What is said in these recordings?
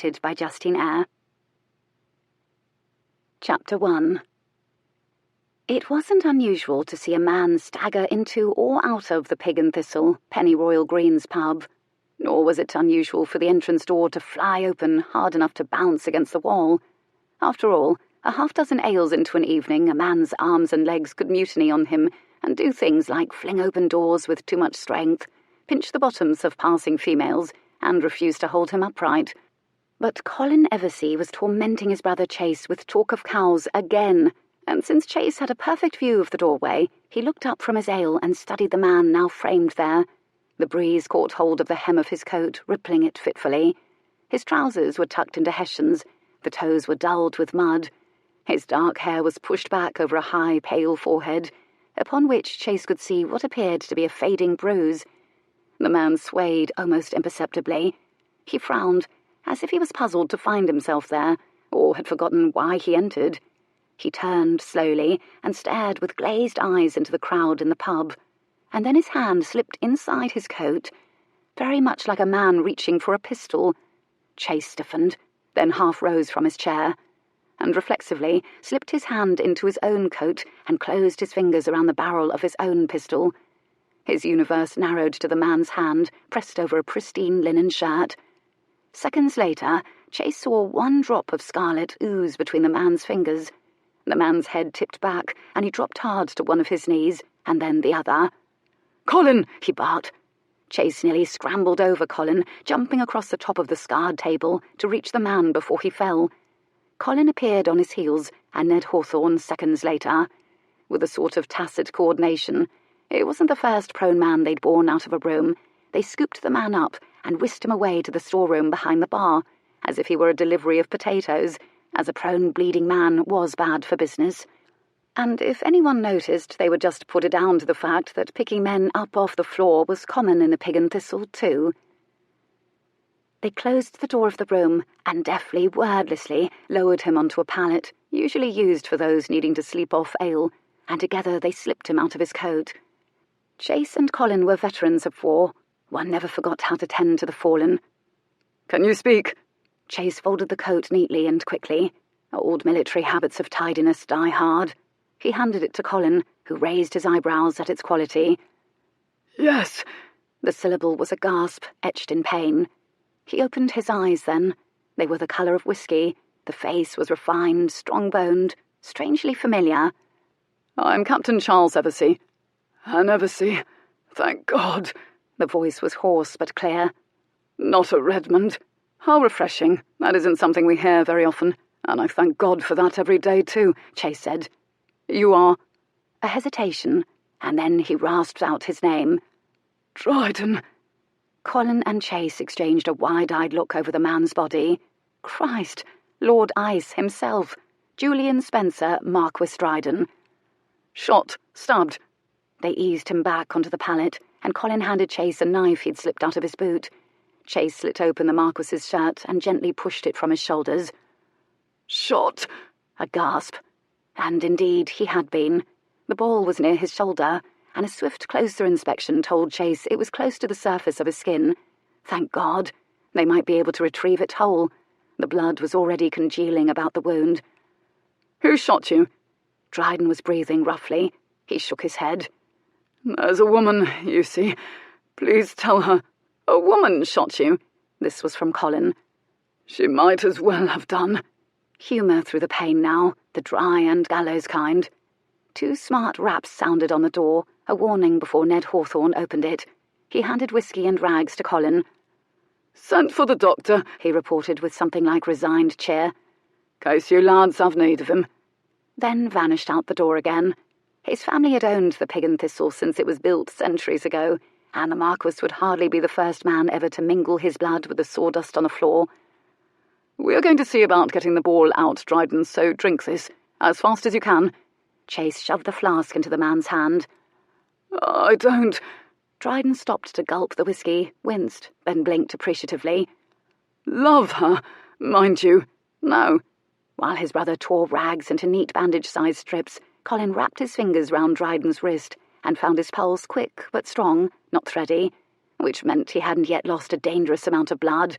narrated by Justine Eyre. Chapter 1. It wasn't unusual to see a man stagger into or out of the Pig and Thistle, Pennyroyal Green's pub, nor was it unusual for the entrance door to fly open hard enough to bounce against the wall. After all, a half-dozen ales into an evening, a man's arms and legs could mutiny on him and do things like fling open doors with too much strength, pinch the bottoms of passing females, and refuse to hold him upright. But Colin Eversey was tormenting his brother Chase with talk of cows again, and since Chase had a perfect view of the doorway, he looked up from his ale and studied the man now framed there. The breeze caught hold of the hem of his coat, rippling it fitfully. His trousers were tucked into hessians, the toes were dulled with mud. His dark hair was pushed back over a high, pale forehead, upon which Chase could see what appeared to be a fading bruise. The man swayed almost imperceptibly. He frowned, as if he was puzzled to find himself there, or had forgotten why he entered. He turned slowly and stared with glazed eyes into the crowd in the pub, and then his hand slipped inside his coat, very much like a man reaching for a pistol. Chase stiffened, then half rose from his chair, and reflexively slipped his hand into his own coat and closed his fingers around the barrel of his own pistol. His universe narrowed to the man's hand, pressed over a pristine linen shirt. Seconds later, Chase saw one drop of scarlet ooze between the man's fingers. The man's head tipped back, and he dropped hard to one of his knees, and then the other. "Colin!" he barked. Chase nearly scrambled over Colin, jumping across the top of the scarred table to reach the man before he fell. Colin appeared on his heels, and Ned Hawthorne seconds later. With a sort of tacit coordination, it wasn't the first prone man they'd borne out of a room. They scooped the man up and whisked him away to the storeroom behind the bar, as if he were a delivery of potatoes, as a prone bleeding man was bad for business. And if anyone noticed, they would just put it down to the fact that picking men up off the floor was common in the Pig and Thistle too. They closed the door of the room and deftly, wordlessly, lowered him onto a pallet, usually used for those needing to sleep off ale, and together they slipped him out of his coat. Chase and Colin were veterans of war. One never forgot how to tend to the fallen. "Can you speak?" Chase folded the coat neatly and quickly. Old military habits of tidiness die hard. He handed it to Colin, who raised his eyebrows at its quality. "Yes." The syllable was a gasp, etched in pain. He opened his eyes then. They were the colour of whiskey. The face was refined, strong-boned, strangely familiar. "I'm Captain Charles Eversey." "An Eversey. Thank God." The voice was hoarse but clear. "Not a Redmond. How refreshing. That isn't something we hear very often, and I thank God for that every day too," Chase said. "You are—" A hesitation, and then he rasped out his name. "Dryden." Colin and Chase exchanged a wide-eyed look over the man's body. Christ! Lord Ice himself. Julian Spenser, Marquess Dryden. "Shot. Stabbed." They eased him back onto the pallet, and Colin handed Chase a knife he'd slipped out of his boot. Chase slit open the Marquess's shirt and gently pushed it from his shoulders. "Shot!" A gasp. And indeed he had been. The ball was near his shoulder, and a swift closer inspection told Chase it was close to the surface of his skin. Thank God. They might be able to retrieve it whole. The blood was already congealing about the wound. "Who shot you?" Dryden was breathing roughly. He shook his head. "There's a woman, you see. Please tell her." "A woman shot you?" This was from Colin. "She might as well have done." Humour through the pain now, the dry and gallows kind. 2 smart raps sounded on the door, a warning before Ned Hawthorne opened it. He handed whiskey and rags to Colin. "Sent for the doctor," he reported with something like resigned cheer. "Case you lads have need of him." Then vanished out the door again. His family had owned the Pig and Thistle since it was built centuries ago, and the Marquess would hardly be the first man ever to mingle his blood with the sawdust on the floor. "We are going to see about getting the ball out, Dryden, so drink this, as fast as you can." Chase shoved the flask into the man's hand. "I don't—" Dryden stopped to gulp the whiskey, winced, then blinked appreciatively. "Love her, mind you. No." While his brother tore rags into neat bandage-sized strips, Colin wrapped his fingers round Dryden's wrist and found his pulse quick but strong, not thready, which meant he hadn't yet lost a dangerous amount of blood.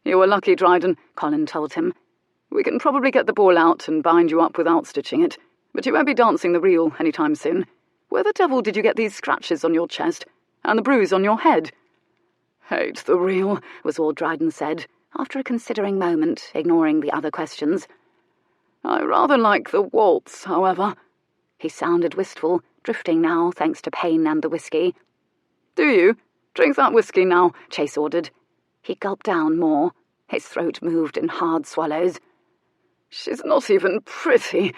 "You were lucky, Dryden," Colin told him. "We can probably get the ball out and bind you up without stitching it, but you won't be dancing the reel any time soon. Where the devil did you get these scratches on your chest, and the bruise on your head?" "Hate the reel," was all Dryden said, after a considering moment, ignoring the other questions. "I rather like the waltz, however." He sounded wistful, drifting now thanks to pain and the whiskey. "Do you? Drink that whiskey now," Chase ordered. He gulped down more. His throat moved in hard swallows. "She's not even pretty."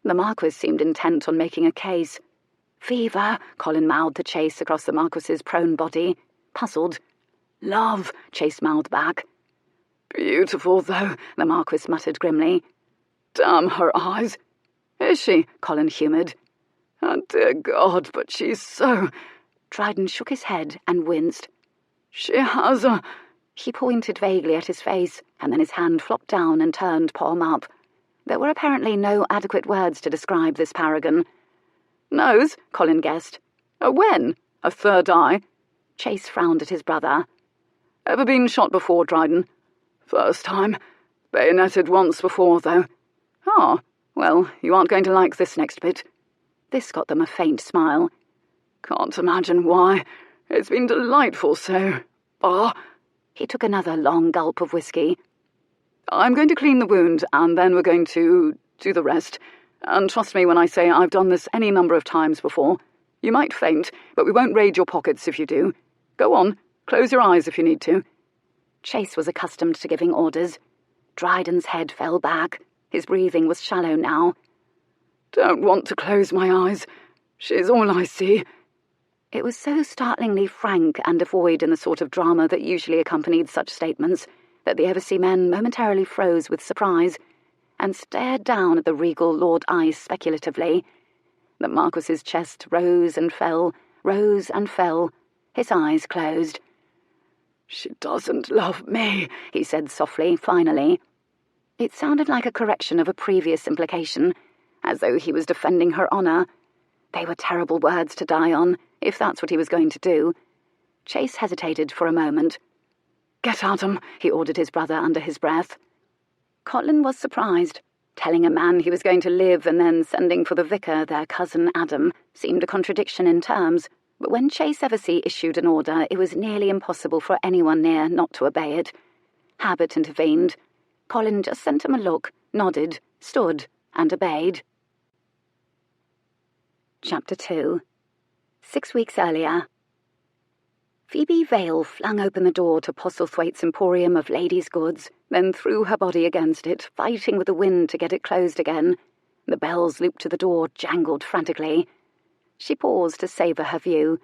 The Marquess seemed intent on making a case. "Fever," Colin mouthed to Chase across the Marquess's prone body. Puzzled. "Love," Chase mouthed back. "Beautiful, though," the Marquess muttered grimly. "Damn her eyes." "Is she?" Colin humoured. "And dear God, but she's so—" Dryden shook his head and winced. "She has a—" He pointed vaguely at his face, and then his hand flopped down and turned palm up. There were apparently no adequate words to describe this paragon. "Nose," Colin guessed. "A wen? A third eye?" Chase frowned at his brother. "Ever been shot before, Dryden?" "First time. Bayoneted once before, though." "Ah, well, you aren't going to like this next bit." This got them a faint smile. "Can't imagine why. It's been delightful so. Ah." He took another long gulp of whiskey. "I'm going to clean the wound, and then we're going to do the rest. And trust me when I say I've done this any number of times before. You might faint, but we won't raid your pockets if you do. Go on, close your eyes if you need to." Chase was accustomed to giving orders. Dryden's head fell back. His breathing was shallow now. "Don't want to close my eyes. She's all I see." It was so startlingly frank and devoid in the sort of drama that usually accompanied such statements that the Eversea men momentarily froze with surprise and stared down at the regal Lord Ice speculatively. The Marquess's chest rose and fell, his eyes closed. "She doesn't love me," he said softly, finally. It sounded like a correction of a previous implication, as though he was defending her honour. They were terrible words to die on, if that's what he was going to do. Chase hesitated for a moment. "Get Adam," he ordered his brother under his breath. Colin was surprised. Telling a man he was going to live and then sending for the vicar, their cousin Adam, seemed a contradiction in terms, but when Chase Eversea issued an order, it was nearly impossible for anyone near not to obey it. Habit intervened. Colin just sent him a look, nodded, stood, and obeyed. Chapter 2. 6 weeks earlier. Phoebe Vale flung open the door to Postlethwaite's emporium of ladies' goods, then threw her body against it, fighting with the wind to get it closed again. The bells looped to the door jangled frantically. She paused to savour her view.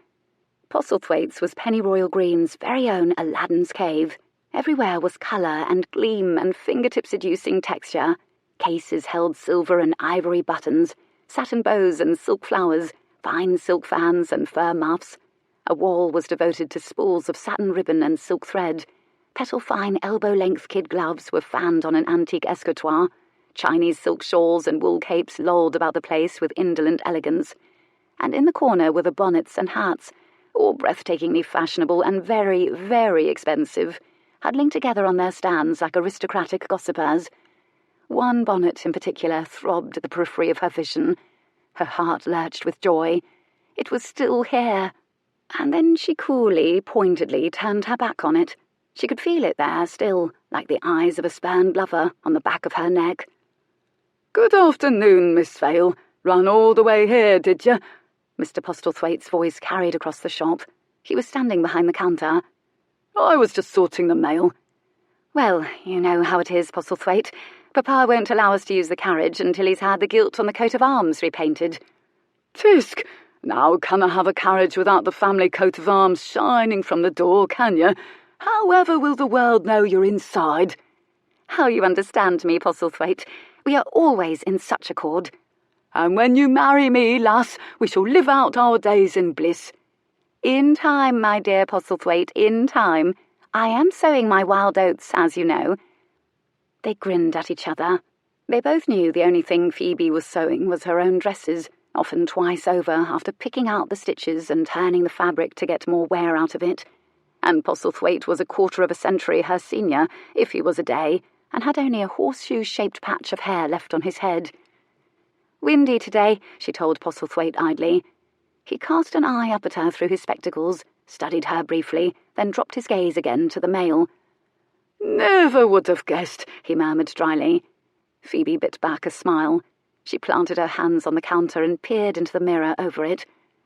Postlethwaite's was Pennyroyal Green's very own Aladdin's cave. Everywhere was colour and gleam and fingertip-seducing texture. Cases held silver and ivory buttons, satin bows and silk flowers, fine silk fans and fur muffs. A wall was devoted to spools of satin ribbon and silk thread. Petal-fine elbow-length kid gloves were fanned on an antique escritoire. Chinese silk shawls and wool capes lolled about the place with indolent elegance. And in the corner were the bonnets and hats, all breathtakingly fashionable and very, very expensive, huddling together on their stands like aristocratic gossipers. One bonnet in particular throbbed at the periphery of her vision. Her heart lurched with joy. It was still here. And then she coolly, pointedly turned her back on it. She could feel it there still, like the eyes of a spurned lover on the back of her neck. "Good afternoon, Miss Vale. Run all the way here, did you?" Mr. Postlethwaite's voice carried across the shop. He was standing behind the counter. "I was just sorting the mail." "Well, you know how it is, Postlethwaite. Papa won't allow us to use the carriage until he's had the gilt on the coat of arms repainted." "Tisk! Now can I have a carriage without the family coat of arms shining from the door, can you? However will the world know you're inside?" "How you understand me, Postlethwaite. We are always in such accord." "And when you marry me, lass, we shall live out our days in bliss." "In time, my dear Postlethwaite, in time. I am sowing my wild oats, as you know." They grinned at each other. They both knew the only thing Phoebe was sewing was her own dresses, often twice over after picking out the stitches and turning the fabric to get more wear out of it. and Postlethwaite was a quarter of a century her senior, if he was a day, and had only a horseshoe-shaped patch of hair left on his head. "Windy today," she told Postlethwaite idly. He cast an eye up at her through his spectacles, studied her briefly, then dropped his gaze again to the mail. "Never would have guessed," he murmured dryly. Phoebe bit back a smile. She planted her hands on the counter and peered into the mirror over it.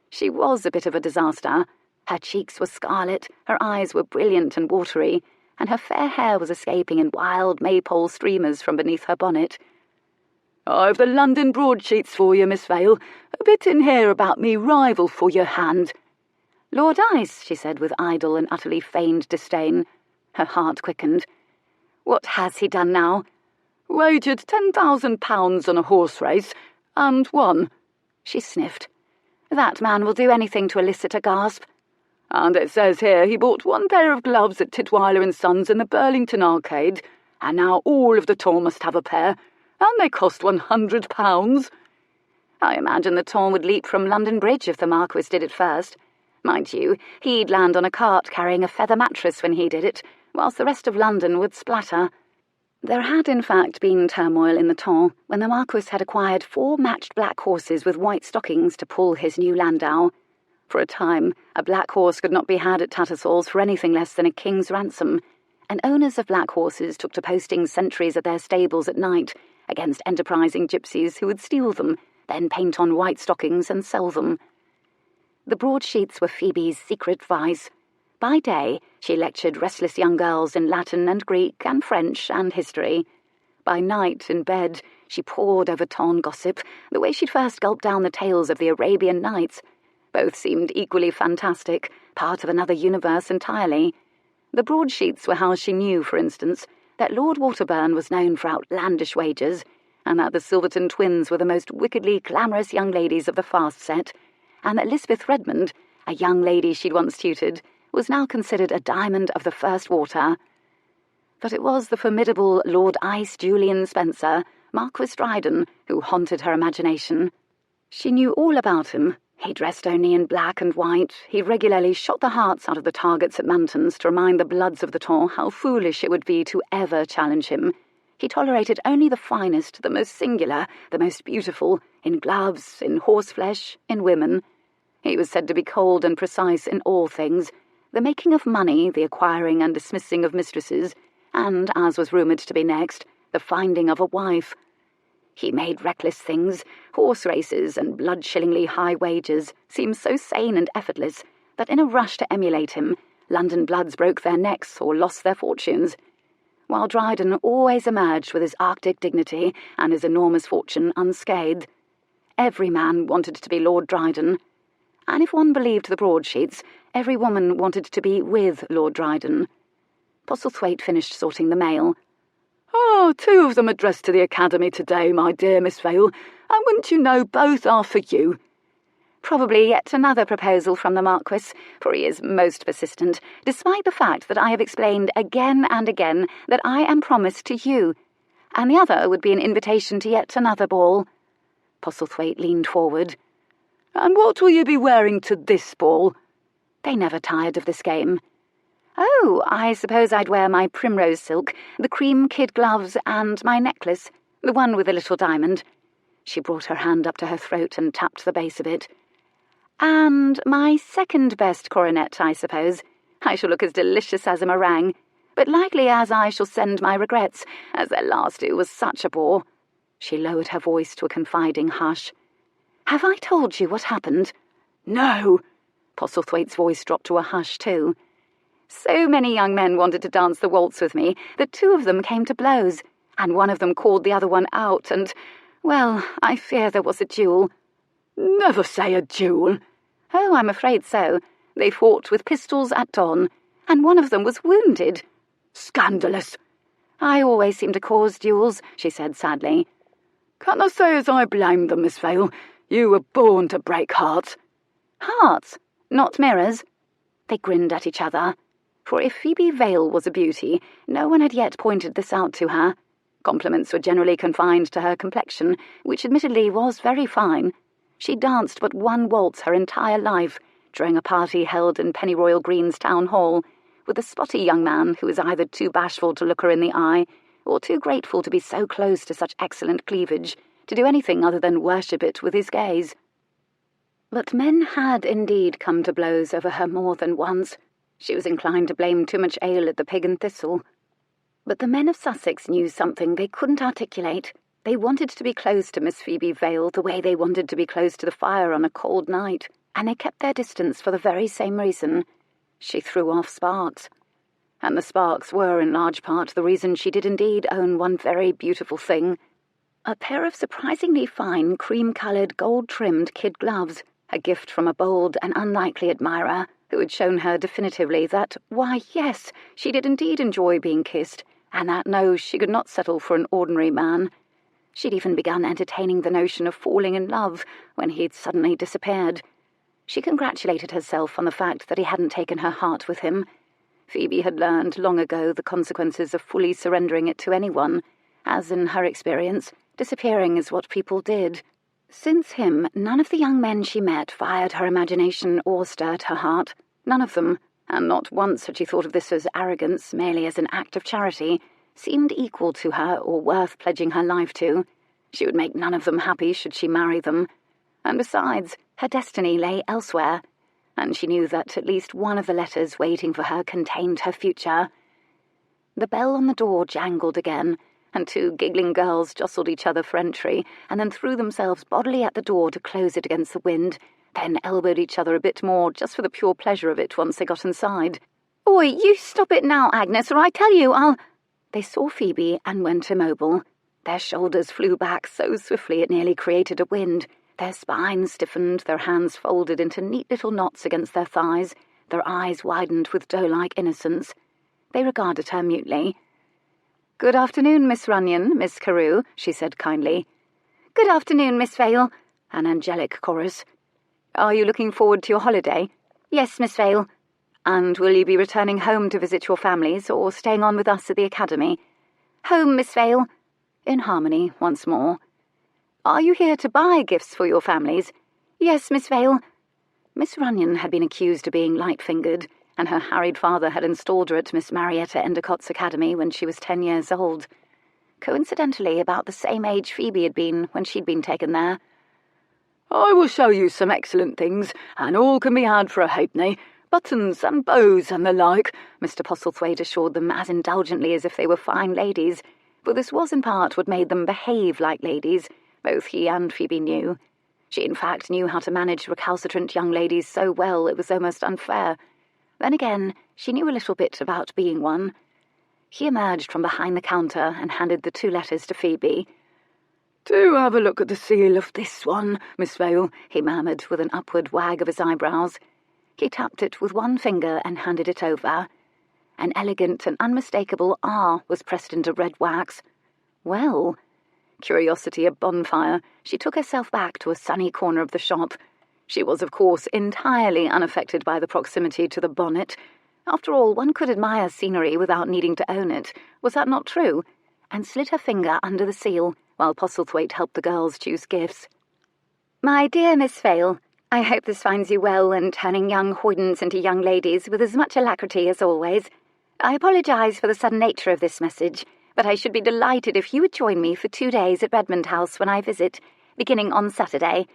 She was a bit of a disaster. Her cheeks were scarlet, her eyes were brilliant and watery, and her fair hair was escaping in wild maypole streamers from beneath her bonnet. "I've the London broadsheets for you, Miss Vale. A bit in here about me rival for your hand." "Lord Ice," she said with idle and utterly feigned disdain. Her heart quickened. "What has he done now?" "Wagered £10,000 on a horse race, and won." She sniffed. "That man will do anything to elicit a gasp." "And it says here he bought one pair of gloves at Titweiler and Sons in the Burlington Arcade, and now all of the tour must have a pair, and they cost £100. I imagine the tour would leap from London Bridge if the Marquess did it first. Mind you, he'd land on a cart carrying a feather mattress when he did it, whilst the rest of London would splatter. There had in fact been turmoil in the tour when the Marquess had acquired 4 matched black horses with white stockings to pull his new landau. For a time, a black horse could not be had at Tattersall's for anything less than a king's ransom, and owners of black horses took to posting sentries at their stables at night against enterprising gypsies who would steal them, then paint on white stockings and sell them. The broadsheets were Phoebe's secret vice. By day, she lectured restless young girls in Latin and Greek and French and history. By night, in bed, she pored over torn gossip, the way she'd first gulped down the tales of the Arabian Nights. Both seemed equally fantastic, part of another universe entirely. The broadsheets were how she knew, for instance, that Lord Waterburn was known for outlandish wagers, and that the Silverton twins were the most wickedly glamorous young ladies of the fast set, and that Lisbeth Redmond, a young lady she'd once tutored, was now considered a diamond of the first water. But it was the formidable Lord Ice Julian Spenser, Marquess Dryden, who haunted her imagination. She knew all about him. He dressed only in black and white. He regularly shot the hearts out of the targets at Mantons to remind the bloods of the tour how foolish it would be to ever challenge him. He tolerated only the finest, the most singular, the most beautiful, in gloves, in horseflesh, in women. He was said to be cold and precise in all things, the making of money, the acquiring and dismissing of mistresses, and, as was rumoured to be next, the finding of a wife. He made reckless things, horse races and blood-chillingly high wages, seem so sane and effortless that in a rush to emulate him, London bloods broke their necks or lost their fortunes, while Dryden always emerged with his Arctic dignity and his enormous fortune unscathed. Every man wanted to be Lord Dryden, and if one believed the broadsheets, every woman wanted to be with Lord Dryden. Postlethwaite finished sorting the mail. "Oh, 2 of them addressed to the Academy today, my dear Miss Vale, and wouldn't you know both are for you." "Probably yet another proposal from the Marquess, for he is most persistent, despite the fact that I have explained again and again that I am promised to you. And the other would be an invitation to yet another ball." Postlethwaite leaned forward. "And what will you be wearing to this ball?" They never tired of this game. "Oh, I suppose I'd wear my primrose silk, the cream kid gloves, and my necklace, the one with the little diamond." She brought her hand up to her throat and tapped the base of it. "And my second best coronet, I suppose. I shall look as delicious as a meringue, but likely as I shall send my regrets, as their last do was such a bore." She lowered her voice to a confiding hush. "Have I told you what happened?" "No." Postlethwaite's voice dropped to a hush too. "So many young men wanted to dance the waltz with me that 2 of them came to blows, and one of them called the other one out, and, well, I fear there was a duel." "Never say a duel." "Oh, I'm afraid so. They fought with pistols at dawn, and one of them was wounded." "Scandalous." "I always seem to cause duels," she said sadly. "Can't I say as I blame them, Miss Vale? You were born to break hearts." "Hearts? Not mirrors?" They grinned at each other. For if Phoebe Vale was a beauty, no one had yet pointed this out to her. Compliments were generally confined to her complexion, which admittedly was very fine. She danced but one waltz her entire life, during a party held in Pennyroyal Green's town hall, with a spotty young man who was either too bashful to look her in the eye or too grateful to be so close to such excellent cleavage to do anything other than worship it with his gaze. But men had indeed come to blows over her more than once. She was inclined to blame too much ale at the Pig and Thistle. But the men of Sussex knew something they couldn't articulate. They wanted to be close to Miss Phoebe Vale the way they wanted to be close to the fire on a cold night, and they kept their distance for the very same reason. She threw off sparks. And the sparks were, in large part, the reason she did indeed own one very beautiful thing. A pair of surprisingly fine, cream-coloured, gold-trimmed kid gloves, a gift from a bold and unlikely admirer who had shown her definitively that, why, yes, she did indeed enjoy being kissed, and that, no, she could not settle for an ordinary man. She'd even begun entertaining the notion of falling in love when he'd suddenly disappeared. She congratulated herself on the fact that he hadn't taken her heart with him. Phoebe had learned long ago the consequences of fully surrendering it to anyone, as in her experience, disappearing is what people did. Since him, none of the young men she met fired her imagination or stirred her heart. None of them, and not once had she thought of this as arrogance, merely as an act of charity, seemed equal to her or worth pledging her life to. She would make none of them happy should she marry them. And besides, her destiny lay elsewhere, and she knew that at least one of the letters waiting for her contained her future. The bell on the door jangled again, and two giggling girls jostled each other for entry, and then threw themselves bodily at the door to close it against the wind, then elbowed each other a bit more just for the pure pleasure of it once they got inside. "Oi, you stop it now, Agnes, or I tell you I'll—" They saw Phoebe and went immobile. Their shoulders flew back so swiftly it nearly created a wind. Their spines stiffened, their hands folded into neat little knots against their thighs, their eyes widened with doe-like innocence. They regarded her mutely. "Good afternoon, Miss Runyon, Miss Carew," she said kindly. "Good afternoon, Miss Vale," an angelic chorus. "Are you looking forward to your holiday?" "Yes, Miss Vale." "And will you be returning home to visit your families, or staying on with us at the academy?" "Home, Miss Vale." In harmony once more. "Are you here to buy gifts for your families?" "Yes, Miss Vale." Miss Runyon had been accused of being light-fingered, and her harried father had installed her at Miss Marietta Endicott's academy when she was 10 years old. Coincidentally, about the same age Phoebe had been when she'd been taken there. "I will show you some excellent things, and all can be had for a halfpenny. Buttons and bows and the like," Mr. Postlethwaite assured them as indulgently as if they were fine ladies, for this was in part what made them behave like ladies. Both he and Phoebe knew. She in fact knew how to manage recalcitrant young ladies so well it was almost unfair. Then again, she knew a little bit about being one. He emerged from behind the counter and handed the 2 letters to Phoebe. "Do have a look at the seal of this one, Miss Vale," he murmured with an upward wag of his eyebrows. He tapped it with one finger and handed it over. An elegant and unmistakable R was pressed into red wax. Well, curiosity a bonfire, she took herself back to a sunny corner of the shop. She was, of course, entirely unaffected by the proximity to the bonnet. After all, one could admire scenery without needing to own it. Was that not true? And slid her finger under the seal, while Postlethwaite helped the girls choose gifts. "My dear Miss Vale, I hope this finds you well and turning young hoydens into young ladies with as much alacrity as always. I apologise for the sudden nature of this message, but I should be delighted if you would join me for 2 days at Redmond House when I visit, beginning on Saturday.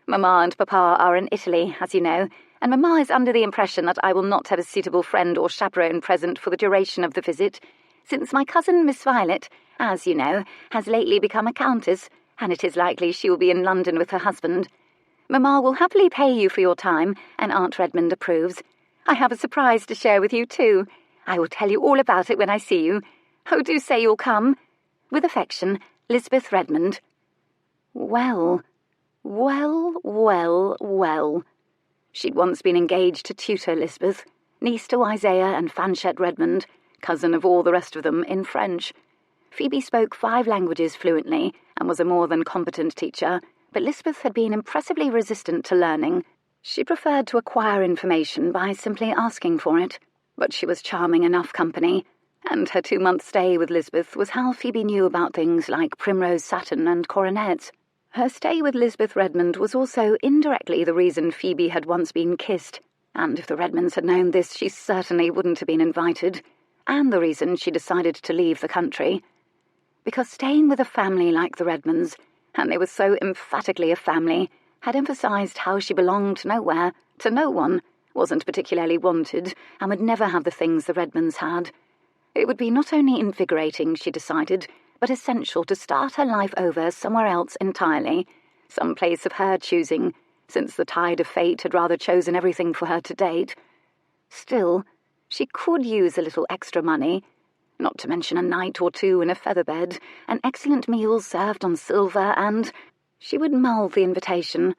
Mamma and Papa are in Italy, as you know, and Mamma is under the impression that I will not have a suitable friend or chaperone present for the duration of the visit, since my cousin Miss Violet, as you know, has lately become a countess, and it is likely she will be in London with her husband. Mamma will happily pay you for your time, and Aunt Redmond approves. I have a surprise to share with you, too. I will tell you all about it when I see you. Oh, do say you'll come. With affection, Lisbeth Redmond." Well. She'd once been engaged to tutor Lisbeth, niece to Isaiah and Fanchette Redmond, cousin of all the rest of them, in French. Phoebe spoke 5 languages fluently and was a more than competent teacher, but Lisbeth had been impressively resistant to learning. She preferred to acquire information by simply asking for it, but she was charming enough company, and her 2-month stay with Lisbeth was how Phoebe knew about things like primrose satin and coronets. Her stay with Lisbeth Redmond was also indirectly the reason Phoebe had once been kissed, and if the Redmonds had known this, she certainly wouldn't have been invited, and the reason she decided to leave the country. Because staying with a family like the Redmonds, and they were so emphatically a family, had emphasised how she belonged nowhere, to no one, wasn't particularly wanted, and would never have the things the Redmonds had. It would be not only invigorating, she decided, but essential to start her life over somewhere else entirely, some place of her choosing, since the tide of fate had rather chosen everything for her to date. Still, she could use a little extra money, not to mention a night or two in a feather-bed, and excellent meals served on silver, and she would mull the invitation.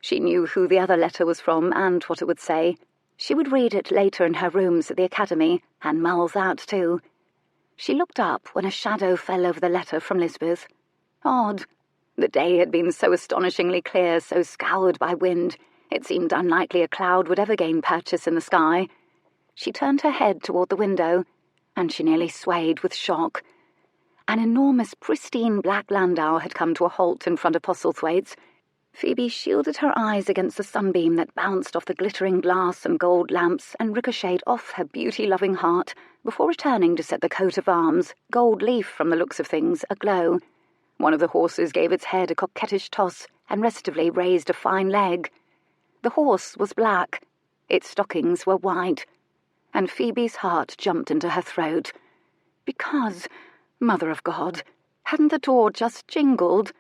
She knew who the other letter was from and what it would say. She would read it later in her rooms at the academy, and mull that too. She looked up when a shadow fell over the letter from Lisbeth. Odd. The day had been so astonishingly clear, so scoured by wind, it seemed unlikely a cloud would ever gain purchase in the sky. She turned her head toward the window, and she nearly swayed with shock. An enormous, pristine black landau had come to a halt in front of Postlethwaite's. Phoebe shielded her eyes against the sunbeam that bounced off the glittering glass and gold lamps and ricocheted off her beauty-loving heart before returning to set the coat of arms, gold leaf from the looks of things, aglow. One of the horses gave its head a coquettish toss and restively raised a fine leg. The horse was black, its stockings were white, and Phoebe's heart jumped into her throat. Because, Mother of God, hadn't the door just jingled?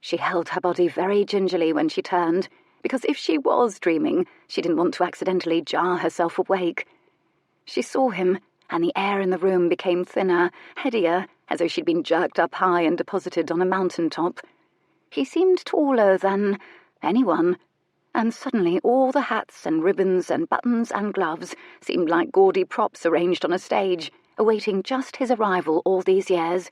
She held her body very gingerly when she turned, because if she was dreaming, she didn't want to accidentally jar herself awake. She saw him, and the air in the room became thinner, headier, as though she'd been jerked up high and deposited on a mountain top. He seemed taller than anyone, and suddenly all the hats and ribbons and buttons and gloves seemed like gaudy props arranged on a stage, awaiting just his arrival all these years.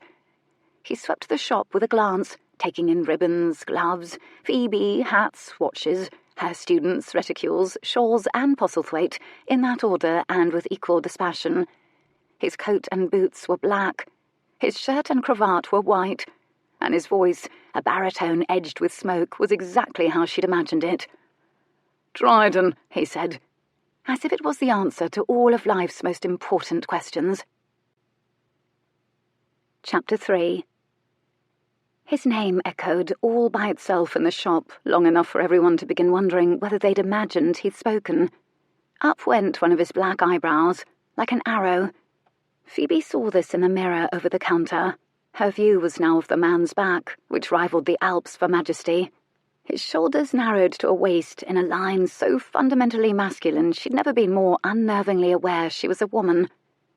He swept the shop with a glance, taking in ribbons, gloves, Phoebe, hats, watches, her students, reticules, shawls, and Postlethwaite, in that order and with equal dispassion. His coat and boots were black, his shirt and cravat were white, and his voice, a baritone edged with smoke, was exactly how she'd imagined it. "Dryden," he said, as if it was the answer to all of life's most important questions. Chapter 3. His name echoed all by itself in the shop, long enough for everyone to begin wondering whether they'd imagined he'd spoken. Up went one of his black eyebrows, like an arrow. Phoebe saw this in the mirror over the counter. Her view was now of the man's back, which rivaled the Alps for majesty. His shoulders narrowed to a waist in a line so fundamentally masculine she'd never been more unnervingly aware she was a woman.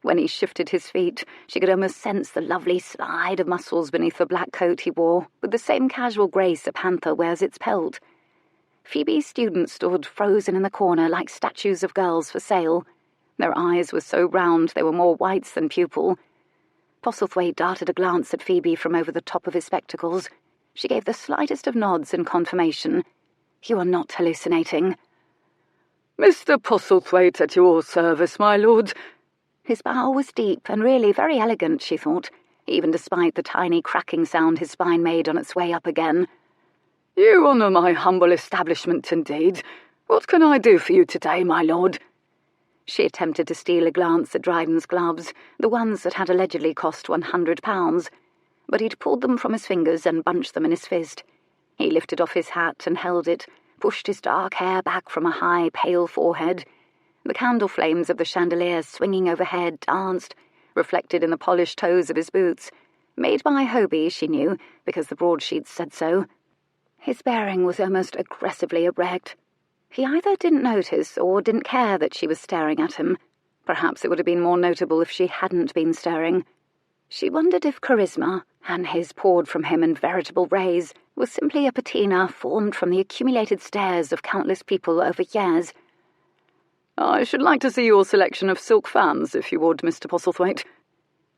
When he shifted his feet, she could almost sense the lovely slide of muscles beneath the black coat he wore, with the same casual grace a panther wears its pelt. Phoebe's students stood frozen in the corner like statues of girls for sale. Their eyes were so round they were more whites than pupil. Postlethwaite darted a glance at Phoebe from over the top of his spectacles. She gave the slightest of nods in confirmation. "You are not hallucinating." "Mr. Postlethwaite at your service, my lord." His bow was deep and really very elegant, she thought, even despite the tiny cracking sound his spine made on its way up again. "You honour my humble establishment indeed. What can I do for you today, my lord?" She attempted to steal a glance at Dryden's gloves, the ones that had allegedly cost £100, but he'd pulled them from his fingers and bunched them in his fist. He lifted off his hat and held it, pushed his dark hair back from a high, pale forehead. The candle flames of the chandelier swinging overhead danced, reflected in the polished toes of his boots, made by Hobie, she knew, because the broadsheets said so. His bearing was almost aggressively erect. He either didn't notice or didn't care that she was staring at him. Perhaps it would have been more notable if she hadn't been staring. She wondered if charisma, and his poured from him in veritable rays, was simply a patina formed from the accumulated stares of countless people over years. "I should like to see your selection of silk fans, if you would, Mr. Postlethwaite."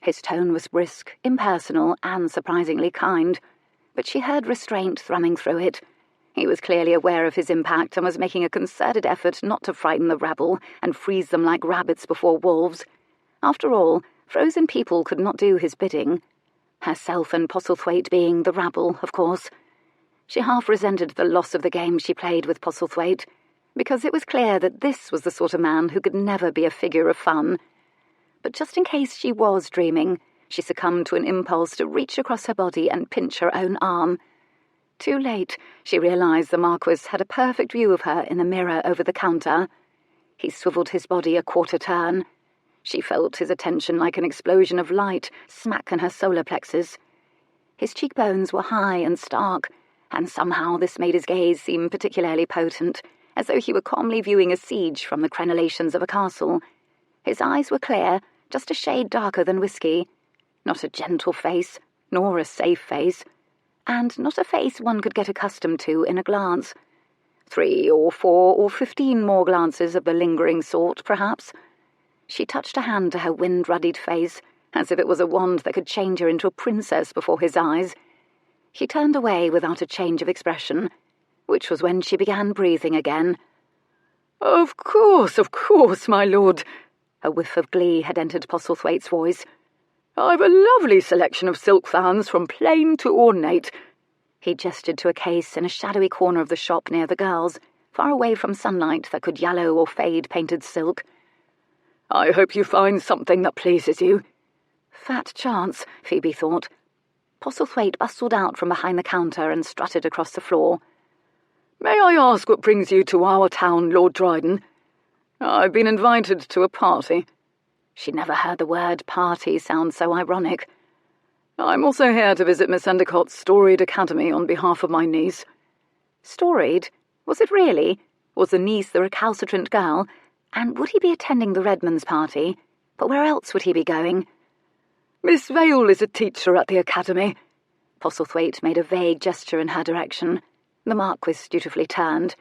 His tone was brisk, impersonal, and surprisingly kind, but she heard restraint thrumming through it. He was clearly aware of his impact and was making a concerted effort not to frighten the rabble and freeze them like rabbits before wolves. After all, frozen people could not do his bidding. Herself and Postlethwaite being the rabble, of course. She half resented the loss of the game she played with Postlethwaite. because it was clear that this was the sort of man who could never be a figure of fun. But just in case she was dreaming, she succumbed to an impulse to reach across her body and pinch her own arm. Too late, she realised the Marquess had a perfect view of her in the mirror over the counter. He swivelled his body a quarter turn. She felt his attention like an explosion of light smack in her solar plexus. His cheekbones were high and stark, and somehow this made his gaze seem particularly potent, as though he were calmly viewing a siege from the crenellations of a castle. His eyes were clear, just a shade darker than whiskey. Not a gentle face, nor a safe face, and not a face one could get accustomed to in a glance. 3 or 4 or 15 more glances of the lingering sort, perhaps. She touched a hand to her wind-ruddied face, as if it was a wand that could change her into a princess before his eyes. He turned away without a change of expression, which was when she began breathing again. Of course, my lord." A whiff of glee had entered Postlethwaite's voice. "I've a lovely selection of silk fans from plain to ornate." He gestured to a case in a shadowy corner of the shop near the girls, far away from sunlight that could yellow or fade painted silk. "I hope you find something that pleases you." Fat chance, Phoebe thought. Postlethwaite bustled out from behind the counter and strutted across the floor. "May I ask what brings you to our town, Lord Dryden?" "I've been invited to a party." She never heard the word party sound so ironic. "I'm also here to visit Miss Endicott's storied academy on behalf of my niece." Storied? Was it really? Was the niece the recalcitrant girl? And would he be attending the Redmonds' party? But where else would he be going? "Miss Vale is a teacher at the academy." Postlethwaite made a vague gesture in her direction. The Marquess dutifully turned.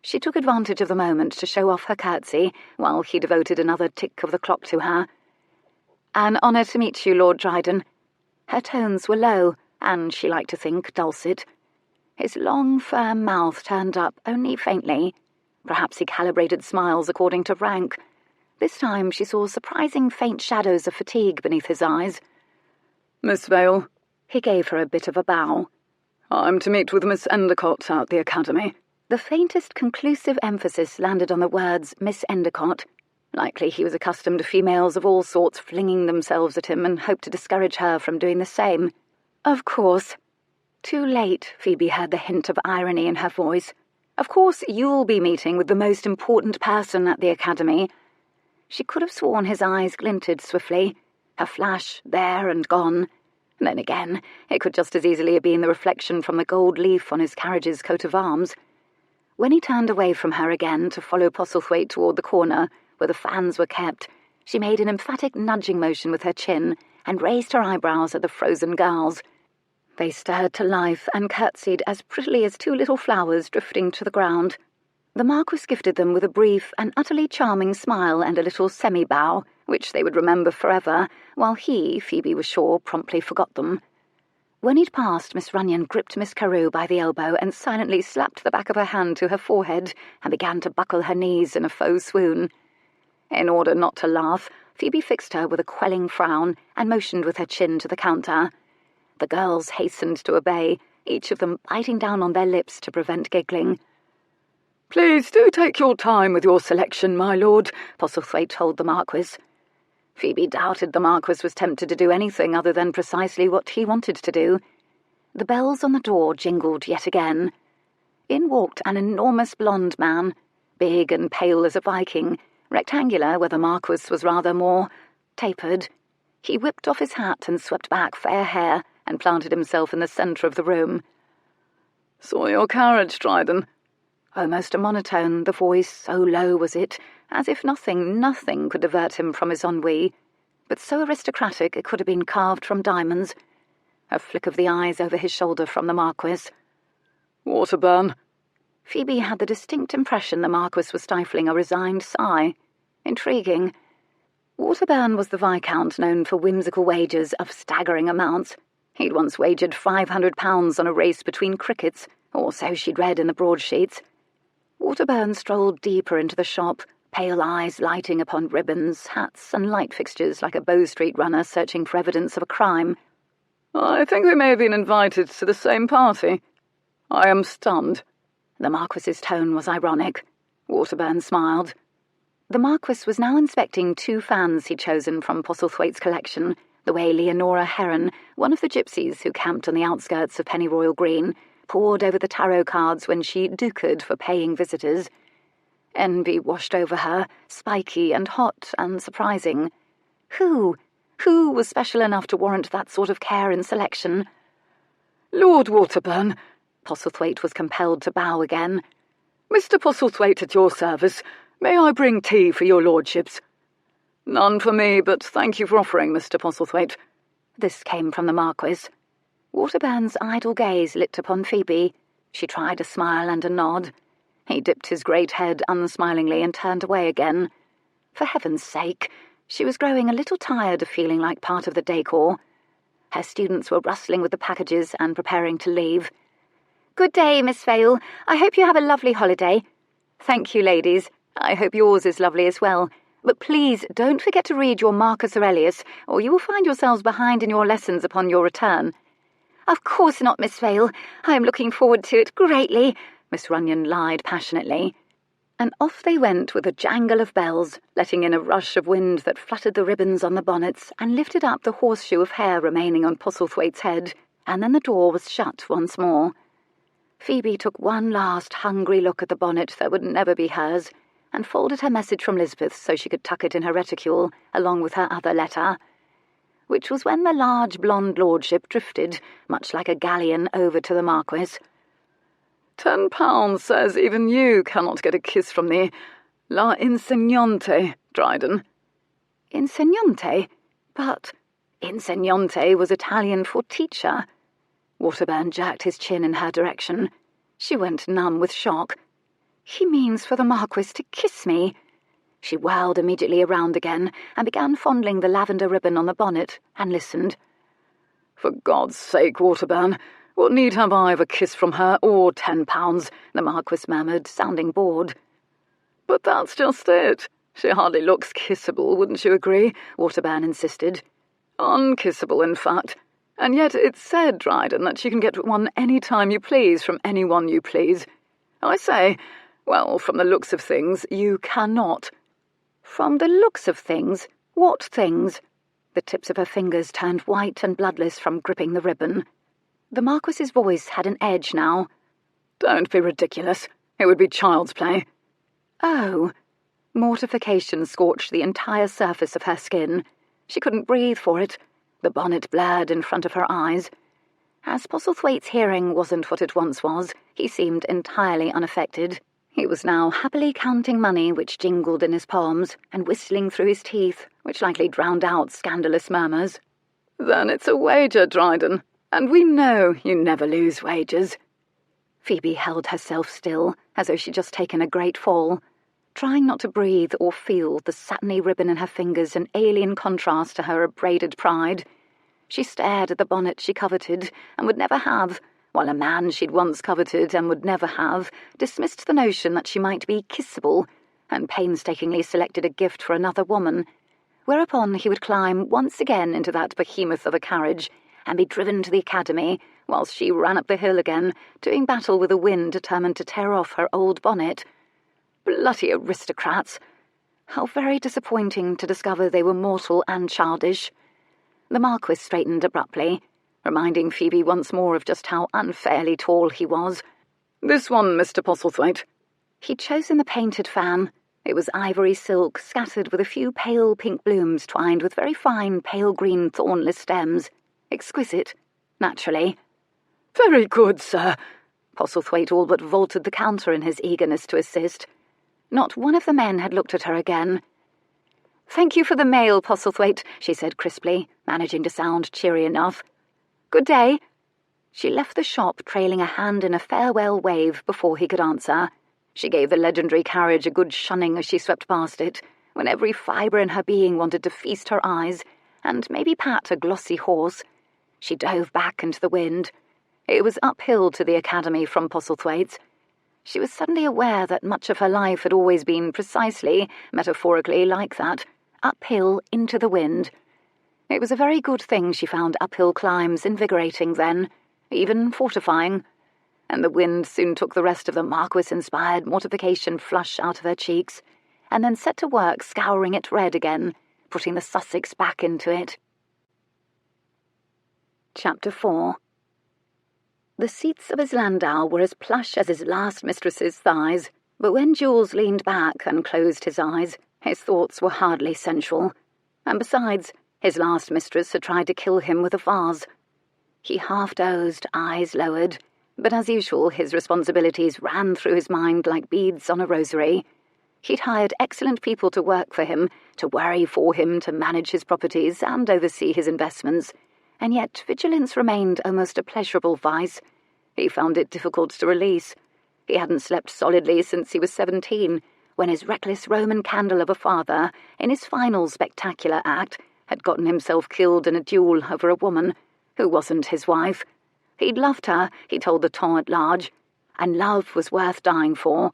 She took advantage of the moment to show off her curtsy, while he devoted another tick of the clock to her. "An honour to meet you, Lord Dryden." Her tones were low, and she liked to think dulcet. His long, firm mouth turned up only faintly. Perhaps he calibrated smiles according to rank. This time she saw surprising faint shadows of fatigue beneath his eyes. "Miss Vale." He gave her a bit of a bow. "I'm to meet with Miss Endicott at the academy." The faintest conclusive emphasis landed on the words Miss Endicott. Likely he was accustomed to females of all sorts flinging themselves at him and hoped to discourage her from doing the same. "Of course." Too late, Phoebe heard the hint of irony in her voice. "Of course you'll be meeting with the most important person at the academy." She could have sworn his eyes glinted swiftly, a flash there and gone. Then again, it could just as easily have been the reflection from the gold leaf on his carriage's coat of arms. When he turned away from her again to follow Postlethwaite toward the corner where the fans were kept, she made an emphatic nudging motion with her chin and raised her eyebrows at the frozen girls. They stirred to life and curtsied as prettily as 2 little flowers drifting to the ground. The Marquess gifted them with a brief and utterly charming smile and a little semi-bow, which they would remember forever, while he, Phoebe was sure, promptly forgot them. When he'd passed, Miss Runyon gripped Miss Carew by the elbow and silently slapped the back of her hand to her forehead and began to buckle her knees in a faux swoon. In order not to laugh, Phoebe fixed her with a quelling frown and motioned with her chin to the counter. The girls hastened to obey, each of them biting down on their lips to prevent giggling. "Please do take your time with your selection, my lord," Postlethwaite told the Marquess. Phoebe doubted the Marquess was tempted to do anything other than precisely what he wanted to do. The bells on the door jingled yet again. In walked an enormous blonde man, big and pale as a Viking, rectangular where the Marquess was rather more tapered. He whipped off his hat and swept back fair hair and planted himself in the centre of the room. "Saw your carriage, Dryden." Almost a monotone, the voice, so low was it, as if nothing could divert him from his ennui, but so aristocratic it could have been carved from diamonds. A flick of the eyes over his shoulder from the Marquess. "Waterburn." Phoebe had the distinct impression the Marquess was stifling a resigned sigh. Intriguing. Waterburn was the Viscount known for whimsical wagers of staggering amounts. He'd once wagered £500 on a race between crickets, or so she'd read in the broadsheets. Waterburn strolled deeper into the shop, pale eyes lighting upon ribbons, hats, and light fixtures like a Bow Street runner searching for evidence of a crime. "I think we may have been invited to the same party. I am stunned." The Marquess's tone was ironic. Waterburn smiled. The Marquess was now inspecting 2 fans he'd chosen from Postlethwaite's collection, the way Leonora Heron, one of the gypsies who camped on the outskirts of Pennyroyal Green, pored over the tarot cards when she dukered for paying visitors. Envy washed over her, spiky and hot and surprising. Who was special enough to warrant that sort of care in selection? Lord Waterburn, Postlethwaite was compelled to bow again. Mr. Postlethwaite at your service. May I bring tea for your lordships? None for me, but thank you for offering, Mr. Postlethwaite. This came from the Marquess. Waterburn's idle gaze lit upon Phoebe. She tried a smile and a nod. He dipped his great head unsmilingly and turned away again. For heaven's sake, she was growing a little tired of feeling like part of the decor. Her students were rustling with the packages and preparing to leave. "Good day, Miss Vale. I hope you have a lovely holiday." "Thank you, ladies. I hope yours is lovely as well. But please don't forget to read your Marcus Aurelius, or you will find yourselves behind in your lessons upon your return." "Of course not, Miss Vale. I am looking forward to it greatly," Miss Runyon lied passionately. And off they went with a jangle of bells, letting in a rush of wind that fluttered the ribbons on the bonnets and lifted up the horseshoe of hair remaining on Postlethwaite's head, and then the door was shut once more. Phoebe took one last hungry look at the bonnet that would never be hers, and folded her message from Lisbeth so she could tuck it in her reticule, along with her other letter. Which was when the large blonde lordship drifted, much like a galleon, over to the Marquess. £10 says even you cannot get a kiss from the La Insegnante, Dryden. Insegnante? But Insegnante was Italian for teacher. Waterburn jerked his chin in her direction. She went numb with shock. He means for the Marquess to kiss me. She whirled immediately around again and began fondling the lavender ribbon on the bonnet and listened. For God's sake, Waterburn, what need have I of a kiss from her or £10? The Marquess murmured, sounding bored. But that's just it. She hardly looks kissable, wouldn't you agree? Waterburn insisted. Unkissable, in fact. And yet it's said, Dryden, that you can get one any time you please from anyone you please. I say, well, from the looks of things, you cannot. From the looks of things? What things? The tips of her fingers turned white and bloodless from gripping the ribbon. The Marquess's voice had an edge now. Don't be ridiculous. It would be child's play. Oh. Mortification scorched the entire surface of her skin. She couldn't breathe for it. The bonnet blurred in front of her eyes. As Postlethwaite's hearing wasn't what it once was, he seemed entirely unaffected. He was now happily counting money which jingled in his palms, and whistling through his teeth, which likely drowned out scandalous murmurs. Then it's a wager, Dryden, and we know you never lose wagers. Phoebe held herself still, as though she'd just taken a great fall, trying not to breathe or feel the satiny ribbon in her fingers in alien contrast to her abraded pride. She stared at the bonnet she coveted and would never have, while a man she'd once coveted and would never have dismissed the notion that she might be kissable, and painstakingly selected a gift for another woman, whereupon he would climb once again into that behemoth of a carriage and be driven to the academy, whilst she ran up the hill again, doing battle with a wind determined to tear off her old bonnet. Bloody aristocrats! How very disappointing to discover they were mortal and childish. The Marquess straightened abruptly, reminding Phoebe once more of just how unfairly tall he was. "This one, Mr. Postlethwaite." He'd chosen the painted fan. It was ivory silk, scattered with a few pale pink blooms twined with very fine pale green thornless stems. Exquisite, naturally. "Very good, sir." Postlethwaite all but vaulted the counter in his eagerness to assist. Not one of the men had looked at her again. "Thank you for the mail, Postlethwaite," she said crisply, managing to sound cheery enough. "Good day." She left the shop trailing a hand in a farewell wave before he could answer. She gave the legendary carriage a good shunning as she swept past it, when every fibre in her being wanted to feast her eyes, and maybe pat a glossy horse. She dove back into the wind. It was uphill to the academy from Postlethwaite's. She was suddenly aware that much of her life had always been precisely, metaphorically, like that, uphill into the wind. It was a very good thing she found uphill climbs invigorating then, even fortifying. and the wind soon took the rest of the Marquess-inspired mortification flush out of her cheeks, and then set to work scouring it red again, putting the Sussex back into it. Chapter 4. The seats of his landau were as plush as his last mistress's thighs, but when Jules leaned back and closed his eyes, his thoughts were hardly sensual, and besides, his last mistress had tried to kill him with a vase. He half dozed, eyes lowered, but as usual his responsibilities ran through his mind like beads on a rosary. He'd hired excellent people to work for him, to worry for him, to manage his properties and oversee his investments, and yet vigilance remained almost a pleasurable vice. He found it difficult to release. He hadn't slept solidly since he was 17, when his reckless Roman candle of a father, in his final spectacular act, had gotten himself killed in a duel over a woman who wasn't his wife. He'd loved her, he told the ton at large, and love was worth dying for.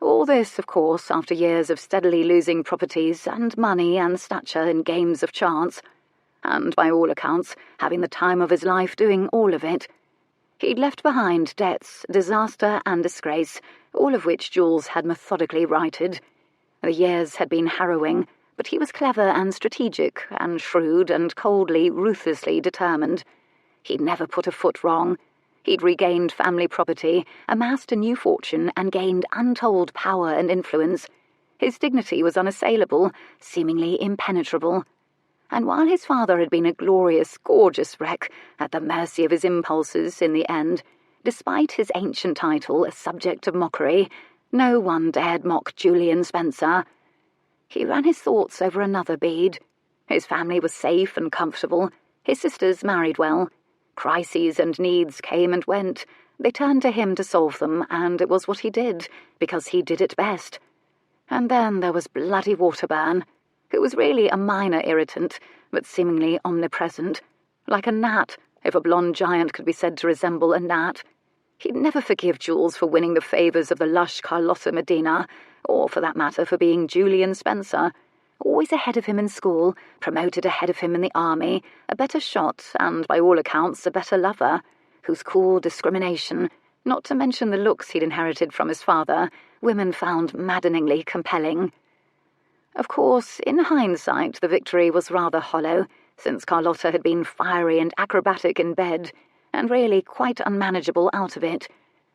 All this, of course, after years of steadily losing properties and money and stature in games of chance, and, by all accounts, having the time of his life doing all of it. He'd left behind debts, disaster and disgrace, all of which Jules had methodically righted. The years had been harrowing, but he was clever and strategic and shrewd and coldly, ruthlessly determined. He'd never put a foot wrong. He'd regained family property, amassed a new fortune, and gained untold power and influence. His dignity was unassailable, seemingly impenetrable. And while his father had been a glorious, gorgeous wreck, at the mercy of his impulses in the end, despite his ancient title a subject of mockery, no one dared mock Julian Spenser. He ran his thoughts over another bead. His family was safe and comfortable. His sisters married well. Crises and needs came and went. They turned to him to solve them, and it was what he did, because he did it best. And then there was bloody Waterburn, who was really a minor irritant, but seemingly omnipresent. Like a gnat, if a blonde giant could be said to resemble a gnat. He'd never forgive Jules for winning the favours of the lush Carlotta Medina, or, for that matter, for being Julian Spenser. Always ahead of him in school, promoted ahead of him in the army, a better shot, and, by all accounts, a better lover, whose cool discrimination, not to mention the looks he'd inherited from his father, women found maddeningly compelling. Of course, in hindsight, the victory was rather hollow, since Carlotta had been fiery and acrobatic in bed, and really quite unmanageable out of it.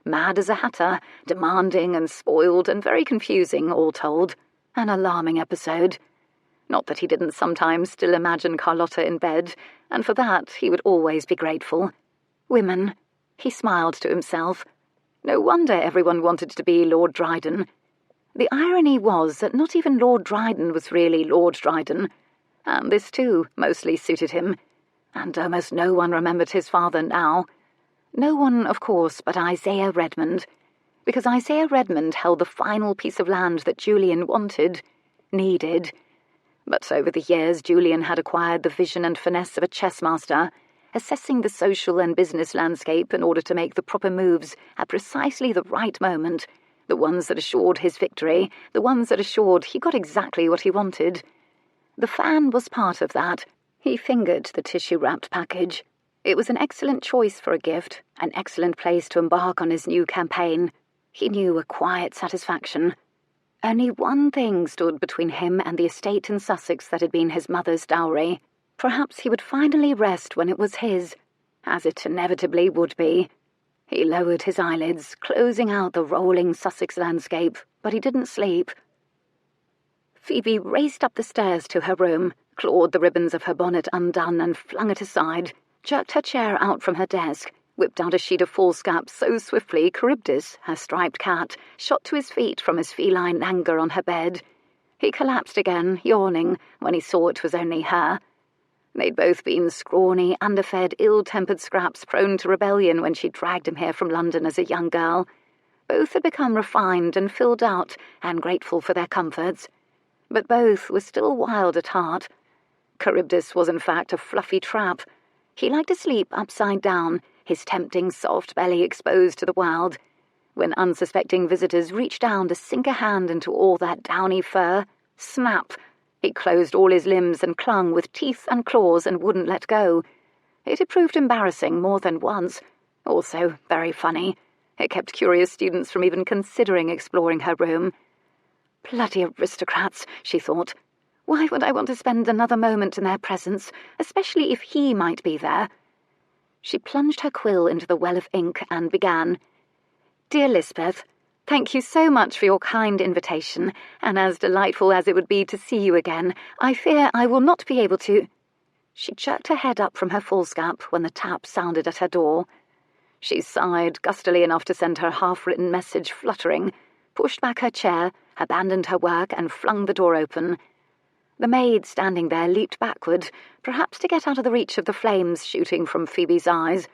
Mad as a hatter, demanding and spoiled and very confusing, all told. An alarming episode. Not that he didn't sometimes still imagine Carlotta in bed, and for that he would always be grateful. Women. He smiled to himself. No wonder everyone wanted to be Lord Dryden. The irony was that not even Lord Dryden was really Lord Dryden, and this too mostly suited him, and almost no one remembered his father now. No one, of course, but Isaiah Redmond, because Isaiah Redmond held the final piece of land that Julian wanted, needed. But over the years Julian had acquired the vision and finesse of a chess master, assessing the social and business landscape in order to make the proper moves at precisely the right moment, the ones that assured his victory, the ones that assured he got exactly what he wanted. The fan was part of that. He fingered the tissue-wrapped package. It was an excellent choice for a gift, an excellent place to embark on his new campaign. He knew a quiet satisfaction. Only one thing stood between him and the estate in Sussex that had been his mother's dowry. Perhaps he would finally rest when it was his, as it inevitably would be. He lowered his eyelids, closing out the rolling Sussex landscape, but he didn't sleep. Phoebe raced up the stairs to her room, clawed the ribbons of her bonnet undone and flung it aside, jerked her chair out from her desk, whipped out a sheet of foolscap so swiftly Charybdis, her striped cat, shot to his feet from his feline languor on her bed. He collapsed again, yawning, when he saw it was only her. They'd both been scrawny, underfed, ill-tempered scraps prone to rebellion when she dragged him here from London as a young girl. Both had become refined and filled out and grateful for their comforts. But both were still wild at heart. Charybdis was in fact a fluffy trap. He liked to sleep upside down, his tempting soft belly exposed to the world. When unsuspecting visitors reached down to sink a hand into all that downy fur, snap! He closed all his limbs and clung with teeth and claws and wouldn't let go. It had proved embarrassing more than once, also very funny. It kept curious students from even considering exploring her room. Bloody aristocrats, she thought. Why would I want to spend another moment in their presence, especially if he might be there? She plunged her quill into the well of ink and began. Dear Lisbeth, thank you so much for your kind invitation, and as delightful as it would be to see you again, I fear I will not be able to— She jerked her head up from her foolscap when the tap sounded at her door. She sighed gustily enough to send her half-written message fluttering, pushed back her chair, abandoned her work, and flung the door open. The maid standing there leaped backward, perhaps to get out of the reach of the flames shooting from Phoebe's eyes.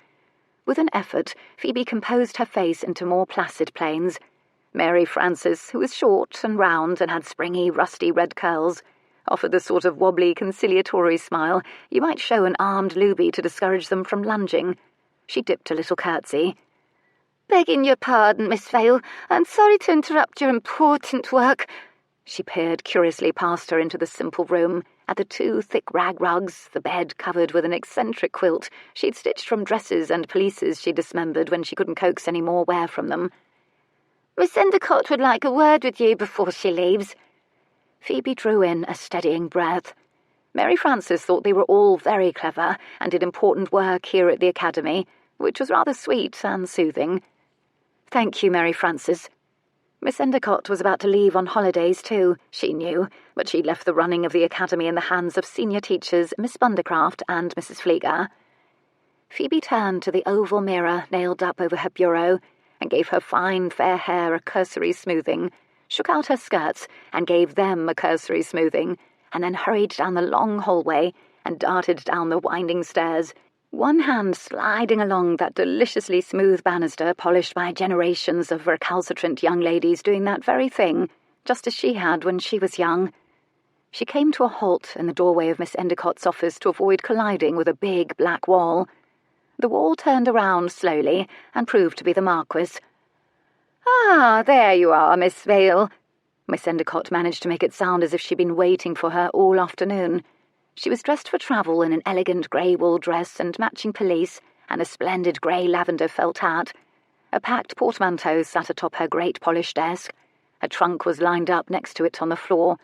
With an effort, Phoebe composed her face into more placid planes. Mary Frances, who was short and round and had springy, rusty red curls, offered the sort of wobbly, conciliatory smile you might show an armed looby to discourage them from lunging. She dipped a little curtsy. "Begging your pardon, Miss Vale, I'm sorry to interrupt your important work." She peered curiously past her into the simple room, at the 2 thick rag rugs, the bed covered with an eccentric quilt she'd stitched from dresses and pelisses she dismembered when she couldn't coax any more wear from them. "Miss Endicott would like a word with you before she leaves." Phoebe drew in a steadying breath. Mary Frances thought they were all very clever and did important work here at the Academy, which was rather sweet and soothing. "Thank you, Mary Frances." Miss Endicott was about to leave on holidays too, she knew, but she'd left the running of the Academy in the hands of senior teachers Miss Bundercraft and Mrs. Fleeger. Phoebe turned to the oval mirror nailed up over her bureau and gave her fine, fair hair a cursory smoothing, shook out her skirts and gave them a cursory smoothing, and then hurried down the long hallway and darted down the winding stairs, one hand sliding along that deliciously smooth banister polished by generations of recalcitrant young ladies doing that very thing, just as she had when she was young. She came to a halt in the doorway of Miss Endicott's office to avoid colliding with a big black wall. The wall turned around slowly and proved to be the Marquess. "Ah, there you are, Miss Vale." Miss Endicott managed to make it sound as if she'd been waiting for her all afternoon. She was dressed for travel in an elegant grey wool dress and matching pelisse, and a splendid grey lavender felt hat. A packed portmanteau sat atop her great polished desk. A trunk was lined up next to it on the floor.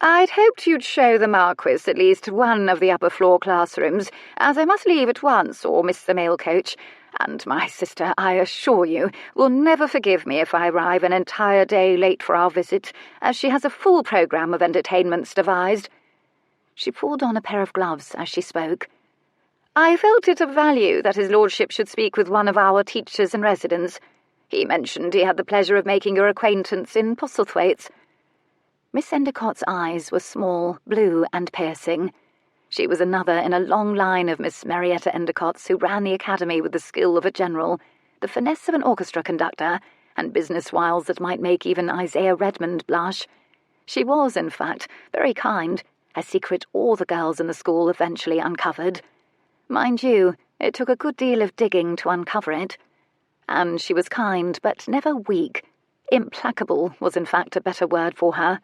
"I'd hoped you'd show the Marquess at least one of the upper-floor classrooms, as I must leave at once or miss the mail coach, and my sister, I assure you, will never forgive me if I arrive an entire day late for our visit, as she has a full programme of entertainments devised." She pulled on a pair of gloves as she spoke. "I felt it of value that his lordship should speak with one of our teachers in residence. He mentioned he had the pleasure of making your acquaintance in Postlethwaite." Miss Endicott's eyes were small, blue, and piercing. She was another in a long line of Miss Marietta Endicotts who ran the Academy with the skill of a general, the finesse of an orchestra conductor, and business wiles that might make even Isaiah Redmond blush. She was, in fact, very kind, a secret all the girls in the school eventually uncovered. Mind you, it took a good deal of digging to uncover it. And she was kind, but never weak. Implacable was in fact a better word for her.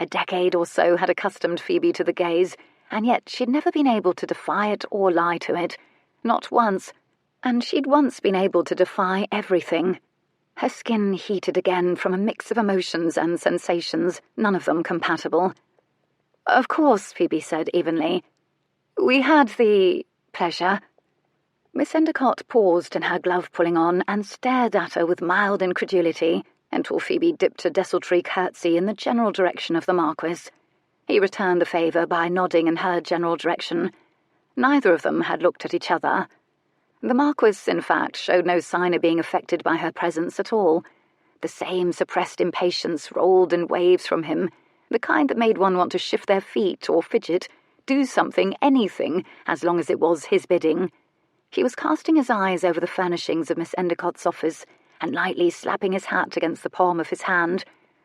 A decade or so had accustomed Phoebe to the gaze, and yet she'd never been able to defy it or lie to it. Not once. And she'd once been able to defy everything. Her skin heated again from a mix of emotions and sensations, none of them compatible. "Of course," Phoebe said evenly. "We had the pleasure." Miss Endicott paused in her glove-pulling on and stared at her with mild incredulity until Phoebe dipped a desultory curtsy in the general direction of the Marquess. He returned the favour by nodding in her general direction. Neither of them had looked at each other. The Marquess, in fact, showed no sign of being affected by her presence at all. The same suppressed impatience rolled in waves from him, the kind that made one want to shift their feet or fidget, do something, anything, as long as it was his bidding. He was casting his eyes over the furnishings of Miss Endicott's office and lightly slapping his hat against the palm of his hand.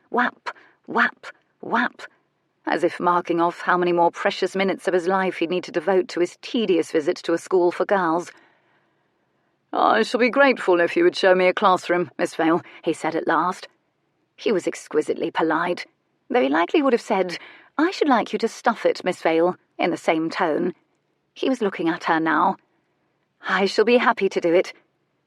Whap, whap, whap, as if marking off how many more precious minutes of his life he'd need to devote to his tedious visit to a school for girls. "I shall be grateful if you would show me a classroom, Miss Vale," he said at last. He was exquisitely polite, though he likely would have said, "I should like you to stuff it, Miss Vale," in the same tone. He was looking at her now. "I shall be happy to do it.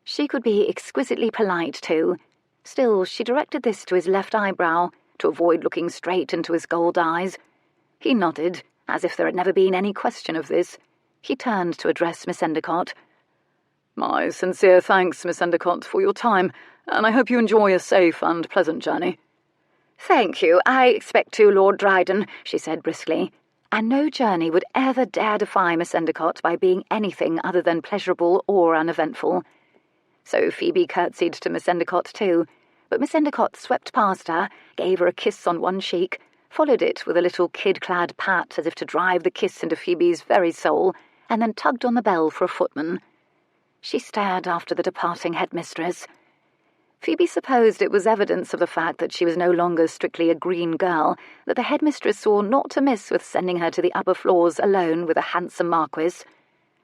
She could be exquisitely polite, too. Still, she directed this to his left eyebrow, to avoid looking straight into his gold eyes. He nodded, as if there had never been any question of this. He turned to address Miss Endicott. "My sincere thanks, Miss Endicott, for your time, and I hope you enjoy a safe and pleasant journey." "Thank you, I expect to, Lord Dryden," she said briskly, and no journey would ever dare defy Miss Endicott by being anything other than pleasurable or uneventful. So Phoebe curtsied to Miss Endicott too, but Miss Endicott swept past her, gave her a kiss on one cheek, followed it with a little kid-clad pat as if to drive the kiss into Phoebe's very soul, and then tugged on the bell for a footman. She stared after the departing headmistress. Phoebe supposed it was evidence of the fact that she was no longer strictly a green girl that the headmistress saw naught amiss with sending her to the upper floors alone with a handsome marquis.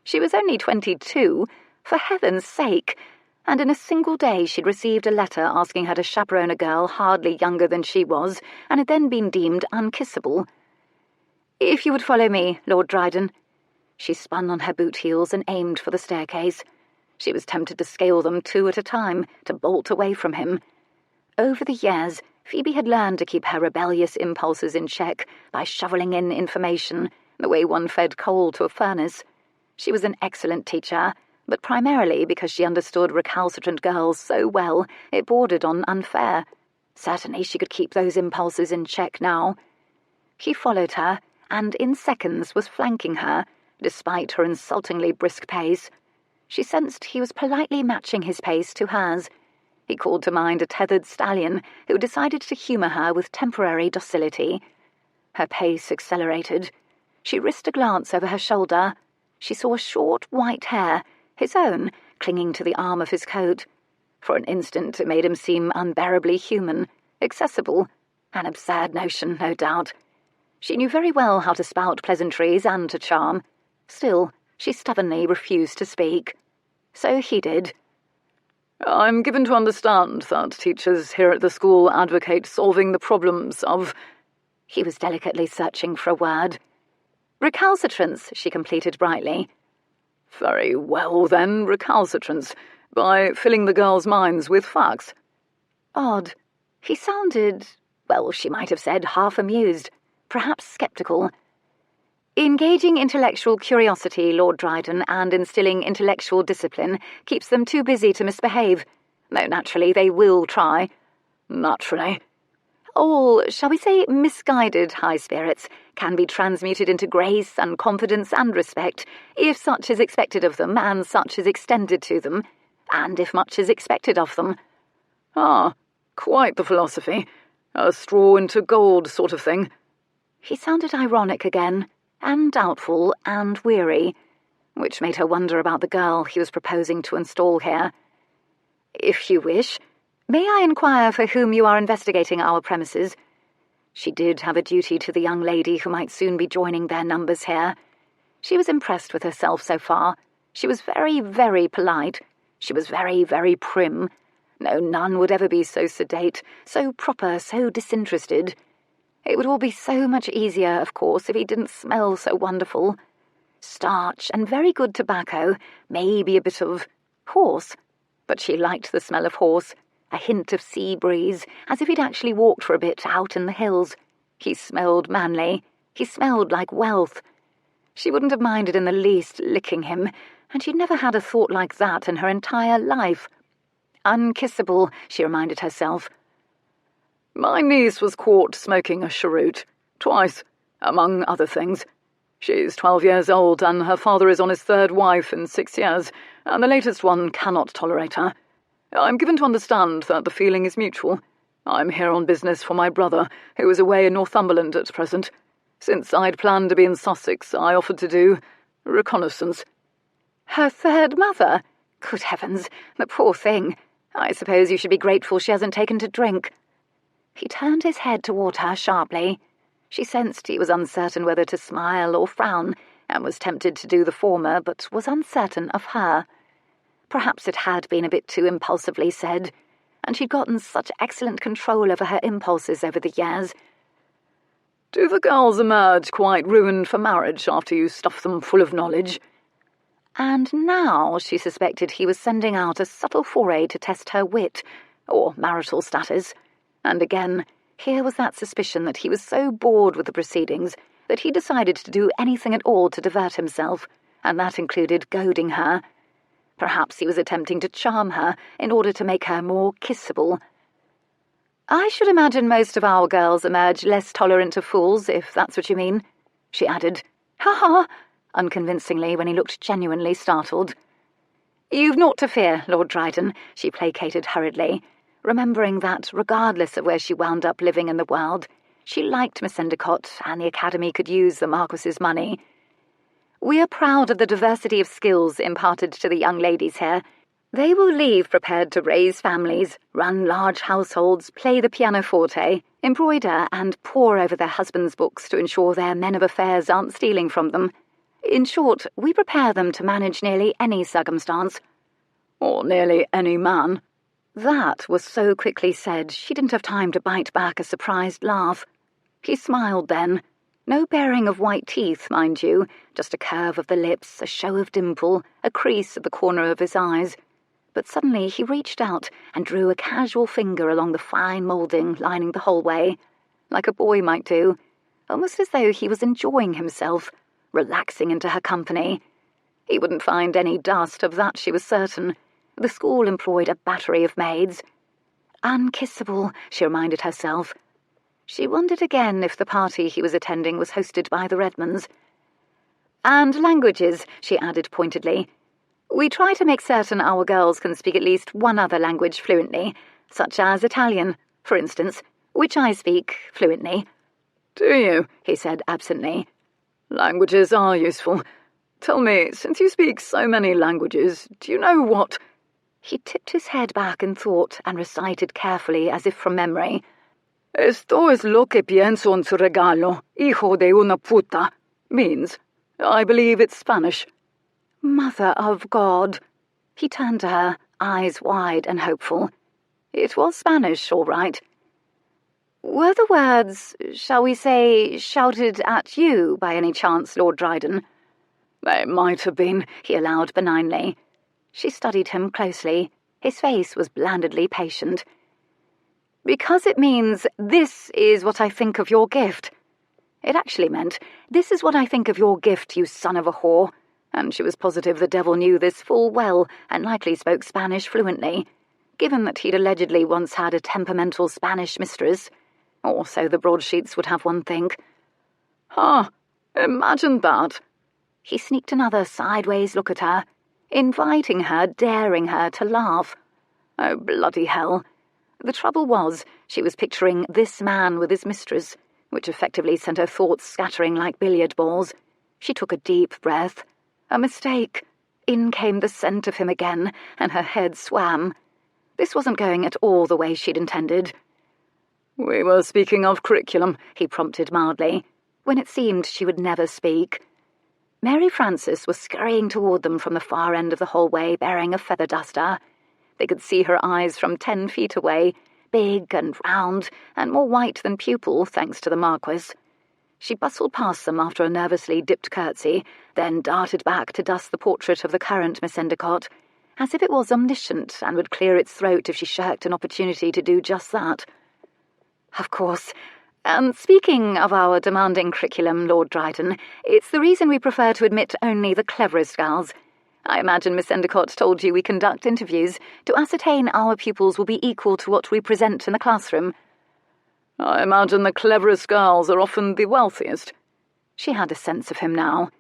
She was only 22, for heaven's sake, and in a single day she'd received a letter asking her to chaperone a girl hardly younger than she was, and had then been deemed unkissable. "If you would follow me, Lord Dryden." She spun on her boot heels and aimed for the staircase. She was tempted to scale them 2 at a time, to bolt away from him. Over the years, Phoebe had learned to keep her rebellious impulses in check by shoveling in information, the way one fed coal to a furnace. She was an excellent teacher, but primarily because she understood recalcitrant girls so well it bordered on unfair. Certainly she could keep those impulses in check now. He followed her, and in seconds was flanking her, despite her insultingly brisk pace. She sensed he was politely matching his pace to hers. He called to mind a tethered stallion who decided to humour her with temporary docility. Her pace accelerated. She risked a glance over her shoulder. She saw short white hair, his own, clinging to the arm of his coat. For an instant it made him seem unbearably human, accessible, an absurd notion, no doubt. She knew very well how to spout pleasantries and to charm. Still, she stubbornly refused to speak. So he did. "I'm given to understand that teachers here at the school advocate solving the problems of—" He was delicately searching for a word. "Recalcitrance," she completed brightly. "Very well, then, recalcitrance, by filling the girls' minds with facts." Odd. He sounded, well, she might have said half amused, perhaps sceptical. "Engaging intellectual curiosity, Lord Dryden, and instilling intellectual discipline keeps them too busy to misbehave, though naturally they will try." "Naturally." "All, shall we say, misguided high spirits can be transmuted into grace and confidence and respect, if such is expected of them and such is extended to them, and if much is expected of them." "Ah, quite the philosophy. A straw into gold sort of thing." He sounded ironic again, and doubtful and weary, which made her wonder about the girl he was proposing to install here. "If you wish, may I inquire for whom you are investigating our premises?" She did have a duty to the young lady who might soon be joining their numbers here. She was impressed with herself so far. She was very, very polite. She was very, very prim. No nun would ever be so sedate, so proper, so disinterested. It would all be so much easier, of course, if he didn't smell so wonderful. Starch and very good tobacco, maybe a bit of horse. But she liked the smell of horse, a hint of sea breeze, as if he'd actually walked for a bit out in the hills. He smelled manly. He smelled like wealth. She wouldn't have minded in the least licking him, and she'd never had a thought like that in her entire life. Unkissable, she reminded herself. "My niece was caught smoking a cheroot, twice, among other things. She's 12 years old, and her father is on his 3rd wife in 6 years, and the latest one cannot tolerate her. I'm given to understand that the feeling is mutual. I'm here on business for my brother, who is away in Northumberland at present. Since I'd planned to be in Sussex, I offered to do reconnaissance." "Her 3rd mother? Good heavens, the poor thing. I suppose you should be grateful she hasn't taken to drink." He turned his head toward her sharply. She sensed he was uncertain whether to smile or frown, and was tempted to do the former, but was uncertain of her. Perhaps it had been a bit too impulsively said, and she'd gotten such excellent control over her impulses over the years. "Do the girls emerge quite ruined for marriage after you stuff them full of knowledge?" And now she suspected he was sending out a subtle foray to test her wit, or marital status. And again, here was that suspicion that he was so bored with the proceedings that he decided to do anything at all to divert himself, and that included goading her. Perhaps he was attempting to charm her in order to make her more kissable. "I should imagine most of our girls emerge less tolerant of fools, if that's what you mean," she added. "Ha-ha!" unconvincingly when he looked genuinely startled. "You've naught to fear, Lord Dryden," she placated hurriedly, remembering that, regardless of where she wound up living in the world, she liked Miss Endicott and the Academy could use the Marquess's money. "We are proud of the diversity of skills imparted to the young ladies here. They will leave prepared to raise families, run large households, play the pianoforte, embroider and pore over their husbands' books to ensure their men of affairs aren't stealing from them. In short, we prepare them to manage nearly any circumstance." "Or nearly any man." That was so quickly said she didn't have time to bite back a surprised laugh. He smiled then. No baring of white teeth, mind you, just a curve of the lips, a show of dimple, a crease at the corner of his eyes. But suddenly he reached out and drew a casual finger along the fine moulding lining the hallway, like a boy might do, almost as though he was enjoying himself, relaxing into her company. He wouldn't find any dust, of that she was certain. The school employed a battery of maids. Unkissable, she reminded herself. She wondered again if the party he was attending was hosted by the Redmonds. "And languages," she added pointedly. "We try to make certain our girls can speak at least one other language fluently, such as Italian, for instance, which I speak fluently." "Do you?" he said absently. "Languages are useful. Tell me, since you speak so many languages, do you know what—" He tipped his head back in thought and recited carefully, as if from memory. "Esto es lo que pienso en su regalo, hijo de una puta," means, I believe it's Spanish. Mother of God! He turned to her, eyes wide and hopeful. It was Spanish, all right. "Were the words, shall we say, shouted at you by any chance, Lord Dryden?" "They might have been," he allowed benignly. She studied him closely. His face was blandly patient. "Because it means, this is what I think of your gift." It actually meant, "This is what I think of your gift, you son of a whore," and she was positive the devil knew this full well and likely spoke Spanish fluently, given that he'd allegedly once had a temperamental Spanish mistress. Or so the broadsheets would have one think. "Huh, imagine that." He sneaked another sideways look at her, inviting her, daring her to laugh. Oh, bloody hell. The trouble was, she was picturing this man with his mistress, which effectively sent her thoughts scattering like billiard balls. She took a deep breath. A mistake. In came the scent of him again, and her head swam. This wasn't going at all the way she'd intended. "We were speaking of curriculum," he prompted mildly, when it seemed she would never speak. Mary Frances was scurrying toward them from the far end of the hallway, bearing a feather duster. They could see her eyes from 10 feet away, big and round, and more white than pupil, thanks to the Marquess. She bustled past them after a nervously dipped curtsy, then darted back to dust the portrait of the current Miss Endicott, as if it was omniscient and would clear its throat if she shirked an opportunity to do just that. "Of course. And speaking of our demanding curriculum, Lord Dryden, it's the reason we prefer to admit only the cleverest girls. I imagine Miss Endicott told you we conduct interviews to ascertain our pupils will be equal to what we present in the classroom." "I imagine the cleverest girls are often the wealthiest." She had a sense of him now.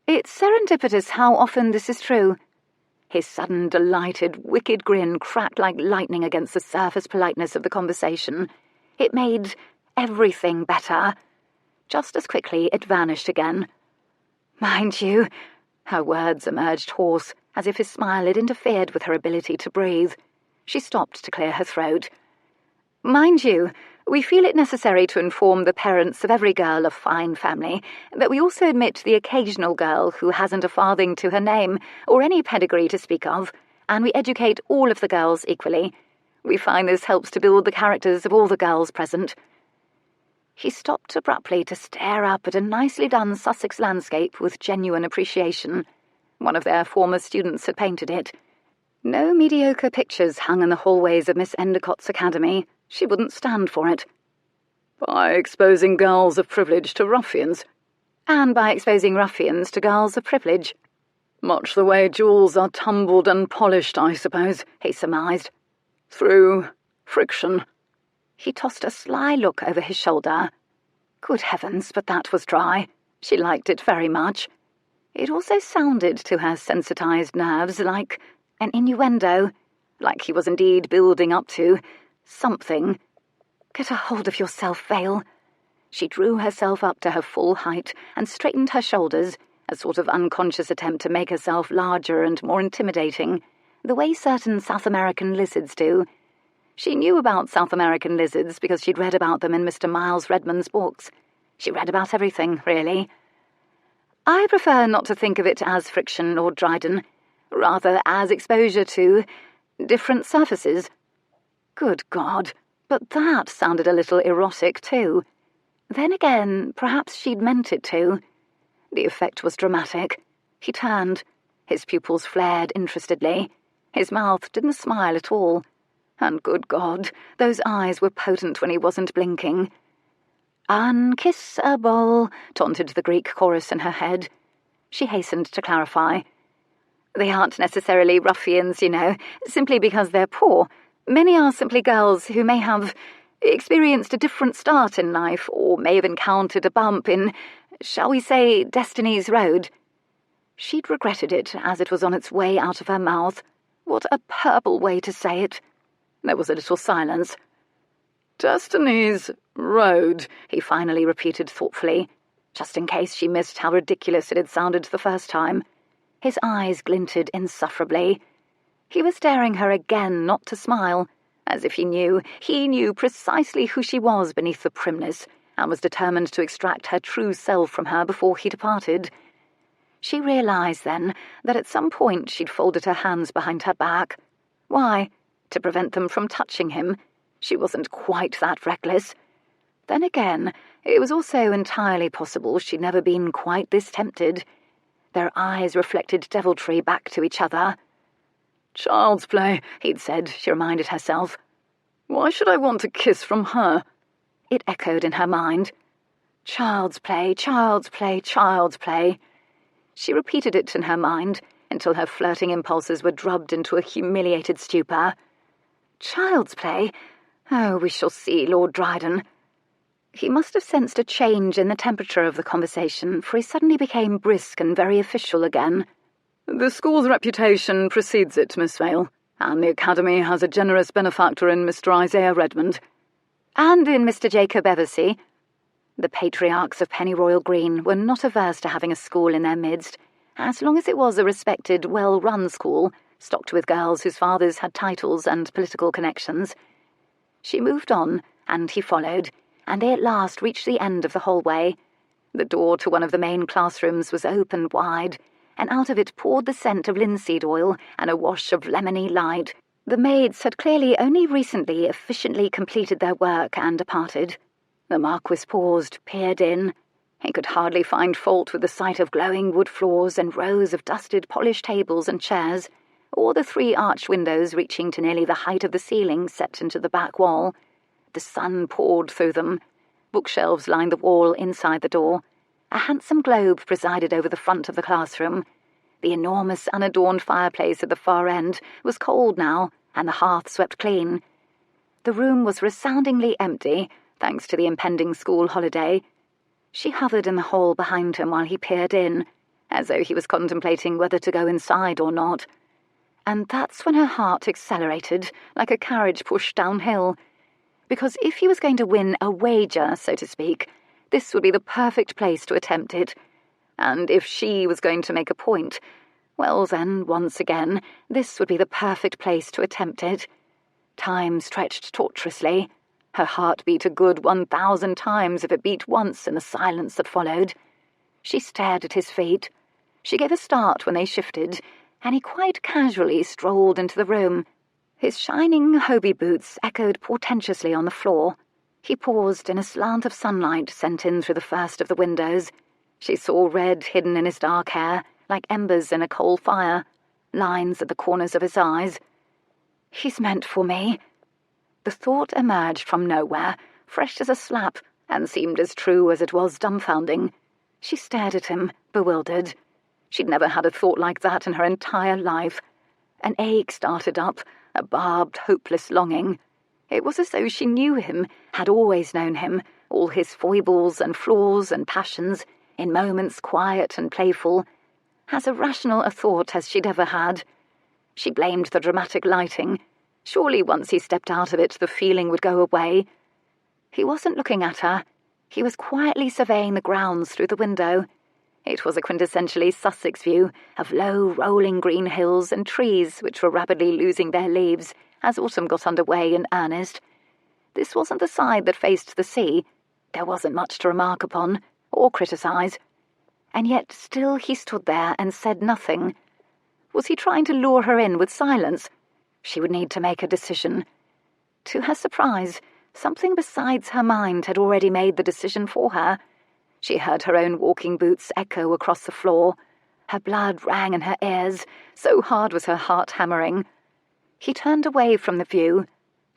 "It's serendipitous how often this is true." His sudden, delighted, wicked grin cracked like lightning against the surface politeness of the conversation. It made everything better. Just as quickly it vanished again. "Mind you," her words emerged hoarse, as if his smile had interfered with her ability to breathe. She stopped to clear her throat. "Mind you, we feel it necessary to inform the parents of every girl of fine family that we also admit the occasional girl who hasn't a farthing to her name or any pedigree to speak of, and we educate all of the girls equally. We find this helps to build the characters of all the girls present." He stopped abruptly to stare up at a nicely done Sussex landscape with genuine appreciation. One of their former students had painted it. No mediocre pictures hung in the hallways of Miss Endicott's academy. She wouldn't stand for it. By exposing girls of privilege to ruffians. And by exposing ruffians to girls of privilege. Much the way jewels are tumbled and polished, I suppose, he surmised. Through friction. He tossed a sly look over his shoulder. Good heavens, but that was dry. She liked it very much. It also sounded to her sensitized nerves like an innuendo, like he was indeed building up to something. Get a hold of yourself, Vale. She drew herself up to her full height and straightened her shoulders, a sort of unconscious attempt to make herself larger and more intimidating, the way certain South American lizards do. She knew about South American lizards because she'd read about them in Mr. Miles Redmond's books. She read about everything, really. I prefer not to think of it as friction, Lord Dryden, rather as exposure to different surfaces. Good God, but that sounded a little erotic, too. Then again, perhaps she'd meant it to. The effect was dramatic. He turned. His pupils flared interestedly. His mouth didn't smile at all. And good God, those eyes were potent when he wasn't blinking. Unkissable, taunted the Greek chorus in her head. She hastened to clarify. They aren't necessarily ruffians, you know, simply because they're poor. Many are simply girls who may have experienced a different start in life, or may have encountered a bump in, shall we say, Destiny's Road. She'd regretted it as it was on its way out of her mouth. What a purple way to say it. There was a little silence. Destiny's Road, he finally repeated thoughtfully, just in case she missed how ridiculous it had sounded the first time. His eyes glinted insufferably. He was daring her again not to smile, as if he knew precisely who she was beneath the primness, and was determined to extract her true self from her before he departed. She realized then that at some point she'd folded her hands behind her back. Why? To prevent them from touching him. She wasn't quite that reckless. Then again, it was also entirely possible she'd never been quite this tempted. Their eyes reflected deviltry back to each other. Child's play, he'd said, she reminded herself. Why should I want a kiss from her? It echoed in her mind. Child's play, child's play, child's play. She repeated it in her mind until her flirting impulses were drubbed into a humiliated stupor. Child's play? Oh, we shall see, Lord Dryden. He must have sensed a change in the temperature of the conversation, for he suddenly became brisk and very official again. The school's reputation precedes it, Miss Vale, and the Academy has a generous benefactor in Mr. Isaiah Redmond. And in Mr. Jacob Eversey. The patriarchs of Pennyroyal Green were not averse to having a school in their midst, as long as it was a respected, well-run school, stocked with girls whose fathers had titles and political connections. She moved on, and he followed, and they at last reached the end of the hallway. The door to one of the main classrooms was opened wide, and out of it poured the scent of linseed oil and a wash of lemony light. The maids had clearly only recently efficiently completed their work and departed. The Marquess paused, peered in. He could hardly find fault with the sight of glowing wood floors and rows of dusted, polished tables and chairs, or the 3 arched windows reaching to nearly the height of the ceiling set into the back wall. The sun poured through them. Bookshelves lined the wall inside the door. A handsome globe presided over the front of the classroom. The enormous unadorned fireplace at the far end was cold now, and the hearth swept clean. The room was resoundingly empty, thanks to the impending school holiday. She hovered in the hall behind him while he peered in, as though he was contemplating whether to go inside or not. And that's when her heart accelerated, like a carriage pushed downhill. Because if he was going to win a wager, so to speak, this would be the perfect place to attempt it. And if she was going to make a point, well then, once again, this would be the perfect place to attempt it. Time stretched tortuously. Her heart beat a good 1,000 times if it beat once in the silence that followed. She stared at his feet. She gave a start when they shifted, and he quite casually strolled into the room. His shining Hobie boots echoed portentously on the floor. He paused in a slant of sunlight sent in through the first of the windows. She saw red hidden in his dark hair, like embers in a coal fire, lines at the corners of his eyes. "He's meant for me." The thought emerged from nowhere, fresh as a slap, and seemed as true as it was dumbfounding. She stared at him, bewildered. She'd never had a thought like that in her entire life. An ache started up, a barbed, hopeless longing. It was as though she knew him, had always known him, all his foibles and flaws and passions, in moments quiet and playful, as irrational a thought as she'd ever had. She blamed the dramatic lighting. Surely once he stepped out of it, the feeling would go away. He wasn't looking at her. He was quietly surveying the grounds through the window. It was a quintessentially Sussex view of low, rolling green hills and trees which were rapidly losing their leaves as autumn got underway in earnest. This wasn't the side that faced the sea. There wasn't much to remark upon, or criticise. And yet still he stood there and said nothing. Was he trying to lure her in with silence? She would need to make a decision. To her surprise, something besides her mind had already made the decision for her. She heard her own walking boots echo across the floor. Her blood rang in her ears, so hard was her heart hammering. He turned away from the view.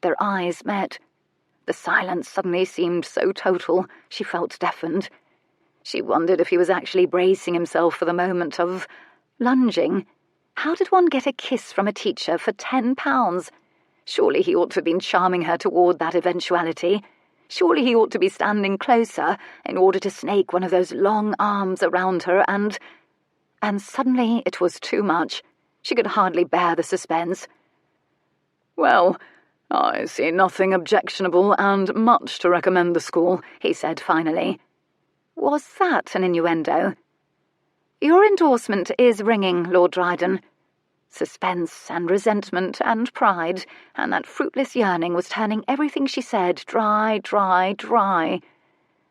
Their eyes met. The silence suddenly seemed so total, she felt deafened. She wondered if he was actually bracing himself for the moment of lunging. How did one get a kiss from a teacher for £10? Surely he ought to have been charming her toward that eventuality. Surely he ought to be standing closer in order to snake one of those long arms around her and suddenly it was too much. She could hardly bear the suspense. "Well, I see nothing objectionable and much to recommend the school," he said finally. Was that an innuendo? "Your endorsement is ringing, Lord Dryden." Suspense and resentment and pride and that fruitless yearning was turning everything she said dry, dry, dry.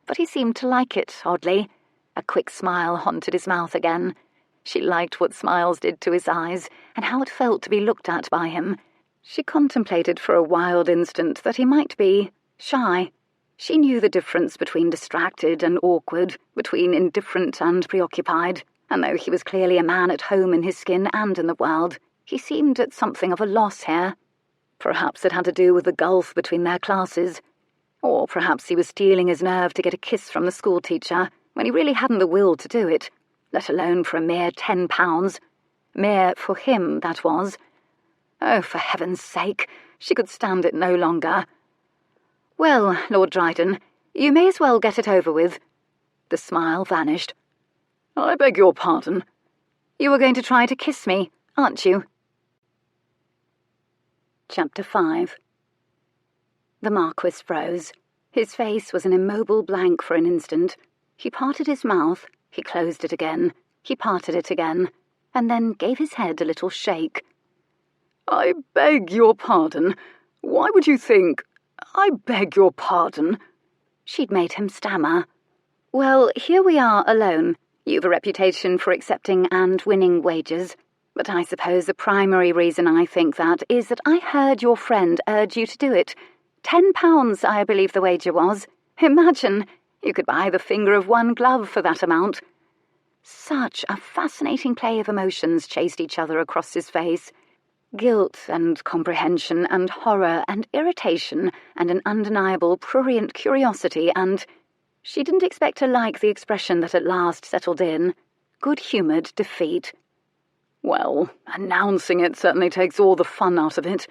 But he seemed to like it, oddly. A quick smile haunted his mouth again. She liked what smiles did to his eyes and how it felt to be looked at by him. She contemplated for a wild instant that he might be shy. She knew the difference between distracted and awkward, between indifferent and preoccupied. And though he was clearly a man at home in his skin and in the world, he seemed at something of a loss here. Perhaps it had to do with the gulf between their classes. Or perhaps he was steeling his nerve to get a kiss from the schoolteacher when he really hadn't the will to do it, let alone for a mere £10. Mere for him, that was. Oh, for heaven's sake, she could stand it no longer. "Well, Lord Dryden, you may as well get it over with." The smile vanished. "I beg your pardon." "You are going to try to kiss me, aren't you?" Chapter 5. The Marquess froze. His face was an immobile blank for an instant. He parted his mouth, he closed it again, he parted it again, and then gave his head a little shake. "I beg your pardon. Why would you think... I beg your pardon." She'd made him stammer. "Well, here we are alone. You've a reputation for accepting and winning wagers. But I suppose the primary reason I think that is that I heard your friend urge you to do it. £10, I believe the wager was. Imagine, you could buy the finger of one glove for that amount." Such a fascinating play of emotions chased each other across his face. Guilt and comprehension and horror and irritation and an undeniable prurient curiosity and... She didn't expect to like the expression that at last settled in. Good-humoured defeat. "Well, announcing it certainly takes all the fun out of it."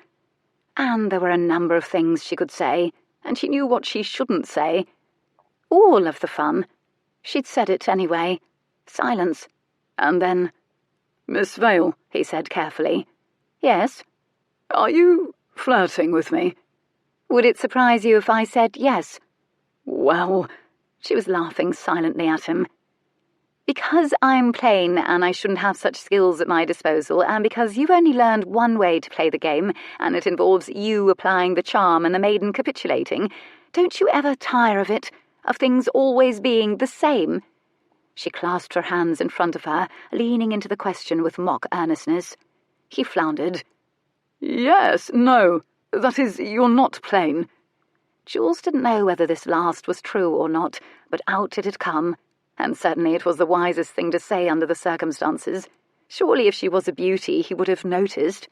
And there were a number of things she could say, and she knew what she shouldn't say. All of the fun. She'd said it anyway. Silence. And then, "Miss Vale," he said carefully. "Yes?" "Are you flirting with me?" "Would it surprise you if I said yes?" "Well..." She was laughing silently at him. "Because I'm plain and I shouldn't have such skills at my disposal, and because you've only learned one way to play the game, and it involves you applying the charm and the maiden capitulating, don't you ever tire of it, of things always being the same?" She clasped her hands in front of her, leaning into the question with mock earnestness. He floundered. "Yes, no, that is, you're not plain." Jules didn't know whether this last was true or not, but out it had come. And certainly it was the wisest thing to say under the circumstances. Surely if she was a beauty, he would have noticed.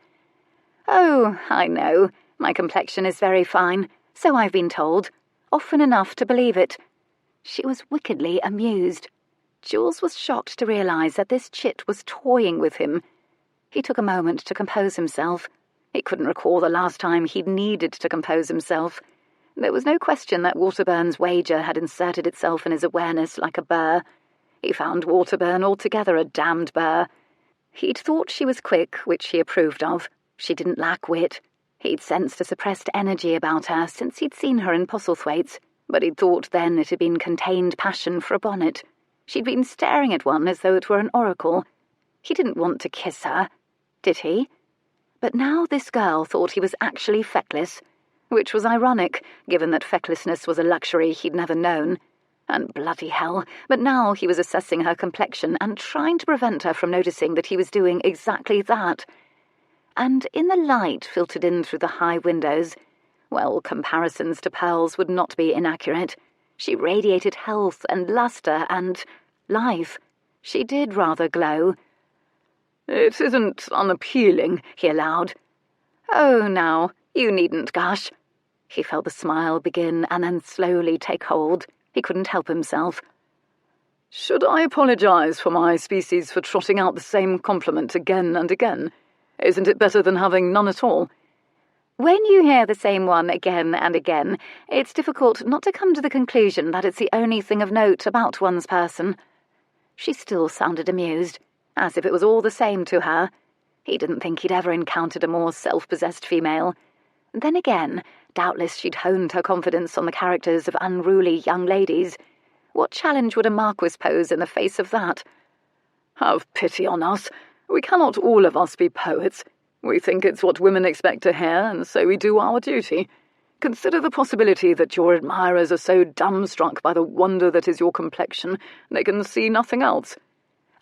"Oh, I know. My complexion is very fine, so I've been told. Often enough to believe it." She was wickedly amused. Jules was shocked to realise that this chit was toying with him. He took a moment to compose himself. He couldn't recall the last time he'd needed to compose himself. There was no question that Waterburn's wager had inserted itself in his awareness like a burr. He found Waterburn altogether a damned burr. He'd thought she was quick, which he approved of. She didn't lack wit. He'd sensed a suppressed energy about her since he'd seen her in Postlethwaite's, but he'd thought then it had been contained passion for a bonnet. She'd been staring at one as though it were an oracle. He didn't want to kiss her, did he? But now this girl thought he was actually feckless, which was ironic, given that fecklessness was a luxury he'd never known. And bloody hell, but now he was assessing her complexion and trying to prevent her from noticing that he was doing exactly that. And in the light filtered in through the high windows, well, comparisons to pearls would not be inaccurate. She radiated health and lustre and life. She did rather glow. "It isn't unappealing," he allowed. "Oh, now, you needn't gush." He felt the smile begin and then slowly take hold. He couldn't help himself. "Should I apologise for my species for trotting out the same compliment again and again? Isn't it better than having none at all?" "When you hear the same one again and again, it's difficult not to come to the conclusion that it's the only thing of note about one's person." She still sounded amused, as if it was all the same to her. He didn't think he'd ever encountered a more self-possessed female. Then again, doubtless she'd honed her confidence on the characters of unruly young ladies. What challenge would a marquis pose in the face of that? "Have pity on us. We cannot all of us be poets. We think it's what women expect to hear, and so we do our duty. Consider the possibility that your admirers are so dumbstruck by the wonder that is your complexion, they can see nothing else."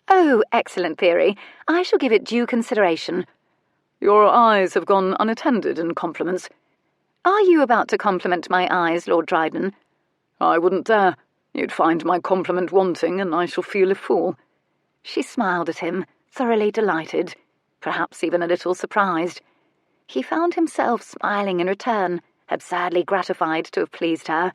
"Oh, excellent theory. I shall give it due consideration." "Your eyes have gone unattended in compliments." "Are you about to compliment my eyes, Lord Dryden?" "I wouldn't dare. You'd find my compliment wanting, and I shall feel a fool." She smiled at him, thoroughly delighted, perhaps even a little surprised. He found himself smiling in return, absurdly gratified to have pleased her.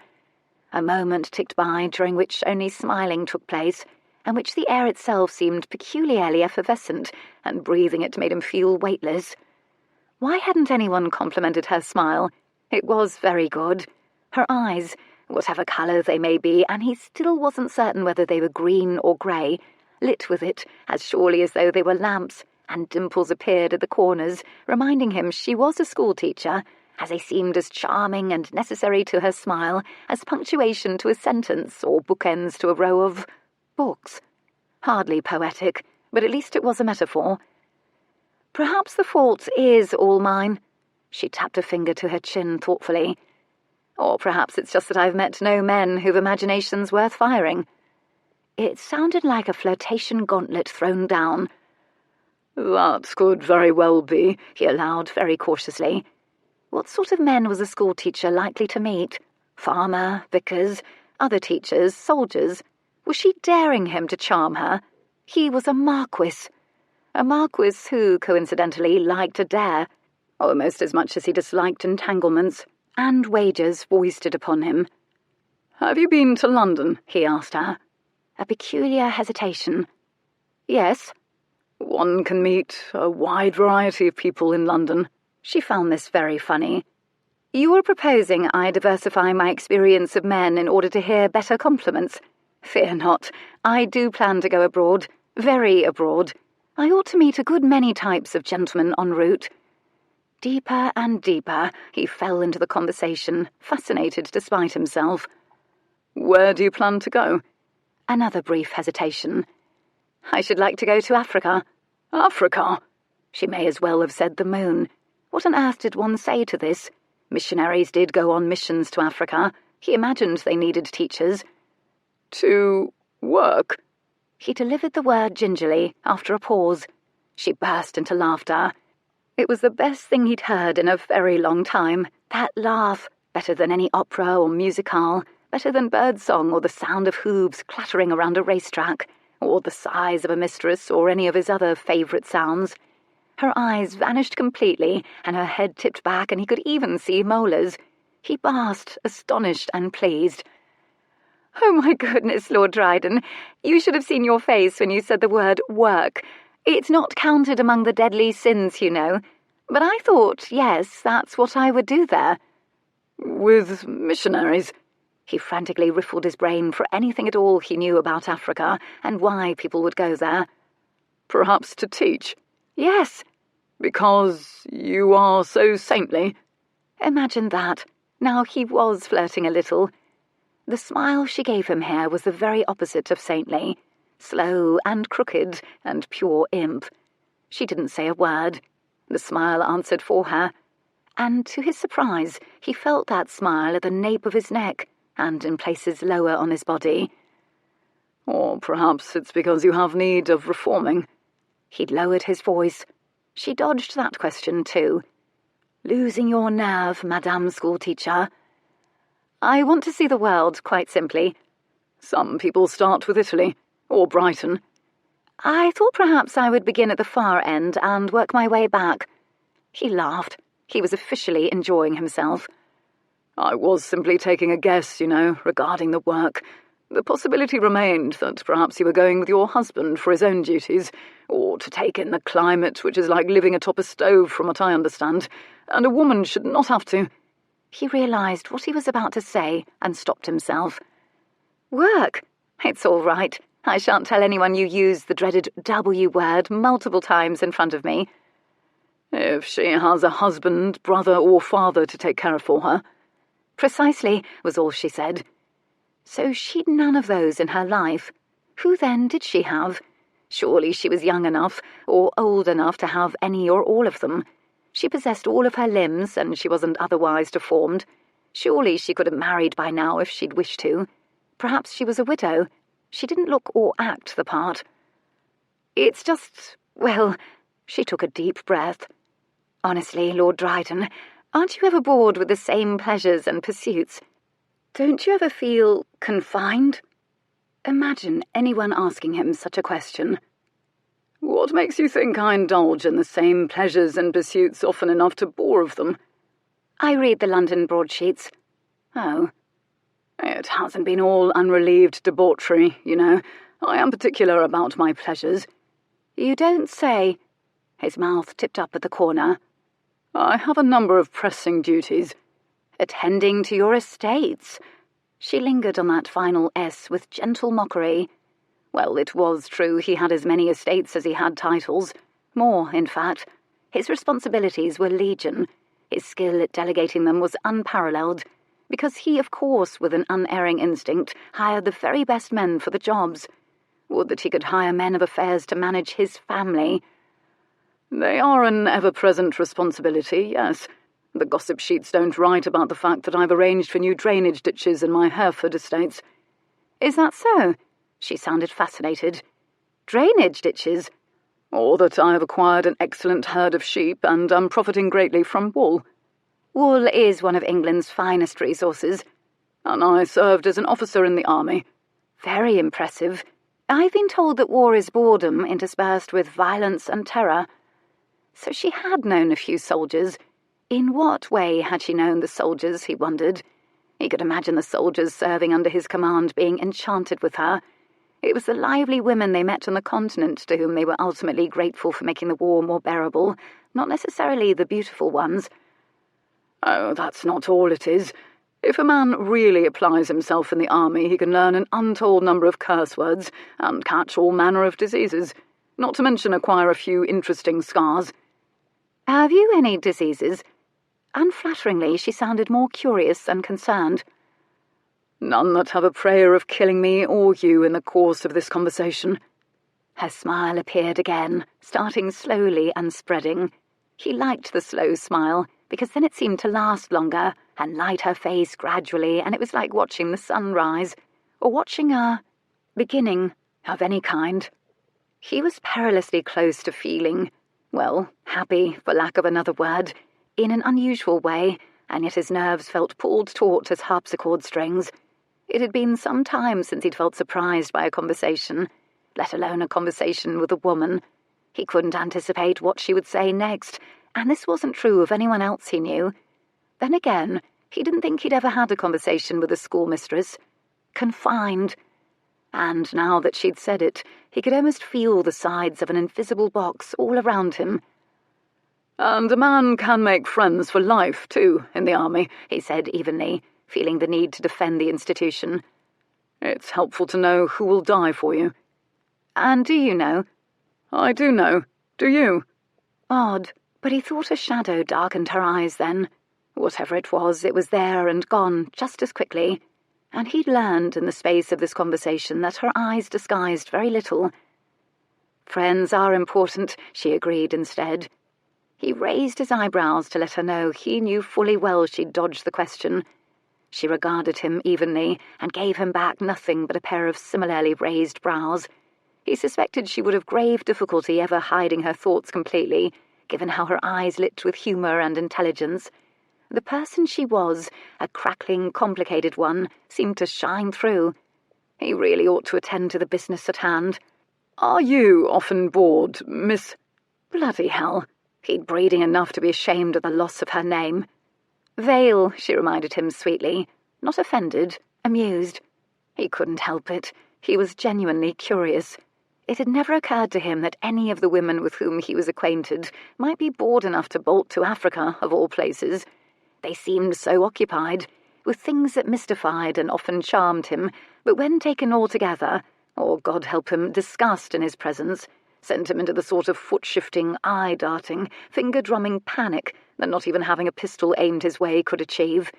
A moment ticked by during which only smiling took place, and which the air itself seemed peculiarly effervescent, and breathing it made him feel weightless. Why hadn't anyone complimented her smile? It was very good. Her eyes, whatever colour they may be, and he still wasn't certain whether they were green or grey, lit with it as surely as though they were lamps, and dimples appeared at the corners, reminding him she was a schoolteacher, as they seemed as charming and necessary to her smile as punctuation to a sentence or bookends to a row of books. Hardly poetic, but at least it was a metaphor. "Perhaps the fault is all mine." She tapped a finger to her chin thoughtfully. "Or perhaps it's just that I've met no men who've imaginations worth firing." It sounded like a flirtation gauntlet thrown down. "That could very well be," he allowed very cautiously. What sort of men was a schoolteacher likely to meet? Farmer, vicars, other teachers, soldiers? Was she daring him to charm her? He was a marquis. A marquis who, coincidentally, liked a dare, almost as much as he disliked entanglements, and wagers foisted upon him. "Have you been to London?" he asked her. A peculiar hesitation. "Yes." "One can meet a wide variety of people in London." She found this very funny. "You were proposing I diversify my experience of men in order to hear better compliments. Fear not. I do plan to go abroad, very abroad. I ought to meet a good many types of gentlemen en route." Deeper and deeper he fell into the conversation, fascinated despite himself. "Where do you plan to go?" Another brief hesitation. "I should like to go to Africa." "Africa?" She may as well have said the moon. What on earth did one say to this? Missionaries did go on missions to Africa. He imagined they needed teachers. "To work?" He delivered the word gingerly, after a pause. She burst into laughter. It was the best thing he'd heard in a very long time. That laugh, better than any opera or musicale, better than birdsong or the sound of hooves clattering around a racetrack, or the sighs of a mistress or any of his other favourite sounds. Her eyes vanished completely, and her head tipped back, and he could even see molars. He basked, astonished and pleased. "Oh, my goodness, Lord Dryden, you should have seen your face when you said the word work. It's not counted among the deadly sins, you know. But I thought, yes, that's what I would do there." "With missionaries?" He frantically riffled his brain for anything at all he knew about Africa and why people would go there. "Perhaps to teach?" "Yes." "Because you are so saintly?" Imagine that. Now he was flirting a little. The smile she gave him here was the very opposite of saintly. Slow and crooked and pure imp. She didn't say a word. The smile answered for her. And to his surprise, he felt that smile at the nape of his neck and in places lower on his body. "Or perhaps it's because you have need of reforming." He'd lowered his voice. She dodged that question too. "Losing your nerve, Madame Schoolteacher?" "I want to see the world, quite simply." "Some people start with Italy, or Brighton." "I thought perhaps I would begin at the far end and work my way back." He laughed. He was officially enjoying himself. "I was simply taking a guess, you know, regarding the work. The possibility remained that perhaps you were going with your husband for his own duties, or to take in the climate, which is like living atop a stove, from what I understand, and a woman should not have to—" He realised what he was about to say and stopped himself. "Work? It's all right. I shan't tell anyone you used the dreaded W word multiple times in front of me." "If she has a husband, brother or father to take care of for her." "Precisely," was all she said. So she'd none of those in her life. Who then did she have? Surely she was young enough, or old enough to have any or all of them. She possessed all of her limbs, and she wasn't otherwise deformed. Surely she could have married by now if she'd wished to. Perhaps she was a widow. She didn't look or act the part. "It's just, well," she took a deep breath. "Honestly, Lord Dryden, aren't you ever bored with the same pleasures and pursuits? Don't you ever feel confined?" Imagine anyone asking him such a question. "What makes you think I indulge in the same pleasures and pursuits often enough to bore of them?" "I read the London broadsheets." "Oh. It hasn't been all unrelieved debauchery, you know. I am particular about my pleasures." "You don't say." His mouth tipped up at the corner. "I have a number of pressing duties." "Attending to your estates." She lingered on that final S with gentle mockery. Well, it was true he had as many estates as he had titles. More, in fact. His responsibilities were legion. His skill at delegating them was unparalleled, because he, of course, with an unerring instinct, hired the very best men for the jobs. Would that he could hire men of affairs to manage his family. "They are an ever-present responsibility, yes. The gossip sheets don't write about the fact that I've arranged for new drainage ditches in my Hereford estates." "Is that so?" She sounded fascinated. "Drainage ditches?" "Or that I have acquired an excellent herd of sheep and am profiting greatly from wool." "Wool is one of England's finest resources." "And I served as an officer in the army." "Very impressive. I've been told that war is boredom interspersed with violence and terror." So she had known a few soldiers. In what way had she known the soldiers, he wondered. He could imagine the soldiers serving under his command being enchanted with her. It was the lively women they met on the continent to whom they were ultimately grateful for making the war more bearable, not necessarily the beautiful ones. "Oh, that's not all it is. If a man really applies himself in the army, he can learn an untold number of curse words and catch all manner of diseases, not to mention acquire a few interesting scars." "Have you any diseases?" Unflatteringly, she sounded more curious and concerned. "None that have a prayer of killing me or you in the course of this conversation." Her smile appeared again, starting slowly and spreading. He liked the slow smile, because then it seemed to last longer and light her face gradually, and it was like watching the sun rise, or watching a beginning of any kind. He was perilously close to feeling, well, happy, for lack of another word, in an unusual way, and yet his nerves felt pulled taut as harpsichord strings. It had been some time since he'd felt surprised by a conversation, let alone a conversation with a woman. He couldn't anticipate what she would say next, and this wasn't true of anyone else he knew. Then again, he didn't think he'd ever had a conversation with a schoolmistress. Confined. And now that she'd said it, he could almost feel the sides of an invisible box all around him. "And a man can make friends for life, too, in the army," he said evenly, feeling the need to defend the institution. "It's helpful to know who will die for you." "And do you know?" "I do know. Do you?" Odd, but he thought a shadow darkened her eyes then. Whatever it was there and gone just as quickly, and he'd learned in the space of this conversation that her eyes disguised very little. "Friends are important," she agreed instead. He raised his eyebrows to let her know he knew fully well she'd dodged the question. She regarded him evenly and gave him back nothing but a pair of similarly raised brows. He suspected she would have grave difficulty ever hiding her thoughts completely, given how her eyes lit with humour and intelligence. The person she was, a crackling, complicated one, seemed to shine through. He really ought to attend to the business at hand. "Are you often bored, Miss—" Bloody hell. He'd breeding enough to be ashamed of the loss of her name. "Vale," she reminded him sweetly, not offended, amused. He couldn't help it. He was genuinely curious. It had never occurred to him that any of the women with whom he was acquainted might be bored enough to bolt to Africa, of all places. They seemed so occupied, with things that mystified and often charmed him, but when taken all together, or God help him, discussed in his presence, sent him into the sort of foot-shifting, eye-darting, finger-drumming panic that not even having a pistol aimed his way could achieve.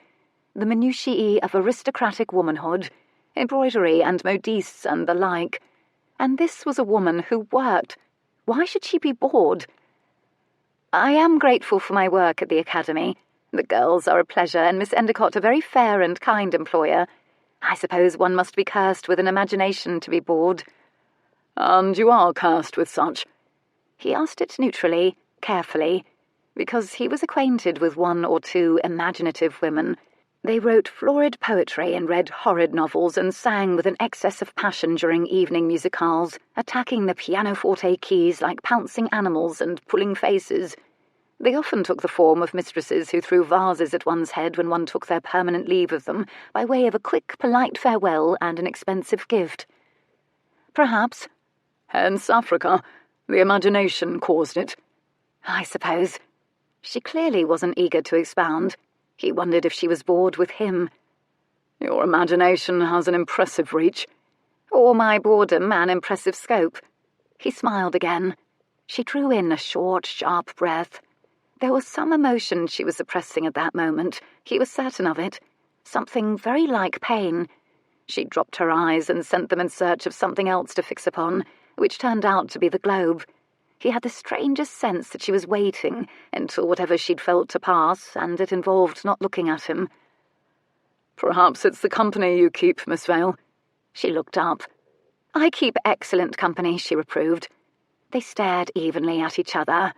The minutiae of aristocratic womanhood, embroidery and modistes and the like. And this was a woman who worked. Why should she be bored? "I am grateful for my work at the academy. The girls are a pleasure, and Miss Endicott a very fair and kind employer. I suppose one must be cursed with an imagination to be bored." "And you are cursed with such?" He asked it neutrally, carefully, because he was acquainted with one or two imaginative women. They wrote florid poetry and read horrid novels and sang with an excess of passion during evening musicales, attacking the pianoforte keys like pouncing animals and pulling faces. They often took the form of mistresses who threw vases at one's head when one took their permanent leave of them, by way of a quick, polite farewell and an expensive gift. Perhaps. "Hence Africa. The imagination caused it." "I suppose." She clearly wasn't eager to expound. He wondered if she was bored with him. "Your imagination has an impressive reach." "Or my boredom an impressive scope." He smiled again. She drew in a short, sharp breath. There was some emotion she was suppressing at that moment. He was certain of it. Something very like pain. She dropped her eyes and sent them in search of something else to fix upon, which turned out to be the globe. He had the strangest sense that she was waiting until whatever she'd felt to pass, and it involved not looking at him. "Perhaps it's the company you keep, Miss Vale." She looked up. "I keep excellent company," she reproved. They stared evenly at each other.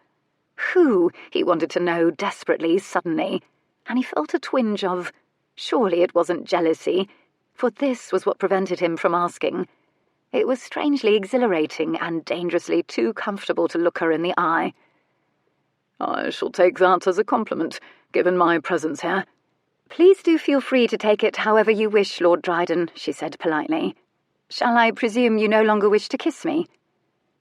Who, he wanted to know desperately, suddenly, and he felt a twinge of, surely it wasn't jealousy, for this was what prevented him from asking. It was strangely exhilarating and dangerously too comfortable to look her in the eye. "I shall take that as a compliment, given my presence here." "Please do feel free to take it however you wish, Lord Dryden," she said politely. "Shall I presume you no longer wish to kiss me?"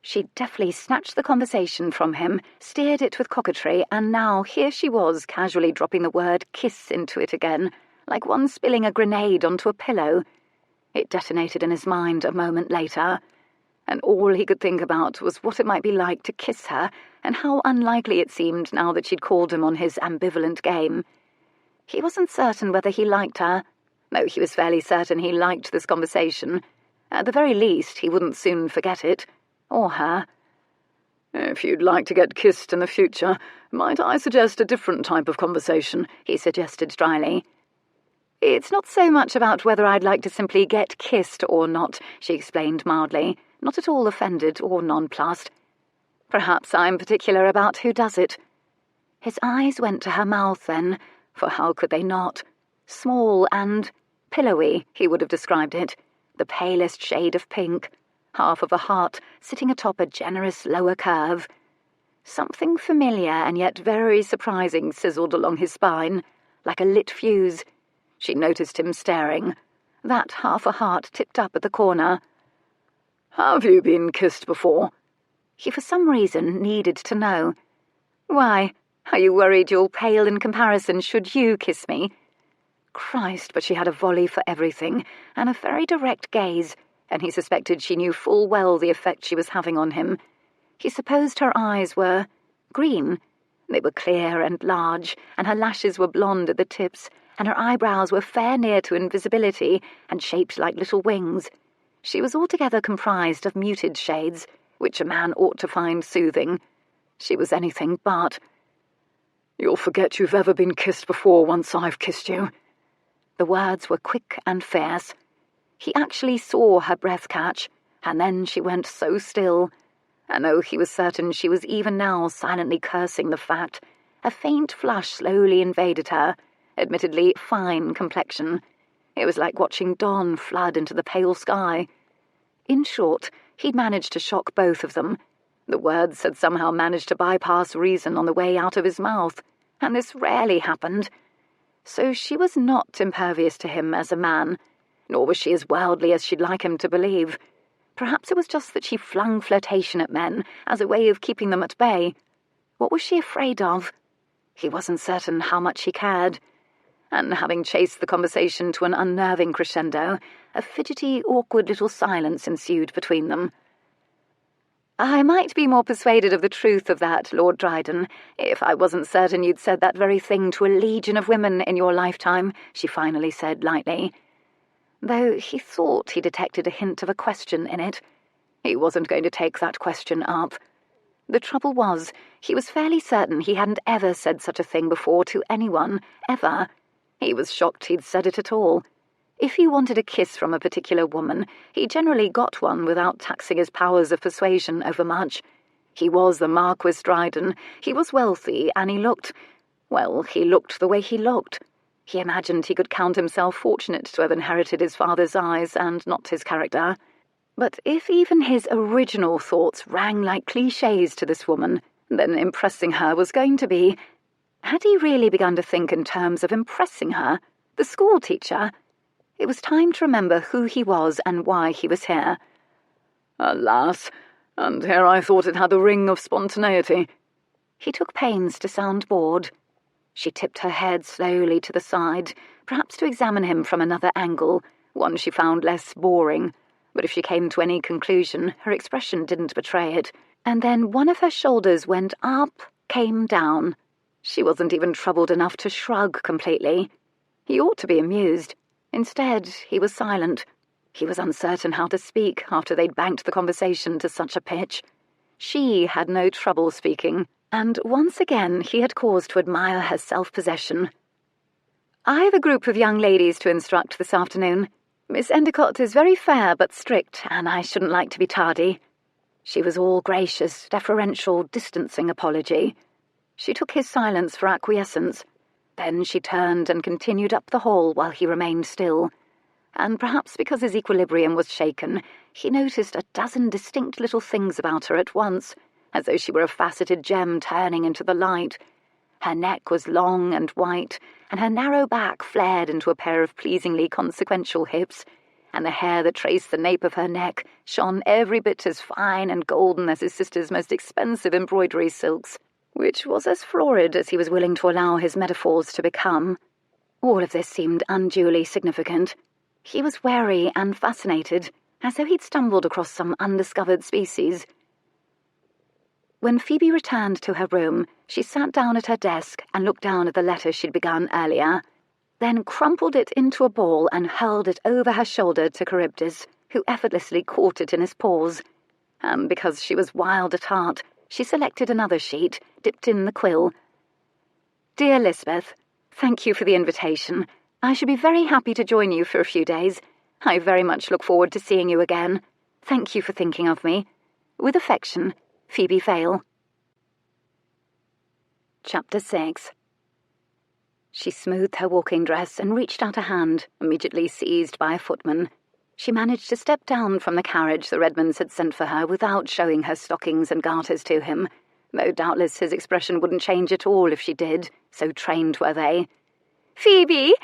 She deftly snatched the conversation from him, steered it with coquetry, and now here she was casually dropping the word kiss into it again, like one spilling a grenade onto a pillow. It detonated in his mind a moment later, and all he could think about was what it might be like to kiss her, and how unlikely it seemed now that she'd called him on his ambivalent game. He wasn't certain whether he liked her, though he was fairly certain he liked this conversation. At the very least, he wouldn't soon forget it, or her. "If you'd like to get kissed in the future, might I suggest a different type of conversation?" he suggested dryly. "It's not so much about whether I'd like to simply get kissed or not," she explained mildly, not at all offended or nonplussed. "Perhaps I'm particular about who does it." His eyes went to her mouth then, for how could they not? Small and Pillowy, he would have described it, the palest shade of pink, half of a heart sitting atop a generous lower curve. Something familiar and yet very surprising sizzled along his spine, like a lit fuse. She noticed him staring, that half a heart tipped up at the corner. "Have you been kissed before?" He for some reason needed to know. "Why, are you worried you'll pale in comparison should you kiss me?" Christ, but she had a volley for everything, and a very direct gaze, and he suspected she knew full well the effect she was having on him. He supposed her eyes were green. They were clear and large, and her lashes were blonde at the tips, and her eyebrows were fair near to invisibility and shaped like little wings. She was altogether comprised of muted shades, which a man ought to find soothing. She was anything but. "You'll forget you've ever been kissed before once I've kissed you." The words were quick and fierce. He actually saw her breath catch, and then she went so still. And though he was certain she was even now silently cursing the fact, a faint flush slowly invaded her, admittedly fine complexion. It was like watching dawn flood into the pale sky. In short, he'd managed to shock both of them. The words had somehow managed to bypass reason on the way out of his mouth, and this rarely happened. So she was not impervious to him as a man, nor was she as worldly as she'd like him to believe. Perhaps it was just that she flung flirtation at men as a way of keeping them at bay. What was she afraid of? He wasn't certain how much he cared. And having chased the conversation to an unnerving crescendo, a fidgety, awkward little silence ensued between them. "I might be more persuaded of the truth of that, Lord Dryden, if I wasn't certain you'd said that very thing to a legion of women in your lifetime," she finally said lightly, though he thought he detected a hint of a question in it. He wasn't going to take that question up. The trouble was, he was fairly certain he hadn't ever said such a thing before to anyone, ever. He was shocked he'd said it at all. If he wanted a kiss from a particular woman, he generally got one without taxing his powers of persuasion overmuch. He was the Marquess Dryden, he was wealthy, and he looked the way he looked. He imagined he could count himself fortunate to have inherited his father's eyes and not his character. But if even his original thoughts rang like clichés to this woman, then impressing her was going to be... Had he really begun to think in terms of impressing her, the school teacher? It was time to remember who he was and why he was here. "Alas, and here I thought it had the ring of spontaneity." He took pains to sound bored. She tipped her head slowly to the side, perhaps to examine him from another angle, one she found less boring, but if she came to any conclusion, her expression didn't betray it. And then one of her shoulders went up, came down. She wasn't even troubled enough to shrug completely. He ought to be amused. Instead, he was silent. He was uncertain how to speak after they'd banked the conversation to such a pitch. She had no trouble speaking, and once again he had cause to admire her self-possession. "I've a group of young ladies to instruct this afternoon. Miss Endicott is very fair but strict, and I shouldn't like to be tardy." She was all gracious, deferential, distancing apology. She took his silence for acquiescence. Then she turned and continued up the hall while he remained still. And perhaps because his equilibrium was shaken, he noticed a dozen distinct little things about her at once, as though she were a faceted gem turning into the light. Her neck was long and white, and her narrow back flared into a pair of pleasingly consequential hips, and the hair that traced the nape of her neck shone every bit as fine and golden as his sister's most expensive embroidery silks, which was as florid as he was willing to allow his metaphors to become. All of this seemed unduly significant. He was wary and fascinated, as though he'd stumbled across some undiscovered species. When Phoebe returned to her room, she sat down at her desk and looked down at the letter she'd begun earlier, then crumpled it into a ball and hurled it over her shoulder to Charybdis, who effortlessly caught it in his paws. And because she was wild at heart, she selected another sheet, dipped in the quill. "Dear Lisbeth, thank you for the invitation. I should be very happy to join you for a few days. I very much look forward to seeing you again. Thank you for thinking of me. With affection, Phoebe Vale." Chapter 6. She smoothed her walking dress and reached out a hand, immediately seized by a footman. She managed to step down from the carriage the Redmonds had sent for her without showing her stockings and garters to him, though doubtless his expression wouldn't change at all if she did, so trained were they. "Phoebe!"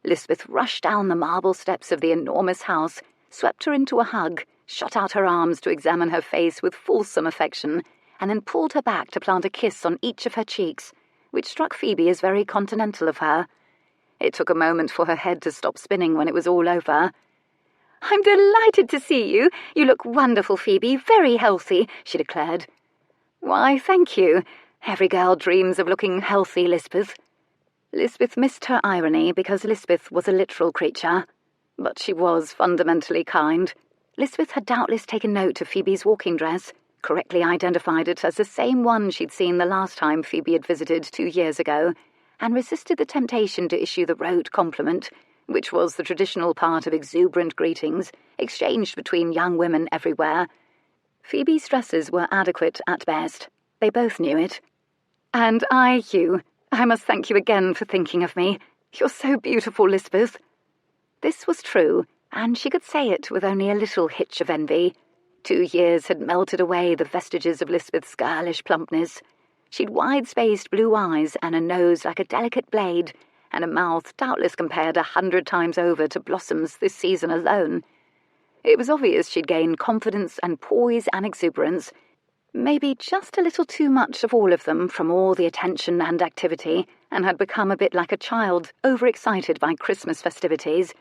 Lisbeth rushed down the marble steps of the enormous house, swept her into a hug, shot out her arms to examine her face with fulsome affection, and then pulled her back to plant a kiss on each of her cheeks, which struck Phoebe as very continental of her. It took a moment for her head to stop spinning when it was all over. "I'm delighted to see you. You look wonderful, Phoebe, very healthy," she declared. "Why, thank you. Every girl dreams of looking healthy, Lisbeth." Lisbeth missed her irony because Lisbeth was a literal creature. But she was fundamentally kind. Lisbeth had doubtless taken note of Phoebe's walking dress, correctly identified it as the same one she'd seen the last time Phoebe had visited 2 years ago, and resisted the temptation to issue the rote compliment, which was the traditional part of exuberant greetings exchanged between young women everywhere. Phoebe's dresses were adequate at best. They both knew it. "And you. I must thank you again for thinking of me. You're so beautiful, Lisbeth." This was true, and she could say it with only a little hitch of envy. 2 years had melted away the vestiges of Lisbeth's girlish plumpness. She'd wide-spaced blue eyes and a nose like a delicate blade, and a mouth doubtless compared 100 times over to blossoms this season alone. It was obvious she'd gained confidence and poise and exuberance, maybe just a little too much of all of them from all the attention and activity, and had become a bit like a child, overexcited by Christmas festivities.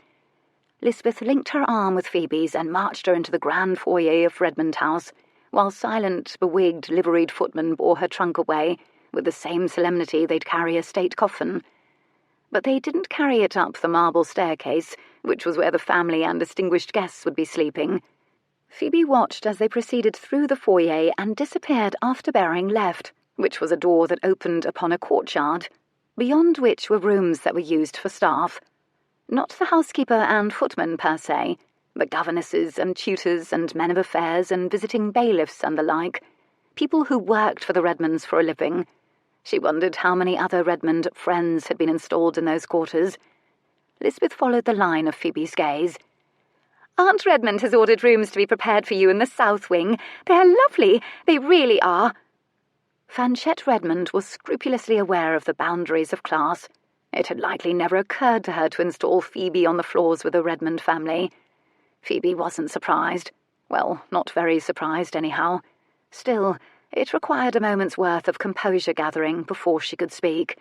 Lisbeth linked her arm with Phoebe's and marched her into the grand foyer of Redmond House, while silent, bewigged, liveried footmen bore her trunk away, with the same solemnity they'd carry a state coffin. But they didn't carry it up the marble staircase, which was where the family and distinguished guests would be sleeping. Phoebe watched as they proceeded through the foyer and disappeared after bearing left, which was a door that opened upon a courtyard, beyond which were rooms that were used for staff. Not the housekeeper and footman per se, but governesses and tutors and men of affairs and visiting bailiffs and the like, people who worked for the Redmonds for a living. She wondered how many other Redmond friends had been installed in those quarters. Lisbeth followed the line of Phoebe's gaze. "Aunt Redmond has ordered rooms to be prepared for you in the south wing. They're lovely, they really are." Fanchette Redmond was scrupulously aware of the boundaries of class. It had likely never occurred to her to install Phoebe on the floors with the Redmond family. Phoebe wasn't surprised. Well, not very surprised, anyhow. Still, it required a moment's worth of composure gathering before she could speak.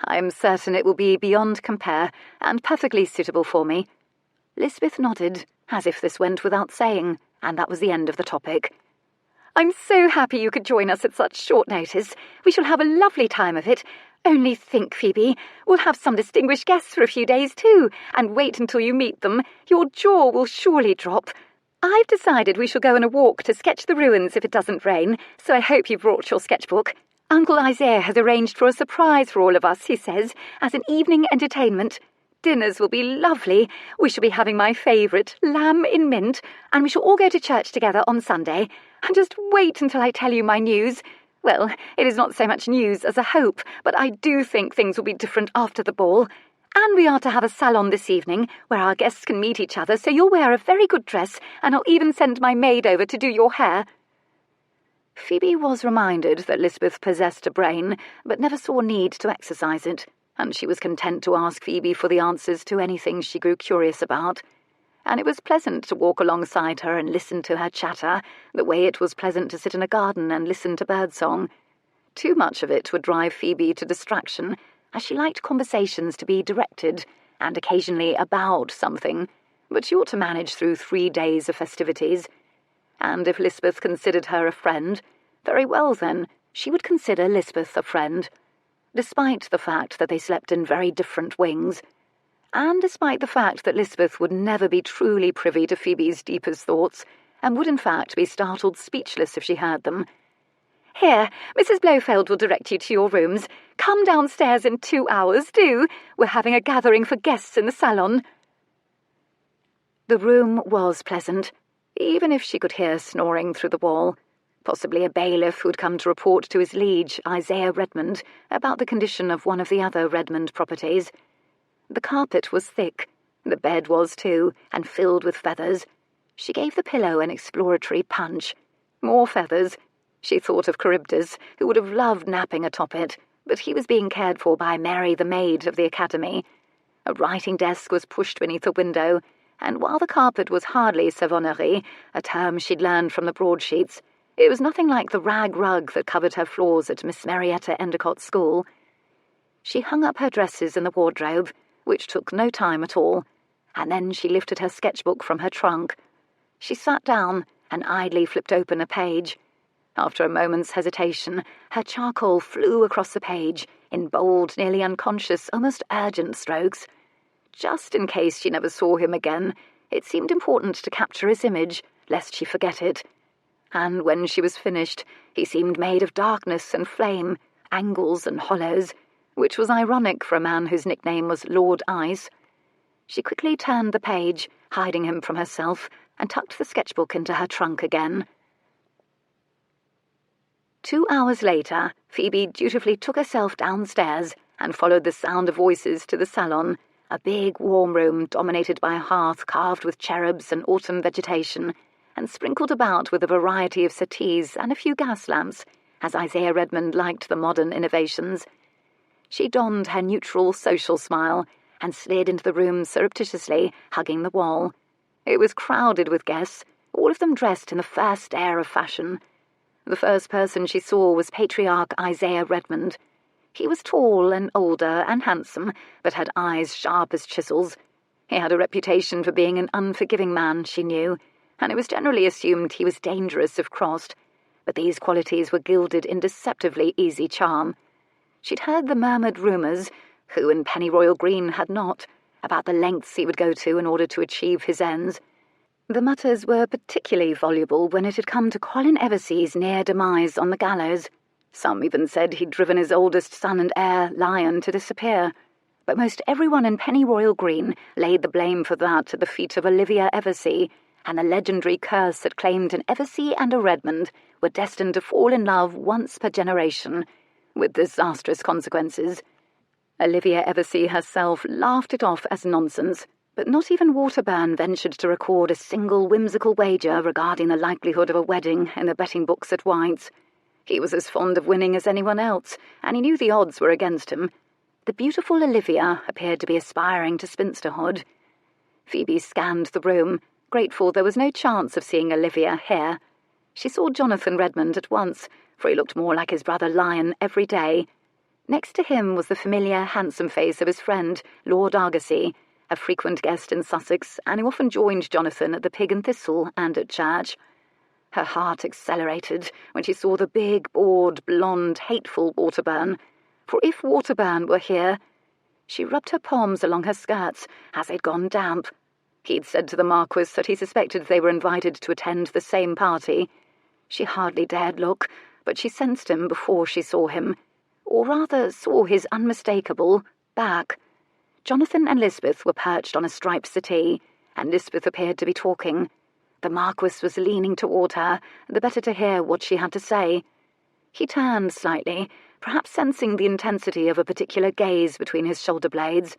"I'm certain it will be beyond compare, and perfectly suitable for me." Lisbeth nodded, as if this went without saying, and that was the end of the topic. "I'm so happy you could join us at such short notice. We shall have a lovely time of it. Only think, Phoebe, we'll have some distinguished guests for a few days too, and wait until you meet them. Your jaw will surely drop. I've decided we shall go on a walk to sketch the ruins if it doesn't rain, so I hope you brought your sketchbook. Uncle Isaiah has arranged for a surprise for all of us, he says, as an evening entertainment. Dinners will be lovely. We shall be having my favourite, lamb in mint, and we shall all go to church together on Sunday. And just wait until I tell you my news. Well, it is not so much news as a hope, but I do think things will be different after the ball. And we are to have a salon this evening, where our guests can meet each other, so you'll wear a very good dress, and I'll even send my maid over to do your hair." Phoebe was reminded that Lisbeth possessed a brain, but never saw need to exercise it, and she was content to ask Phoebe for the answers to anything she grew curious about. And it was pleasant to walk alongside her and listen to her chatter, the way it was pleasant to sit in a garden and listen to birdsong. Too much of it would drive Phoebe to distraction, as she liked conversations to be directed, and occasionally about something, but she ought to manage through 3 days of festivities. And if Lisbeth considered her a friend, very well then, she would consider Lisbeth a friend, despite the fact that they slept in very different wings, and despite the fact that Lisbeth would never be truly privy to Phoebe's deepest thoughts, and would in fact be startled speechless if she heard them. "Here, Mrs. Blofeld will direct you to your rooms. Come downstairs in 2 hours, do. We're having a gathering for guests in the salon." The room was pleasant, even if she could hear snoring through the wall. possibly a bailiff who'd come to report to his liege, Isaiah Redmond, about the condition of one of the other Redmond properties. The carpet was thick, the bed was too, and filled with feathers. She gave the pillow an exploratory punch. More feathers. She thought of Charybdis, who would have loved napping atop it, but he was being cared for by Mary the maid of the academy. A writing desk was pushed beneath the window, and while the carpet was hardly savonnerie, a term she'd learned from the broadsheets, it was nothing like the rag rug that covered her floors at Miss Marietta Endicott's school. She hung up her dresses in the wardrobe, which took no time at all, and then she lifted her sketchbook from her trunk. She sat down and idly flipped open a page. After a moment's hesitation, her charcoal flew across the page in bold, nearly unconscious, almost urgent strokes. Just in case she never saw him again, it seemed important to capture his image, lest she forget it. And when she was finished, he seemed made of darkness and flame, angles and hollows, which was ironic for a man whose nickname was Lord Ice. She quickly turned the page, hiding him from herself, and tucked the sketchbook into her trunk again. 2 hours later, Phoebe dutifully took herself downstairs and followed the sound of voices to the salon, a big warm room dominated by a hearth carved with cherubs and autumn vegetation, and sprinkled about with a variety of settees and a few gas lamps, as Isaiah Redmond liked the modern innovations. She donned her neutral social smile and slid into the room surreptitiously, hugging the wall. It was crowded with guests, all of them dressed in the first air of fashion. The first person she saw was Patriarch Isaiah Redmond. He was tall and older and handsome, but had eyes sharp as chisels. He had a reputation for being an unforgiving man, she knew, and it was generally assumed he was dangerous if crossed, but these qualities were gilded in deceptively easy charm. She'd heard the murmured rumours, who in Pennyroyal Green had not, about the lengths he would go to in order to achieve his ends. The mutters were particularly voluble when it had come to Colin Eversey's near demise on the gallows. Some even said he'd driven his oldest son and heir, Lion, to disappear. But most everyone in Pennyroyal Green laid the blame for that at the feet of Olivia Eversey, and the legendary curse that claimed an Eversey and a Redmond were destined to fall in love once per generation, with disastrous consequences. Olivia Eversey herself laughed it off as nonsense, but not even Waterburn ventured to record a single whimsical wager regarding the likelihood of a wedding in the betting books at White's. He was as fond of winning as anyone else, and he knew the odds were against him. The beautiful Olivia appeared to be aspiring to spinsterhood. Phoebe scanned the room, grateful there was no chance of seeing Olivia here. She saw Jonathan Redmond at once, for he looked more like his brother Lion every day. Next to him was the familiar, handsome face of his friend, Lord Argosy, a frequent guest in Sussex, and who often joined Jonathan at the Pig and Thistle and at church. Her heart accelerated when she saw the big, bored, blonde, hateful Waterburn, for if Waterburn were here, she rubbed her palms along her skirts as they'd gone damp. He'd said to the Marquess that he suspected they were invited to attend the same party. She hardly dared look, but she sensed him before she saw him, or rather saw his unmistakable back. Jonathan and Lisbeth were perched on a striped settee, and Lisbeth appeared to be talking. The Marquess was leaning toward her, the better to hear what she had to say. He turned slightly, perhaps sensing the intensity of a particular gaze between his shoulder blades,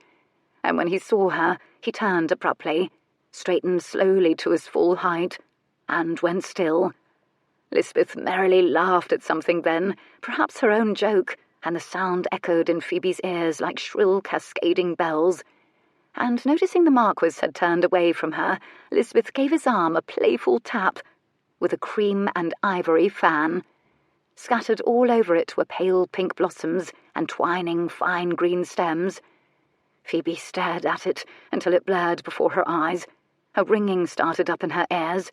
and when he saw her, he turned abruptly, straightened slowly to his full height, and went still. Lisbeth merrily laughed at something then, perhaps her own joke, and the sound echoed in Phoebe's ears like shrill cascading bells. And noticing the Marquess had turned away from her, Lisbeth gave his arm a playful tap with a cream and ivory fan. Scattered all over it were pale pink blossoms and twining fine green stems. Phoebe stared at it until it blurred before her eyes. A ringing started up in her ears,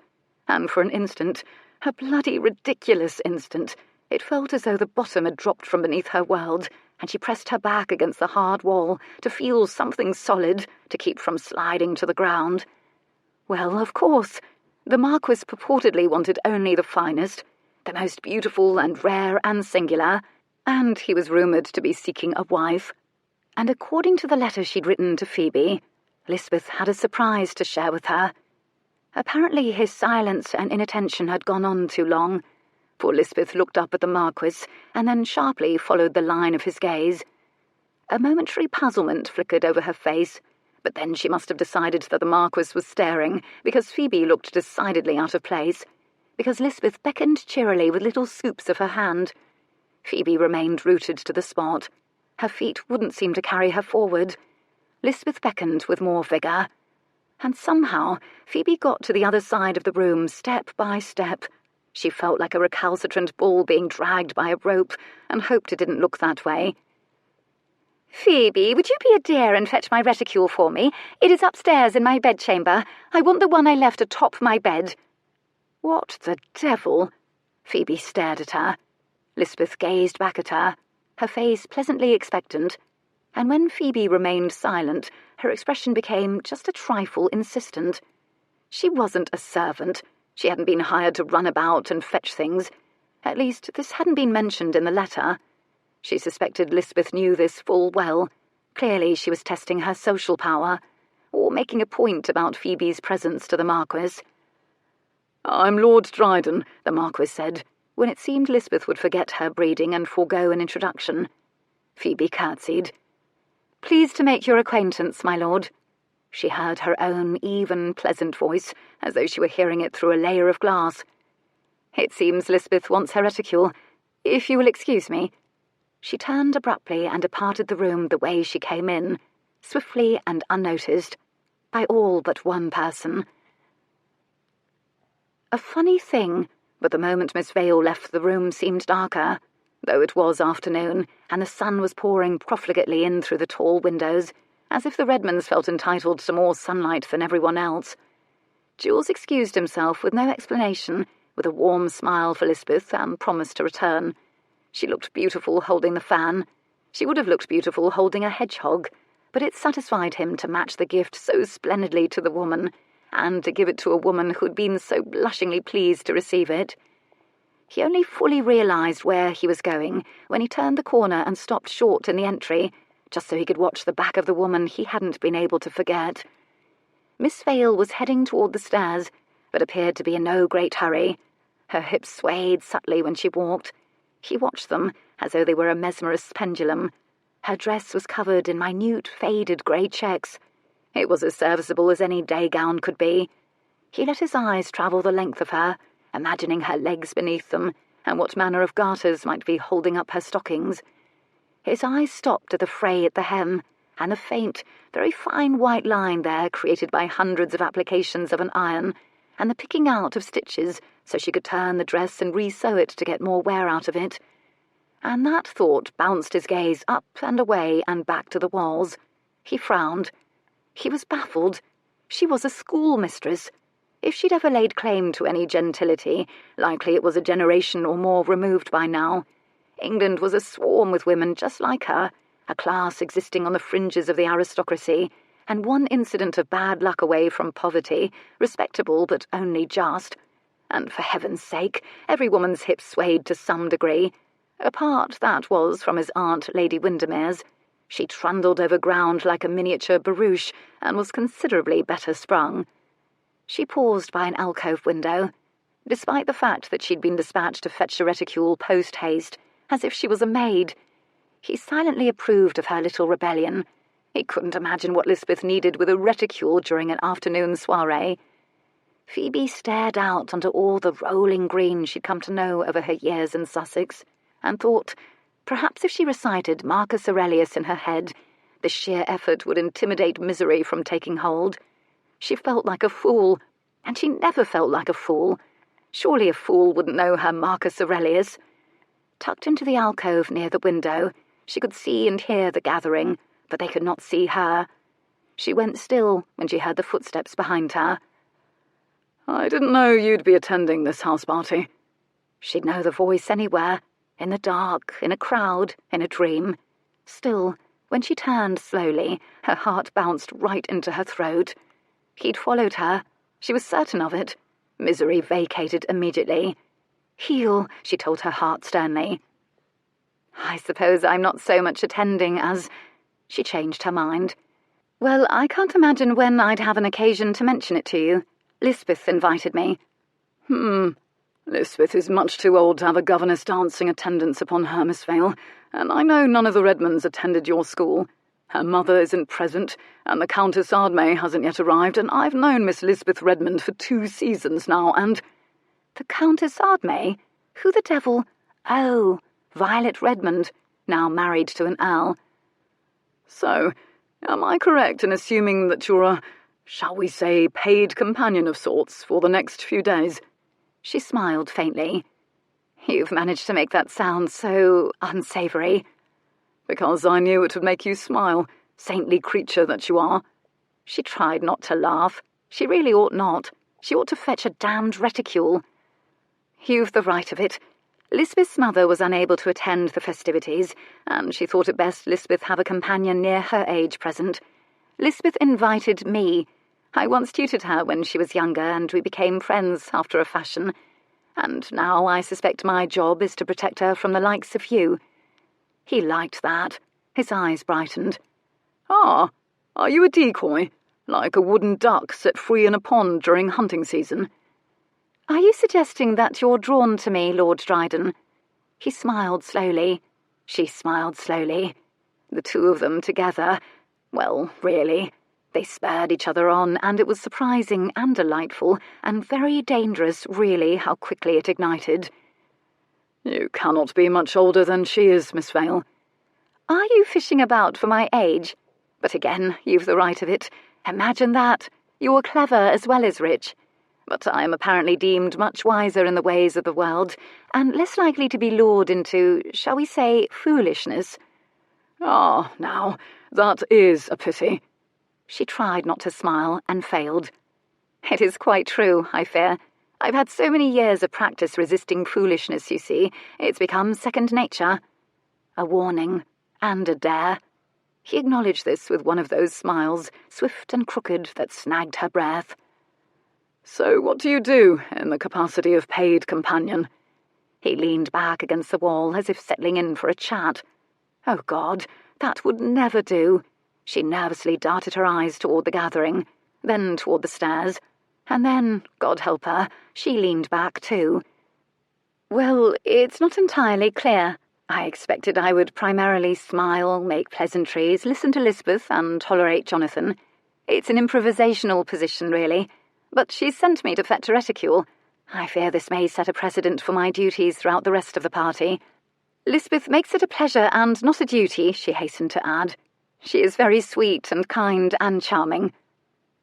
and for an instant, a bloody ridiculous instant, it felt as though the bottom had dropped from beneath her world, and she pressed her back against the hard wall to feel something solid to keep from sliding to the ground. Well, of course, the Marquess purportedly wanted only the finest, the most beautiful and rare and singular, and he was rumoured to be seeking a wife. And according to the letter she'd written to Phoebe, Lisbeth had a surprise to share with her. Apparently his silence and inattention had gone on too long. Poor Lisbeth looked up at the Marquess, and then sharply followed the line of his gaze. A momentary puzzlement flickered over her face, but then she must have decided that the Marquess was staring, because Phoebe looked decidedly out of place, because Lisbeth beckoned cheerily with little scoops of her hand. Phoebe remained rooted to the spot. Her feet wouldn't seem to carry her forward. Lisbeth beckoned with more vigour. And somehow Phoebe got to the other side of the room step by step. She felt like a recalcitrant bull being dragged by a rope, and hoped it didn't look that way. "Phoebe, would you be a dear and fetch my reticule for me? It is upstairs in my bedchamber. I want the one I left atop my bed." "What the devil?" Phoebe stared at her. Lisbeth gazed back at her, her face pleasantly expectant, and when Phoebe remained silent, her expression became just a trifle insistent. She wasn't a servant. She hadn't been hired to run about and fetch things. At least, this hadn't been mentioned in the letter. She suspected Lisbeth knew this full well. Clearly she was testing her social power, or making a point about Phoebe's presence to the Marquess. "I'm Lord Dryden," the Marquess said, when it seemed Lisbeth would forget her breeding and forego an introduction. Phoebe curtsied. "Pleased to make your acquaintance, my lord." She heard her own even, pleasant voice, as though she were hearing it through a layer of glass. "It seems Lisbeth wants her reticule. If you will excuse me." She turned abruptly and departed the room the way she came in, swiftly and unnoticed, by all but one person. A funny thing, but the moment Miss Vale left the room seemed darker, though it was afternoon, and the sun was pouring profligately in through the tall windows, as if the Redmonds felt entitled to more sunlight than everyone else. Jules excused himself with no explanation, with a warm smile for Lisbeth, and promised to return. She looked beautiful holding the fan. She would have looked beautiful holding a hedgehog, but it satisfied him to match the gift so splendidly to the woman, and to give it to a woman who'd been so blushingly pleased to receive it. He only fully realised where he was going when he turned the corner and stopped short in the entry, just so he could watch the back of the woman he hadn't been able to forget. Miss Vale was heading toward the stairs, but appeared to be in no great hurry. Her hips swayed subtly when she walked. He watched them, as though they were a mesmerist's pendulum. Her dress was covered in minute, faded grey checks. It was as serviceable as any day gown could be. He let his eyes travel the length of her, imagining her legs beneath them, and what manner of garters might be holding up her stockings. His eyes stopped at the fray at the hem, and the faint, very fine white line there created by hundreds of applications of an iron, and the picking out of stitches so she could turn the dress and re-sew it to get more wear out of it. And that thought bounced his gaze up and away and back to the walls. He frowned. He was baffled. She was a schoolmistress. If she'd ever laid claim to any gentility, likely it was a generation or more removed by now. England was a swarm with women just like her, a class existing on the fringes of the aristocracy, and one incident of bad luck away from poverty, respectable but only just. And for heaven's sake, every woman's hips swayed to some degree. Apart, that was, from his aunt, Lady Windermere's. She trundled over ground like a miniature barouche, and was considerably better sprung. She paused by an alcove window. Despite the fact that she'd been dispatched to fetch a reticule post-haste, as if she was a maid, he silently approved of her little rebellion. He couldn't imagine what Lisbeth needed with a reticule during an afternoon soiree. Phoebe stared out onto all the rolling green she'd come to know over her years in Sussex, and thought, perhaps if she recited Marcus Aurelius in her head, the sheer effort would intimidate misery from taking hold. She felt like a fool, and she never felt like a fool. Surely a fool wouldn't know her Marcus Aurelius. Tucked into the alcove near the window, she could see and hear the gathering, but they could not see her. She went still when she heard the footsteps behind her. "I didn't know you'd be attending this house party." She'd know the voice anywhere, in the dark, in a crowd, in a dream. Still, when she turned slowly, her heart bounced right into her throat. He'd followed her. She was certain of it. Misery vacated immediately. "Heel," she told her heart sternly. "I suppose I'm not so much attending as—" She changed her mind. "Well, I can't imagine when I'd have an occasion to mention it to you. Lisbeth invited me." Lisbeth is much too old to have a governess dancing attendance upon her, Miss Vale, and I know none of the Redmonds attended your school. Her mother isn't present, and the Countess Ardmay hasn't yet arrived, and I've known Miss Lisbeth Redmond for 2 seasons now, and—" "The Countess Ardmay? Who the devil—" "Oh, Violet Redmond, now married to an earl." "So, am I correct in assuming that you're a, shall we say, paid companion of sorts for the next few days?" She smiled faintly. "You've managed to make that sound so unsavoury." "Because I knew it would make you smile, saintly creature that you are." She tried not to laugh. She really ought not. She ought to fetch a damned reticule. "You've the right of it. Lisbeth's mother was unable to attend the festivities, and she thought it best Lisbeth have a companion near her age present. Lisbeth invited me. I once tutored her when she was younger, and we became friends after a fashion. And now I suspect my job is to protect her from the likes of you." He liked that. His eyes brightened. "Ah, are you a decoy, like a wooden duck set free in a pond during hunting season?" "Are you suggesting that you're drawn to me, Lord Dryden?" He smiled slowly. She smiled slowly. The two of them together, well, really, they spurred each other on, and it was surprising and delightful, and very dangerous, really, how quickly it ignited. "You cannot be much older than she is, Miss Vale." "Are you fishing about for my age? But again, you've the right of it. Imagine that. You're clever as well as rich. But I am apparently deemed much wiser in the ways of the world, and less likely to be lured into, shall we say, foolishness." "Ah, now, that is a pity." She tried not to smile, and failed. "It is quite true, I fear. I've had so many years of practice resisting foolishness, you see. It's become second nature." A warning, and a dare. He acknowledged this with one of those smiles, swift and crooked, that snagged her breath. "So what do you do in the capacity of paid companion?" He leaned back against the wall as if settling in for a chat. Oh, God, that would never do. She nervously darted her eyes toward the gathering, then toward the stairs, and then, God help her, she leaned back too. "Well, it's not entirely clear. I expected I would primarily smile, make pleasantries, listen to Lisbeth, and tolerate Jonathan. It's an improvisational position, really. But she's sent me to fetch a reticule. I fear this may set a precedent for my duties throughout the rest of the party. Lisbeth makes it a pleasure and not a duty," she hastened to add. "She is very sweet and kind and charming."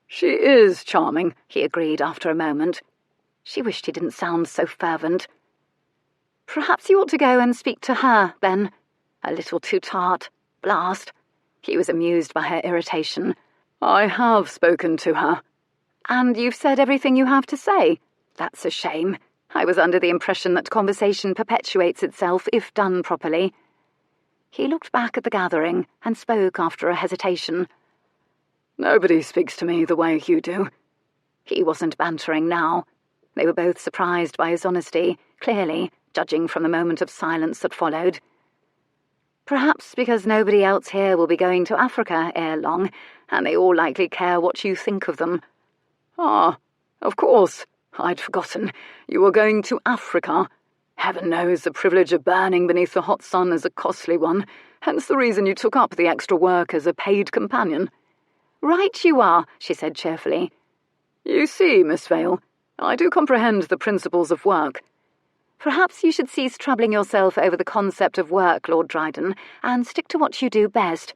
"She is charming," he agreed after a moment. She wished he didn't sound so fervent. "Perhaps you ought to go and speak to her, then. A little too tart. Blast." He was amused by her irritation. "I have spoken to her." "And you've said everything you have to say? That's a shame. I was under the impression that conversation perpetuates itself if done properly." He looked back at the gathering and spoke after a hesitation. "Nobody speaks to me the way you do." He wasn't bantering now. They were both surprised by his honesty, clearly, judging from the moment of silence that followed. "Perhaps because nobody else here will be going to Africa ere long, and they all likely care what you think of them." "Ah, of course. I'd forgotten. You were going to Africa. Heaven knows the privilege of burning beneath the hot sun is a costly one, hence the reason you took up the extra work as a paid companion." "Right you are," she said cheerfully. "You see, Miss Vale, I do comprehend the principles of work." "Perhaps you should cease troubling yourself over the concept of work, Lord Dryden, and stick to what you do best."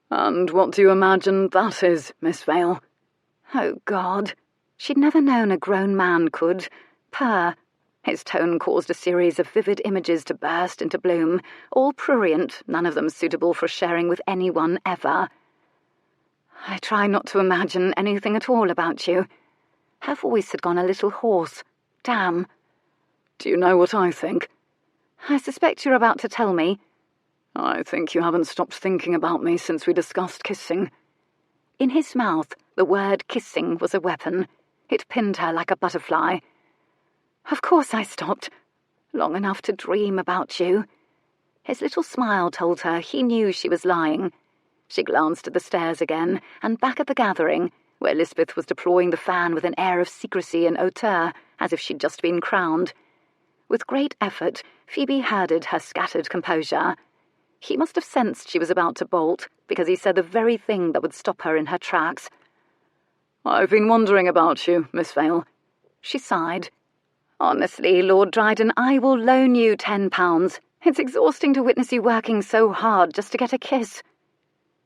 "And what do you imagine that is, Miss Vale?" Oh, God. She'd never known a grown man could purr. His tone caused a series of vivid images to burst into bloom, all prurient, none of them suitable for sharing with anyone ever. "I try not to imagine anything at all about you." Her voice had gone a little hoarse. Damn. "Do you know what I think?" "I suspect you're about to tell me." "I think you haven't stopped thinking about me since we discussed kissing." In his mouth, the word kissing was a weapon. It pinned her like a butterfly. "Of course I stopped. Long enough to dream about you." His little smile told her he knew she was lying. She glanced at the stairs again, and back at the gathering, where Lisbeth was deploying the fan with an air of secrecy and hauteur, as if she'd just been crowned. With great effort, Phoebe herded her scattered composure. He must have sensed she was about to bolt, because he said the very thing that would stop her in her tracks. "I've been wondering about you, Miss Vale." She sighed. "Honestly, Lord Dryden, I will loan you £10. It's exhausting to witness you working so hard just to get a kiss."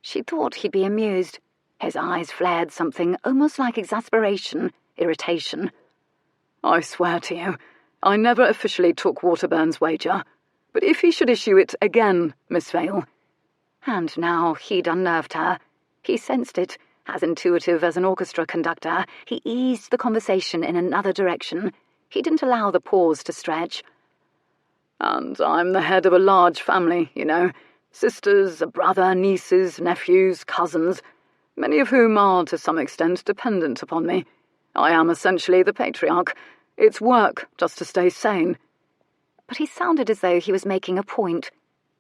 She thought he'd be amused. His eyes flared something almost like exasperation, irritation. "I swear to you, I never officially took Waterburn's wager. But if he should issue it again, Miss Vale—" And now he'd unnerved her. He sensed it. As intuitive as an orchestra conductor, he eased the conversation in another direction. He didn't allow the pause to stretch. "And I'm the head of a large family, you know. Sisters, a brother, nieces, nephews, cousins, many of whom are, to some extent, dependent upon me. I am essentially the patriarch. It's work just to stay sane." But he sounded as though he was making a point.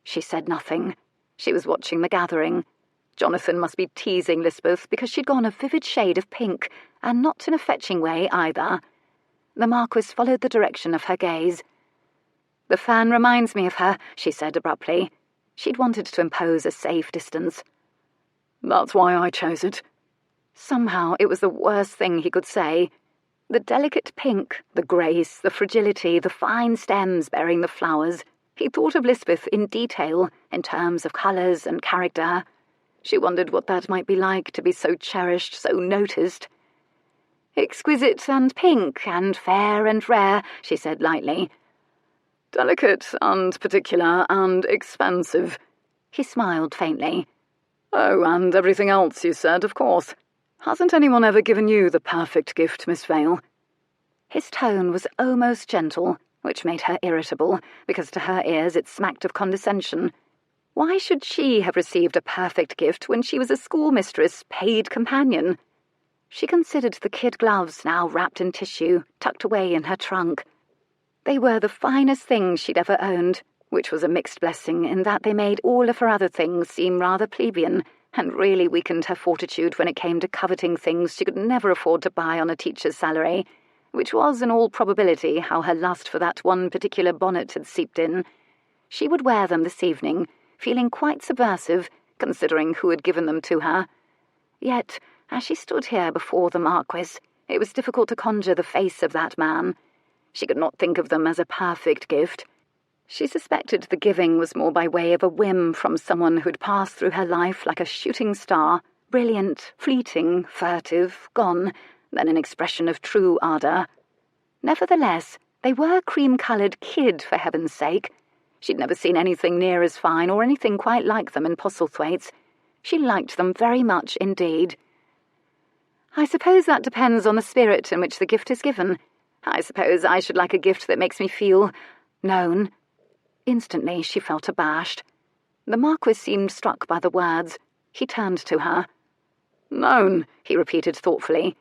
She said nothing. She was watching the gathering. Jonathan must be teasing Lisbeth because she'd gone a vivid shade of pink, and not in a fetching way either. The Marquess followed the direction of her gaze. "The fan reminds me of her," she said abruptly. She'd wanted to impose a safe distance. "That's why I chose it." Somehow it was the worst thing he could say. The delicate pink, the grace, the fragility, the fine stems bearing the flowers. He thought of Lisbeth in detail, in terms of colours and character. She wondered what that might be like to be so cherished, so noticed. "Exquisite and pink and fair and rare," she said lightly. "Delicate and particular and expensive." He smiled faintly. "Oh, and everything else you said, of course. Hasn't anyone ever given you the perfect gift, Miss Vale?" His tone was almost gentle, which made her irritable, because to her ears it smacked of condescension. Why should she have received a perfect gift when she was a schoolmistress, paid companion? She considered the kid gloves now wrapped in tissue, tucked away in her trunk. They were the finest things she'd ever owned, which was a mixed blessing in that they made all of her other things seem rather plebeian, and really weakened her fortitude when it came to coveting things she could never afford to buy on a teacher's salary, which was in all probability how her lust for that one particular bonnet had seeped in. She would wear them this evening, feeling quite subversive, considering who had given them to her. Yet, as she stood here before the Marquess, it was difficult to conjure the face of that man. She could not think of them as a perfect gift. She suspected the giving was more by way of a whim from someone who'd passed through her life like a shooting star, brilliant, fleeting, furtive, gone, than an expression of true ardour. Nevertheless, they were cream-coloured kid, for heaven's sake. She'd never seen anything near as fine or anything quite like them in Postlethwaite's. She liked them very much indeed. "I suppose that depends on the spirit in which the gift is given. I suppose I should like a gift that makes me feel known." Instantly she felt abashed. The Marquess seemed struck by the words. He turned to her. "Known," he repeated thoughtfully.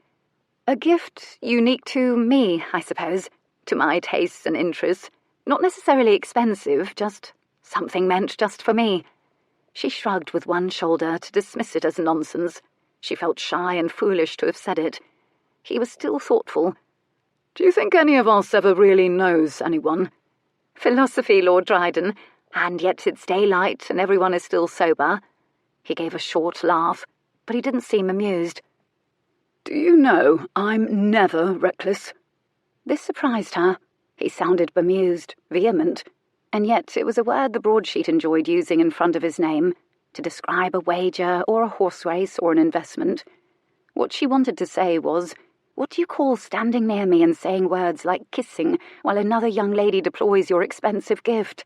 "A gift unique to me, I suppose, to my tastes and interests. Not necessarily expensive, just something meant just for me." She shrugged with one shoulder to dismiss it as nonsense. She felt shy and foolish to have said it. He was still thoughtful. "Do you think any of us ever really knows anyone?" "Philosophy, Lord Dryden, and yet it's daylight and everyone is still sober." He gave a short laugh, but he didn't seem amused. "Do you know, I'm never reckless." This surprised her. He sounded bemused, vehement, and yet it was a word the broadsheet enjoyed using in front of his name, to describe a wager or a horse race or an investment. What she wanted to say was, "What do you call standing near me and saying words like kissing while another young lady deploys your expensive gift?"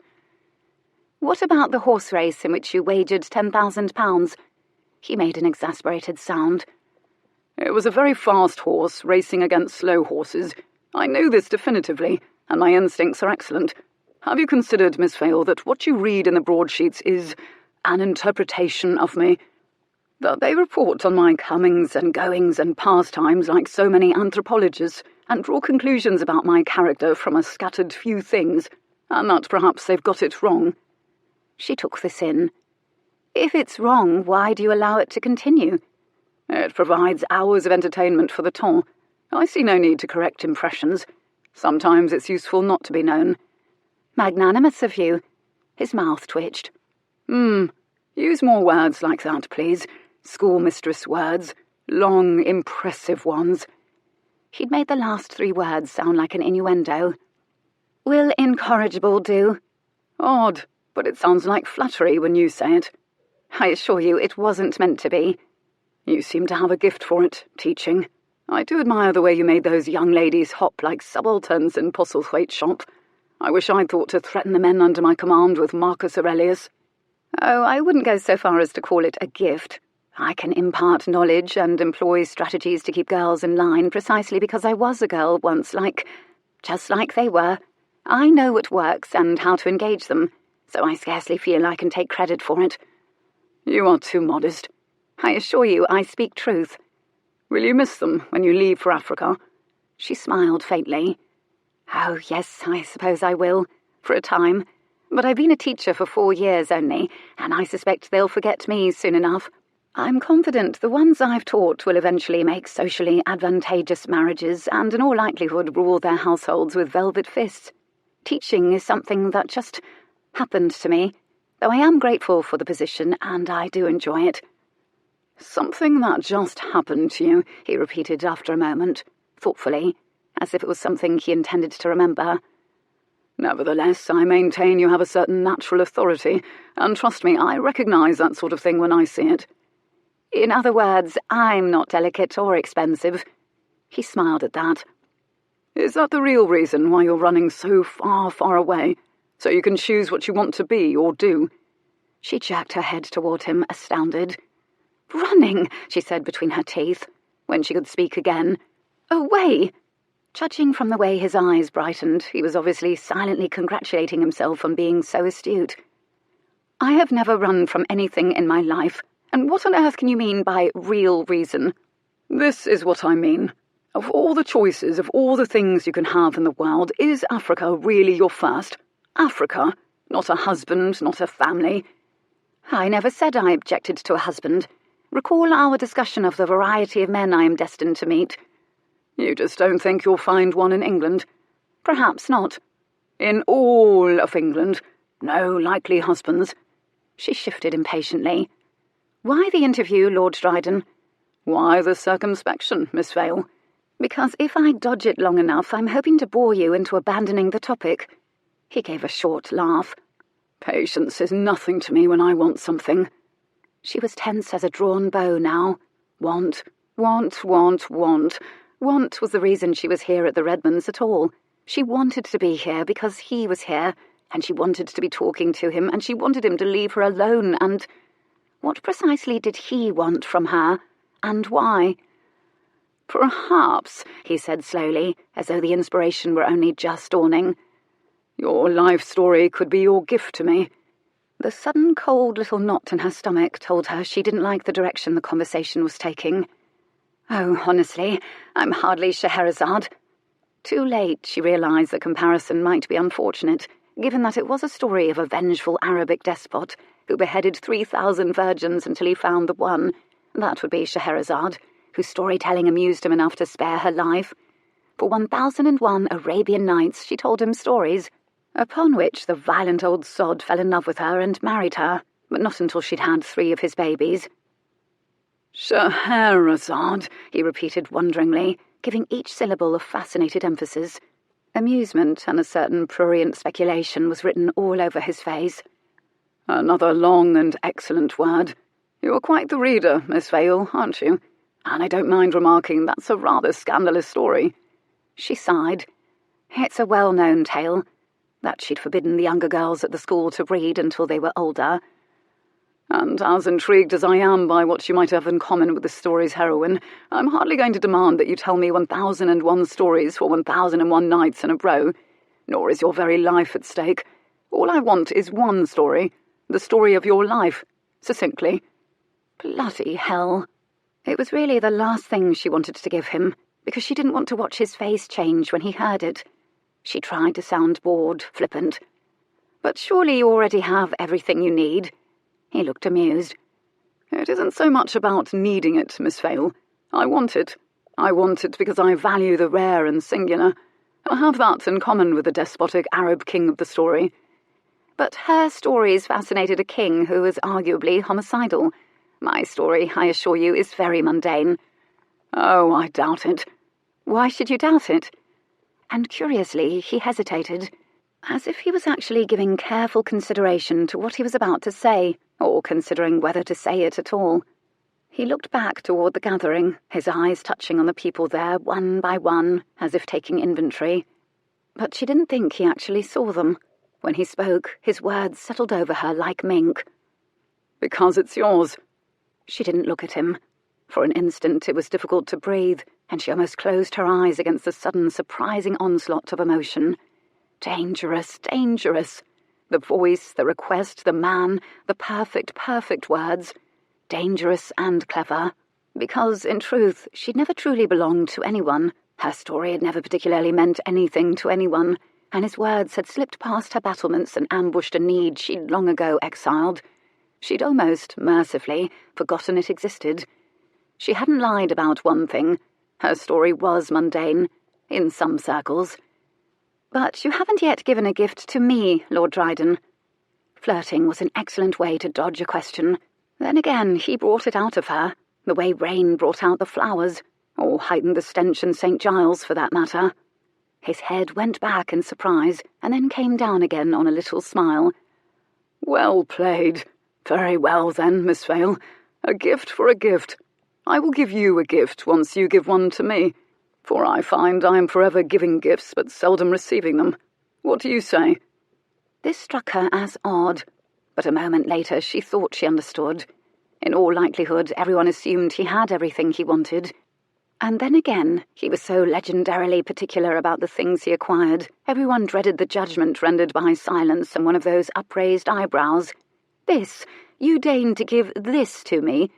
"What about the horse race in which you wagered £10,000? He made an exasperated sound. "It was a very fast horse racing against slow horses. I know this definitively, and my instincts are excellent. Have you considered, Miss Vale, that what you read in the broadsheets is an interpretation of me? That they report on my comings and goings and pastimes like so many anthropologists, and draw conclusions about my character from a scattered few things, and that perhaps they've got it wrong." She took this in. "If it's wrong, why do you allow it to continue?" "It provides hours of entertainment for the ton. I see no need to correct impressions. Sometimes it's useful not to be known." "Magnanimous of you." His mouth twitched. Use more words like that, please. Schoolmistress words. Long, impressive ones." She'd made the last 3 words sound like an innuendo. "Will incorrigible do?" "Odd, but it sounds like flattery when you say it." "I assure you it wasn't meant to be." "You seem to have a gift for it, teaching. I do admire the way you made those young ladies hop like subalterns in Postlethwaite shop. I wish I'd thought to threaten the men under my command with Marcus Aurelius." "Oh, I wouldn't go so far as to call it a gift. I can impart knowledge and employ strategies to keep girls in line precisely because I was a girl once, just like they were. I know what works and how to engage them, so I scarcely feel I can take credit for it." "You are too modest." "I assure you I speak truth." "Will you miss them when you leave for Africa?" She smiled faintly. "Oh, yes, I suppose I will, for a time. But I've been a teacher for 4 years only, and I suspect they'll forget me soon enough. I'm confident the ones I've taught will eventually make socially advantageous marriages and in all likelihood rule their households with velvet fists. Teaching is something that just happened to me, though I am grateful for the position and I do enjoy it." "Something that just happened to you," he repeated after a moment, thoughtfully, as if it was something he intended to remember. "Nevertheless, I maintain you have a certain natural authority, and trust me, I recognise that sort of thing when I see it." "In other words, I'm not delicate or expensive." He smiled at that. "Is that the real reason why you're running so far, far away? So you can choose what you want to be or do?" She jerked her head toward him, astounded. "Running," she said between her teeth, when she could speak again. "Away!" Judging from the way his eyes brightened, he was obviously silently congratulating himself on being so astute. "I have never run from anything in my life. And what on earth can you mean by real reason?" "This is what I mean. Of all the choices, of all the things you can have in the world, is Africa really your first? Africa, not a husband, not a family." "I never said I objected to a husband. Recall our discussion of the variety of men I am destined to meet." "You just don't think you'll find one in England?" "Perhaps not." "In all of England? No likely husbands?" She shifted impatiently. "Why the interview, Lord Dryden?" "Why the circumspection, Miss Vale?" "Because if I dodge it long enough, I'm hoping to bore you into abandoning the topic." He gave a short laugh. "Patience is nothing to me when I want something." She was tense as a drawn bow now. Want. Want was the reason she was here at the Redmonds at all. She wanted to be here because he was here, and she wanted to be talking to him, and she wanted him to leave her alone, and... What precisely did he want from her, and why? "Perhaps," he said slowly, as though the inspiration were only just dawning, "your life story could be your gift to me." The sudden cold little knot in her stomach told her she didn't like the direction the conversation was taking. "Oh, honestly, I'm hardly Scheherazade." Too late she realised the comparison might be unfortunate, given that it was a story of a vengeful Arabic despot who beheaded 3,000 virgins until he found the one. That would be Scheherazade, whose storytelling amused him enough to spare her life. For 1001 Arabian Nights she told him stories, upon which the violent old sod fell in love with her and married her, but not until she'd had 3 of his babies. "Scheherazade," he repeated wonderingly, giving each syllable a fascinated emphasis. Amusement and a certain prurient speculation was written all over his face. "Another long and excellent word. You're quite the reader, Miss Vale, aren't you? And I don't mind remarking that's a rather scandalous story." She sighed. It's a well-known tale, that she'd forbidden the younger girls at the school to read until they were older. "And as intrigued as I am by what you might have in common with the story's heroine, I'm hardly going to demand that you tell me 1001 stories for 1001 nights in a row, nor is your very life at stake. All I want is one story, the story of your life, succinctly." Bloody hell. It was really the last thing she wanted to give him, because she didn't want to watch his face change when he heard it. She tried to sound bored, flippant. "But surely you already have everything you need." He looked amused. "It isn't so much about needing it, Miss Vale. I want it. I want it because I value the rare and singular. I have that in common with the despotic Arab king of the story. But her stories fascinated a king who was arguably homicidal. My story, I assure you, is very mundane. Oh, I doubt it. Why should you doubt it? And curiously, he hesitated, as if he was actually giving careful consideration to what he was about to say, or considering whether to say it at all. He looked back toward the gathering, his eyes touching on the people there one by one, as if taking inventory. But she didn't think he actually saw them. When he spoke, his words settled over her like mink. Because it's yours. She didn't look at him. For an instant it was difficult to breathe, and she almost closed her eyes against the sudden, surprising onslaught of emotion. Dangerous, dangerous. The voice, the request, the man, the perfect, perfect words. Dangerous and clever. Because, in truth, she'd never truly belonged to anyone. Her story had never particularly meant anything to anyone, and his words had slipped past her battlements and ambushed a need she'd long ago exiled. She'd almost, mercifully, forgotten it existed. She hadn't lied about one thing. Her story was mundane, in some circles. But you haven't yet given a gift to me, Lord Dryden. Flirting was an excellent way to dodge a question. Then again, he brought it out of her, the way rain brought out the flowers, or heightened the stench in St. Giles, for that matter. His head went back in surprise, and then came down again on a little smile. Well played. Very well, then, Miss Vale. A gift for a gift. I will give you a gift once you give one to me, for I find I am forever giving gifts but seldom receiving them. What do you say? This struck her as odd, but a moment later she thought she understood. In all likelihood, everyone assumed he had everything he wanted. And then again, he was so legendarily particular about the things he acquired, everyone dreaded the judgment rendered by silence and one of those upraised eyebrows. This, you deign to give this to me?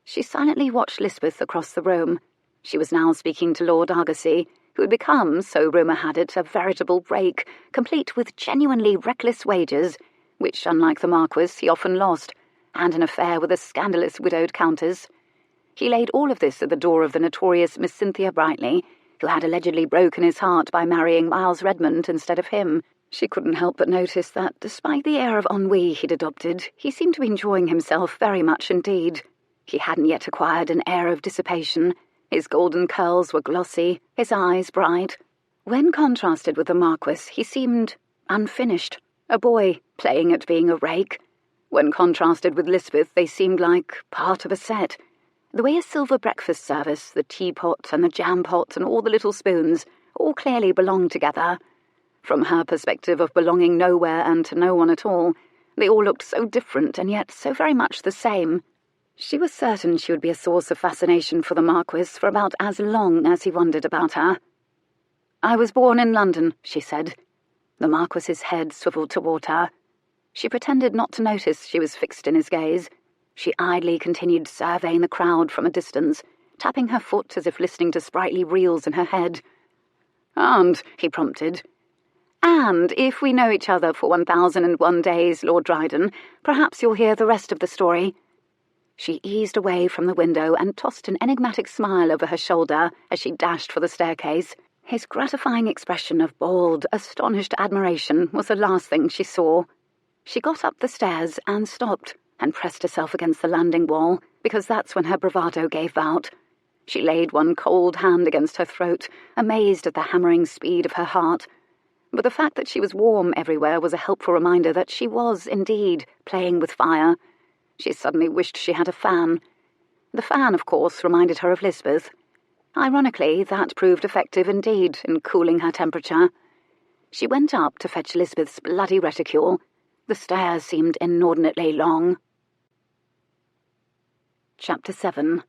She silently watched Lisbeth across the room. She was now speaking to Lord Argosy, who had become, so rumour had it, a veritable rake, complete with genuinely reckless wages, which, unlike the Marquess, he often lost, and an affair with a scandalous widowed countess. He laid all of this at the door of the notorious Miss Cynthia Brightly, who had allegedly broken his heart by marrying Miles Redmond instead of him. She couldn't help but notice that, despite the air of ennui he'd adopted, he seemed to be enjoying himself very much indeed. He hadn't yet acquired an air of dissipation. His golden curls were glossy, his eyes bright. When contrasted with the Marquess, he seemed unfinished, a boy playing at being a rake. When contrasted with Lisbeth, they seemed like part of a set. The way a silver breakfast service, the teapot and the jam pot and all the little spoons, all clearly belonged together. From her perspective of belonging nowhere and to no one at all, they all looked so different and yet so very much the same. She was certain she would be a source of fascination for the Marquess for about as long as he wondered about her. "I was born in London," she said. The Marquess's head swiveled toward her. She pretended not to notice she was fixed in his gaze. She idly continued surveying the crowd from a distance, tapping her foot as if listening to sprightly reels in her head. "And," he prompted. "And if we know each other for 1001 days, Lord Dryden, perhaps you'll hear the rest of the story." She eased away from the window and tossed an enigmatic smile over her shoulder as she dashed for the staircase. His gratifying expression of bold, astonished admiration was the last thing she saw. She got up the stairs and stopped, and pressed herself against the landing wall, because that's when her bravado gave out. She laid one cold hand against her throat, amazed at the hammering speed of her heart. But the fact that she was warm everywhere was a helpful reminder that she was, indeed, playing with fire. She suddenly wished she had a fan. The fan, of course, reminded her of Lisbeth. Ironically, that proved effective indeed in cooling her temperature. She went up to fetch Lisbeth's bloody reticule. The stairs seemed inordinately long. Chapter 7.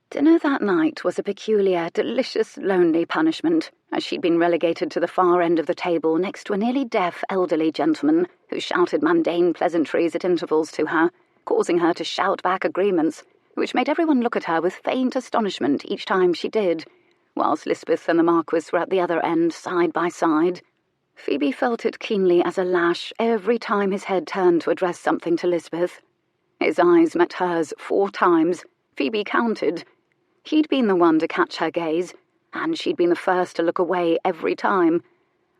Dinner that night was a peculiar, delicious, lonely punishment, as she'd been relegated to the far end of the table next to a nearly deaf elderly gentleman who shouted mundane pleasantries at intervals to her, causing her to shout back agreements, which made everyone look at her with faint astonishment each time she did, whilst Lisbeth and the Marquess were at the other end side by side. Phoebe felt it keenly as a lash every time his head turned to address something to Lisbeth. His eyes met hers 4 times. Phoebe counted. He'd been the one to catch her gaze, and she'd been the first to look away every time,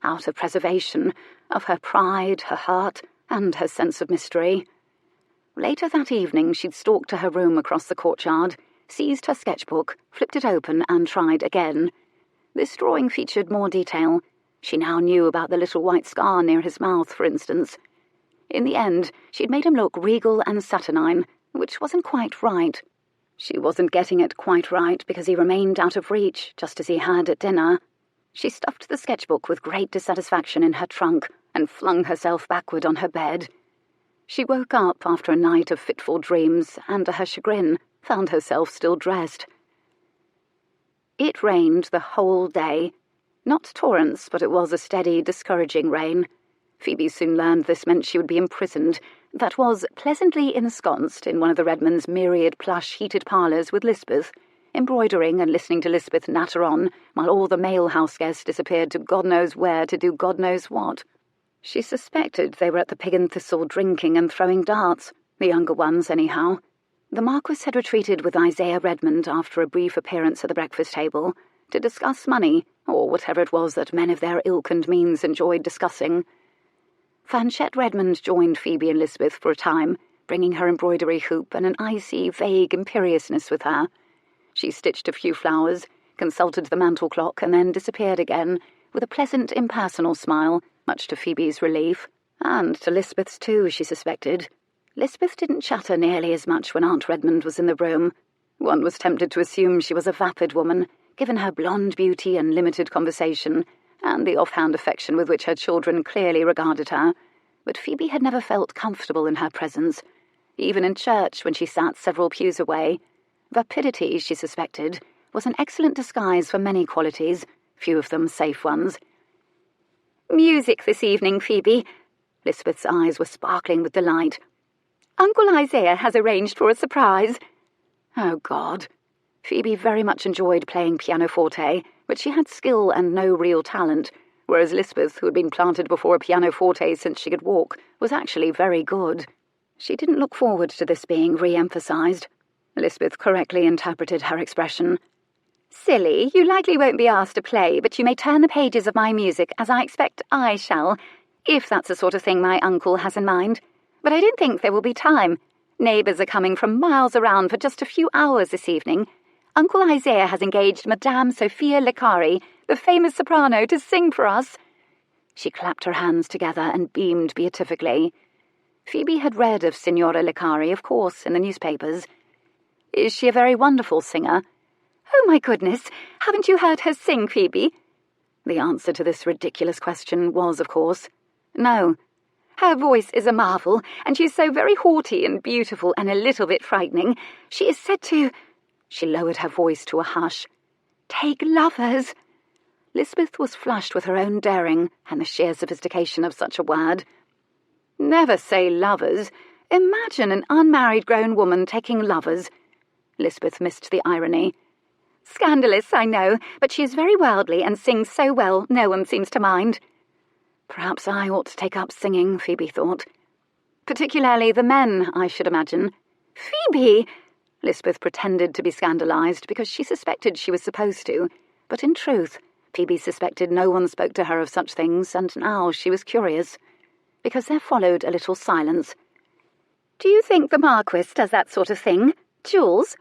out of preservation of her pride, her heart, and her sense of mystery. Later that evening she'd stalked to her room across the courtyard, seized her sketchbook, flipped it open, and tried again. This drawing featured more detail. She now knew about the little white scar near his mouth, for instance. In the end, she'd made him look regal and saturnine, which wasn't quite right. She wasn't getting it quite right because he remained out of reach, just as he had at dinner. She stuffed the sketchbook with great dissatisfaction in her trunk and flung herself backward on her bed. She woke up after a night of fitful dreams and, to her chagrin, found herself still dressed. It rained the whole day. Not torrents, but it was a steady, discouraging rain. Phoebe soon learned this meant she would be imprisoned, that was, pleasantly ensconced in one of the Redmonds' myriad plush heated parlours with Lisbeth, embroidering and listening to Lisbeth natter on, while all the male house guests disappeared to God knows where to do God knows what. She suspected they were at the Pig and Thistle drinking and throwing darts, the younger ones anyhow. The Marquess had retreated with Isaiah Redmond after a brief appearance at the breakfast table, to discuss money, or whatever it was that men of their ilk and means enjoyed discussing. Fanchette Redmond joined Phoebe and Lisbeth for a time, bringing her embroidery hoop and an icy, vague imperiousness with her. She stitched a few flowers, consulted the mantel clock, and then disappeared again, with a pleasant, impersonal smile, much to Phoebe's relief, and to Lisbeth's too, she suspected. Lisbeth didn't chatter nearly as much when Aunt Redmond was in the room. One was tempted to assume she was a vapid woman, given her blonde beauty and limited conversation, and the offhand affection with which her children clearly regarded her, but Phoebe had never felt comfortable in her presence, even in church when she sat several pews away. Vapidity, she suspected, was an excellent disguise for many qualities, few of them safe ones. "Music this evening, Phoebe." Lisbeth's eyes were sparkling with delight. "Uncle Isaiah has arranged for a surprise." Oh, God. Phoebe very much enjoyed playing pianoforte, but she had skill and no real talent, whereas Lisbeth, who had been planted before a pianoforte since she could walk, was actually very good. She didn't look forward to this being re-emphasized. Lisbeth correctly interpreted her expression. "Silly, you likely won't be asked to play, but you may turn the pages of my music, as I expect I shall, if that's the sort of thing my uncle has in mind. But I don't think there will be time. Neighbours are coming from miles around for just a few hours this evening. Uncle Isaiah has engaged Madame Sophia Licari, the famous soprano, to sing for us." She clapped her hands together and beamed beatifically. Phoebe had read of Signora Licari, of course, in the newspapers. Is she a very wonderful singer? "Oh, my goodness, haven't you heard her sing, Phoebe?" The answer to this ridiculous question was, of course, no. "Her voice is a marvel, and she's so very haughty and beautiful and a little bit frightening. She is said to—" She lowered her voice to a hush. "Take lovers." Lisbeth was flushed with her own daring and the sheer sophistication of such a word. "Never say lovers. Imagine an unmarried grown woman taking lovers." Lisbeth missed the irony. "Scandalous, I know, but she is very worldly and sings so well no one seems to mind." Perhaps I ought to take up singing, Phoebe thought. Particularly the men, I should imagine. "Phoebe!" Lisbeth pretended to be scandalized because she suspected she was supposed to, but in truth, Phoebe suspected no one spoke to her of such things, and now she was curious, because there followed a little silence. "Do you think the Marquess does that sort of thing, Jules?"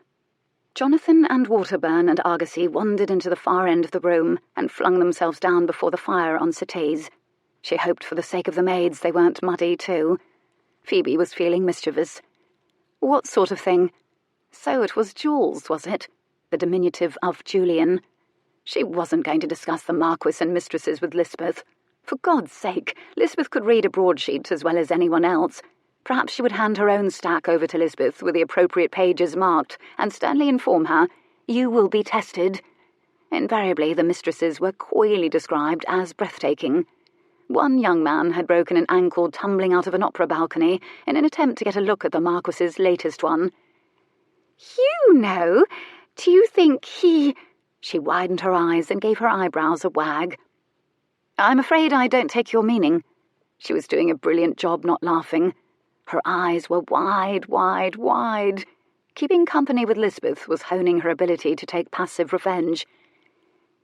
Jonathan and Waterburn and Argosy wandered into the far end of the room and flung themselves down before the fire on settees. She hoped for the sake of the maids they weren't muddy too. Phoebe was feeling mischievous. What sort of thing? So it was Jules, was it? The diminutive of Julian. She wasn't going to discuss the Marquess and mistresses with Lisbeth. For God's sake, Lisbeth could read a broadsheet as well as anyone else. Perhaps she would hand her own stack over to Lisbeth with the appropriate pages marked and sternly inform her, "You will be tested." Invariably, the mistresses were coyly described as breathtaking. One young man had broken an ankle tumbling out of an opera balcony in an attempt to get a look at the Marquess's latest one. "You know, do you think he—" She widened her eyes and gave her eyebrows a wag. "I'm afraid I don't take your meaning." She was doing a brilliant job not laughing. Her eyes were wide, wide, wide. Keeping company with Lisbeth was honing her ability to take passive revenge.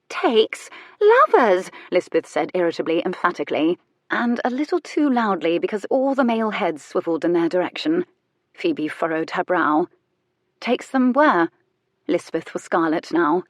"Takes lovers," Lisbeth said irritably, emphatically, and a little too loudly because all the male heads swiveled in their direction. Phoebe furrowed her brow. "Takes them where?" Lisbeth was scarlet now.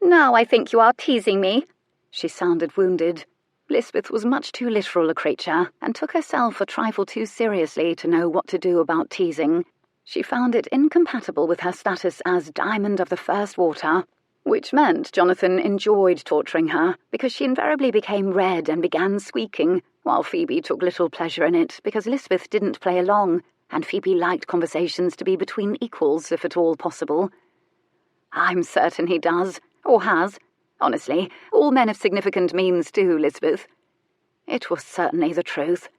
"Now I think you are teasing me." She sounded wounded. Lisbeth was much too literal a creature, and took herself a trifle too seriously to know what to do about teasing. She found it incompatible with her status as Diamond of the First Water, which meant Jonathan enjoyed torturing her, because she invariably became red and began squeaking, while Phoebe took little pleasure in it, because Lisbeth didn't play along, and Phoebe liked conversations to be between equals, if at all possible. "I'm certain he does, or has. Honestly, all men of significant means do, Lisbeth." It was certainly the truth.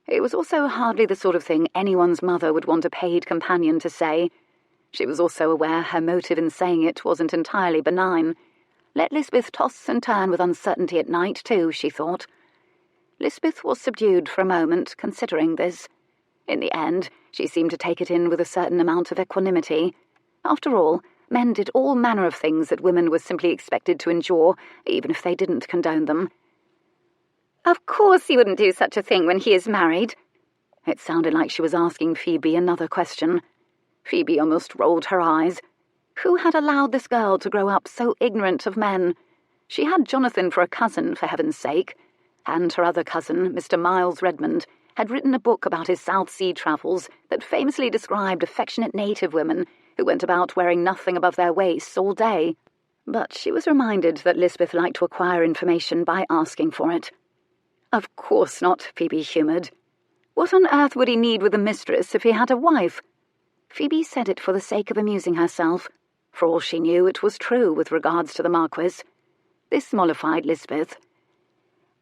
It was also hardly the sort of thing anyone's mother would want a paid companion to say. She was also aware her motive in saying it wasn't entirely benign. Let Lisbeth toss and turn with uncertainty at night, too, she thought. Lisbeth was subdued for a moment, considering this. In the end, she seemed to take it in with a certain amount of equanimity. After all, men did all manner of things that women were simply expected to endure, even if they didn't condone them. "Of course he wouldn't do such a thing when he is married." It sounded like she was asking Phoebe another question. Phoebe almost rolled her eyes. Who had allowed this girl to grow up so ignorant of men? She had Jonathan for a cousin, for heaven's sake, and her other cousin, Mr. Miles Redmond, had written a book about his South Sea travels that famously described affectionate native women who went about wearing nothing above their waists all day. But she was reminded that Lisbeth liked to acquire information by asking for it. "Of course not," Phoebe humoured. "What on earth would he need with a mistress if he had a wife?" Phoebe said it for the sake of amusing herself. For all she knew, it was true with regards to the Marquess. This mollified Lisbeth.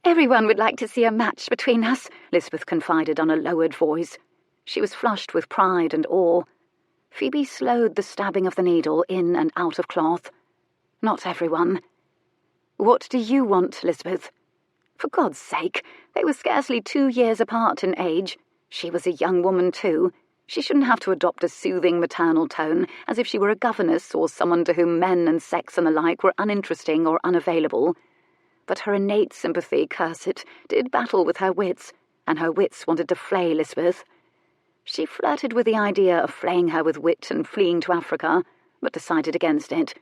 "Everyone would like to see a match between us," Lisbeth confided on a lowered voice. She was flushed with pride and awe. Phoebe slowed the stabbing of the needle in and out of cloth. "Not everyone." "What do you want, Lisbeth?" For God's sake, they were scarcely 2 years apart in age. She was a young woman, too. She shouldn't have to adopt a soothing maternal tone, as if she were a governess or someone to whom men and sex and the like were uninteresting or unavailable. But her innate sympathy, curse it, did battle with her wits, and her wits wanted to flay Lisbeth. She flirted with the idea of flaying her with wit and fleeing to Africa, but decided against it.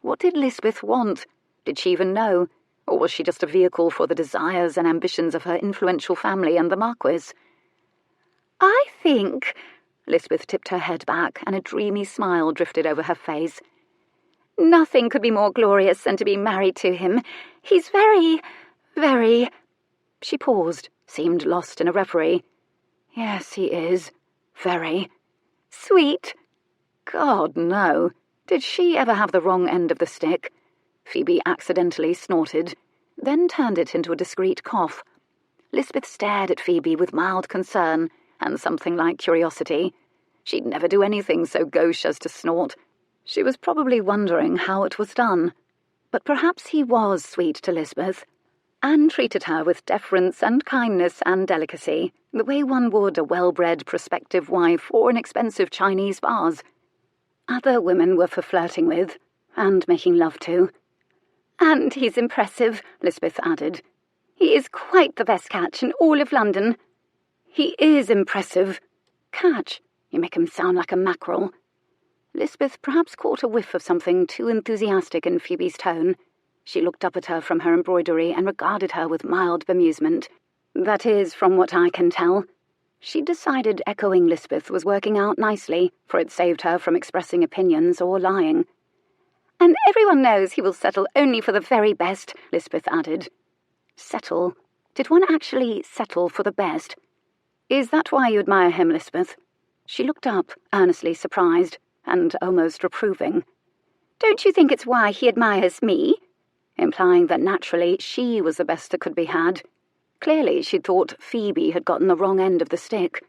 What did Lisbeth want? Did she even know? Or was she just a vehicle for the desires and ambitions of her influential family and the Marquess? "I think—" Lisbeth tipped her head back, and a dreamy smile drifted over her face. "Nothing could be more glorious than to be married to him. He's very, very—" She paused, seemed lost in a reverie. "Yes, he is. Very." "Sweet?" God, no. Did she ever have the wrong end of the stick? Phoebe accidentally snorted, then turned it into a discreet cough. Lisbeth stared at Phoebe with mild concern and something like curiosity. She'd never do anything so gauche as to snort. She was probably wondering how it was done. But perhaps he was sweet to Lisbeth, and treated her with deference and kindness and delicacy, the way one would a well-bred prospective wife or an expensive Chinese vase. Other women were for flirting with, and making love to. "And he's impressive," Lisbeth added. "He is quite the best catch in all of London." "He is impressive. Catch? You make him sound like a mackerel." Lisbeth perhaps caught a whiff of something too enthusiastic in Phoebe's tone. She looked up at her from her embroidery and regarded her with mild bemusement. "That is, from what I can tell." She decided echoing Lisbeth was working out nicely, for it saved her from expressing opinions or lying. "And everyone knows he will settle only for the very best," Lisbeth added. Settle? Did one actually settle for the best? "Is that why you admire him, Lisbeth?" She looked up, earnestly surprised, and almost reproving. "Don't you think it's why he admires me?" Implying that naturally she was the best that could be had. Clearly she'd thought Phoebe had gotten the wrong end of the stick.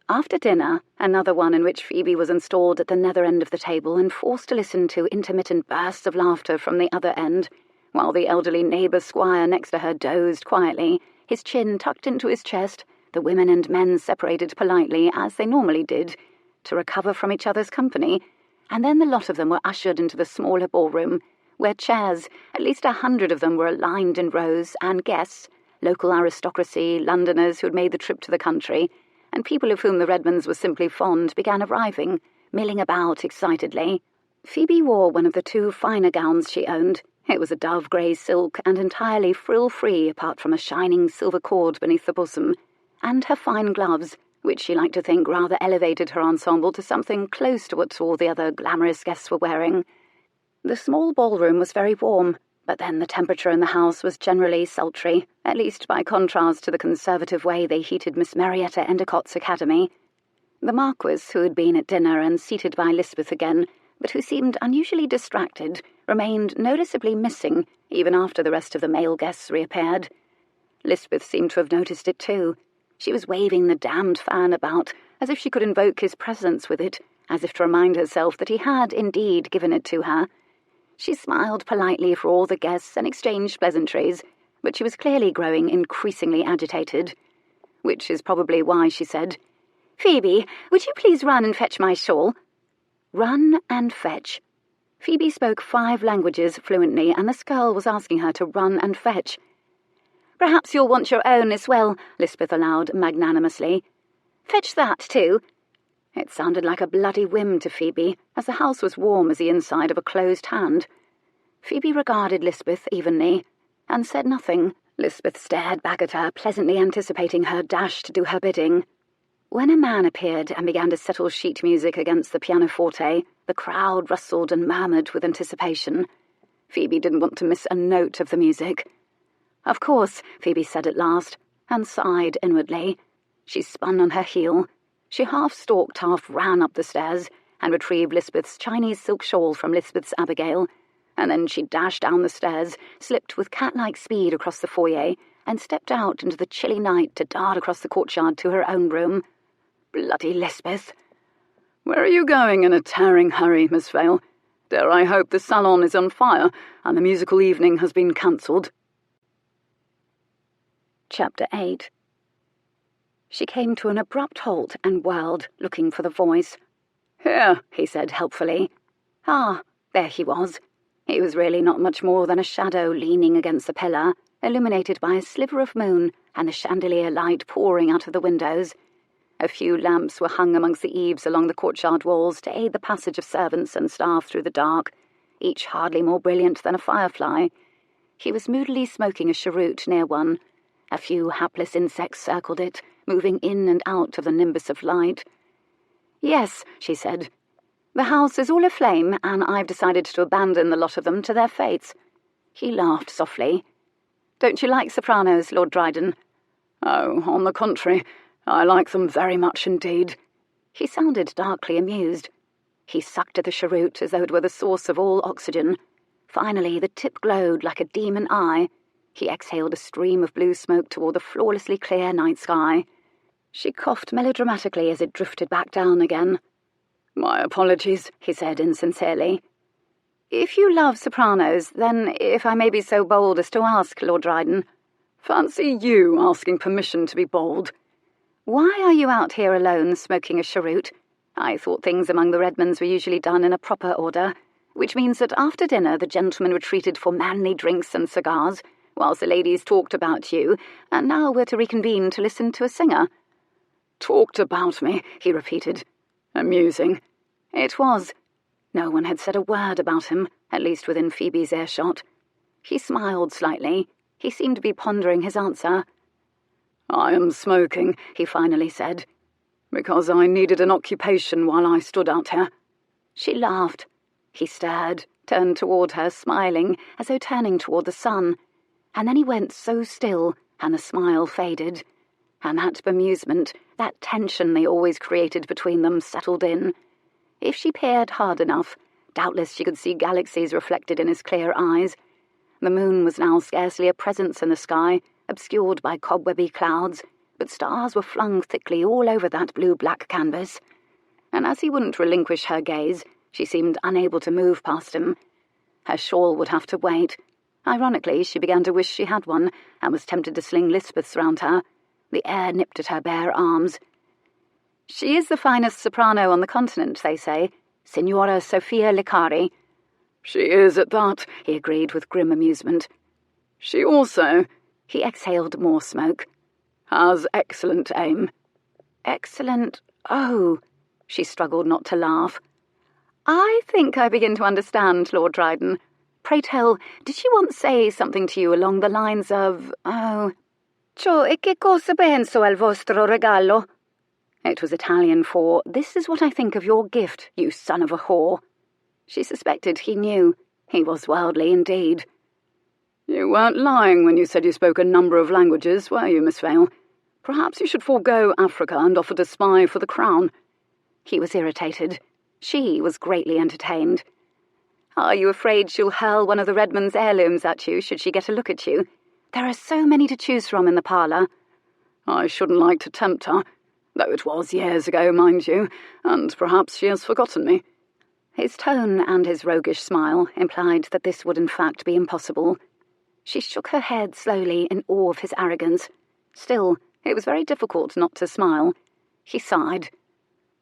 After dinner, another one in which Phoebe was installed at the nether end of the table and forced to listen to intermittent bursts of laughter from the other end, while the elderly neighbour squire next to her dozed quietly, his chin tucked into his chest, the women and men separated politely, as they normally did, to recover from each other's company, and then the lot of them were ushered into the smaller ballroom, where chairs, at least 100 of them, were lined in rows, and guests, local aristocracy, Londoners who had made the trip to the country, and people of whom the Redmonds were simply fond, began arriving, milling about excitedly. Phoebe wore one of the 2 finer gowns she owned. It was a dove-grey silk and entirely frill-free apart from a shining silver cord beneath the bosom, and her fine gloves, which she liked to think rather elevated her ensemble to something close to what all the other glamorous guests were wearing. The small ballroom was very warm, but then the temperature in the house was generally sultry, at least by contrast to the conservative way they heated Miss Marietta Endicott's academy. The Marquess, who had been at dinner and seated by Lisbeth again, but who seemed unusually distracted, remained noticeably missing even after the rest of the male guests reappeared. Lisbeth seemed to have noticed it too. She was waving the damned fan about, as if she could invoke his presence with it, as if to remind herself that he had indeed given it to her. She smiled politely for all the guests and exchanged pleasantries, but she was clearly growing increasingly agitated. Which is probably why she said, "Phoebe, would you please run and fetch my shawl?" Run and fetch. Phoebe spoke 5 languages fluently, and this girl was asking her to run and fetch. "Perhaps you'll want your own as well," Lisbeth allowed magnanimously. "Fetch that too." It sounded like a bloody whim to Phoebe, as the house was warm as the inside of a closed hand. Phoebe regarded Lisbeth evenly, and said nothing. Lisbeth stared back at her, pleasantly anticipating her dash to do her bidding. When a man appeared and began to settle sheet music against the pianoforte, the crowd rustled and murmured with anticipation. Phoebe didn't want to miss a note of the music. "Of course," Phoebe said at last, and sighed inwardly. She spun on her heel. She half-stalked, half-ran up the stairs, and retrieved Lisbeth's Chinese silk shawl from Lisbeth's Abigail, and then she dashed down the stairs, slipped with cat-like speed across the foyer, and stepped out into the chilly night to dart across the courtyard to her own room. Bloody Lisbeth! "Where are you going in a tearing hurry, Miss Vale? Dare I hope the salon is on fire, and the musical evening has been cancelled?" Chapter 8. She came to an abrupt halt and whirled, looking for the voice. "Here," he said helpfully. Ah, there he was. He was really not much more than a shadow leaning against the pillar, illuminated by a sliver of moon and the chandelier light pouring out of the windows. A few lamps were hung amongst the eaves along the courtyard walls to aid the passage of servants and staff through the dark, each hardly more brilliant than a firefly. He was moodily smoking a cheroot near one. A few hapless insects circled it, moving in and out of the nimbus of light. "Yes," she said. "The house is all aflame, and I've decided to abandon the lot of them to their fates." He laughed softly. "Don't you like sopranos, Lord Dryden?" "Oh, on the contrary, I like them very much indeed." He sounded darkly amused. He sucked at the cheroot as though it were the source of all oxygen. Finally, the tip glowed like a demon eye. He exhaled a stream of blue smoke toward the flawlessly clear night sky. She coughed melodramatically as it drifted back down again. "My apologies," he said insincerely. "If you love sopranos, then, if I may be so bold as to ask, Lord Dryden—" "Fancy you asking permission to be bold." "Why are you out here alone, smoking a cheroot? I thought things among the Redmonds were usually done in a proper order, which means that after dinner the gentlemen retreated for manly drinks and cigars, whilst the ladies talked about you, and now we're to reconvene to listen to a singer." "Talked about me," he repeated. "Amusing." It was. No one had said a word about him, at least within Phoebe's earshot. He smiled slightly. He seemed to be pondering his answer. "I am smoking," he finally said, "because I needed an occupation while I stood out here." She laughed. He stirred, turned toward her, smiling, as though turning toward the sun, and then he went so still, and the smile faded, and that bemusement, that tension they always created between them, settled in. If she peered hard enough, doubtless she could see galaxies reflected in his clear eyes. The moon was now scarcely a presence in the sky, obscured by cobwebby clouds, but stars were flung thickly all over that blue-black canvas. And as he wouldn't relinquish her gaze, she seemed unable to move past him. Her shawl would have to wait. Ironically, she began to wish she had one, and was tempted to sling Lisbeth's round her. The air nipped at her bare arms. "She is the finest soprano on the continent, they say, Signora Sophia Licari." "She is at that," he agreed with grim amusement. "She also," he exhaled more smoke, "has excellent aim." Excellent. Oh, she struggled not to laugh. I think I begin to understand, Lord Dryden. Pray tell, did she once say something to you along the lines of, Ciò e che cosa penso al vostro regalo? It was Italian for, this is what I think of your gift, you son of a whore. She suspected he knew. He was worldly indeed. "You weren't lying when you said you spoke a number of languages, were you, Miss Vale? Perhaps you should forego Africa and offer to spy for the crown." He was irritated. She was greatly entertained. Are you afraid she'll hurl one of the Redmonds' heirlooms at you should she get a look at you? There are so many to choose from in the parlour. "I shouldn't like to tempt her, though it was years ago, mind you, and perhaps she has forgotten me." His tone and his roguish smile implied that this would in fact be impossible. She shook her head slowly in awe of his arrogance. Still, it was very difficult not to smile. He sighed.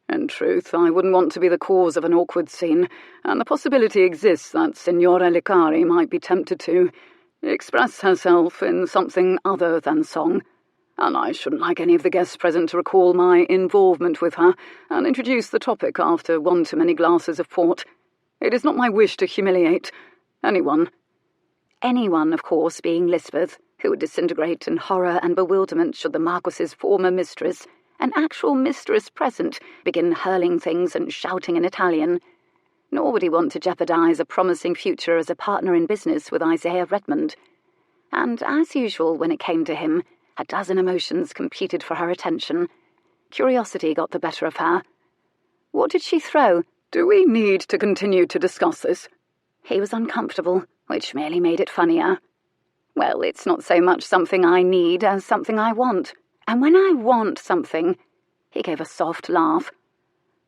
"In truth, I wouldn't want to be the cause of an awkward scene, and the possibility exists that Signora Licari might be tempted to express herself in something other than song, and I shouldn't like any of the guests present to recall my involvement with her and introduce the topic after one too many glasses of port. It is not my wish to humiliate anyone." Anyone, of course, being Lisbeth, who would disintegrate in horror and bewilderment should the Marquess's former mistress, an actual mistress present, begin hurling things and shouting in Italian. Nor would he want to jeopardize a promising future as a partner in business with Isaiah Redmond. And as usual, when it came to him, a dozen emotions competed for her attention. Curiosity got the better of her. What did she throw? "Do we need to continue to discuss this?" He was uncomfortable, which merely made it funnier. Well, it's not so much something I need as something I want. And when I want something... He gave a soft laugh.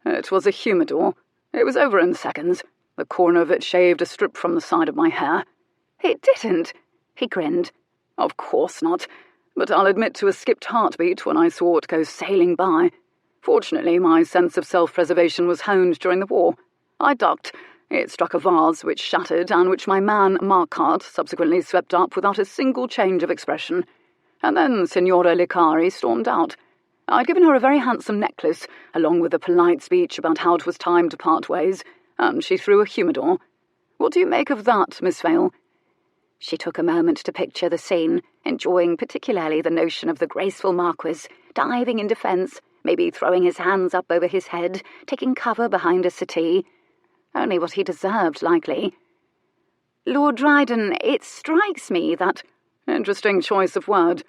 "It was a humidor. It was over in seconds. The corner of it shaved a strip from the side of my hair." "It didn't." He grinned. "Of course not. But I'll admit to a skipped heartbeat when I saw it go sailing by. Fortunately, my sense of self-preservation was honed during the war. I ducked. It struck a vase, which shattered, and which my man, Marquard, subsequently swept up without a single change of expression. And then Signora Licari stormed out. I'd given her a very handsome necklace, along with a polite speech about how it was time to part ways, and she threw a humidor. What do you make of that, Miss Vale?" She took a moment to picture the scene, enjoying particularly the notion of the graceful Marquess, diving in defence, maybe throwing his hands up over his head, taking cover behind a settee. Only what he deserved, likely. "Lord Dryden, it strikes me that—" "Interesting choice of word."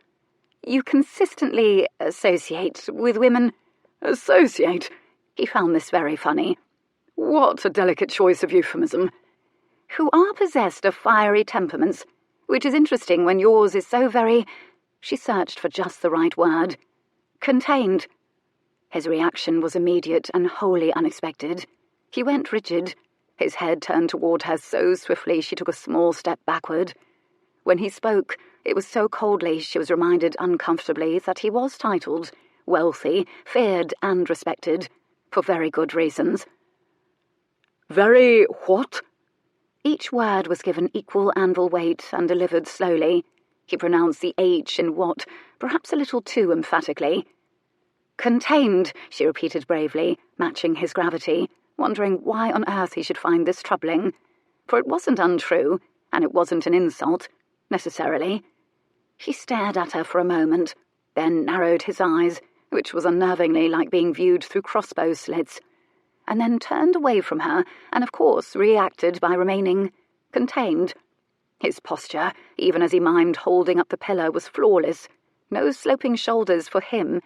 "You consistently associate with women—" "Associate?" He found this very funny. "What a delicate choice of euphemism." "Who are possessed of fiery temperaments, which is interesting when yours is so very—" She searched for just the right word. "Contained." His reaction was immediate and wholly unexpected. He went rigid, his head turned toward her so swiftly she took a small step backward. When he spoke, it was so coldly she was reminded uncomfortably that he was titled, wealthy, feared and respected, for very good reasons. "Very what?" Each word was given equal anvil weight and delivered slowly. He pronounced the H in what, perhaps a little too emphatically. "Contained," she repeated bravely, matching his gravity, wondering why on earth he should find this troubling. For it wasn't untrue, and it wasn't an insult, necessarily. He stared at her for a moment, then narrowed his eyes, which was unnervingly like being viewed through crossbow slits, and then turned away from her, and of course reacted by remaining contained. His posture, even as he mimed holding up the pillar, was flawless. No sloping shoulders for him.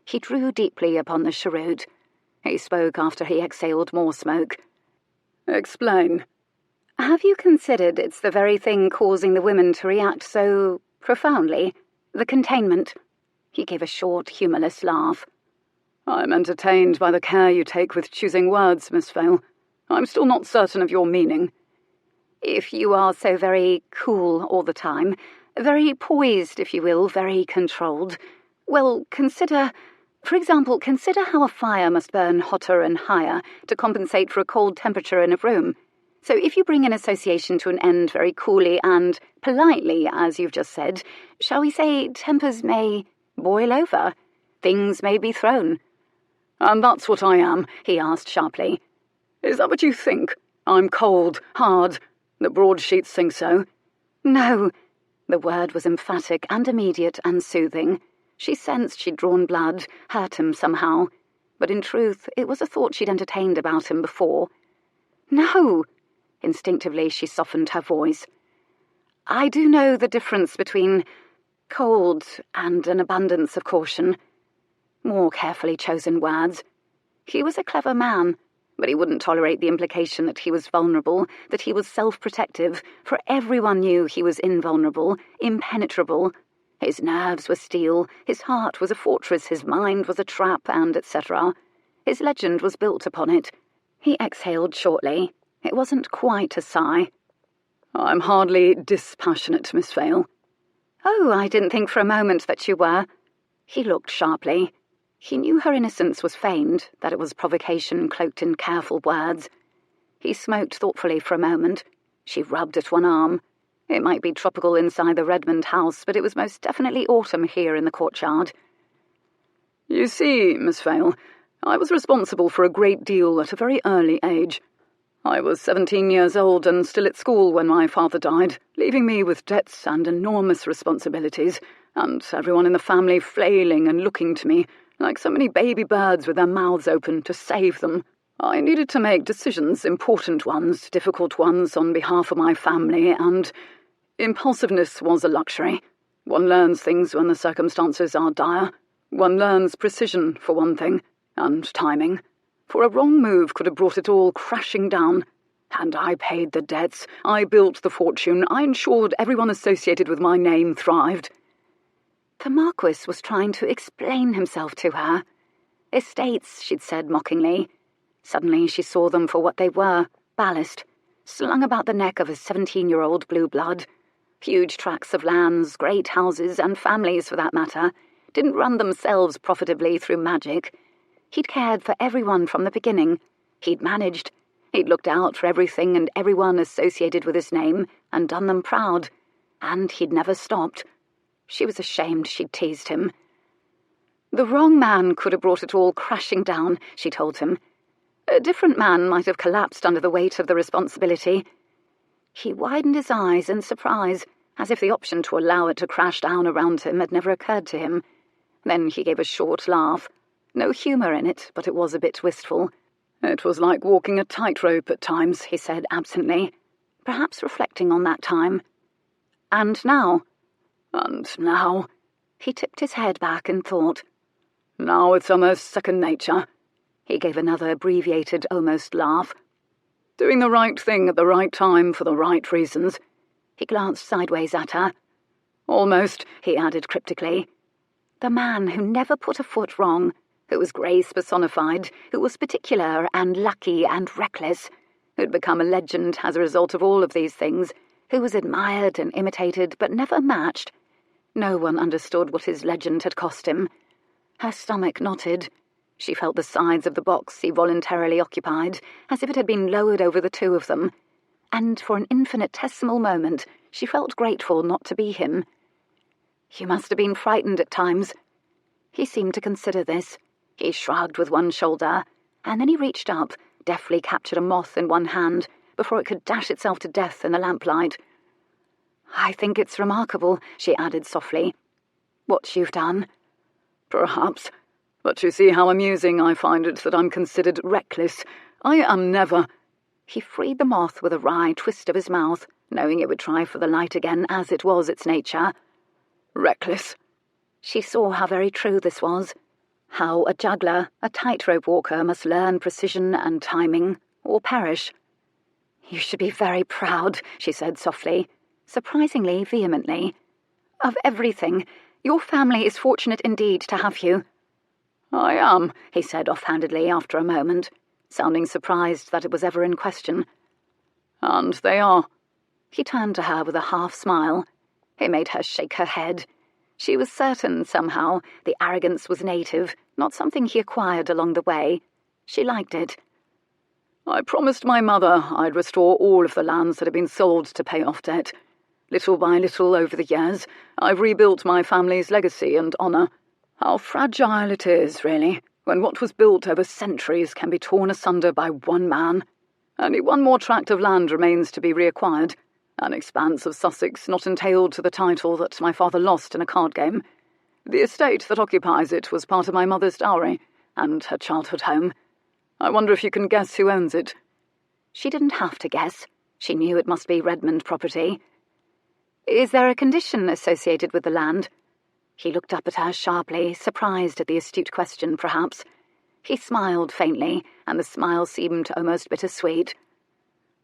He drew deeply upon the cheroot. He spoke after he exhaled more smoke. "Explain." "Have you considered it's the very thing causing the women to react so profoundly? The containment?" He gave a short, humourless laugh. "I'm entertained by the care you take with choosing words, Miss Vale. I'm still not certain of your meaning." "If you are so very cool all the time, very poised, if you will, very controlled, well, consider... For example, consider how a fire must burn hotter and higher to compensate for a cold temperature in a room. So if you bring an association to an end very coolly and politely, as you've just said, shall we say tempers may boil over, things may be thrown. And that's what I am, he asked sharply. Is that what you think? I'm cold, hard. The broadsheets think so. No. The word was emphatic and immediate and soothing. She sensed she'd drawn blood, hurt him somehow. But in truth, it was a thought she'd entertained about him before. No. Instinctively, she softened her voice. I do know the difference between cold and an abundance of caution. More carefully chosen words. He was a clever man, but he wouldn't tolerate the implication that he was vulnerable, that he was self-protective, for everyone knew he was invulnerable, impenetrable. His nerves were steel, his heart was a fortress, his mind was a trap, and etc. His legend was built upon it. He exhaled shortly. It wasn't quite a sigh. I'm hardly dispassionate, Miss Vale. Oh, I didn't think for a moment that you were. He looked sharply. He knew her innocence was feigned, that it was provocation cloaked in careful words. He smoked thoughtfully for a moment. She rubbed at one arm. It might be tropical inside the Redmond house, but it was most definitely autumn here in the courtyard. You see, Miss Vale, I was responsible for a great deal at a very early age. I was 17 years old and still at school when my father died, leaving me with debts and enormous responsibilities, and everyone in the family flailing and looking to me, like so many baby birds with their mouths open, to save them. I needed to make decisions, important ones, difficult ones, on behalf of my family, and impulsiveness was a luxury. One learns things when the circumstances are dire. One learns precision, for one thing, and timing. For a wrong move could have brought it all crashing down. And I paid the debts, I built the fortune, I ensured everyone associated with my name thrived. The Marquess was trying to explain himself to her. Estates, she'd said mockingly. Suddenly she saw them for what they were, ballast, slung about the neck of a 17-year-old blue blood. Huge tracts of lands, great houses, and families for that matter, didn't run themselves profitably through magic. He'd cared for everyone from the beginning. He'd managed. He'd looked out for everything and everyone associated with his name and done them proud. And he'd never stopped. She was ashamed she'd teased him. The wrong man could have brought it all crashing down, she told him. A different man might have collapsed under the weight of the responsibility. He widened his eyes in surprise, as if the option to allow it to crash down around him had never occurred to him. Then he gave a short laugh. No humour in it, but it was a bit wistful. It was like walking a tightrope at times, he said absently, perhaps reflecting on that time. And now? And now? He tipped his head back and thought. Now it's almost second nature. He gave another abbreviated, almost laugh. Doing the right thing at the right time for the right reasons. He glanced sideways at her. Almost, he added cryptically. The man who never put a foot wrong, who was grace personified, who was particular and lucky and reckless, who'd become a legend as a result of all of these things, who was admired and imitated but never matched. No one understood what his legend had cost him. Her stomach knotted. She felt the sides of the box he voluntarily occupied, as if it had been lowered over the two of them, and for an infinitesimal moment she felt grateful not to be him. You must have been frightened at times. He seemed to consider this. He shrugged with one shoulder, and then he reached up, deftly captured a moth in one hand, before it could dash itself to death in the lamplight. I think it's remarkable, she added softly, what you've done. Perhaps. But you see how amusing I find it that I'm considered reckless. I am never. He freed the moth with a wry twist of his mouth, knowing it would try for the light again as it was its nature. Reckless. She saw how very true this was. How a juggler, a tightrope walker, must learn precision and timing, or perish. You should be very proud, she said softly, surprisingly vehemently. Of everything. Your family is fortunate indeed to have you. I am, he said offhandedly after a moment, sounding surprised that it was ever in question. And they are. He turned to her with a half-smile. It made her shake her head. She was certain, somehow, the arrogance was native, not something he acquired along the way. She liked it. I promised my mother I'd restore all of the lands that had been sold to pay off debt. Little by little over the years, I've rebuilt my family's legacy and honour. How fragile it is, really, when what was built over centuries can be torn asunder by one man. Only one more tract of land remains to be reacquired, an expanse of Sussex not entailed to the title that my father lost in a card game. The estate that occupies it was part of my mother's dowry, and her childhood home. I wonder if you can guess who owns it. She didn't have to guess. She knew it must be Redmond property. Is there a condition associated with the land? He looked up at her sharply, surprised at the astute question, perhaps. He smiled faintly, and the smile seemed almost bittersweet.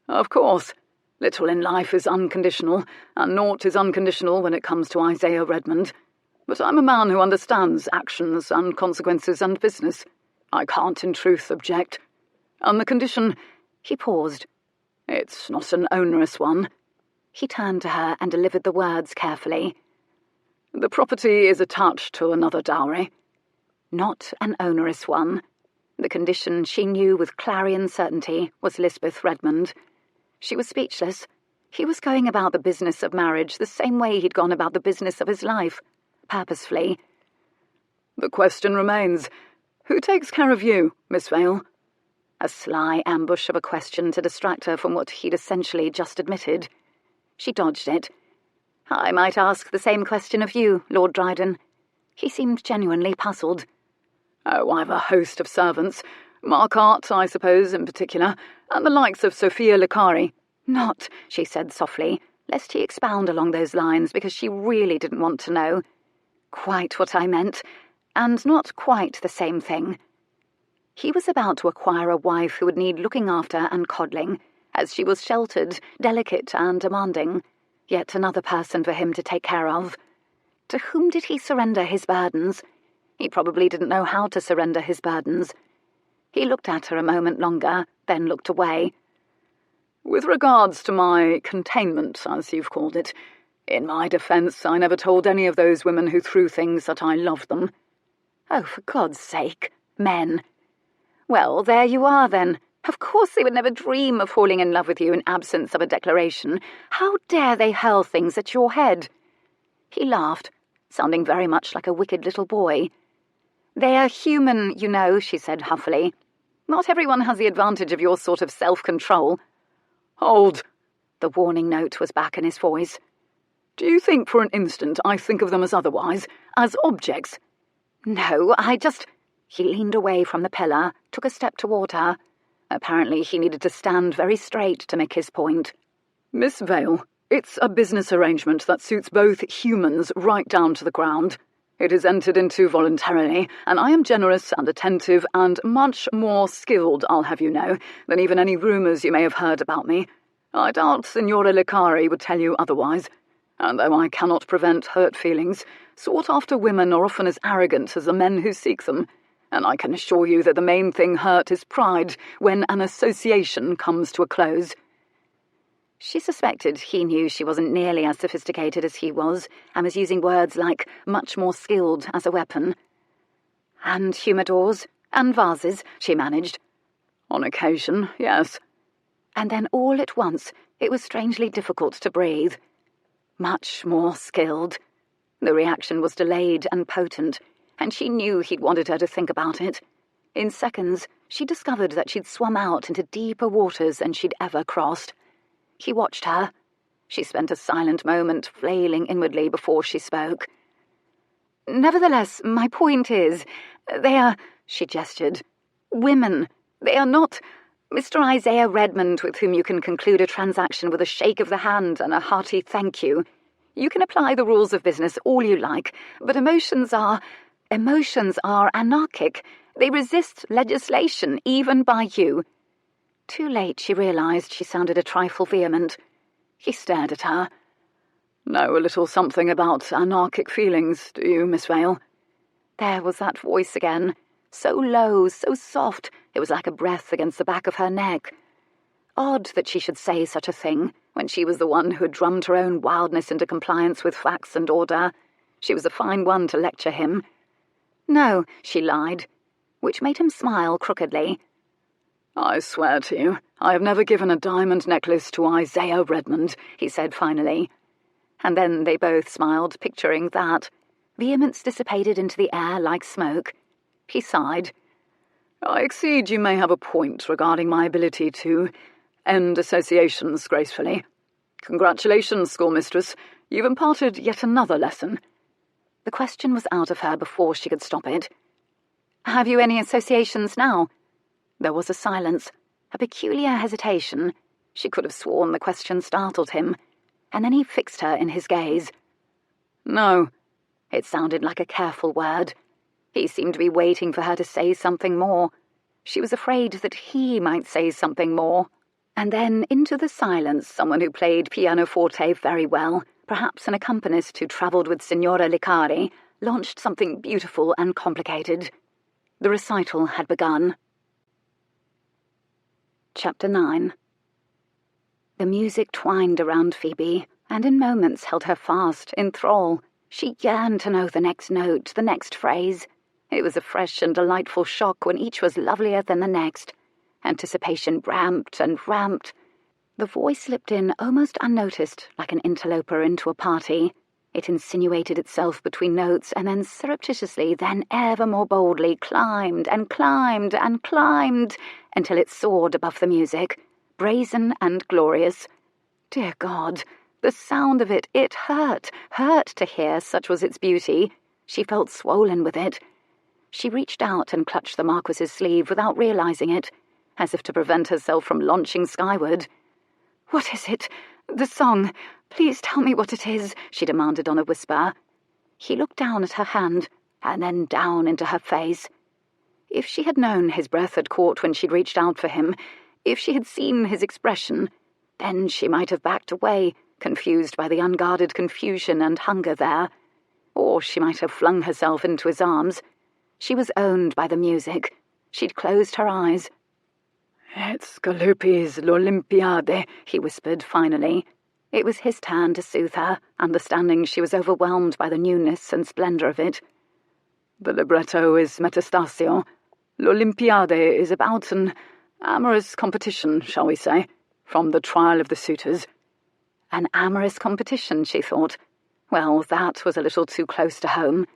Of course. Little in life is unconditional, and naught is unconditional when it comes to Isaiah Redmond. But I'm a man who understands actions and consequences and business. I can't, in truth, object. And the condition— He paused. It's not an onerous one. He turned to her and delivered the words carefully. The property is attached to another dowry. Not an onerous one. The condition, she knew with clarion certainty, was Lisbeth Redmond. She was speechless. He was going about the business of marriage the same way he'd gone about the business of his life, purposefully. The question remains, who takes care of you, Miss Vale? A sly ambush of a question to distract her from what he'd essentially just admitted. She dodged it. I might ask the same question of you, Lord Dryden. He seemed genuinely puzzled. Oh, I've a host of servants. Marquette, I suppose, in particular, and the likes of Sophia Licari. Not, she said softly, lest he expound along those lines, because she really didn't want to know. Quite what I meant, and not quite the same thing. He was about to acquire a wife who would need looking after and coddling, as she was sheltered, delicate and demanding, yet another person for him to take care of. To whom did he surrender his burdens? He probably didn't know how to surrender his burdens. He looked at her a moment longer, then looked away. With regards to my containment, as you've called it, in my defence, I never told any of those women who threw things that I loved them. Oh, for God's sake, men. Well, there you are, then. Of course they would never dream of falling in love with you in absence of a declaration. How dare they hurl things at your head? He laughed, sounding very much like a wicked little boy. They are human, you know, she said huffily. Not everyone has the advantage of your sort of self-control. Hold! The warning note was back in his voice. Do you think for an instant I think of them as otherwise, as objects? No, I just— He leaned away from the pillar, took a step toward her. Apparently he needed to stand very straight to make his point. Miss Vale, it's a business arrangement that suits both humans right down to the ground. It is entered into voluntarily, and I am generous and attentive and much more skilled, I'll have you know, than even any rumours you may have heard about me. I doubt Signora Licari would tell you otherwise, and though I cannot prevent hurt feelings, sought-after women are often as arrogant as the men who seek them, and I can assure you that the main thing hurt is pride when an association comes to a close. She suspected he knew she wasn't nearly as sophisticated as he was, and was using words like much more skilled as a weapon. And humidors, and vases, she managed. On occasion, yes. And then all at once, it was strangely difficult to breathe. Much more skilled. The reaction was delayed and potent, and she knew he'd wanted her to think about it. In seconds, she discovered that she'd swum out into deeper waters than she'd ever crossed. He watched her. She spent a silent moment flailing inwardly before she spoke. Nevertheless, my point is, they are, she gestured, women. They are not Mr. Isaiah Redmond with whom you can conclude a transaction with a shake of the hand and a hearty thank you. You can apply the rules of business all you like, but emotions are anarchic. They resist legislation, even by you. Too late she realised she sounded a trifle vehement. He stared at her. Know a little something about anarchic feelings, do you, Miss Vale? There was that voice again, so low, so soft, it was like a breath against the back of her neck. Odd that she should say such a thing, when she was the one who had drummed her own wildness into compliance with facts and order. She was a fine one to lecture him. No, she lied, which made him smile crookedly. "I swear to you, I have never given a diamond necklace to Isaiah Redmond," he said finally. And then they both smiled, picturing that. Vehemence dissipated into the air like smoke. He sighed. "I accede you may have a point regarding my ability to end associations gracefully. Congratulations, schoolmistress. You've imparted yet another lesson." The question was out of her before she could stop it. "Have you any associations now?" There was a silence, a peculiar hesitation. She could have sworn the question startled him. And then he fixed her in his gaze. "No." It sounded like a careful word. He seemed to be waiting for her to say something more. She was afraid that he might say something more. And then, into the silence, someone who played pianoforte very well, perhaps an accompanist who travelled with Signora Licari, launched something beautiful and complicated. The recital had begun. Chapter 9. The music twined around Phoebe, and in moments held her fast, in thrall. She yearned to know the next note, the next phrase. It was a fresh and delightful shock when each was lovelier than the next. Anticipation ramped and ramped. The voice slipped in almost unnoticed, like an interloper into a party. It insinuated itself between notes and then surreptitiously, then ever more boldly, climbed and climbed and climbed until it soared above the music, brazen and glorious. Dear God, the sound of it hurt to hear, such was its beauty. She felt swollen with it. She reached out and clutched the Marquess's sleeve without realizing it, as if to prevent herself from launching skyward. "What is it? The song. Please tell me what it is," she demanded on a whisper. He looked down at her hand, and then down into her face. If she had known his breath had caught when she'd reached out for him, if she had seen his expression, then she might have backed away, confused by the unguarded confusion and hunger there. Or she might have flung herself into his arms. She was owned by the music. She'd closed her eyes. "It's Galuppi's L'Olympiade," he whispered finally. It was his turn to soothe her, understanding she was overwhelmed by the newness and splendour of it. "The libretto is Metastasio. L'Olympiade is about an amorous competition, shall we say, from the trial of the suitors." An amorous competition, she thought. Well, that was a little too close to home.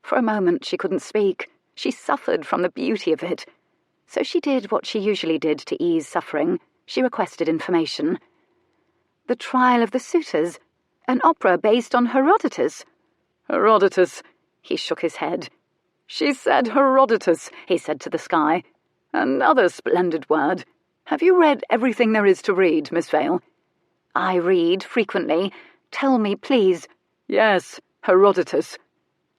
For a moment she couldn't speak. She suffered from the beauty of it. So she did what she usually did to ease suffering. She requested information. The trial of the suitors? An opera based on Herodotus? "Herodotus." He shook his head. "She said Herodotus," he said to the sky. "Another splendid word. Have you read everything there is to read, Miss Vale?" "I read frequently. Tell me, please." "Yes, Herodotus."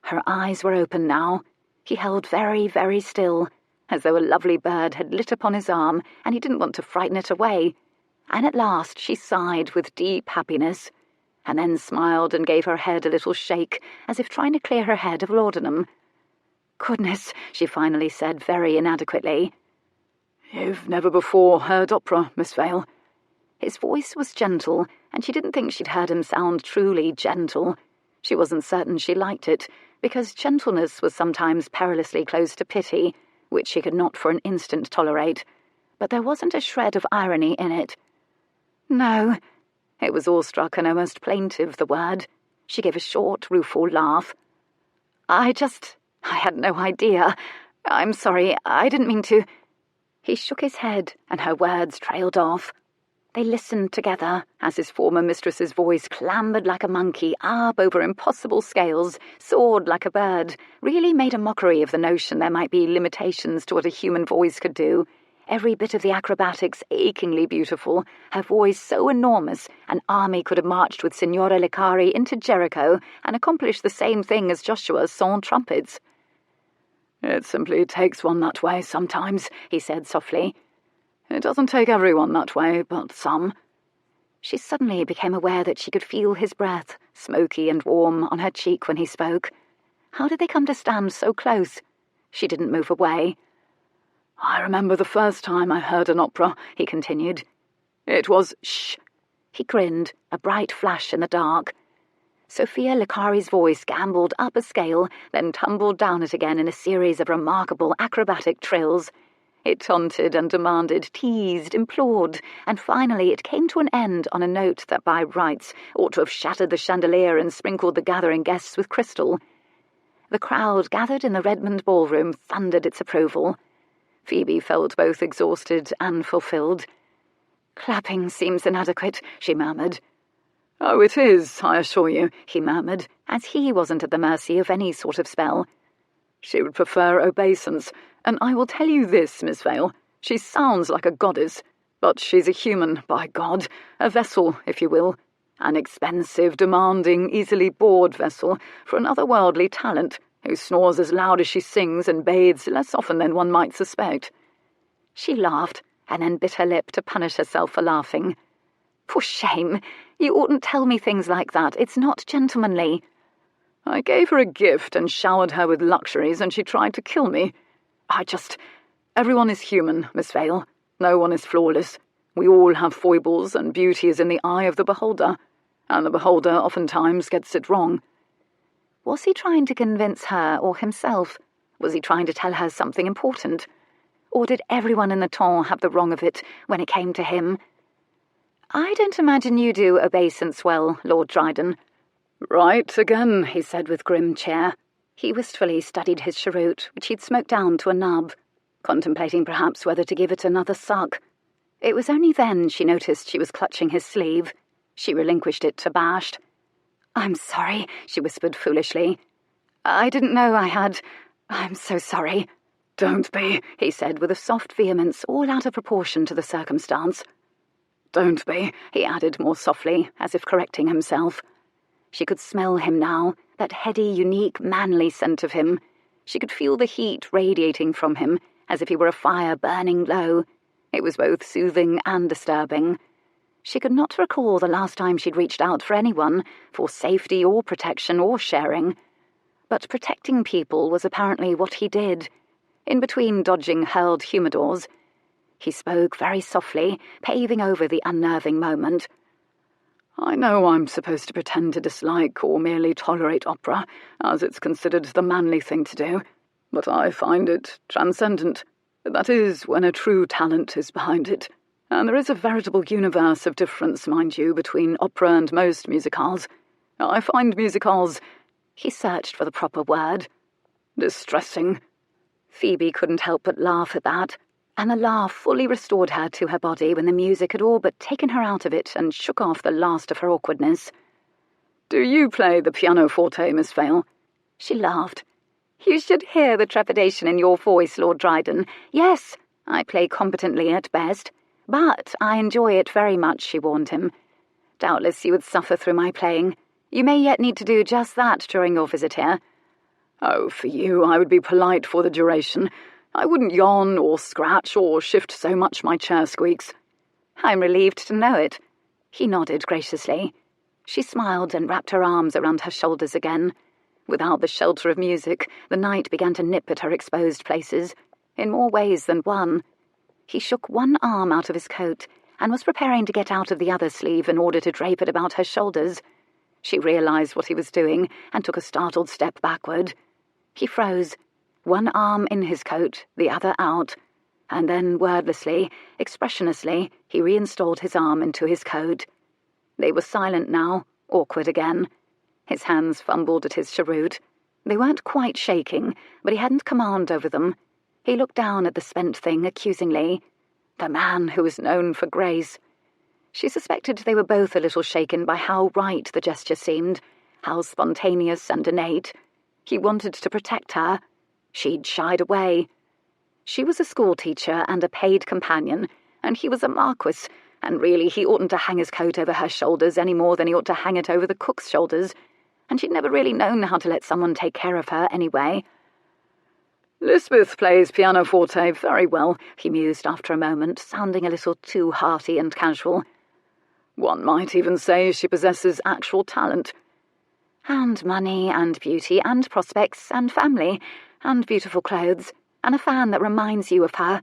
Her eyes were open now. He held very, very still, as though a lovely bird had lit upon his arm and he didn't want to frighten it away. And at last she sighed with deep happiness, and then smiled and gave her head a little shake, as if trying to clear her head of laudanum. "Goodness," she finally said very inadequately. "You've never before heard opera, Miss Vale?" His voice was gentle, and she didn't think she'd heard him sound truly gentle. She wasn't certain she liked it, because gentleness was sometimes perilously close to pity, which she could not for an instant tolerate. But there wasn't a shred of irony in it. "No." It was awestruck and almost plaintive, the word. She gave a short, rueful laugh. I had no idea. I'm sorry, I didn't mean to." He shook his head, and her words trailed off. They listened together as his former mistress's voice clambered like a monkey up over impossible scales, soared like a bird, really made a mockery of the notion there might be limitations to what a human voice could do. Every bit of the acrobatics achingly beautiful, her voice so enormous an army could have marched with Signora Licari into Jericho and accomplished the same thing as Joshua sans trumpets. "It simply takes one that way sometimes," he said softly. "It doesn't take everyone that way, but some." She suddenly became aware that she could feel his breath, smoky and warm, on her cheek when he spoke. How did they come to stand so close? She didn't move away. "I remember the first time I heard an opera," he continued. "It was shh." He grinned, a bright flash in the dark. Sophia Licari's voice gambled up a scale, then tumbled down it again in a series of remarkable acrobatic trills. It taunted and demanded, teased, implored, and finally it came to an end on a note that by rights ought to have shattered the chandelier and sprinkled the gathering guests with crystal. The crowd gathered in the Redmond ballroom thundered its approval. Phoebe felt both exhausted and fulfilled. "Clapping seems inadequate," she murmured. "Oh, it is, I assure you," he murmured, as he wasn't at the mercy of any sort of spell. "She would prefer obeisance, and I will tell you this, Miss Vale, she sounds like a goddess, but she's a human, by God, a vessel, if you will, an expensive, demanding, easily bored vessel for an otherworldly talent who snores as loud as she sings and bathes less often than one might suspect." She laughed, and then bit her lip to punish herself for laughing. "For shame! You oughtn't tell me things like that. It's not gentlemanly." "I gave her a gift and showered her with luxuries, and she tried to kill me. Everyone is human, Miss Vale. No one is flawless. We all have foibles, and beauty is in the eye of the beholder, and the beholder oftentimes gets it wrong." Was he trying to convince her or himself? Was he trying to tell her something important? Or did everyone in the ton have the wrong of it when it came to him? "I don't imagine you do obeisance well, Lord Dryden." "Right again," he said with grim cheer. He wistfully studied his cheroot, which he'd smoked down to a nub, contemplating perhaps whether to give it another suck. It was only then she noticed she was clutching his sleeve. She relinquished it abashed. "I'm sorry," she whispered foolishly. "I didn't know I had. I'm so sorry." "Don't be," he said with a soft vehemence all out of proportion to the circumstance. "Don't be," he added more softly, as if correcting himself. She could smell him now, that heady, unique, manly scent of him. She could feel the heat radiating from him, as if he were a fire burning low. It was both soothing and disturbing. She could not recall the last time she'd reached out for anyone, for safety or protection or sharing. But protecting people was apparently what he did. In between dodging hurled humidors, he spoke very softly, paving over the unnerving moment. "I know I'm supposed to pretend to dislike or merely tolerate opera, as it's considered the manly thing to do, but I find it transcendent. That is, when a true talent is behind it. And there is a veritable universe of difference, mind you, between opera and most musicals. I find musicals—" He searched for the proper word. "Distressing." Phoebe couldn't help but laugh at that, and the laugh fully restored her to her body when the music had all but taken her out of it and shook off the last of her awkwardness. "Do you play the pianoforte, Miss Vale?" She laughed. "You should hear the trepidation in your voice, Lord Dryden. Yes, I play competently at best, but I enjoy it very much," she warned him. "Doubtless you would suffer through my playing. You may yet need to do just that during your visit here." "Oh, for you, I would be polite for the duration. I wouldn't yawn or scratch or shift so much my chair squeaks." "I'm relieved to know it." He nodded graciously. She smiled and wrapped her arms around her shoulders again. Without the shelter of music, the night began to nip at her exposed places, in more ways than one. He shook one arm out of his coat and was preparing to get out of the other sleeve in order to drape it about her shoulders. She realized what he was doing and took a startled step backward. He froze, one arm in his coat, the other out, and then wordlessly, expressionlessly, he reinstalled his arm into his coat. They were silent now, awkward again. His hands fumbled at his cheroot. They weren't quite shaking, but he hadn't command over them. He looked down at the spent thing accusingly. The man who was known for grace. She suspected they were both a little shaken by how right the gesture seemed, how spontaneous and innate. He wanted to protect her. She'd shied away. She was a schoolteacher and a paid companion, and he was a marquess, and really he oughtn't to hang his coat over her shoulders any more than he ought to hang it over the cook's shoulders, and she'd never really known how to let someone take care of her anyway. "Lisbeth plays pianoforte very well," he mused after a moment, sounding a little too hearty and casual. "One might even say she possesses actual talent." "And money, and beauty, and prospects, and family, and beautiful clothes, and a fan that reminds you of her.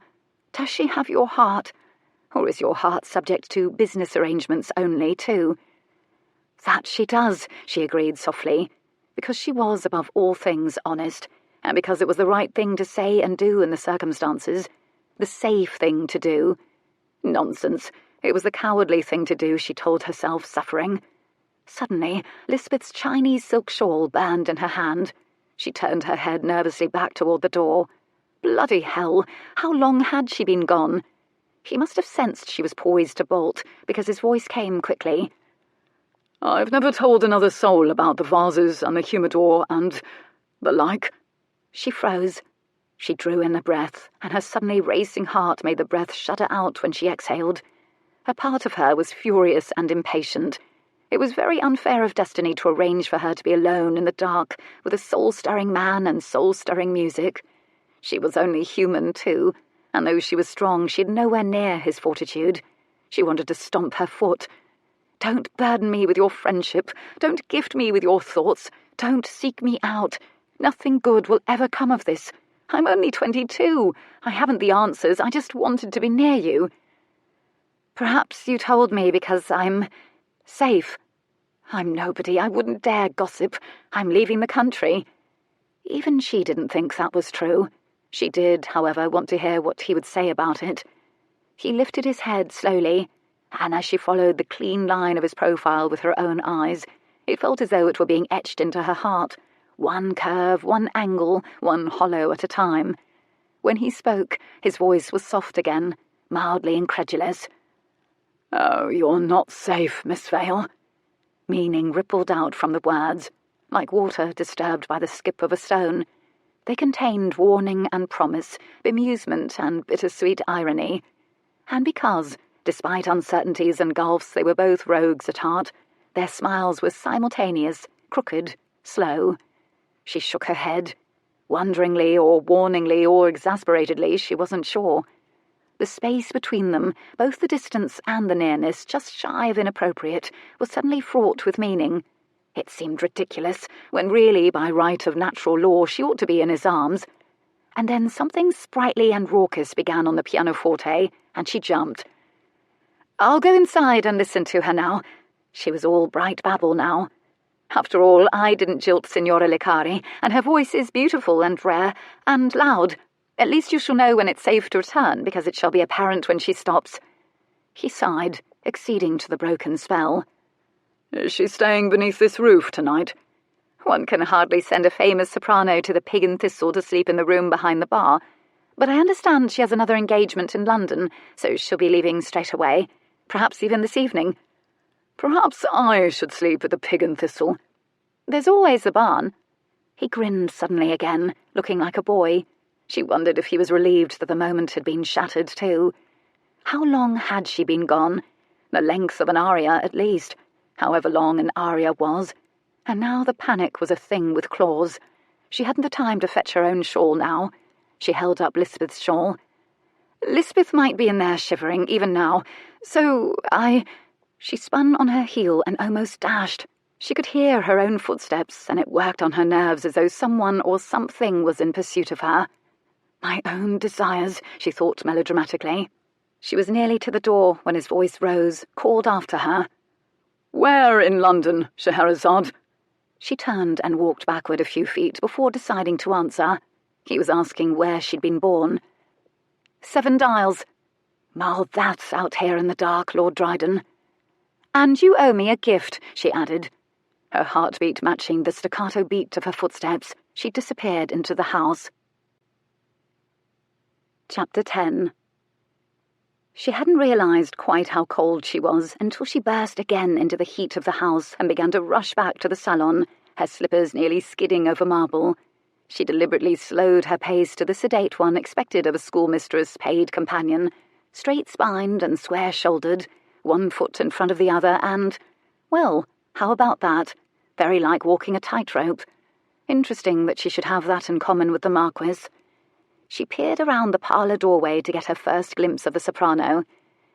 Does she have your heart? Or is your heart subject to business arrangements only, too?" "That she does," she agreed softly, because she was above all things honest, and because it was the right thing to say and do in the circumstances. the safe thing to do. Nonsense. It was the cowardly thing to do, she told herself, suffering. Suddenly, Lisbeth's Chinese silk shawl burned in her hand. She turned her head nervously back toward the door. Bloody hell! How long had she been gone? He must have sensed she was poised to bolt, because his voice came quickly. "I've never told another soul about the vases and the humidor and the like." She froze. She drew in a breath, and her suddenly racing heart made the breath shudder out when she exhaled. A part of her was furious and impatient. It was very unfair of destiny to arrange for her to be alone in the dark with a soul-stirring man and soul-stirring music. She was only human, too, and though she was strong, she had nowhere near his fortitude. She wanted to stomp her foot. "Don't burden me with your friendship. Don't gift me with your thoughts. Don't seek me out. Nothing good will ever come of this. I'm only 22. I haven't the answers. I just wanted to be near you." "Perhaps you told me because I'm safe. I'm nobody. I wouldn't dare gossip. I'm leaving the country." Even she didn't think that was true. She did, however, want to hear what he would say about it. He lifted his head slowly, and as she followed the clean line of his profile with her own eyes, it felt as though it were being etched into her heart, one curve, one angle, one hollow at a time. When he spoke, his voice was soft again, mildly incredulous. "Oh, you're not safe, Miss Vale." Meaning rippled out from the words, like water disturbed by the skip of a stone. They contained warning and promise, bemusement and bittersweet irony. And because, despite uncertainties and gulfs, they were both rogues at heart, their smiles were simultaneous, crooked, slow. She shook her head. Wonderingly or warningly or exasperatedly, she wasn't sure. The space between them, both the distance and the nearness, just shy of inappropriate, was suddenly fraught with meaning. It seemed ridiculous, when really, by right of natural law, she ought to be in his arms. And then something sprightly and raucous began on the pianoforte, and she jumped. "I'll go inside and listen to her now." She was all bright babble now. "After all, I didn't jilt Signora Licari, and her voice is beautiful and rare, and loud. At least you shall know when it's safe to return, because it shall be apparent when she stops." He sighed, acceding to the broken spell. "Is she staying beneath this roof tonight?" "One can hardly send a famous soprano to the Pig and Thistle to sleep in the room behind the bar. But I understand she has another engagement in London, so she'll be leaving straight away. Perhaps even this evening." "Perhaps I should sleep at the Pig and Thistle." "There's always the barn." He grinned suddenly again, looking like a boy. She wondered if he was relieved that the moment had been shattered too. How long had she been gone? The length of an aria at least, however long an aria was. And now the panic was a thing with claws. She hadn't the time to fetch her own shawl now. She held up Lisbeth's shawl. "Lisbeth might be in there shivering, even now. So She spun on her heel and almost dashed. She could hear her own footsteps, and it worked on her nerves as though someone or something was in pursuit of her. "My own desires," she thought melodramatically. She was nearly to the door when his voice rose, called after her. "Where in London, Scheherazade?" She turned and walked backward a few feet before deciding to answer. He was asking where she'd been born. "Seven Dials." "Well, that's out here in the dark, Lord Dryden." "And you owe me a gift," she added. Her heartbeat matching the staccato beat of her footsteps, she disappeared into the house. Chapter 10. She hadn't realised quite how cold she was until she burst again into the heat of the house and began to rush back to the salon, her slippers nearly skidding over marble. She deliberately slowed her pace to the sedate one expected of a schoolmistress' paid companion, straight-spined and square-shouldered, one foot in front of the other, and, well, how about that? Very like walking a tightrope. Interesting that she should have that in common with the Marquess. She peered around the parlour doorway to get her first glimpse of the soprano.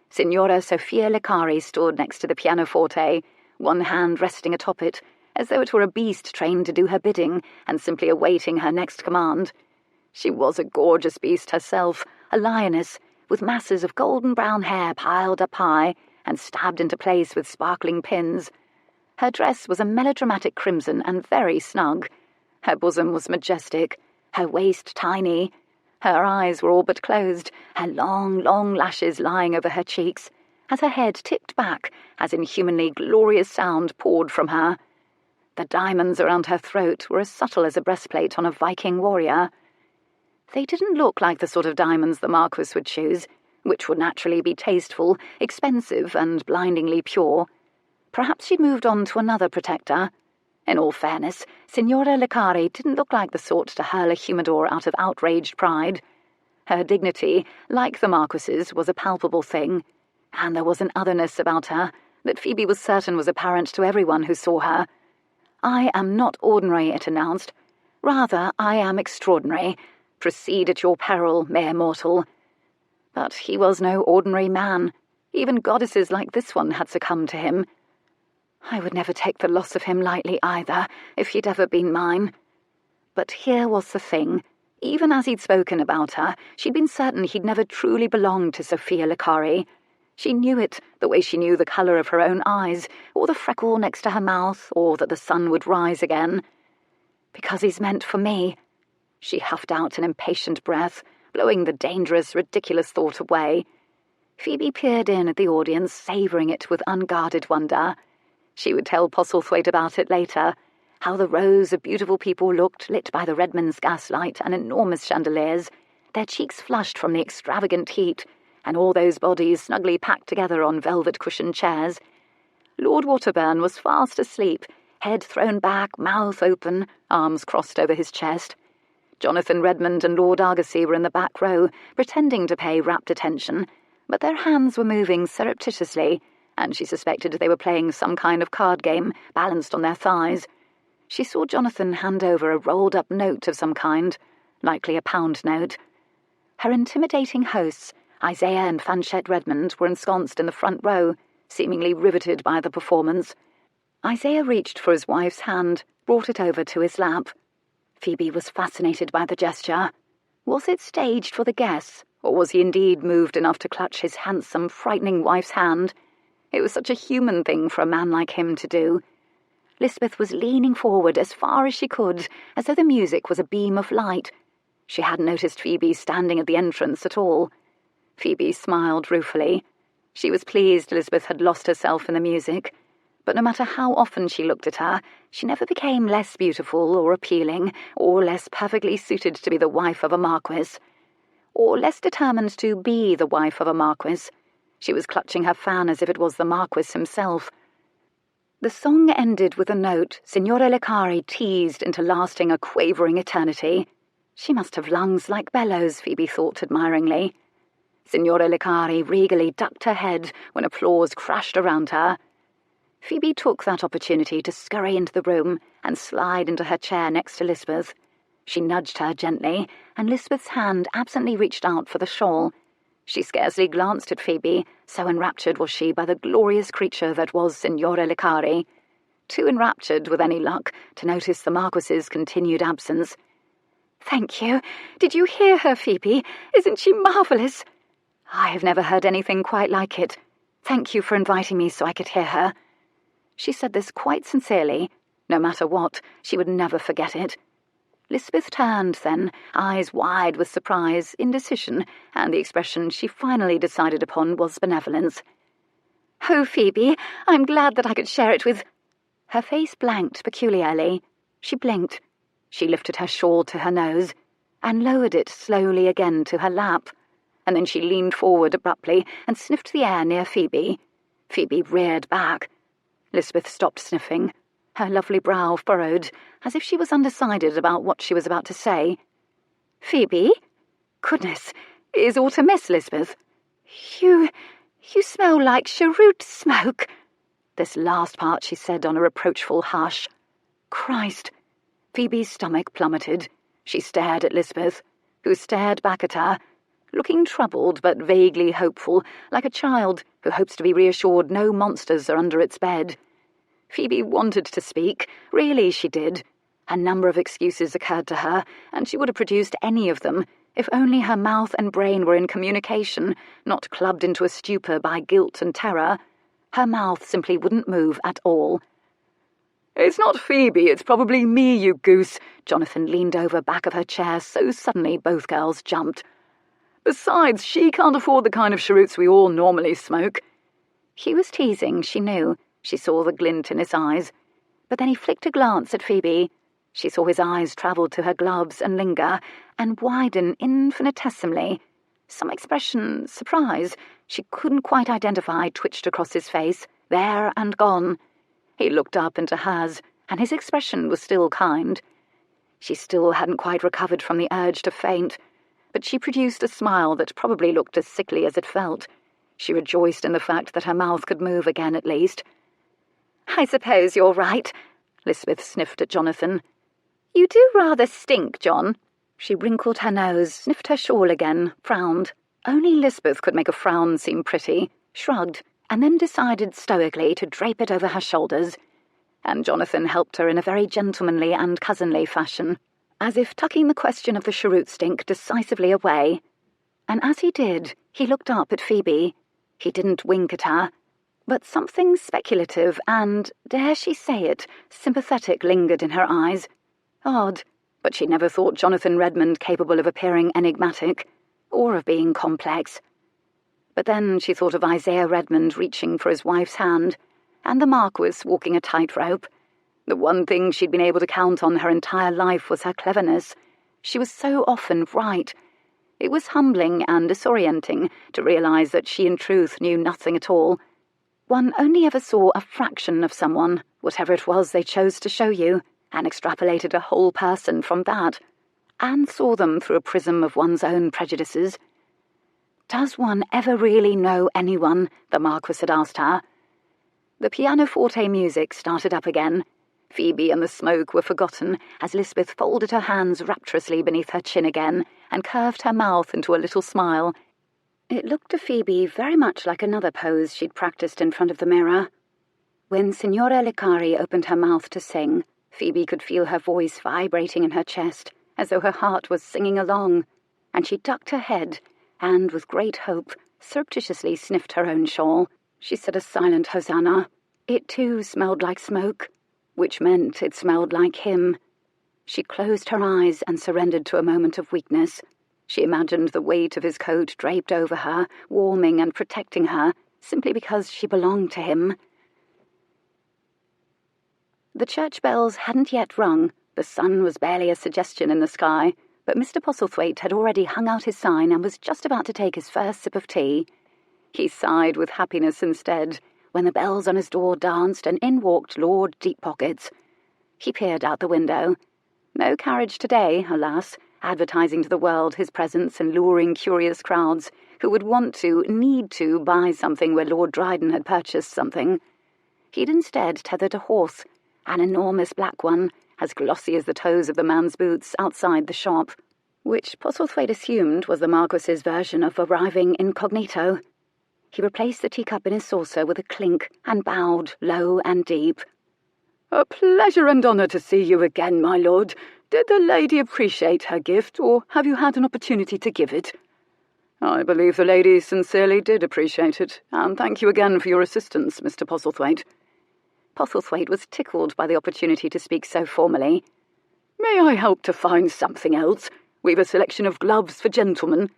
Signora Sophia Licari stood next to the pianoforte, one hand resting atop it, as though it were a beast trained to do her bidding and simply awaiting her next command. She was a gorgeous beast herself, a lioness, with masses of golden brown hair piled up high and stabbed into place with sparkling pins. Her dress was a melodramatic crimson and very snug. Her bosom was majestic, her waist tiny, Her eyes were all but closed, her long, long lashes lying over her cheeks, as her head tipped back as inhumanly glorious sound poured from her. The diamonds around her throat were as subtle as a breastplate on a Viking warrior. They didn't look like the sort of diamonds the Marquess would choose, which would naturally be tasteful, expensive, and blindingly pure. Perhaps she'd moved on to another protector. In all fairness, Signora Licari didn't look like the sort to hurl a humidor out of outraged pride. Her dignity, like the Marquess's, was a palpable thing, and there was an otherness about her that Phoebe was certain was apparent to everyone who saw her. "I am not ordinary," it announced. "Rather, I am extraordinary. Proceed at your peril, mere mortal." But he was no ordinary man. Even goddesses like this one had succumbed to him. I would never take the loss of him lightly either, if he'd ever been mine. But here was the thing. Even as he'd spoken about her, she'd been certain he'd never truly belonged to Sophia Licari. She knew it, the way she knew the colour of her own eyes, or the freckle next to her mouth, or that the sun would rise again. "Because he's meant for me." She huffed out an impatient breath, blowing the dangerous, ridiculous thought away. Phoebe peered in at the audience, savouring it with unguarded wonder. She would tell Postlethwaite about it later, how the rows of beautiful people looked, lit by the Redmond's gaslight and enormous chandeliers, their cheeks flushed from the extravagant heat, and all those bodies snugly packed together on velvet-cushioned chairs. Lord Waterburn was fast asleep, head thrown back, mouth open, arms crossed over his chest. Jonathan Redmond and Lord Argosy were in the back row, pretending to pay rapt attention, but their hands were moving surreptitiously, and she suspected they were playing some kind of card game, balanced on their thighs. She saw Jonathan hand over a rolled-up note of some kind, likely a pound note. Her intimidating hosts, Isaiah and Fanchette Redmond, were ensconced in the front row, seemingly riveted by the performance. Isaiah reached for his wife's hand, brought it over to his lap. Phoebe was fascinated by the gesture. Was it staged for the guests, or was he indeed moved enough to clutch his handsome, frightening wife's hand? It was such a human thing for a man like him to do. Lisbeth was leaning forward as far as she could, as though the music was a beam of light. She hadn't noticed Phoebe standing at the entrance at all. Phoebe smiled ruefully. She was pleased Lisbeth had lost herself in the music, but no matter how often she looked at her, she never became less beautiful or appealing, or less perfectly suited to be the wife of a Marquess, or less determined to be the wife of a Marquess. She was clutching her fan as if it was the Marquess himself. The song ended with a note Signora Licari teased into lasting a quavering eternity. She must have lungs like bellows, Phoebe thought admiringly. Signora Licari regally ducked her head when applause crashed around her. Phoebe took that opportunity to scurry into the room and slide into her chair next to Lisbeth. She nudged her gently, and Lisbeth's hand absently reached out for the shawl. She scarcely glanced at Phoebe, so enraptured was she by the glorious creature that was Signora Licari. Too enraptured, with any luck, to notice the Marquess's continued absence. "Thank you. Did you hear her, Phoebe? Isn't she marvellous?" "I have never heard anything quite like it. Thank you for inviting me so I could hear her." She said this quite sincerely. No matter what, she would never forget it. Lisbeth turned then, eyes wide with surprise, indecision, and the expression she finally decided upon was benevolence. "Oh, Phoebe, I'm glad that I could share it with—" Her face blanked peculiarly. She blinked. She lifted her shawl to her nose, and lowered it slowly again to her lap, and then she leaned forward abruptly and sniffed the air near Phoebe. Phoebe reared back. Lisbeth stopped sniffing. Her lovely brow furrowed, as if she was undecided about what she was about to say. "Phoebe? Goodness, is aught amiss, Lisbeth? You smell like cheroot smoke." This last part she said on a reproachful hush. Christ! Phoebe's stomach plummeted. She stared at Lisbeth, who stared back at her, looking troubled but vaguely hopeful, like a child who hopes to be reassured no monsters are under its bed. Phoebe wanted to speak, really she did. A number of excuses occurred to her, and she would have produced any of them, if only her mouth and brain were in communication, not clubbed into a stupor by guilt and terror. Her mouth simply wouldn't move at all. "It's not Phoebe, it's probably me, you goose." Jonathan leaned over back of her chair so suddenly both girls jumped. "Besides, she can't afford the kind of cheroots we all normally smoke." He was teasing, she knew. She saw the glint in his eyes. But then he flicked a glance at Phoebe. She saw his eyes travel to her gloves and linger, and widen infinitesimally. Some expression, surprise, she couldn't quite identify, twitched across his face, there and gone. He looked up into hers, and his expression was still kind. She still hadn't quite recovered from the urge to faint, but she produced a smile that probably looked as sickly as it felt. She rejoiced in the fact that her mouth could move again at least. "I suppose you're right," Lisbeth sniffed at Jonathan. "You do rather stink, John." She wrinkled her nose, sniffed her shawl again, frowned. Only Lisbeth could make a frown seem pretty, shrugged, and then decided stoically to drape it over her shoulders. And Jonathan helped her in a very gentlemanly and cousinly fashion, as if tucking the question of the cheroot stink decisively away. And as he did, he looked up at Phoebe. He didn't wink at her, but something speculative and, dare she say it, sympathetic lingered in her eyes. Odd, but she never thought Jonathan Redmond capable of appearing enigmatic, or of being complex. But then she thought of Isaiah Redmond reaching for his wife's hand, and the Marquess walking a tightrope. The one thing she'd been able to count on her entire life was her cleverness. She was so often right. It was humbling and disorienting to realise that she in truth knew nothing at all. One only ever saw a fraction of someone, whatever it was they chose to show you, and extrapolated a whole person from that, and saw them through a prism of one's own prejudices. "Does one ever really know anyone?" the Marquess had asked her. The pianoforte music started up again. Phoebe and the smoke were forgotten as Lisbeth folded her hands rapturously beneath her chin again and curved her mouth into a little smile. It looked to Phoebe very much like another pose she'd practiced in front of the mirror. When Signora Licari opened her mouth to sing, Phoebe could feel her voice vibrating in her chest, as though her heart was singing along, and she ducked her head and, with great hope, surreptitiously sniffed her own shawl. She said a silent hosanna. It too smelled like smoke, which meant it smelled like him. She closed her eyes and surrendered to a moment of weakness. She imagined the weight of his coat draped over her, warming and protecting her, simply because she belonged to him. The church bells hadn't yet rung. The sun was barely a suggestion in the sky, but Mr. Postlethwaite had already hung out his sign and was just about to take his first sip of tea. He sighed with happiness instead, when the bells on his door danced and in walked Lord Deep-Pockets. He peered out the window. No carriage today, alas, advertising to the world his presence and luring curious crowds who would want to, need to, buy something where Lord Dryden had purchased something. He'd instead tethered a horse, an enormous black one, as glossy as the toes of the man's boots, outside the shop, which Postlethwaite assumed was the Marquess's version of arriving incognito. He replaced the teacup in his saucer with a clink and bowed low and deep. "A pleasure and honour to see you again, my lord. Did the lady appreciate her gift, or have you had an opportunity to give it?" "I believe the lady sincerely did appreciate it, and thank you again for your assistance, Mr. Postlethwaite." Postlethwaite was tickled by the opportunity to speak so formally. "May I help to find something else? We've a selection of gloves for gentlemen."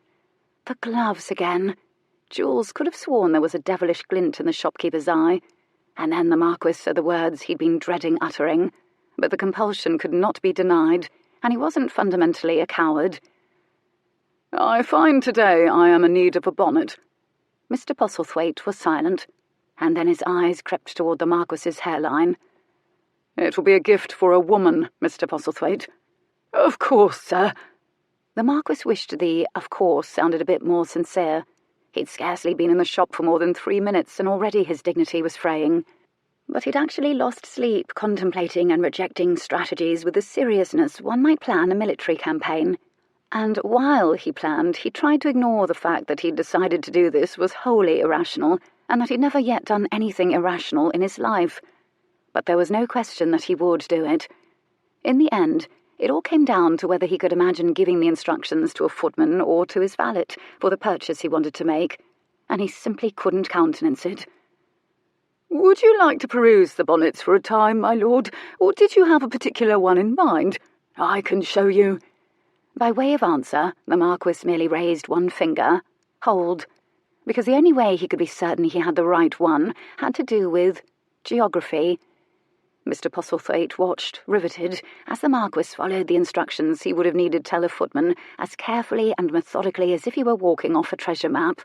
The gloves again. Jules could have sworn there was a devilish glint in the shopkeeper's eye, and then the Marquess said the words he'd been dreading uttering, but the compulsion could not be denied, and he wasn't fundamentally a coward. "I find today I am in need of a bonnet." Mr. Postlethwaite was silent, and then his eyes crept toward the Marquess's hairline. "It will be a gift for a woman, Mr. Postlethwaite." "Of course, sir." The Marquess wished the "of course" sounded a bit more sincere. He'd scarcely been in the shop for more than 3 minutes, and already his dignity was fraying. But he'd actually lost sleep contemplating and rejecting strategies with the seriousness one might plan a military campaign. And while he planned, he tried to ignore the fact that he'd decided to do this was wholly irrational, and that he'd never yet done anything irrational in his life. But there was no question that he would do it. In the end, it all came down to whether he could imagine giving the instructions to a footman or to his valet for the purchase he wanted to make, and he simply couldn't countenance it. "Would you like to peruse the bonnets for a time, my lord, or did you have a particular one in mind? I can show you." By way of answer, the Marquess merely raised one finger. Hold. Because the only way he could be certain he had the right one had to do with geography. Mr. Postlethwaite watched, riveted, as the Marquess followed the instructions he would have needed tell a footman as carefully and methodically as if he were walking off a treasure map.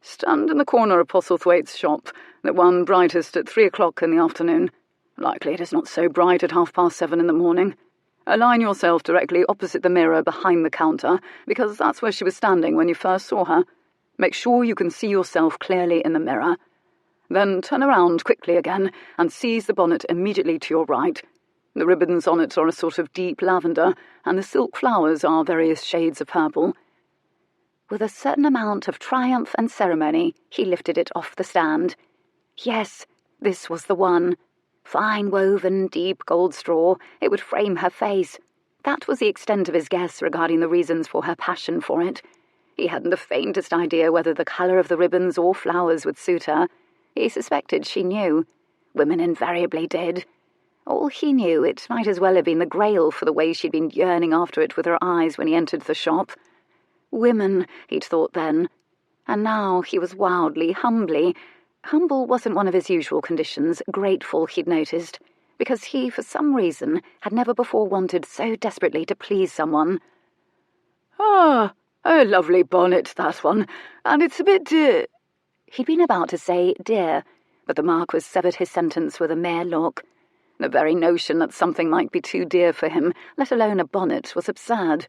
"Stand in the corner of Postlethwaite's shop, the one brightest at 3 o'clock in the afternoon. Likely it is not so bright at 7:30 in the morning. Align yourself directly opposite the mirror behind the counter, because that's where she was standing when you first saw her. Make sure you can see yourself clearly in the mirror. Then turn around quickly again and seize the bonnet immediately to your right. The ribbons on it are a sort of deep lavender, and the silk flowers are various shades of purple." With a certain amount of triumph and ceremony, he lifted it off the stand. Yes, this was the one. Fine woven, deep gold straw, it would frame her face. That was the extent of his guess regarding the reasons for her passion for it. He hadn't the faintest idea whether the colour of the ribbons or flowers would suit her. He suspected she knew. Women invariably did. All he knew, it might as well have been the Grail for the way she'd been yearning after it with her eyes when he entered the shop. Women, he'd thought then. And now he was wildly, humble wasn't one of his usual conditions, grateful, he'd noticed, because he, for some reason, had never before wanted so desperately to please someone. "Ah, a lovely bonnet, that one, and it's a bit dear." He'd been about to say dear, but the Marquess severed his sentence with a mere look. The very notion that something might be too dear for him, let alone a bonnet, was absurd.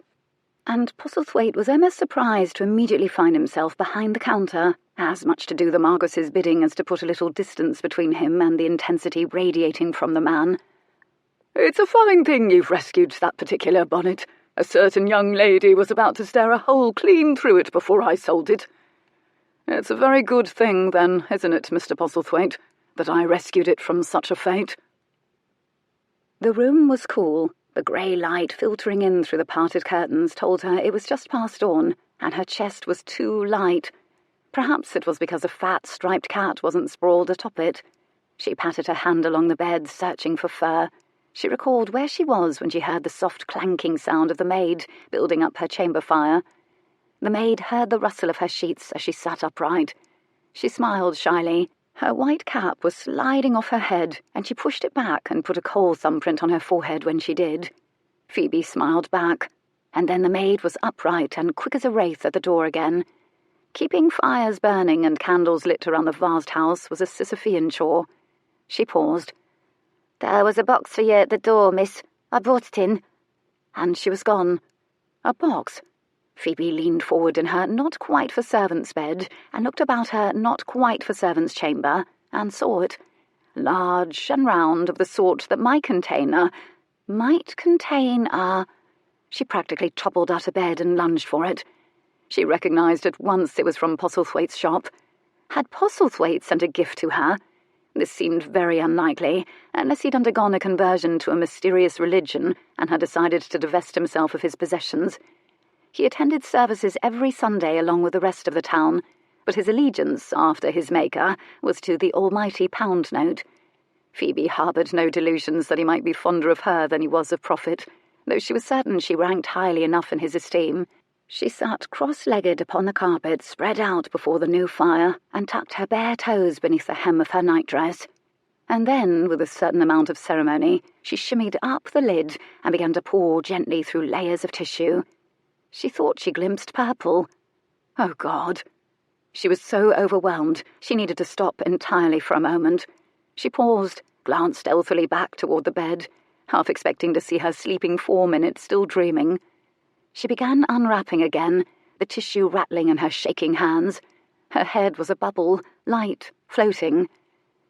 And Postlethwaite was almost surprised to immediately find himself behind the counter, as much to do the Marquess's bidding as to put a little distance between him and the intensity radiating from the man. "It's a fine thing you've rescued that particular bonnet. A certain young lady was about to stare a hole clean through it before I sold it. It's a very good thing, then, isn't it, Mr. Postlethwaite, that I rescued it from such a fate?" The room was cool. The grey light filtering in through the parted curtains told her it was just past dawn, and her chest was too light. Perhaps it was because a fat, striped cat wasn't sprawled atop it. She patted her hand along the bed, searching for fur. She recalled where she was when she heard the soft clanking sound of the maid building up her chamber fire. The maid heard the rustle of her sheets as she sat upright. She smiled shyly. Her white cap was sliding off her head, and she pushed it back and put a coal thumbprint on her forehead when she did. Phoebe smiled back, and then the maid was upright and quick as a wraith at the door again. Keeping fires burning and candles lit around the vast house was a Sisyphean chore. She paused. "There was a box for you at the door, miss. I brought it in." And she was gone. A box? Phoebe leaned forward in her not-quite-for-servants bed and looked about her not-quite-for-servants chamber and saw it. Large and round, of the sort that might contain a... She practically toppled out of bed and lunged for it. She recognised at once it was from Postlethwaite's shop. Had Postlethwaite sent a gift to her? This seemed very unlikely, unless he'd undergone a conversion to a mysterious religion and had decided to divest himself of his possessions. He attended services every Sunday along with the rest of the town, but his allegiance, after his maker, was to the almighty pound note. Phoebe harboured no delusions that he might be fonder of her than he was of profit, though she was certain she ranked highly enough in his esteem. She sat cross-legged upon the carpet, spread out before the new fire, and tucked her bare toes beneath the hem of her nightdress. And then, with a certain amount of ceremony, she shimmied up the lid and began to pour gently through layers of tissue. She thought she glimpsed purple. Oh, God! She was so overwhelmed she needed to stop entirely for a moment. She paused, glanced stealthily back toward the bed, half expecting to see her sleeping form in it still dreaming. She began unwrapping again, the tissue rattling in her shaking hands. Her head was a bubble, light, floating.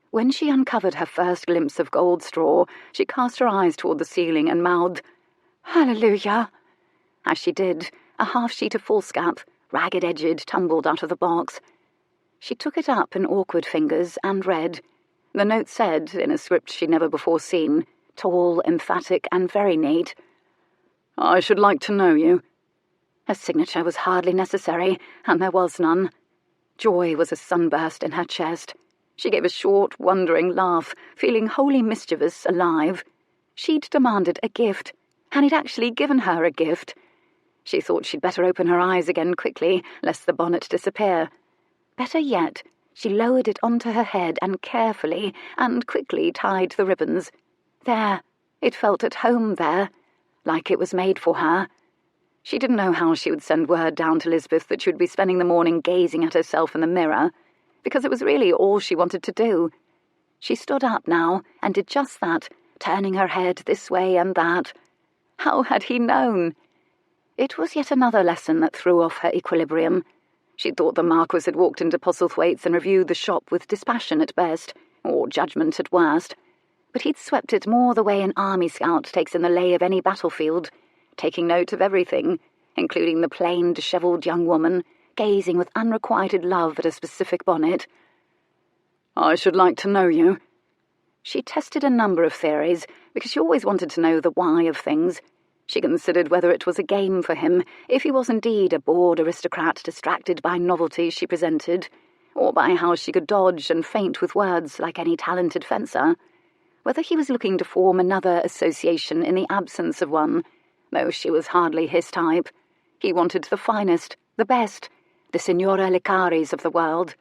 When she uncovered her first glimpse of gold straw, she cast her eyes toward the ceiling and mouthed, "Hallelujah!" As she did, a half-sheet of foolscap, ragged-edged, tumbled out of the box. She took it up in awkward fingers and read. The note said, in a script she'd never before seen, tall, emphatic, and very neat, "I should like to know you." Her signature was hardly necessary, and there was none. Joy was a sunburst in her chest. She gave a short, wondering laugh, feeling wholly mischievous, alive. She'd demanded a gift, and he'd actually given her a gift. She thought she'd better open her eyes again quickly, lest the bonnet disappear. Better yet, she lowered it onto her head and carefully and quickly tied the ribbons. There, it felt at home there, like it was made for her. She didn't know how she would send word down to Lisbeth that she would be spending the morning gazing at herself in the mirror, because it was really all she wanted to do. She stood up now and did just that, turning her head this way and that. How had he known? It was yet another lesson that threw off her equilibrium. She'd thought the Marquess had walked into Postlethwaite's and reviewed the shop with dispassion at best, or judgment at worst. But he'd swept it more the way an army scout takes in the lay of any battlefield, taking note of everything, including the plain, dishevelled young woman, gazing with unrequited love at a specific bonnet. "I should like to know you." She tested a number of theories, because she always wanted to know the why of things. She considered whether it was a game for him, if he was indeed a bored aristocrat distracted by novelties she presented, or by how she could dodge and feint with words like any talented fencer. Whether he was looking to form another association in the absence of one, though she was hardly his type. He wanted the finest, the best, the Signora Licaris of the world.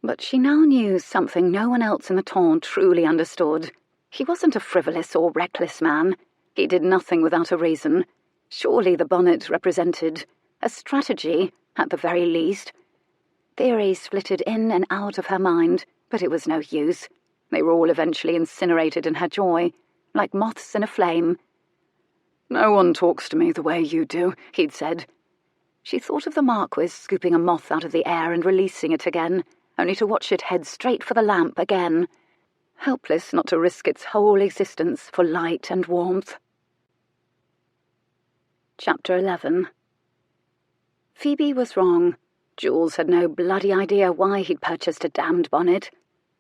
But she now knew something no one else in the town truly understood. He wasn't a frivolous or reckless man. He did nothing without a reason. Surely the bonnet represented a strategy, at the very least. Theories flitted in and out of her mind, but it was no use. They were all eventually incinerated in her joy, like moths in a flame. "No one talks to me the way you do," he'd said. She thought of the Marquis scooping a moth out of the air and releasing it again, only to watch it head straight for the lamp again, helpless not to risk its whole existence for light and warmth. Chapter 11. Phoebe was wrong. Jules had no bloody idea why he'd purchased a damned bonnet,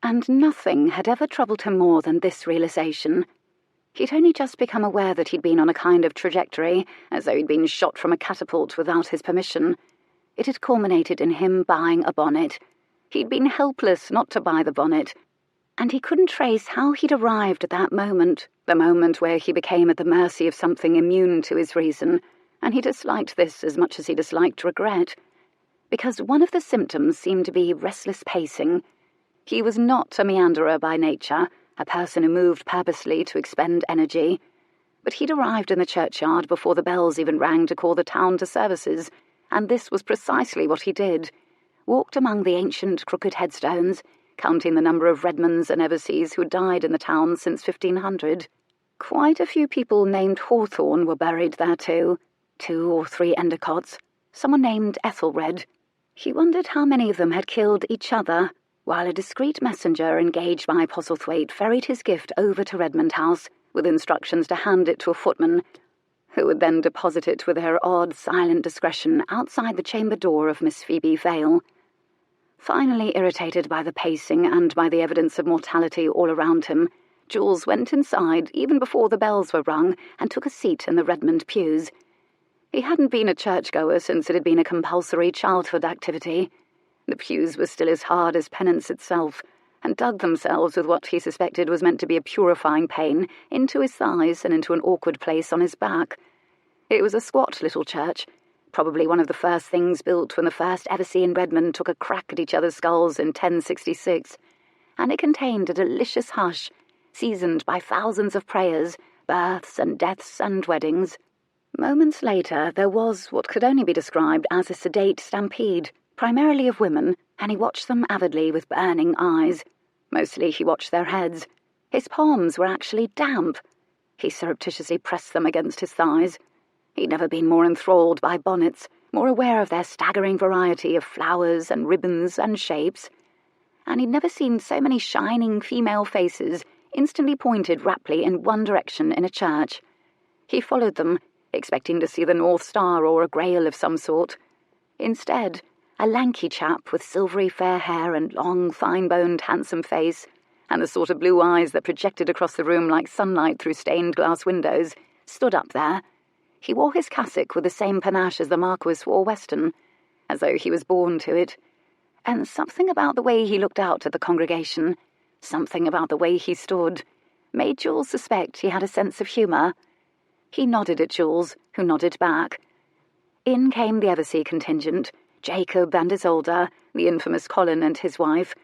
and nothing had ever troubled him more than this realization. He'd only just become aware that he'd been on a kind of trajectory, as though he'd been shot from a catapult without his permission. It had culminated in him buying a bonnet. He'd been helpless not to buy the bonnet, and he couldn't trace how he'd arrived at that moment, the moment where he became at the mercy of something immune to his reason, and he disliked this as much as he disliked regret, because one of the symptoms seemed to be restless pacing. He was not a meanderer by nature, a person who moved purposely to expend energy, but he'd arrived in the churchyard before the bells even rang to call the town to services, and this was precisely what he did. Walked among the ancient crooked headstones, counting the number of Redmonds and Everseys who had died in the town since 1500. Quite a few people named Hawthorne were buried there too, 2 or 3 Endecots, someone named Ethelred. He wondered how many of them had killed each other, while a discreet messenger engaged by Postlethwaite ferried his gift over to Redmond House, with instructions to hand it to a footman, who would then deposit it with her odd, silent discretion outside the chamber door of Miss Phoebe Vale. Finally irritated by the pacing and by the evidence of mortality all around him, Jules went inside even before the bells were rung and took a seat in the Redmond pews. He hadn't been a churchgoer since it had been a compulsory childhood activity. The pews were still as hard as penance itself, and dug themselves with what he suspected was meant to be a purifying pain into his thighs and into an awkward place on his back. It was a squat little church, probably one of the first things built when the first Eversey and Redmond took a crack at each other's skulls in 1066, and it contained a delicious hush, seasoned by thousands of prayers, births and deaths and weddings. Moments later there was what could only be described as a sedate stampede, primarily of women, and he watched them avidly with burning eyes. Mostly he watched their heads. His palms were actually damp. He surreptitiously pressed them against his thighs. He'd never been more enthralled by bonnets, more aware of their staggering variety of flowers and ribbons and shapes. And he'd never seen so many shining female faces instantly pointed raptly in one direction in a church. He followed them, expecting to see the North Star or a grail of some sort. Instead, a lanky chap with silvery fair hair and long, fine-boned, handsome face, and the sort of blue eyes that projected across the room like sunlight through stained-glass windows, stood up there. He wore his cassock with the same panache as the Marquis wore Weston, as though he was born to it, And something about the way he looked out at the congregation, something about the way he stood, made Jules suspect he had a sense of humour. He nodded at Jules, who nodded back. In came the Eversea contingent, Jacob and Isolde, the infamous Colin and his wife.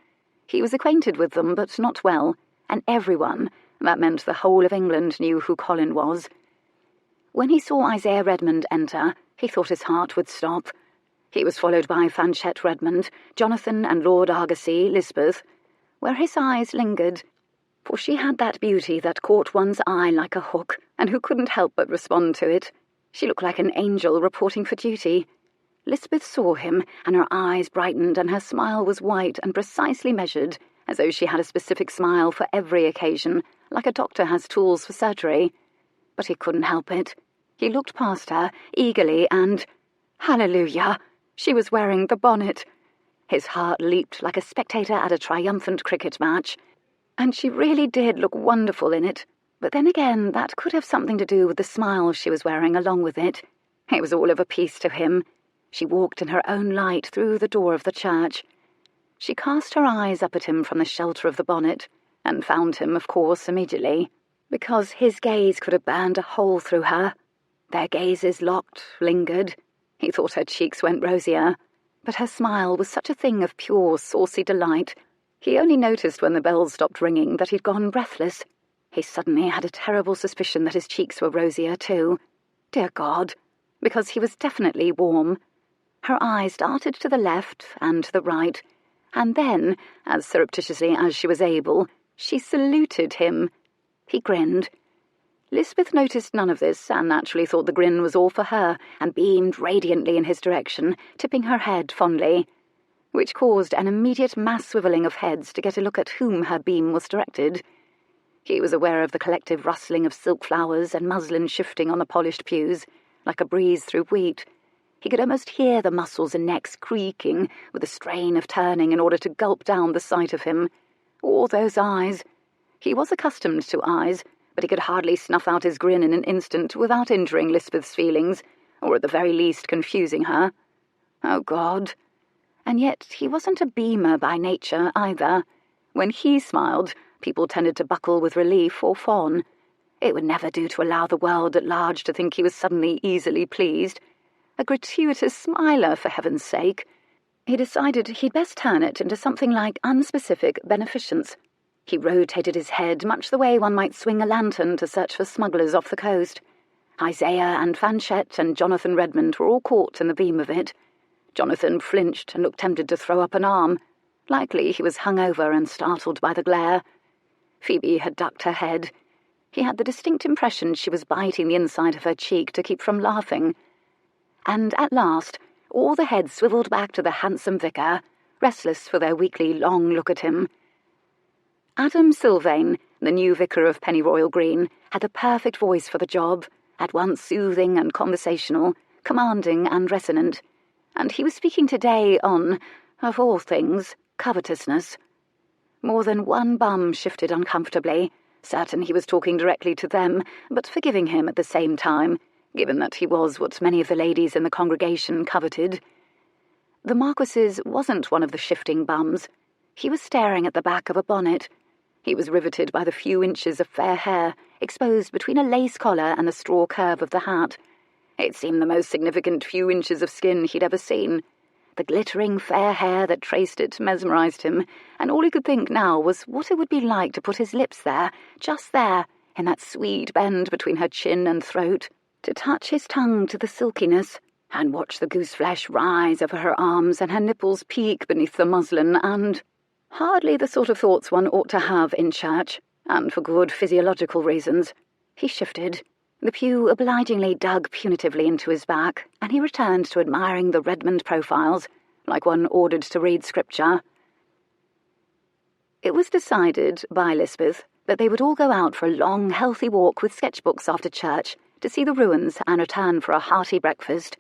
He was acquainted with them, but not well, and everyone, that meant the whole of England, knew who Colin was. When he saw Isaiah Redmond enter, he thought his heart would stop. He was followed by Fanchette Redmond, Jonathan and Lord Argosy, Lisbeth, where his eyes lingered, for she had that beauty that caught one's eye like a hook, and who couldn't help but respond to it. She looked like an angel reporting for duty. Lisbeth saw him, and her eyes brightened, and her smile was white and precisely measured, as though she had a specific smile for every occasion, like a doctor has tools for surgery. But he couldn't help it. He looked past her, eagerly, and— hallelujah! She was wearing the bonnet. His heart leaped like a spectator at a triumphant cricket match. And she really did look wonderful in it. But then again, that could have something to do with the smile she was wearing along with it. It was all of a piece to him. She walked in her own light through the door of the church. She cast her eyes up at him from the shelter of the bonnet, and found him, of course, immediately, because his gaze could have burned a hole through her. Their gazes locked, lingered. He thought her cheeks went rosier, but her smile was such a thing of pure, saucy delight. He only noticed when the bells stopped ringing that he'd gone breathless. He suddenly had a terrible suspicion that his cheeks were rosier too. Dear God, because he was definitely warm. Her eyes darted to the left and to the right, and then, as surreptitiously as she was able, she saluted him. He grinned. Lisbeth noticed none of this, and naturally thought the grin was all for her, and beamed radiantly in his direction, tipping her head fondly, which caused an immediate mass swivelling of heads to get a look at whom her beam was directed. He was aware of the collective rustling of silk flowers and muslin shifting on the polished pews, like a breeze through wheat. He could almost hear the muscles and necks creaking with the strain of turning in order to gulp down the sight of him. Or those eyes. He was accustomed to eyes, but he could hardly snuff out his grin in an instant without injuring Lisbeth's feelings, or at the very least confusing her. Oh, God. And yet he wasn't a beamer by nature, either. When he smiled, people tended to buckle with relief or fawn. It would never do to allow the world at large to think he was suddenly easily pleased. A gratuitous smiler, for heaven's sake. He decided he'd best turn it into something like unspecific beneficence. He rotated his head much the way one might swing a lantern to search for smugglers off the coast. Isaiah and Fanchette and Jonathan Redmond were all caught in the beam of it. Jonathan flinched and looked tempted to throw up an arm. Likely he was hungover and startled by the glare. Phoebe had ducked her head. He had the distinct impression she was biting the inside of her cheek to keep from laughing. And at last, all the heads swivelled back to the handsome vicar, restless for their weekly long look at him. Adam Sylvain, the new vicar of Pennyroyal Green, had the perfect voice for the job, at once soothing and conversational, commanding and resonant, and he was speaking today on, of all things, covetousness. More than one bum shifted uncomfortably, certain he was talking directly to them, but forgiving him at the same time, given that he was what many of the ladies in the congregation coveted. The Marquess's wasn't one of the shifting bums. He was staring at the back of a bonnet. He was riveted by the few inches of fair hair exposed between a lace collar and the straw curve of the hat. It seemed the most significant few inches of skin he'd ever seen. The glittering fair hair that traced it mesmerized him, and all he could think now was what it would be like to put his lips there, just there, in that sweet bend between her chin and throat, to touch his tongue to the silkiness, and watch the gooseflesh rise over her arms and her nipples peek beneath the muslin, and— hardly the sort of thoughts one ought to have in church, and for good physiological reasons. He shifted. The pew obligingly dug punitively into his back, and he returned to admiring the Redmond profiles, like one ordered to read scripture. It was decided by Lisbeth that they would all go out for a long, healthy walk with sketchbooks after church to see the ruins and return for a hearty breakfast.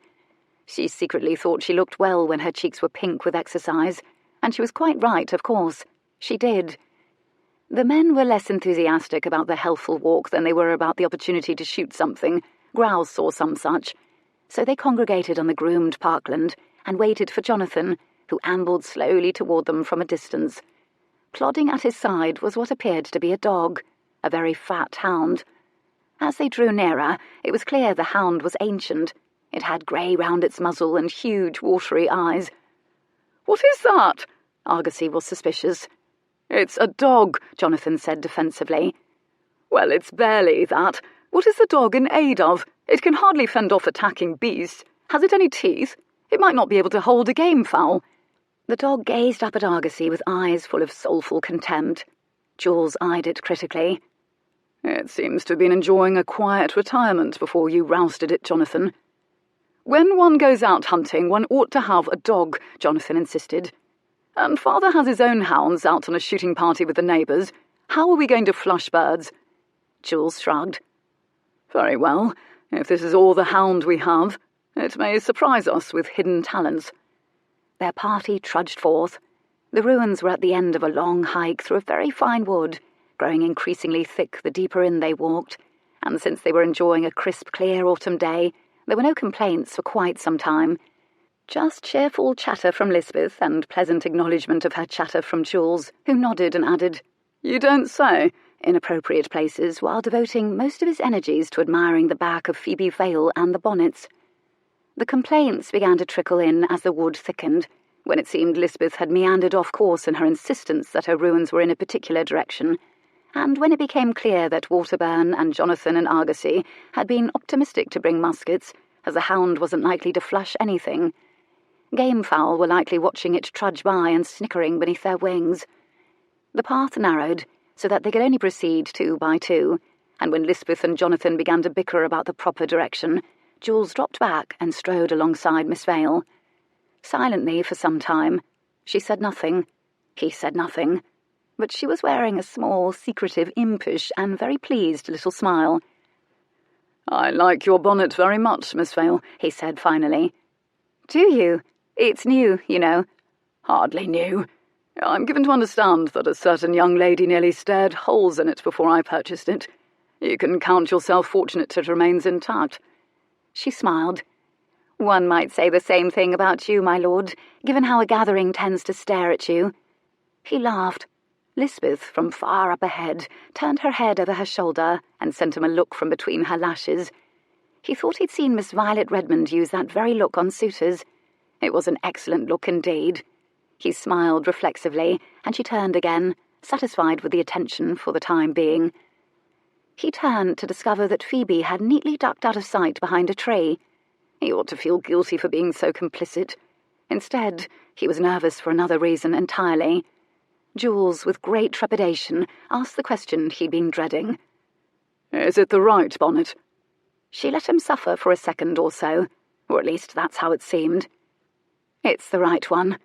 She secretly thought she looked well when her cheeks were pink with exercise, and she was quite right, of course. She did. The men were less enthusiastic about the healthful walk than they were about the opportunity to shoot something, grouse or some such, so they congregated on the groomed parkland and waited for Jonathan, who ambled slowly toward them from a distance. Plodding at his side was what appeared to be a dog, a very fat hound. As they drew nearer, it was clear the hound was ancient. It had grey round its muzzle and huge watery eyes. "What is that?" Argosy was suspicious. "It's a dog," Jonathan said defensively. "Well, it's barely that. What is the dog in aid of? It can hardly fend off attacking beasts. Has it any teeth? It might not be able to hold a game fowl." The dog gazed up at Argosy with eyes full of soulful contempt. Jules eyed it critically. "It seems to have been enjoying a quiet retirement before you rousted it, Jonathan." "When one goes out hunting, one ought to have a dog," Jonathan insisted. "And Father has his own hounds out on a shooting party with the neighbours. How are we going to flush birds?" Jules shrugged. "Very well. If this is all the hound we have, it may surprise us with hidden talents." Their party trudged forth. The ruins were at the end of a long hike through a very fine wood, growing increasingly thick the deeper in they walked, and since they were enjoying a crisp, clear autumn day, there were no complaints for quite some time. Just cheerful chatter from Lisbeth and pleasant acknowledgement of her chatter from Jules, who nodded and added, "You don't say," in appropriate places, while devoting most of his energies to admiring the back of Phoebe Vale and the bonnets. The complaints began to trickle in as the wood thickened, when it seemed Lisbeth had meandered off course in her insistence that her ruins were in a particular direction, and when it became clear that Waterburn and Jonathan and Argosy had been optimistic to bring muskets, as the hound wasn't likely to flush anything. Gamefowl were likely watching it trudge by and snickering beneath their wings. The path narrowed, so that they could only proceed 2 by 2, and when Lisbeth and Jonathan began to bicker about the proper direction, Jules dropped back and strode alongside Miss Vale. Silently for some time, she said nothing, he said nothing, but she was wearing a small, secretive, impish, and very pleased little smile. "I like your bonnet very much, Miss Vale," he said finally. "Do you? It's new, you know." "Hardly new. I'm given to understand that a certain young lady nearly stared holes in it before I purchased it. You can count yourself fortunate it remains intact." She smiled. "One might say the same thing about you, my lord, given how a gathering tends to stare at you." He laughed. Lisbeth, from far up ahead, turned her head over her shoulder and sent him a look from between her lashes. He thought he'd seen Miss Violet Redmond use that very look on suitors. It was an excellent look indeed. He smiled reflexively, and she turned again, satisfied with the attention for the time being. He turned to discover that Phoebe had neatly ducked out of sight behind a tree. He ought to feel guilty for being so complicit. Instead, he was nervous for another reason entirely. Jules, with great trepidation, asked the question he'd been dreading. "Is it the right bonnet?" She let him suffer for a second or so, or at least that's how it seemed. "It's the right one."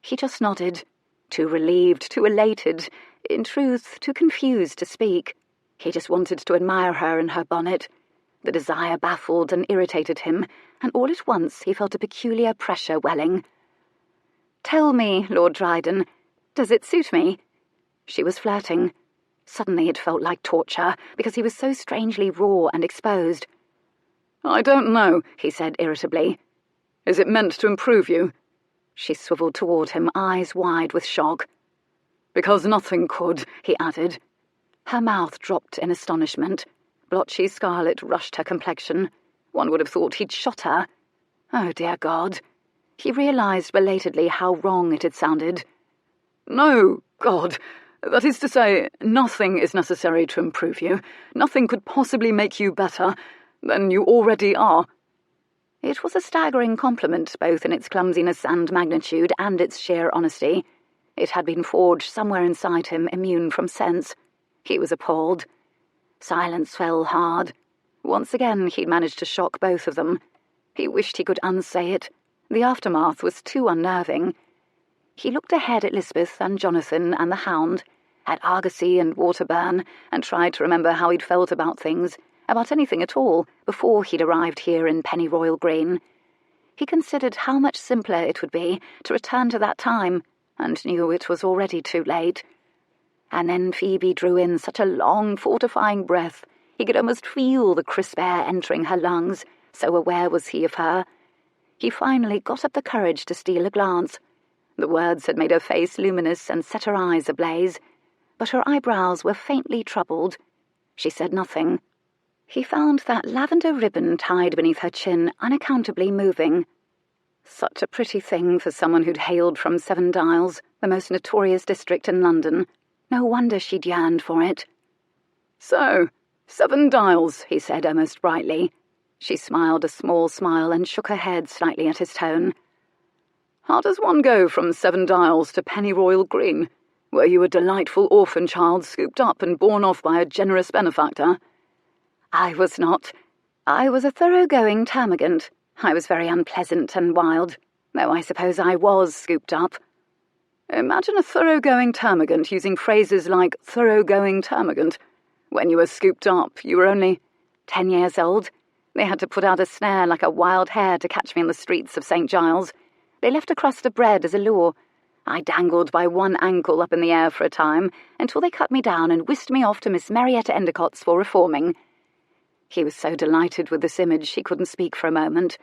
He just nodded, too relieved, too elated, in truth, too confused to speak. He just wanted to admire her in her bonnet. The desire baffled and irritated him, and all at once he felt a peculiar pressure welling. "Tell me, Lord Dryden, does it suit me?" She was flirting. Suddenly it felt like torture, because he was so strangely raw and exposed. "I don't know," he said irritably. "Is it meant to improve you?" She swiveled toward him, eyes wide with shock. "Because nothing could," he added. Her mouth dropped in astonishment. Blotchy scarlet rushed her complexion. One would have thought he'd shot her. Oh, dear God. He realized belatedly how wrong it had sounded. "No, God. That is to say, nothing is necessary to improve you. Nothing could possibly make you better than you already are." It was a staggering compliment, both in its clumsiness and magnitude, and its sheer honesty. It had been forged somewhere inside him, immune from sense. He was appalled. Silence fell hard. Once again he'd managed to shock both of them. He wished he could unsay it. The aftermath was too unnerving. He looked ahead at Lisbeth and Jonathan and the hound, at Argosy and Waterburn, and tried to remember how he'd felt about things, about anything at all, before he'd arrived here in Pennyroyal Green. He considered how much simpler it would be to return to that time, and knew it was already too late. And then Phoebe drew in such a long, fortifying breath, he could almost feel the crisp air entering her lungs, so aware was he of her. He finally got up the courage to steal a glance. The words had made her face luminous and set her eyes ablaze, but her eyebrows were faintly troubled. She said nothing. He found that lavender ribbon tied beneath her chin unaccountably moving. Such a pretty thing for someone who'd hailed from Seven Dials, the most notorious district in London. No wonder she'd yearned for it. "So, 7 Dials," he said almost brightly. She smiled a small smile and shook her head slightly at his tone. "How does one go from 7 Dials to Pennyroyal Green? Were you a delightful orphan child scooped up and borne off by a generous benefactor?" "I was not. I was a thoroughgoing termagant. I was very unpleasant and wild, though I suppose I was scooped up." Imagine a thoroughgoing termagant using phrases like thoroughgoing termagant. When you were scooped up, you were only 10 years old. They had to put out a snare like a wild hare to catch me in the streets of St. Giles. They left a crust of bread as a lure. I dangled by one ankle up in the air for a time, until they cut me down and whisked me off to Miss Marietta Endicott's for reforming. He was so delighted with this image he couldn't speak for a moment.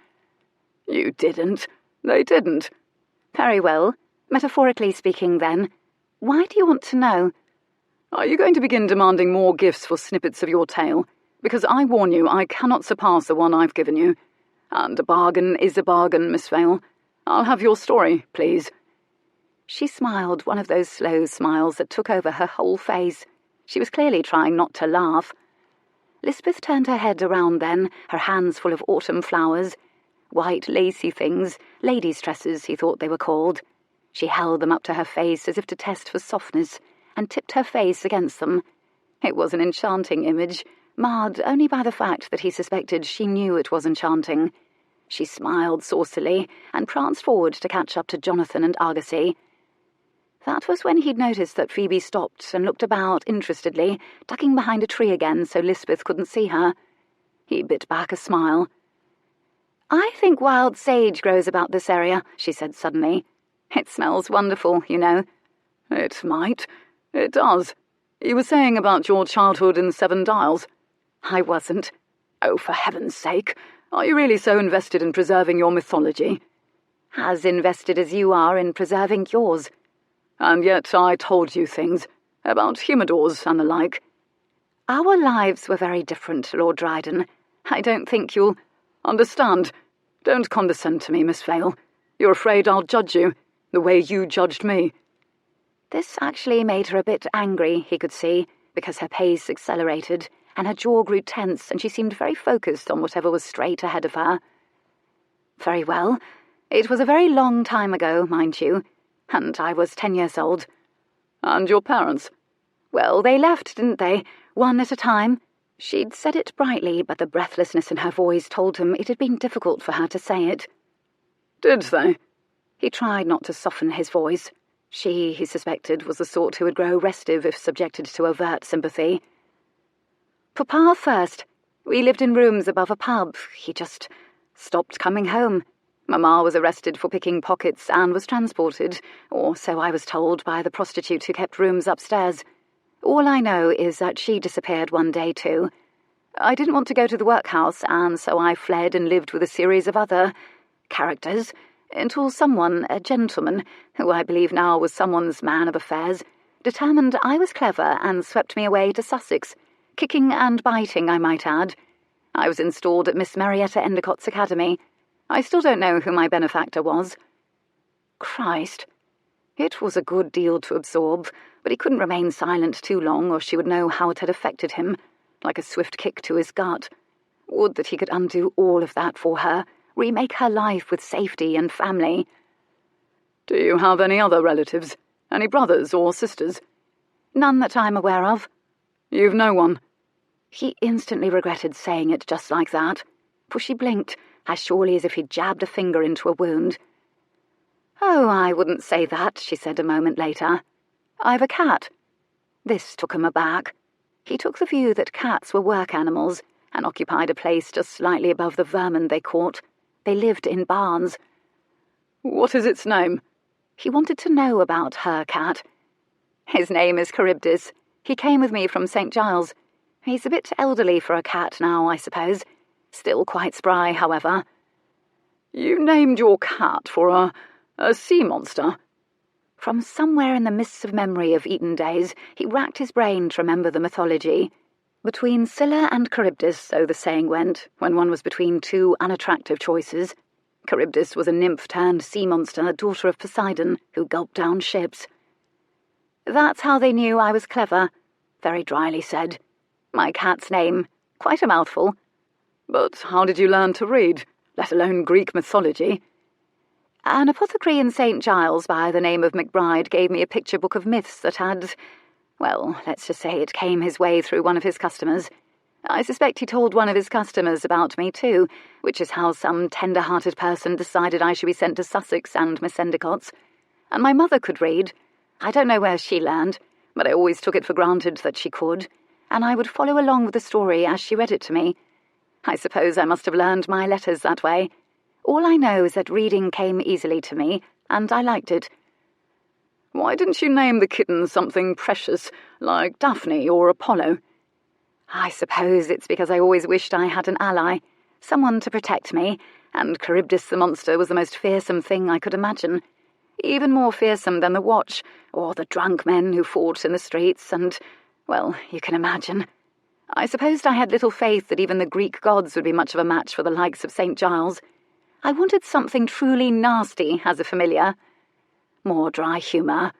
"You didn't. They didn't." "Very well. Metaphorically speaking, then. Why do you want to know?" "Are you going to begin demanding more gifts for snippets of your tale? Because I warn you, I cannot surpass the one I've given you. And a bargain is a bargain, Miss Vale. I'll have your story, please." She smiled, one of those slow smiles that took over her whole face. She was clearly trying not to laugh. Lisbeth turned her head around then, her hands full of autumn flowers. White lacy things, ladies' tresses he thought they were called. She held them up to her face as if to test for softness, and tipped her face against them. It was an enchanting image, marred only by the fact that he suspected she knew it was enchanting. She smiled saucily, and pranced forward to catch up to Jonathan and Argosy. That was when he'd noticed that Phoebe stopped and looked about interestedly, ducking behind a tree again so Lisbeth couldn't see her. He bit back a smile. "I think wild sage grows about this area," she said suddenly. "It smells wonderful, you know." "It might. It does. You were saying about your childhood in 7 Dials." "I wasn't." "Oh, for heaven's sake. Are you really so invested in preserving your mythology?" "As invested as you are in preserving yours." "And yet I told you things about humidors and the like." "Our lives were very different, Lord Dryden. I don't think you'll understand. Don't condescend to me, Miss Vale. You're afraid I'll judge you, the way you judged me." This actually made her a bit angry, he could see, because her pace accelerated, and her jaw grew tense, and she seemed very focused on whatever was straight ahead of her. "Very well. It was a very long time ago, mind you, and I was 10 years old." "And your parents?" "Well, they left, didn't they? One at a time." She'd said it brightly, but the breathlessness in her voice told him it had been difficult for her to say it. "Did they?" He tried not to soften his voice. She, he suspected, was the sort who would grow restive if subjected to overt sympathy. "Papa first. We lived in rooms above a pub. He just stopped coming home. Mamma was arrested for picking pockets and was transported, or so I was told, by the prostitute who kept rooms upstairs. All I know is that she disappeared one day too. I didn't want to go to the workhouse, and so I fled and lived with a series of other characters, until someone, a gentleman, who I believe now was someone's man of affairs, determined I was clever and swept me away to Sussex, kicking and biting, I might add. I was installed at Miss Marietta Endicott's academy. I still don't know who my benefactor was." Christ! It was a good deal to absorb, but he couldn't remain silent too long, or she would know how it had affected him, like a swift kick to his gut. Would that he could undo all of that for her, remake her life with safety and family. "Do you have any other relatives? Any brothers or sisters?" "None that I'm aware of." "You've no one?" He instantly regretted saying it just like that, for she blinked, as surely as if he'd jabbed a finger into a wound. "Oh, I wouldn't say that," she said a moment later. "I've a cat." This took him aback. He took the view that cats were work animals, and occupied a place just slightly above the vermin they caught. They lived in barns. "What is its name?" He wanted to know about her cat. "His name is Charybdis. He came with me from St. Giles. He's a bit elderly for a cat now, I suppose. Still quite spry, however." "You named your cat for a sea monster?" From somewhere in the mists of memory of Eton days, he racked his brain to remember the mythology. Between Scylla and Charybdis, so the saying went, when one was between two unattractive choices. Charybdis was a nymph-turned-sea monster, daughter of Poseidon, who gulped down ships. "That's how they knew I was clever," very dryly said. "My cat's name. Quite a mouthful." "But how did you learn to read, let alone Greek mythology?" "An apothecary in St. Giles by the name of McBride gave me a picture book of myths that had, well, let's just say it came his way through one of his customers. I suspect he told one of his customers about me too, which is how some tender-hearted person decided I should be sent to Sussex and Miss Endicott's. And my mother could read. I don't know where she learned, but I always took it for granted that she could, and I would follow along with the story as she read it to me. I suppose I must have learned my letters that way. All I know is that reading came easily to me, and I liked it." "Why didn't you name the kitten something precious, like Daphne or Apollo?" "I suppose it's because I always wished I had an ally, someone to protect me, and Charybdis the monster was the most fearsome thing I could imagine. Even more fearsome than the Watch, or the drunk men who fought in the streets, and, well, you can imagine. I supposed I had little faith that even the Greek gods would be much of a match for the likes of St. Giles. I wanted something truly nasty as a familiar. More dry humour.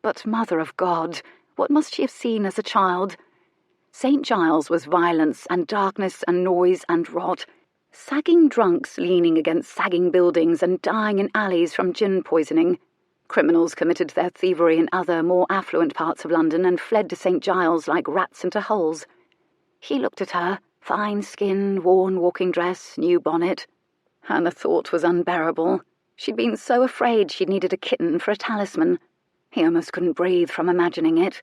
But, Mother of God, what must she have seen as a child? St. Giles was violence and darkness and noise and rot. Sagging drunks leaning against sagging buildings and dying in alleys from gin poisoning. Criminals committed their thievery in other, more affluent parts of London and fled to St. Giles like rats into holes. He looked at her, fine skin, worn walking dress, new bonnet, and the thought was unbearable. She'd been so afraid she'd needed a kitten for a talisman. He almost couldn't breathe from imagining it.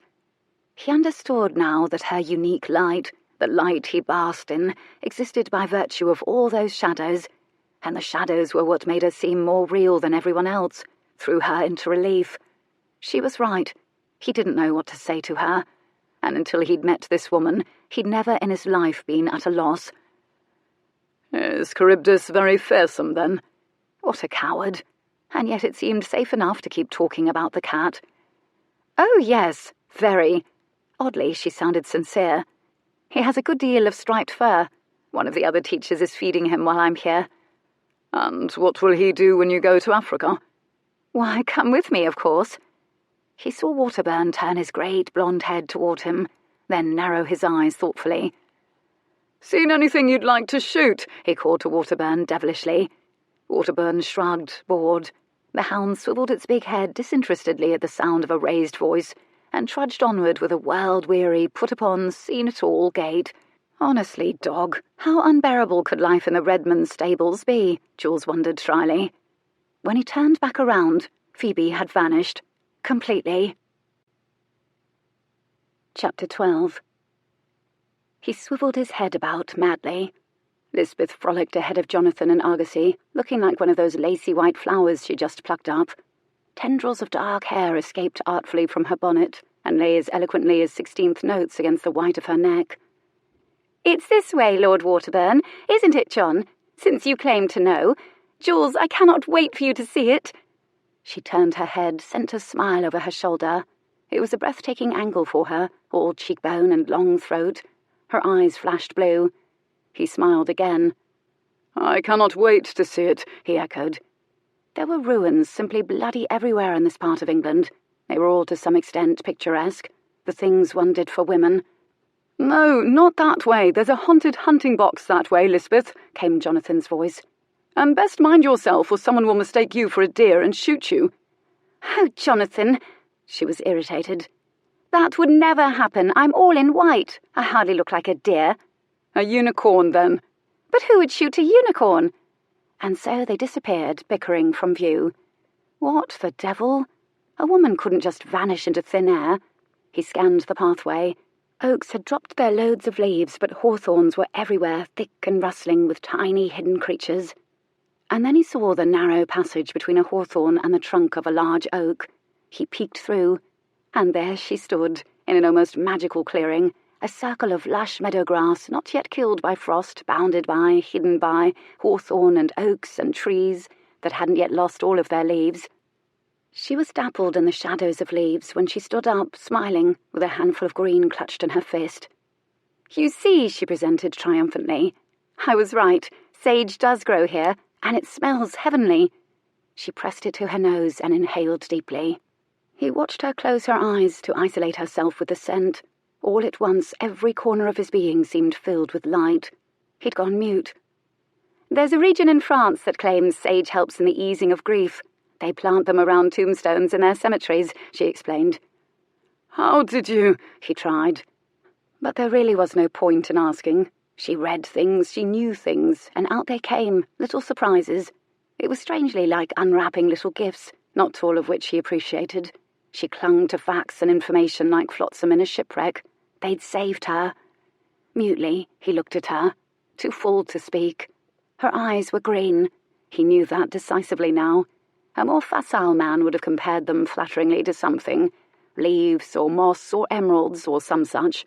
He understood now that her unique light, the light he basked in, existed by virtue of all those shadows, and the shadows were what made her seem more real than everyone else, threw her into relief. She was right. He didn't know what to say to her, and until he'd met this woman, he'd never in his life been at a loss. "Is Charybdis very fearsome, then?" What a coward. And yet it seemed safe enough to keep talking about the cat. "Oh, yes, very." Oddly, she sounded sincere. "He has a good deal of striped fur. One of the other teachers is feeding him while I'm here." "And what will he do when you go to Africa?" "Why, come with me, of course." He saw Waterburn turn his great blonde head toward him, then narrow his eyes thoughtfully. "Seen anything you'd like to shoot?" he called to Waterburn devilishly. Waterburn shrugged, bored. The hound swiveled its big head disinterestedly at the sound of a raised voice, and trudged onward with a world-weary, put-upon, seen-it-all gait. Honestly, dog, how unbearable could life in the Redmond stables be? Jules wondered dryly. When he turned back around, Phoebe had vanished. Completely. Chapter 12. He swiveled his head about madly. Lisbeth frolicked ahead of Jonathan and Argosy, looking like one of those lacy white flowers she just plucked up. Tendrils of dark hair escaped artfully from her bonnet and lay as eloquently as 16th notes against the white of her neck. "It's this way, Lord Waterburn, isn't it, John? Since you claim to know. Jules, I cannot wait for you to see it." She turned her head, sent a smile over her shoulder. It was a breathtaking angle for her, all cheekbone and long throat. Her eyes flashed blue. He smiled again. "I cannot wait to see it," he echoed. There were ruins simply bloody everywhere in this part of England. They were all to some extent picturesque, the things one did for women. "No, not that way. There's a haunted hunting box that way, Lisbeth," came Jonathan's voice. "And best mind yourself, or someone will mistake you for a deer and shoot you." "Oh, Jonathan," she was irritated. "That would never happen. I'm all in white. I hardly look like a deer." "A unicorn, then." "But who would shoot a unicorn?" And so they disappeared, bickering from view. What the devil? A woman couldn't just vanish into thin air. He scanned the pathway. Oaks had dropped their loads of leaves, but hawthorns were everywhere, thick and rustling with tiny hidden creatures. And then he saw the narrow passage between a hawthorn and the trunk of a large oak. He peeked through, and there she stood, in an almost magical clearing, a circle of lush meadow grass not yet killed by frost, bounded by, hidden by, hawthorn and oaks and trees that hadn't yet lost all of their leaves. She was dappled in the shadows of leaves when she stood up, smiling, with a handful of green clutched in her fist. "You see," she presented triumphantly. "I was right. Sage does grow here, and it smells heavenly." She pressed it to her nose and inhaled deeply. He watched her close her eyes to isolate herself with the scent. All at once, every corner of his being seemed filled with light. He'd gone mute. "There's a region in France that claims sage helps in the easing of grief. They plant them around tombstones in their cemeteries," she explained. "How did you—" he tried. But there really was no point in asking. She read things, she knew things, and out they came, little surprises. It was strangely like unwrapping little gifts, not all of which he appreciated. She clung to facts and information like flotsam in a shipwreck. They'd saved her. Mutely, he looked at her, too full to speak. Her eyes were green. He knew that decisively now. A more facile man would have compared them flatteringly to something, leaves or moss or emeralds or some such.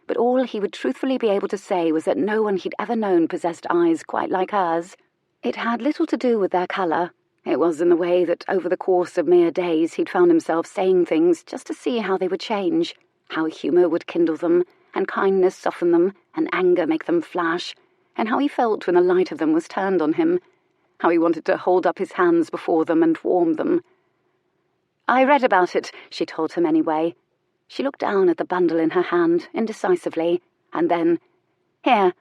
But all he would truthfully be able to say was that no one he'd ever known possessed eyes quite like hers. It had little to do with their colour. It was in the way that over the course of mere days he'd found himself saying things just to see how they would change, how humour would kindle them, and kindness soften them, and anger make them flash, and how he felt when the light of them was turned on him, how he wanted to hold up his hands before them and warm them. "I read about it," she told him anyway. She looked down at the bundle in her hand, indecisively, and then, "Here,"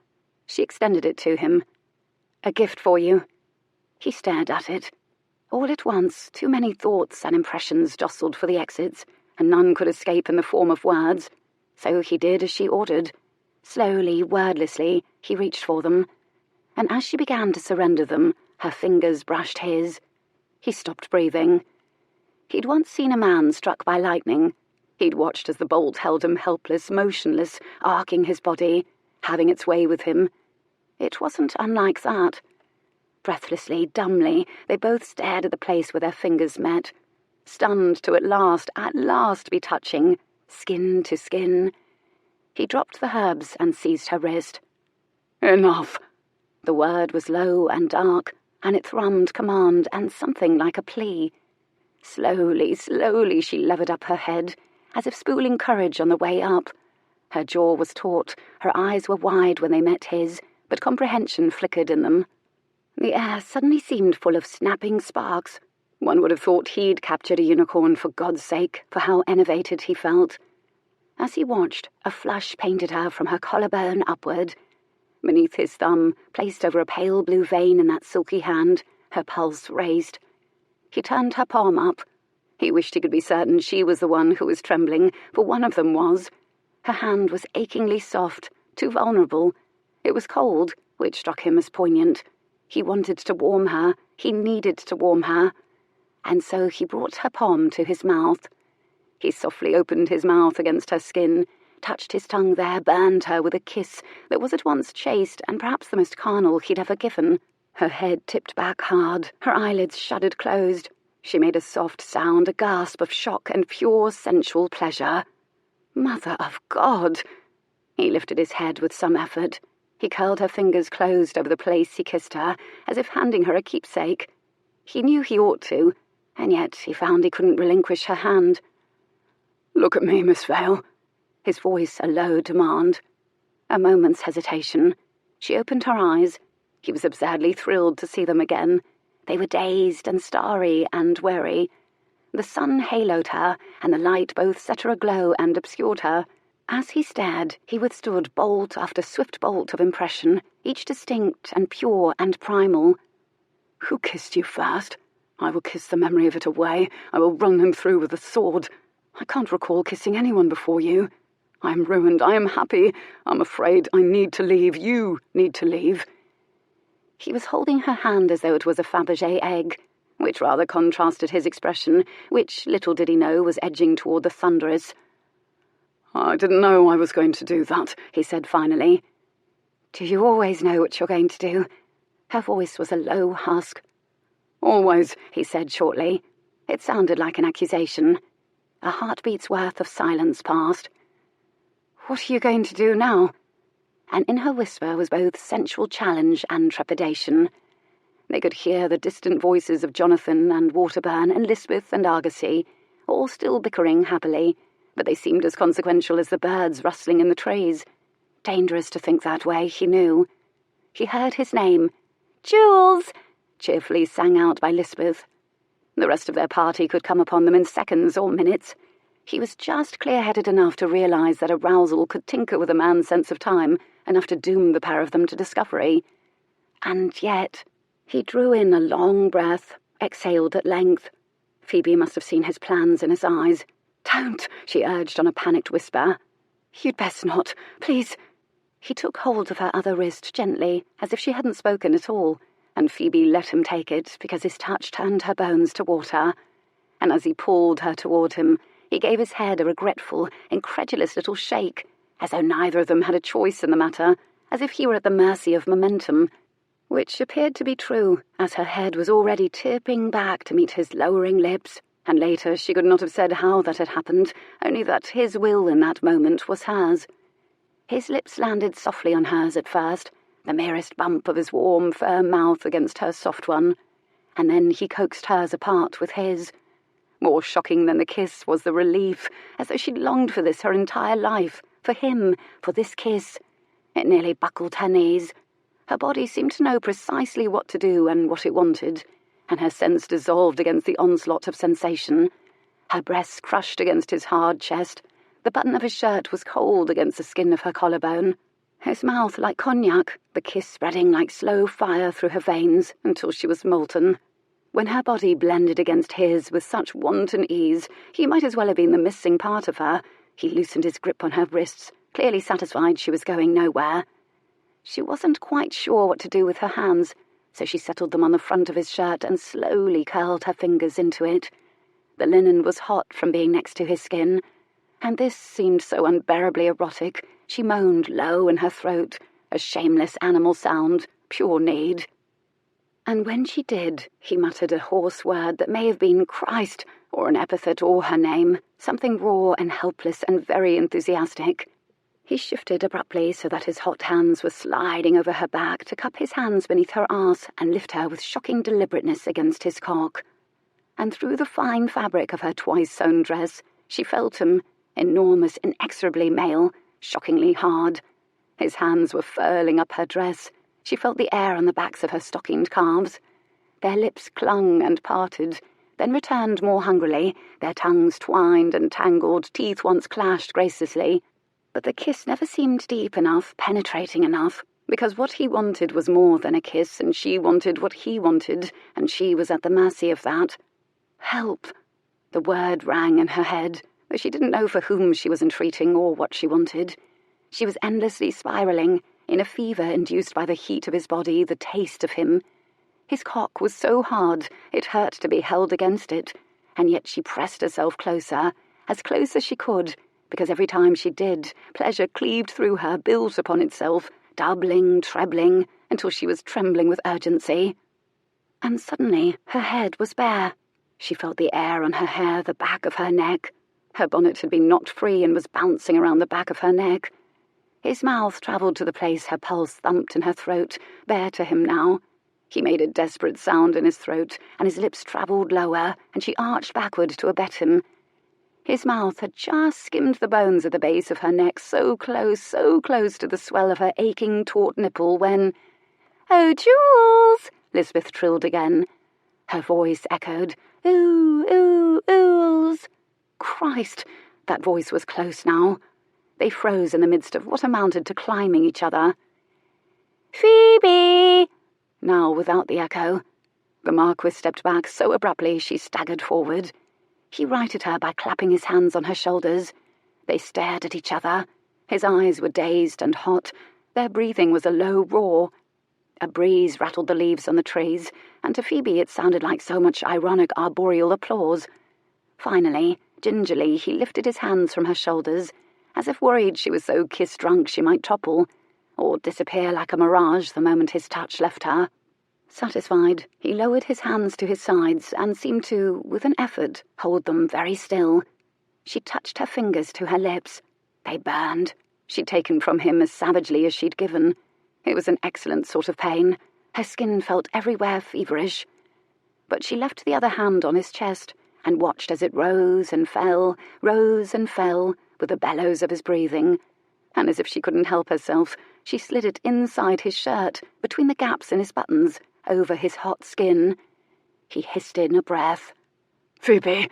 she extended it to him. "A gift for you." He stared at it. All at once, too many thoughts and impressions jostled for the exits, and none could escape in the form of words. So he did as she ordered. Slowly, wordlessly, he reached for them. And as she began to surrender them, her fingers brushed his. He stopped breathing. He'd once seen a man struck by lightning. He'd watched as the bolt held him helpless, motionless, arcing his body, having its way with him. It wasn't unlike that. Breathlessly, dumbly, they both stared at the place where their fingers met, stunned to at last be touching, skin to skin. He dropped the herbs and seized her wrist. "Enough." The word was low and dark, and it thrummed command and something like a plea. Slowly, slowly she levered up her head, as if spooling courage on the way up. Her jaw was taut, her eyes were wide when they met his, but comprehension flickered in them. The air suddenly seemed full of snapping sparks. One would have thought he'd captured a unicorn, for God's sake, for how enervated he felt. As he watched, a flush painted her from her collarbone upward. Beneath his thumb, placed over a pale blue vein in that silky hand, her pulse raced. He turned her palm up. He wished he could be certain she was the one who was trembling, for one of them was. Her hand was achingly soft, too vulnerable. It was cold, which struck him as poignant. He wanted to warm her. He needed to warm her. And so he brought her palm to his mouth. He softly opened his mouth against her skin, touched his tongue there, burned her with a kiss that was at once chaste and perhaps the most carnal he'd ever given. Her head tipped back hard, her eyelids shuddered closed. She made a soft sound, a gasp of shock and pure sensual pleasure. Mother of God! He lifted his head with some effort. He curled her fingers closed over the place he kissed her, as if handing her a keepsake. He knew he ought to, and yet he found he couldn't relinquish her hand. "Look at me, Miss Vale." His voice a low demand. A moment's hesitation. She opened her eyes. He was absurdly thrilled to see them again. They were dazed and starry and wary. The sun haloed her, and the light both set her aglow and obscured her. As he stared, he withstood bolt after swift bolt of impression, each distinct and pure and primal. "Who kissed you first? I will kiss the memory of it away. I will run him through with a sword. I can't recall kissing anyone before you. I am ruined. I am happy. I'm afraid I need to leave. You need to leave." He was holding her hand as though it was a Fabergé egg, which rather contrasted his expression, which, little did he know, was edging toward the thunderous. "I didn't know I was going to do that," he said finally. "Do you always know what you're going to do?" Her voice was a low husk. "Always," he said shortly. It sounded like an accusation. A heartbeat's worth of silence passed. "What are you going to do now?" And in her whisper was both sensual challenge and trepidation. They could hear the distant voices of Jonathan and Waterburn and Lisbeth and Argosy, all still bickering happily, but they seemed as consequential as the birds rustling in the trees. Dangerous to think that way, he knew. He heard his name. "Jules!" cheerfully sang out by Lisbeth. The rest of their party could come upon them in seconds or minutes. He was just clear-headed enough to realise that arousal could tinker with a man's sense of time, enough to doom the pair of them to discovery. And yet, he drew in a long breath, exhaled at length. Phoebe must have seen his plans in his eyes. "Don't," she urged on a panicked whisper. "You'd best not, please." He took hold of her other wrist gently, as if she hadn't spoken at all, and Phoebe let him take it because his touch turned her bones to water. And as he pulled her toward him, he gave his head a regretful, incredulous little shake, as though neither of them had a choice in the matter, as if he were at the mercy of momentum, which appeared to be true, as her head was already tipping back to meet his lowering lips, and later she could not have said how that had happened, only that his will in that moment was hers. His lips landed softly on hers at first, the merest bump of his warm, firm mouth against her soft one, and then he coaxed hers apart with his. More shocking than the kiss was the relief, as though she'd longed for this her entire life, for him, for this kiss. It nearly buckled her knees. Her body seemed to know precisely what to do and what it wanted, and her sense dissolved against the onslaught of sensation. Her breasts crushed against his hard chest. The button of his shirt was cold against the skin of her collarbone. His mouth like cognac, the kiss spreading like slow fire through her veins until she was molten. When her body blended against his with such wanton ease, he might as well have been the missing part of her. He loosened his grip on her wrists, clearly satisfied she was going nowhere. She wasn't quite sure what to do with her hands, so she settled them on the front of his shirt and slowly curled her fingers into it. The linen was hot from being next to his skin, and this seemed so unbearably erotic. She moaned low in her throat, a shameless animal sound, pure need. And when she did, he muttered a hoarse word that may have been Christ, or an epithet or her name, something raw and helpless and very enthusiastic. He shifted abruptly so that his hot hands were sliding over her back to cup his hands beneath her arse and lift her with shocking deliberateness against his cock. And through the fine fabric of her twice-sewn dress, she felt him, enormous, inexorably male, shockingly hard. His hands were furling up her dress. She felt the air on the backs of her stockinged calves. Their lips clung and parted, then returned more hungrily, their tongues twined and tangled, teeth once clashed gracelessly. But the kiss never seemed deep enough, penetrating enough, because what he wanted was more than a kiss, and she wanted what he wanted, and she was at the mercy of that. Help! The word rang in her head, though she didn't know for whom she was entreating or what she wanted. She was endlessly spiralling, in a fever induced by the heat of his body, the taste of him. His cock was so hard it hurt to be held against it, and yet she pressed herself closer, as close as she could, because every time she did, pleasure cleaved through her, built upon itself, doubling, trebling, until she was trembling with urgency. And suddenly her head was bare. She felt the air on her hair, the back of her neck. Her bonnet had been knocked free and was bouncing around the back of her neck. His mouth travelled to the place her pulse thumped in her throat, bare to him now. He made a desperate sound in his throat, and his lips travelled lower, and she arched backward to abet him. His mouth had just skimmed the bones at the base of her neck, so close to the swell of her aching, taut nipple, when— "Oh, Jules!" Lisbeth trilled again. Her voice echoed, "Ooh, ooh, ools." Christ! That voice was close now. They froze in the midst of what amounted to climbing each other. "Phoebe!" Now without the echo. The Marquess stepped back so abruptly she staggered forward. He righted her by clapping his hands on her shoulders. They stared at each other. His eyes were dazed and hot. Their breathing was a low roar. A breeze rattled the leaves on the trees, and to Phoebe it sounded like so much ironic arboreal applause. Finally, gingerly, he lifted his hands from her shoulders, as if worried she was so kiss-drunk she might topple, or disappear like a mirage the moment his touch left her. Satisfied, he lowered his hands to his sides and seemed to, with an effort, hold them very still. She touched her fingers to her lips. They burned. She'd taken from him as savagely as she'd given. It was an excellent sort of pain. Her skin felt everywhere feverish. But she left the other hand on his chest and watched as it rose and fell with the bellows of his breathing. And as if she couldn't help herself, she slid it inside his shirt, between the gaps in his buttons, over his hot skin. He hissed in a breath. "Phoebe!"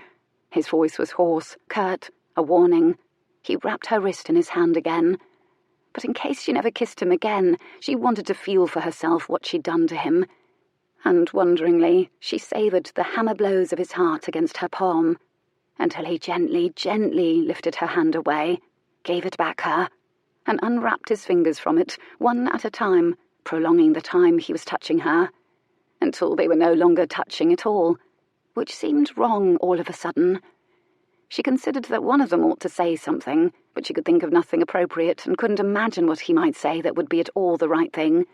His voice was hoarse, curt, a warning. He wrapped her wrist in his hand again. But in case she never kissed him again, she wanted to feel for herself what she'd done to him. And wonderingly, she savoured the hammer blows of his heart against her palm, until he gently, gently lifted her hand away, gave it back her, and unwrapped his fingers from it, one at a time, prolonging the time he was touching her, until they were no longer touching at all, which seemed wrong all of a sudden. She considered that one of them ought to say something, but she could think of nothing appropriate and couldn't imagine what he might say that would be at all the right thing.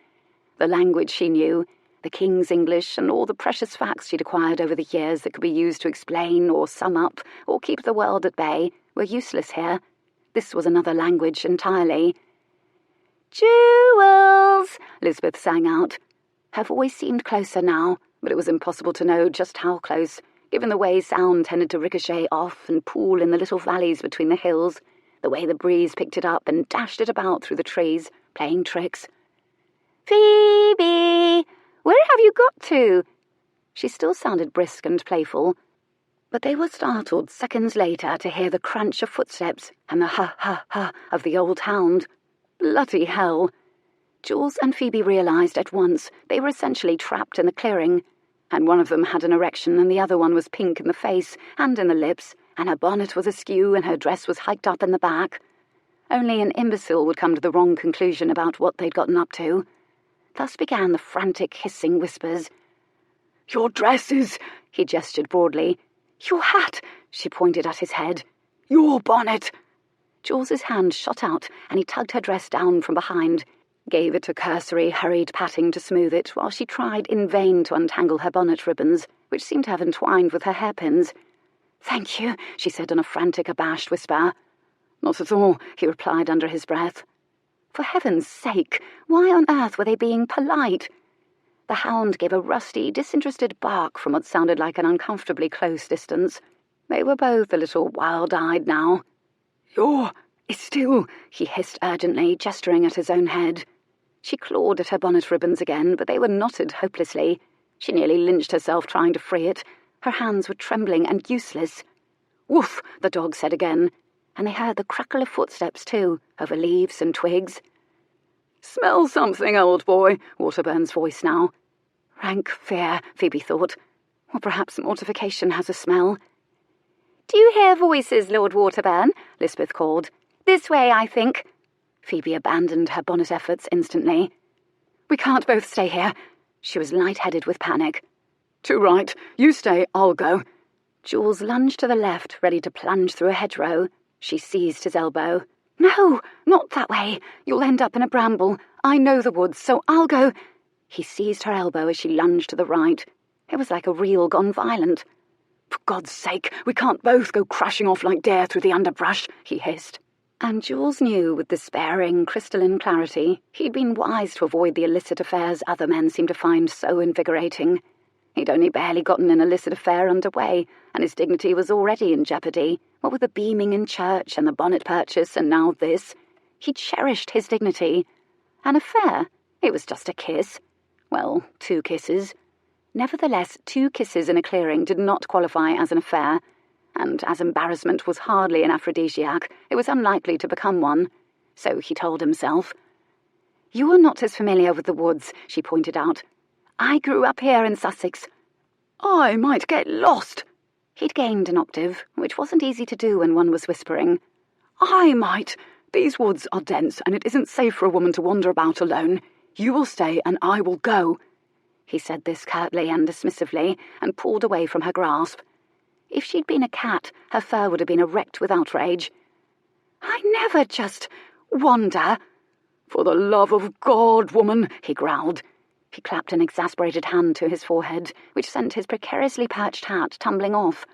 The language she knew, the King's English, and all the precious facts she'd acquired over the years that could be used to explain or sum up or keep the world at bay, were useless here. This was another language entirely. "Jewels!" Lisbeth sang out. Her voice seemed closer now, but it was impossible to know just how close, given the way sound tended to ricochet off and pool in the little valleys between the hills, the way the breeze picked it up and dashed it about through the trees, playing tricks. "Phoebe! Where have you got to?" She still sounded brisk and playful, but they were startled seconds later to hear the crunch of footsteps and the ha-ha-ha of the old hound. Bloody hell! Jules and Phoebe realised at once they were essentially trapped in the clearing, and one of them had an erection and the other one was pink in the face and in the lips, and her bonnet was askew and her dress was hiked up in the back. Only an imbecile would come to the wrong conclusion about what they'd gotten up to. Thus began the frantic, hissing whispers. "Your dresses!" He gestured broadly. "Your hat!" She pointed at his head. "Your bonnet!" Jules's hand shot out and he tugged her dress down from behind, gave it a cursory, hurried patting to smooth it, while she tried in vain to untangle her bonnet ribbons, which seemed to have entwined with her hairpins. "Thank you," she said in a frantic, abashed whisper. "Not at all," he replied under his breath. For heaven's sake, why on earth were they being polite? The hound gave a rusty, disinterested bark from what sounded like an uncomfortably close distance. They were both a little wild-eyed now. "You're still," he hissed urgently, gesturing at his own head. She clawed at her bonnet ribbons again, but they were knotted hopelessly. She nearly lynched herself trying to free it. Her hands were trembling and useless. "Woof!" the dog said again, and they heard the crackle of footsteps too, over leaves and twigs. "Smell something, old boy," Waterburn's voice now. Rank fear, Phoebe thought. Or perhaps mortification has a smell. "Do you hear voices, Lord Waterburn?" Lisbeth called. "This way, I think." Phoebe abandoned her bonnet efforts instantly. "We can't both stay here." She was light-headed with panic. "Too right. You stay, I'll go." Jules lunged to the left, ready to plunge through a hedgerow. She seized his elbow. "No, not that way. You'll end up in a bramble. I know the woods, so I'll go." He seized her elbow as she lunged to the right. It was like a reel gone violent. "For God's sake, we can't both go crashing off like deer through the underbrush," he hissed. And Jules knew with despairing, crystalline clarity he'd been wise to avoid the illicit affairs other men seemed to find so invigorating. He'd only barely gotten an illicit affair underway, and his dignity was already in jeopardy, what with the beaming in church and the bonnet purchase and now this. He cherished his dignity. An affair? It was just a kiss. Well, 2 kisses. Nevertheless, 2 kisses in a clearing did not qualify as an affair, and as embarrassment was hardly an aphrodisiac, it was unlikely to become one. So he told himself. "You are not as familiar with the woods," she pointed out. "I grew up here in Sussex." "I might get lost." He'd gained an octave, which wasn't easy to do when one was whispering. "I might. These woods are dense, and it isn't safe for a woman to wander about alone. You will stay, and I will go." He said this curtly and dismissively, and pulled away from her grasp. If she'd been a cat, her fur would have been erect with outrage. "I never just wander." "For the love of God, woman," he growled. He clapped an exasperated hand to his forehead, which sent his precariously perched hat tumbling off.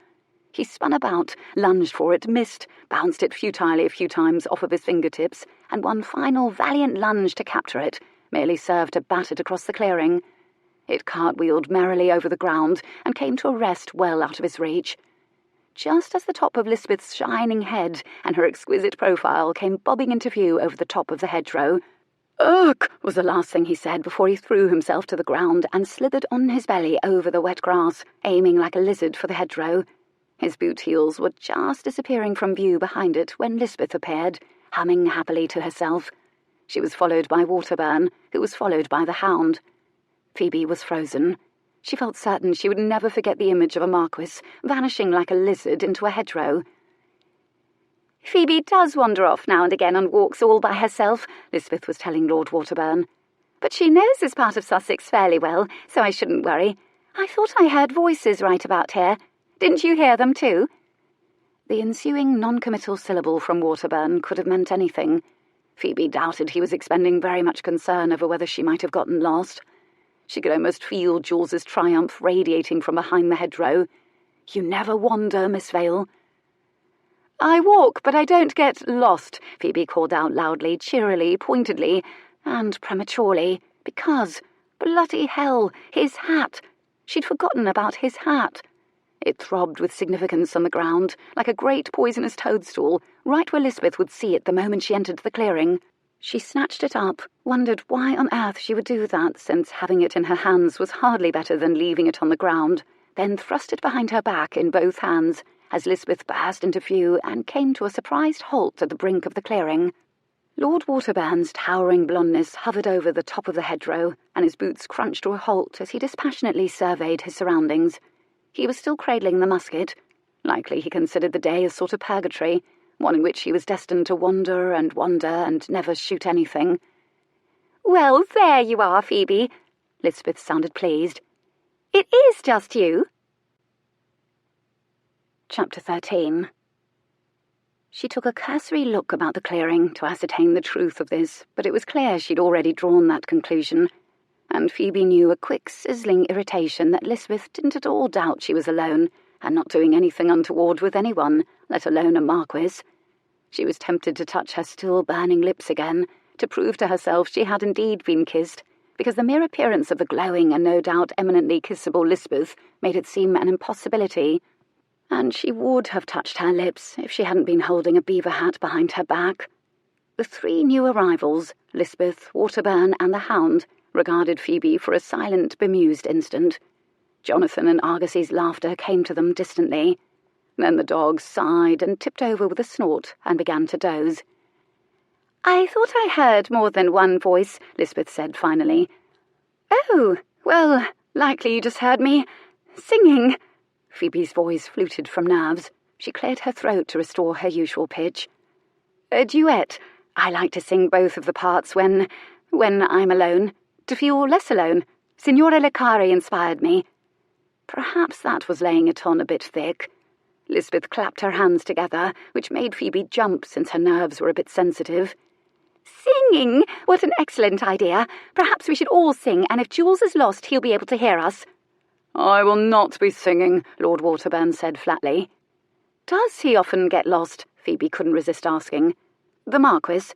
He spun about, lunged for it, missed, bounced it futilely a few times off of his fingertips, and one final valiant lunge to capture it merely served to bat it across the clearing. It cartwheeled merrily over the ground and came to a rest well out of his reach. Just as the top of Lisbeth's shining head and her exquisite profile came bobbing into view over the top of the hedgerow, "Ugh!" was the last thing he said before he threw himself to the ground and slithered on his belly over the wet grass, aiming like a lizard for the hedgerow. His boot heels were just disappearing from view behind it when Lisbeth appeared, humming happily to herself. She was followed by Waterburn, who was followed by the hound. Phoebe was frozen. She felt certain she would never forget the image of a marquis vanishing like a lizard into a hedgerow. "Phoebe does wander off now and again on walks all by herself," Lisbeth was telling Lord Waterburn. "But she knows this part of Sussex fairly well, so I shouldn't worry. I thought I heard voices right about here. Didn't you hear them too?" The ensuing non-committal syllable from Waterburn could have meant anything. Phoebe doubted he was expending very much concern over whether she might have gotten lost. She could almost feel Jules's triumph radiating from behind the hedgerow. "You never wander, Miss Vale." "I walk, but I don't get lost," Phoebe called out loudly, cheerily, pointedly, and prematurely, because, bloody hell, his hat! She'd forgotten about his hat. It throbbed with significance on the ground, like a great poisonous toadstool, right where Lisbeth would see it the moment she entered the clearing. She snatched it up, wondered why on earth she would do that, since having it in her hands was hardly better than leaving it on the ground, then thrust it behind her back in both hands, as Lisbeth burst into view and came to a surprised halt at the brink of the clearing. Lord Waterburn's towering blondness hovered over the top of the hedgerow, and his boots crunched to a halt as he dispassionately surveyed his surroundings. He was still cradling the musket. Likely he considered the day a sort of purgatory, one in which he was destined to wander and never shoot anything. "Well, there you are, Phoebe." Lisbeth sounded pleased. "It is just you." Chapter 13. She took a cursory look about the clearing to ascertain the truth of this, but it was clear she'd already drawn that conclusion, and Phoebe knew a quick, sizzling irritation that Lisbeth didn't at all doubt she was alone, and not doing anything untoward with anyone, let alone a marquis. She was tempted to touch her still burning lips again, to prove to herself she had indeed been kissed, because the mere appearance of the glowing and no doubt eminently kissable Lisbeth made it seem an impossibility. And she would have touched her lips if she hadn't been holding a beaver hat behind her back. The three new arrivals, Lisbeth, Waterburn, and the hound, regarded Phoebe for a silent, bemused instant. Jonathan and Argosy's laughter came to them distantly. Then the dog sighed and tipped over with a snort and began to doze. "I thought I heard more than one voice," Lisbeth said finally. "Oh, well, likely you just heard me singing." Phoebe's voice fluted from nerves. She cleared her throat to restore her usual pitch. "A duet. I like to sing both of the parts when I'm alone, to feel less alone. Signora Licari inspired me." Perhaps that was laying it on a bit thick. Lisbeth clapped her hands together, which made Phoebe jump since her nerves were a bit sensitive. "Singing? What an excellent idea. Perhaps we should all sing, and if Jules is lost, he'll be able to hear us." "I will not be singing," Lord Waterburn said flatly. "Does he often get lost?" Phoebe couldn't resist asking. "The Marquis?"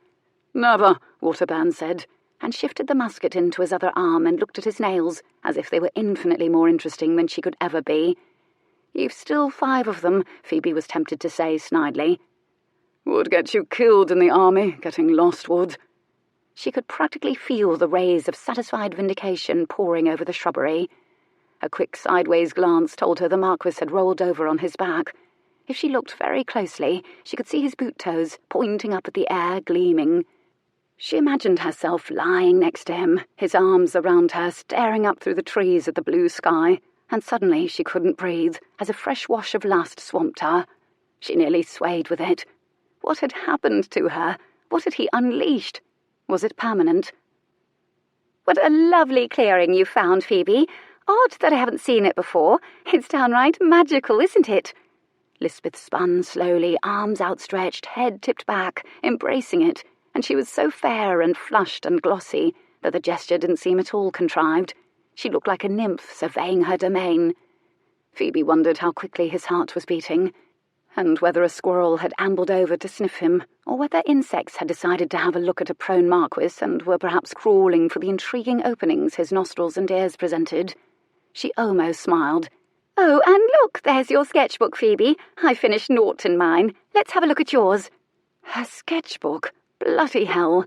"Never," Waterburn said, and shifted the musket into his other arm and looked at his nails, as if they were infinitely more interesting than she could ever be. "You've still 5 of them," Phoebe was tempted to say snidely. "Would get you killed in the army, getting lost would." She could practically feel the rays of satisfied vindication pouring over the shrubbery. A quick sideways glance told her the Marquis had rolled over on his back. If she looked very closely, she could see his boot toes pointing up at the air, gleaming. She imagined herself lying next to him, his arms around her, staring up through the trees at the blue sky, and suddenly she couldn't breathe, as a fresh wash of lust swamped her. She nearly swayed with it. What had happened to her? What had he unleashed? Was it permanent? "What a lovely clearing you found, Phoebe. Odd that I haven't seen it before. It's downright magical, isn't it?" Lisbeth spun slowly, arms outstretched, head tipped back, embracing it, and she was so fair and flushed and glossy that the gesture didn't seem at all contrived. She looked like a nymph surveying her domain. Phoebe wondered how quickly his heart was beating. and whether a squirrel had ambled over to sniff him, or whether insects had decided to have a look at a prone Marquess and were perhaps crawling for the intriguing openings his nostrils and ears presented. She almost smiled. "Oh, and look, there's your sketchbook, Phoebe. I finished naught in mine. Let's have a look at yours." Her sketchbook? Bloody hell!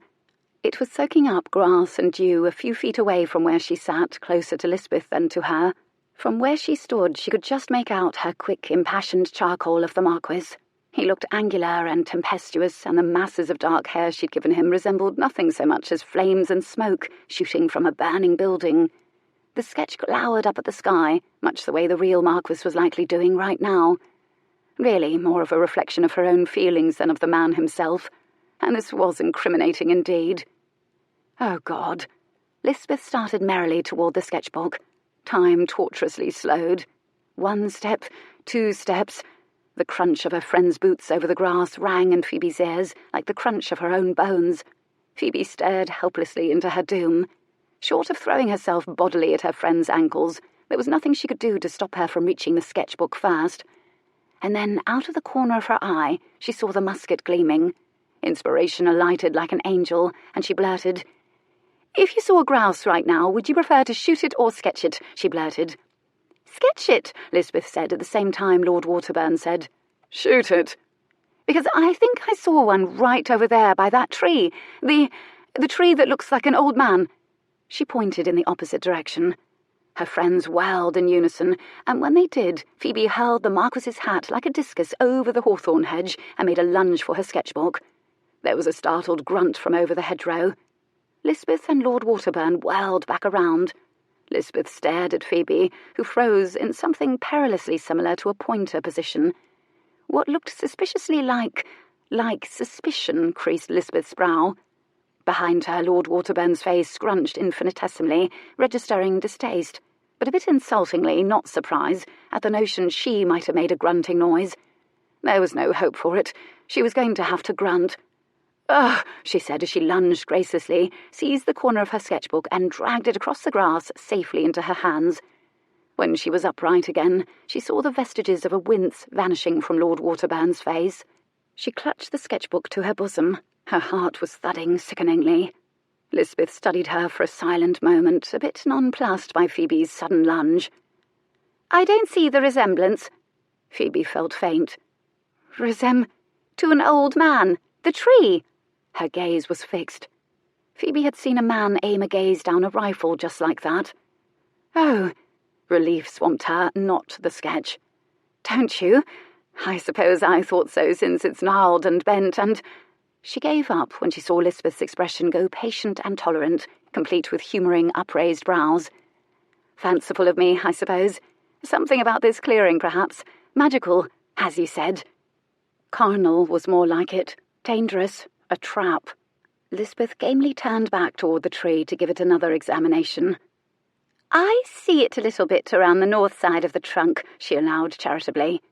It was soaking up grass and dew a few feet away from where she sat, closer to Lisbeth than to her. From where she stood, she could just make out her quick, impassioned charcoal of the Marquess. He looked angular and tempestuous, and the masses of dark hair she'd given him resembled nothing so much as flames and smoke shooting from a burning building. The sketch glowered up at the sky, much the way the real Marquess was likely doing right now. Really, more of a reflection of her own feelings than of the man himself, and this was incriminating indeed. Oh, God. Lisbeth started merrily toward the sketchbook. Time tortuously slowed. 1 step, 2 steps. The crunch of her friend's boots over the grass rang in Phoebe's ears like the crunch of her own bones. Phoebe stared helplessly into her doom. Short of throwing herself bodily at her friend's ankles, there was nothing she could do to stop her from reaching the sketchbook first. And then, out of the corner of her eye, she saw the musket gleaming. Inspiration alighted like an angel, and she blurted, "If you saw a grouse right now, would you prefer to shoot it or sketch it?" she blurted. "Sketch it," Lisbeth said at the same time Lord Waterburn said, "Shoot it." "Because I think I saw one right over there by that tree. The tree that looks like an old man." She pointed in the opposite direction. Her friends wailed in unison, and when they did, Phoebe hurled the Marquess's hat like a discus over the hawthorn hedge and made a lunge for her sketchbook. There was a startled grunt from over the hedgerow. Lisbeth and Lord Waterburn whirled back around. Lisbeth stared at Phoebe, who froze in something perilously similar to a pointer position. What looked suspiciously like suspicion creased Lisbeth's brow. Behind her, Lord Waterburn's face scrunched infinitesimally, registering distaste, but a bit insultingly, not surprise, at the notion she might have made a grunting noise. There was no hope for it. She was going to have to grunt. "Ugh," she said as she lunged gracelessly, seized the corner of her sketchbook and dragged it across the grass safely into her hands. When she was upright again, she saw the vestiges of a wince vanishing from Lord Waterburn's face. She clutched the sketchbook to her bosom. Her heart was thudding sickeningly. Lisbeth studied her for a silent moment, a bit nonplussed by Phoebe's sudden lunge. "I don't see the resemblance." Phoebe felt faint. To an old man. The tree." Her gaze was fixed. Phoebe had seen a man aim a gaze down a rifle just like that. "Oh," relief swamped her, not the sketch. "Don't you? I suppose I thought so since it's gnarled and bent and—" She gave up when she saw Lisbeth's expression go patient and tolerant, complete with humouring upraised brows. "Fanciful of me, I suppose. Something about this clearing, perhaps. Magical, as you said." Carnal was more like it. Dangerous. A trap. Lisbeth gamely turned back toward the tree to give it another examination. "I see it a little bit around the north side of the trunk," she allowed charitably.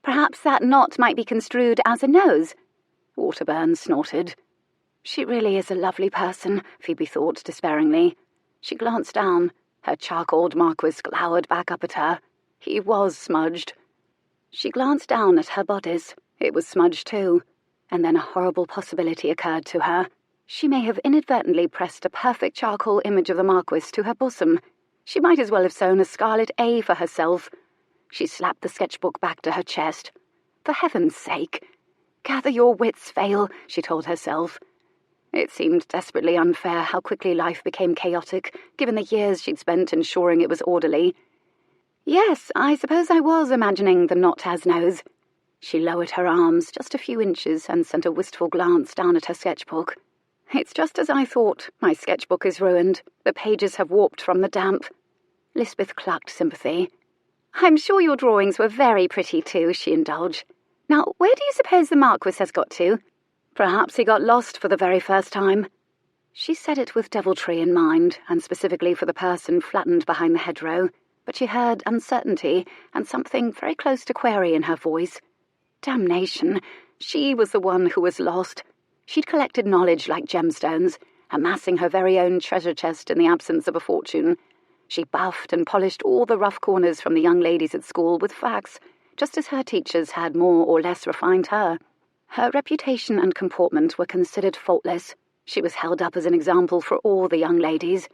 "Perhaps that knot might be construed as a nose." Waterburn snorted. She really is a lovely person, Phoebe thought despairingly. She glanced down. Her charcoaled Marquess glowered back up at her. He was smudged. She glanced down at her bodice. It was smudged too. And then a horrible possibility occurred to her. She may have inadvertently pressed a perfect charcoal image of the Marquess to her bosom. She might as well have sewn a scarlet A for herself. She slapped the sketchbook back to her chest. For heaven's sake! "Gather your wits, Vale," she told herself. It seemed desperately unfair how quickly life became chaotic, given the years she'd spent ensuring it was orderly. "Yes, I suppose I was imagining the knot has nose." She lowered her arms just a few inches and sent a wistful glance down at her sketchbook. "It's just as I thought. My sketchbook is ruined. The pages have warped from the damp." Lisbeth clucked sympathy. "I'm sure your drawings were very pretty too," she indulged. "Now, where do you suppose the Marquess has got to?" "Perhaps he got lost for the very first time." She said it with deviltry in mind, and specifically for the person flattened behind the hedgerow, but she heard uncertainty and something very close to query in her voice. Damnation! She was the one who was lost. She'd collected knowledge like gemstones, amassing her very own treasure chest in the absence of a fortune. She buffed and polished all the rough corners from the young ladies at school with facts, just as her teachers had more or less refined her. Her reputation and comportment were considered faultless. She was held up as an example for all the young ladies.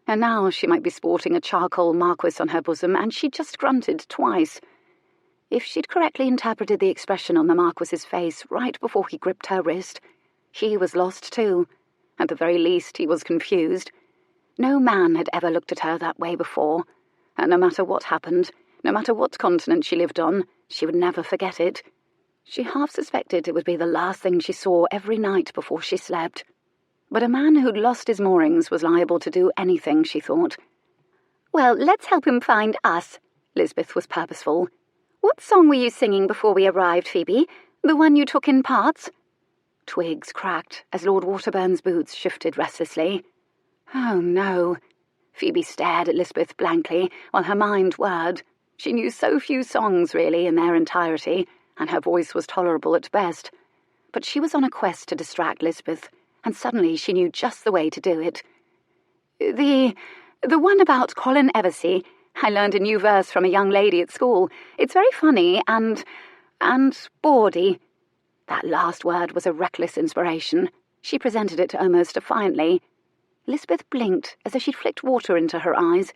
And now she might be sporting a charcoal marquess on her bosom, and she just grunted twice. If she'd correctly interpreted the expression on the Marquess's face right before he gripped her wrist, he was lost too. At the very least, he was confused. No man had ever looked at her that way before, and no matter what happened, no matter what continent she lived on, she would never forget it. She half suspected it would be the last thing she saw every night before she slept. But a man who'd lost his moorings was liable to do anything, she thought. "Well, let's help him find us." Lisbeth was purposeful. "What song were you singing before we arrived, Phoebe? The one you took in parts?" Twigs cracked as Lord Waterburn's boots shifted restlessly. Oh, no. Phoebe stared at Lisbeth blankly while her mind whirred. She knew so few songs, really, in their entirety, and her voice was tolerable at best. But she was on a quest to distract Lisbeth, and suddenly she knew just the way to do it. The one about Colin Eversey. I learned a new verse from a young lady at school. It's very funny and bawdy." That last word was a reckless inspiration. She presented it almost defiantly. Lisbeth blinked as if she'd flicked water into her eyes.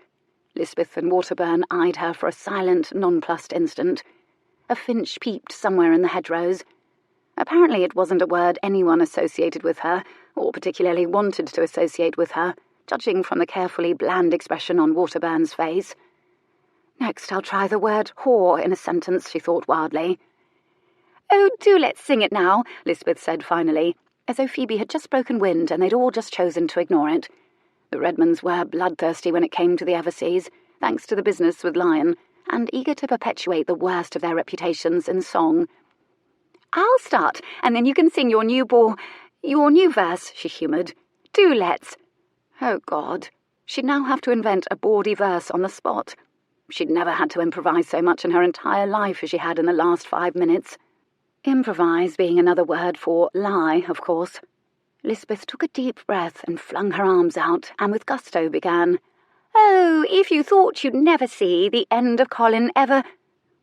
Lisbeth and Waterburn eyed her for a silent, nonplussed instant. A finch peeped somewhere in the hedgerows. Apparently it wasn't a word anyone associated with her, or particularly wanted to associate with her, judging from the carefully bland expression on Waterburn's face. Next I'll try the word whore in a sentence, she thought wildly. "Oh, do let's sing it now," Lisbeth said finally, as though Phoebe had just broken wind and they'd all just chosen to ignore it. The Redmonds were bloodthirsty when it came to the Everseys, thanks to the business with Lion, and eager to perpetuate the worst of their reputations in song. "I'll start, and then you can sing your new verse," she humoured. "Do let's." Oh, God. She'd now have to invent a bawdy verse on the spot. She'd never had to improvise so much in her entire life as she had in the last 5 minutes. Improvise being another word for lie, of course. Lisbeth took a deep breath and flung her arms out, and with gusto began, "Oh, if you thought you'd never see the end of Colin ever—"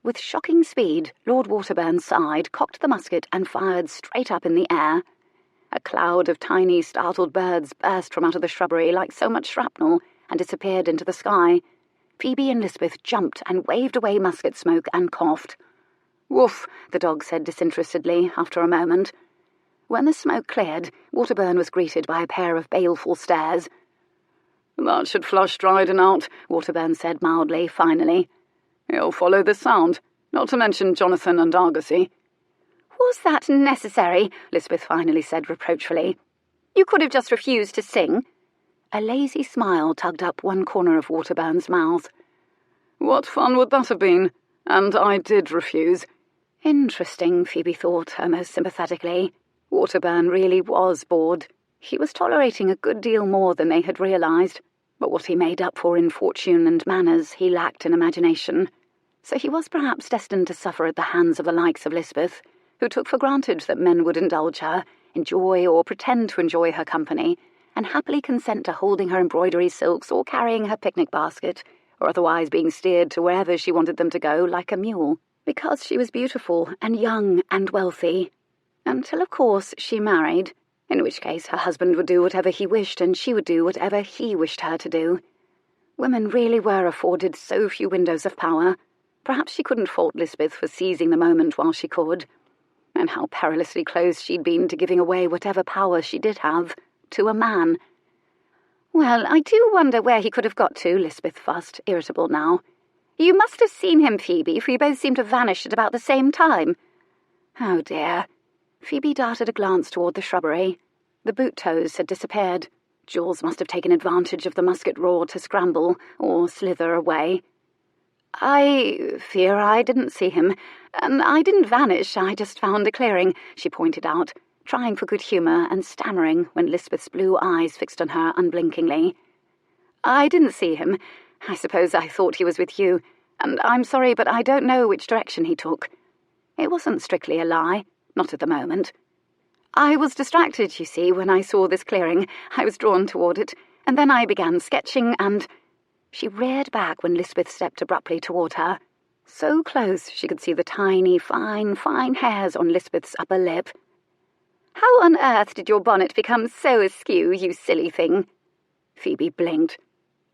With shocking speed, Lord Waterburn sighed, cocked the musket, and fired straight up in the air. A cloud of tiny, startled birds burst from out of the shrubbery like so much shrapnel and disappeared into the sky. Phoebe and Lisbeth jumped and waved away musket smoke and coughed. "Woof," the dog said disinterestedly after a moment. When the smoke cleared, Waterburn was greeted by a pair of baleful stares. "That should flush Dryden out," Waterburn said mildly, finally. "He'll follow the sound, not to mention Jonathan and Argosy." "Was that necessary?" Lisbeth finally said reproachfully. "You could have just refused to sing." A lazy smile tugged up one corner of Waterburn's mouth. "What fun would that have been? And I did refuse." Interesting, Phoebe thought, almost sympathetically. Waterburn really was bored. He was tolerating a good deal more than they had realised, but what he made up for in fortune and manners he lacked in imagination. So he was perhaps destined to suffer at the hands of the likes of Lisbeth, who took for granted that men would indulge her, enjoy or pretend to enjoy her company, and happily consent to holding her embroidery silks or carrying her picnic basket, or otherwise being steered to wherever she wanted them to go like a mule, because she was beautiful and young and wealthy. Until, of course, she married, in which case her husband would do whatever he wished and she would do whatever he wished her to do. Women really were afforded so few windows of power. Perhaps she couldn't fault Lisbeth for seizing the moment while she could. And how perilously close she'd been to giving away whatever power she did have to a man. "Well, I do wonder where he could have got to," Lisbeth fussed, irritable now. "You must have seen him, Phoebe, for you both seem to have vanished at about the same time." Oh dear. Phoebe darted a glance toward the shrubbery. The boot toes had disappeared. Jules must have taken advantage of the musket roar to scramble or slither away. "I fear I didn't see him, and I didn't vanish, I just found a clearing," she pointed out, trying for good humour and stammering when Lisbeth's blue eyes fixed on her unblinkingly. "I didn't see him. I suppose I thought he was with you, and I'm sorry, but I don't know which direction he took." It wasn't strictly a lie, not at the moment. "I was distracted, you see, when I saw this clearing. I was drawn toward it, and then I began sketching, and—" She reared back when Lisbeth stepped abruptly toward her. So close she could see the tiny, fine hairs on Lisbeth's upper lip. "How on earth did your bonnet become so askew, you silly thing?" Phoebe blinked.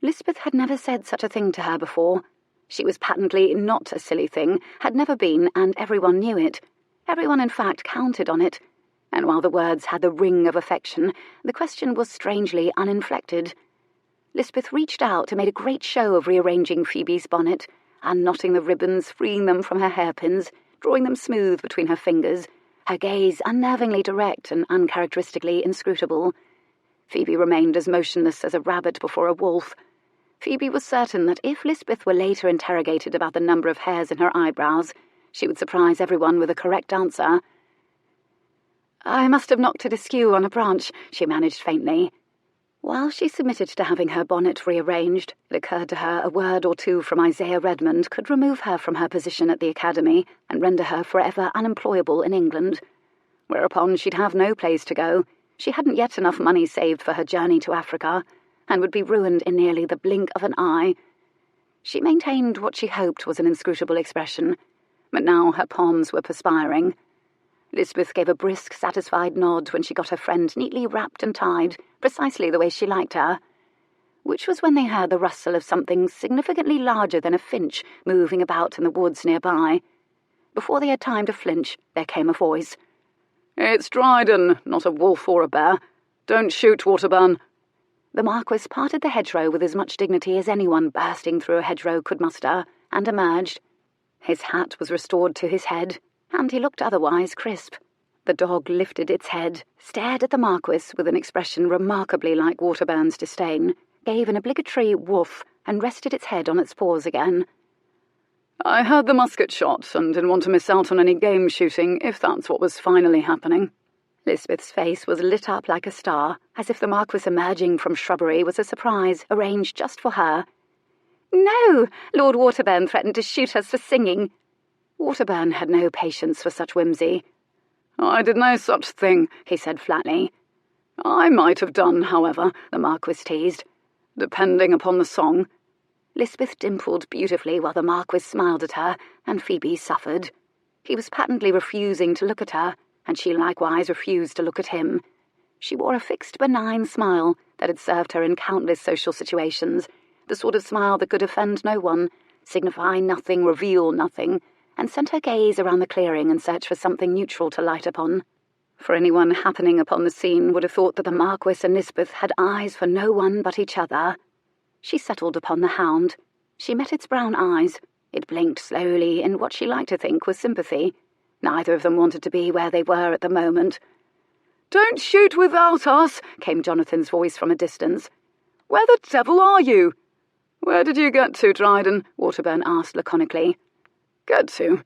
Lisbeth had never said such a thing to her before. She was patently not a silly thing, had never been, and everyone knew it. Everyone, in fact, counted on it. And while the words had the ring of affection, the question was strangely uninflected. Lisbeth reached out and made a great show of rearranging Phoebe's bonnet, unknotting the ribbons, freeing them from her hairpins, drawing them smooth between her fingers, her gaze unnervingly direct and uncharacteristically inscrutable. Phoebe remained as motionless as a rabbit before a wolf. Phoebe was certain that if Lisbeth were later interrogated about the number of hairs in her eyebrows, she would surprise everyone with a correct answer. "I must have knocked it askew on a branch," she managed faintly. While she submitted to having her bonnet rearranged, it occurred to her a word or two from Isaiah Redmond could remove her from her position at the academy and render her forever unemployable in England. Whereupon she'd have no place to go. She hadn't yet enough money saved for her journey to Africa, and would be ruined in nearly the blink of an eye. She maintained what she hoped was an inscrutable expression, but now her palms were perspiring. Lisbeth gave a brisk, satisfied nod when she got her friend neatly wrapped and tied, precisely the way she liked her, which was when they heard the rustle of something significantly larger than a finch moving about in the woods nearby. Before they had time to flinch, there came a voice. "It's Dryden, not a wolf or a bear. Don't shoot, Waterburn." The Marquess parted the hedgerow with as much dignity as anyone bursting through a hedgerow could muster, and emerged. His hat was restored to his head, and he looked otherwise crisp. The dog lifted its head, stared at the Marquess with an expression remarkably like Waterburn's disdain, gave an obligatory woof, and rested its head on its paws again. "I heard the musket shot and didn't want to miss out on any game shooting, if that's what was finally happening." Lisbeth's face was lit up like a star, as if the Marquess emerging from shrubbery was a surprise arranged just for her. "No, Lord Waterburn threatened to shoot us for singing." Waterburn had no patience for such whimsy. "I did no such thing," he said flatly. "I might have done, however," the Marquess teased, "depending upon the song." Lisbeth dimpled beautifully while the Marquess smiled at her, and Phoebe suffered. He was patently refusing to look at her, and she likewise refused to look at him. She wore a fixed, benign smile that had served her in countless social situations, the sort of smile that could offend no one, signify nothing, reveal nothing, and sent her gaze around the clearing in search for something neutral to light upon. For anyone happening upon the scene would have thought that the Marquess and Lisbeth had eyes for no one but each other. She settled upon the hound. She met its brown eyes. It blinked slowly in what she liked to think was sympathy. Neither of them wanted to be where they were at the moment. "Don't shoot without us," came Jonathan's voice from a distance. "Where the devil are you?" "Where did you get to, Dryden?" Waterburn asked laconically. "Get to?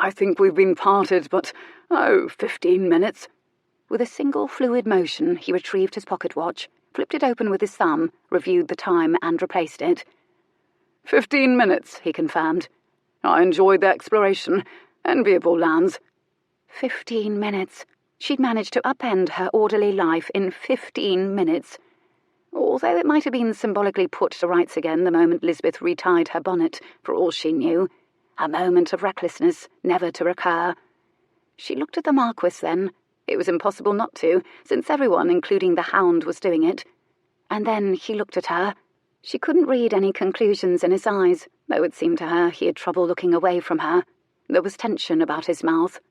I think we've been parted, but, 15 minutes. With a single fluid motion, he retrieved his pocket watch, flipped it open with his thumb, reviewed the time, and replaced it. 15 minutes, he confirmed. I enjoyed the exploration. Enviable lands. 15 minutes. She'd managed to upend her orderly life in 15 minutes. Although it might have been symbolically put to rights again the moment Lisbeth retied her bonnet, for all she knew. A moment of recklessness, never to recur. She looked at the Marquess then. It was impossible not to, since everyone, including the hound, was doing it. And then he looked at her. She couldn't read any conclusions in his eyes, though it seemed to her he had trouble looking away from her. There was tension about his mouth.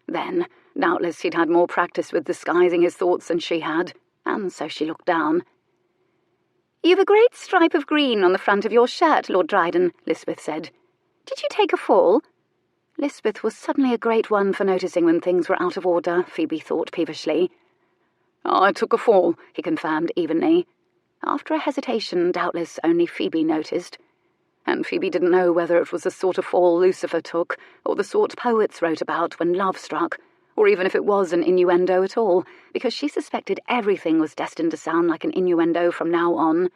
Then, doubtless he'd had more practice with disguising his thoughts than she had, and so she looked down. "You've a great stripe of green on the front of your shirt, Lord Dryden," Lisbeth said. "Did you take a fall?" Lisbeth was suddenly a great one for noticing when things were out of order, Phoebe thought peevishly. "I took a fall," he confirmed evenly. After a hesitation, doubtless only Phoebe noticed. And Phoebe didn't know whether it was the sort of fall Lucifer took, or the sort poets wrote about when love struck, or even if it was an innuendo at all, because she suspected everything was destined to sound like an innuendo from now on.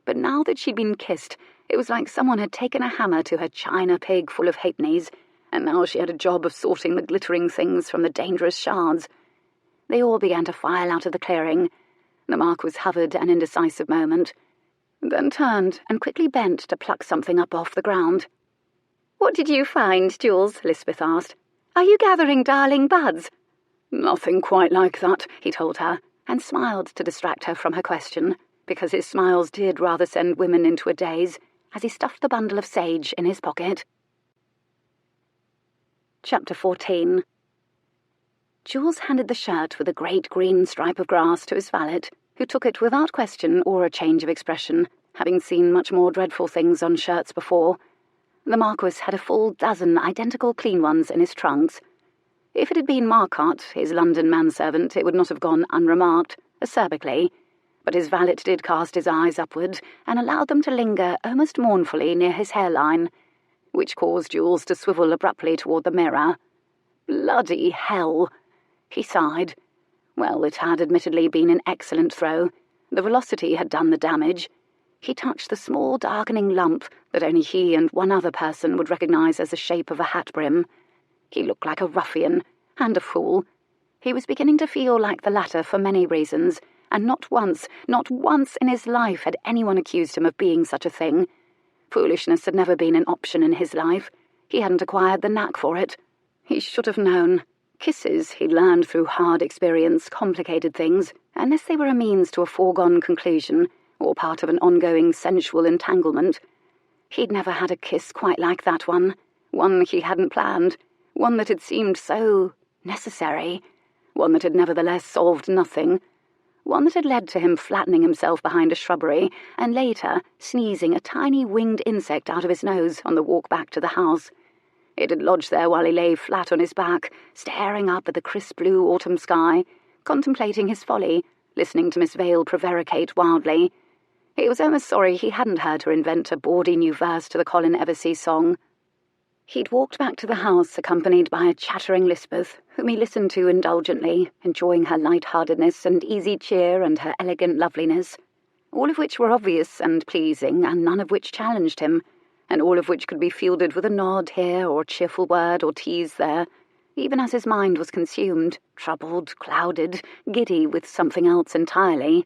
But now that she'd been kissed, it was like someone had taken a hammer to her china pig full of halfpennies, and now she had a job of sorting the glittering things from the dangerous shards. They all began to file out of the clearing. The Marquess hovered an indecisive moment, then turned and quickly bent to pluck something up off the ground. "What did you find, Jules?" Lisbeth asked. "Are you gathering darling buds?" "Nothing quite like that," he told her, and smiled to distract her from her question, because his smiles did rather send women into a daze, as he stuffed the bundle of sage in his pocket. Chapter 14. Jules handed the shirt with a great green stripe of grass to his valet, who took it without question or a change of expression, having seen much more dreadful things on shirts before. The Marquess had a full dozen identical clean ones in his trunks. If it had been Marcotte, his London manservant, it would not have gone unremarked, acerbically, but his valet did cast his eyes upward and allowed them to linger almost mournfully near his hairline, which caused Jules to swivel abruptly toward the mirror. Bloody hell! He sighed. Well, it had admittedly been an excellent throw. The velocity had done the damage. He touched the small darkening lump that only he and one other person would recognize as the shape of a hat brim. He looked like a ruffian, and a fool. He was beginning to feel like the latter for many reasons, and not once in his life had anyone accused him of being such a thing. Foolishness had never been an option in his life. He hadn't acquired the knack for it. He should have known. Kisses, he learned through hard experience, complicated things, unless they were a means to a foregone conclusion, or part of an ongoing sensual entanglement. He'd never had a kiss quite like that one he hadn't planned, one that had seemed so necessary, one that had nevertheless solved nothing, one that had led to him flattening himself behind a shrubbery and later sneezing a tiny winged insect out of his nose on the walk back to the house. It had lodged there while he lay flat on his back, staring up at the crisp blue autumn sky, contemplating his folly, listening to Miss Vale prevaricate wildly. He was almost sorry he hadn't heard her invent a bawdy new verse to the Colin Eversey song. He'd walked back to the house accompanied by a chattering Lisbeth, whom he listened to indulgently, enjoying her light-heartedness and easy cheer and her elegant loveliness, all of which were obvious and pleasing, and none of which challenged him, and all of which could be fielded with a nod here or cheerful word or tease there, even as his mind was consumed, troubled, clouded, giddy with something else entirely.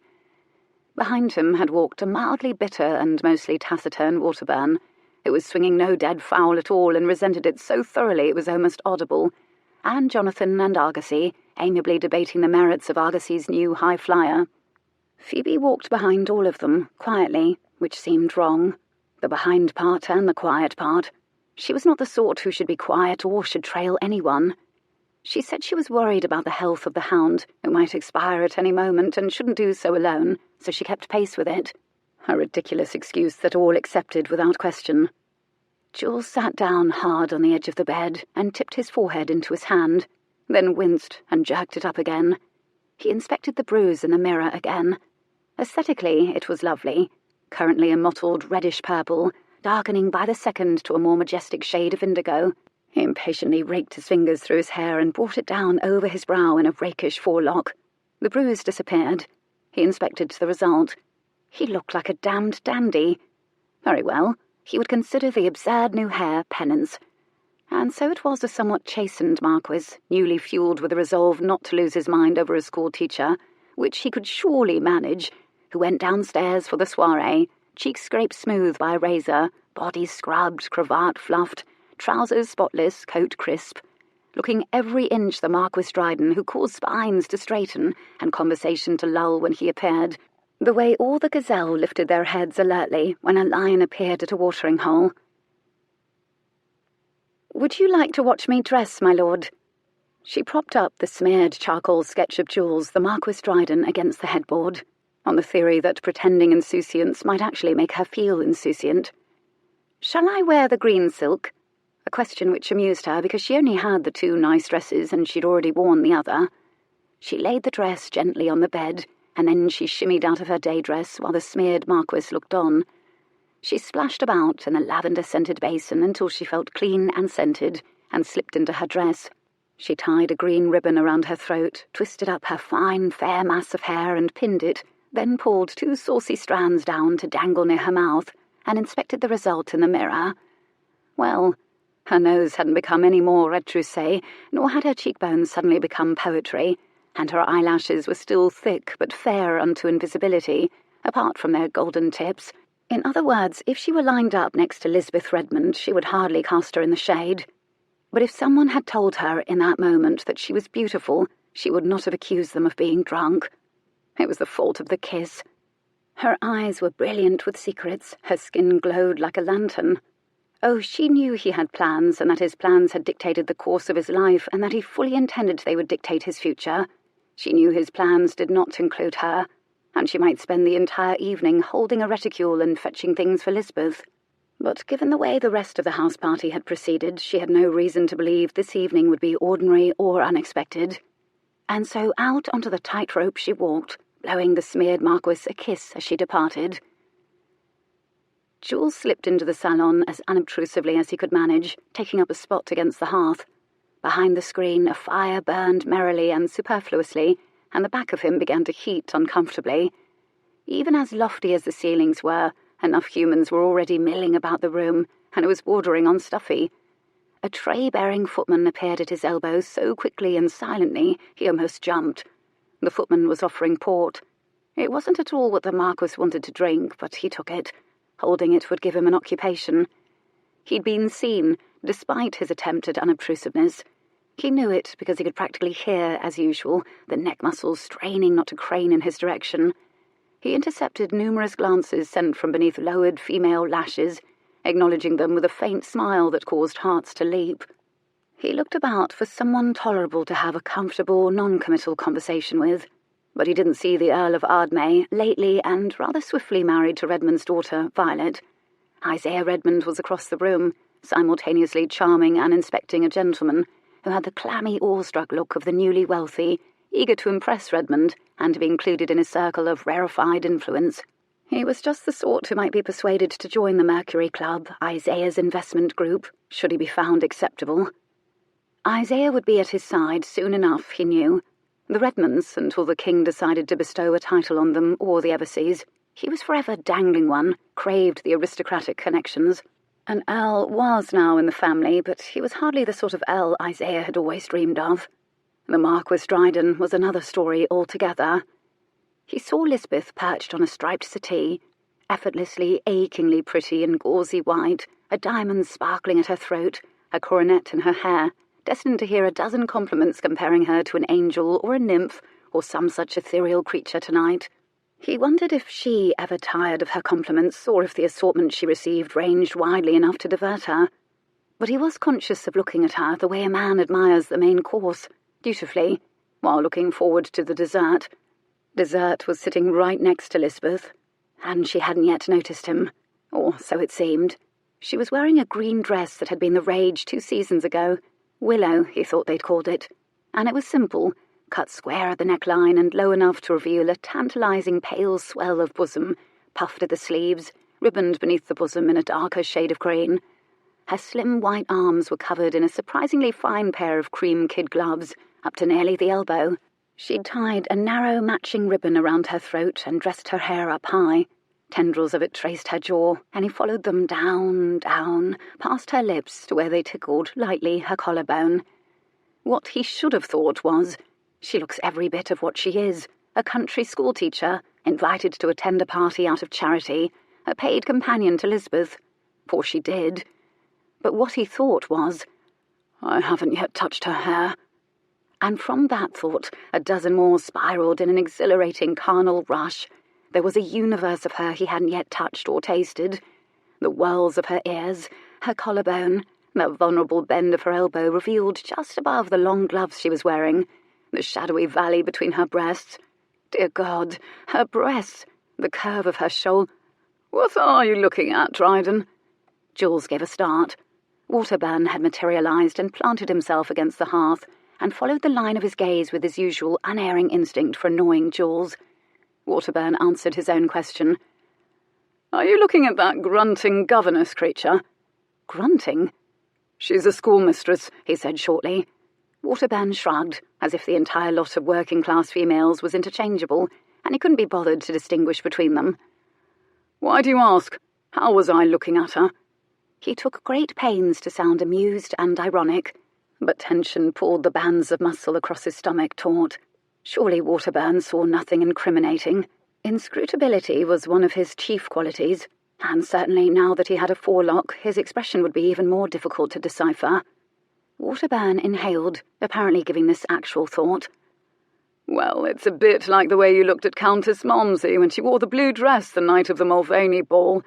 Behind him had walked a mildly bitter and mostly taciturn Waterburn, who was swinging no dead fowl at all and resented it so thoroughly it was almost audible, and Jonathan and Argosy, amiably debating the merits of Argosy's new high flyer. Phoebe walked behind all of them, quietly, which seemed wrong. The behind part and the quiet part. She was not the sort who should be quiet or should trail anyone. She said she was worried about the health of the hound, who might expire at any moment and shouldn't do so alone, so she kept pace with it. A ridiculous excuse that all accepted without question. Jules sat down hard on the edge of the bed and tipped his forehead into his hand, then winced and jerked it up again. He inspected the bruise in the mirror again. Aesthetically, it was lovely. Currently a mottled reddish purple, darkening by the second to a more majestic shade of indigo. He impatiently raked his fingers through his hair and brought it down over his brow in a rakish forelock. The bruise disappeared. He inspected the result. He looked like a damned dandy. Very well, he would consider the absurd new hair penance. And so it was a somewhat chastened Marquess, newly fueled with the resolve not to lose his mind over a school-teacher, which he could surely manage, who went downstairs for the soiree, cheeks scraped smooth by a razor, body scrubbed, cravat fluffed, trousers spotless, coat crisp, looking every inch the Marquess Dryden who caused spines to straighten and conversation to lull when he appeared, the way all the gazelle lifted their heads alertly when a lion appeared at a watering hole. "Would you like to watch me dress, my lord?" She propped up the smeared charcoal sketch of Jules, the Marquess Dryden, against the headboard, on the theory that pretending insouciance might actually make her feel insouciant. "Shall I wear the green silk?" A question which amused her because she only had the two nice dresses and she'd already worn the other. She laid the dress gently on the bed, and then she shimmied out of her day dress while the smeared Marquess looked on. She splashed about in the lavender-scented basin until she felt clean and scented, and slipped into her dress. She tied a green ribbon around her throat, twisted up her fine, fair mass of hair and pinned it, then pulled two saucy strands down to dangle near her mouth, and inspected the result in the mirror. Well, her nose hadn't become any more retroussé, nor had her cheekbones suddenly become poetry, and her eyelashes were still thick but fair unto invisibility, apart from their golden tips. In other words, if she were lined up next to Lisbeth Redmond, she would hardly cast her in the shade. But if someone had told her in that moment that she was beautiful, she would not have accused them of being drunk. It was the fault of the kiss. Her eyes were brilliant with secrets, her skin glowed like a lantern. Oh, she knew he had plans, and that his plans had dictated the course of his life, and that he fully intended they would dictate his future. She knew his plans did not include her, and she might spend the entire evening holding a reticule and fetching things for Lisbeth. But given the way the rest of the house party had proceeded, she had no reason to believe this evening would be ordinary or unexpected. And so out onto the tightrope she walked, blowing the smeared Marquess a kiss as she departed. Jules slipped into the salon as unobtrusively as he could manage, taking up a spot against the hearth. Behind the screen, a fire burned merrily and superfluously, and the back of him began to heat uncomfortably. Even as lofty as the ceilings were, enough humans were already milling about the room, and it was bordering on stuffy. A tray-bearing footman appeared at his elbow so quickly and silently he almost jumped. The footman was offering port. It wasn't at all what the Marquess wanted to drink, but he took it. Holding it would give him an occupation. He'd been seen, despite his attempt at unobtrusiveness. He knew it because he could practically hear, as usual, the neck muscles straining not to crane in his direction. He intercepted numerous glances sent from beneath lowered female lashes, acknowledging them with a faint smile that caused hearts to leap. He looked about for someone tolerable to have a comfortable, non-committal conversation with, but he didn't see the Earl of Ardmay, lately and rather swiftly married to Redmond's daughter, Violet. Isaiah Redmond was across the room, simultaneously charming and inspecting a gentleman who had the clammy, awestruck look of the newly wealthy, eager to impress Redmond and to be included in a circle of rarefied influence. He was just the sort who might be persuaded to join the Mercury Club, Isaiah's investment group, should he be found acceptable. Isaiah would be at his side soon enough, he knew. The Redmonds, until the king decided to bestow a title on them or the Everseas, he was forever dangling one, craved the aristocratic connections. An Earl was now in the family, but he was hardly the sort of Earl Isaiah had always dreamed of. The Marquess Dryden was another story altogether. He saw Lisbeth perched on a striped settee, effortlessly, achingly pretty in gauzy white, a diamond sparkling at her throat, a coronet in her hair, destined to hear a dozen compliments comparing her to an angel or a nymph or some such ethereal creature tonight. He wondered if she ever tired of her compliments or if the assortment she received ranged widely enough to divert her. But he was conscious of looking at her the way a man admires the main course, dutifully, while looking forward to the dessert. Dessert was sitting right next to Lisbeth, and she hadn't yet noticed him, or so it seemed. She was wearing a green dress that had been the rage 2 seasons ago. Willow, he thought they'd called it, and it was simple, cut square at the neckline and low enough to reveal a tantalizing pale swell of bosom, puffed at the sleeves, ribboned beneath the bosom in a darker shade of green. Her slim white arms were covered in a surprisingly fine pair of cream kid gloves, up to nearly the elbow. She'd tied a narrow matching ribbon around her throat and dressed her hair up high. Tendrils of it traced her jaw, and he followed them down, past her lips to where they tickled lightly her collarbone. What he should have thought was, she looks every bit of what she is, a country schoolteacher, invited to attend a party out of charity, a paid companion to Lisbeth, for she did. But what he thought was, I haven't yet touched her hair. And from that thought, a dozen more spiraled in an exhilarating carnal rush. There was a universe of her he hadn't yet touched or tasted. The whirls of her ears, her collarbone, that vulnerable bend of her elbow revealed just above the long gloves she was wearing, the shadowy valley between her breasts. Dear God, her breasts, the curve of her shoulder. What are you looking at, Dryden? Jules gave a start. Waterburn had materialized and planted himself against the hearth, and followed the line of his gaze with his usual unerring instinct for annoying Jules. Waterburn answered his own question. Are you looking at that grunting governess creature? Grunting? She's a schoolmistress, he said shortly. Waterburn shrugged, as if the entire lot of working-class females was interchangeable, and he couldn't be bothered to distinguish between them. Why do you ask? How was I looking at her? He took great pains to sound amused and ironic, but tension pulled the bands of muscle across his stomach taut. Surely Waterburn saw nothing incriminating. Inscrutability was one of his chief qualities, And certainly now that he had a forelock, his expression would be even more difficult to decipher. Waterburn inhaled, apparently giving this actual thought. Well, it's a bit like the way you looked at Countess Malmsey when she wore the blue dress the night of the Mulvaney ball.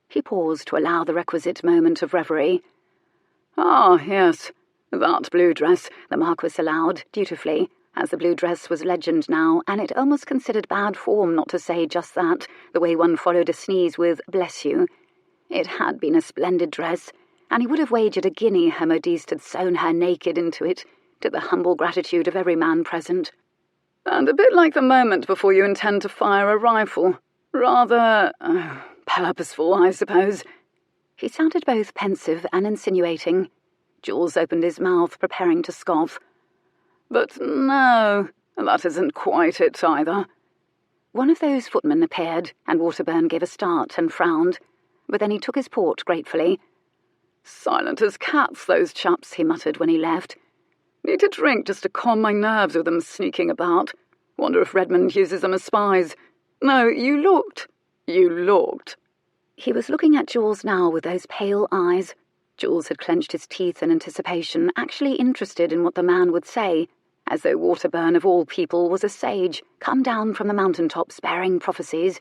He paused to allow the requisite moment of reverie. Ah, yes, that blue dress, the Marquess allowed, dutifully, as the blue dress was legend now, and it almost considered bad form not to say just that, the way one followed a sneeze with "bless you." It had been a splendid dress, and he would have wagered a guinea her modiste had sewn her naked into it, to the humble gratitude of every man present. And a bit like the moment before you intend to fire a rifle. Rather purposeful, I suppose. He sounded both pensive and insinuating. Jules opened his mouth, preparing to scoff. But no, that isn't quite it either. One of those footmen appeared, and Waterburn gave a start and frowned, but then he took his port gratefully. Silent as cats, those chaps, he muttered when he left. Need a drink just to calm my nerves with them sneaking about. Wonder if Redmond uses them as spies. No, you looked. He was looking at Jules now with those pale eyes. Jules had clenched his teeth in anticipation, actually interested in what the man would say, as though Waterburn of all people was a sage, come down from the mountaintops bearing prophecies.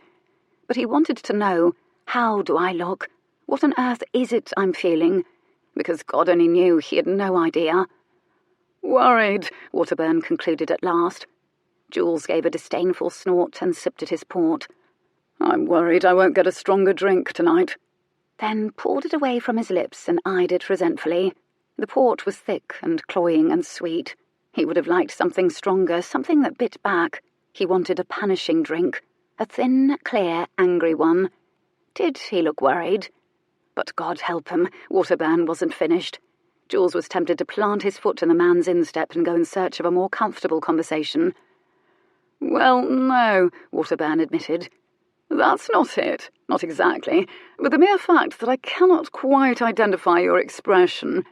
But he wanted to know, how do I look? What on earth is it I'm feeling? Because God only knew he had no idea. Worried, Waterburn concluded at last. Jules gave a disdainful snort and sipped at his port. I'm worried I won't get a stronger drink tonight. Then poured it away from his lips and eyed it resentfully. The port was thick and cloying and sweet. He would have liked something stronger, something that bit back. He wanted a punishing drink, a thin, clear, angry one. Did he look worried? But God help him, Waterburn wasn't finished. Jules was tempted to plant his foot in the man's instep and go in search of a more comfortable conversation. Well, no, Waterburn admitted. That's not it, not exactly, but the mere fact that I cannot quite identify your expression.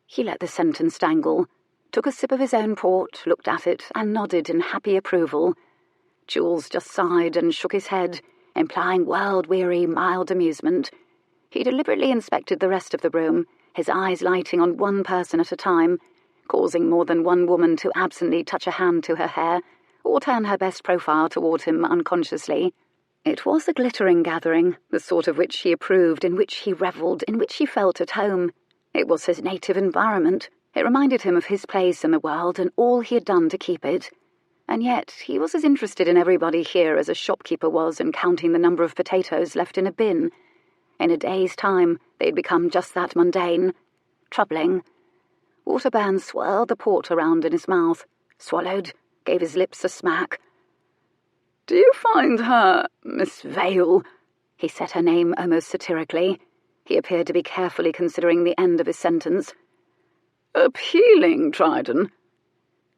He let the sentence dangle, took a sip of his own port, looked at it, and nodded in happy approval. Jules just sighed and shook his head, implying world-weary, mild amusement. He deliberately inspected the rest of the room, his eyes lighting on one person at a time, causing more than one woman to absently touch a hand to her hair, or turn her best profile toward him unconsciously. It was a glittering gathering, the sort of which he approved, in which he revelled, in which he felt at home. It was his native environment. It reminded him of his place in the world and all he had done to keep it. And yet he was as interested in everybody here as a shopkeeper was in counting the number of potatoes left in a bin. In a day's time, they'd become just that mundane. Troubling. Waterburn swirled the port around in his mouth, swallowed, gave his lips a smack. Do you find her, Miss Vale? He said her name almost satirically. He appeared to be carefully considering the end of his sentence. Appealing, Dryden.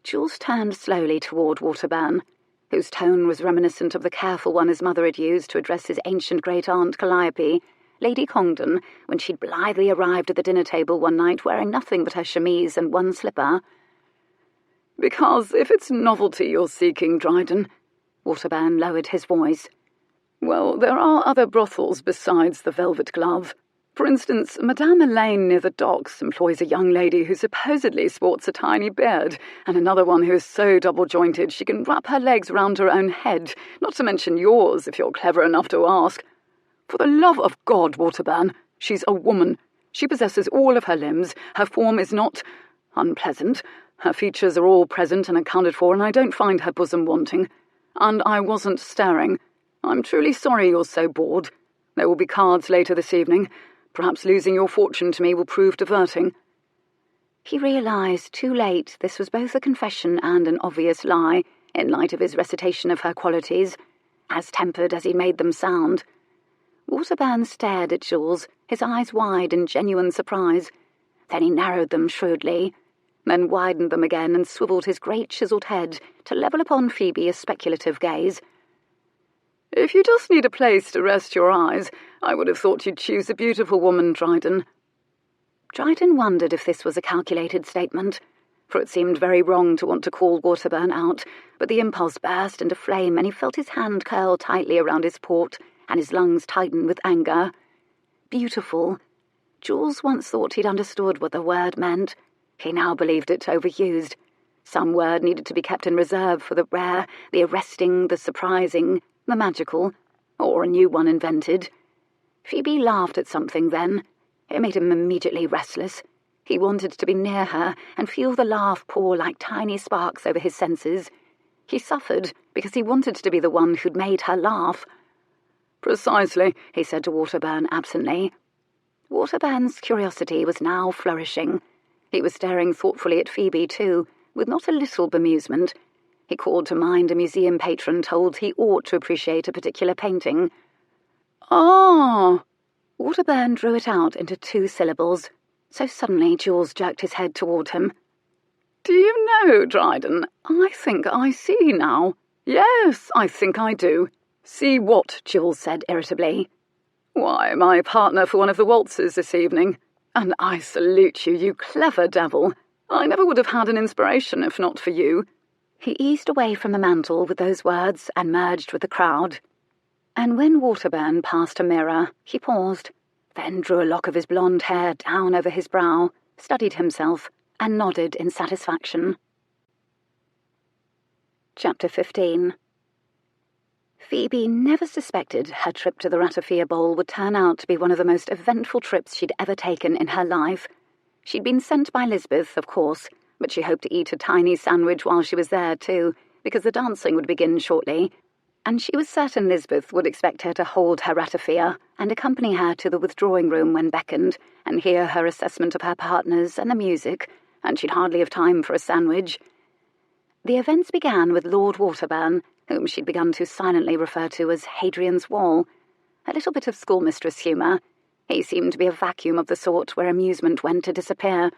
Jules turned slowly toward Waterburn, whose tone was reminiscent of the careful one his mother had used to address his ancient great-aunt Calliope, Lady Congdon, when she'd blithely arrived at the dinner-table one night wearing nothing but her chemise and one slipper. Because if it's novelty you're seeking, Dryden, Waterburn lowered his voice. Well, there are other brothels besides the Velvet Glove. For instance, Madame Elaine near the docks employs a young lady who supposedly sports a tiny beard, and another one who is so double-jointed she can wrap her legs round her own head, not to mention yours, if you're clever enough to ask. For the love of God, Waterburn, she's a woman. She possesses all of her limbs. Her form is not unpleasant. Her features are all present and accounted for, and I don't find her bosom wanting. And I wasn't staring. I'm truly sorry you're so bored. There will be cards later this evening. Perhaps losing your fortune to me will prove diverting. He realised too late this was both a confession and an obvious lie, in light of his recitation of her qualities, as tempered as he made them sound. Waterburn stared at Jules, his eyes wide in genuine surprise. Then he narrowed them shrewdly, then widened them again and swivelled his great chiselled head to level upon Phoebe a speculative gaze. If you just need a place to rest your eyes, I would have thought you'd choose a beautiful woman, Dryden. Dryden wondered if this was a calculated statement, for it seemed very wrong to want to call Waterburn out, but the impulse burst into flame and he felt his hand curl tightly around his port and his lungs tighten with anger. Beautiful. Jules once thought he'd understood what the word meant. He now believed it overused. Some word needed to be kept in reserve for the rare, the arresting, the surprising, the magical, or a new one invented. Phoebe laughed at something then. It made him immediately restless. He wanted to be near her and feel the laugh pour like tiny sparks over his senses. He suffered because he wanted to be the one who'd made her laugh. "Precisely," he said to Waterburn absently. Waterburn's curiosity was now flourishing. He was staring thoughtfully at Phoebe too, with not a little bemusement. He called to mind a museum patron told he ought to appreciate a particular painting. "Ah!" Waterburn drew it out into 2 syllables. So suddenly Jules jerked his head toward him. "Do you know, Dryden, I think I see now. Yes, I think I do." "See what?" Jules said irritably. "Why, my partner for one of the waltzes this evening. And I salute you, you clever devil. I never would have had an inspiration if not for you." He eased away from the mantel with those words and merged with the crowd. And when Waterburn passed a mirror, he paused, then drew a lock of his blonde hair down over his brow, studied himself, and nodded in satisfaction. Chapter 15. Phoebe never suspected her trip to the Ratafia Bowl would turn out to be one of the most eventful trips she'd ever taken in her life. She'd been sent by Lisbeth, of course, but she hoped to eat a tiny sandwich while she was there too, because the dancing would begin shortly, and she was certain Lisbeth would expect her to hold her ratafia and accompany her to the withdrawing room when beckoned, and hear her assessment of her partners and the music, and she'd hardly have time for a sandwich. The events began with Lord Waterburn, whom she'd begun to silently refer to as Hadrian's Wall. A little bit of schoolmistress humour. He seemed to be a vacuum of the sort where amusement went to disappear.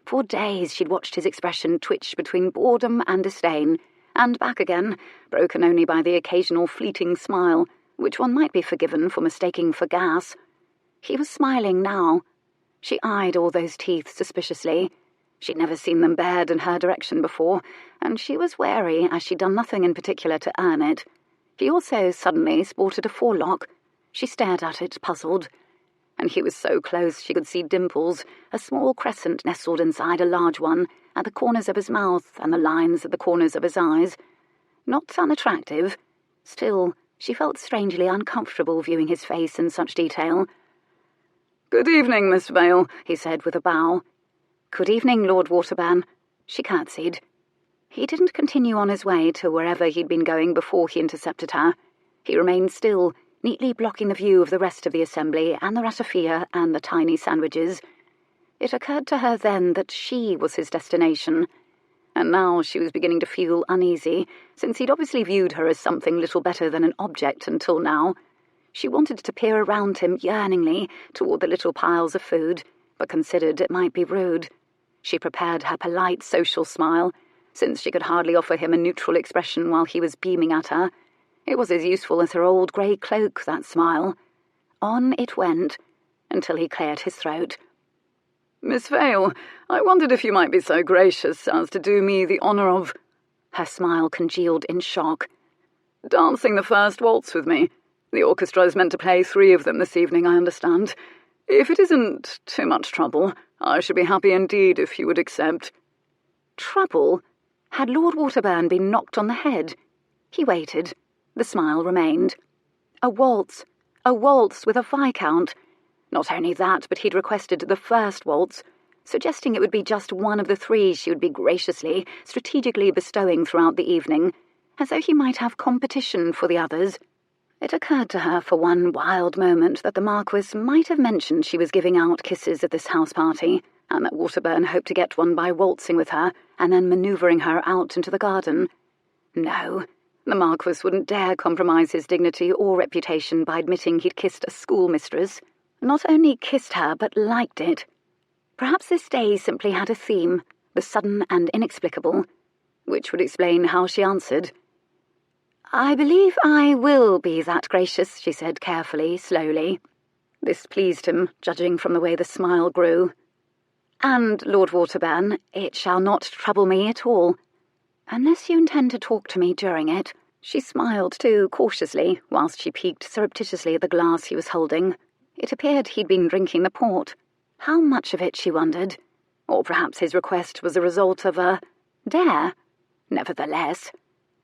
For days she'd watched his expression twitch between boredom and disdain, and back again, broken only by the occasional fleeting smile, which one might be forgiven for mistaking for gas. He was smiling now. She eyed all those teeth suspiciously. She'd never seen them bared in her direction before, and she was wary as she'd done nothing in particular to earn it. He also suddenly sported a forelock. She stared at it, puzzled. And he was so close she could see dimples, a small crescent nestled inside a large one, at the corners of his mouth and the lines at the corners of his eyes. Not unattractive. Still, she felt strangely uncomfortable viewing his face in such detail. "Good evening, Miss Vale," he said with a bow. "Good evening, Lord Waterburn." She curtsied. He didn't continue on his way to wherever he'd been going before he intercepted her. He remained still, neatly blocking the view of the rest of the assembly and the ratafia and the tiny sandwiches. It occurred to her then that she was his destination, and now she was beginning to feel uneasy, since he'd obviously viewed her as something little better than an object until now. She wanted to peer around him yearningly toward the little piles of food, but considered it might be rude. She prepared her polite social smile, since she could hardly offer him a neutral expression while he was beaming at her. It was as useful as her old grey cloak, that smile. On it went, until he cleared his throat. "Miss Vale, I wondered if you might be so gracious as to do me the honour of—" Her smile congealed in shock. "Dancing the first waltz with me. The orchestra is meant to play 3 of them this evening, I understand. If it isn't too much trouble, I should be happy indeed if you would accept." Trouble? Had Lord Waterburn been knocked on the head? He waited. The smile remained. A waltz with a viscount. Not only that, but he'd requested the first waltz, suggesting it would be just one of the 3 she would be graciously, strategically bestowing throughout the evening, as though he might have competition for the others. It occurred to her for one wild moment that the Marquess might have mentioned she was giving out kisses at this house party, and that Waterburn hoped to get one by waltzing with her and then manoeuvring her out into the garden. No, the Marquess wouldn't dare compromise his dignity or reputation by admitting he'd kissed a schoolmistress. Not only kissed her, but liked it. Perhaps this day simply had a theme, the sudden and inexplicable, which would explain how she answered. "I believe I will be that gracious," she said carefully, slowly. This pleased him, judging from the way the smile grew. "And, Lord Waterburn, it shall not trouble me at all. Unless you intend to talk to me during it," She smiled too, cautiously, whilst she peeked surreptitiously at the glass he was holding. It appeared he'd been drinking the port. How much of it, she wondered? Or perhaps his request was the result of a dare? Nevertheless,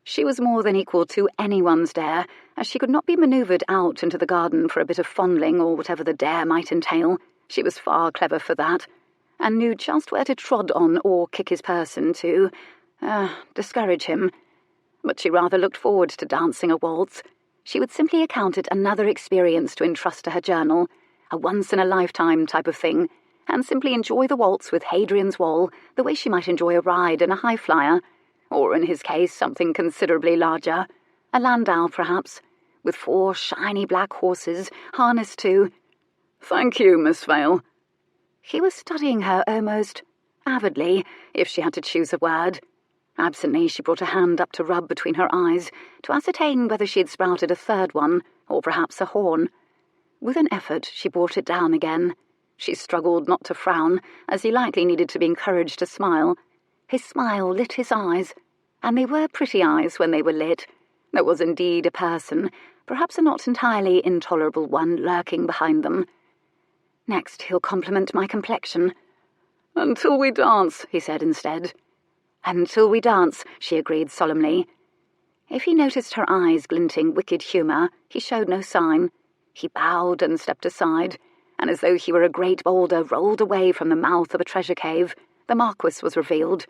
she was more than equal to anyone's dare, as she could not be manoeuvred out into the garden for a bit of fondling or whatever the dare might entail. She was far clever for that, and knew just where to trod on or kick his person to discourage him. But she rather looked forward to dancing a waltz. She would simply account it another experience to entrust to her journal, a once-in-a-lifetime type of thing, and simply enjoy the waltz with Hadrian's Wall the way she might enjoy a ride in a high-flyer, or in his case something considerably larger, a landau perhaps, with 4 shiny black horses harnessed to— "Thank you, Miss Vale." He was studying her almost avidly, if she had to choose a word. Absently, she brought a hand up to rub between her eyes to ascertain whether she had sprouted a third one, or perhaps a horn. With an effort, she brought it down again. She struggled not to frown, as he likely needed to be encouraged to smile. His smile lit his eyes, and they were pretty eyes when they were lit. There was indeed a person, perhaps a not entirely intolerable one, lurking behind them. Next, he'll compliment my complexion. "Until we dance," he said instead. "Until we dance," she agreed solemnly. If he noticed her eyes glinting wicked humour, he showed no sign. He bowed and stepped aside, and as though he were a great boulder rolled away from the mouth of a treasure cave, the Marquess was revealed.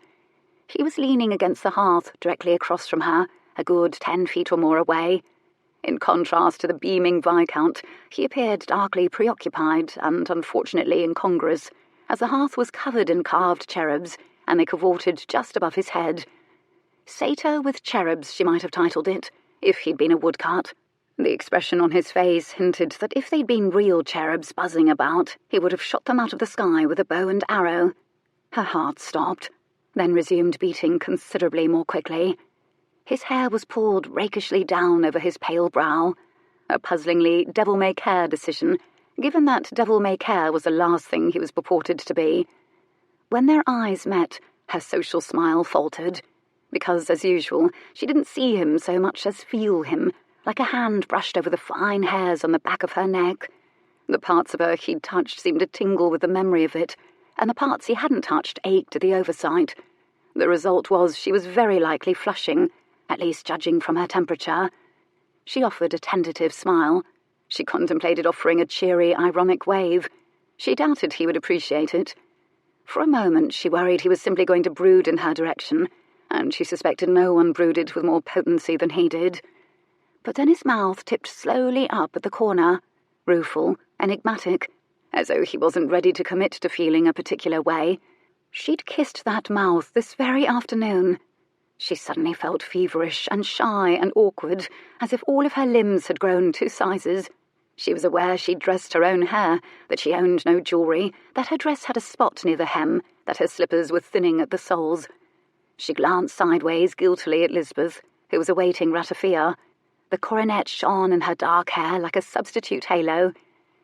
He was leaning against the hearth directly across from her, a good 10 feet or more away. In contrast to the beaming Viscount, he appeared darkly preoccupied and unfortunately incongruous, as the hearth was covered in carved cherubs, and they cavorted just above his head. Satyr with cherubs, she might have titled it, if he'd been a woodcut. The expression on his face hinted that if they'd been real cherubs buzzing about, he would have shot them out of the sky with a bow and arrow. Her heart stopped, then resumed beating considerably more quickly. His hair was pulled rakishly down over his pale brow, a puzzlingly devil-may-care decision, given that devil-may-care was the last thing he was purported to be. When their eyes met, her social smile faltered, because, as usual, she didn't see him so much as feel him, like a hand brushed over the fine hairs on the back of her neck. The parts of her he'd touched seemed to tingle with the memory of it, and the parts he hadn't touched ached at the oversight. The result was she was very likely flushing, at least judging from her temperature. She offered a tentative smile. She contemplated offering a cheery, ironic wave. She doubted he would appreciate it. For a moment she worried he was simply going to brood in her direction, and she suspected no one brooded with more potency than he did. But then his mouth tipped slowly up at the corner, rueful, enigmatic, as though he wasn't ready to commit to feeling a particular way. She'd kissed that mouth this very afternoon. She suddenly felt feverish and shy and awkward, as if all of her limbs had grown 2 sizes. She was aware she'd dressed her own hair, that she owned no jewellery, that her dress had a spot near the hem, that her slippers were thinning at the soles. She glanced sideways guiltily at Lisbeth, who was awaiting ratafia. The coronet shone in her dark hair like a substitute halo.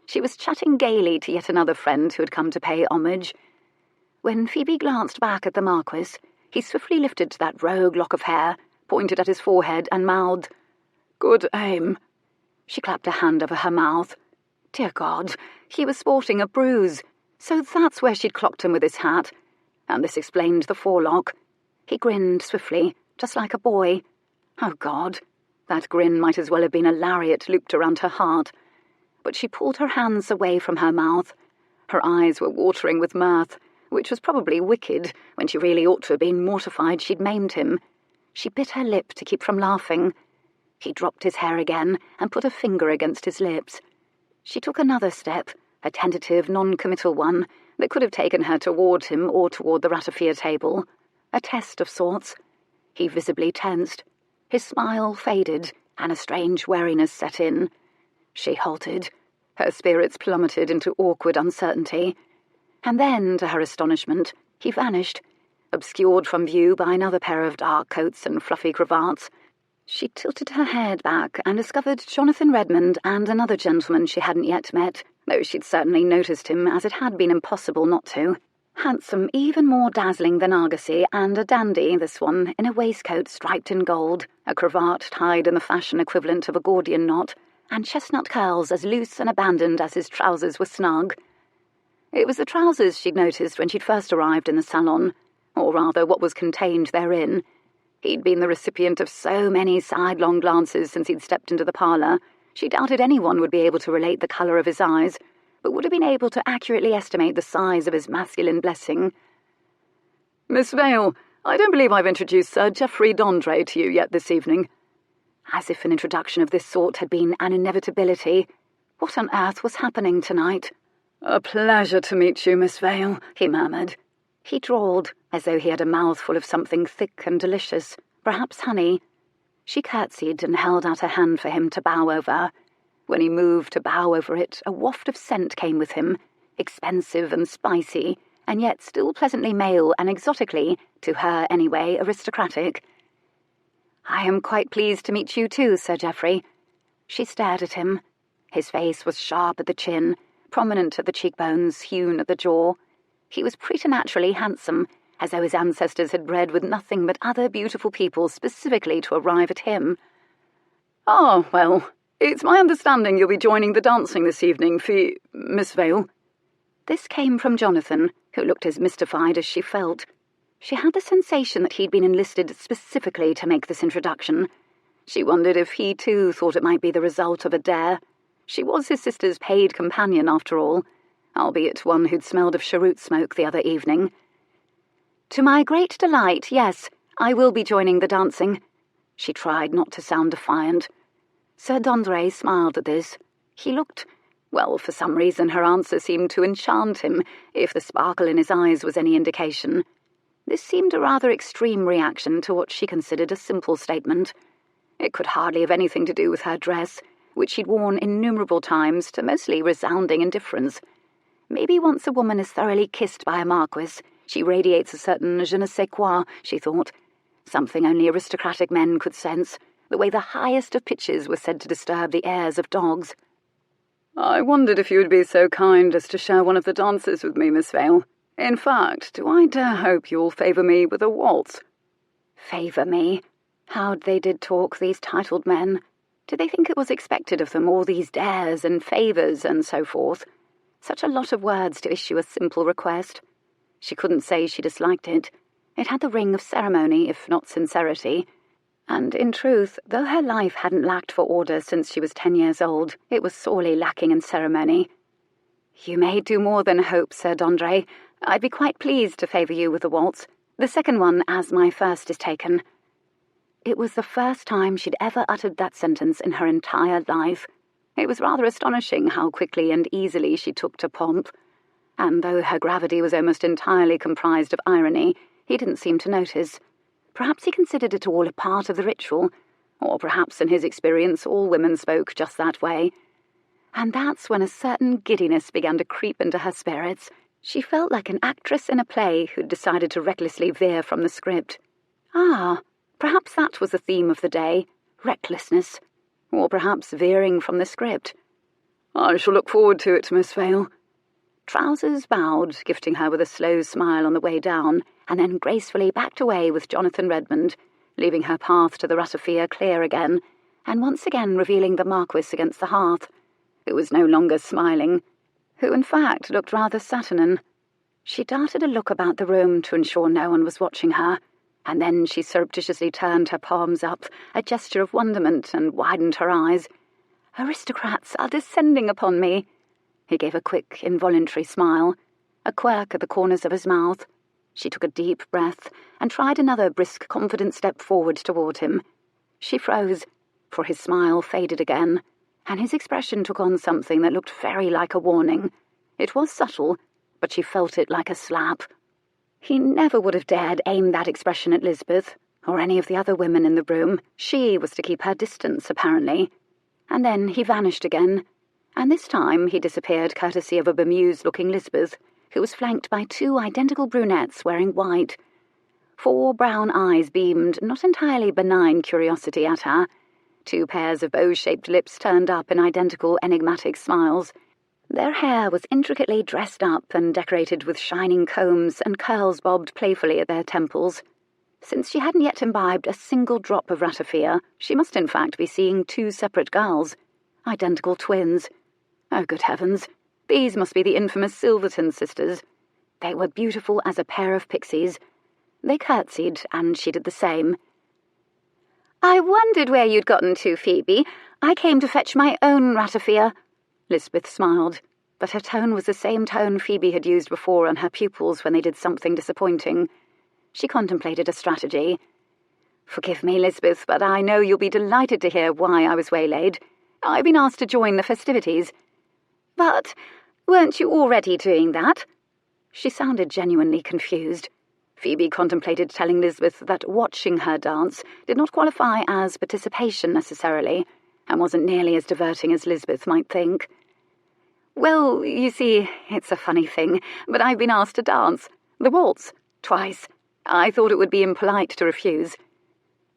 She was chatting gaily to yet another friend who had come to pay homage. When Phoebe glanced back at the Marquess, he swiftly lifted that rogue lock of hair, pointed at his forehead, and mouthed, "Good aim." She clapped a hand over her mouth. Dear God, he was sporting a bruise. So that's where she'd clocked him with his hat. And this explained the forelock. He grinned swiftly, just like a boy. Oh, God. That grin might as well have been a lariat looped around her heart. But she pulled her hands away from her mouth. Her eyes were watering with mirth, which was probably wicked, when she really ought to have been mortified she'd maimed him. She bit her lip to keep from laughing. He dropped his hair again and put a finger against his lips. She took another step, a tentative, non-committal one, that could have taken her toward him or toward the ratafia table. A test of sorts. He visibly tensed. His smile faded, and a strange wariness set in. She halted. Her spirits plummeted into awkward uncertainty. And then, to her astonishment, he vanished, obscured from view by another pair of dark coats and fluffy cravats. She tilted her head back and discovered Jonathan Redmond and another gentleman she hadn't yet met, though she'd certainly noticed him, as it had been impossible not to. Handsome, even more dazzling than Argosy, and a dandy, this one, in a waistcoat striped in gold, a cravat tied in the fashion equivalent of a Gordian knot, and chestnut curls as loose and abandoned as his trousers were snug. It was the trousers she'd noticed when she'd first arrived in the salon, or rather what was contained therein. He'd been the recipient of so many sidelong glances since he'd stepped into the parlour, she doubted anyone would be able to relate the colour of his eyes, but would have been able to accurately estimate the size of his masculine blessing. "Miss Vale, I don't believe I've introduced Sir Geoffrey d'André to you yet this evening." As if an introduction of this sort had been an inevitability. What on earth was happening tonight? "A pleasure to meet you, Miss Vale," he murmured. He drawled, as though he had a mouthful of something thick and delicious, perhaps honey. She curtsied and held out her hand for him to bow over. When he moved to bow over it, a waft of scent came with him, expensive and spicy, and yet still pleasantly male and exotically, to her anyway, aristocratic. "I am quite pleased to meet you too, Sir Geoffrey." She stared at him. His face was sharp at the chin, prominent at the cheekbones, hewn at the jaw. He was preternaturally handsome, as though his ancestors had bred with nothing but other beautiful people specifically to arrive at him. "Ah, well, it's my understanding you'll be joining the dancing this evening, Miss Vale." This came from Jonathan, who looked as mystified as she felt. She had the sensation that he'd been enlisted specifically to make this introduction. She wondered if he too thought it might be the result of a dare. She was his sister's paid companion, after all, albeit one who'd smelled of cheroot smoke the other evening. "To my great delight, yes, I will be joining the dancing." She tried not to sound defiant. Sir d'André smiled at this. He looked... Well, for some reason her answer seemed to enchant him, if the sparkle in his eyes was any indication. This seemed a rather extreme reaction to what she considered a simple statement. It could hardly have anything to do with her dress, which she'd worn innumerable times to mostly resounding indifference. Maybe once a woman is thoroughly kissed by a marquis, she radiates a certain je ne sais quoi, she thought. Something only aristocratic men could sense, the way the highest of pitches was said to disturb the airs of dogs. "I wondered if you would be so kind as to share one of the dances with me, Miss Vale. In fact, do I dare hope you'll favour me with a waltz?" Favour me? How they did talk, these titled men. Did they think it was expected of them, all these dares and favours and so forth? Such a lot of words to issue a simple request. She couldn't say she disliked it. It had the ring of ceremony, if not sincerity. And in truth, though her life hadn't lacked for order since she was 10 years old, it was sorely lacking in ceremony. "You may do more than hope, Sir d'André. I'd be quite pleased to favour you with a waltz. The second one, as my first is taken." It was the first time she'd ever uttered that sentence in her entire life. It was rather astonishing how quickly and easily she took to pomp. And though her gravity was almost entirely comprised of irony, he didn't seem to notice. Perhaps he considered it all a part of the ritual, or perhaps in his experience all women spoke just that way. And that's when a certain giddiness began to creep into her spirits. She felt like an actress in a play who'd decided to recklessly veer from the script. Ah, perhaps that was the theme of the day, recklessness, or perhaps veering from the script. "I shall look forward to it, Miss Vale." Trousers bowed, gifting her with a slow smile on the way down, and then gracefully backed away with Jonathan Redmond, leaving her path to the ratafia clear again, and once again revealing the Marquess against the hearth, who was no longer smiling, who in fact looked rather saturnine. She darted a look about the room to ensure no one was watching her, and then she surreptitiously turned her palms up, a gesture of wonderment, and widened her eyes. "Aristocrats are descending upon me." He gave a quick, involuntary smile, a quirk at the corners of his mouth. She took a deep breath and tried another brisk, confident step forward toward him. She froze, for his smile faded again, and his expression took on something that looked very like a warning. It was subtle, but she felt it like a slap. He never would have dared aim that expression at Lisbeth, or any of the other women in the room. She was to keep her distance, apparently. And then he vanished again, and this time he disappeared courtesy of a bemused-looking Lisbeth, who was flanked by 2 identical brunettes wearing white. 4 brown eyes beamed not entirely benign curiosity at her. 2 pairs of bow-shaped lips turned up in identical enigmatic smiles. Their hair was intricately dressed up and decorated with shining combs, and curls bobbed playfully at their temples. Since she hadn't yet imbibed a single drop of ratafia, she must in fact be seeing two separate girls, identical twins. Oh, good heavens, these must be the infamous Silverton sisters. They were beautiful as a pair of pixies. They curtsied, and she did the same. "I wondered where you'd gotten to, Phoebe. I came to fetch my own ratafia." Lisbeth smiled, but her tone was the same tone Phoebe had used before on her pupils when they did something disappointing. She contemplated a strategy. "Forgive me, Lisbeth, but I know you'll be delighted to hear why I was waylaid. I've been asked to join the festivities." "But weren't you already doing that?" She sounded genuinely confused. Phoebe contemplated telling Lisbeth that watching her dance did not qualify as participation necessarily, and wasn't nearly as diverting as Lisbeth might think. "Well, you see, it's a funny thing, but I've been asked to dance. The waltz. Twice. I thought it would be impolite to refuse."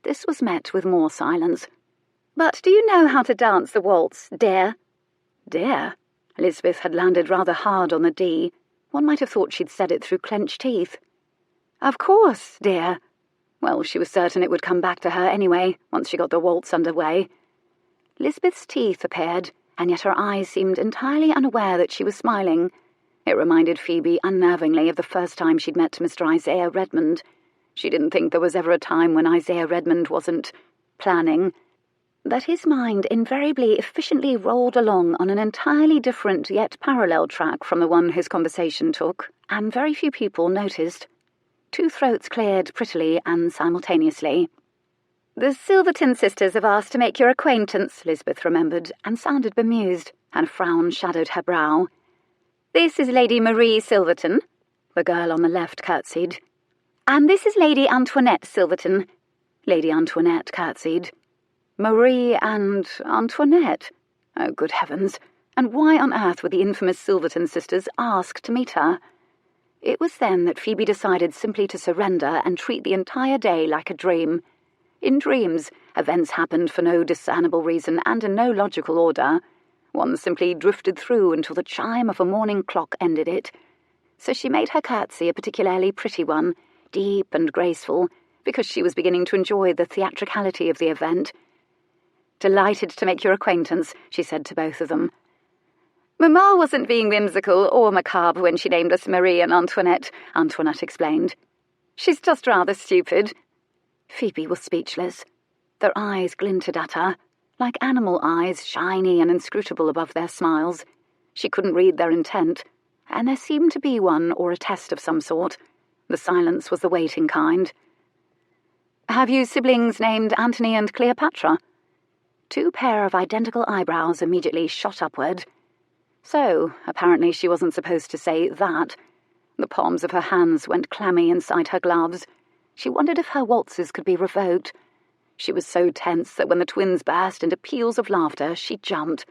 This was met with more silence. "But do you know how to dance the waltz, dear?" Dear? Lisbeth had landed rather hard on the D. One might have thought she'd said it through clenched teeth. "Of course, dear." Well, she was certain it would come back to her anyway, once she got the waltz underway. Lisbeth's teeth appeared, and yet her eyes seemed entirely unaware that she was smiling. It reminded Phoebe unnervingly of the first time she'd met Mr. Isaiah Redmond. She didn't think there was ever a time when Isaiah Redmond wasn't planning. That his mind invariably efficiently rolled along on an entirely different yet parallel track from the one his conversation took, and very few people noticed. Two throats cleared prettily and simultaneously. "The Silverton sisters have asked to make your acquaintance," Lisbeth remembered, and sounded bemused, and a frown shadowed her brow. "This is Lady Marie Silverton," the girl on the left curtsied. "And this is Lady Antoinette Silverton." Lady Antoinette curtsied. Marie and Antoinette? Oh, good heavens! And why on earth would the infamous Silverton sisters ask to meet her? It was then that Phoebe decided simply to surrender and treat the entire day like a dream. In dreams, events happened for no discernible reason and in no logical order. One simply drifted through until the chime of a morning clock ended it. So she made her curtsy a particularly pretty one, deep and graceful, because she was beginning to enjoy the theatricality of the event. "Delighted to make your acquaintance," she said to both of them. "Mamma wasn't being whimsical or macabre when she named us Marie and Antoinette," Antoinette explained. "She's just rather stupid." Phoebe was speechless. Their eyes glinted at her, like animal eyes, shiny and inscrutable above their smiles. She couldn't read their intent, and there seemed to be one or a test of some sort. The silence was the waiting kind. "Have you siblings named Antony and Cleopatra?" Two pair of identical eyebrows immediately shot upward. So, apparently she wasn't supposed to say that. The palms of her hands went clammy inside her gloves. She wondered if her waltzes could be revoked. She was so tense that when the twins burst into peals of laughter, she jumped.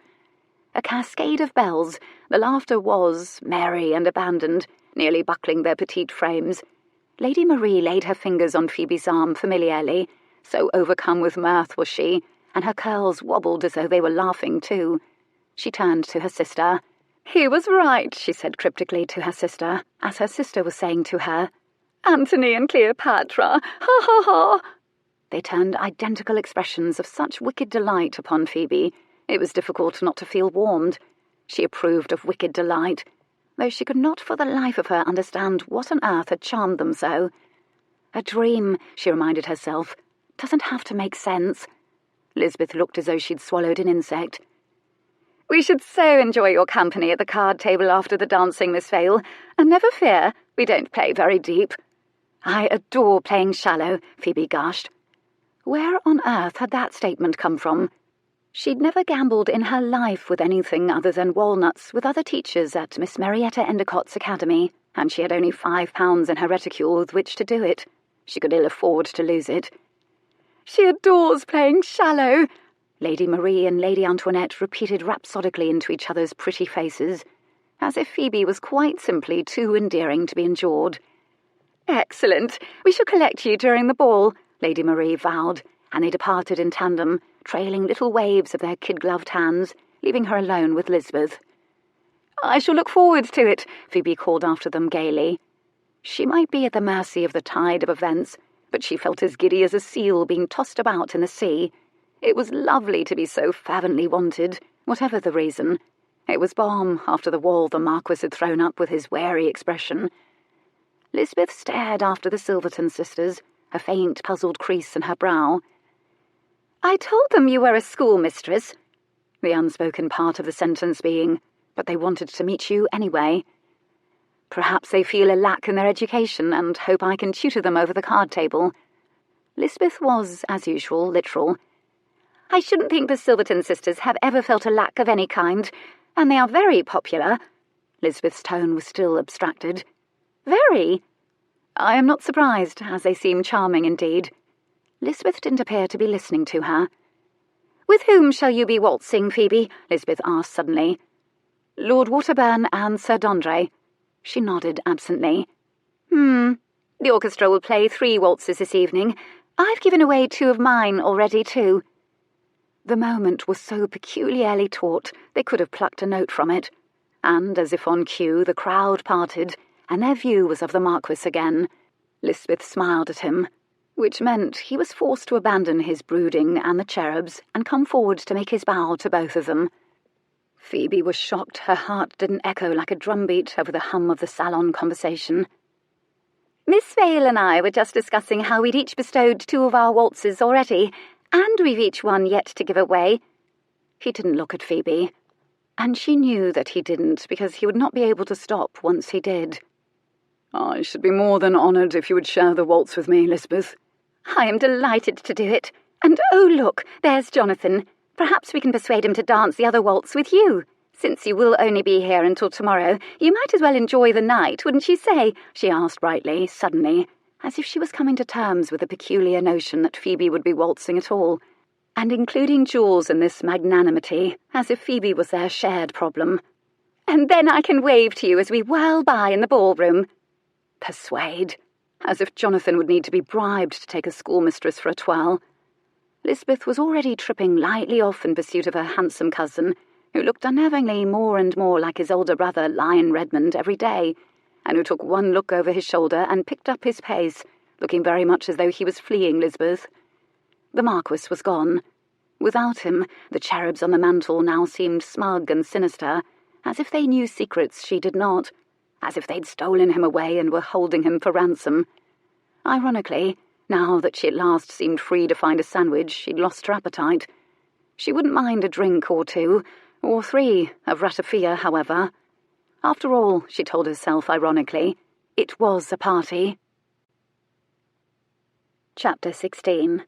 A cascade of bells, the laughter was merry and abandoned, nearly buckling their petite frames. Lady Marie laid her fingers on Phoebe's arm familiarly, so overcome with mirth was she, and her curls wobbled as though they were laughing too. She turned to her sister. "He was right," she said cryptically to her sister, as her sister was saying to her, "Antony and Cleopatra, ha ha ha!" They turned identical expressions of such wicked delight upon Phoebe, it was difficult not to feel warmed. She approved of wicked delight, though she could not for the life of her understand what on earth had charmed them so. A dream, she reminded herself, doesn't have to make sense. Lisbeth looked as though she'd swallowed an insect. "We should so enjoy your company at the card table after the dancing, Miss Vale, and never fear, we don't play very deep." "I adore playing shallow," Phoebe gushed. Where on earth had that statement come from? She'd never gambled in her life with anything other than walnuts with other teachers at Miss Marietta Endicott's academy, and she had only £5 in her reticule with which to do it. She could ill afford to lose it. "She adores playing shallow," Lady Marie and Lady Antoinette repeated rhapsodically into each other's pretty faces, as if Phoebe was quite simply too endearing to be endured. "Excellent. We shall collect you during the ball," Lady Marie vowed, and they departed in tandem, trailing little waves of their kid-gloved hands, leaving her alone with Lisbeth. I shall look forward to it, Phoebe called after them gaily. She might be at the mercy of the tide of events, but she felt as giddy as a seal being tossed about in the sea. It was lovely to be so fervently wanted, whatever the reason. It was balm after the wall the Marquess had thrown up with his wary expression. Lisbeth stared after the Silverton sisters, a faint, puzzled crease in her brow. "I told them you were a schoolmistress," the unspoken part of the sentence being, "but they wanted to meet you anyway. Perhaps they feel a lack in their education and hope I can tutor them over the card table." Lisbeth was, as usual, literal. "I shouldn't think the Silverton sisters have ever felt a lack of any kind, and they are very popular." Lisbeth's tone was still abstracted. "Very. I am not surprised, as they seem charming indeed." Lisbeth didn't appear to be listening to her. "With whom shall you be waltzing, Phoebe?" Lisbeth asked suddenly. "Lord Waterburn and Sir Dondre." She nodded absently. The orchestra will play 3 waltzes this evening. I've given away 2 of mine already, too." The moment was so peculiarly taut they could have plucked a note from it, and, as if on cue, the crowd parted, and their view was of the Marquess again. Lisbeth smiled at him, which meant he was forced to abandon his brooding and the cherubs and come forward to make his bow to both of them. Phoebe was shocked her heart didn't echo like a drumbeat over the hum of the salon conversation. "Miss Vale and I were just discussing how we'd each bestowed 2 of our waltzes already, and we've each one yet to give away." He didn't look at Phoebe, and she knew that he didn't because he would not be able to stop once he did. "I should be more than honoured if you would share the waltz with me, Lisbeth." "I am delighted to do it. And oh, look, there's Jonathan. Perhaps we can persuade him to dance the other waltz with you. Since you will only be here until tomorrow, you might as well enjoy the night, wouldn't you say?" she asked brightly, suddenly, as if she was coming to terms with the peculiar notion that Phoebe would be waltzing at all, and including Jules in this magnanimity, as if Phoebe was their shared problem. "And then I can wave to you as we whirl by in the ballroom." Persuade? As if Jonathan would need to be bribed to take a schoolmistress for a twirl. Lisbeth was already tripping lightly off in pursuit of her handsome cousin, who looked unnervingly more and more like his older brother, Lion Redmond, every day, and who took one look over his shoulder and picked up his pace, looking very much as though he was fleeing Lisbeth. The Marquis was gone. Without him, the cherubs on the mantel now seemed smug and sinister, as if they knew secrets she did not, as if they'd stolen him away and were holding him for ransom. Ironically, now that she at last seemed free to find a sandwich, she'd lost her appetite. She wouldn't mind a drink or 2, or 3, of ratafia, however. After all, she told herself ironically, it was a party. Chapter 16.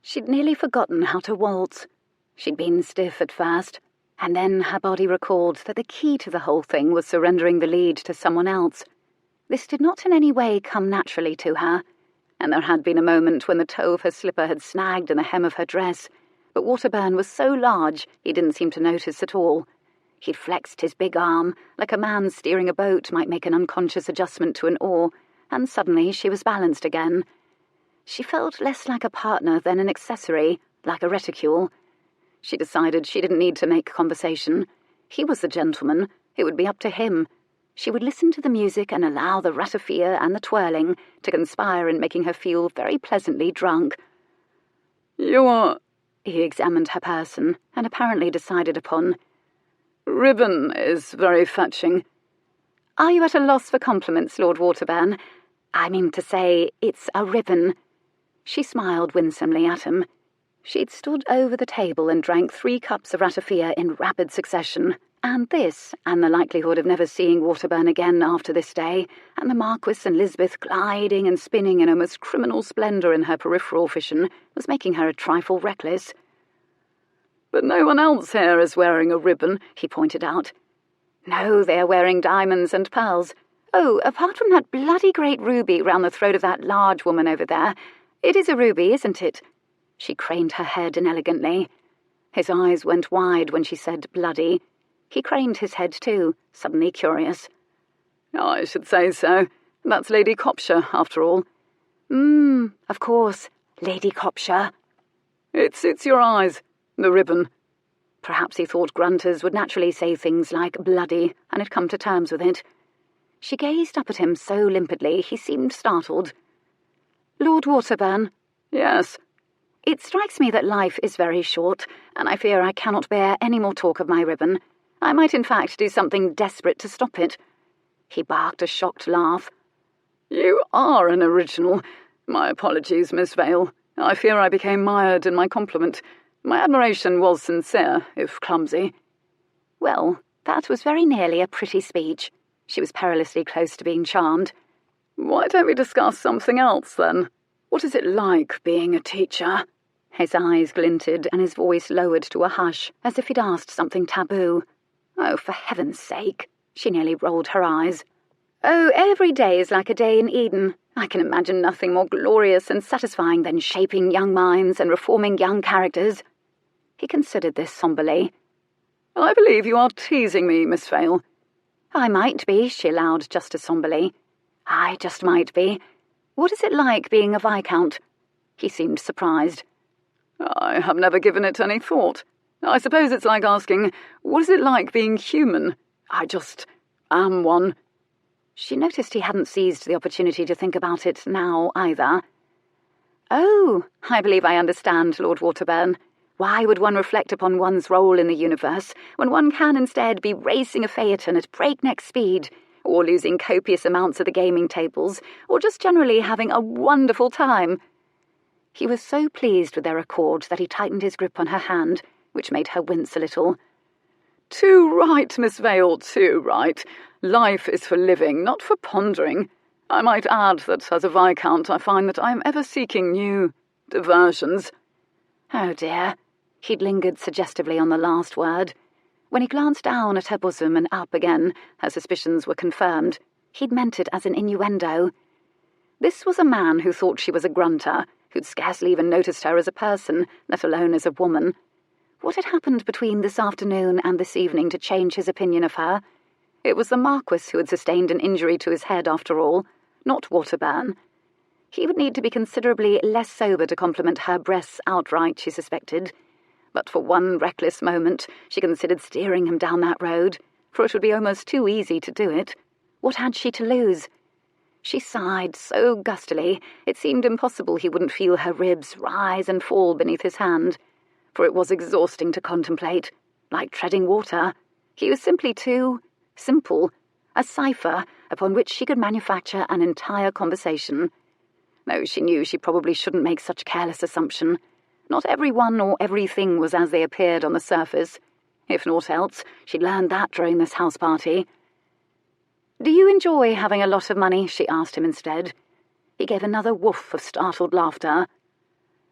She'd nearly forgotten how to waltz. She'd been stiff at first, and then her body recalled that the key to the whole thing was surrendering the lead to someone else. This did not in any way come naturally to her, and there had been a moment when the toe of her slipper had snagged in the hem of her dress, but Waterburn was so large he didn't seem to notice at all. He'd flexed his big arm, like a man steering a boat might make an unconscious adjustment to an oar, and suddenly she was balanced again. She felt less like a partner than an accessory, like a reticule. She decided she didn't need to make conversation. He was the gentleman. It would be up to him. She would listen to the music and allow the ratafia and the twirling to conspire in making her feel very pleasantly drunk. "You are—" He examined her person and apparently decided upon. "Ribbon is very fetching." "Are you at a loss for compliments, Lord Waterburn? I mean to say, it's a ribbon." She smiled winsomely at him. She'd stood over the table and drank 3 cups of ratafia in rapid succession, and this, and the likelihood of never seeing Waterburn again after this day, and the Marquis and Lisbeth gliding and spinning in a most criminal splendour in her peripheral vision, was making her a trifle reckless. "But no one else here is wearing a ribbon," he pointed out. "No, they're wearing diamonds and pearls. Oh, apart from that bloody great ruby round the throat of that large woman over there. It is a ruby, isn't it?" She craned her head inelegantly. His eyes went wide when she said bloody. He craned his head too, suddenly curious. "I should say so. That's Lady Copshire, after all." Of course, Lady Copshire." "It suits your eyes, the ribbon." Perhaps he thought grunters would naturally say things like bloody and had come to terms with it. She gazed up at him so limpidly he seemed startled. "Lord Waterburn?" "Yes." "It strikes me that life is very short, and I fear I cannot bear any more talk of my ribbon. I might in fact do something desperate to stop it." He barked a shocked laugh. "You are an original. My apologies, Miss Vale. I fear I became mired in my compliment. My admiration was sincere, if clumsy." Well, that was very nearly a pretty speech. She was perilously close to being charmed. "Why don't we discuss something else, then? What is it like being a teacher?" His eyes glinted and his voice lowered to a hush, as if he'd asked something taboo. Oh, for heaven's sake! She nearly rolled her eyes. "Oh, every day is like a day in Eden. I can imagine nothing more glorious and satisfying than shaping young minds and reforming young characters." He considered this somberly. "I believe you are teasing me, Miss Vale." "I might be," she allowed just as somberly. "I just might be. What is it like being a Viscount?" He seemed surprised. "I have never given it any thought. I suppose it's like asking, what is it like being human? I just am one." She noticed he hadn't seized the opportunity to think about it now either. "Oh, I believe I understand, Lord Waterburn. Why would one reflect upon one's role in the universe when one can instead be racing a phaeton at breakneck speed, or losing copious amounts at the gaming tables, or just generally having a wonderful time?" He was so pleased with their accord that he tightened his grip on her hand, which made her wince a little. "Too right, Miss Vale, too right. Life is for living, not for pondering. I might add that as a Viscount I find that I am ever seeking new diversions." Oh dear. He'd lingered suggestively on the last word. When he glanced down at her bosom and up again, her suspicions were confirmed. He'd meant it as an innuendo. This was a man who thought she was a grunter, who'd scarcely even noticed her as a person, let alone as a woman. What had happened between this afternoon and this evening to change his opinion of her? It was the Marquess who had sustained an injury to his head, after all, not Waterburn. He would need to be considerably less sober to compliment her breasts outright, she suspected. But for one reckless moment she considered steering him down that road, for it would be almost too easy to do it. What had she to lose? She sighed so gustily it seemed impossible he wouldn't feel her ribs rise and fall beneath his hand, for it was exhausting to contemplate, like treading water. He was simply too simple, a cipher upon which she could manufacture an entire conversation. Though she knew she probably shouldn't make such careless assumption. Not everyone or everything was as they appeared on the surface. If naught else, she'd learned that during this house party. "Do you enjoy having a lot of money?" she asked him instead. He gave another woof of startled laughter.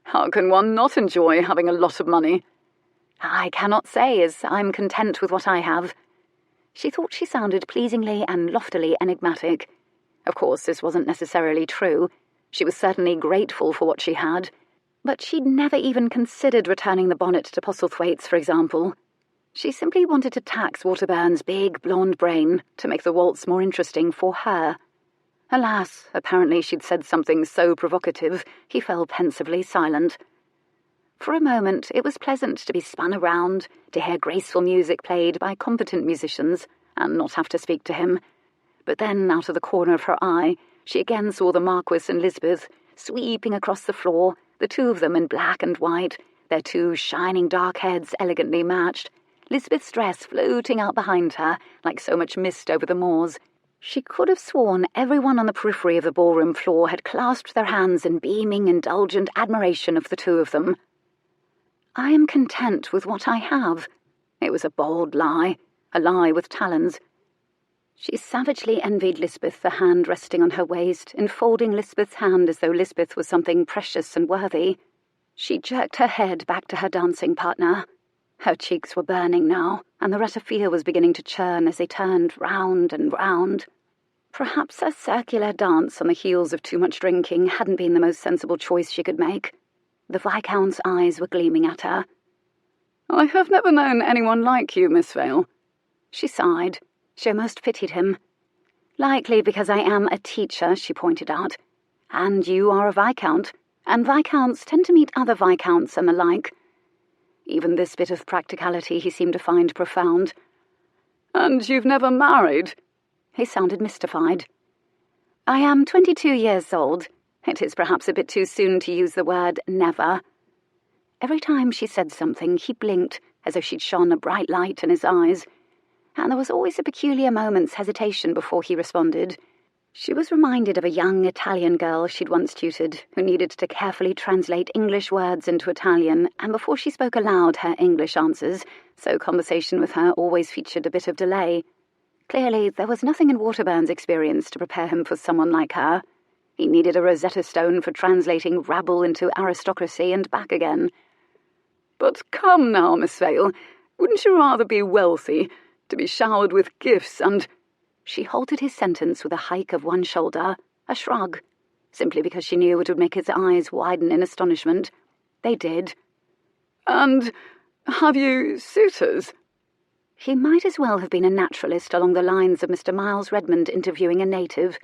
"How can one not enjoy having a lot of money?" "I cannot say, as I'm content with what I have." She thought she sounded pleasingly and loftily enigmatic. Of course, this wasn't necessarily true. She was certainly grateful for what she had, but she'd never even considered returning the bonnet to Postlethwaite's, for example. She simply wanted to tax Waterburn's big blonde brain to make the waltz more interesting for her. Alas, apparently she'd said something so provocative he fell pensively silent. For a moment it was pleasant to be spun around, to hear graceful music played by competent musicians, and not have to speak to him. But then, out of the corner of her eye, she again saw the Marquess and Lisbeth sweeping across the floor, the two of them in black and white, their two shining dark heads elegantly matched, Lisbeth's dress floating out behind her like so much mist over the moors. She could have sworn everyone on the periphery of the ballroom floor had clasped their hands in beaming, indulgent admiration of the two of them. "I am content with what I have." It was a bold lie, a lie with talons. She savagely envied Lisbeth the hand resting on her waist, enfolding Lisbeth's hand as though Lisbeth was something precious and worthy. She jerked her head back to her dancing partner. Her cheeks were burning now, and the ratafia was beginning to churn as they turned round and round. Perhaps a circular dance on the heels of too much drinking hadn't been the most sensible choice she could make. The Viscount's eyes were gleaming at her. "I have never known anyone like you, Miss Vale." She sighed. She almost pitied him. "Likely because I am a teacher," she pointed out. "And you are a Viscount, and Viscounts tend to meet other Viscounts and the like." Even this bit of practicality he seemed to find profound. "And you've never married?" He sounded mystified. "I am 22 years old. It is perhaps a bit too soon to use the word never." Every time she said something, he blinked, as if she'd shone a bright light in his eyes, and there was always a peculiar moment's hesitation before he responded. She was reminded of a young Italian girl she'd once tutored, who needed to carefully translate English words into Italian, and before she spoke aloud her English answers, so conversation with her always featured a bit of delay. Clearly, there was nothing in Waterburn's experience to prepare him for someone like her. He needed a Rosetta Stone for translating rabble into aristocracy and back again. "But come now, Miss Vale, wouldn't you rather be wealthy, to be showered with gifts and—" She halted his sentence with a hike of one shoulder, a shrug, simply because she knew it would make his eyes widen in astonishment. They did. "And have you suitors?" He might as well have been a naturalist along the lines of Mr. Miles Redmond interviewing a native.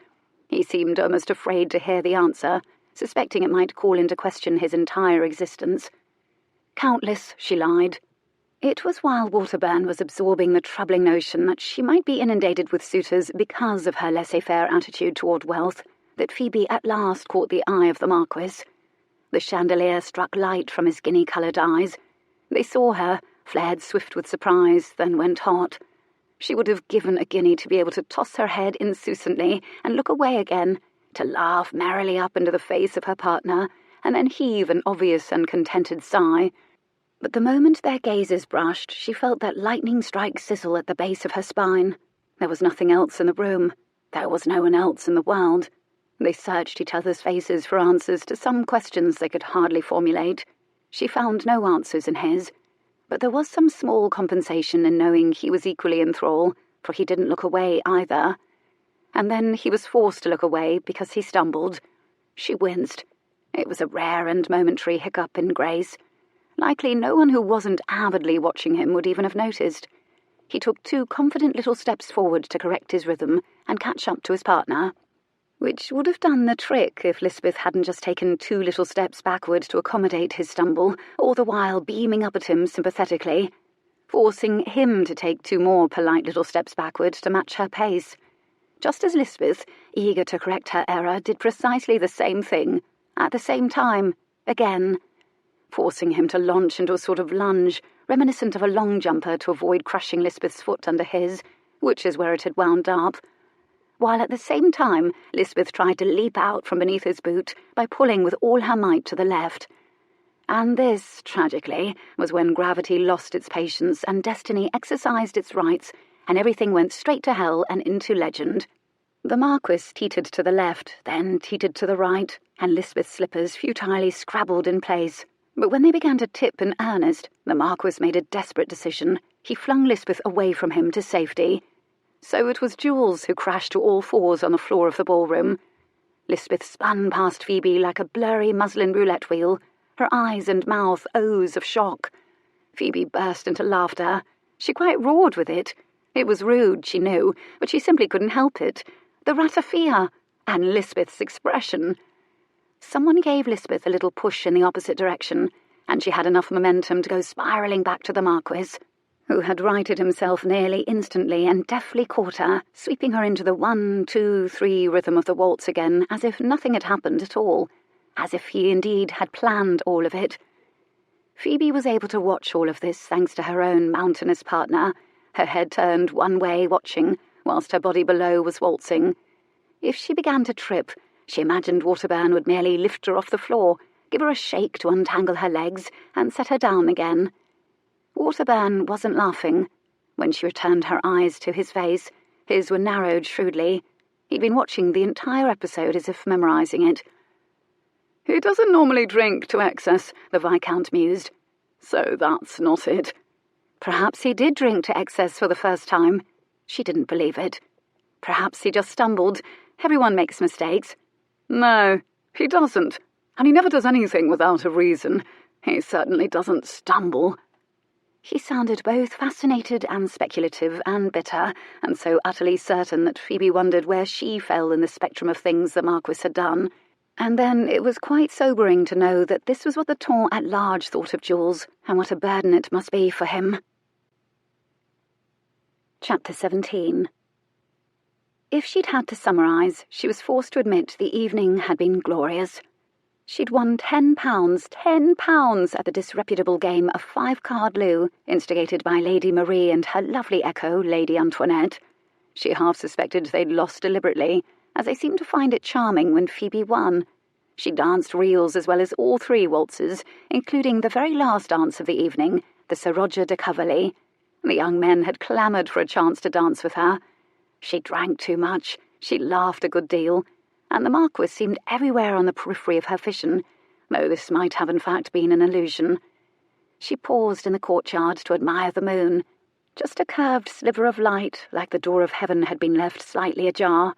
He seemed almost afraid to hear the answer, suspecting it might call into question his entire existence. "Countless," she lied. It was while Waterburn was absorbing the troubling notion that she might be inundated with suitors because of her laissez-faire attitude toward wealth that Phoebe at last caught the eye of the Marquess. The chandelier struck light from his guinea-coloured eyes. They saw her, flared swift with surprise, then went hot. She would have given a guinea to be able to toss her head insouciantly and look away again, to laugh merrily up into the face of her partner, and then heave an obvious and contented sigh. But the moment their gazes brushed, she felt that lightning-strike sizzle at the base of her spine. There was nothing else in the room. There was no one else in the world. They searched each other's faces for answers to some questions they could hardly formulate. She found no answers in his, but there was some small compensation in knowing he was equally in thrall, for he didn't look away either. And then he was forced to look away because he stumbled. She winced. It was a rare and momentary hiccup in grace. Likely no one who wasn't avidly watching him would even have noticed. He took 2 confident little steps forward to correct his rhythm and catch up to his partner, which would have done the trick if Lisbeth hadn't just taken 2 little steps backward to accommodate his stumble, all the while beaming up at him sympathetically, forcing him to take 2 more polite little steps backward to match her pace. Just as Lisbeth, eager to correct her error, did precisely the same thing, at the same time, again, forcing him to launch into a sort of lunge, reminiscent of a long jumper to avoid crushing Lisbeth's foot under his, which is where it had wound up, while at the same time Lisbeth tried to leap out from beneath his boot by pulling with all her might to the left. And this, tragically, was when gravity lost its patience and destiny exercised its rights, and everything went straight to hell and into legend. The Marquess teetered to the left, then teetered to the right, and Lisbeth's slippers futilely scrabbled in place. But when they began to tip in earnest, the Marquess made a desperate decision. He flung Lisbeth away from him to safety. So it was Jules who crashed to all fours on the floor of the ballroom. Lisbeth spun past Phoebe like a blurry muslin roulette wheel, her eyes and mouth O's of shock. Phoebe burst into laughter. She quite roared with it. It was rude, she knew, but she simply couldn't help it. The ratafia, and Lisbeth's expression. Someone gave Lisbeth a little push in the opposite direction, and she had enough momentum to go spiralling back to the Marquess, who had righted himself nearly instantly and deftly caught her, sweeping her into the 1, 2, 3 rhythm of the waltz again, as if nothing had happened at all, as if he indeed had planned all of it. Phoebe was able to watch all of this thanks to her own mountainous partner, her head turned one way watching, whilst her body below was waltzing. If she began to trip, she imagined Waterburn would merely lift her off the floor, give her a shake to untangle her legs, and set her down again. Waterburn wasn't laughing. When she returned her eyes to his face, his were narrowed shrewdly. He'd been watching the entire episode as if memorising it. "He doesn't normally drink to excess," the Viscount mused. "So that's not it." Perhaps he did drink to excess for the first time. She didn't believe it. Perhaps he just stumbled. Everyone makes mistakes. "No, he doesn't. And he never does anything without a reason. He certainly doesn't stumble." He sounded both fascinated and speculative and bitter, and so utterly certain that Phoebe wondered where she fell in the spectrum of things the Marquess had done. And then it was quite sobering to know that this was what the ton at large thought of Jules, and what a burden it must be for him. Chapter 17. If she'd had to summarise, she was forced to admit the evening had been glorious. She'd won £10 at the disreputable game of 5-card loo, instigated by Lady Marie and her lovely echo, Lady Antoinette. She half suspected they'd lost deliberately, as they seemed to find it charming when Phoebe won. She danced reels as well as all 3 waltzes, including the very last dance of the evening, the Sir Roger de Coverley. The young men had clamoured for a chance to dance with her. She drank too much, she laughed a good deal, and the Marquess seemed everywhere on the periphery of her vision, though this might have in fact been an illusion. She paused in the courtyard to admire the moon. Just a curved sliver of light, like the door of heaven had been left slightly ajar.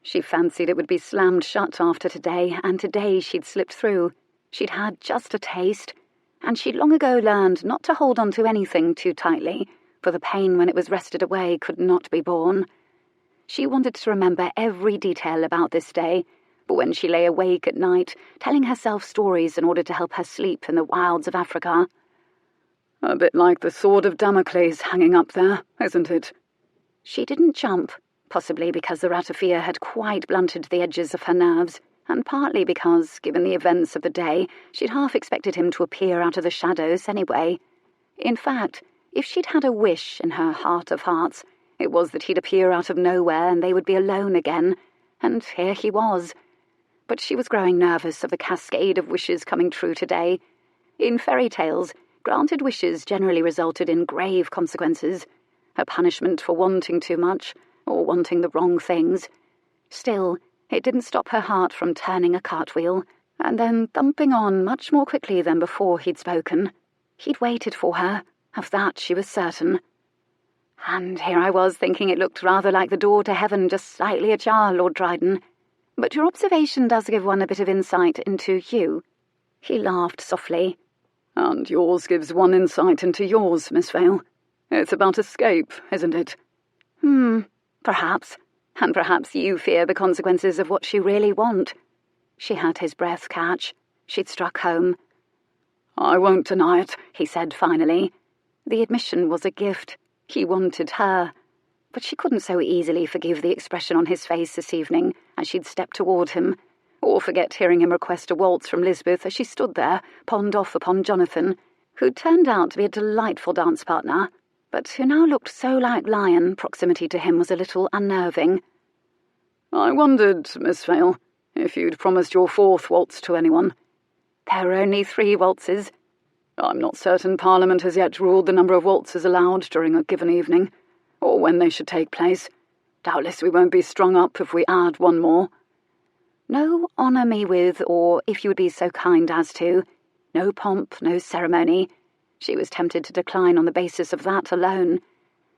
She fancied it would be slammed shut after today, and today she'd slipped through. She'd had just a taste, and she'd long ago learned not to hold on to anything too tightly, for the pain when it was wrested away could not be borne. She wanted to remember every detail about this day, but when she lay awake at night, telling herself stories in order to help her sleep in the wilds of Africa. A bit like the sword of Damocles hanging up there, isn't it? She didn't jump, possibly because the ratafia had quite blunted the edges of her nerves, and partly because, given the events of the day, she'd half expected him to appear out of the shadows anyway. In fact, if she'd had a wish in her heart of hearts, it was that he'd appear out of nowhere and they would be alone again, and here he was. But she was growing nervous of the cascade of wishes coming true today. In fairy tales, granted wishes generally resulted in grave consequences, a punishment for wanting too much, or wanting the wrong things. Still, it didn't stop her heart from turning a cartwheel, and then thumping on much more quickly than before he'd spoken. He'd waited for her, of that she was certain. And here I was thinking it looked rather like the door to heaven just slightly ajar, Lord Dryden. But your observation does give one a bit of insight into you. He laughed softly. And yours gives one insight into yours, Miss Vale. It's about escape, isn't it? Perhaps. And perhaps you fear the consequences of what you really want. She had his breath catch. She'd struck home. I won't deny it, he said finally. The admission was a gift. He wanted her. But she couldn't so easily forgive the expression on his face this evening as she'd stepped toward him, or forget hearing him request a waltz from Lisbeth as she stood there, ponned off upon Jonathan, who'd turned out to be a delightful dance partner, but who now looked so like Lion, proximity to him was a little unnerving. I wondered, Miss Vale, if you'd promised your 4th waltz to anyone. There were only 3 waltzes. I'm not certain Parliament has yet ruled the number of waltzes allowed during a given evening, or when they should take place. Doubtless we won't be strung up if we add one more. No honour me with, or if you would be so kind as to. No pomp, no ceremony. She was tempted to decline on the basis of that alone.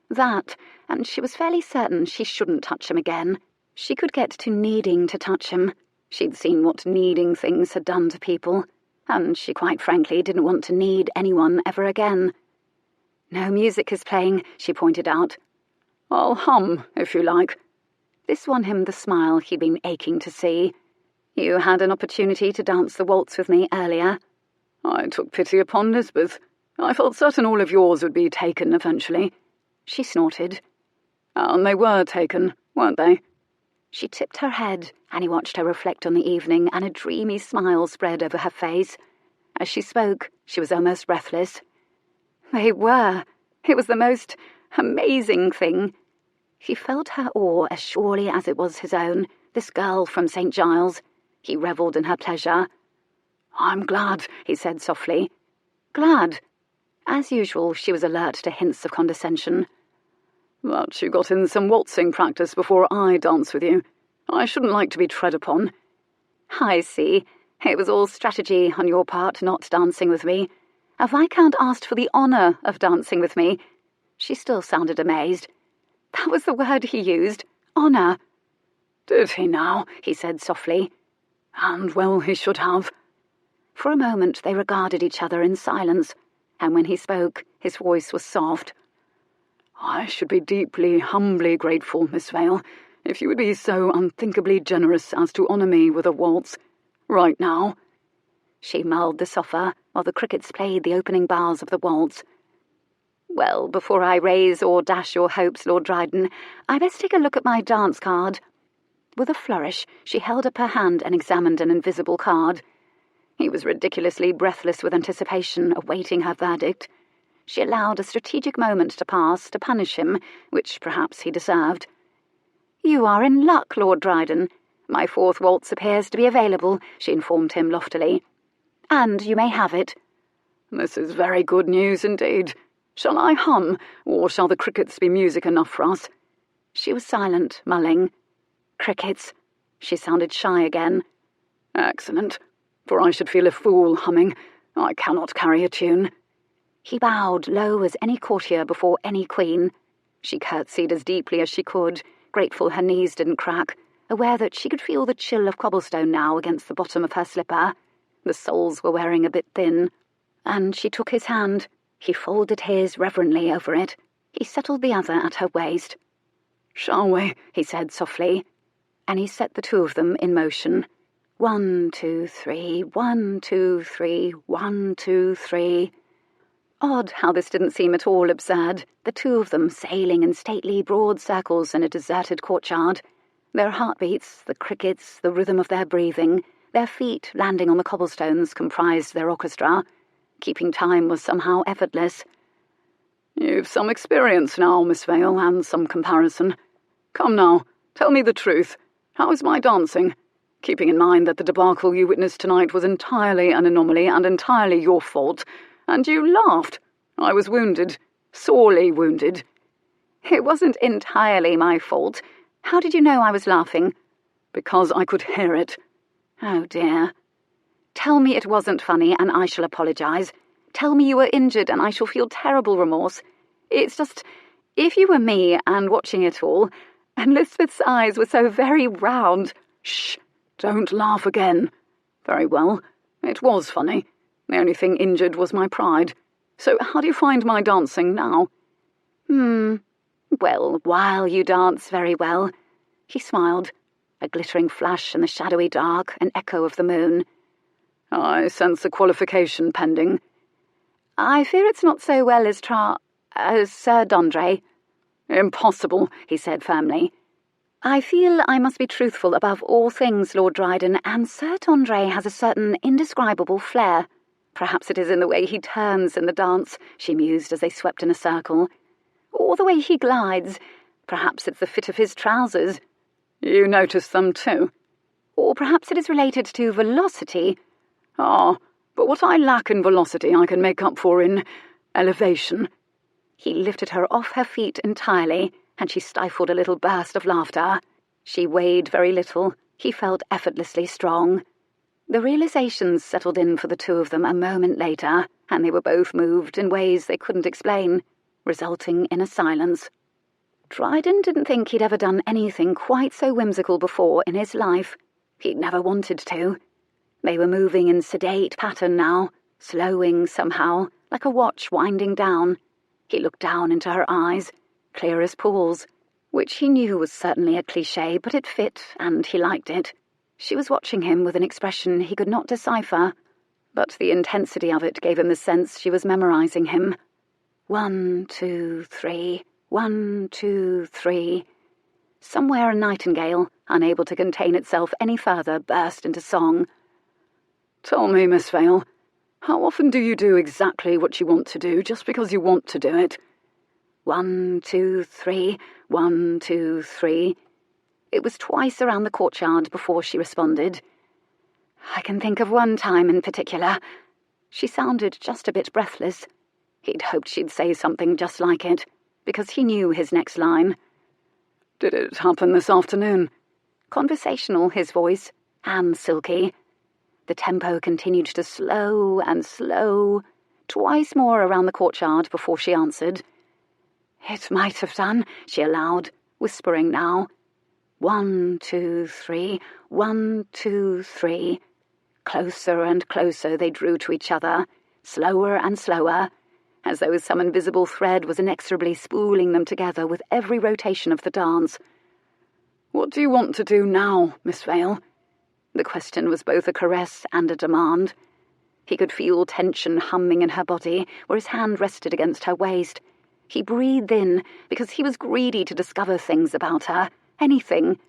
That, and she was fairly certain she shouldn't touch him again. She could get to needing to touch him. She'd seen what needing things had done to people, and she quite frankly didn't want to need anyone ever again. No music is playing, she pointed out. I'll hum, if you like. This won him the smile he'd been aching to see. You had an opportunity to dance the waltz with me earlier. I took pity upon Lisbeth. I felt certain all of yours would be taken eventually. She snorted. And they were taken, weren't they? She tipped her head, and he watched her reflect on the evening, and a dreamy smile spread over her face. As she spoke, she was almost breathless. They were. It was the most amazing thing. He felt her awe as surely as it was his own, this girl from St. Giles. He revelled in her pleasure. I'm glad, he said softly. Glad? As usual, she was alert to hints of condescension. That you got in some waltzing practice before I dance with you. I shouldn't like to be tread upon. I see. It was all strategy on your part not dancing with me. A viscount asked for the honour of dancing with me. She still sounded amazed. That was the word he used. Honour. Did he now? He said softly. And well he should have. For a moment they regarded each other in silence, and when he spoke, his voice was soft. I should be deeply, humbly grateful, Miss Vale, if you would be so unthinkably generous as to honour me with a waltz. Right now." She mulled the sofa while the crickets played the opening bars of the waltz. "Well, before I raise or dash your hopes, Lord Dryden, I best take a look at my dance card." With a flourish, she held up her hand and examined an invisible card. He was ridiculously breathless with anticipation, awaiting her verdict. She allowed a strategic moment to pass to punish him, which perhaps he deserved. "You are in luck, Lord Dryden. My fourth waltz appears to be available," she informed him loftily. "And you may have it." "This is very good news indeed. Shall I hum, or shall the crickets be music enough for us?" She was silent, mulling. "Crickets." She sounded shy again. "Excellent, for I should feel a fool humming. I cannot carry a tune." He bowed low as any courtier before any queen. She curtsied as deeply as she could, grateful her knees didn't crack, aware that she could feel the chill of cobblestone now against the bottom of her slipper. The soles were wearing a bit thin. And she took his hand. He folded his reverently over it. He settled the other at her waist. "Shall we?" he said softly, and he set the two of them in motion. 1, 2, 3, 1, 2, 3, 1, 2, 3. Odd how this didn't seem at all absurd, the two of them sailing in stately broad circles in a deserted courtyard. Their heartbeats, the crickets, the rhythm of their breathing, their feet landing on the cobblestones comprised their orchestra. Keeping time was somehow effortless. "You've some experience now, Miss Vale, and some comparison. Come now, tell me the truth. How is my dancing? Keeping in mind that the debacle you witnessed tonight was entirely an anomaly and entirely your fault. And you laughed. I was wounded. Sorely wounded." "It wasn't entirely my fault. How did you know I was laughing?" "Because I could hear it." "Oh, dear." "Tell me it wasn't funny, and I shall apologise. Tell me you were injured, and I shall feel terrible remorse. It's just, if you were me, and watching it all, and Lisbeth's eyes were so very round—" "Shh! Don't laugh again." "Very well. It was funny. The only thing injured was my pride. So how do you find my dancing now?" Well, while you dance very well." He smiled. A glittering flash in the shadowy dark, an echo of the moon. "I sense a qualification pending." "I fear it's not so well as Sir Dondre." "Impossible," he said firmly. "I feel I must be truthful above all things, Lord Dryden, and Sir Dondre has a certain indescribable flair. Perhaps it is in the way he turns in the dance," she mused as they swept in a circle. "Or the way he glides. Perhaps it's the fit of his trousers." "You notice them too?" "Or perhaps it is related to velocity." "Ah, but what I lack in velocity I can make up for in elevation." He lifted her off her feet entirely, and she stifled a little burst of laughter. She weighed very little. He felt effortlessly strong. The realizations settled in for the two of them a moment later, and they were both moved in ways they couldn't explain, resulting in a silence. Dryden didn't think he'd ever done anything quite so whimsical before in his life. He'd never wanted to. They were moving in sedate pattern now, slowing somehow, like a watch winding down. He looked down into her eyes, clear as pools, which he knew was certainly a cliché, but it fit, and he liked it. She was watching him with an expression he could not decipher, but the intensity of it gave him the sense she was memorizing him. 1, 2, 3, 1, 2, 3. Somewhere a nightingale, unable to contain itself any further, burst into song. "Tell me, Miss Vale, how often do you do exactly what you want to do just because you want to do it?" 1, 2, 3, 1, 2, 3. It was twice around the courtyard before she responded. "I can think of one time in particular." She sounded just a bit breathless. He'd hoped she'd say something just like it, because he knew his next line. "Did it happen this afternoon?" Conversational, his voice, and silky. The tempo continued to slow and slow, twice more around the courtyard before she answered. "It might have done," she allowed, whispering now. 1, 2, 3, 1, 2, 3. Closer and closer they drew to each other, slower and slower, as though some invisible thread was inexorably spooling them together with every rotation of the dance. "What do you want to do now, Miss Vale?" The question was both a caress and a demand. He could feel tension humming in her body where his hand rested against her waist. He breathed in because he was greedy to discover things about her, anything.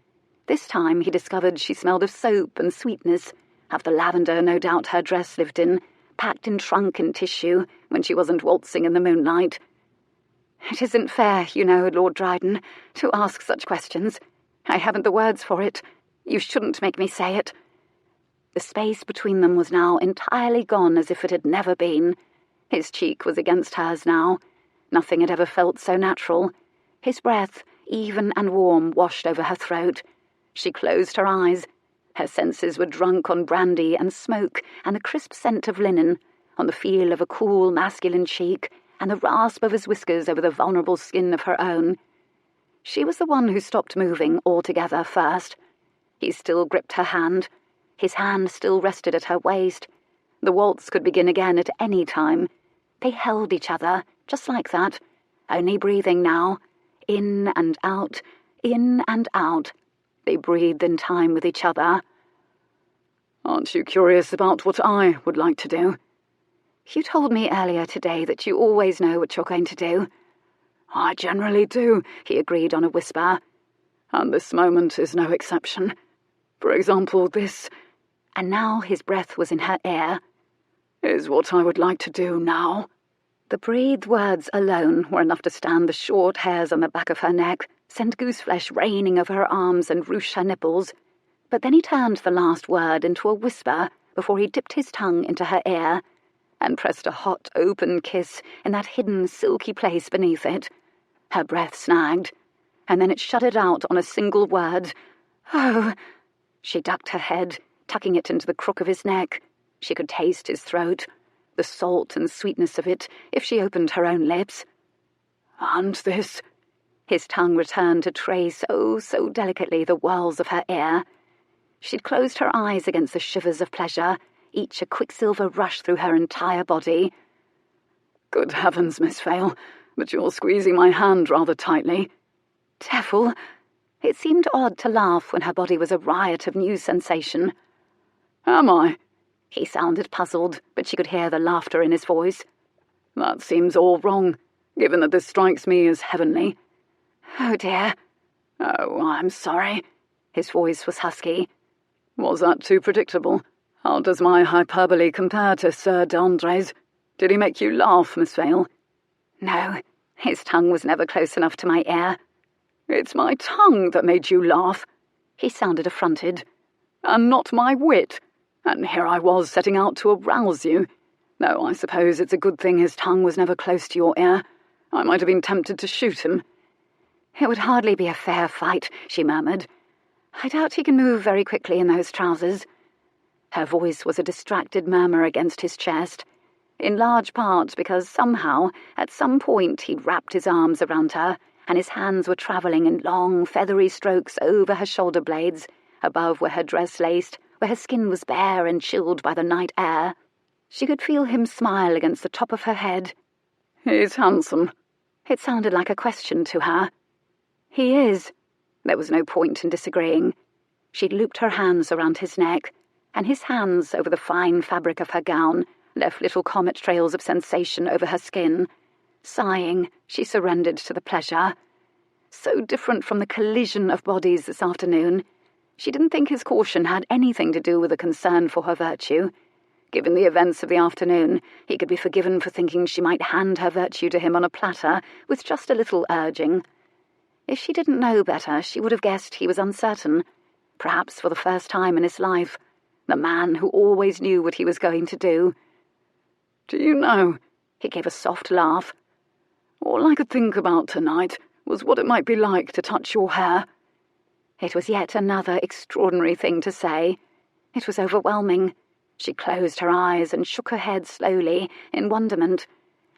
This time he discovered she smelled of soap and sweetness, of the lavender no doubt her dress lived in, packed in trunk and tissue when she wasn't waltzing in the moonlight. "It isn't fair, you know, Lord Dryden, to ask such questions. I haven't the words for it. You shouldn't make me say it." The space between them was now entirely gone as if it had never been. His cheek was against hers now. Nothing had ever felt so natural. His breath, even and warm, washed over her throat. She closed her eyes. Her senses were drunk on brandy and smoke and the crisp scent of linen, on the feel of a cool masculine cheek and the rasp of his whiskers over the vulnerable skin of her own. She was the one who stopped moving altogether first. He still gripped her hand. His hand still rested at her waist. The waltz could begin again at any time. They held each other, just like that, only breathing now, in and out, in and out. They breathed in time with each other. "Aren't you curious about what I would like to do?" "You told me earlier today that you always know what you're going to do." "I generally do," he agreed on a whisper. "And this moment is no exception. For example, this," and now his breath was in her ear, "is what I would like to do now." The breathed words alone were enough to stand the short hairs on the back of her neck, send gooseflesh raining over her arms and ruche her nipples. But then he turned the last word into a whisper before he dipped his tongue into her ear and pressed a hot, open kiss in that hidden, silky place beneath it. Her breath snagged, and then it shuddered out on a single word. "Oh!" She ducked her head, tucking it into the crook of his neck. She could taste his throat, the salt and sweetness of it, if she opened her own lips. "And this?" His tongue returned to trace, oh, so delicately, the whirls of her ear. She'd closed her eyes against the shivers of pleasure, each a quicksilver rush through her entire body. "Good heavens, Miss Vale, but you're squeezing my hand rather tightly." "Devil!" It seemed odd to laugh when her body was a riot of new sensation. "Am I?" He sounded puzzled, but she could hear the laughter in his voice. "That seems all wrong, given that this strikes me as heavenly." "Oh, dear." "Oh, I'm sorry." His voice was husky. "Was that too predictable? How does my hyperbole compare to Sir D'Andre's? Did he make you laugh, Miss Vale?" "No, his tongue was never close enough to my ear." "It's my tongue that made you laugh." He sounded affronted. "And not my wit. And here I was setting out to arouse you. Though I suppose it's a good thing his tongue was never close to your ear. I might have been tempted to shoot him." "It would hardly be a fair fight," she murmured. "I doubt he can move very quickly in those trousers." Her voice was a distracted murmur against his chest, in large part because somehow, at some point, he'd wrapped his arms around her, and his hands were travelling in long, feathery strokes over her shoulder blades, above where her dress laced, where her skin was bare and chilled by the night air. She could feel him smile against the top of her head. "He's handsome." It sounded like a question to her. "He is." There was no point in disagreeing. She'd looped her hands around his neck, and his hands, over the fine fabric of her gown, left little comet trails of sensation over her skin. Sighing, she surrendered to the pleasure. So different from the collision of bodies this afternoon. She didn't think his caution had anything to do with a concern for her virtue. Given the events of the afternoon, he could be forgiven for thinking she might hand her virtue to him on a platter with just a little urging. If she didn't know better, she would have guessed he was uncertain, perhaps for the first time in his life, the man who always knew what he was going to do. "Do you know," he gave a soft laugh, "all I could think about tonight was what it might be like to touch your hair." It was yet another extraordinary thing to say. It was overwhelming. She closed her eyes and shook her head slowly, in wonderment,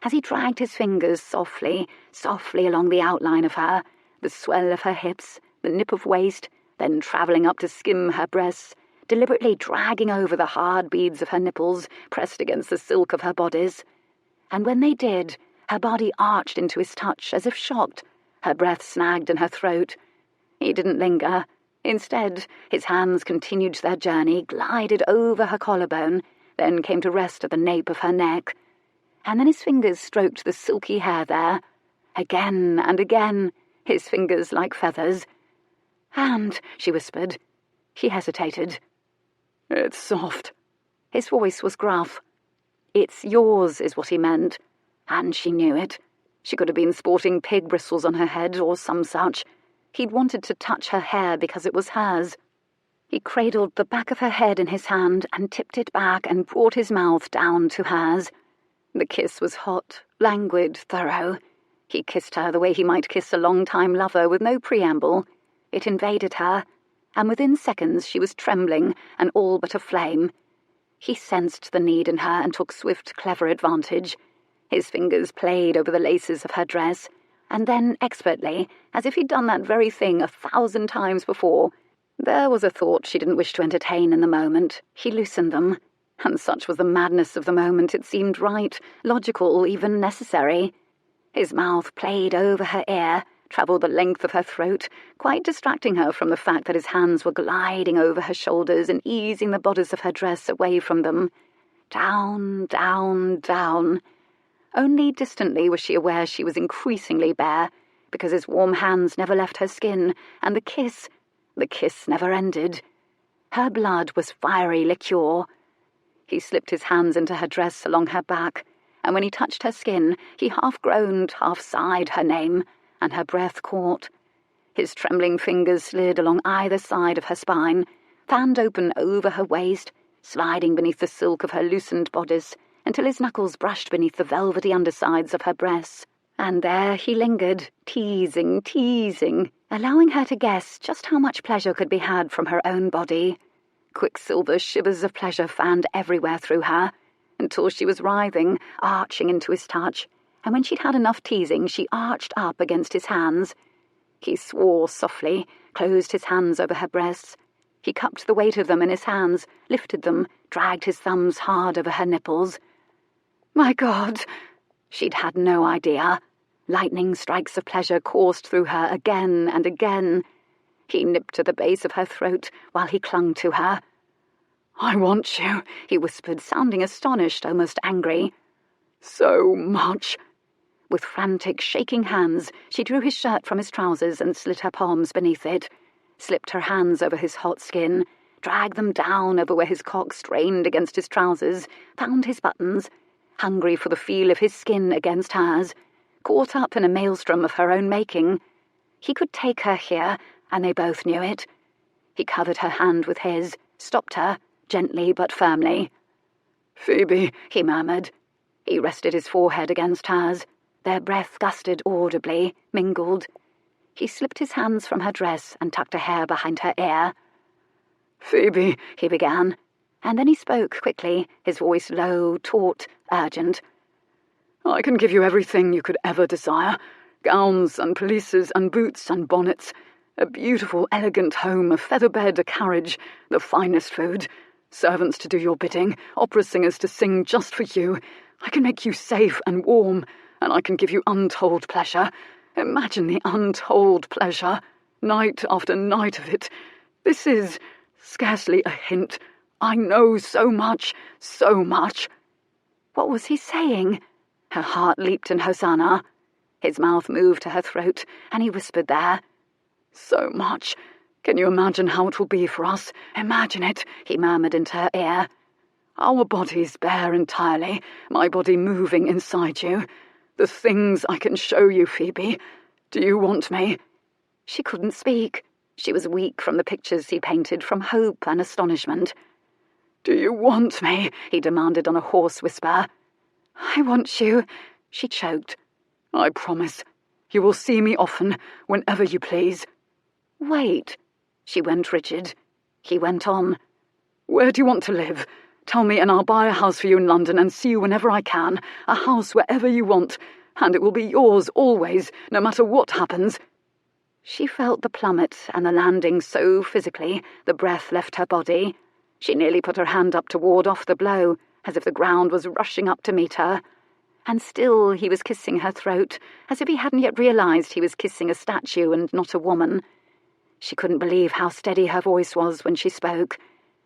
as he dragged his fingers softly, softly along the outline of her, the swell of her hips, the nip of waist, then travelling up to skim her breasts, deliberately dragging over the hard beads of her nipples pressed against the silk of her bodice. And when they did, her body arched into his touch as if shocked, her breath snagged in her throat. He didn't linger. Instead, his hands continued their journey, glided over her collarbone, then came to rest at the nape of her neck. And then his fingers stroked the silky hair there. Again and again, his fingers like feathers. "And," she whispered. He hesitated. "It's soft." His voice was gruff. "It's yours," is what he meant. And she knew it. She could have been sporting pig bristles on her head or some such. He'd wanted to touch her hair because it was hers. He cradled the back of her head in his hand and tipped it back and brought his mouth down to hers. The kiss was hot, languid, thorough. He kissed her the way he might kiss a long-time lover with no preamble. It invaded her, and within seconds she was trembling and all but aflame. He sensed the need in her and took swift, clever advantage. His fingers played over the laces of her dress, and then expertly, as if he'd done that very thing 1,000 times before. There was a thought she didn't wish to entertain in the moment. He loosened them, and such was the madness of the moment it seemed right, logical, even necessary. His mouth played over her ear, travelled the length of her throat, quite distracting her from the fact that his hands were gliding over her shoulders and easing the bodice of her dress away from them. Down, down, down. Only distantly was she aware she was increasingly bare, because his warm hands never left her skin, and the kiss never ended. Her blood was fiery liqueur. He slipped his hands into her dress along her back, and when he touched her skin, he half groaned, half sighed her name, and her breath caught. His trembling fingers slid along either side of her spine, fanned open over her waist, sliding beneath the silk of her loosened bodice, until his knuckles brushed beneath the velvety undersides of her breasts. And there he lingered, teasing, allowing her to guess just how much pleasure could be had from her own body. Quicksilver shivers of pleasure fanned everywhere through her, until she was writhing, arching into his touch, and when she'd had enough teasing, she arched up against his hands. He swore softly, closed his hands over her breasts. He cupped the weight of them in his hands, lifted them, dragged his thumbs hard over her nipples. My God! She'd had no idea. Lightning strikes of pleasure coursed through her again and again. He nipped to the base of her throat while he clung to her. "I want you," he whispered, sounding astonished, almost angry. "So much." With frantic, shaking hands, she drew his shirt from his trousers and slid her palms beneath it, slipped her hands over his hot skin, dragged them down over where his cock strained against his trousers, found his buttons, hungry for the feel of his skin against hers, caught up in a maelstrom of her own making. He could take her here, and they both knew it. He covered her hand with his, stopped her, gently but firmly. "Phoebe," he murmured. He rested his forehead against hers. Their breath gusted audibly, mingled. He slipped his hands from her dress and tucked a hair behind her ear. "Phoebe," he began, and then he spoke quickly, his voice low, taut, urgent. "I can give you everything you could ever desire. Gowns and pelisses and boots and bonnets. A beautiful, elegant home, a feather bed, a carriage, the finest food. Servants to do your bidding, opera singers to sing just for you. I can make you safe and warm, and I can give you untold pleasure. Imagine the untold pleasure. Night after night of it. This is scarcely a hint. I know so much, so much." What was he saying? Her heart leaped in hosanna. His mouth moved to her throat, and he whispered there. "So much. Can you imagine how it will be for us? Imagine it," he murmured into her ear. "Our bodies bare entirely, my body moving inside you. The things I can show you, Phoebe. Do you want me?" She couldn't speak. She was weak from the pictures he painted, from hope and astonishment. "Do you want me?" he demanded on a hoarse whisper. "I want you," she choked. "I promise. You will see me often, whenever you please." "Wait." She went rigid. He went on. "Where do you want to live? Tell me and I'll buy a house for you in London and see you whenever I can. A house wherever you want. And it will be yours always, no matter what happens." She felt the plummet and the landing so physically, the breath left her body. She nearly put her hand up to ward off the blow, as if the ground was rushing up to meet her. And still he was kissing her throat, as if he hadn't yet realized he was kissing a statue and not a woman. She couldn't believe how steady her voice was when she spoke.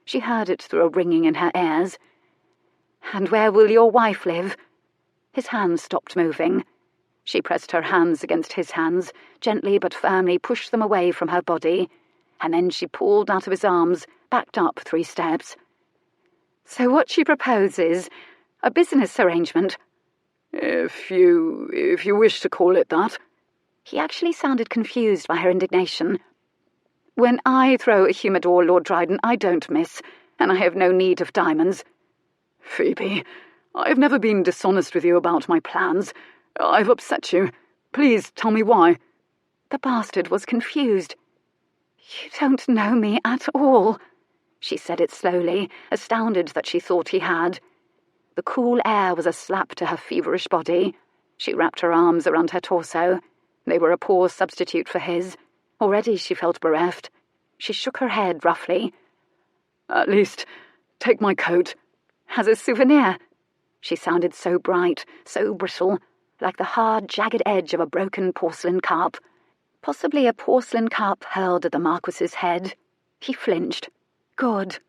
She heard it through a ringing in her ears. "And where will your wife live?" His hands stopped moving. She pressed her hands against his hands, gently but firmly pushed them away from her body, and then she pulled out of his arms, backed up 3 steps. "So what she proposes, a business arrangement?" If you wish to call it that." He actually sounded confused by her indignation. "When I throw a humidor, Lord Dryden, I don't miss, and I have no need of diamonds." "Phoebe, I've never been dishonest with you about my plans. I've upset you. Please tell me why." The bastard was confused. "You don't know me at all." She said it slowly, astounded that she thought he had. The cool air was a slap to her feverish body. She wrapped her arms around her torso. They were a poor substitute for his. Already she felt bereft. She shook her head roughly. "At least, take my coat." "As a souvenir." She sounded so bright, so brittle, like the hard, jagged edge of a broken porcelain cup. Possibly a porcelain cup hurled at the Marquess's head. He flinched. Good.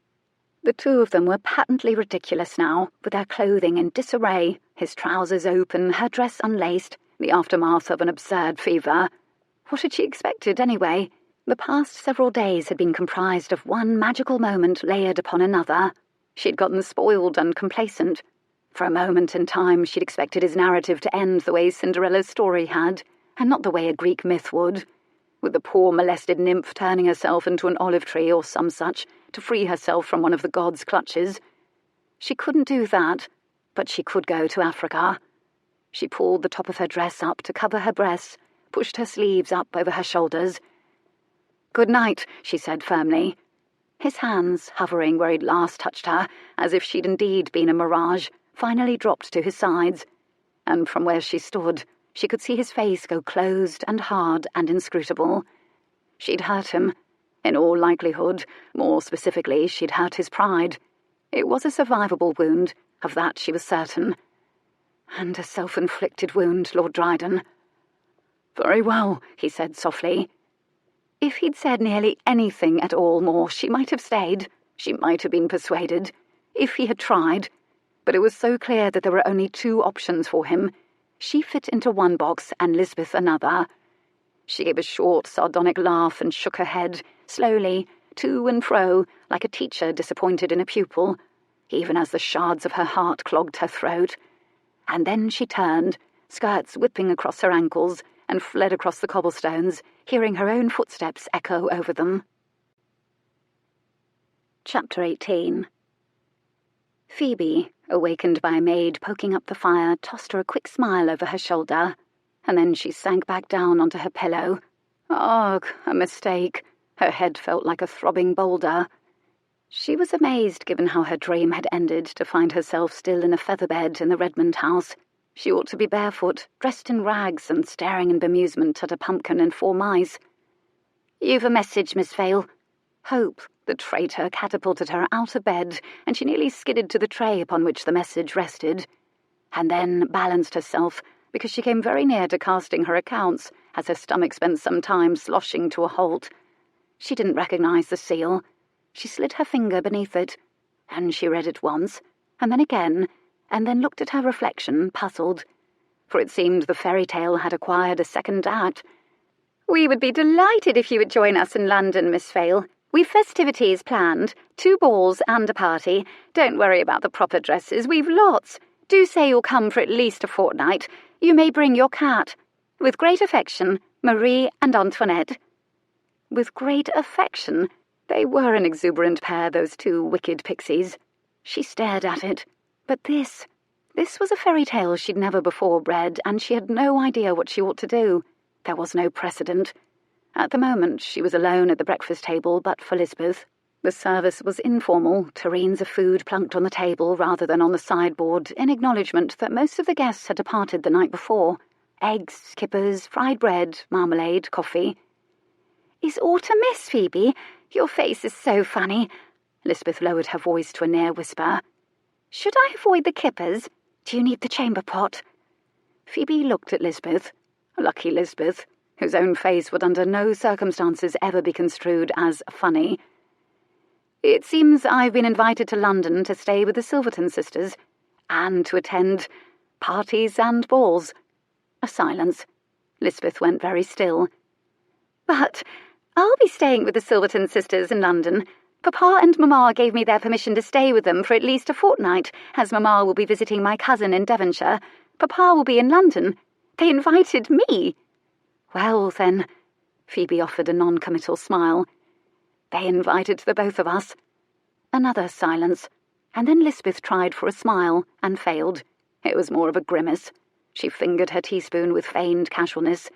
The 2 of them were patently ridiculous now, with their clothing in disarray, his trousers open, her dress unlaced, the aftermath of an absurd fever. What had she expected, anyway? The past several days had been comprised of one magical moment layered upon another. She'd gotten spoiled and complacent. For a moment in time she'd expected his narrative to end the way Cinderella's story had, and not the way a Greek myth would, with the poor molested nymph turning herself into an olive tree or some such to free herself from one of the gods' clutches. She couldn't do that, but she could go to Africa. She pulled the top of her dress up to cover her breasts, pushed her sleeves up over her shoulders. "Good night," she said firmly. His hands, hovering where he'd last touched her, as if she'd indeed been a mirage, finally dropped to his sides, and from where she stood, she could see his face go closed and hard and inscrutable. She'd hurt him. In all likelihood, more specifically, she'd hurt his pride. It was a survivable wound, of that she was certain. And a self-inflicted wound, Lord Dryden. "Very well," he said softly. If he'd said nearly anything at all more, she might have stayed. She might have been persuaded. If he had tried. But it was so clear that there were only 2 options for him. She fit into one box and Lisbeth another. She gave a short, sardonic laugh and shook her head, slowly, to and fro, like a teacher disappointed in a pupil, even as the shards of her heart clogged her throat. And then she turned, skirts whipping across her ankles, and fled across the cobblestones, hearing her own footsteps echo over them. Chapter 18. Phoebe, awakened by a maid poking up the fire, tossed her a quick smile over her shoulder, and then she sank back down onto her pillow. Ugh, a mistake. Her head felt like a throbbing boulder. She was amazed, given how her dream had ended, to find herself still in a featherbed in the Redmond house. She ought to be barefoot, dressed in rags, and staring in bemusement at a pumpkin and 4 mice. "You've a message, Miss Vale." Hope, the traitor, catapulted her out of bed, and she nearly skidded to the tray upon which the message rested, and then balanced herself, because she came very near to casting her accounts, as her stomach spent some time sloshing to a halt. She didn't recognize the seal. She slid her finger beneath it, and she read it once, and then again, and then looked at her reflection, puzzled, for it seemed the fairy tale had acquired a second act. "We would be delighted if you would join us in London, Miss Vale. We've festivities planned, 2 balls and a party. Don't worry about the proper dresses, we've lots. Do say you'll come for at least a fortnight. You may bring your cat. With great affection, Marie and Antoinette." With great affection. They were an exuberant pair, those 2 wicked pixies. She stared at it. But this was a fairy tale she'd never before read, and she had no idea what she ought to do. There was no precedent. At the moment, she was alone at the breakfast table, but for Lisbeth. The service was informal, tureens of food plunked on the table rather than on the sideboard, in acknowledgement that most of the guests had departed the night before. Eggs, kippers, fried bread, marmalade, coffee. "Is aught amiss, Phoebe? Your face is so funny." Lisbeth lowered her voice to a near whisper. "Should I avoid the kippers? Do you need the chamber pot?" Phoebe looked at Lisbeth. Lucky Lisbeth. whose own face would under no circumstances ever be construed as funny. "It seems I've been invited to London to stay with the Silverton sisters, and to attend parties and balls." A silence. Lisbeth went very still. "But I'll be staying with the Silverton sisters in London. Papa and Mamma gave me their permission to stay with them for at least a fortnight, as Mamma will be visiting my cousin in Devonshire. Papa will be in London. They invited me." "Well, then," Phoebe offered a non-committal smile, "they invited the both of us." Another silence, and then Lisbeth tried for a smile and failed. It was more of a grimace. She fingered her teaspoon with feigned casualness.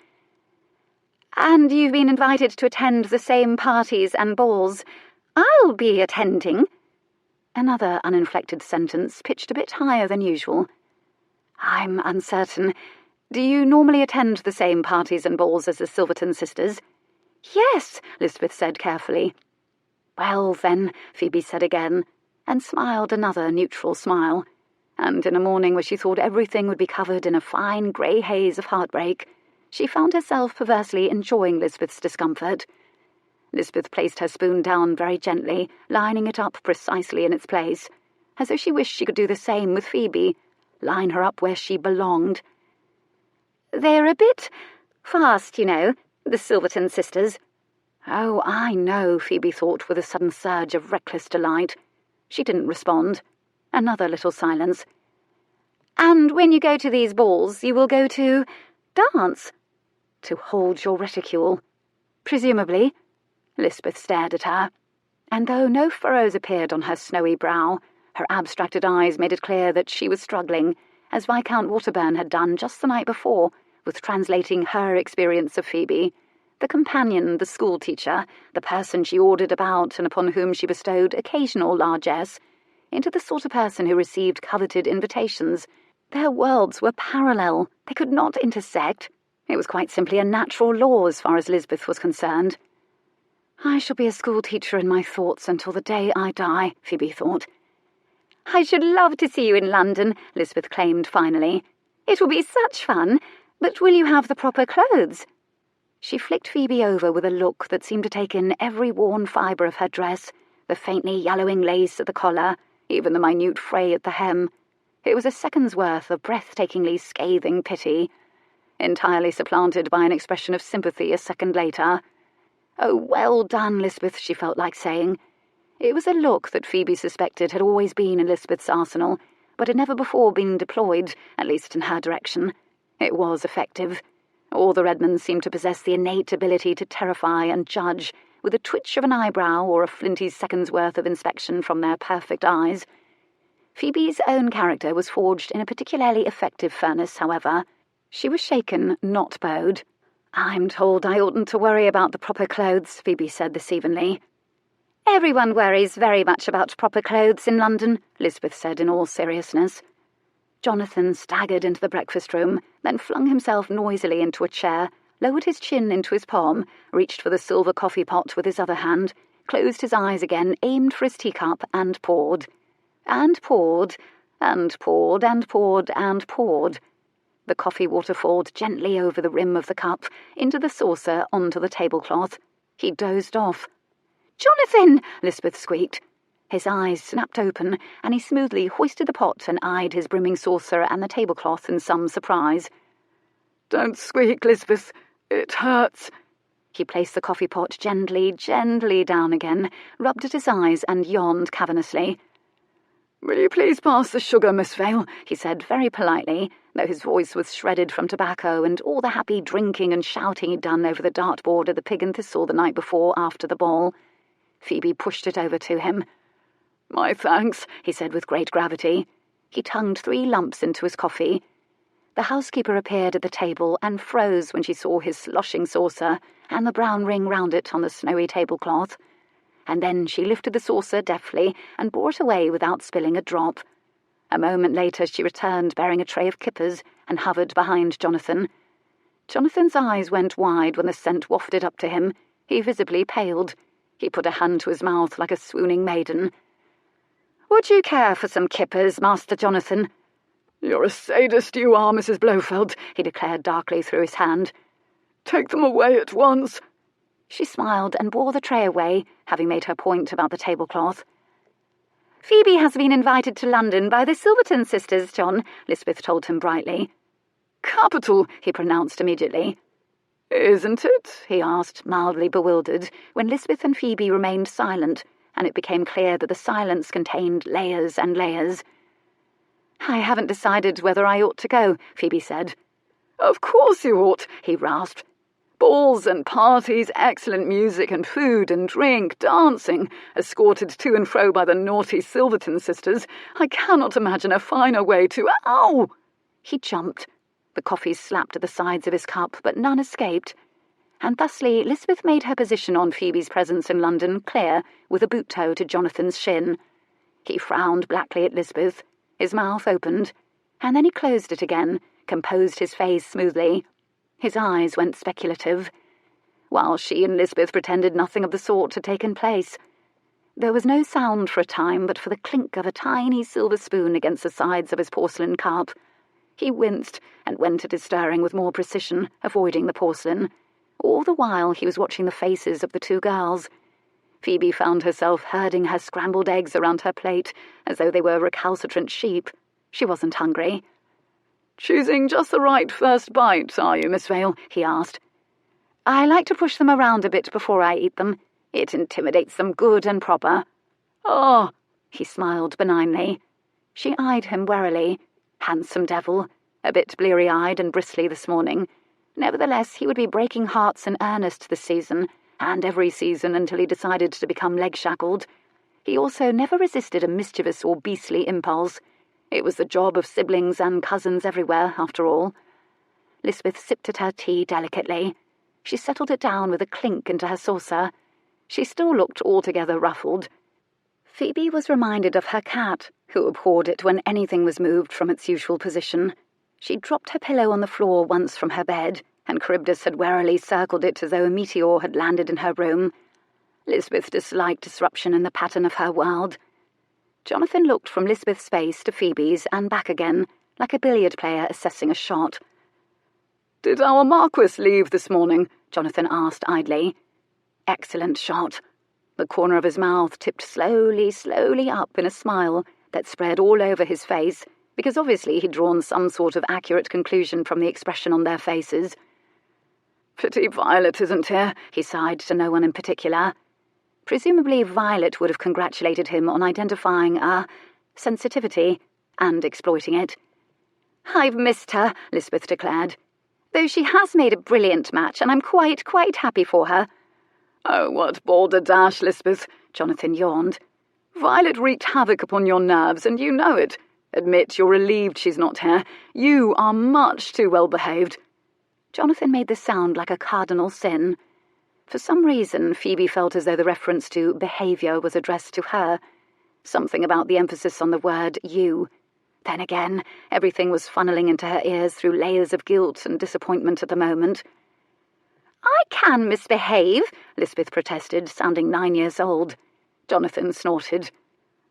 "And you've been invited to attend the same parties and balls. I'll be attending." Another uninflected sentence, pitched a bit higher than usual. "I'm uncertain. Do you normally attend the same parties and balls as the Silverton sisters?" "Yes," Lisbeth said carefully. "Well, then," Phoebe said again, and smiled another neutral smile. And in a morning where she thought everything would be covered in a fine grey haze of heartbreak, she found herself perversely enjoying Lisbeth's discomfort. Lisbeth placed her spoon down very gently, lining it up precisely in its place, as though she wished she could do the same with Phoebe, line her up where she belonged. "They're a bit fast, you know, the Silverton sisters." "Oh, I know," Phoebe thought with a sudden surge of reckless delight. She didn't respond. Another little silence. "And when you go to these balls, you will go to dance?" "To hold your reticule." "Presumably." Lisbeth stared at her, and though no furrows appeared on her snowy brow, her abstracted eyes made it clear that she was struggling, as Viscount Waterburn had done just the night before, with translating her experience of Phoebe, the companion, the schoolteacher, the person she ordered about and upon whom she bestowed occasional largesse, into the sort of person who received coveted invitations. Their worlds were parallel. They could not intersect. It was quite simply a natural law as far as Lisbeth was concerned. "I shall be a schoolteacher in my thoughts until the day I die," Phoebe thought. "I should love to see you in London," Lisbeth claimed finally. "It will be such fun. But will you have the proper clothes?" She flicked Phoebe over with a look that seemed to take in every worn fibre of her dress, the faintly yellowing lace at the collar, even the minute fray at the hem. It was a second's worth of breathtakingly scathing pity, entirely supplanted by an expression of sympathy a second later. "Oh, well done, Lisbeth," she felt like saying. It was a look that Phoebe suspected had always been in Lisbeth's arsenal, but had never before been deployed, at least in her direction. It was effective. All the Redmonds seemed to possess the innate ability to terrify and judge, with a twitch of an eyebrow or a flinty second's worth of inspection from their perfect eyes. Phoebe's own character was forged in a particularly effective furnace, however. She was shaken, not bowed. "I'm told I oughtn't to worry about the proper clothes," Phoebe said this evenly. "Everyone worries very much about proper clothes in London," Lisbeth said in all seriousness. Jonathan staggered into the breakfast-room, then flung himself noisily into a chair, lowered his chin into his palm, reached for the silver coffee-pot with his other hand, closed his eyes again, aimed for his teacup, and poured. And poured, and poured, and poured, and poured. The coffee waterfalled gently over the rim of the cup, into the saucer, onto the tablecloth. He dozed off. "Jonathan!" Lisbeth squeaked. His eyes snapped open, and he smoothly hoisted the pot and eyed his brimming saucer and the tablecloth in some surprise. "Don't squeak, Lisbeth. It hurts." He placed the coffee pot gently down again, rubbed at his eyes, and yawned cavernously. "Will you please pass the sugar, Miss Vale?" he said very politely, though his voice was shredded from tobacco and all the happy drinking and shouting he'd done over the dartboard at the Pig and Thistle the night before after the ball. Phoebe pushed it over to him. "My thanks," he said with great gravity. He tongued 3 lumps into his coffee. The housekeeper appeared at the table and froze when she saw his sloshing saucer and the brown ring round it on the snowy tablecloth. And then she lifted the saucer deftly and bore it away without spilling a drop. A moment later she returned bearing a tray of kippers and hovered behind Jonathan. Jonathan's eyes went wide when the scent wafted up to him. He visibly paled. He put a hand to his mouth like a swooning maiden. "Would you care for some kippers, Master Jonathan?" "You're a sadist, you are, Mrs. Blofeld," he declared darkly through his hand. Take them away at once." She smiled and bore the tray away, having made her point about the tablecloth. "Phoebe has been invited to London by the Silverton sisters, John," Lisbeth told him brightly. "Capital," he pronounced immediately. "Isn't it?" he asked, mildly bewildered, when Lisbeth and Phoebe remained silent, and it became clear that the silence contained layers and layers. "I haven't decided whether I ought to go," Phoebe said. "Of course you ought," he rasped. "Balls and parties, excellent music and food and drink, dancing, escorted to and fro by the naughty Silverton sisters. I cannot imagine a finer way to— Ow!" He jumped. The coffee slapped at the sides of his cup, but none escaped. And thusly Lisbeth made her position on Phoebe's presence in London clear, with a boot toe to Jonathan's shin. He frowned blackly at Lisbeth. His mouth opened, and then he closed it again, composed his face smoothly. His eyes went speculative, while she and Lisbeth pretended nothing of the sort had taken place. There was no sound for a time but for the clink of a tiny silver spoon against the sides of his porcelain cup. He winced and went at his stirring with more precision, avoiding the porcelain. All the while he was watching the faces of the two girls. Phoebe found herself herding her scrambled eggs around her plate, as though they were recalcitrant sheep. She wasn't hungry. "Choosing just the right first bite, are you, Miss Vale?" he asked. "I like to push them around a bit before I eat them. It intimidates them good and proper." "Ah," he smiled benignly. She eyed him warily. Handsome devil, a bit bleary-eyed and bristly this morning. Nevertheless, he would be breaking hearts in earnest this season, and every season until he decided to become leg-shackled. He also never resisted a mischievous or beastly impulse. It was the job of siblings and cousins everywhere, after all. Lisbeth sipped at her tea delicately. She settled it down with a clink into her saucer. She still looked altogether ruffled. Phoebe was reminded of her cat, who abhorred it when anything was moved from its usual position. She dropped her pillow on the floor once from her bed, and Charybdis had warily circled it as though a meteor had landed in her room. Lisbeth disliked disruption in the pattern of her world. Jonathan looked from Lisbeth's face to Phoebe's and back again, like a billiard player assessing a shot. "Did our Marquess leave this morning?" Jonathan asked idly. Excellent shot. The corner of his mouth tipped slowly, slowly up in a smile that spread all over his face, because obviously he'd drawn some sort of accurate conclusion from the expression on their faces. "Pity Violet isn't here," he sighed to no one in particular. Presumably Violet would have congratulated him on identifying a sensitivity and exploiting it. "I've missed her," Lisbeth declared, "though she has made a brilliant match, and I'm quite happy for her." "Oh, what balderdash, Lisbeth," Jonathan yawned. "Violet wreaked havoc upon your nerves, and you know it. Admit you're relieved she's not here. You are much too well behaved." Jonathan made this sound like a cardinal sin. For some reason, Phoebe felt as though the reference to behaviour was addressed to her. Something about the emphasis on the word you. Then again, everything was funneling into her ears through layers of guilt and disappointment at the moment. "I can misbehave," Lisbeth protested, sounding 9 years old. Jonathan snorted.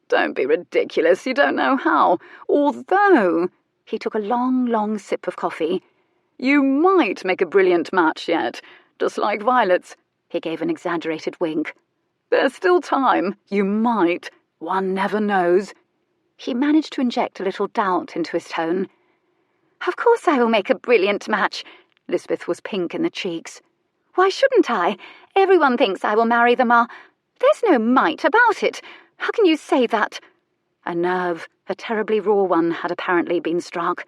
"Don't be ridiculous, you don't know how. Although—" he took a long, long sip of coffee. "You might make a brilliant match yet, just like Violet's." He gave an exaggerated wink. "There's still time. You might. One never knows." He managed to inject a little doubt into his tone. "Of course I will make a brilliant match." Lisbeth was pink in the cheeks. "Why shouldn't I? Everyone thinks I will marry them. There's no might about it. How can you say that?" A nerve, a terribly raw one, had apparently been struck.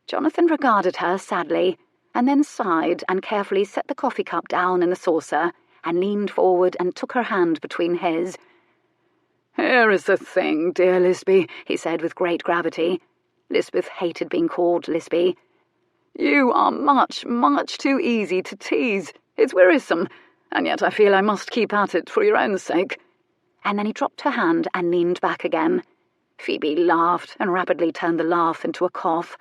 Jonathan regarded her sadly, and then sighed and carefully set the coffee cup down in the saucer and leaned forward and took her hand between his. "Here is the thing, dear Lisby," he said with great gravity. Lisbeth hated being called Lisby. "You are much, much too easy to tease. It's wearisome, and yet I feel I must keep at it for your own sake." And then he dropped her hand and leaned back again. Phoebe laughed and rapidly turned the laugh into a cough.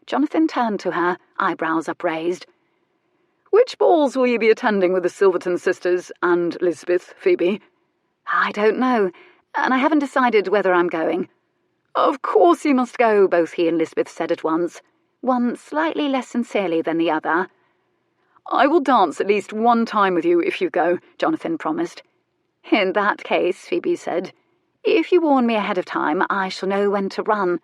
Jonathan turned to her, eyebrows upraised. "Which balls will you be attending with the Silverton sisters and Lisbeth, Phoebe?" "I don't know, and I haven't decided whether I'm going." "Of course you must go," both he and Lisbeth said at once, one slightly less sincerely than the other. "I will dance at least one time with you if you go," Jonathan promised. "In that case," Phoebe said, "if you warn me ahead of time, I shall know when to run."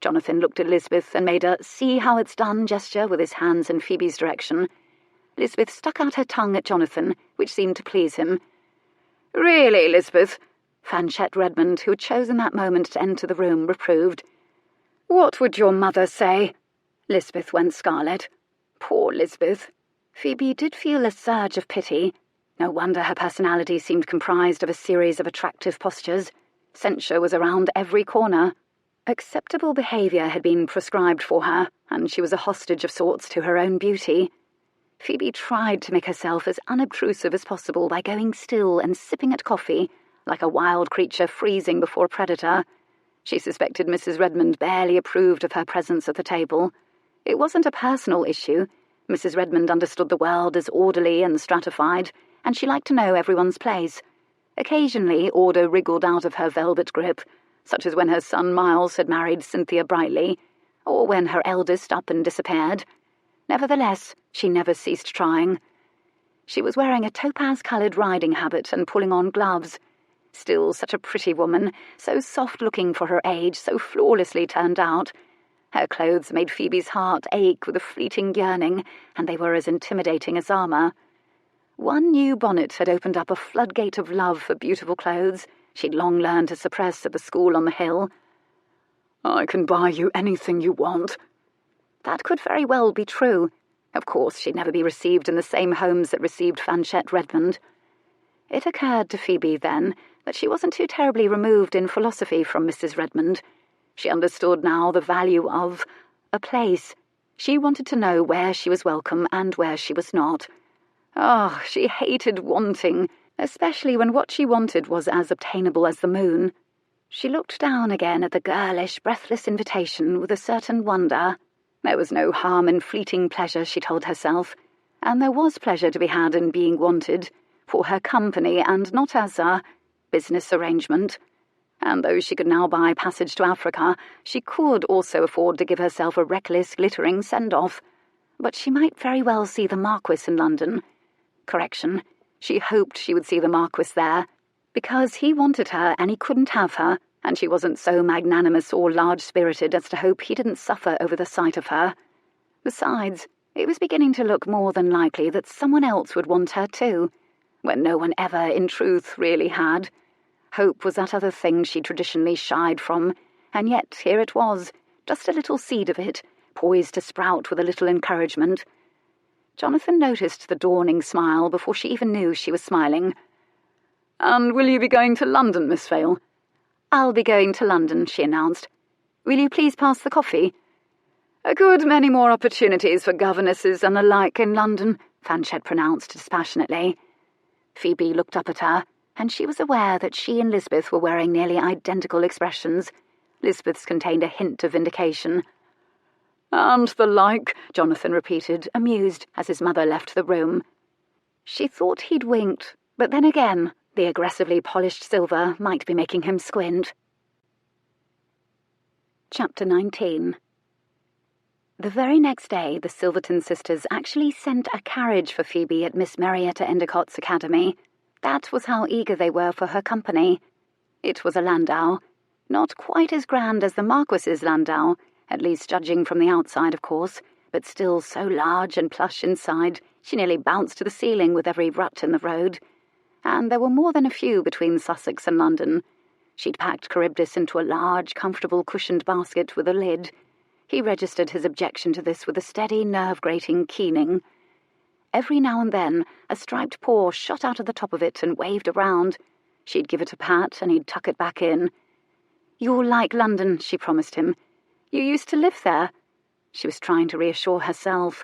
Jonathan looked at Lisbeth and made a "see how it's done" gesture with his hands in Phoebe's direction. Lisbeth stuck out her tongue at Jonathan, which seemed to please him. "Really, Lisbeth," Fanchette Redmond, who had chosen that moment to enter the room, reproved. "What would your mother say?" Lisbeth went scarlet. Poor Lisbeth. Phoebe did feel a surge of pity. No wonder her personality seemed comprised of a series of attractive postures. Censure was around every corner. Acceptable behaviour had been prescribed for her, and she was a hostage of sorts to her own beauty. Phoebe tried to make herself as unobtrusive as possible by going still and sipping at coffee, like a wild creature freezing before a predator. She suspected Mrs. Redmond barely approved of her presence at the table. It wasn't a personal issue. Mrs. Redmond understood the world as orderly and stratified, and she liked to know everyone's place. Occasionally, order wriggled out of her velvet grip, such as when her son Miles had married Cynthia Brightly, or when her eldest up and disappeared. Nevertheless, she never ceased trying. She was wearing a topaz-coloured riding habit and pulling on gloves. Still such a pretty woman, so soft-looking for her age, so flawlessly turned out. Her clothes made Phoebe's heart ache with a fleeting yearning, and they were as intimidating as armour. One new bonnet had opened up a floodgate of love for beautiful clothes she'd long learned to suppress at the school on the hill. "I can buy you anything you want." That could very well be true. Of course, she'd never be received in the same homes that received Fanchette Redmond. It occurred to Phoebe, then, that she wasn't too terribly removed in philosophy from Mrs. Redmond. She understood now the value of a place. She wanted to know where she was welcome and where she was not. Oh, she hated wanting, especially when what she wanted was as obtainable as the moon. She looked down again at the girlish, breathless invitation with a certain wonder. There was no harm in fleeting pleasure, she told herself, and there was pleasure to be had in being wanted, for her company and not as a business arrangement. And though she could now buy passage to Africa, she could also afford to give herself a reckless, glittering send-off. But she might very well see the Marquess in London. Correction, she hoped she would see the Marquess there, because he wanted her and he couldn't have her, and she wasn't so magnanimous or large-spirited as to hope he didn't suffer over the sight of her. Besides, it was beginning to look more than likely that someone else would want her too, when no one ever, in truth, really had. Hope was that other thing she traditionally shied from, and yet here it was, just a little seed of it, poised to sprout with a little encouragement. Jonathan noticed the dawning smile before she even knew she was smiling. "And will you be going to London, Miss Vale?" "I'll be going to London," she announced. "Will you please pass the coffee?" "A good many more opportunities for governesses and the like in London," Fanchette pronounced dispassionately. Phoebe looked up at her, and she was aware that she and Lisbeth were wearing nearly identical expressions. Lisbeth's contained a hint of vindication. "And the like," Jonathan repeated, amused, as his mother left the room. She thought he'd winked, but then again, the aggressively polished silver might be making him squint. Chapter 19. The very next day, the Silverton sisters actually sent a carriage for Phoebe at Miss Marietta Endicott's academy. That was how eager they were for her company. It was a landau, not quite as grand as the Marquess's landau, at least judging from the outside, of course, but still so large and plush inside, she nearly bounced to the ceiling with every rut in the road. And there were more than a few between Sussex and London. She'd packed Charybdis into a large, comfortable, cushioned basket with a lid. He registered his objection to this with a steady, nerve-grating keening. Every now and then, a striped paw shot out of the top of it and waved around. She'd give it a pat, and he'd tuck it back in. "You'll like London," she promised him. "You used to live there." She was trying to reassure herself.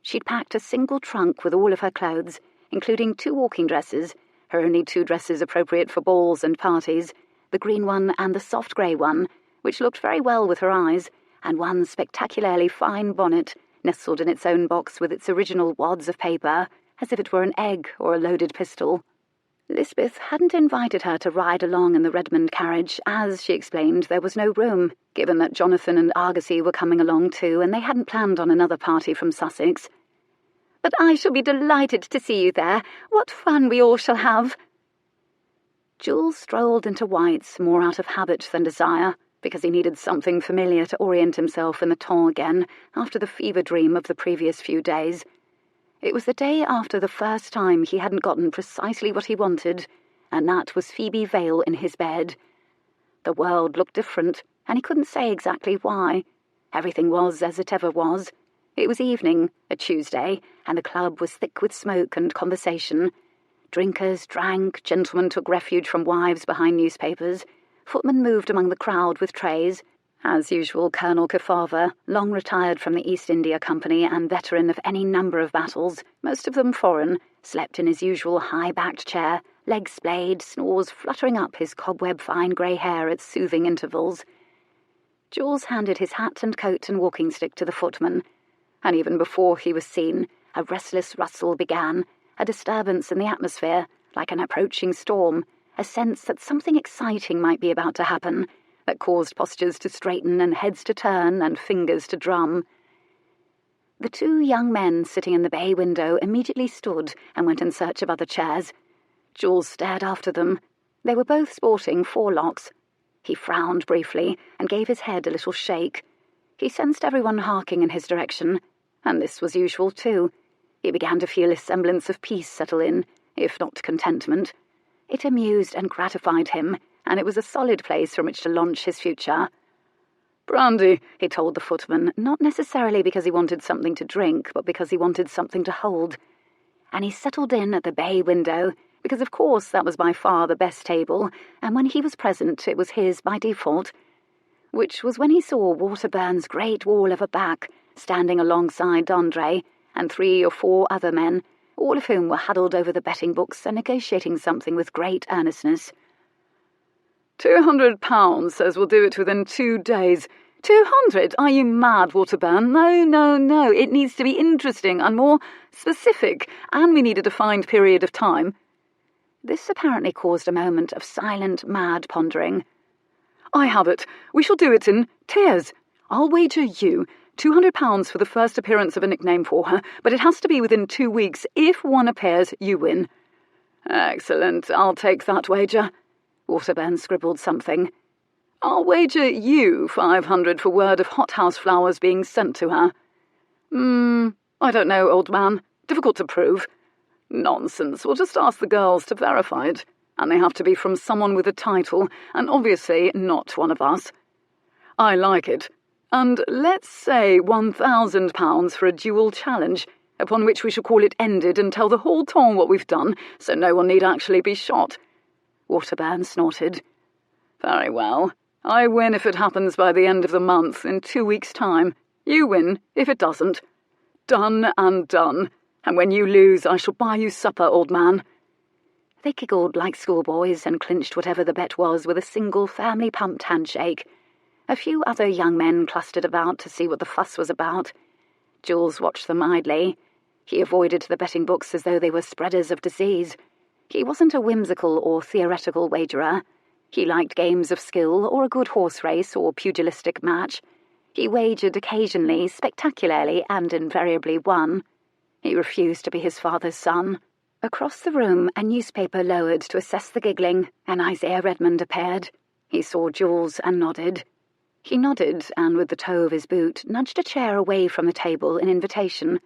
She'd packed a single trunk with all of her clothes, including 2 walking dresses, her only 2 dresses appropriate for balls and parties, the green one and the soft grey one, which looked very well with her eyes, and one spectacularly fine bonnet, nestled in its own box with its original wads of paper, as if it were an egg or a loaded pistol. Lisbeth hadn't invited her to ride along in the Redmond carriage, as, she explained, there was no room, given that Jonathan and Argosy were coming along too, and they hadn't planned on another party from Sussex. But I shall be delighted to see you there. What fun we all shall have." Jules strolled into White's more out of habit than desire, because he needed something familiar to orient himself in the ton again after the fever dream of the previous few days. It was the day after the first time he hadn't gotten precisely what he wanted, and that was Phoebe Vale in his bed. The world looked different, and he couldn't say exactly why. Everything was as it ever was. It was evening, a Tuesday, and the club was thick with smoke and conversation. Drinkers drank, gentlemen took refuge from wives behind newspapers, footmen moved among the crowd with trays. As usual, Colonel Kefauver, long retired from the East India Company and veteran of any number of battles, most of them foreign, slept in his usual high-backed chair, legs splayed, snores fluttering up his cobweb-fine grey hair at soothing intervals. Jules handed his hat and coat and walking stick to the footman, and even before he was seen, a restless rustle began, a disturbance in the atmosphere, like an approaching storm, a sense that something exciting might be about to happen, that caused postures to straighten and heads to turn and fingers to drum. The two young men sitting in the bay window immediately stood and went in search of other chairs. Jules stared after them. They were both sporting forelocks. He frowned briefly and gave his head a little shake. He sensed everyone harking in his direction, and this was usual too. He began to feel a semblance of peace settle in, if not contentment. It amused and gratified him, and it was a solid place from which to launch his future. "Brandy," he told the footman, not necessarily because he wanted something to drink, but because he wanted something to hold. And he settled in at the bay window, because of course that was by far the best table, and when he was present it was his by default. Which was when he saw Waterburn's great wall of a back, standing alongside D'Andre, and 3 or 4 other men, all of whom were huddled over the betting books and negotiating something with great earnestness. £200 says we'll do it within 2 days. 200? Are you mad, Waterburn? No. It needs to be interesting and more specific, and we need a defined period of time. This apparently caused a moment of silent, mad pondering. I have it. We shall do it in tiers. I'll wager you £200 for the first appearance of a nickname for her, but it has to be within 2 weeks. If one appears, you win. Excellent. I'll take that wager. Waterburn scribbled something. I'll wager you 500 for word of hothouse flowers being sent to her. I don't know, old man. Difficult to prove. Nonsense. We'll just ask the girls to verify it. And they have to be from someone with a title, and obviously not one of us. I like it. And let's say £1,000 for a duel challenge, upon which we shall call it ended and tell the whole ton what we've done, so no one need actually be shot. Waterburn snorted. Very well. I win if it happens by the end of the month, in 2 weeks' time. You win if it doesn't. Done and done. And when you lose, I shall buy you supper, old man. They giggled like schoolboys and clinched whatever the bet was with a single firmly pumped handshake. A few other young men clustered about to see what the fuss was about. Jules watched them idly. He avoided the betting books as though they were spreaders of disease. He wasn't a whimsical or theoretical wagerer. He liked games of skill or a good horse race or pugilistic match. He wagered occasionally, spectacularly, and invariably won. He refused to be his father's son. Across the room, a newspaper lowered to assess the giggling, and Isaiah Redmond appeared. He saw Jules and nodded. He nodded, and with the toe of his boot, nudged a chair away from the table in invitation.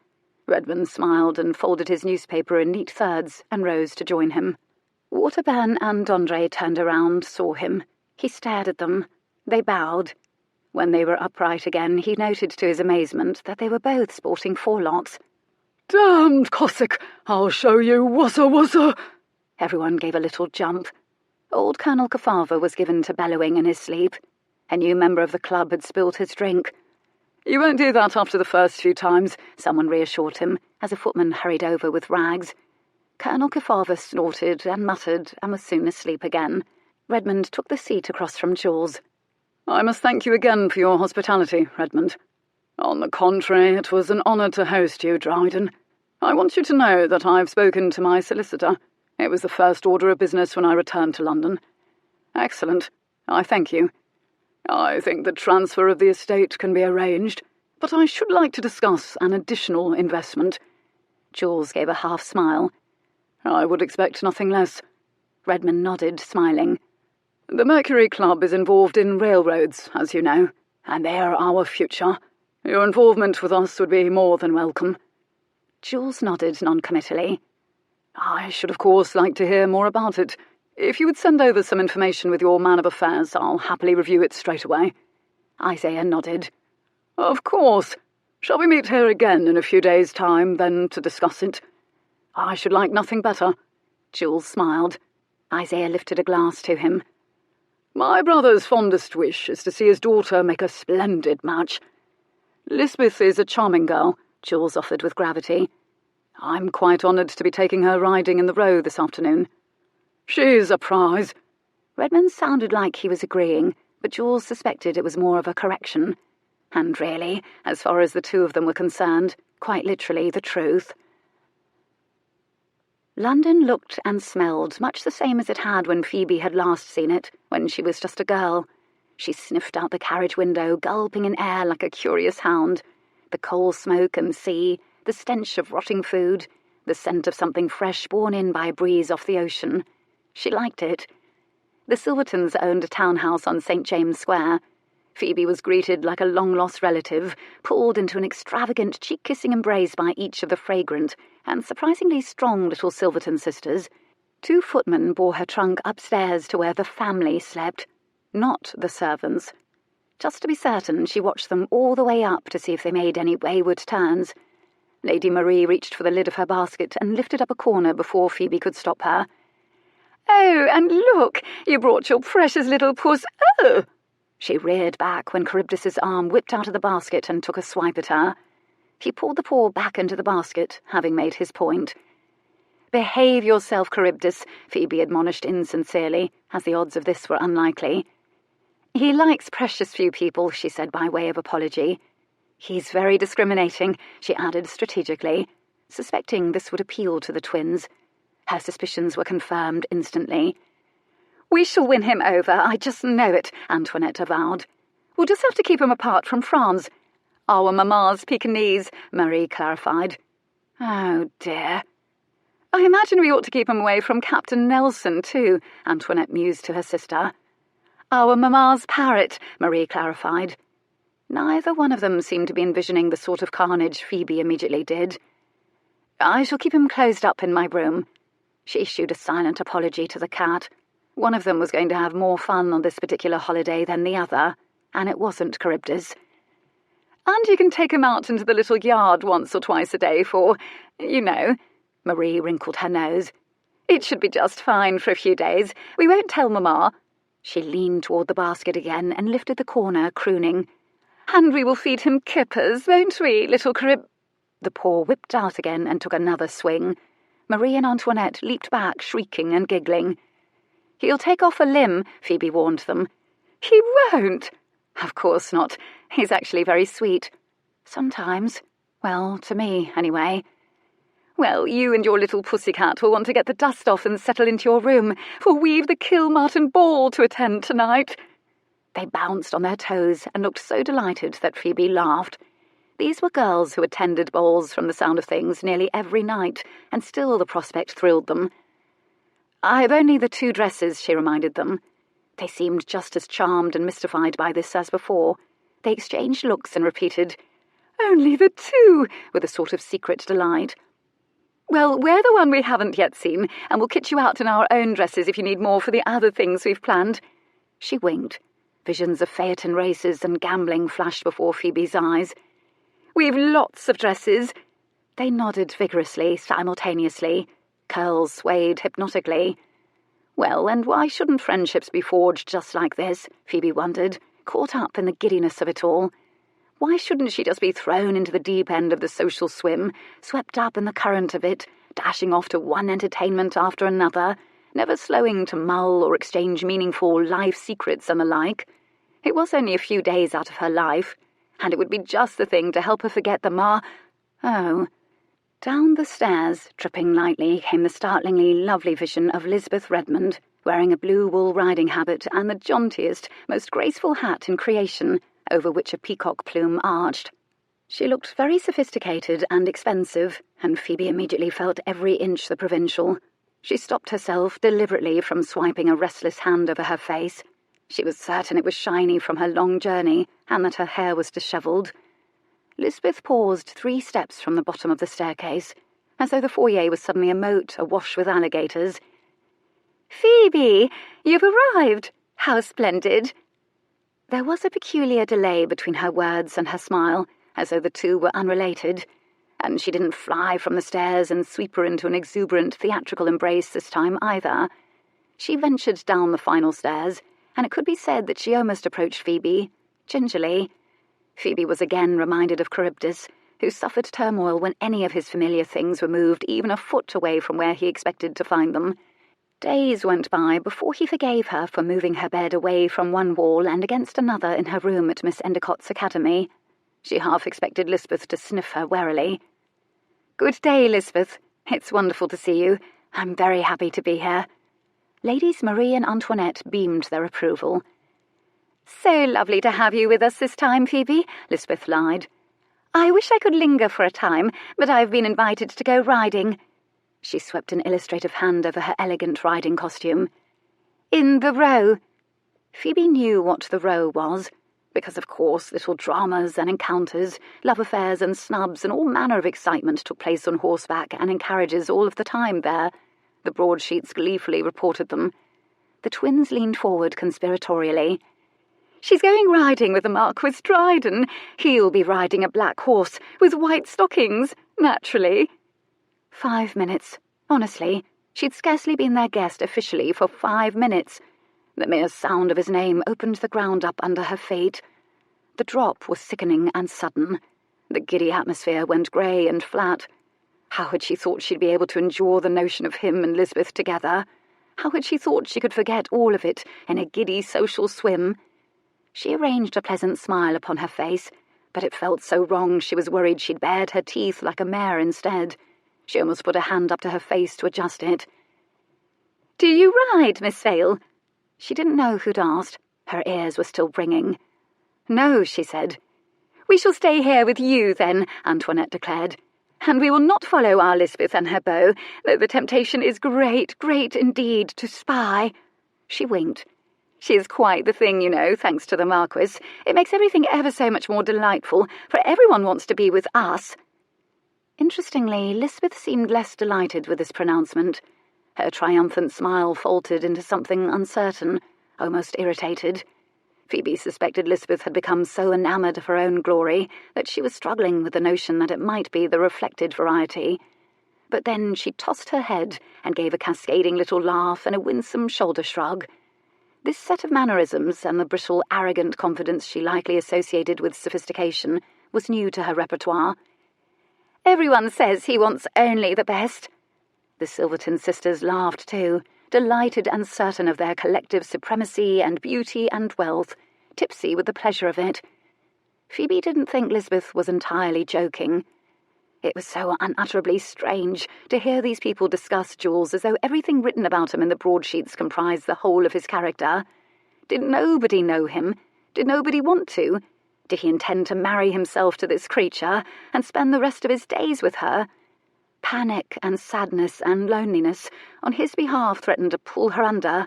Redmond smiled and folded his newspaper in neat thirds and rose to join him. Waterburn and D'Andre turned around, saw him. He stared at them. They bowed. When they were upright again, he noted to his amazement that they were both sporting forelocks. Damned Cossack! I'll show you, wuzza! Everyone gave a little jump. Old Colonel Kefauver was given to bellowing in his sleep. A new member of the club had spilt his drink. You won't do that after the first few times, someone reassured him, as a footman hurried over with rags. Colonel Kefauver snorted and muttered and was soon asleep again. Redmond took the seat across from Jules. I must thank you again for your hospitality, Redmond. On the contrary, it was an honour to host you, Dryden. I want you to know that I've spoken to my solicitor. It was the first order of business when I returned to London. Excellent. I thank you. I think the transfer of the estate can be arranged, but I should like to discuss an additional investment. Jules gave a half-smile. I would expect nothing less. Redmond nodded, smiling. The Mercury Club is involved in railroads, as you know, and they are our future. Your involvement with us would be more than welcome. Jules nodded non-committally. I should, of course, like to hear more about it. If you would send over some information with your man of affairs, I'll happily review it straight away. Isaiah nodded. Of course. Shall we meet here again in a few days' time, then, to discuss it? I should like nothing better. Jules smiled. Isaiah lifted a glass to him. My brother's fondest wish is to see his daughter make a splendid match. Lisbeth is a charming girl, Jules offered with gravity. I'm quite honoured to be taking her riding in the Row this afternoon. She's a prize. Redmond sounded like he was agreeing, but Jules suspected it was more of a correction. And really, as far as the two of them were concerned, quite literally the truth. London looked and smelled much the same as it had when Phoebe had last seen it, when she was just a girl. She sniffed out the carriage window, gulping in air like a curious hound. The coal smoke and sea, the stench of rotting food, the scent of something fresh borne in by a breeze off the ocean. She liked it. The Silvertons owned a townhouse on St. James Square. Phoebe was greeted like a long-lost relative, pulled into an extravagant cheek-kissing embrace by each of the fragrant and surprisingly strong little Silverton sisters. 2 footmen bore her trunk upstairs to where the family slept, not the servants. Just to be certain, she watched them all the way up to see if they made any wayward turns. Lady Marie reached for the lid of her basket and lifted up a corner before Phoebe could stop her. "Oh, and look, you brought your precious little puss. Oh!" She reared back when Charybdis's arm whipped out of the basket and took a swipe at her. He pulled the paw back into the basket, having made his point. "Behave yourself, Charybdis," Phoebe admonished insincerely, as the odds of this were unlikely. "He likes precious few people," she said by way of apology. "He's very discriminating," she added strategically, suspecting this would appeal to the twins. Her suspicions were confirmed instantly. "We shall win him over, I just know it," Antoinette avowed. "We'll just have to keep him apart from Franz. Our mamma's Pekingese," Marie clarified. "Oh, dear." "I imagine we ought to keep him away from Captain Nelson, too," Antoinette mused to her sister. "Our mamma's parrot," Marie clarified. Neither one of them seemed to be envisioning the sort of carnage Phoebe immediately did. "I shall keep him closed up in my room." She issued a silent apology to the cat. One of them was going to have more fun on this particular holiday than the other, and it wasn't Charybdis. "And you can take him out into the little yard once or twice a day for, you know," Marie wrinkled her nose. "It should be just fine for a few days. We won't tell Mamma." She leaned toward the basket again and lifted the corner, crooning. "And we will feed him kippers, won't we, little The paw whipped out again and took another swing. Marie and Antoinette leaped back, shrieking and giggling. "He'll take off a limb," Phoebe warned them. "He won't." "Of course not. He's actually very sweet. Sometimes. Well, to me, anyway." "Well, you and your little pussycat will want to get the dust off and settle into your room, for we've the Kilmartin ball to attend tonight." They bounced on their toes and looked so delighted that Phoebe laughed. These were girls who attended balls from the sound of things nearly every night, and still the prospect thrilled them. "I've only the 2 dresses," she reminded them. They seemed just as charmed and mystified by this as before. They exchanged looks and repeated, "Only the 2," with a sort of secret delight. "Well, wear the one we haven't yet seen, and we'll kit you out in our own dresses if you need more for the other things we've planned." She winked. Visions of phaeton races and gambling flashed before Phoebe's eyes. "We've lots of dresses." They nodded vigorously, simultaneously. Curls swayed hypnotically. Well, and why shouldn't friendships be forged just like this, Phoebe wondered, caught up in the giddiness of it all. Why shouldn't she just be thrown into the deep end of the social swim, swept up in the current of it, dashing off to one entertainment after another, never slowing to mull or exchange meaningful life secrets and the like? It was only a few days out of her life, and it would be just the thing to help her forget the Oh. Down the stairs, tripping lightly, came the startlingly lovely vision of Lisbeth Redmond, wearing a blue wool riding habit and the jauntiest, most graceful hat in creation, over which a peacock plume arched. She looked very sophisticated and expensive, and Phoebe immediately felt every inch the provincial. She stopped herself deliberately from swiping a restless hand over her face. She was certain it was shiny from her long journey, and that her hair was dishevelled. Lisbeth paused 3 steps from the bottom of the staircase, as though the foyer was suddenly a moat awash with alligators. "Phoebe, you've arrived! How splendid!" There was a peculiar delay between her words and her smile, as though the two were unrelated, and she didn't fly from the stairs and sweep her into an exuberant theatrical embrace this time either. She ventured down the final stairs, and it could be said that she almost approached Phoebe, gingerly. Phoebe was again reminded of Charybdis, who suffered turmoil when any of his familiar things were moved even a foot away from where he expected to find them. Days went by before he forgave her for moving her bed away from one wall and against another in her room at Miss Endicott's academy. She half expected Lisbeth to sniff her warily. "Good day, Lisbeth. It's wonderful to see you. I'm very happy to be here." Ladies Marie and Antoinette beamed their approval. "So lovely to have you with us this time, Phoebe," Lisbeth lied. "I wish I could linger for a time, but I've been invited to go riding." She swept an illustrative hand over her elegant riding costume. "In the Row." Phoebe knew what the Row was, because of course little dramas and encounters, love affairs and snubs and all manner of excitement took place on horseback and in carriages all of the time there. The broadsheets gleefully reported them. The twins leaned forward conspiratorially. "She's going riding with the Marquess Dryden. He'll be riding a black horse with white stockings, naturally." 5 minutes. Honestly, she'd scarcely been their guest officially for 5 minutes. The mere sound of his name opened the ground up under her feet. The drop was sickening and sudden. The giddy atmosphere went grey and flat. How had she thought she'd be able to endure the notion of him and Lisbeth together? How had she thought she could forget all of it in a giddy social swim? She arranged a pleasant smile upon her face, but it felt so wrong she was worried she'd bared her teeth like a mare instead. She almost put a hand up to her face to adjust it. "Do you ride, Miss Vale?" She didn't know who'd asked. Her ears were still ringing. "No," she said. "We shall stay here with you, then," Antoinette declared. "And we will not follow our Lisbeth and her beau, though the temptation is great, great indeed, to spy." She winked. "She is quite the thing, you know, thanks to the Marquis. It makes everything ever so much more delightful, for everyone wants to be with us." Interestingly, Lisbeth seemed less delighted with this pronouncement. Her triumphant smile faltered into something uncertain, almost irritated. Phoebe suspected Lisbeth had become so enamoured of her own glory that she was struggling with the notion that it might be the reflected variety. But then she tossed her head and gave a cascading little laugh and a winsome shoulder shrug. This set of mannerisms and the brittle, arrogant confidence she likely associated with sophistication was new to her repertoire. "Everyone says he wants only the best." The Silverton sisters laughed too, delighted and certain of their collective supremacy and beauty and wealth, tipsy with the pleasure of it. Phoebe didn't think Lisbeth was entirely joking. It was so unutterably strange to hear these people discuss Jules as though everything written about him in the broadsheets comprised the whole of his character. Did nobody know him? Did nobody want to? Did he intend to marry himself to this creature and spend the rest of his days with her? Panic and sadness and loneliness on his behalf threatened to pull her under.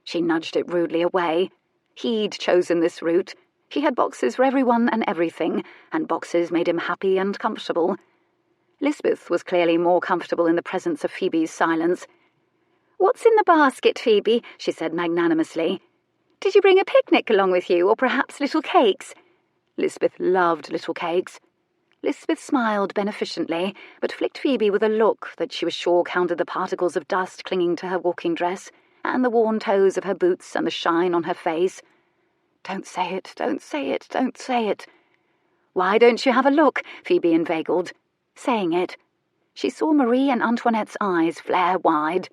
She nudged it rudely away. He'd chosen this route. He had boxes for everyone and everything, and boxes made him happy and comfortable. Lisbeth was clearly more comfortable in the presence of Phoebe's silence. "What's in the basket, Phoebe?" she said magnanimously. "Did you bring a picnic along with you, or perhaps little cakes?" Lisbeth loved little cakes. Lisbeth smiled beneficently, but flicked Phoebe with a look that she was sure counted the particles of dust clinging to her walking dress, and the worn toes of her boots and the shine on her face. "Don't say it, don't say it, don't say it." "Why don't you have a look?" Phoebe inveigled. Saying it, she saw Marie and Antoinette's eyes flare wide.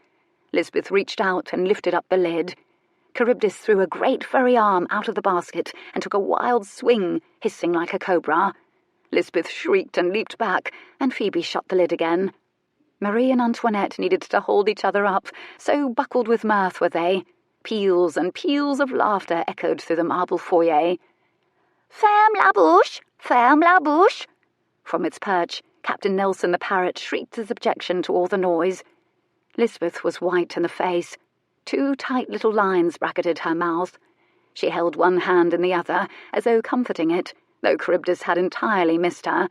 Lisbeth reached out and lifted up the lid. Charybdis threw a great furry arm out of the basket and took a wild swing, hissing like a cobra. Lisbeth shrieked and leaped back, and Phoebe shut the lid again. Marie and Antoinette needed to hold each other up, so buckled with mirth were they. Peals and peals of laughter echoed through the marble foyer. "Ferme la bouche! Ferme la bouche!" From its perch, Captain Nelson the parrot shrieked his objection to all the noise. Lisbeth was white in the face. 2 tight little lines bracketed her mouth. She held one hand in the other, as though comforting it, though Charybdis had entirely missed her.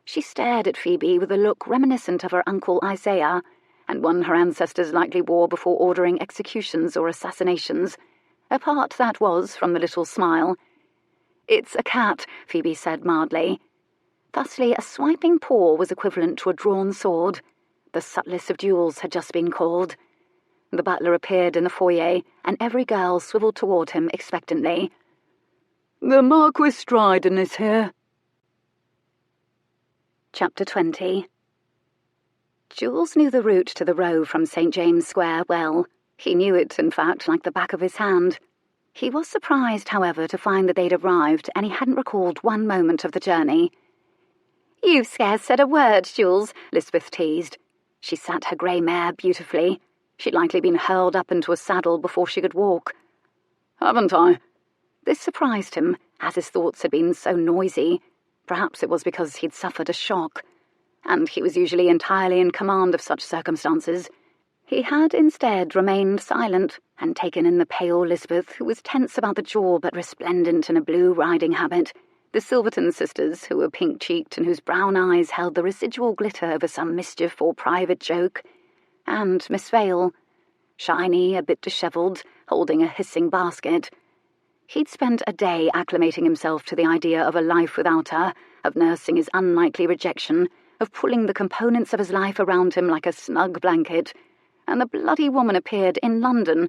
She stared at Phoebe with a look reminiscent of her uncle Isaiah, and one her ancestors likely wore before ordering executions or assassinations. A part that was from the little smile. "It's a cat," Phoebe said mildly. Thusly, a swiping paw was equivalent to a drawn sword. The subtlest of duels had just been called. The butler appeared in the foyer, and every girl swivelled toward him expectantly. "The Marquess Dryden is here." Chapter 20. Jules knew the route to the Row from St. James Square well. He knew it, in fact, like the back of his hand. He was surprised, however, to find that they'd arrived, and he hadn't recalled one moment of the journey. "You've scarce said a word, Jules," Lisbeth teased. She sat her grey mare beautifully. She'd likely been hurled up into a saddle before she could walk. "Haven't I?" This surprised him, as his thoughts had been so noisy. Perhaps it was because he'd suffered a shock, and he was usually entirely in command of such circumstances. He had instead remained silent and taken in the pale Lisbeth, who was tense about the jaw but resplendent in a blue riding habit, the Silverton sisters, who were pink-cheeked and whose brown eyes held the residual glitter over some mischief or private joke, and Miss Vale, shiny, a bit dishevelled, holding a hissing basket. He'd spent a day acclimating himself to the idea of a life without her, of nursing his unlikely rejection, of pulling the components of his life around him like a snug blanket, and the bloody woman appeared in London,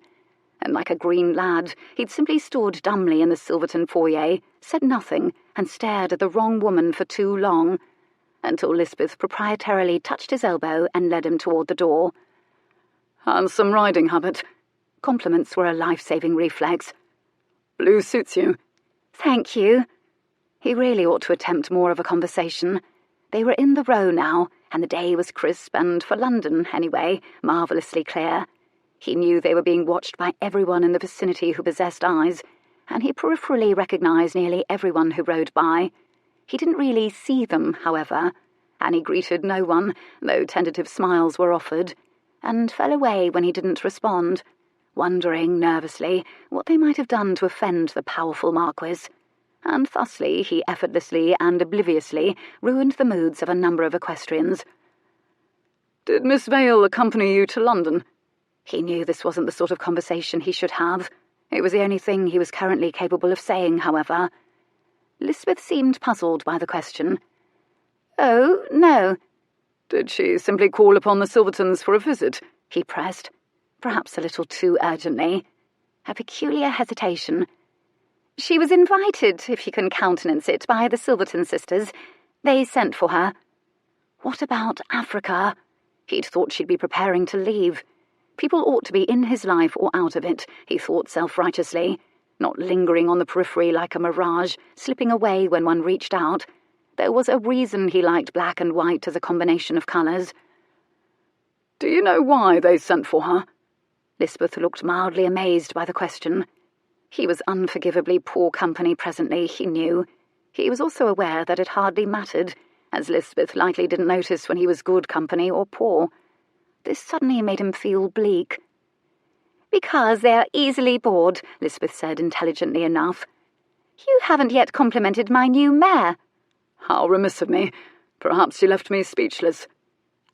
and like a green lad, he'd simply stood dumbly in the Silverton foyer, said nothing, and stared at the wrong woman for too long, until Lisbeth proprietarily touched his elbow and led him toward the door. "Handsome riding habit." Compliments were a life-saving reflex. "Blue suits you." "Thank you." He really ought to attempt more of a conversation. They were in the Row now, and the day was crisp and, for London anyway, marvellously clear. He knew they were being watched by everyone in the vicinity who possessed eyes, and he peripherally recognised nearly everyone who rode by. He didn't really see them, however, and he greeted no one, though tentative smiles were offered, and fell away when he didn't respond, wondering nervously what they might have done to offend the powerful Marquess, and thusly he effortlessly and obliviously ruined the moods of a number of equestrians. "Did Miss Vale accompany you to London?" He knew this wasn't the sort of conversation he should have. It was the only thing he was currently capable of saying, however. Lisbeth seemed puzzled by the question. "Oh, no." "Did she simply call upon the Silvertons for a visit?" he pressed, perhaps a little too urgently. A peculiar hesitation. "She was invited, if you can countenance it, by the Silverton sisters. They sent for her." What about Africa? He'd thought she'd be preparing to leave. People ought to be in his life or out of it, he thought self-righteously, not lingering on the periphery like a mirage, slipping away when one reached out. There was a reason he liked black and white as a combination of colours. "Do you know why they sent for her?" Lisbeth looked mildly amazed by the question. He was unforgivably poor company presently, he knew. He was also aware that it hardly mattered, as Lisbeth likely didn't notice when he was good company or poor. This suddenly made him feel bleak. "Because they are easily bored," Lisbeth said intelligently enough. "You haven't yet complimented my new mare." "How remiss of me. Perhaps she left me speechless."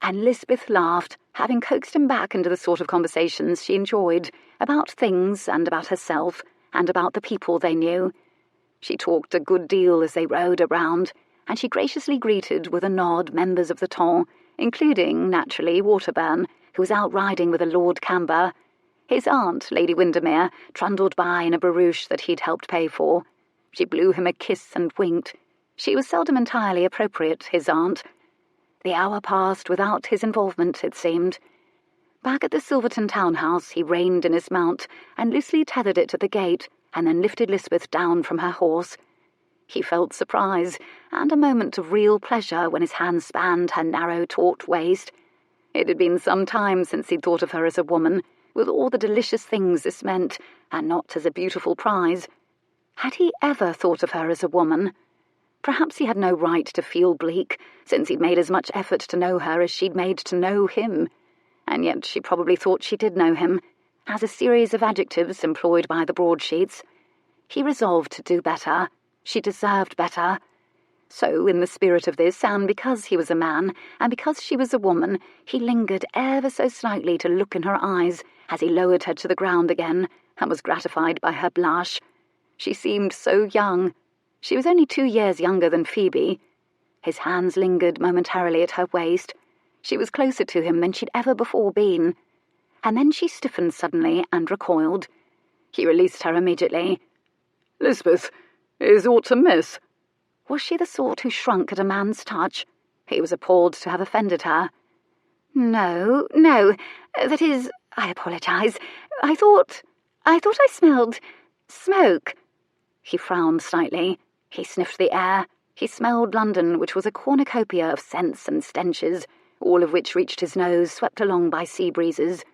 And Lisbeth laughed, having coaxed him back into the sort of conversations she enjoyed, about things and about herself, and about the people they knew. She talked a good deal as they rode around, and she graciously greeted with a nod members of the ton, including, naturally, Waterburn, who was out riding with a Lord Camber. His aunt, Lady Windermere, trundled by in a barouche that he'd helped pay for. She blew him a kiss and winked. She was seldom entirely appropriate, his aunt. The hour passed without his involvement, it seemed. Back at the Silverton townhouse, he reined in his mount and loosely tethered it at the gate, and then lifted Lisbeth down from her horse. He felt surprise, and a moment of real pleasure when his hand spanned her narrow, taut waist. It had been some time since he'd thought of her as a woman, with all the delicious things this meant, and not as a beautiful prize. Had he ever thought of her as a woman? Perhaps he had no right to feel bleak, since he'd made as much effort to know her as she'd made to know him. And yet she probably thought she did know him, as a series of adjectives employed by the broadsheets. He resolved to do better. She deserved better. So, in the spirit of this, and because he was a man, and because she was a woman, he lingered ever so slightly to look in her eyes as he lowered her to the ground again, and was gratified by her blush. She seemed so young. She was only 2 years younger than Phoebe. His hands lingered momentarily at her waist. She was closer to him than she'd ever before been. And then she stiffened suddenly and recoiled. He released her immediately. "Lisbeth, is aught amiss?" Was she the sort who shrunk at a man's touch? He was appalled to have offended her. No, that is, I apologize. I thought I smelled smoke." He frowned slightly. He sniffed the air. He smelled London, which was a cornucopia of scents and stenches, all of which reached his nose, swept along by sea breezes.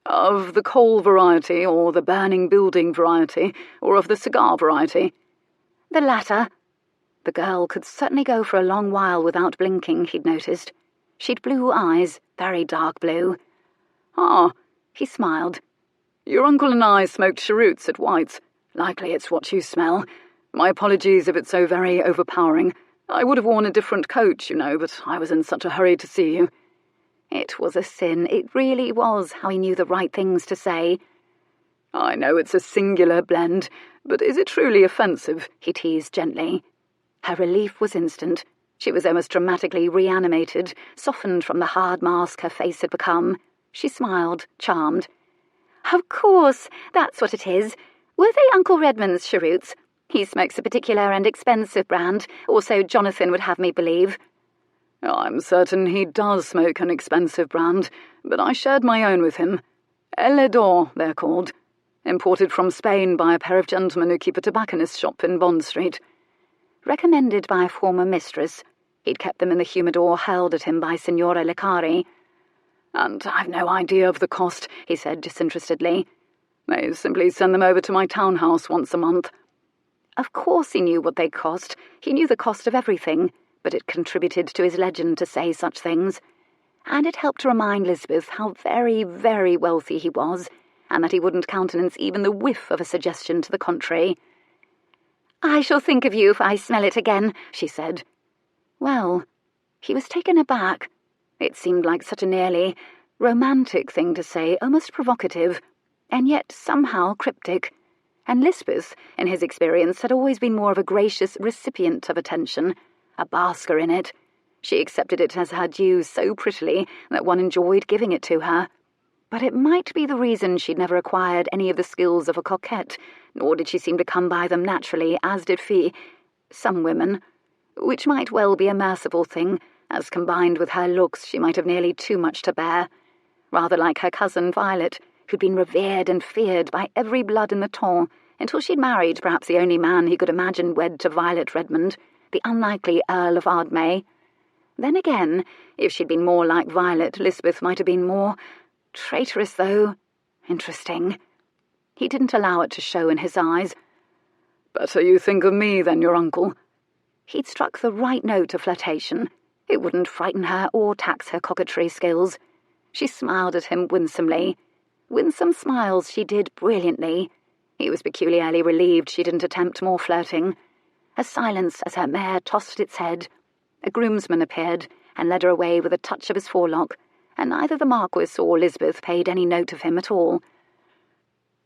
"Of the coal variety, or the burning building variety, or of the cigar variety?" "The latter." The girl could certainly go for a long while without blinking, he'd noticed. She'd blue eyes, very dark blue. "Ah," he smiled. "Your uncle and I smoked cheroots at White's. Likely it's what you smell. My apologies if it's so very overpowering. I would have worn a different coat, you know, but I was in such a hurry to see you." It was a sin. It really was, how he knew the right things to say. "I know it's a singular blend, but is it truly offensive?" he teased gently. Her relief was instant. She was almost dramatically reanimated, softened from the hard mask her face had become. She smiled, charmed. "Of course, that's what it is. Were they Uncle Redmond's cheroots? He smokes a particular and expensive brand, or so Jonathan would have me believe." "I'm certain he does smoke an expensive brand, but I shared my own with him. El Edor, they're called. Imported from Spain by a pair of gentlemen who keep a tobacconist's shop in Bond Street. Recommended by a former mistress. He'd kept them in the humidor hurled at him by Signora Licari. "And I've no idea of the cost," he said disinterestedly. "They simply send them over to my townhouse once a month." Of course he knew what they cost. He knew the cost of everything, but it contributed to his legend to say such things. And it helped to remind Lisbeth how very, very wealthy he was, and that he wouldn't countenance even the whiff of a suggestion to the contrary. "I shall think of you if I smell it again," she said. Well, he was taken aback. It seemed like such a nearly romantic thing to say, almost provocative, and yet somehow cryptic. And Lisbeth, in his experience, had always been more of a gracious recipient of attention, a basker in it. She accepted it as her due so prettily that one enjoyed giving it to her. But it might be the reason she'd never acquired any of the skills of a coquette, nor did she seem to come by them naturally, as did some women, which might well be a merciful thing, as combined with her looks she might have nearly too much to bear. Rather like her cousin Violet, who'd been revered and feared by every blood in the ton, until she'd married perhaps the only man he could imagine wed to Violet Redmond, the unlikely Earl of Ardmay. Then again, if she'd been more like Violet, Lisbeth might have been more traitorous, though interesting. He didn't allow it to show in his eyes. "Better you think of me than your uncle." He'd struck the right note of flirtation. It wouldn't frighten her or tax her coquetry skills. She smiled at him winsomely. Winsome smiles she did brilliantly. He was peculiarly relieved she didn't attempt more flirting. A silence as her mare tossed its head. A groomsman appeared and led her away with a touch of his forelock, and neither the Marquess or Lisbeth paid any note of him at all.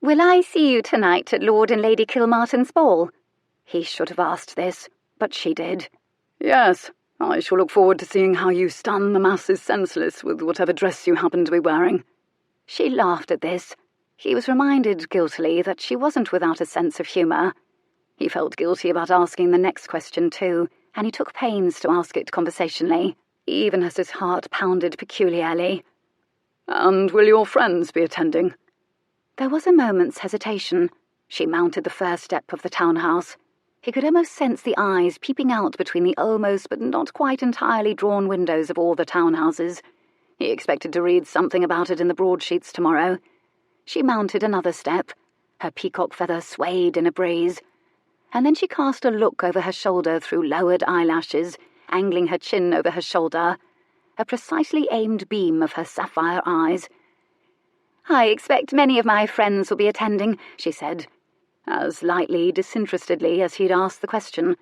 "Will I see you tonight at Lord and Lady Kilmartin's ball?" He should have asked this, but she did. "Yes, I shall look forward to seeing how you stun the masses senseless with whatever dress you happen to be wearing." She laughed at this. He was reminded guiltily that she wasn't without a sense of humour. He felt guilty about asking the next question too, and he took pains to ask it conversationally, even as his heart pounded peculiarly. "And will your friends be attending?" There was a moment's hesitation. She mounted the first step of the townhouse. He could almost sense the eyes peeping out between the almost but not quite entirely drawn windows of all the townhouses. He expected to read something about it in the broadsheets tomorrow. She mounted another step. Her peacock feather swayed in a breeze. and then she cast a look over her shoulder through lowered eyelashes, angling her chin over her shoulder, a precisely aimed beam of her sapphire eyes. "I expect many of my friends will be attending," she said, as lightly, disinterestedly as he'd asked the question.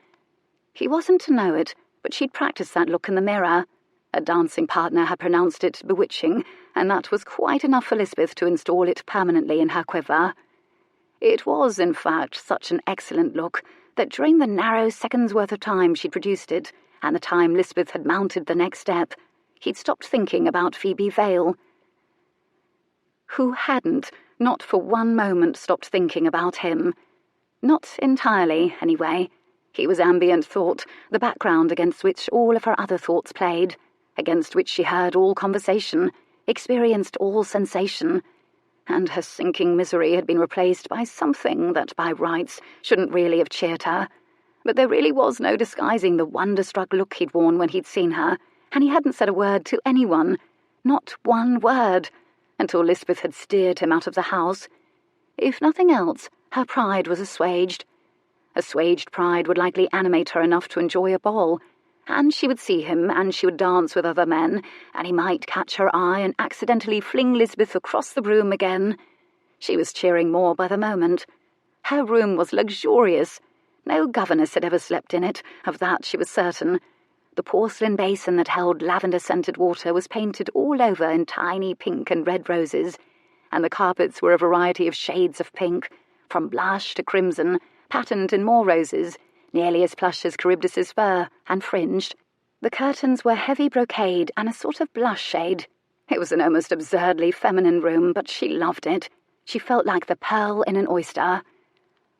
He wasn't to know it, but she'd practiced that look in the mirror. A dancing partner had pronounced it bewitching, and that was quite enough for Lisbeth to install it permanently in her quiver. It was, in fact, such an excellent look that during the narrow second's worth of time she'd produced it, and the time Lisbeth had mounted the next step, he'd stopped thinking about Phoebe Vale. Who hadn't, not for one moment, stopped thinking about him? Not entirely, anyway. He was ambient thought, the background against which all of her other thoughts played, against which she heard all conversation, experienced all sensation, and her sinking misery had been replaced by something that by rights shouldn't really have cheered her. But there really was no disguising the wonder-struck look he'd worn when he'd seen her, and he hadn't said a word to anyone, not one word, until Lisbeth had steered him out of the house. If nothing else, her pride was assuaged. Assuaged pride would likely animate her enough to enjoy a ball, and she would see him, and she would dance with other men, and he might catch her eye and accidentally fling Lisbeth across the room again. She was cheering more by the moment. Her room was luxurious. No governess had ever slept in it, of that she was certain. The porcelain basin that held lavender-scented water was painted all over in tiny pink and red roses, and the carpets were a variety of shades of pink, from blush to crimson, patterned in more roses, nearly as plush as Charybdis's fur, and fringed. The curtains were heavy brocade and a sort of blush shade. It was an almost absurdly feminine room, but she loved it. She felt like the pearl in an oyster.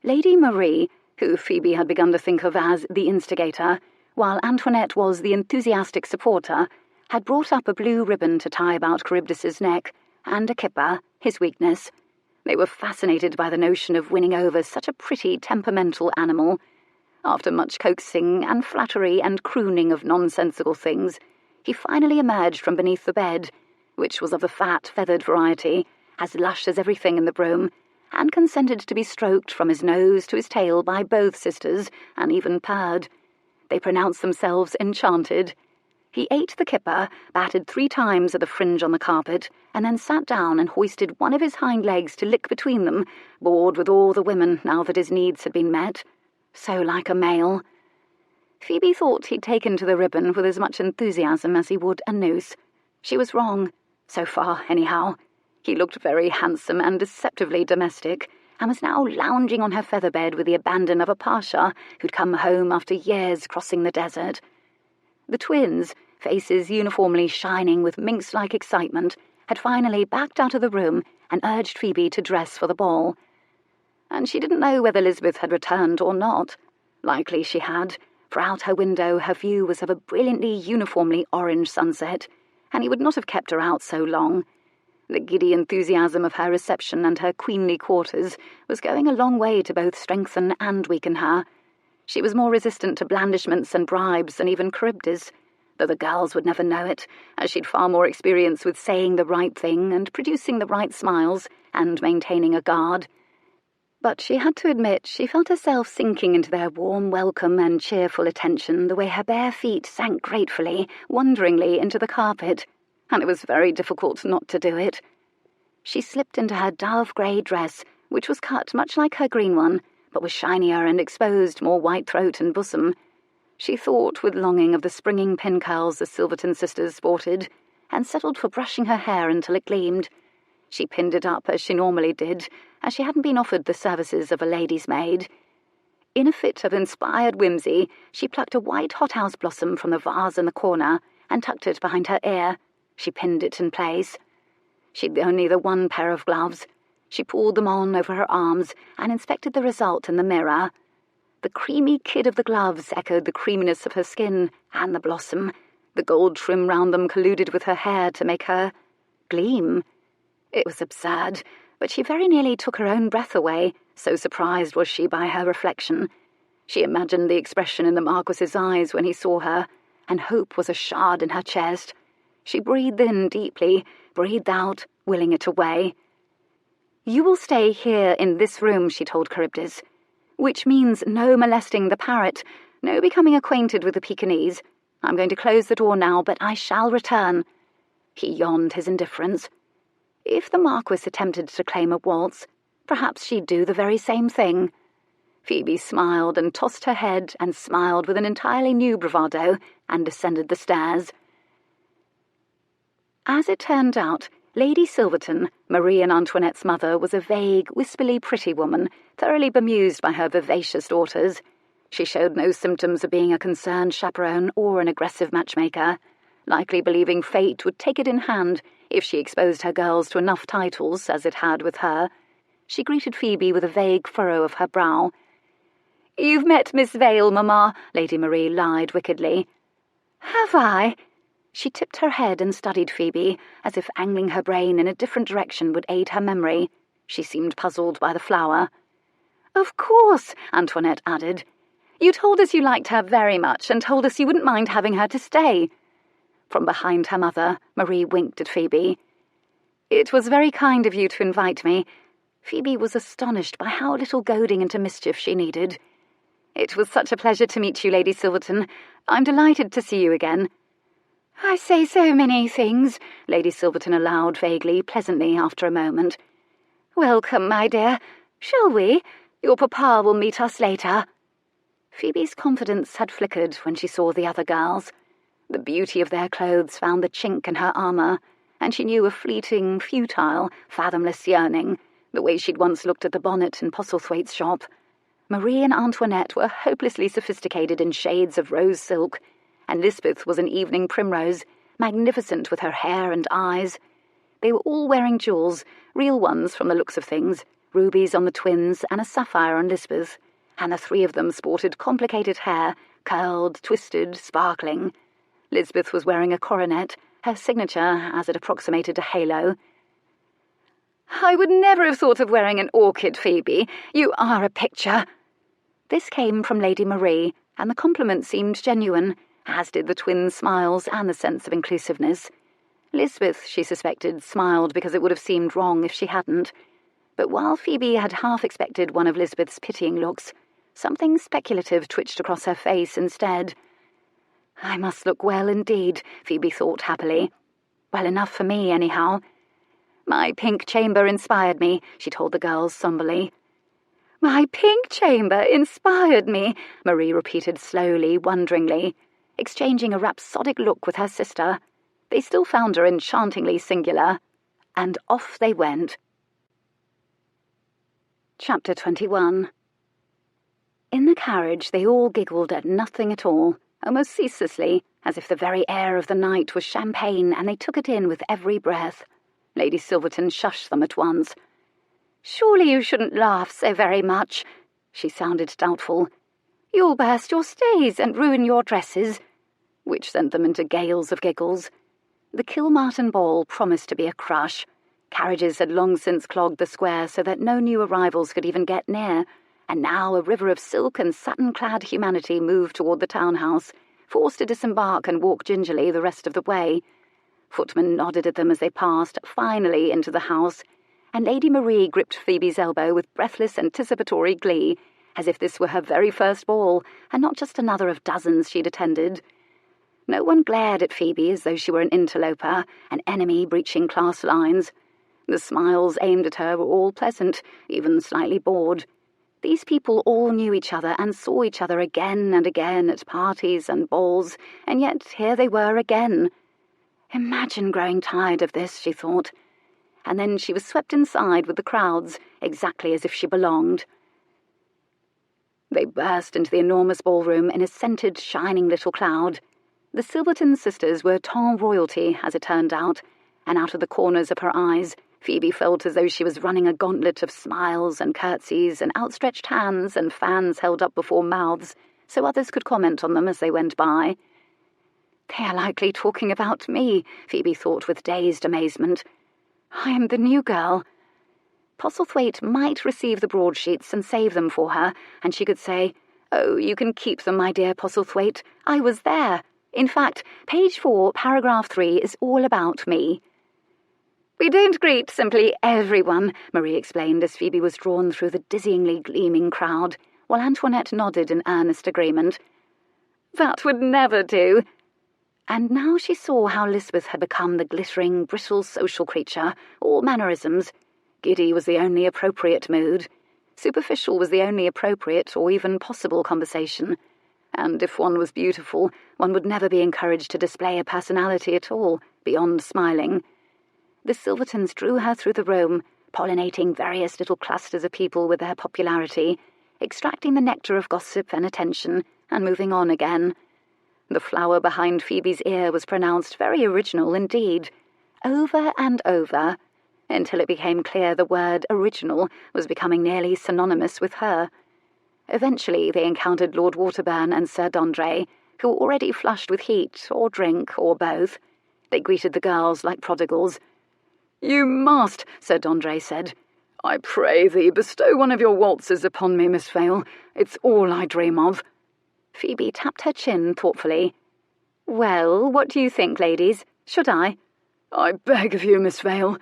Lady Marie, who Phoebe had begun to think of as the instigator, while Antoinette was the enthusiastic supporter, had brought up a blue ribbon to tie about Charybdis's neck, and a kipper, his weakness. They were fascinated by the notion of winning over such a pretty, temperamental animal. After much coaxing and flattery and crooning of nonsensical things, he finally emerged from beneath the bed, which was of the fat, feathered variety, as lush as everything in the broom, and consented to be stroked from his nose to his tail by both sisters, and even purred. They pronounced themselves enchanted. He ate the kipper, batted 3 times at the fringe on the carpet, and then sat down and hoisted one of his hind legs to lick between them, bored with all the women now that his needs had been met. So like a male. Phoebe thought he'd taken to the ribbon with as much enthusiasm as he would a noose. She was wrong. So far, anyhow. He looked very handsome and deceptively domestic, and was now lounging on her feather bed with the abandon of a pasha who'd come home after years crossing the desert. The twins, faces uniformly shining with minx-like excitement, had finally backed out of the room and urged Phoebe to dress for the ball. And she didn't know whether Lisbeth had returned or not. Likely she had, for out her window her view was of a brilliantly uniformly orange sunset, and he would not have kept her out so long. The giddy enthusiasm of her reception and her queenly quarters was going a long way to both strengthen and weaken her. She was more resistant to blandishments and bribes than even Charybdis, though the girls would never know it, as she'd far more experience with saying the right thing and producing the right smiles and maintaining a guard. But she had to admit she felt herself sinking into their warm welcome and cheerful attention the way her bare feet sank gratefully, wonderingly into the carpet, and it was very difficult not to do it. She slipped into her dove-grey dress, which was cut much like her green one, but was shinier and exposed more white throat and bosom. She thought with longing of the springing pin curls the Silverton sisters sported, and settled for brushing her hair until it gleamed. She pinned it up as she normally did, as she hadn't been offered the services of a lady's maid. In a fit of inspired whimsy, she plucked a white hothouse blossom from the vase in the corner and tucked it behind her ear. She pinned it in place. She'd only the one pair of gloves. She pulled them on over her arms and inspected the result in the mirror. The creamy kid of the gloves echoed the creaminess of her skin and the blossom. The gold trim round them colluded with her hair to make her gleam. It was absurd, but she very nearly took her own breath away, so surprised was she by her reflection. She imagined the expression in the Marquess's eyes when he saw her, and hope was a shard in her chest. She breathed in deeply, breathed out, willing it away. "You will stay here in this room," she told Charybdis. which means no molesting the parrot, no becoming acquainted with the Pekingese. I'm going to close the door now, but I shall return." He yawned his indifference. If the Marquess attempted to claim a waltz, perhaps she'd do the very same thing. Phoebe smiled and tossed her head and smiled with an entirely new bravado and descended the stairs. As it turned out, Lady Silverton, Marie and Antoinette's mother, was a vague, wispily pretty woman, thoroughly bemused by her vivacious daughters. She showed no symptoms of being a concerned chaperone or an aggressive matchmaker, likely believing fate would take it in hand if she exposed her girls to enough titles, as it had with her. She greeted Phoebe with a vague furrow of her brow. "You've met Miss Vale, Mamma," Lady Marie lied wickedly. "Have I?" She tipped her head and studied Phoebe, as if angling her brain in a different direction would aid her memory. She seemed puzzled by the flower. "Of course," Antoinette added. "You told us you liked her very much and told us you wouldn't mind having her to stay." From behind her mother, Marie winked at Phoebe. "It was very kind of you to invite me." Phoebe was astonished by how little goading into mischief she needed. "It was such a pleasure to meet you, Lady Silverton. I'm delighted to see you again." "I say so many things," Lady Silverton allowed vaguely, pleasantly, after a moment. "Welcome, my dear. Shall we? Your papa will meet us later." Phoebe's confidence had flickered when she saw the other girls. The beauty of their clothes found the chink in her armour, and she knew a fleeting, futile, fathomless yearning, the way she'd once looked at the bonnet in Postlethwaite's shop. Marie and Antoinette were hopelessly sophisticated in shades of rose silk, and Lisbeth was an evening primrose, magnificent with her hair and eyes. They were all wearing jewels, real ones from the looks of things, rubies on the twins and a sapphire on Lisbeth, and the three of them sported complicated hair, curled, twisted, sparkling. Lisbeth was wearing a coronet, her signature as it approximated a halo. "I would never have thought of wearing an orchid, Phoebe. You are a picture." This came from Lady Marie, and the compliment seemed genuine, as did the twins' smiles and the sense of inclusiveness. Lisbeth, she suspected, smiled because it would have seemed wrong if she hadn't. But while Phoebe had half expected one of Lisbeth's pitying looks, something speculative twitched across her face instead. "I must look well indeed," Phoebe thought happily. "Well enough for me, anyhow." "My pink chamber inspired me," she told the girls somberly. "My pink chamber inspired me," Marie repeated slowly, wonderingly, exchanging a rhapsodic look with her sister. They still found her enchantingly singular. And off they went. Chapter 21. In the carriage they all giggled at nothing at all, almost ceaselessly, as if the very air of the night was champagne and they took it in with every breath. Lady Silverton shushed them at once. "Surely you shouldn't laugh so very much." She sounded doubtful. "You'll burst your stays and ruin your dresses," which sent them into gales of giggles. The Kilmartin ball promised to be a crush. Carriages had long since clogged the square so that no new arrivals could even get near, and now a river of silk and satin-clad humanity moved toward the townhouse, forced to disembark and walk gingerly the rest of the way. Footmen nodded at them as they passed, finally into the house, and Lady Marie gripped Phoebe's elbow with breathless anticipatory glee, as if this were her very first ball, and not just another of dozens she'd attended. No one glared at Phoebe as though she were an interloper, an enemy breaching class lines. The smiles aimed at her were all pleasant, even slightly bored. These people all knew each other and saw each other again and again at parties and balls, and yet here they were again. Imagine growing tired of this, she thought. And then she was swept inside with the crowds, exactly as if she belonged. They burst into the enormous ballroom in a scented, shining little cloud. The Silverton sisters were ton royalty, as it turned out, and out of the corners of her eyes, Phoebe felt as though she was running a gauntlet of smiles and curtsies and outstretched hands and fans held up before mouths, so others could comment on them as they went by. "They are likely talking about me," Phoebe thought with dazed amazement. "I am the new girl." Postlethwaite might receive the broadsheets and save them for her, and she could say, "Oh, you can keep them, my dear Postlethwaite. I was there. In fact, page 4, paragraph 3 is all about me." "We don't greet simply everyone," Marie explained as Phoebe was drawn through the dizzyingly gleaming crowd, while Antoinette nodded in earnest agreement. "That would never do." And now she saw how Lisbeth had become the glittering, brittle social creature, all mannerisms. Giddy was the only appropriate mood. Superficial was the only appropriate or even possible conversation. And if one was beautiful, one would never be encouraged to display a personality at all, beyond smiling. The Silvertons drew her through the room, pollinating various little clusters of people with their popularity, extracting the nectar of gossip and attention, and moving on again. The flower behind Phoebe's ear was pronounced very original indeed, over and over, until it became clear the word original was becoming nearly synonymous with her. Eventually they encountered Lord Waterburn and Sir Dondre, who were already flushed with heat, or drink, or both. They greeted the girls like prodigals. "You must," Sir Dondre said. "I pray thee, bestow one of your waltzes upon me, Miss Vale. It's all I dream of." Phoebe tapped her chin thoughtfully. "Well, what do you think, ladies? Should I?" "I beg of you, Miss Vale."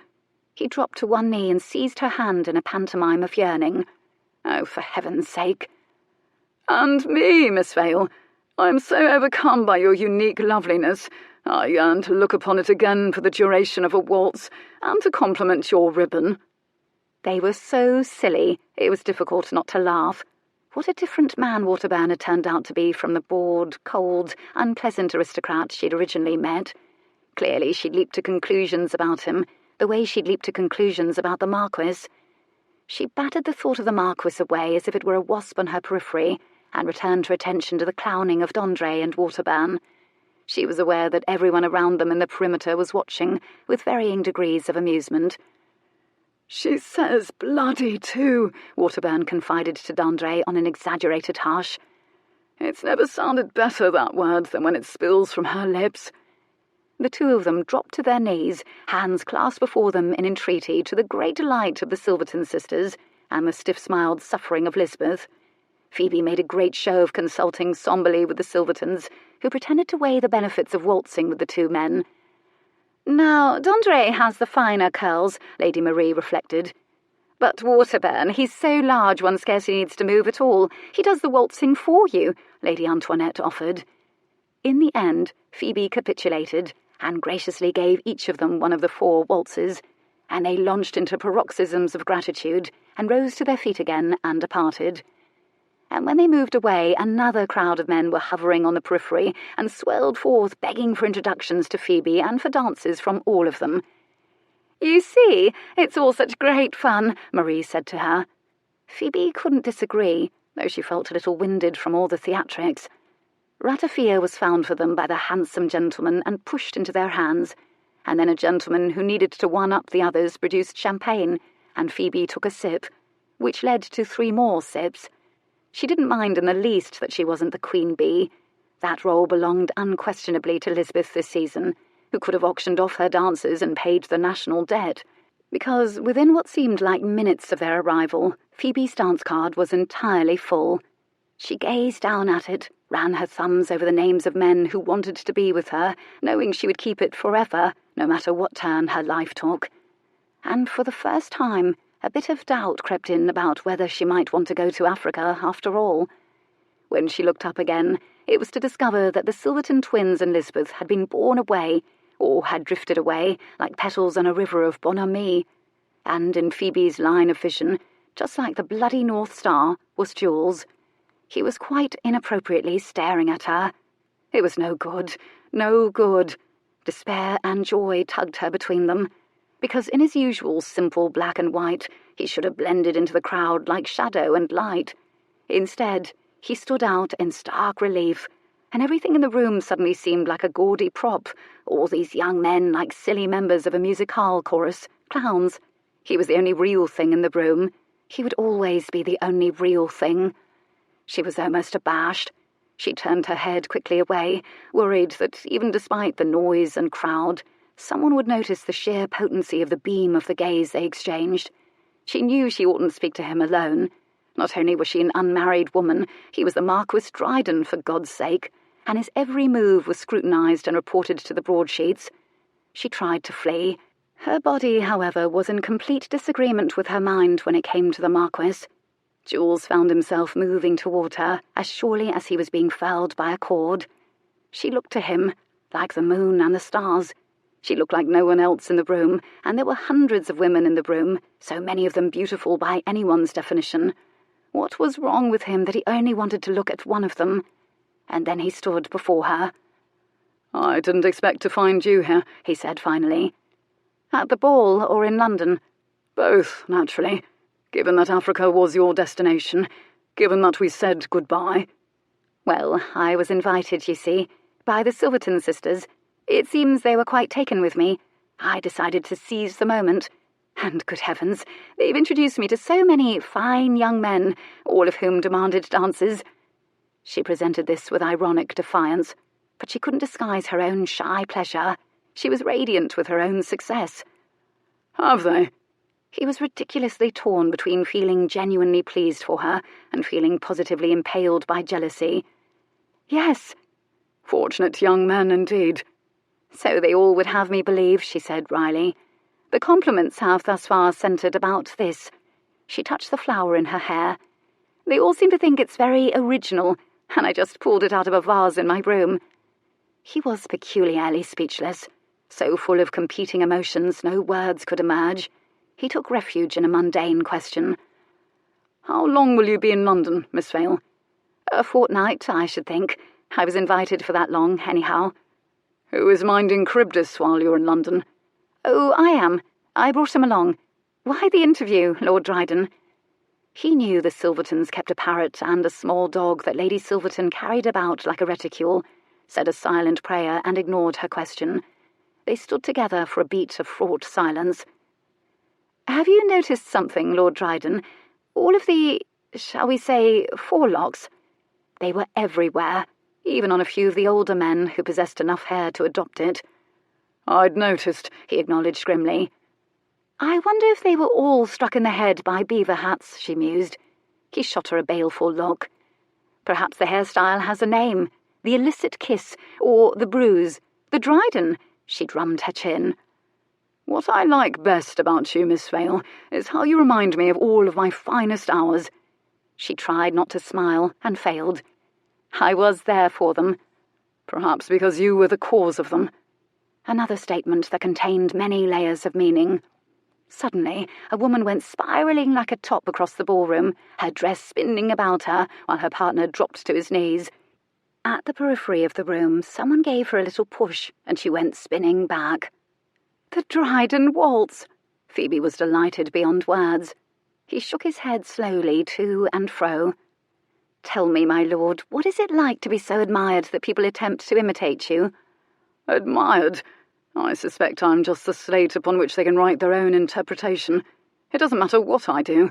He dropped to one knee and seized her hand in a pantomime of yearning. "Oh, for heaven's sake." "And me, Miss Vale. I am so overcome by your unique loveliness. I yearn to look upon it again for the duration of a waltz, and to compliment your ribbon." They were so silly, it was difficult not to laugh. What a different man Waterburn had turned out to be from the bored, cold, unpleasant aristocrat she'd originally met. Clearly she'd leaped to conclusions about him, the way she'd leaped to conclusions about the Marquess. She battered the thought of the Marquess away as if it were a wasp on her periphery, and returned her attention to the clowning of Dondre and Waterburn. She was aware that everyone around them in the perimeter was watching, with varying degrees of amusement. "She says bloody, too," Waterburn confided to Dondre on an exaggerated hush. "It's never sounded better, that word, than when it spills from her lips." The two of them dropped to their knees, hands clasped before them in entreaty, to the great delight of the Silverton sisters and the stiff-smiled suffering of Lisbeth. Phoebe made a great show of consulting somberly with the Silvertons, who pretended to weigh the benefits of waltzing with the two men. "Now, Dondre has the finer curls," Lady Marie reflected. "But Waterburn, he's so large one scarcely needs to move at all. He does the waltzing for you," Lady Antoinette offered. In the end, Phoebe capitulated, and graciously gave each of them one of the 4 waltzes, and they launched into paroxysms of gratitude, and rose to their feet again and departed. And when they moved away, another crowd of men were hovering on the periphery and swelled forth begging for introductions to Phoebe and for dances from all of them. "You see, it's all such great fun," Marie said to her. Phoebe couldn't disagree, though she felt a little winded from all the theatrics. Ratafia was found for them by the handsome gentleman and pushed into their hands, and then a gentleman who needed to one-up the others produced champagne, and Phoebe took a sip, which led to 3 more sips. She didn't mind in the least that she wasn't the queen bee. That role belonged unquestionably to Lisbeth this season, who could have auctioned off her dancers and paid the national debt, because within what seemed like minutes of their arrival, Phoebe's dance card was entirely full. She gazed down at it, ran her thumbs over the names of men who wanted to be with her, knowing she would keep it forever, no matter what turn her life took. And for the first time, a bit of doubt crept in about whether she might want to go to Africa after all. When she looked up again, it was to discover that the Silverton twins and Lisbeth had been borne away, or had drifted away, like petals on a river of bonhomie. And in Phoebe's line of vision, just like the bloody North Star, was Jules. He was quite inappropriately staring at her. It was no good, no good. Despair and joy tugged her between them, because in his usual simple black and white, he should have blended into the crowd like shadow and light. Instead, he stood out in stark relief, and everything in the room suddenly seemed like a gaudy prop, all these young men like silly members of a musicale chorus, clowns. He was the only real thing in the room. He would always be the only real thing. She was almost abashed. She turned her head quickly away, worried that even despite the noise and crowd, someone would notice the sheer potency of the beam of the gaze they exchanged. She knew she oughtn't speak to him alone. Not only was she an unmarried woman, he was the Marquess Dryden, for God's sake, and his every move was scrutinised and reported to the broadsheets. She tried to flee. Her body, however, was in complete disagreement with her mind when it came to the Marquess. Jules found himself moving toward her as surely as he was being felled by a cord. She looked to him, like the moon and the stars. She looked like no one else in the room, and there were hundreds of women in the room, so many of them beautiful by anyone's definition. What was wrong with him that he only wanted to look at one of them? And then he stood before her. "I didn't expect to find you here," he said finally. "At the ball or in London?" "Both, naturally. Given that Africa was your destination, given that we said goodbye." "Well, I was invited, you see, by the Silverton sisters. It seems they were quite taken with me. I decided to seize the moment. And, good heavens, they've introduced me to so many fine young men, all of whom demanded dances." She presented this with ironic defiance, but she couldn't disguise her own shy pleasure. She was radiant with her own success. "Have they?" He was ridiculously torn between feeling genuinely pleased for her and feeling positively impaled by jealousy. "Yes." "Fortunate young men, indeed." "So they all would have me believe," she said wryly. "The compliments have thus far centred about this." She touched the flower in her hair. "They all seem to think it's very original, and I just pulled it out of a vase in my room." He was peculiarly speechless, so full of competing emotions no words could emerge. He took refuge in a mundane question. "How long will you be in London, Miss Vale?" "A fortnight, I should think. I was invited for that long, anyhow." "Who is minding Charybdis while you're in London?" "Oh, I am. I brought him along. Why the interview, Lord Dryden?" He knew the Silvertons kept a parrot and a small dog that Lady Silverton carried about like a reticule, said a silent prayer and ignored her question. They stood together for a beat of fraught silence. "Have you noticed something, Lord Dryden? All of the, shall we say, forelocks? They were everywhere, even on a few of the older men who possessed enough hair to adopt it." "I'd noticed," he acknowledged grimly. "I wonder if they were all struck in the head by beaver hats," she mused. He shot her a baleful look. "Perhaps the hairstyle has a name. The illicit kiss, or the bruise. The Dryden." She drummed her chin. "What I like best about you, Miss Vale, is how you remind me of all of my finest hours." She tried not to smile, and failed. "I was there for them." "Perhaps because you were the cause of them." Another statement that contained many layers of meaning. Suddenly, a woman went spiralling like a top across the ballroom, her dress spinning about her, while her partner dropped to his knees. At the periphery of the room, someone gave her a little push, and she went spinning back. "The Dryden waltz!" Phoebe was delighted beyond words. He shook his head slowly to and fro. "Tell me, my lord, what is it like to be so admired that people attempt to imitate you?" "Admired? I suspect I'm just the slate upon which they can write their own interpretation. It doesn't matter what I do.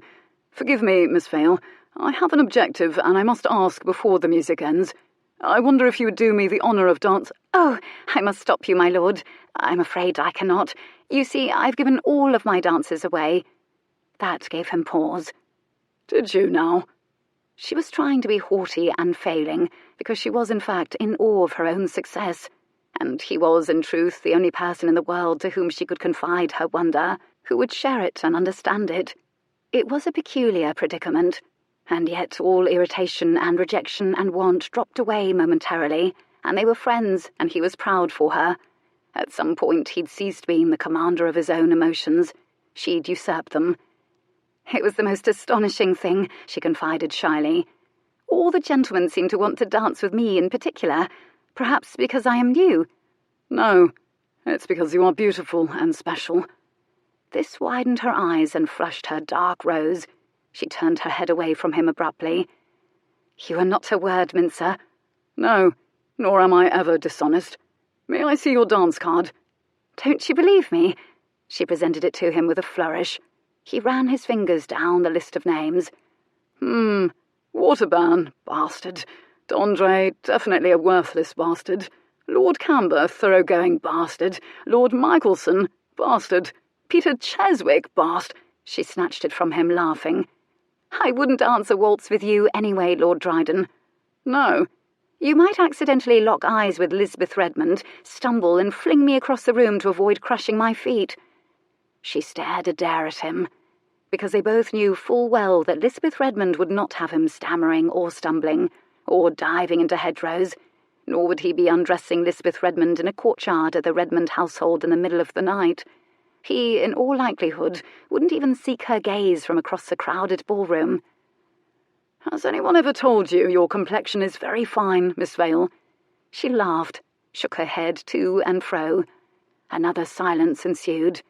Forgive me, Miss Vale. I have an objective, and I must ask before the music ends. I wonder if you would do me the honour of dance—" "Oh, I must stop you, my lord. I'm afraid I cannot. You see, I've given all of my dances away." That gave him pause. "Did you now?" She was trying to be haughty and failing, because she was in fact in awe of her own success. And he was, in truth, the only person in the world to whom she could confide her wonder, who would share it and understand it. It was a peculiar predicament, and yet all irritation and rejection and want dropped away momentarily, and they were friends, and he was proud for her. At some point he'd ceased being the commander of his own emotions. She'd usurped them. "It was the most astonishing thing," she confided shyly. "All the gentlemen seem to want to dance with me in particular. Perhaps because I am new." "No, it's because you are beautiful and special." This widened her eyes and flushed her dark rose. She turned her head away from him abruptly. "You are not a word mincer." "No, nor am I ever dishonest. May I see your dance card?" "Don't you believe me?" She presented it to him with a flourish. He ran his fingers down the list of names. Waterburn, bastard. D'Andre, definitely a worthless bastard. Lord Camber, thoroughgoing bastard. Lord Michelson, bastard. Peter Cheswick, bastard." She snatched it from him, laughing. "I wouldn't dance a waltz with you anyway, Lord Dryden." "No." "You might accidentally lock eyes with Lisbeth Redmond, stumble and fling me across the room to avoid crushing my feet." She stared a dare at him. because they both knew full well that Lisbeth Redmond would not have him stammering or stumbling, or diving into hedgerows, nor would he be undressing Lisbeth Redmond in a courtyard at the Redmond household in the middle of the night. He, in all likelihood, wouldn't even seek her gaze from across the crowded ballroom. "Has anyone ever told you your complexion is very fine, Miss Vale?" She laughed, shook her head to and fro. Another silence ensued,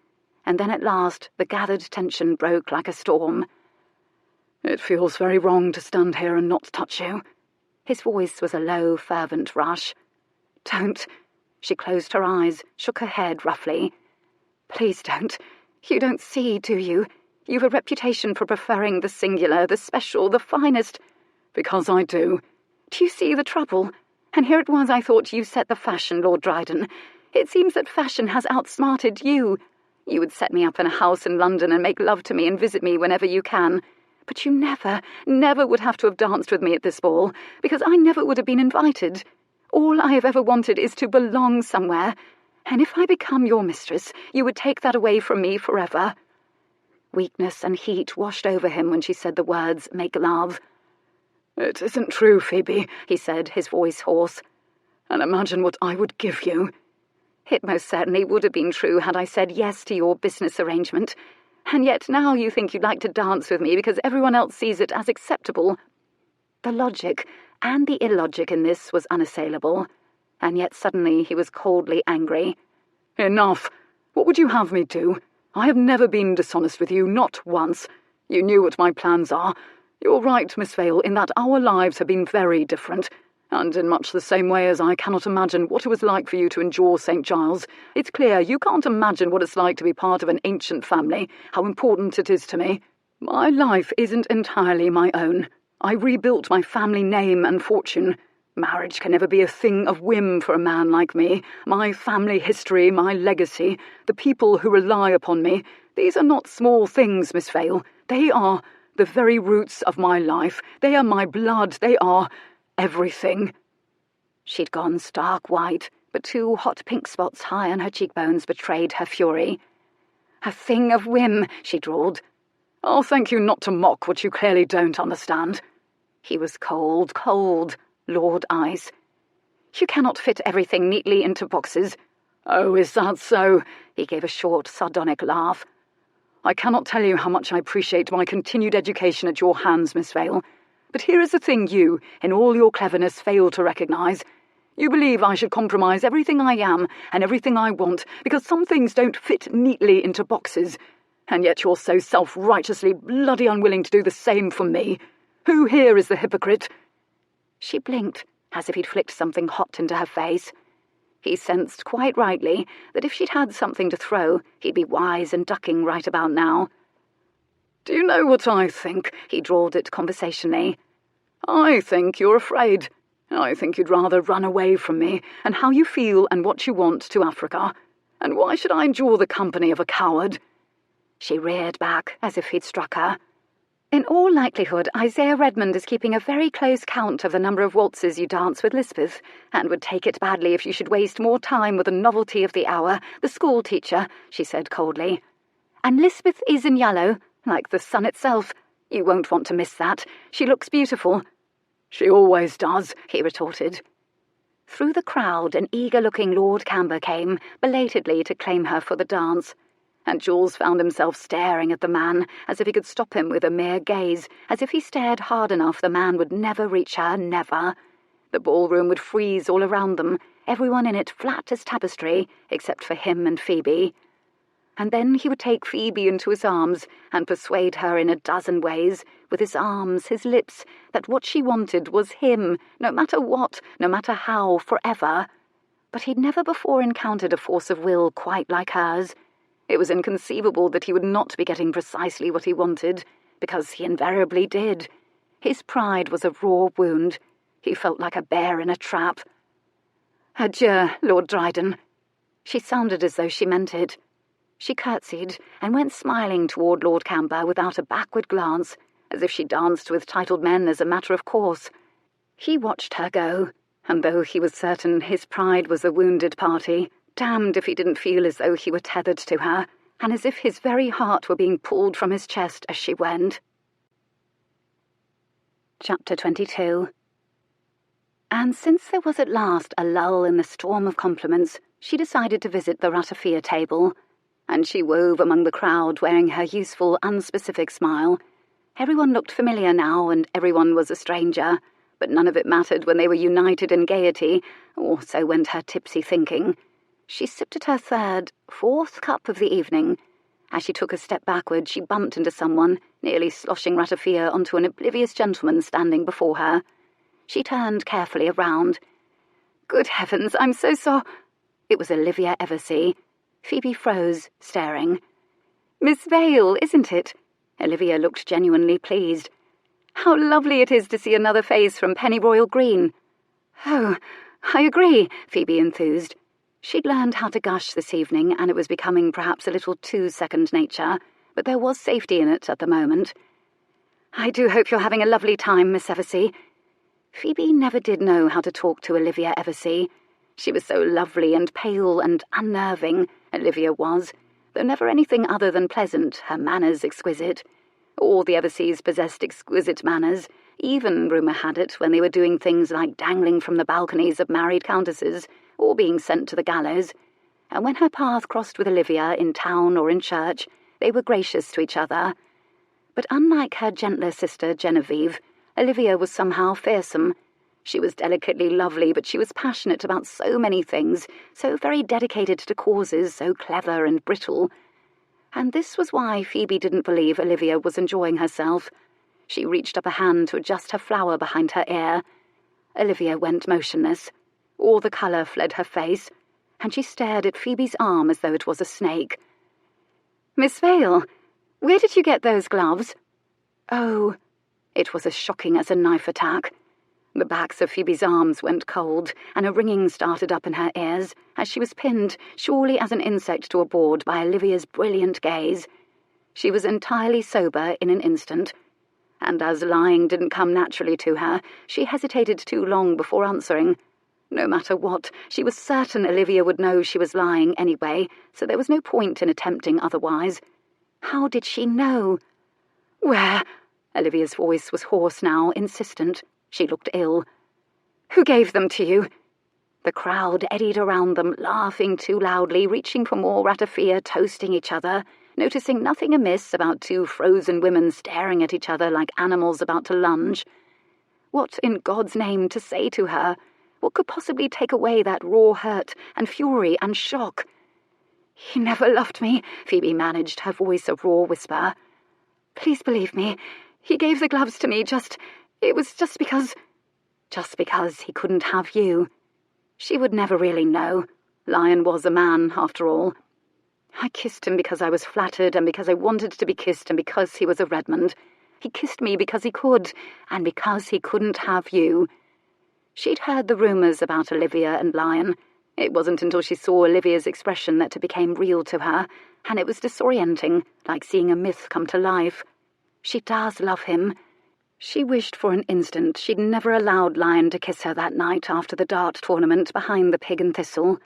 and then at last the gathered tension broke like a storm. "It feels very wrong to stand here and not touch you." His voice was a low, fervent rush. "Don't." She closed her eyes, shook her head roughly. "Please don't. You don't see, do you? You've a reputation for preferring the singular, the special, the finest." "Because I do." "Do you see the trouble? And here it was I thought you set the fashion, Lord Dryden. It seems that fashion has outsmarted you. You would set me up in a house in London and make love to me and visit me whenever you can. But you never, never would have to have danced with me at this ball, because I never would have been invited. All I have ever wanted is to belong somewhere, and if I become your mistress, you would take that away from me forever." Weakness and heat washed over him when she said the words, "make love." "It isn't true, Phoebe," he said, his voice hoarse. "And imagine what I would give you." "It most certainly would have been true had I said yes to your business arrangement. And yet now you think you'd like to dance with me because everyone else sees it as acceptable." The logic and the illogic in this was unassailable, and yet suddenly he was coldly angry. "Enough! What would you have me do? I have never been dishonest with you, not once. You knew what my plans are. You're right, Miss Vale, in that our lives have been very different, and in much the same way as I cannot imagine what it was like for you to endure St. Giles, it's clear you can't imagine what it's like to be part of an ancient family, how important it is to me. My life isn't entirely my own. I rebuilt my family name and fortune. Marriage can never be a thing of whim for a man like me. My family history, my legacy, the people who rely upon me, these are not small things, Miss Vale. They are the very roots of my life. They are my blood. They are everything." She'd gone stark white, but 2 hot pink spots high on her cheekbones betrayed her fury. "A thing of whim," she drawled. "I'll thank you not to mock what you clearly don't understand." He was cold, cold, Lord Ice. "You cannot fit everything neatly into boxes." "Oh, is that so?" He gave a short, sardonic laugh. "I cannot tell you how much I appreciate my continued education at your hands, Miss Vale. But here is the thing you, in all your cleverness, fail to recognise. You believe I should compromise everything I am and everything I want because some things don't fit neatly into boxes. And yet you're so self-righteously bloody unwilling to do the same for me. Who here is the hypocrite?" She blinked, as if he'd flicked something hot into her face. He sensed quite rightly that if she'd had something to throw, he'd be wise and ducking right about now. "Do you know what I think?" He drawled it conversationally. "I think you're afraid. I think you'd rather run away from me, and how you feel and what you want to Africa. And why should I endure the company of a coward?" She reared back, as if he'd struck her. "In all likelihood, Isaiah Redmond is keeping a very close count of the number of waltzes you dance with Lisbeth, and would take it badly if you should waste more time with the novelty of the hour, the school teacher," she said coldly. "And Lisbeth is in yellow, like the sun itself. You won't want to miss that. She looks beautiful." "She always does," he retorted. Through the crowd, an eager-looking Lord Camber came, belatedly to claim her for the dance. And Jules found himself staring at the man, as if he could stop him with a mere gaze, as if he stared hard enough the man would never reach her, never. The ballroom would freeze all around them, everyone in it flat as tapestry, except for him and Phoebe. And then he would take Phoebe into his arms and persuade her in a dozen ways, with his arms, his lips, that what she wanted was him, no matter what, no matter how, forever. But he'd never before encountered a force of will quite like hers. It was inconceivable that he would not be getting precisely what he wanted, because he invariably did. His pride was a raw wound. He felt like a bear in a trap. "Adieu, Lord Dryden." She sounded as though she meant it. She curtsied and went smiling toward Lord Camber without a backward glance, as if she danced with titled men as a matter of course. He watched her go, and though he was certain his pride was the wounded party, damned if he didn't feel as though he were tethered to her, and as if his very heart were being pulled from his chest as she went. Chapter 22. And since there was at last a lull in the storm of compliments, she decided to visit the ratafia table, and she wove among the crowd wearing her useful, unspecific smile. Everyone looked familiar now, and everyone was a stranger, but none of it mattered when they were united in gaiety, or so went her tipsy thinking. She sipped at her fourth cup of the evening. As she took a step backward, she bumped into someone, nearly sloshing ratafia onto an oblivious gentleman standing before her. She turned carefully around. "Good heavens, I'm so sorry." It was Olivia Eversey. Phoebe froze, staring. "Miss Vale, isn't it?" Olivia looked genuinely pleased. "How lovely it is to see another face from Pennyroyal Green." "Oh, I agree," Phoebe enthused. She'd learned how to gush this evening, and it was becoming perhaps a little too second nature, but there was safety in it at the moment. "I do hope you're having a lovely time, Miss Eversey." Phoebe never did know how to talk to Olivia Eversey. She was so lovely and pale and unnerving, Olivia was, though never anything other than pleasant, her manners exquisite. All the Everseys possessed exquisite manners, even, rumour had it, when they were doing things like dangling from the balconies of married countesses, or being sent to the gallows. And when her path crossed with Olivia in town or in church, they were gracious to each other. But unlike her gentler sister Genevieve, Olivia was somehow fearsome. She was delicately lovely, but she was passionate about so many things, so very dedicated to causes, so clever and brittle. And this was why Phoebe didn't believe Olivia was enjoying herself. She reached up a hand to adjust her flower behind her ear. Olivia went motionless. All the colour fled her face, and she stared at Phoebe's arm as though it was a snake. "Miss Vale, where did you get those gloves?" "Oh." It was as shocking as a knife attack. The backs of Phoebe's arms went cold, and a ringing started up in her ears as she was pinned, surely as an insect to a board, by Olivia's brilliant gaze. She was entirely sober in an instant, and as lying didn't come naturally to her, she hesitated too long before answering. No matter what, she was certain Olivia would know she was lying anyway, so there was no point in attempting otherwise. How did she know? "Where?" Olivia's voice was hoarse now, insistent. She looked ill. "Who gave them to you?" The crowd eddied around them, laughing too loudly, reaching for more ratafia, toasting each other, noticing nothing amiss about two frozen women staring at each other like animals about to lunge. What in God's name to say to her? What could possibly take away that raw hurt and fury and shock? "He never loved me," Phoebe managed, her voice a raw whisper. "Please believe me. He gave the gloves to me it was just because he couldn't have you." She would never really know. Lion was a man, after all. "I kissed him because I was flattered, and because I wanted to be kissed, and because he was a Redmond. He kissed me because he could, and because he couldn't have you." She'd heard the rumours about Olivia and Lion. It wasn't until she saw Olivia's expression that it became real to her, and it was disorienting, like seeing a myth come to life. She does love him. She wished for an instant she'd never allowed Lion to kiss her that night after the dart tournament behind the Pig and Thistle.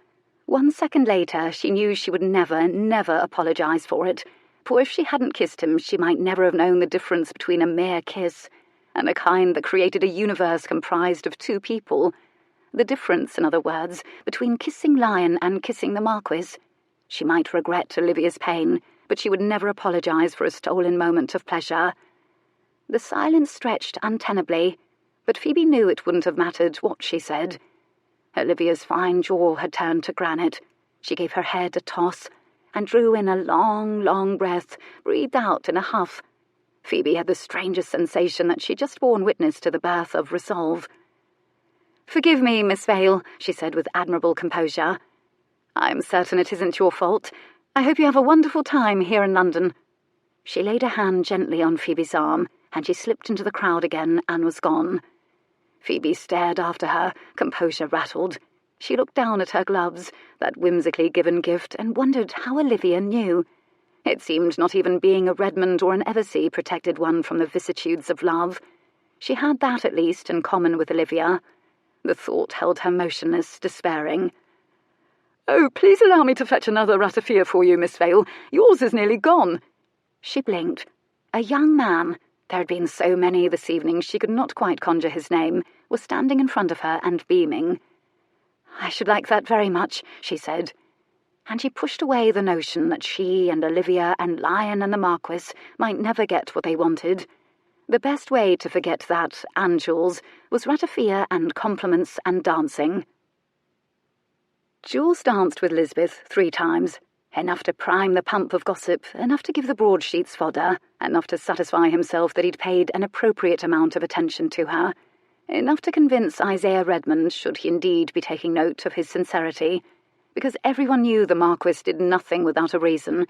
1 second later, she knew she would never, never apologise for it, for if she hadn't kissed him, she might never have known the difference between a mere kiss and the kind that created a universe comprised of two people. The difference, in other words, between kissing Lion and kissing the Marquess. She might regret Olivia's pain, but she would never apologise for a stolen moment of pleasure. The silence stretched untenably, but Phoebe knew it wouldn't have mattered what she said. Olivia's fine jaw had turned to granite. She gave her head a toss, and drew in a long, long breath, breathed out in a huff. Phoebe had the strangest sensation that she'd just borne witness to the birth of resolve. "Forgive me, Miss Vale," she said with admirable composure. "I'm certain it isn't your fault. I hope you have a wonderful time here in London." She laid a hand gently on Phoebe's arm, and she slipped into the crowd again and was gone. Phoebe stared after her, composure rattled. She looked down at her gloves, that whimsically given gift, and wondered how Olivia knew. It seemed not even being a Redmond or an Eversey protected one from the vicissitudes of love. She had that, at least, in common with Olivia. The thought held her motionless, despairing. "Oh, please allow me to fetch another ratafia for you, Miss Vale. Yours is nearly gone." She blinked. A young man, there had been so many this evening she could not quite conjure his name, was standing in front of her and beaming. "I should like that very much," she said. And she pushed away the notion that she and Olivia and Lion and the Marquess might never get what they wanted. The best way to forget that, and Jules, was ratafia and compliments and dancing. Jules danced with Lisbeth 3 times, enough to prime the pump of gossip, enough to give the broadsheets fodder, enough to satisfy himself that he'd paid an appropriate amount of attention to her, enough to convince Isaiah Redmond, should he indeed be taking note of his sincerity, because everyone knew the Marquess did nothing without a reason.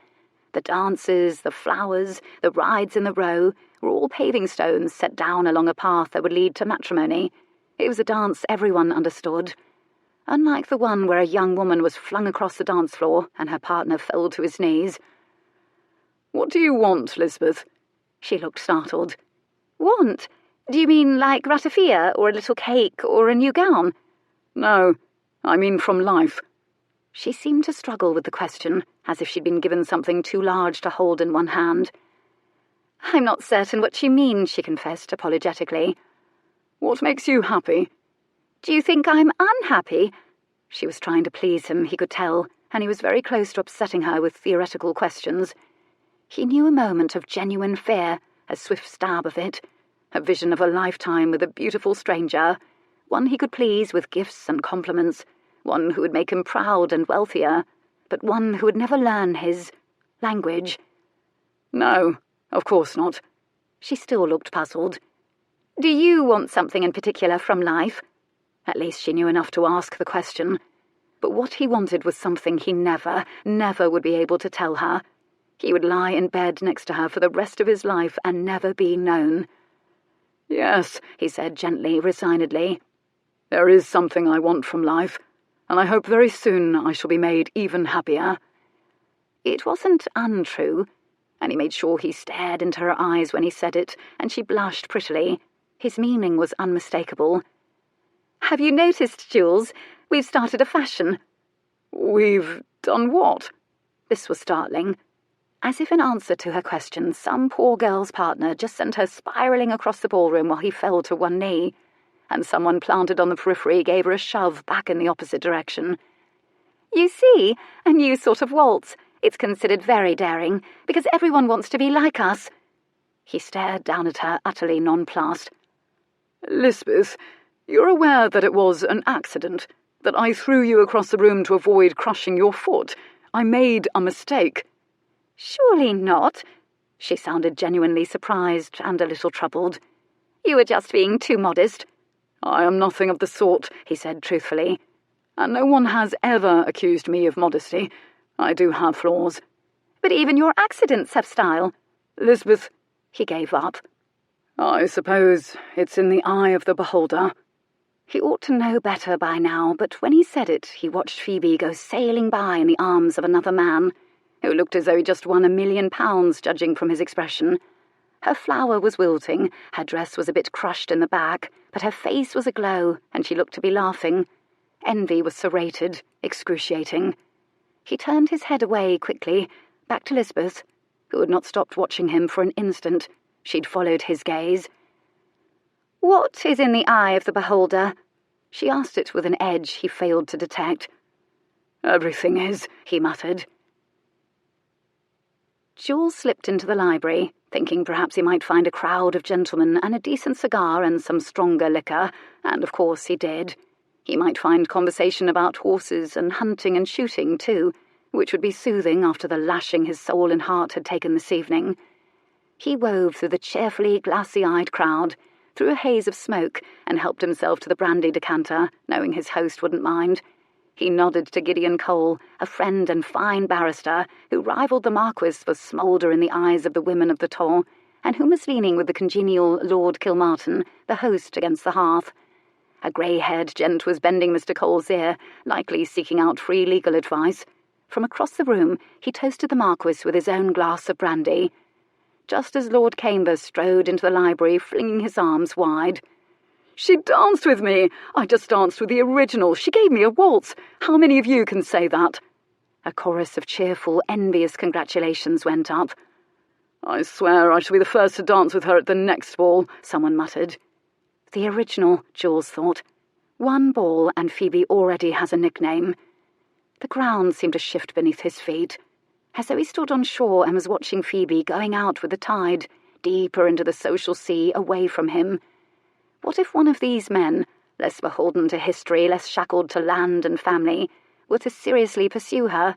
The dances, the flowers, the rides in the Row were all paving stones set down along a path that would lead to matrimony. It was a dance everyone understood. Unlike the one where a young woman was flung across the dance floor and her partner fell to his knees. "What do you want, Lisbeth?" She looked startled. "Want? Do you mean like ratafia, or a little cake, or a new gown?" "No, I mean from life." She seemed to struggle with the question, as if she'd been given something too large to hold in one hand. "I'm not certain what you mean," she confessed apologetically. "What makes you happy?" "Do you think I'm unhappy?" She was trying to please him, he could tell, and he was very close to upsetting her with theoretical questions. He knew a moment of genuine fear, a swift stab of it, a vision of a lifetime with a beautiful stranger, one he could please with gifts and compliments, one who would make him proud and wealthier, but one who would never learn his language. "No, of course not." She still looked puzzled. "Do you want something in particular from life?" At least she knew enough to ask the question. But what he wanted was something he never, never would be able to tell her. He would lie in bed next to her for the rest of his life and never be known. "Yes," he said gently, resignedly. "There is something I want from life, and I hope very soon I shall be made even happier." It wasn't untrue, and he made sure he stared into her eyes when he said it, and she blushed prettily. His meaning was unmistakable. "Have you noticed, Jules? We've started a fashion." "We've done what?" This was startling. As if in answer to her question, some poor girl's partner just sent her spiralling across the ballroom while he fell to one knee, and someone planted on the periphery gave her a shove back in the opposite direction. "You see, a new sort of waltz. It's considered very daring, because everyone wants to be like us." He stared down at her, utterly nonplussed. "Lisbeth, you're aware that it was an accident, that I threw you across the room to avoid crushing your foot. I made a mistake." "Surely not." She sounded genuinely surprised and a little troubled. "You were just being too modest." "I am nothing of the sort," he said truthfully. "And no one has ever accused me of modesty. I do have flaws." "But even your accidents have style." "Lisbeth," he gave up. "I suppose it's in the eye of the beholder." He ought to know better by now, but when he said it, he watched Phoebe go sailing by in the arms of another man, who looked as though he'd just won £1 million, judging from his expression. Her flower was wilting, her dress was a bit crushed in the back, but her face was aglow, and she looked to be laughing. Envy was serrated, excruciating. He turned his head away quickly, back to Lisbeth, who had not stopped watching him for an instant. She'd followed his gaze. "What is in the eye of the beholder?" She asked it with an edge he failed to detect. "Everything is," he muttered. Jules slipped into the library, thinking perhaps he might find a crowd of gentlemen and a decent cigar and some stronger liquor, and of course he did. He might find conversation about horses and hunting and shooting, too, which would be soothing after the lashing his soul and heart had taken this evening. He wove through the cheerfully glassy-eyed crowd, through a haze of smoke, and helped himself to the brandy decanter, knowing his host wouldn't mind. He nodded to Gideon Cole, a friend and fine barrister, who rivalled the Marquess for smoulder in the eyes of the women of the Tor, and whom was leaning with the congenial Lord Kilmartin, the host, against the hearth. A grey-haired gent was bending Mr. Cole's ear, likely seeking out free legal advice. From across the room he toasted the Marquess with his own glass of brandy. Just as Lord Cambers strode into the library, flinging his arms wide. She danced with me. I just danced with the original. She gave me a waltz. How many of you can say that?" A chorus of cheerful, envious congratulations went up. "I swear I shall be the first to dance with her at the next ball," someone muttered. The original, Jules thought. One ball and Phoebe already has a nickname. The ground seemed to shift beneath his feet, as though he stood on shore and was watching Phoebe going out with the tide, deeper into the social sea away from him. What if one of these men, less beholden to history, less shackled to land and family, were to seriously pursue her?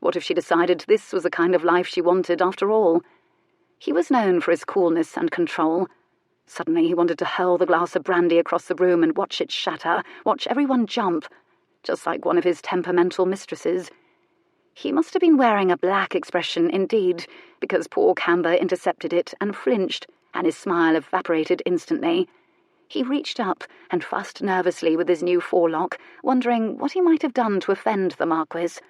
What if she decided this was the kind of life she wanted after all? He was known for his coolness and control. Suddenly he wanted to hurl the glass of brandy across the room and watch it shatter, watch everyone jump, just like one of his temperamental mistresses. He must have been wearing a black expression indeed, because poor Camber intercepted it and flinched, and his smile evaporated instantly. He reached up and fussed nervously with his new forelock, wondering what he might have done to offend the Marquess.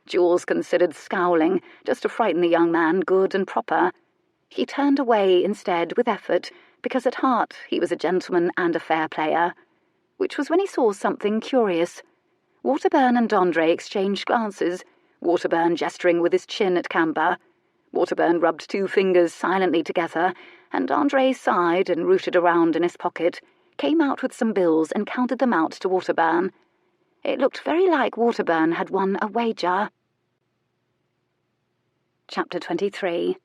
Jules considered scowling, just to frighten the young man good and proper. He turned away instead with effort, because at heart he was a gentleman and a fair player. Which was when he saw something curious. Waterburn and Dondre exchanged glances, Waterburn gesturing with his chin at Camber. Waterburn rubbed 2 fingers silently together, and Dondre sighed and rooted around in his pocket, came out with some bills and counted them out to Waterburn. It looked very like Waterburn had won a wager. Chapter 23.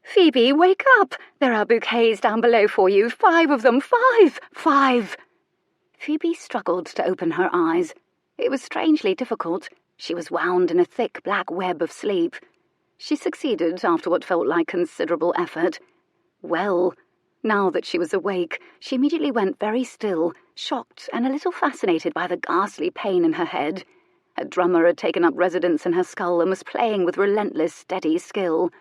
"Phoebe, wake up! There are bouquets down below for you. 5 of them. 5! Phoebe struggled to open her eyes. It was strangely difficult. She was wound in a thick black web of sleep. She succeeded after what felt like considerable effort. Well, now that she was awake, she immediately went very still, shocked and a little fascinated by the ghastly pain in her head. A drummer had taken up residence in her skull and was playing with relentless, steady skill.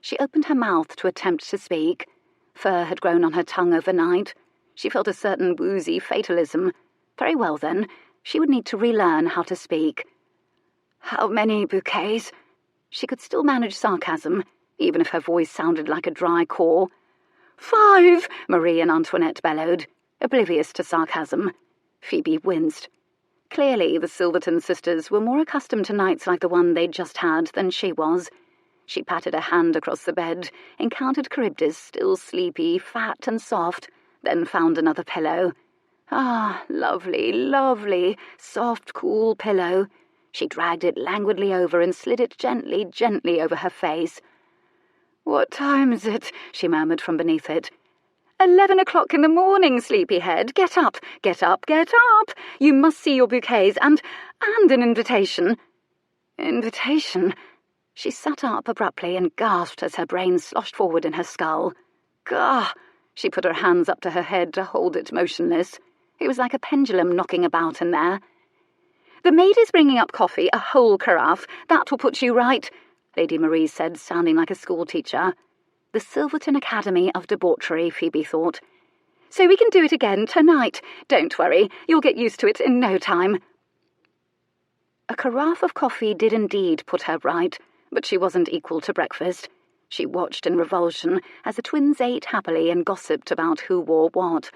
She opened her mouth to attempt to speak. Fur had grown on her tongue overnight. She felt a certain woozy fatalism. Very well, then. She would need to relearn how to speak. "How many bouquets?" She could still manage sarcasm, even if her voice sounded like a dry caw. 5! Marie and Antoinette bellowed, oblivious to sarcasm. Phoebe winced. Clearly, the Silverton sisters were more accustomed to nights like the one they'd just had than she was. She patted a hand across the bed, encountered Charybdis, still sleepy, fat and soft, then found another pillow. Ah, lovely, lovely, soft, cool pillow. She dragged it languidly over and slid it gently, gently over her face. "What time is it?" she murmured from beneath it. 11 o'clock in the morning, sleepyhead. Get up, get up, get up. You must see your bouquets and an invitation." "Invitation?" She sat up abruptly and gasped as her brain sloshed forward in her skull. Gah! She put her hands up to her head to hold it motionless. It was like a pendulum knocking about in there. "The maid is bringing up coffee, a whole carafe. That will put you right," Lady Marie said, sounding like a schoolteacher. The Silverton Academy of Debauchery, Phoebe thought. "So we can do it again tonight. Don't worry, you'll get used to it in no time." A carafe of coffee did indeed put her right, but she wasn't equal to breakfast. She watched in revulsion as the twins ate happily and gossiped about who wore what.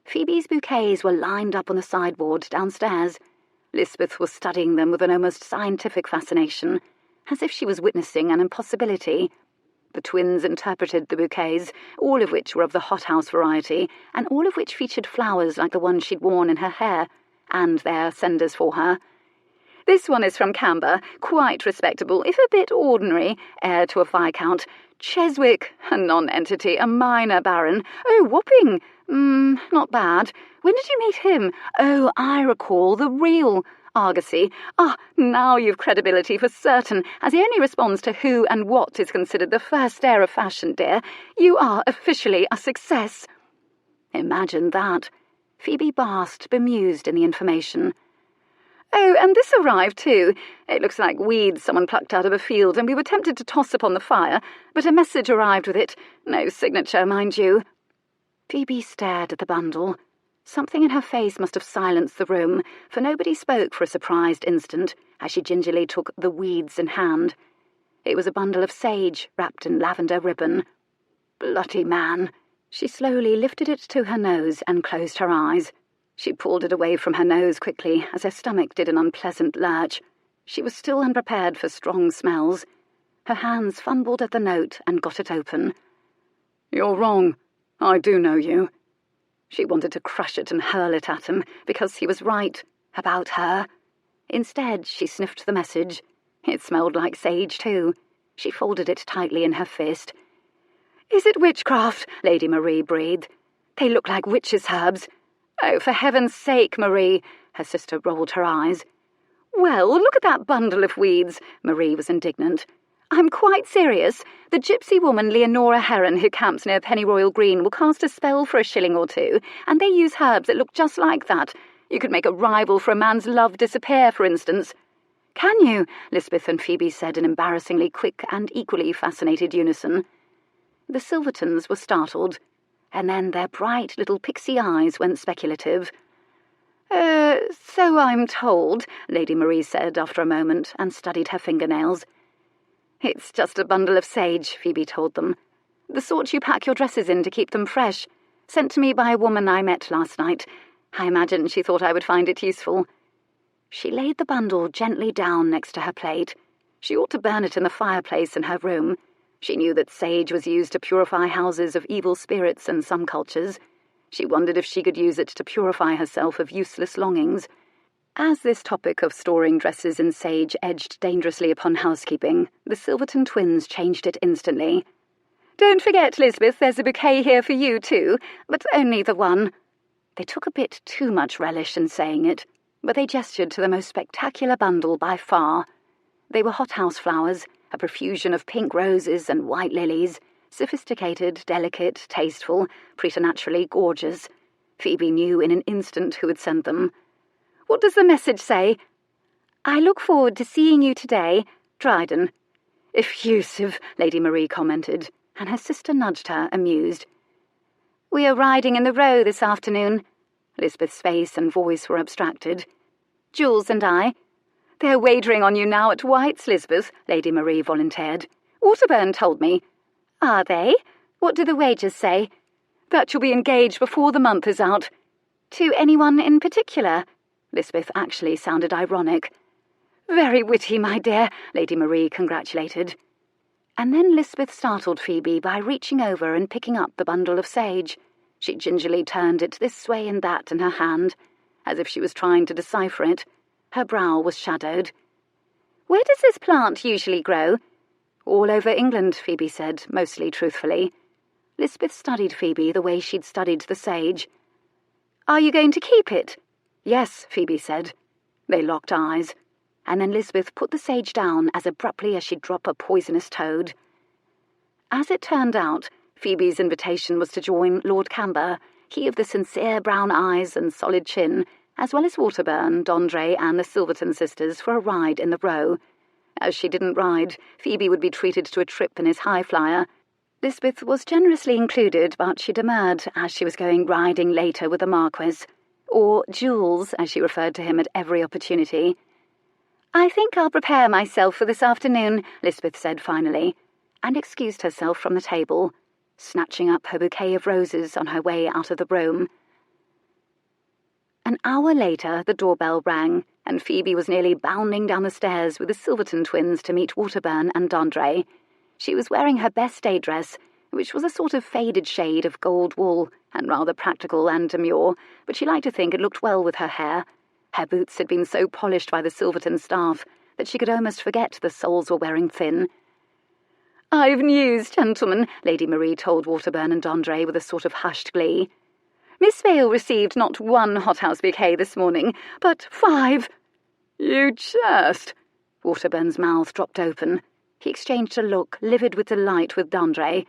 Phoebe's bouquets were lined up on the sideboard downstairs. Lisbeth was studying them with an almost scientific fascination, as if she was witnessing an impossibility. The twins interpreted the bouquets, all of which were of the hothouse variety, and all of which featured flowers like the ones she'd worn in her hair, and their senders for her. "This one is from Camber, quite respectable, if a bit ordinary, heir to a viscount. Cheswick, a non-entity, a minor baron. Oh, whopping! Not bad. When did you meet him? Oh, I recall, the real Argosy. Ah, now you've credibility for certain, as he only responds to who and what is considered the first heir of fashion, dear. You are officially a success." Imagine that. Phoebe basked, bemused in the information. "Oh, and this arrived too. It looks like weeds someone plucked out of a field, and we were tempted to toss upon the fire, but a message arrived with it. No signature, mind you." Phoebe stared at the bundle. Something in her face must have silenced the room, for nobody spoke for a surprised instant as she gingerly took the weeds in hand. It was a bundle of sage wrapped in lavender ribbon. Bloody man. She slowly lifted it to her nose and closed her eyes. She pulled it away from her nose quickly as her stomach did an unpleasant lurch. She was still unprepared for strong smells. Her hands fumbled at the note and got it open. "You're wrong. I do know you." She wanted to crush it and hurl it at him, because he was right about her. Instead, she sniffed the message. It smelled like sage, too. She folded it tightly in her fist. "Is it witchcraft?" Lady Marie breathed. "They look like witches' herbs." "Oh, for heaven's sake, Marie!" Her sister rolled her eyes. "Well, look at that bundle of weeds." Marie was indignant. "I'm quite serious. The gypsy woman Leonora Heron, who camps near Pennyroyal Green, will cast a spell for a shilling or two, and they use herbs that look just like that. You could make a rival for a man's love disappear, for instance." "Can you?" Lisbeth and Phoebe said in embarrassingly quick and equally fascinated unison. The Silvertons were startled, and then their bright little pixie eyes went speculative. So I'm told," Lady Marie said after a moment, and studied her fingernails. "It's just a bundle of sage," Phoebe told them. "The sort you pack your dresses in to keep them fresh. Sent to me by a woman I met last night. I imagine she thought I would find it useful." She laid the bundle gently down next to her plate. She ought to burn it in the fireplace in her room. She knew that sage was used to purify houses of evil spirits in some cultures. She wondered if she could use it to purify herself of useless longings. As this topic of storing dresses in sage edged dangerously upon housekeeping, the Silverton twins changed it instantly. "Don't forget, Lisbeth, there's a bouquet here for you too, but only the one." They took a bit too much relish in saying it, but they gestured to the most spectacular bundle by far. They were hothouse flowers, a profusion of pink roses and white lilies, sophisticated, delicate, tasteful, preternaturally gorgeous. Phoebe knew in an instant who had sent them. "What does the message say?" "I look forward to seeing you today, Dryden." "Effusive," Lady Marie commented, and her sister nudged her, amused. "We are riding in the Row this afternoon." Lisbeth's face and voice were abstracted. "Jules and I." "They're wagering on you now at White's, Lisbeth," Lady Marie volunteered. "Waterburn told me." "Are they? What do the wagers say?" "That you'll be engaged before the month is out." "To anyone in particular?" Lisbeth actually sounded ironic. "Very witty, my dear," Lady Marie congratulated. And then Lisbeth startled Phoebe by reaching over and picking up the bundle of sage. She gingerly turned it this way and that in her hand, as if she was trying to decipher it. Her brow was shadowed. "Where does this plant usually grow?" "All over England," Phoebe said, mostly truthfully. Lisbeth studied Phoebe the way she'd studied the sage. "Are you going to keep it?" "Yes," Phoebe said. They locked eyes, and then Lisbeth put the sage down as abruptly as she'd drop a poisonous toad. As it turned out, Phoebe's invitation was to join Lord Camber, he of the sincere brown eyes and solid chin, as well as Waterburn, Dondre, and the Silverton sisters for a ride in the Row. As she didn't ride, Phoebe would be treated to a trip in his high flyer. Lisbeth was generously included, but she demurred as she was going riding later with the Marquess, or Jules, as she referred to him at every opportunity. "I think I'll prepare myself for this afternoon," Lisbeth said finally, and excused herself from the table, snatching up her bouquet of roses on her way out of the brougham. An hour later, the doorbell rang, and Phoebe was nearly bounding down the stairs with the Silverton twins to meet Waterburn and Dondre. She was wearing her best day dress, which was a sort of faded shade of gold wool, and rather practical and demure, but she liked to think it looked well with her hair. Her boots had been so polished by the Silverton staff that she could almost forget the soles were wearing thin. "I've news, gentlemen," Lady Marie told Waterburn and Dondre with a sort of hushed glee. "Miss Vale received not one hothouse bouquet this morning, but 5. "You jest." Waterburn's mouth dropped open. He exchanged a look, livid with delight, with Dondre.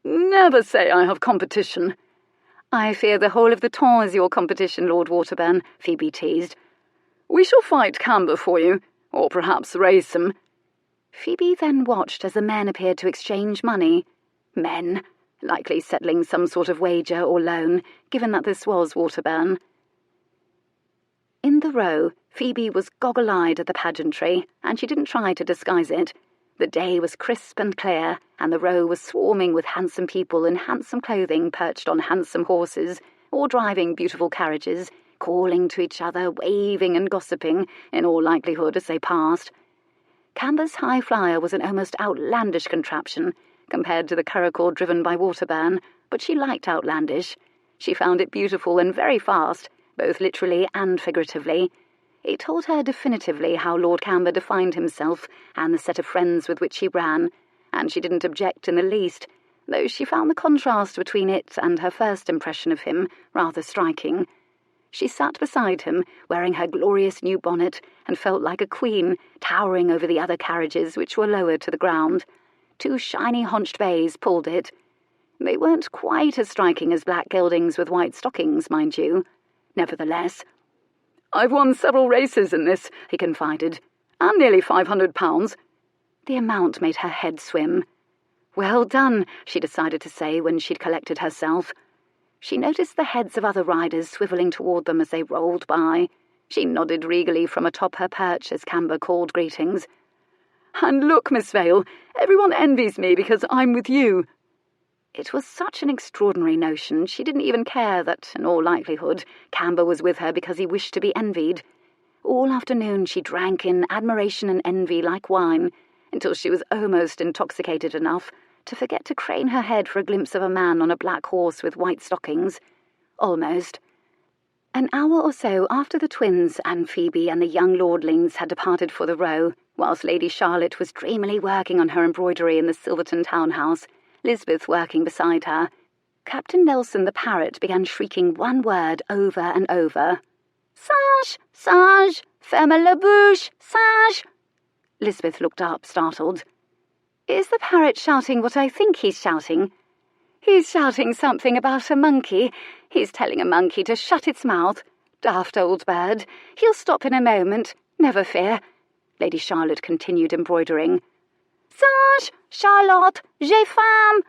"Never say I have competition." "I fear the whole of the ton is your competition, Lord Waterburn," Phoebe teased. "We shall fight Camber for you, or perhaps race him." Phoebe then watched as the men appeared to exchange money. Men, likely settling some sort of wager or loan, given that this was Waterburn. In the Row, Phoebe was goggle-eyed at the pageantry, and she didn't try to disguise it. The day was crisp and clear, and the Row was swarming with handsome people in handsome clothing perched on handsome horses, or driving beautiful carriages, calling to each other, waving and gossiping, in all likelihood as they passed. Camber's high flyer was an almost outlandish contraption, compared to the curricle driven by Waterburn, but she liked outlandish. She found it beautiful and very fast, both literally and figuratively. It told her definitively how Lord Camber defined himself and the set of friends with which he ran, and she didn't object in the least, though she found the contrast between it and her first impression of him rather striking. She sat beside him, wearing her glorious new bonnet, and felt like a queen, towering over the other carriages which were lowered to the ground. 2 shiny haunched bays pulled it. They weren't quite as striking as black geldings with white stockings, mind you. Nevertheless, "I've won several races in this," he confided, "and nearly £500. The amount made her head swim. "Well done," she decided to say when she'd collected herself. She noticed the heads of other riders swivelling toward them as they rolled by. She nodded regally from atop her perch as Camber called greetings. "And look, Miss Vale, everyone envies me because I'm with you." It was such an extraordinary notion, she didn't even care that, in all likelihood, Camber was with her because he wished to be envied. All afternoon she drank in admiration and envy like wine, until she was almost intoxicated enough to forget to crane her head for a glimpse of a man on a black horse with white stockings. Almost. An hour or so after the twins and Phoebe and the young lordlings had departed for the Row, whilst Lady Charlotte was dreamily working on her embroidery in the Silverton townhouse, Lisbeth working beside her, Captain Nelson the parrot began shrieking one word over and over. "Sage! Sage! Ferme la bouche! Sage!" Lisbeth looked up, startled. "Is the parrot shouting what I think he's shouting?" "He's shouting something about a monkey. He's telling a monkey to shut its mouth. Daft old bird. He'll stop in a moment. Never fear." Lady Charlotte continued embroidering. "Sage! Charlotte! J'ai faim!"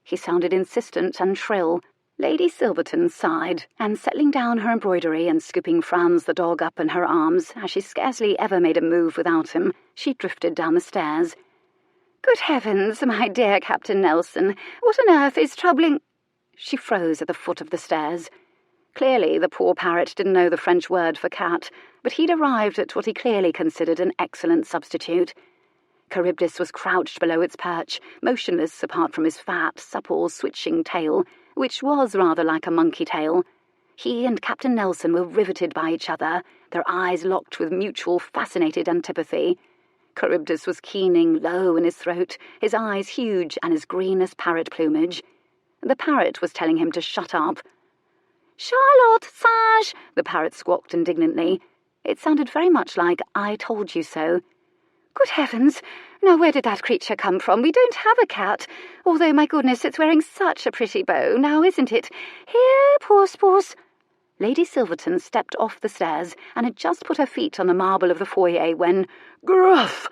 He sounded insistent and shrill. Lady Silverton sighed, and settling down her embroidery and scooping Franz the dog up in her arms, as she scarcely ever made a move without him, she drifted down the stairs. "Good heavens, my dear Captain Nelson, what on earth is troubling—" She froze at the foot of the stairs. Clearly the poor parrot didn't know the French word for cat, but he'd arrived at what he clearly considered an excellent substitute. Charybdis was crouched below its perch, motionless apart from his fat, supple, switching tail, which was rather like a monkey tail. He and Captain Nelson were riveted by each other, their eyes locked with mutual fascinated antipathy. Charybdis was keening low in his throat, his eyes huge and as green as parrot plumage. The parrot was telling him to shut up. "Charlotte, sage!" the parrot squawked indignantly. It sounded very much like "I told you so." "Good heavens! Now where did that creature come from? We don't have a cat, although, my goodness, it's wearing such a pretty bow, now isn't it? Here, puss, puss." Lady Silverton stepped off the stairs and had just put her feet on the marble of the foyer when, gruff!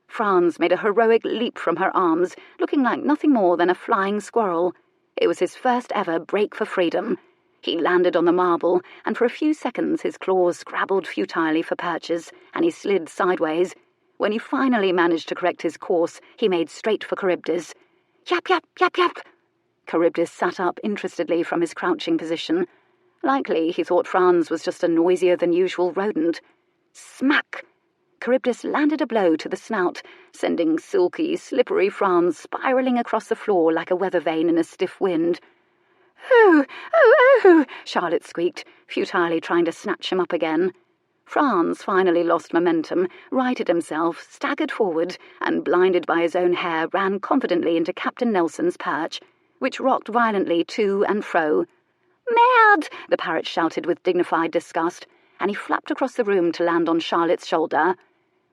Franz made a heroic leap from her arms, looking like nothing more than a flying squirrel. It was his first ever break for freedom. He landed on the marble, and for a few seconds his claws scrabbled futilely for purchase, and he slid sideways. When he finally managed to correct his course, he made straight for Charybdis. Yap, yap, yap, yap! Charybdis sat up interestedly from his crouching position. Likely he thought Franz was just a noisier-than-usual rodent. Smack! Charybdis landed a blow to the snout, sending silky, slippery Franz spiralling across the floor like a weather vane in a stiff wind. "Oh, oh, oh!" Charlotte squeaked, futilely trying to snatch him up again. Franz finally lost momentum, righted himself, staggered forward, and, blinded by his own hair, ran confidently into Captain Nelson's perch, which rocked violently to and fro. "Merde!" the parrot shouted with dignified disgust, and he flapped across the room to land on Charlotte's shoulder,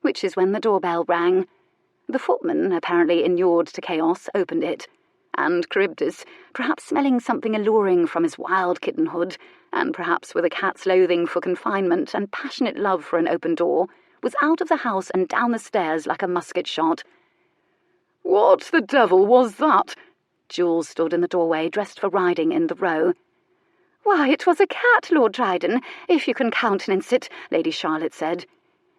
which is when the doorbell rang. The footman, apparently inured to chaos, opened it, and Charybdis, perhaps smelling something alluring from his wild kittenhood, and perhaps with a cat's loathing for confinement and passionate love for an open door, was out of the house and down the stairs like a musket shot. "What the devil was that?" Jules stood in the doorway, dressed for riding in the Row. "Why, it was a cat, Lord Dryden, if you can countenance it," Lady Charlotte said.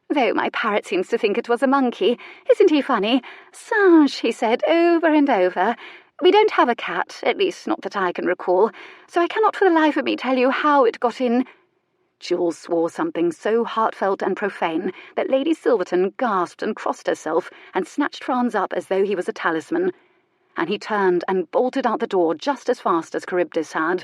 though my parrot seems to think it was a monkey. Isn't he funny? Singe, he said over and over. We don't have a cat, at least not that I can recall, so I cannot for the life of me tell you how it got in. Jules swore something so heartfelt and profane that Lady Silverton gasped and crossed herself and snatched Franz up as though he was a talisman, and he turned and bolted out the door just as fast as Charybdis had.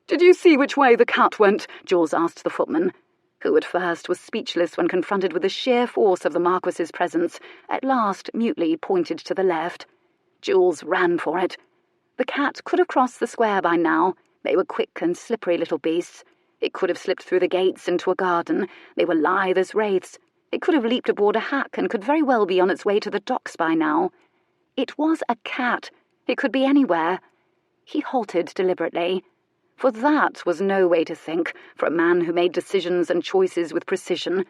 "Did you see which way the cat went?" Jules asked the footman, who at first was speechless when confronted with the sheer force of the Marquess's presence, at last mutely pointed to the left. Jules ran for it. The cat could have crossed the square by now. They were quick and slippery little beasts. It could have slipped through the gates into a garden. They were lithe as wraiths. It could have leaped aboard a hack and could very well be on its way to the docks by now. It was a cat. It could be anywhere. He halted deliberately. For that was no way to think, for a man who made decisions and choices with precision.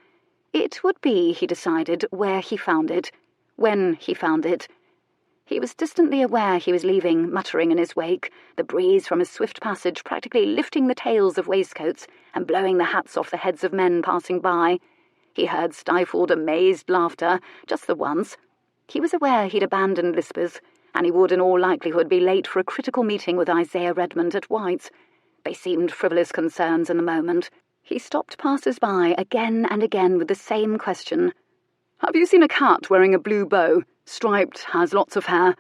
It would be, he decided, where he found it, when he found it. He was distantly aware he was leaving, muttering in his wake, the breeze from his swift passage practically lifting the tails of waistcoats and blowing the hats off the heads of men passing by. He heard stifled, amazed laughter, just the once. He was aware he'd abandoned Lisbeth, and he would in all likelihood be late for a critical meeting with Isaiah Redmond at White's. They seemed frivolous concerns in the moment. He stopped passers-by again and again with the same question. "Have you seen a cat wearing a blue bow? Striped, has lots of hair?"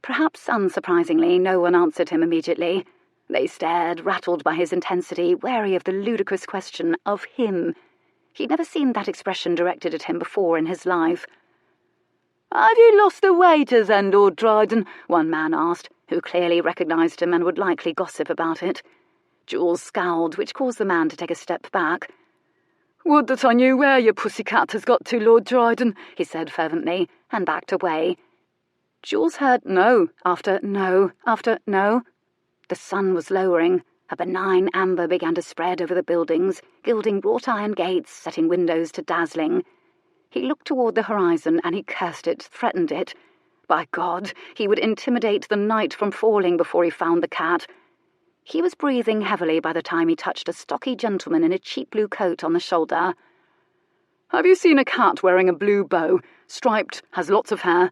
Perhaps unsurprisingly, no one answered him immediately. They stared, rattled by his intensity, wary of the ludicrous question of him. He'd never seen that expression directed at him before in his life. "Have you lost the waiter then, Lord Dryden?" one man asked, who clearly recognised him and would likely gossip about it. Jules scowled, which caused the man to take a step back. "Would that I knew where your pussycat has got to, Lord Dryden," he said fervently, and backed away. Jules heard no after no after no. The sun was lowering. A benign amber began to spread over the buildings, gilding wrought-iron gates, setting windows to dazzling. He looked toward the horizon, and he cursed it, threatened it. By God, he would intimidate the night from falling before he found the cat. He was breathing heavily by the time he touched a stocky gentleman in a cheap blue coat on the shoulder. "Have you seen a cat wearing a blue bow? Striped, has lots of hair?"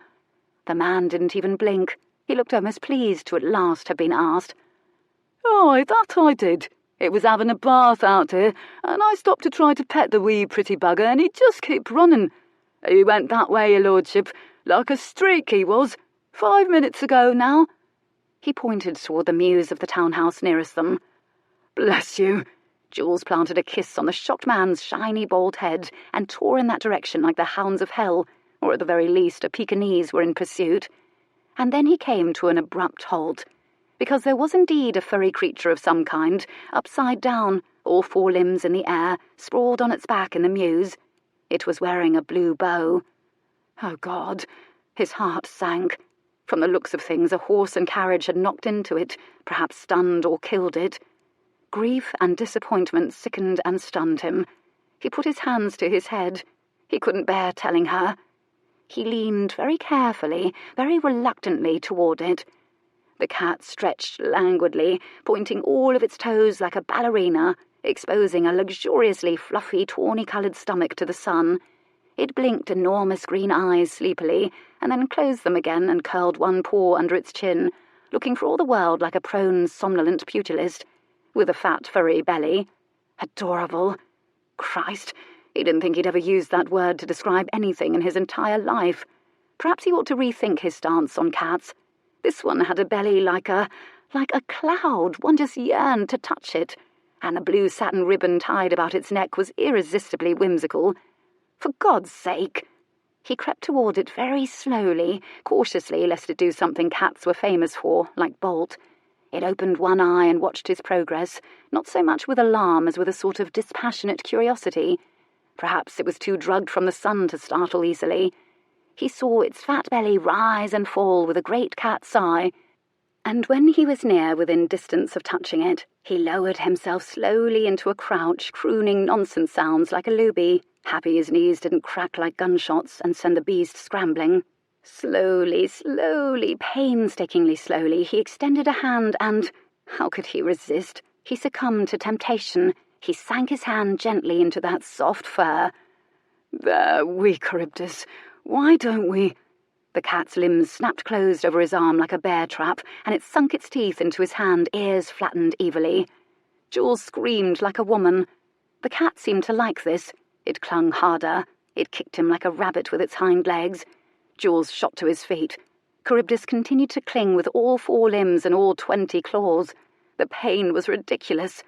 The man didn't even blink. He looked almost pleased to at last have been asked. "Aye, that I did. It was having a bath out here, and I stopped to try to pet the wee pretty bugger, and he just kept running. He went that way, your lordship, like a streak he was, 5 minutes ago now." He pointed toward the mews of the townhouse nearest them. "Bless you." Jules planted a kiss on the shocked man's shiny bald head and tore in that direction like the hounds of hell, or at the very least a Pekingese were in pursuit. And then he came to an abrupt halt, because there was indeed a furry creature of some kind, upside down, all 4 limbs in the air, sprawled on its back in the mews. It was wearing a blue bow. Oh, God! His heart sank. From the looks of things, a horse and carriage had knocked into it, perhaps stunned or killed it. Grief and disappointment sickened and stunned him. He put his hands to his head. He couldn't bear telling her. He leaned very carefully, very reluctantly toward it. The cat stretched languidly, pointing all of its toes like a ballerina, exposing a luxuriously fluffy, tawny-coloured stomach to the sun. It blinked enormous green eyes sleepily, and then closed them again and curled one paw under its chin, looking for all the world like a prone, somnolent pugilist, with a fat, furry belly. Adorable. Christ, he didn't think he'd ever used that word to describe anything in his entire life. Perhaps he ought to rethink his stance on cats. This one had a belly like a cloud. One just yearned to touch it. And the blue satin ribbon tied about its neck was irresistibly whimsical. For God's sake! He crept toward it very slowly, cautiously, lest it do something cats were famous for, like bolt. It opened one eye and watched his progress, not so much with alarm as with a sort of dispassionate curiosity. Perhaps it was too drugged from the sun to startle easily. He saw its fat belly rise and fall with a great cat sigh, and when he was near within distance of touching it, he lowered himself slowly into a crouch, crooning nonsense sounds like a looby, happy his knees didn't crack like gunshots and send the beast scrambling. Slowly, painstakingly slowly, he extended a hand and, how could he resist? He succumbed to temptation. He sank his hand gently into that soft fur. "There, wee Charybdis, why don't we—" The cat's limbs snapped closed over his arm like a bear trap, and it sunk its teeth into his hand, ears flattened evilly. Jules screamed like a woman. The cat seemed to like this. It clung harder. It kicked him like a rabbit with its hind legs. Jules shot to his feet. Charybdis continued to cling with all 4 limbs and all 20 claws. The pain was ridiculous.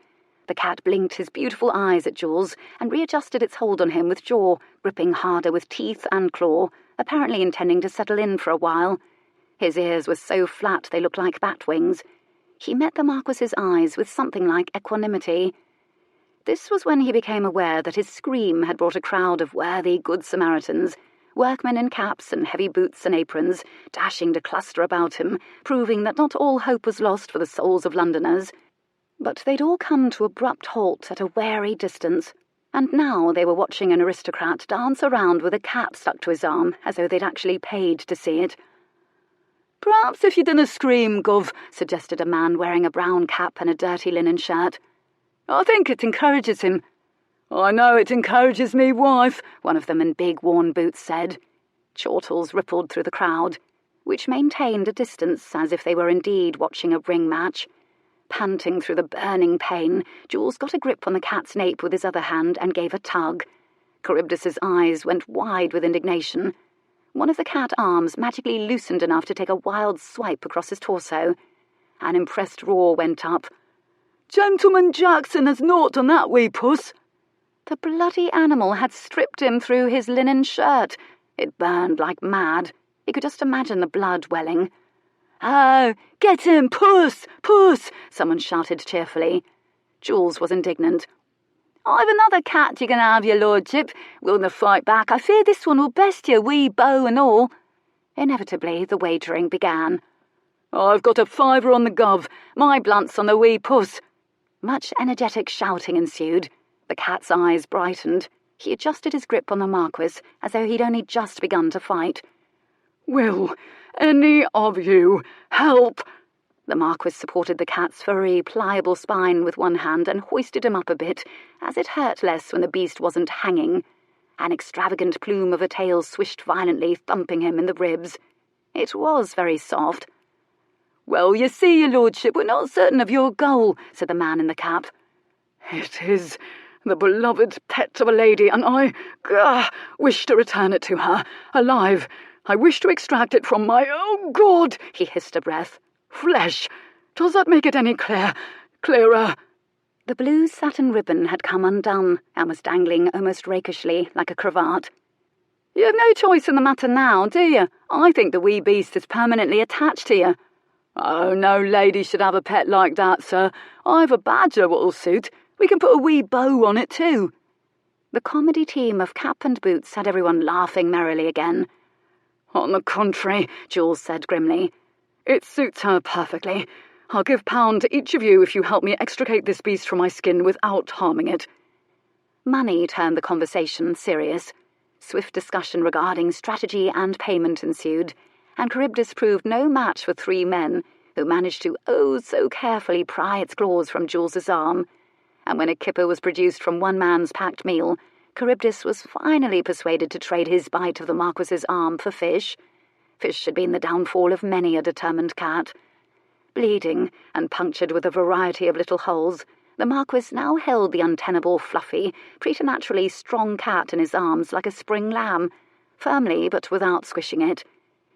The cat blinked his beautiful eyes at Jules and readjusted its hold on him with jaw, gripping harder with teeth and claw, apparently intending to settle in for a while. His ears were so flat they looked like bat wings. He met the Marquess's eyes with something like equanimity. This was when he became aware that his scream had brought a crowd of worthy Good Samaritans, workmen in caps and heavy boots and aprons, dashing to cluster about him, proving that not all hope was lost for the souls of Londoners. But they'd all come to abrupt halt at a wary distance, and now they were watching an aristocrat dance around with a cat stuck to his arm, as though they'd actually paid to see it. "Perhaps if you didn't scream, Gov," suggested a man wearing a brown cap and a dirty linen shirt. "I think it encourages him." "I know it encourages me wife," one of them in big worn boots said. Chortles rippled through the crowd, which maintained a distance as if they were indeed watching a ring match. Panting through the burning pain, Jules got a grip on the cat's nape with his other hand and gave a tug. Charybdis's eyes went wide with indignation. One of the cat arms magically loosened enough to take a wild swipe across his torso. An impressed roar went up. "Gentleman Jackson has naught on that wee puss." The bloody animal had stripped him through his linen shirt. It burned like mad. He could just imagine the blood welling. "Oh, get him, puss, puss!" someone shouted cheerfully. Jules was indignant. "I've another cat you can have, your lordship. Will na fight back. I fear this one will best you, wee bow and all." Inevitably, the wagering began. "I've got a fiver on the gov. My blunt's on the wee puss." Much energetic shouting ensued. The cat's eyes brightened. He adjusted his grip on the Marquess, as though he'd only just begun to fight. "Will any of you help?" The Marquess supported the cat's furry, pliable spine with one hand and hoisted him up a bit, as it hurt less when the beast wasn't hanging. An extravagant plume of a tail swished violently, thumping him in the ribs. It was very soft. "Well, you see, your lordship, we're not certain of your goal," said the man in the cap. "It is the beloved pet of a lady, and I wish to return it to her, alive. I wish to extract it from my— oh, God!" he hissed a breath. "Flesh. Does that make it any clearer?" The blue satin ribbon had come undone and was dangling almost rakishly like a cravat. "You have no choice in the matter now, do you? I think the wee beast is permanently attached to you." "Oh, no lady should have a pet like that, sir. I've a badger what'll suit. We can put a wee bow on it too." The comedy team of cap and boots had everyone laughing merrily again. "On the contrary," Jules said grimly, "it suits her perfectly. I'll give £1 to each of you if you help me extricate this beast from my skin without harming it." Money turned the conversation serious. Swift discussion regarding strategy and payment ensued, and Charybdis proved no match for 3 men who managed to so carefully pry its claws from Jules's arm. And when a kipper was produced from one man's packed meal, Charybdis was finally persuaded to trade his bite of the Marquess's arm for fish. Fish had been the downfall of many a determined cat. Bleeding and punctured with a variety of little holes, the Marquess now held the untenable, fluffy, preternaturally strong cat in his arms like a spring lamb, firmly but without squishing it.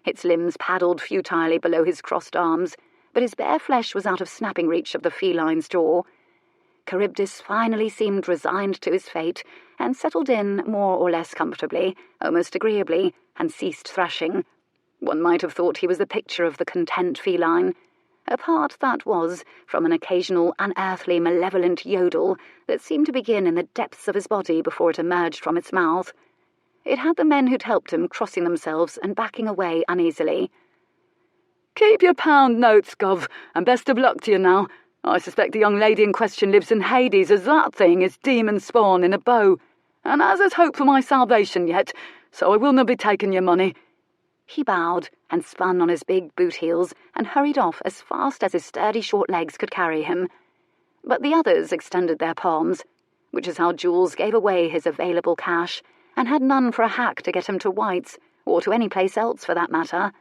Its limbs paddled futilely below his crossed arms, but his bare flesh was out of snapping reach of the feline's jaw. Charybdis finally seemed resigned to his fate, and settled in more or less comfortably, almost agreeably, and ceased thrashing. One might have thought he was the picture of the content feline. Apart, that was, from an occasional unearthly malevolent yodel that seemed to begin in the depths of his body before it emerged from its mouth. It had the men who'd helped him crossing themselves and backing away uneasily. "Keep your pound notes, Gov, and best of luck to you now. I suspect the young lady in question lives in Hades, as that thing is demon spawn in a bow, and as there's hope for my salvation yet, so I will not be taking your money." He bowed and spun on his big boot heels and hurried off as fast as his sturdy short legs could carry him. But the others extended their palms. which is how Jules gave away his available cash and had none for a hack to get him to White's, or to any place else for that matter.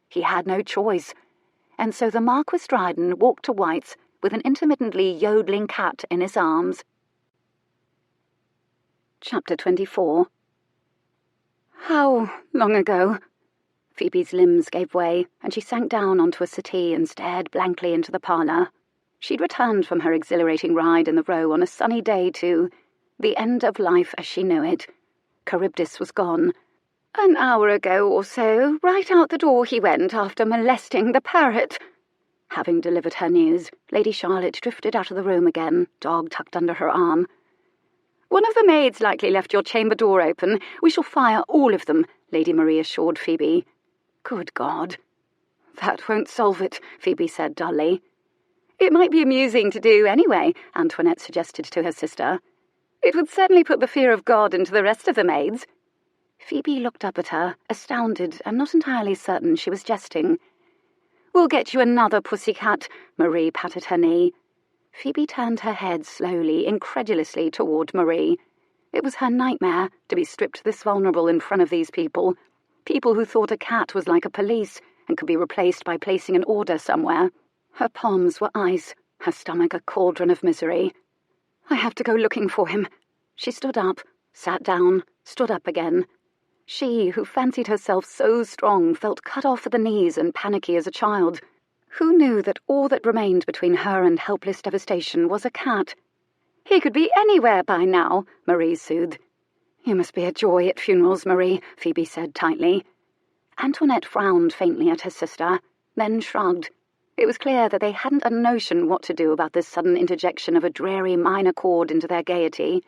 He had no choice, and so the Marquess Dryden walked to White's with an intermittently yodeling cat in his arms. Chapter 24. How long ago? Phoebe's limbs gave way, and she sank down onto a settee and stared blankly into the parlour. She'd returned from her exhilarating ride in the Row on a sunny day to the end of life as she knew it. Charybdis was gone. An hour ago or so, right out the door he went after molesting the parrot. Having delivered her news, Lady Charlotte drifted out of the room again, dog tucked under her arm. One of the maids likely left your chamber door open. We shall fire all of them, Lady Marie assured Phoebe. Good God. That won't solve it, Phoebe said dully. It might be amusing to do anyway, Antoinette suggested to her sister. It would certainly put the fear of God into the rest of the maids. Phoebe looked up at her, astounded and not entirely certain she was jesting. We'll get you another pussycat, Marie patted her knee. Phoebe turned her head slowly, incredulously toward Marie. It was her nightmare to be stripped this vulnerable in front of these people who thought a cat was like a police and could be replaced by placing an order somewhere. Her palms were ice, her stomach a cauldron of misery. I have to go looking for him. She stood up, sat down, stood up again. She, who fancied herself so strong, felt cut off at the knees and panicky as a child. Who knew that all that remained between her and helpless devastation was a cat? He could be anywhere by now, Marie soothed. You must be a joy at funerals, Marie, Phoebe said tightly. Antoinette frowned faintly at her sister, then shrugged. It was clear that they hadn't a notion what to do about this sudden interjection of a dreary minor chord into their gaiety.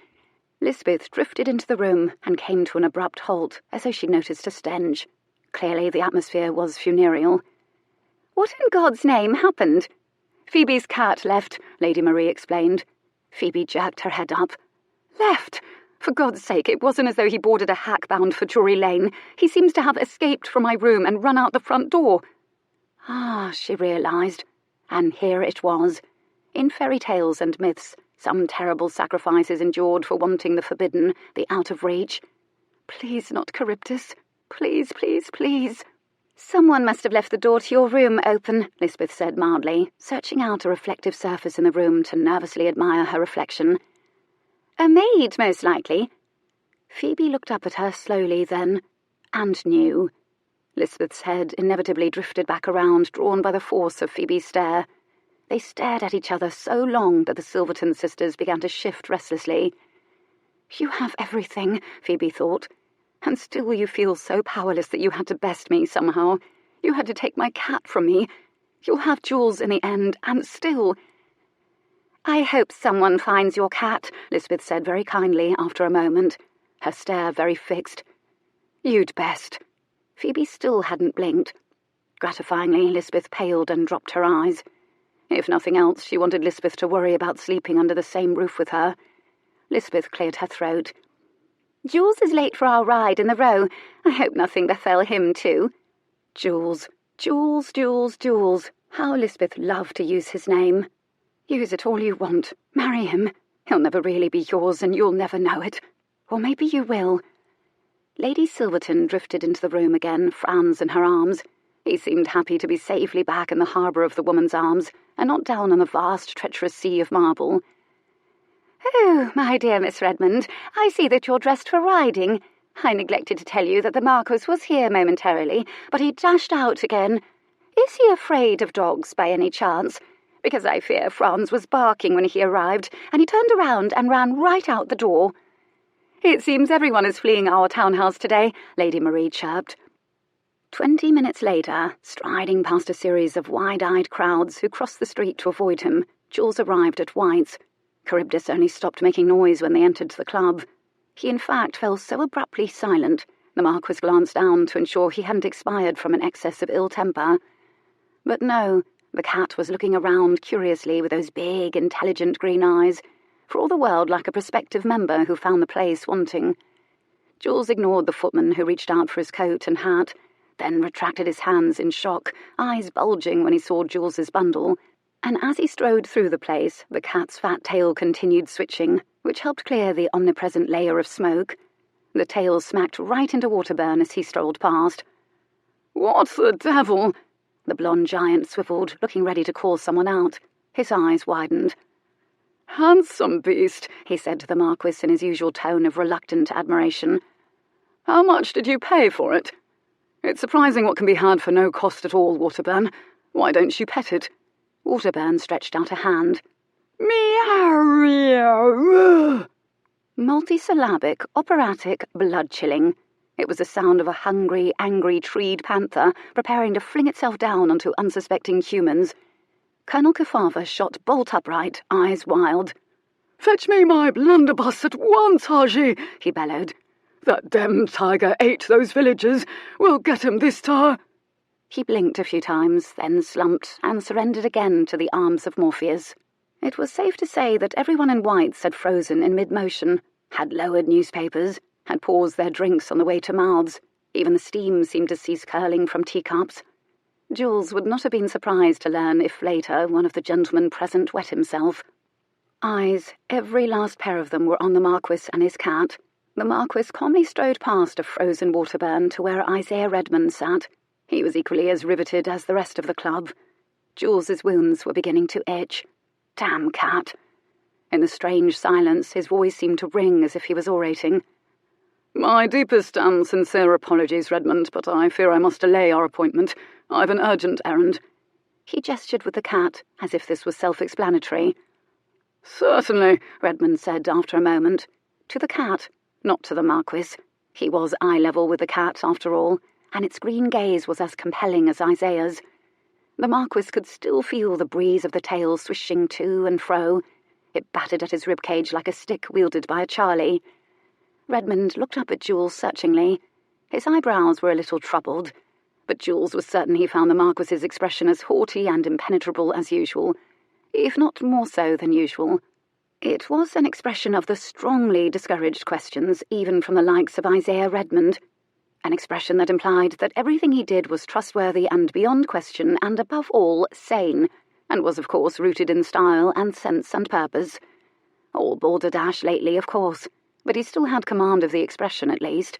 Lisbeth drifted into the room and came to an abrupt halt, as though she'd noticed a stench. Clearly the atmosphere was funereal. What in God's name happened? Phoebe's cat left, Lady Marie explained. Phoebe jerked her head up. Left? For God's sake, it wasn't as though he boarded a hack bound for Drury Lane. He seems to have escaped from my room and run out the front door. Ah, she realised. And here it was. In fairy tales and myths, some terrible sacrifices endured for wanting the forbidden, the out of reach. Please not Charybdis. Please, please, please. Someone must have left the door to your room open, Lisbeth said mildly, searching out a reflective surface in the room to nervously admire her reflection. A maid, most likely. Phoebe looked up at her slowly then, and knew. Lisbeth's head inevitably drifted back around, drawn by the force of Phoebe's stare. They stared at each other so long that the Silverton sisters began to shift restlessly. You have everything, Phoebe thought, and still you feel so powerless that you had to best me somehow. You had to take my cat from me. You'll have Jules in the end, and still... I hope someone finds your cat, Lisbeth said very kindly after a moment, her stare very fixed. You'd best. Phoebe still hadn't blinked. Gratifyingly, Lisbeth paled and dropped her eyes. If nothing else, she wanted Lisbeth to worry about sleeping under the same roof with her. Lisbeth cleared her throat. Jules is late for our ride in the Row. I hope nothing befell him too. Jules, Jules, Jules, Jules. How Lisbeth loved to use his name. Use it all you want. Marry him. He'll never really be yours and you'll never know it. Or maybe you will. Lady Silverton drifted into the room again, frowns in her arms. He seemed happy to be safely back in the harbour of the woman's arms and not down on the vast, treacherous sea of marble. Oh, my dear Miss Redmond, I see that you're dressed for riding. I neglected to tell you that the Marquess was here momentarily, but he dashed out again. Is he afraid of dogs by any chance? Because I fear Franz was barking when he arrived, and he turned around and ran right out the door. It seems everyone is fleeing our townhouse today, Lady Marie chirped. 20 minutes later, striding past a series of wide-eyed crowds who crossed the street to avoid him, Jules arrived at White's. Charybdis only stopped making noise when they entered the club. He in fact fell so abruptly silent, the Marquess glanced down to ensure he hadn't expired from an excess of ill temper. But no, the cat was looking around curiously with those big, intelligent green eyes, for all the world like a prospective member who found the place wanting. Jules ignored the footman who reached out for his coat and hat, then retracted his hands in shock, eyes bulging when he saw Jules's bundle. And as he strode through the place, the cat's fat tail continued switching, which helped clear the omnipresent layer of smoke. The tail smacked right into Waterburn as he strolled past. "What the devil?" The blonde giant swiveled, looking ready to call someone out. His eyes widened. "Handsome beast," he said to the Marquis in his usual tone of reluctant admiration. "How much did you pay for it? It's surprising what can be had for no cost at all, Waterburn. Why don't you pet it?" Waterburn stretched out a hand. Meow! Multisyllabic, operatic, blood-chilling. It was the sound of a hungry, angry, treed panther preparing to fling itself down onto unsuspecting humans. Colonel Kefava shot bolt upright, eyes wild. "Fetch me my blunderbuss at once, Haji," he bellowed. "That demmed tiger ate those villagers. We'll get him this time." He blinked a few times, then slumped and surrendered again to the arms of Morpheus. It was safe to say that everyone in White's had frozen in mid-motion, had lowered newspapers, had paused their drinks on the way to mouths. Even the steam seemed to cease curling from teacups. Jules would not have been surprised to learn if later one of the gentlemen present wet himself. Eyes, every last pair of them, were on the Marquis and his cat. The Marquis calmly strode past a frozen Waterburn to where Isaiah Redmond sat. He was equally as riveted as the rest of the club. Jules's wounds were beginning to itch. Damn cat. In the strange silence, his voice seemed to ring as if he was orating. "My deepest and sincere apologies, Redmond, but I fear I must delay our appointment. I've an urgent errand." He gestured with the cat, as if this was self-explanatory. "Certainly," Redmond said after a moment. To the cat, not to the Marquis. He was eye-level with the cat, after all, and its green gaze was as compelling as Isaiah's. The Marquis could still feel the breeze of the tail swishing to and fro. It battered at his ribcage like a stick wielded by a Charlie. Redmond looked up at Jules searchingly. His eyebrows were a little troubled, but Jules was certain he found the Marquis's expression as haughty and impenetrable as usual, if not more so than usual. It was an expression of the strongly discouraged questions, even from the likes of Isaiah Redmond. An expression that implied that everything he did was trustworthy and beyond question and, above all, sane, and was, of course, rooted in style and sense and purpose. All balderdash lately, of course, but he still had command of the expression, at least.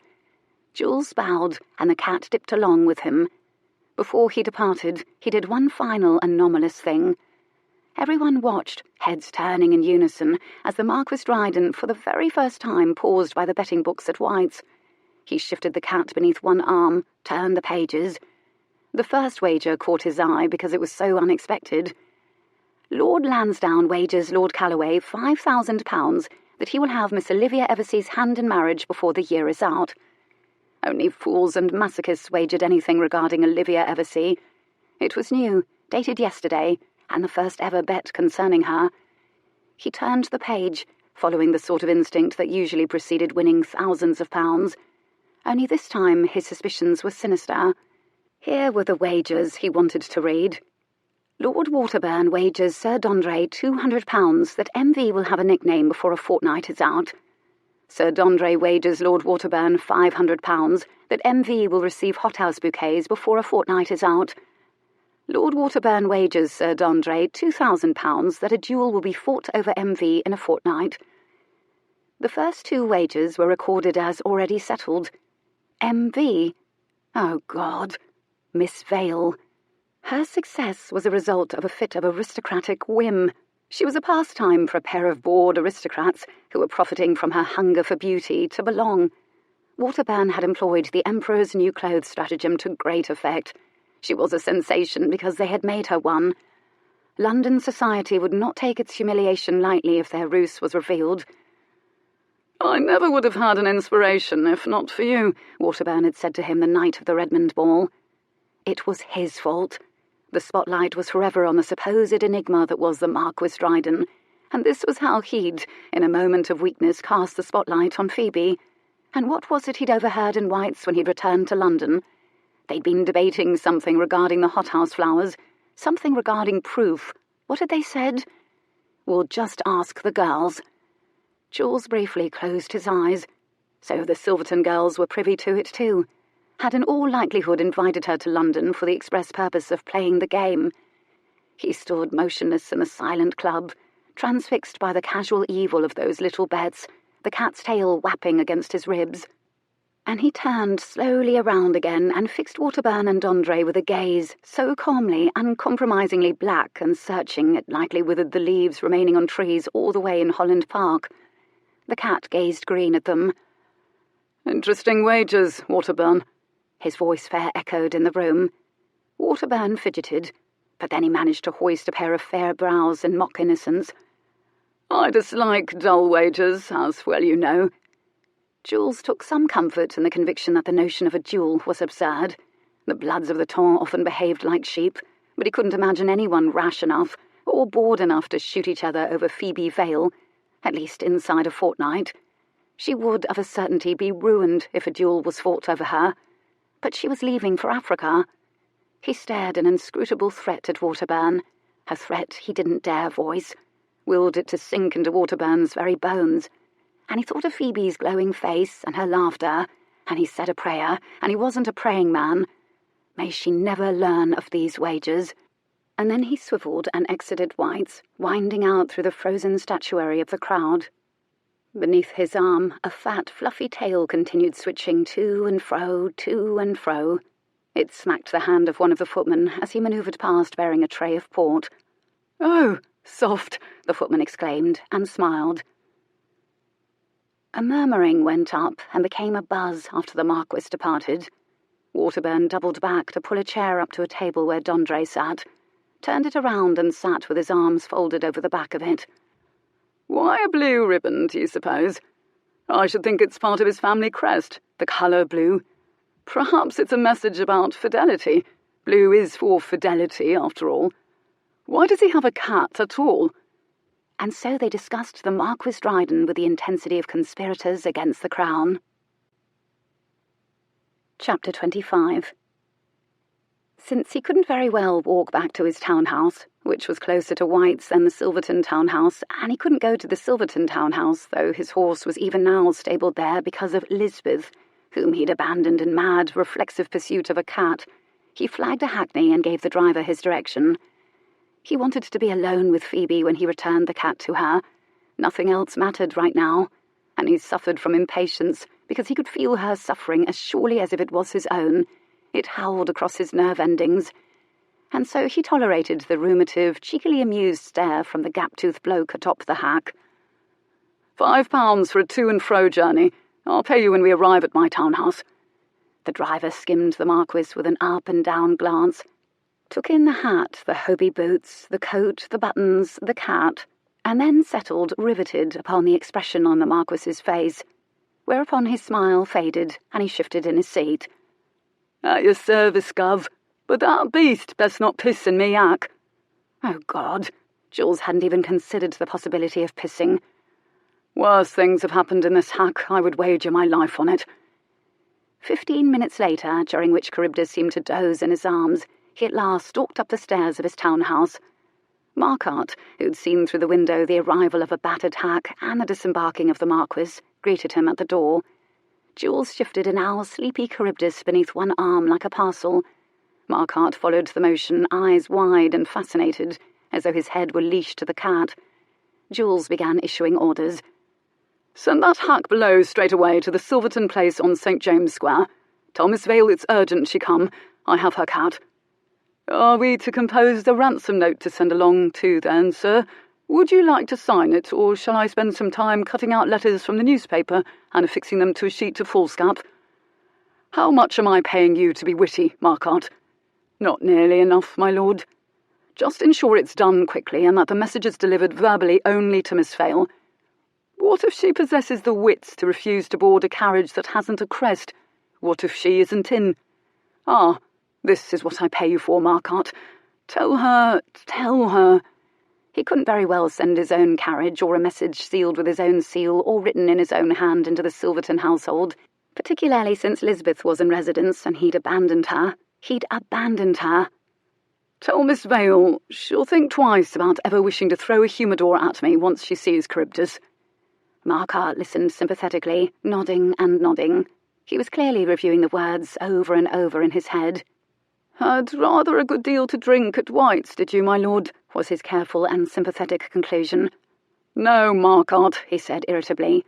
Jules bowed, and the cat dipped along with him. Before he departed, he did one final anomalous thing. Everyone watched, heads turning in unison, as the Marquess Dryden, for the very first time, paused by the betting books at White's. He shifted the cat beneath one arm, turned the pages. The first wager caught his eye because it was so unexpected. Lord Lansdowne wagers Lord Calloway £5,000 that he will have Miss Olivia Eversey's hand in marriage before the year is out. Only fools and masochists wagered anything regarding Olivia Eversey. It was new, dated yesterday, and the first ever bet concerning her. He turned the page, following the sort of instinct that usually preceded winning thousands of pounds. Only this time his suspicions were sinister. Here were the wagers he wanted to read. Lord Waterburn wagers Sir Dondre £200 that MV will have a nickname before a fortnight is out. Sir Dondre wagers Lord Waterburn £500 that MV will receive hothouse bouquets before a fortnight is out. Lord Waterburn wagers Sir Dondre £2,000 that a duel will be fought over MV in a fortnight. The first two wagers were recorded as already settled. MV. Oh, God. Miss Vale. Her success was a result of a fit of aristocratic whim. She was a pastime for a pair of bored aristocrats who were profiting from her hunger for beauty to belong. Waterburn had employed the Emperor's new clothes stratagem to great effect. She was a sensation because they had made her one. London society would not take its humiliation lightly if their ruse was revealed. "I never would have had an inspiration if not for you," Waterburn had said to him the night of the Redmond ball. It was his fault. The spotlight was forever on the supposed enigma that was the Marquess Dryden, and this was how he'd, in a moment of weakness, cast the spotlight on Phoebe. And what was it he'd overheard in White's when he'd returned to London? They'd been debating something regarding the hothouse flowers, something regarding proof. What had they said? "We'll just ask the girls." Jules briefly closed his eyes. So the Silverton girls were privy to it too, had in all likelihood invited her to London for the express purpose of playing the game. He stood motionless in the silent club, transfixed by the casual evil of those little bets, the cat's tail whapping against his ribs. And he turned slowly around again and fixed Waterburn and Dondre with a gaze so calmly, uncompromisingly black and searching it lightly withered the leaves remaining on trees all the way in Holland Park. The cat gazed green at them. "Interesting wagers, Waterburn," his voice fair echoed in the room. Waterburn fidgeted, but then he managed to hoist a pair of fair brows in mock innocence. "I dislike dull wagers, as well you know." Jules took some comfort in the conviction that the notion of a duel was absurd. The Bloods of the Ton often behaved like sheep, but he couldn't imagine anyone rash enough or bored enough to shoot each other over Phoebe Vale, at least inside a fortnight. She would, of a certainty, be ruined if a duel was fought over her. But she was leaving for Africa. He stared an inscrutable threat at Waterburn, a threat he didn't dare voice, willed it to sink into Waterburn's very bones. And he thought of Phoebe's glowing face and her laughter, and he said a prayer, and he wasn't a praying man. May she never learn of these wagers. And then he swiveled and exited White's, winding out through the frozen statuary of the crowd. Beneath his arm, a fat, fluffy tail continued switching to and fro, to and fro. It smacked the hand of one of the footmen as he manoeuvred past bearing a tray of port. "Oh, soft," the footman exclaimed, and smiled. A murmuring went up and became a buzz after the Marquess departed. Waterburn doubled back to pull a chair up to a table where Dondre sat, turned it around and sat with his arms folded over the back of it. "Why a blue ribbon, do you suppose? I should think it's part of his family crest, the colour blue. Perhaps it's a message about fidelity. Blue is for fidelity, after all. Why does he have a cat at all?" And so they discussed the Marquess Dryden with the intensity of conspirators against the crown. Chapter 25. Since he couldn't very well walk back to his townhouse, which was closer to White's than the Silverton townhouse, and he couldn't go to the Silverton townhouse, though his horse was even now stabled there because of Lisbeth, whom he'd abandoned in mad, reflexive pursuit of a cat, he flagged a hackney and gave the driver his direction. He wanted to be alone with Phoebe when he returned the cat to her. Nothing else mattered right now, and he suffered from impatience because he could feel her suffering as surely as if it was his own. It howled across his nerve endings. And so he tolerated the ruminative, cheekily amused stare from the gap-toothed bloke atop the hack. £5 for a to-and-fro journey. I'll pay you when we arrive at my townhouse." The driver skimmed the Marquess with an up-and-down glance, took in the hat, the Hobie boots, the coat, the buttons, the cat, and then settled, riveted, upon the expression on the Marquess's face, whereupon his smile faded and he shifted in his seat. "At your service, Gov. But that beast best not piss in me hack." Oh, God. Jules hadn't even considered the possibility of pissing. "Worse things have happened in this hack, I would wager my life on it." 15 minutes later, during which Charybdis seemed to doze in his arms, he at last stalked up the stairs of his townhouse. Marquardt, who'd seen through the window the arrival of a battered hack and the disembarking of the Marquess, greeted him at the door. Jules shifted a now sleepy Charybdis beneath one arm like a parcel. Marquardt followed the motion, eyes wide and fascinated, as though his head were leashed to the cat. Jules began issuing orders. "Send that hack below straight away to the Silverton place on St. James Square. Tell Miss Vale it's urgent she come. I have her cat. Are we to compose the ransom note to send along too, then, sir? Would you like to sign it, or shall I spend some time cutting out letters from the newspaper and affixing them to a sheet of foolscap? How much am I paying you to be witty, Marquardt?" "Not nearly enough, my lord. Just ensure it's done quickly and that the message is delivered verbally only to Miss Vale. What if she possesses the wits to refuse to board a carriage that hasn't a crest? What if she isn't in? Ah, this is what I pay you for, Marquardt. Tell her. He couldn't very well send his own carriage or a message sealed with his own seal or written in his own hand into the Silverton household, particularly since Lisbeth was in residence and he'd abandoned her. Tell Miss Vale she'll think twice about ever wishing to throw a humidor at me once she sees Charybdis." Marquardt listened sympathetically, nodding and nodding. He was clearly reviewing the words over and over in his head. "Had rather a good deal to drink at White's, did you, my lord?" was his careful and sympathetic conclusion. "No, Marquard," he said irritably.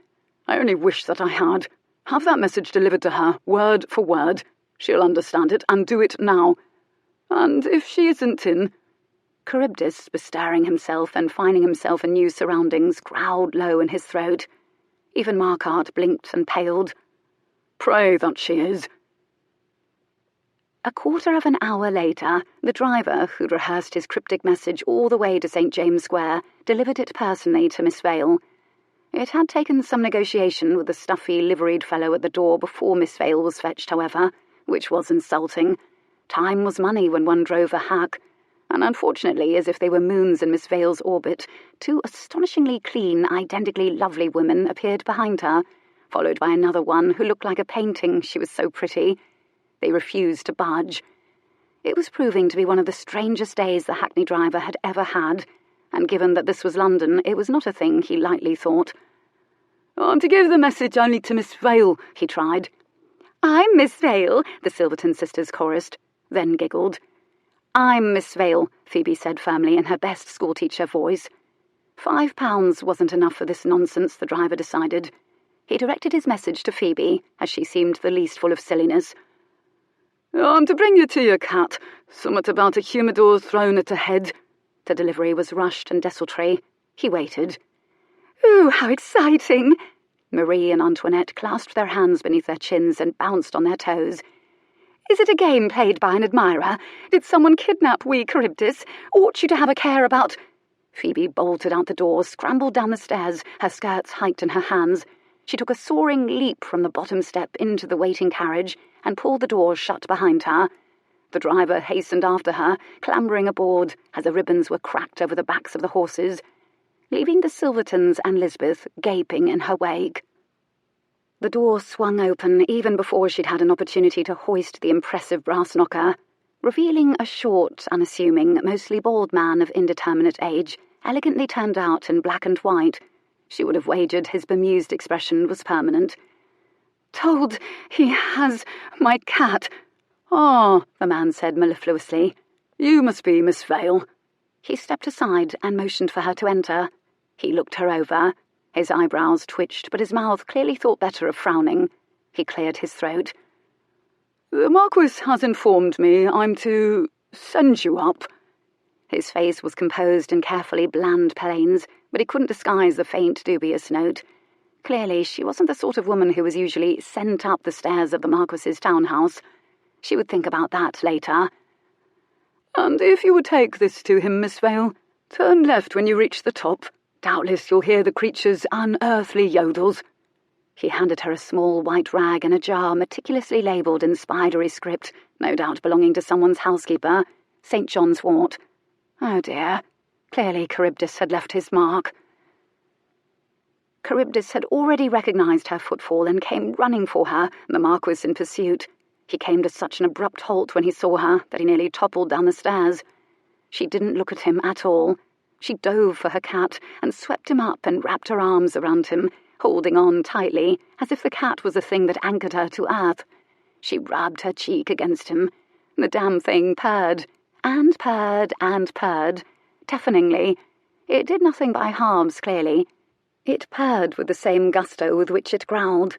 "I only wish that I had. Have that message delivered to her, word for word. She'll understand it, and do it now. And if she isn't in—" Charybdis, bestirring himself and finding himself in new surroundings, growled low in his throat. Even Marquard blinked and paled. "Pray that she is." A quarter of an hour later, the driver, who'd rehearsed his cryptic message all the way to St. James Square, delivered it personally to Miss Vale. It had taken some negotiation with the stuffy, liveried fellow at the door before Miss Vale was fetched, however, which was insulting. Time was money when one drove a hack, and unfortunately, as if they were moons in Miss Vale's orbit, two astonishingly clean, identically lovely women appeared behind her, followed by another one who looked like a painting, she was so pretty. They refused to budge. It was proving to be one of the strangest days the hackney driver had ever had, and given that this was London, it was not a thing he lightly thought. "I'm to give the message only to Miss Vale," he tried. "I'm Miss Vale," the Silverton sisters chorused, then giggled. "I'm Miss Vale," Phoebe said firmly in her best schoolteacher voice. £5 wasn't enough for this nonsense, the driver decided. He directed his message to Phoebe, as she seemed the least full of silliness. "I'm to bring you to your cat. Somewhat about a humidor thrown at her head." The delivery was rushed and desultory. He waited. "Ooh, how exciting!" Marie and Antoinette clasped their hands beneath their chins and bounced on their toes. "Is it a game played by an admirer? Did someone kidnap wee Charybdis? Ought you to have a care about—" Phoebe bolted out the door, scrambled down the stairs, her skirts hiked in her hands. She took a soaring leap from the bottom step into the waiting carriage and pulled the door shut behind her. The driver hastened after her, clambering aboard as the ribbons were cracked over the backs of the horses, leaving the Silvertons and Lisbeth gaping in her wake. The door swung open even before she'd had an opportunity to hoist the impressive brass knocker, revealing a short, unassuming, mostly bald man of indeterminate age, elegantly turned out in black and white. She would have wagered his bemused expression was permanent. "Told he has my cat." "Ah," the man said mellifluously. "You must be Miss Vale." He stepped aside and motioned for her to enter. He looked her over. His eyebrows twitched, but his mouth clearly thought better of frowning. He cleared his throat. "The Marquess has informed me I'm to send you up." His face was composed in carefully bland planes, but he couldn't disguise the faint, dubious note. Clearly, she wasn't the sort of woman who was usually sent up the stairs of the Marquess's townhouse. She would think about that later. "And if you would take this to him, Miss Vale, turn left when you reach the top. Doubtless you'll hear the creature's unearthly yodels." He handed her a small white rag and a jar meticulously labelled in spidery script, no doubt belonging to someone's housekeeper, St. John's wort. Oh dear, clearly Charybdis had left his mark. Charybdis had already recognised her footfall and came running for her, the Marquess in pursuit. He came to such an abrupt halt when he saw her that he nearly toppled down the stairs. She didn't look at him at all. She dove for her cat and swept him up and wrapped her arms around him, holding on tightly, as if the cat was the thing that anchored her to earth. She rubbed her cheek against him. The damn thing purred, and purred, and purred, deafeningly. It did nothing by halves, clearly. It purred with the same gusto with which it growled.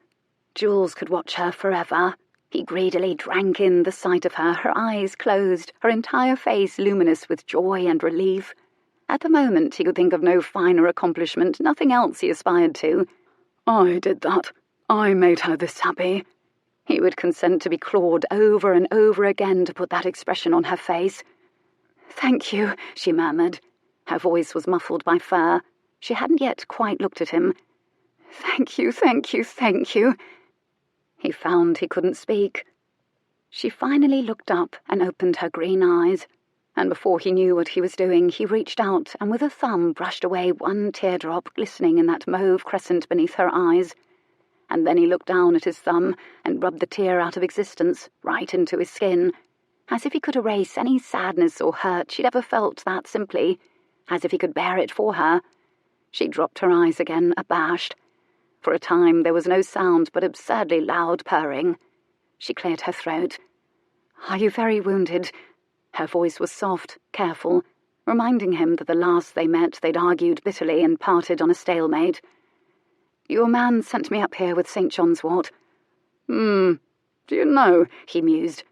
Jules could watch her forever. He greedily drank in the sight of her, her eyes closed, her entire face luminous with joy and relief. At the moment he could think of no finer accomplishment, nothing else he aspired to. "I did that. I made her this happy." He would consent to be clawed over and over again to put that expression on her face. "Thank you," she murmured. Her voice was muffled by fur. She hadn't yet quite looked at him. "Thank you, thank you, thank you." He found he couldn't speak. She finally looked up and opened her green eyes, and before he knew what he was doing, he reached out and with a thumb brushed away one teardrop glistening in that mauve crescent beneath her eyes. And then he looked down at his thumb and rubbed the tear out of existence, right into his skin, as if he could erase any sadness or hurt she'd ever felt that simply, as if he could bear it for her. She dropped her eyes again, abashed. For a time there was no sound but absurdly loud purring. She cleared her throat. Are you very wounded?" Her voice was soft, careful, reminding him that the last they met they'd argued bitterly and parted on a stalemate. "Your man sent me up here with St. John's wort." Do you know," he mused,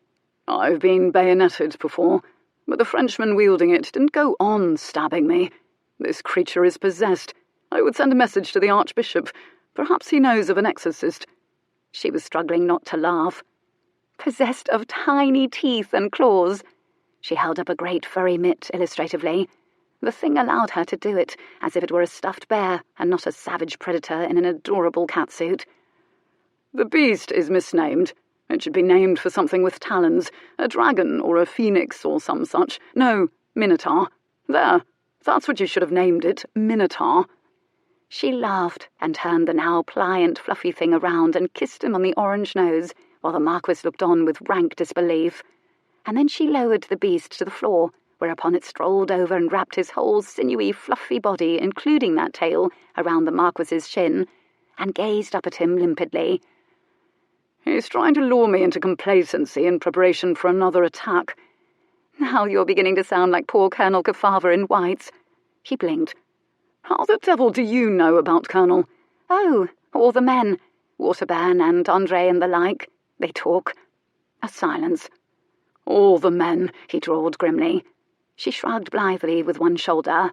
"I've been bayoneted before, but the Frenchman wielding it didn't go on stabbing me. This creature is possessed. I would send a message to the Archbishop. Perhaps he knows of an exorcist." She was struggling not to laugh. "Possessed of tiny teeth and claws." She held up a great furry mitt illustratively. The thing allowed her to do it, as if it were a stuffed bear and not a savage predator in an adorable catsuit. "The beast is misnamed. It should be named for something with talons, a dragon or a phoenix or some such. No, Minotaur. There, that's what you should have named it, Minotaur." She laughed and turned the now pliant, fluffy thing around and kissed him on the orange nose, while the Marquess looked on with rank disbelief. And then she lowered the beast to the floor, whereupon it strolled over and wrapped his whole sinewy, fluffy body, including that tail, around the Marquess's chin, and gazed up at him limpidly. "He's trying to lure me into complacency in preparation for another attack." "Now you're beginning to sound like poor Colonel Kefauver in whites." He blinked. "How the devil do you know about Colonel?" "Oh, all the men. Waterburn and Andre and the like. They talk." A silence. "All the men," he drawled grimly. She shrugged blithely with one shoulder.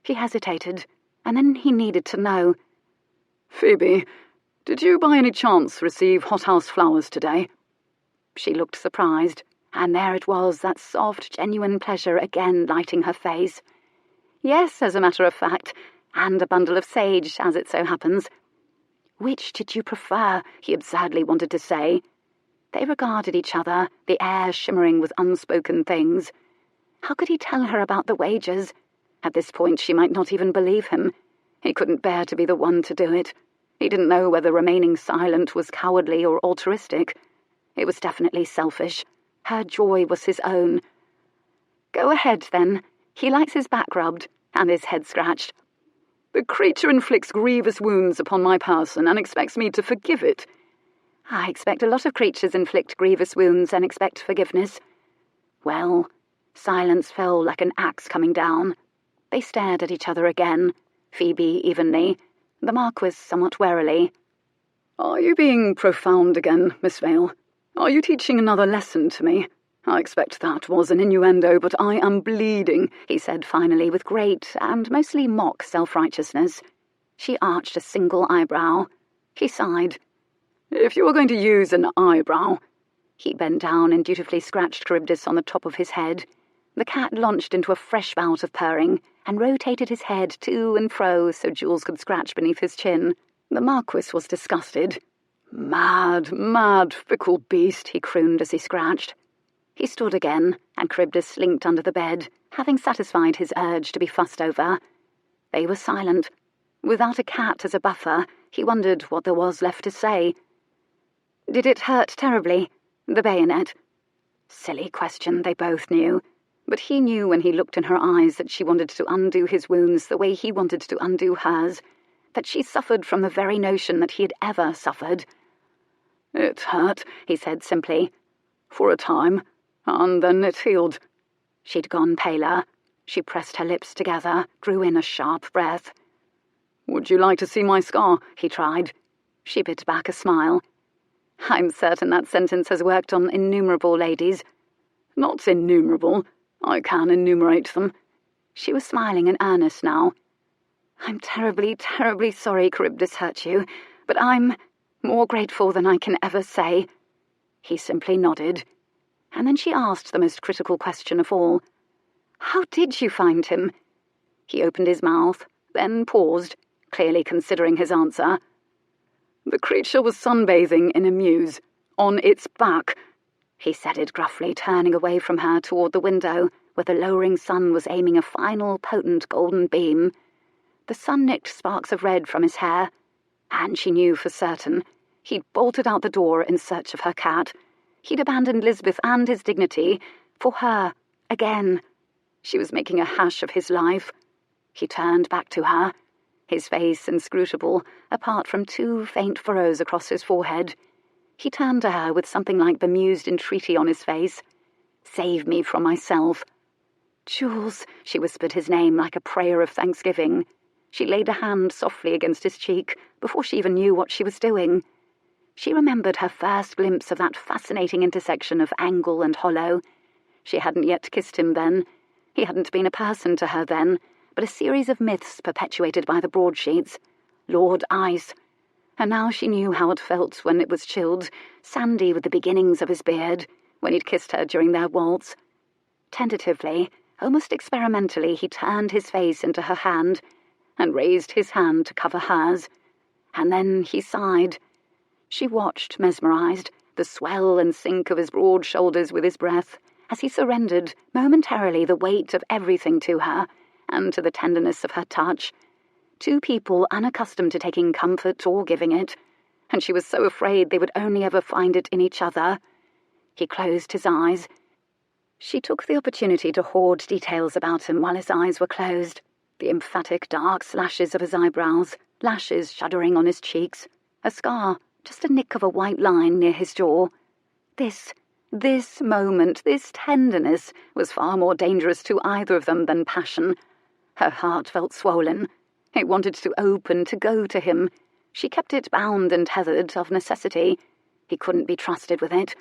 He hesitated, and then he needed to know. "Phoebe, did you by any chance receive hothouse flowers today?" She looked surprised, and there it was, that soft, genuine pleasure again lighting her face. "Yes, as a matter of fact, and a bundle of sage, as it so happens." "Which did you prefer?" he absurdly wanted to say. They regarded each other, the air shimmering with unspoken things. How could he tell her about the wages? At this point she might not even believe him. He couldn't bear to be the one to do it. He didn't know whether remaining silent was cowardly or altruistic. It was definitely selfish. Her joy was his own. "Go ahead, then. He likes his back rubbed, and his head scratched." "The creature inflicts grievous wounds upon my person and expects me to forgive it." "I expect a lot of creatures inflict grievous wounds and expect forgiveness." Well, silence fell like an axe coming down. They stared at each other again, Phoebe evenly, the Marquess somewhat warily. "Are you being profound again, Miss Vale? Are you teaching another lesson to me? I expect that was an innuendo, but I am bleeding," he said finally with great and mostly mock self-righteousness. She arched a single eyebrow. He sighed. "If you are going to use an eyebrow—" He bent down and dutifully scratched Charybdis on the top of his head. The cat launched into a fresh bout of purring and rotated his head to and fro so Jules could scratch beneath his chin. The Marquess was disgusted. "Mad, mad, fickle beast," he crooned as he scratched. He stood again, and Charybdis slinked under the bed, having satisfied his urge to be fussed over. They were silent. Without a cat as a buffer, he wondered what there was left to say. "Did it hurt terribly? The bayonet?" Silly question, they both knew. But he knew when he looked in her eyes that she wanted to undo his wounds the way he wanted to undo hers, that she suffered from the very notion that he had ever suffered. "It hurt," he said simply. "For a time, and then it healed." She'd gone paler. She pressed her lips together, drew in a sharp breath. "Would you like to see my scar?" he tried. She bit back a smile. "I'm certain that sentence has worked on innumerable ladies." "Not innumerable. I can enumerate them." She was smiling in earnest now. "I'm terribly, terribly sorry Charybdis hurt you, but I'm more grateful than I can ever say." He simply nodded. And then she asked the most critical question of all. "How did you find him?" He opened his mouth, then paused, clearly considering his answer. "The creature was sunbathing in a mews, on its back." He said it gruffly, turning away from her toward the window, where the lowering sun was aiming a final, potent golden beam. The sun nicked sparks of red from his hair, and she knew for certain. He'd bolted out the door in search of her cat. He'd abandoned Lisbeth and his dignity for her, again. She was making a hash of his life. He turned back to her, his face inscrutable, apart from two faint furrows across his forehead. He turned to her with something like bemused entreaty on his face. "Save me from myself." "Jules," she whispered his name like a prayer of thanksgiving. She laid a hand softly against his cheek before she even knew what she was doing. She remembered her first glimpse of that fascinating intersection of angle and hollow. She hadn't yet kissed him then. He hadn't been a person to her then, but a series of myths perpetuated by the broadsheets. Lord Ice. And now she knew how it felt when it was chilled, sandy with the beginnings of his beard, when he'd kissed her during their waltz. Tentatively, almost experimentally, he turned his face into her hand and raised his hand to cover hers. And then he sighed. She watched, mesmerized, the swell and sink of his broad shoulders with his breath, as he surrendered, momentarily, the weight of everything to her, and to the tenderness of her touch. Two people unaccustomed to taking comfort or giving it, and she was so afraid they would only ever find it in each other. He closed his eyes. She took the opportunity to hoard details about him while his eyes were closed. The emphatic dark slashes of his eyebrows, lashes shuddering on his cheeks, a scar, just a nick of a white line near his jaw. This moment, this tenderness, was far more dangerous to either of them than passion. Her heart felt swollen. It wanted to open, to go to him. She kept it bound and tethered of necessity. He couldn't be trusted with it.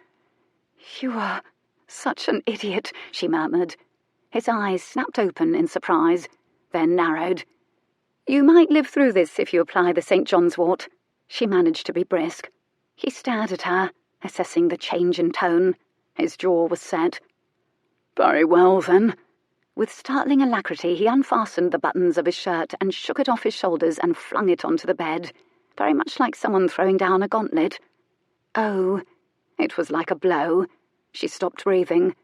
"You are such an idiot," she murmured. His eyes snapped open in surprise, then narrowed. "You might live through this if you apply the St. John's wort." She managed to be brisk. He stared at her, assessing the change in tone. His jaw was set. "Very well, then." With startling alacrity, he unfastened the buttons of his shirt and shook it off his shoulders and flung it onto the bed, very much like someone throwing down a gauntlet. Oh, it was like a blow. She stopped breathing.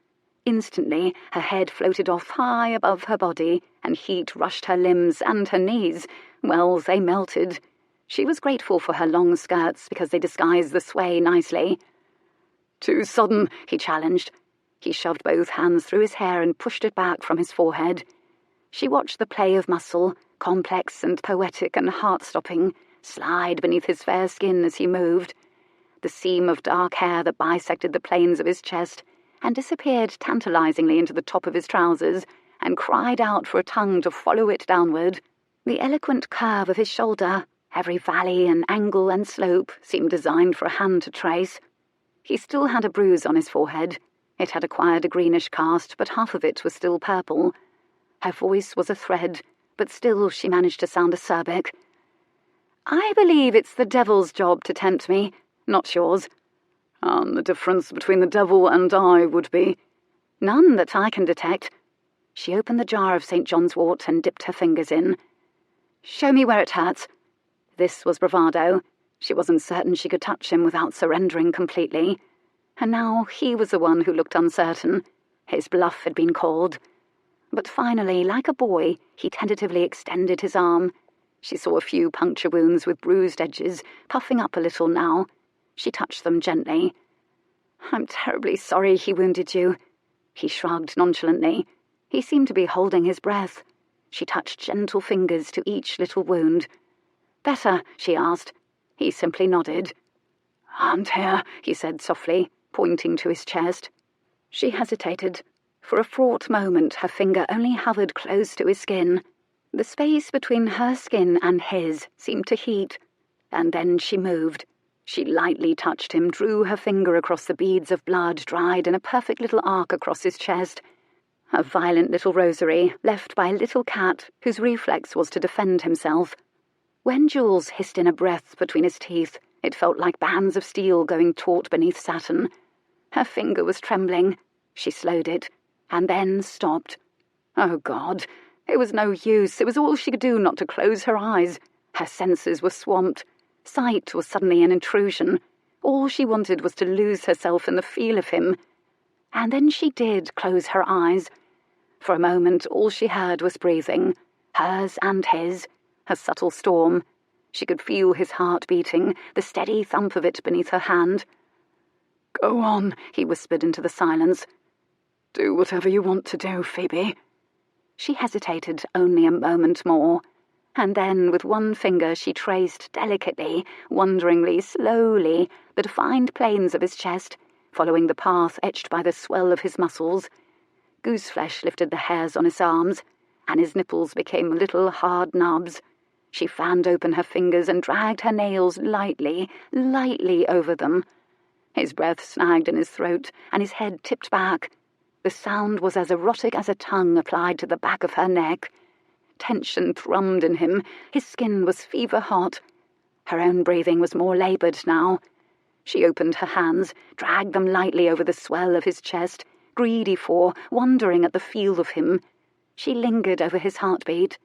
Instantly, her head floated off high above her body, and heat rushed her limbs and her knees. Well, they melted. She was grateful for her long skirts because they disguised the sway nicely. "Too sudden," he challenged. He shoved both hands through his hair and pushed it back from his forehead. She watched the play of muscle, complex and poetic and heart-stopping, slide beneath his fair skin as he moved. The seam of dark hair that bisected the planes of his chest and disappeared tantalizingly into the top of his trousers, and cried out for a tongue to follow it downward. The eloquent curve of his shoulder, every valley and angle and slope, seemed designed for a hand to trace. He still had a bruise on his forehead. It had acquired a greenish cast, but half of it was still purple. Her voice was a thread, but still she managed to sound acerbic. "I believe it's the devil's job to tempt me, not yours." "And the difference between the devil and I would be?" "None that I can detect." She opened the jar of St. John's wort and dipped her fingers in. "Show me where it hurts." This was bravado. She wasn't certain she could touch him without surrendering completely. And now he was the one who looked uncertain. His bluff had been called. But finally, like a boy, he tentatively extended his arm. She saw a few puncture wounds with bruised edges, puffing up a little now. She touched them gently. "I'm terribly sorry he wounded you." He shrugged nonchalantly. He seemed to be holding his breath. She touched gentle fingers to each little wound. "Better?" she asked. He simply nodded. "And here," he said softly, pointing to his chest. She hesitated. For a fraught moment, her finger only hovered close to his skin. The space between her skin and his seemed to heat. And then she moved. She lightly touched him, drew her finger across the beads of blood dried in a perfect little arc across his chest. A violent little rosary, left by a little cat whose reflex was to defend himself. When Jules hissed in a breath between his teeth, it felt like bands of steel going taut beneath satin. Her finger was trembling. She slowed it, and then stopped. Oh, God! It was no use. It was all she could do not to close her eyes. Her senses were swamped. Sight was suddenly an intrusion. All she wanted was to lose herself in the feel of him. And then she did close her eyes. For a moment, all she heard was breathing, hers and his, a subtle storm. She could feel his heart beating, the steady thump of it beneath her hand. "Go on," he whispered into the silence. "Do whatever you want to do, Phoebe." She hesitated only a moment more. And then with one finger she traced delicately, wonderingly, slowly, the defined planes of his chest, following the path etched by the swell of his muscles. Gooseflesh lifted the hairs on his arms, and his nipples became little hard nubs. She fanned open her fingers and dragged her nails lightly, lightly over them. His breath snagged in his throat, and his head tipped back. The sound was as erotic as a tongue applied to the back of her neck. Tension thrummed in him. His skin was fever-hot. Her own breathing was more laboured now. She opened her hands, dragged them lightly over the swell of his chest, greedy for, wondering at the feel of him. She lingered over his heartbeat,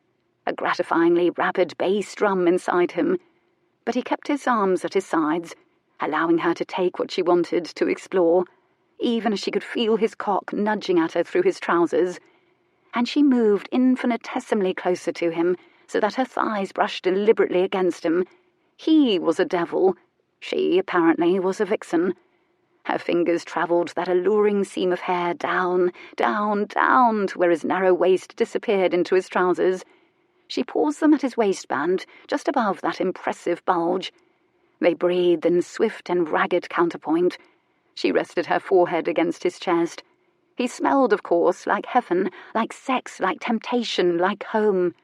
a gratifyingly rapid bass drum inside him. But he kept his arms at his sides, allowing her to take what she wanted to explore, even as she could feel his cock nudging at her through his trousers. And she moved infinitesimally closer to him, so that her thighs brushed deliberately against him. He was a devil. She, apparently, was a vixen. Her fingers travelled that alluring seam of hair down, down, down, to where his narrow waist disappeared into his trousers. She paused them at his waistband, just above that impressive bulge. They breathed in swift and ragged counterpoint. She rested her forehead against his chest. He smelled, of course, like heaven, like sex, like temptation, like home.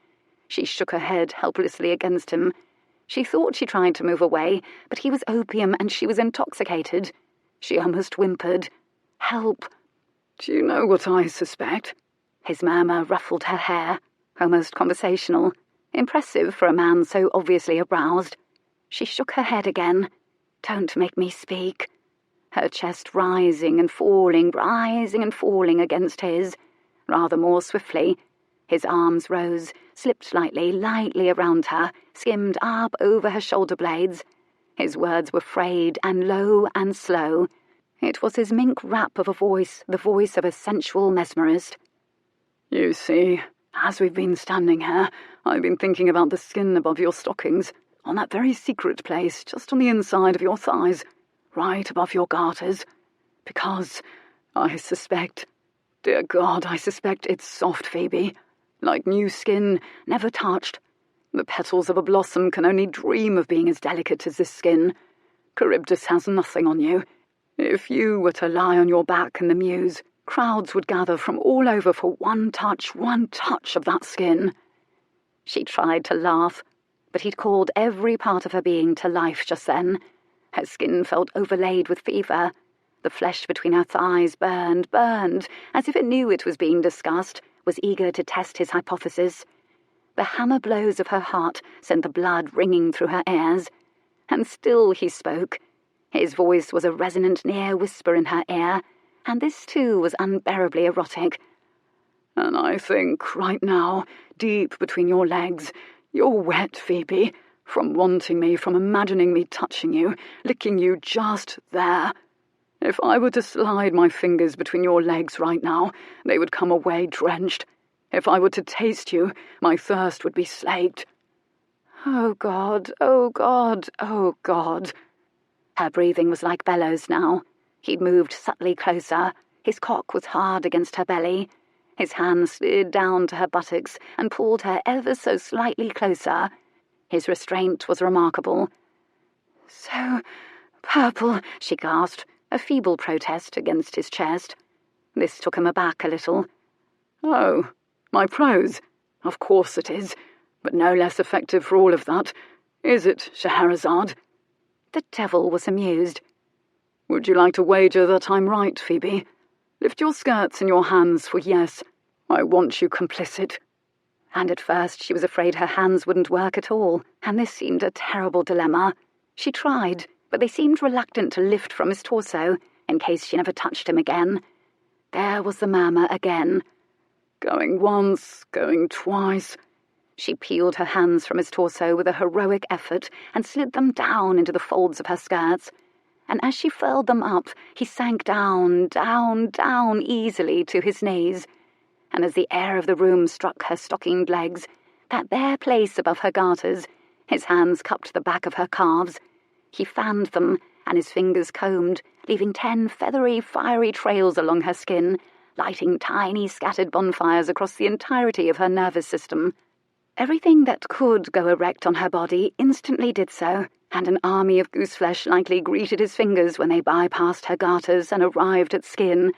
She shook her head helplessly against him. She thought she tried to move away, but he was opium and she was intoxicated. She almost whimpered. "Help." "Do you know what I suspect?" His murmur ruffled her hair, almost conversational, impressive for a man so obviously aroused. She shook her head again. "Don't make me speak." Her chest rising and falling against his, rather more swiftly. His arms rose, slipped lightly around her, skimmed up over her shoulder blades. His words were frayed and low and slow. It was his mink rap of a voice, the voice of a sensual mesmerist. "You see, as we've been standing here, I've been thinking about the skin above your stockings, on that very secret place just on the inside of your thighs, right above your garters, because I suspect, dear God, I suspect it's soft, Phoebe, like new skin, never touched. The petals of a blossom can only dream of being as delicate as this skin. Charybdis has nothing on you. If you were to lie on your back in the mews, crowds would gather from all over for one touch of that skin." She tried to laugh, but he'd called every part of her being to life just then. Her skin felt overlaid with fever. The flesh between her thighs burned, as if it knew it was being discussed, was eager to test his hypothesis. The hammer blows of her heart sent the blood ringing through her ears. And still he spoke. His voice was a resonant near whisper in her ear, and this too was unbearably erotic. "And I think, right now, deep between your legs, you're wet, Phoebe, from wanting me, from imagining me touching you, licking you just there. If I were to slide my fingers between your legs right now, they would come away drenched. If I were to taste you, my thirst would be slaked." "Oh, God, oh, God, oh, God." Her breathing was like bellows now. He'd moved subtly closer. His cock was hard against her belly. His hand slid down to her buttocks and pulled her ever so slightly closer. His restraint was remarkable. "So purple," she gasped, a feeble protest against his chest. This took him aback a little. "Oh, my prose? Of course it is, but no less effective for all of that. Is it, Scheherazade?" The devil was amused. "Would you like to wager that I'm right, Phoebe? Lift your skirts in your hands for yes. I want you complicit." And at first she was afraid her hands wouldn't work at all, and this seemed a terrible dilemma. She tried, but they seemed reluctant to lift from his torso, in case she never touched him again. There was the murmur again. "Going once, going twice." She peeled her hands from his torso with a heroic effort and slid them down into the folds of her skirts. And as she furled them up, he sank down easily to his knees. And as the air of the room struck her stockinged legs, that bare place above her garters, his hands cupped the back of her calves. He fanned them, and his fingers combed, leaving 10 feathery, fiery trails along her skin, lighting tiny scattered bonfires across the entirety of her nervous system. Everything that could go erect on her body instantly did so, and an army of gooseflesh lightly greeted his fingers when they bypassed her garters and arrived at skin.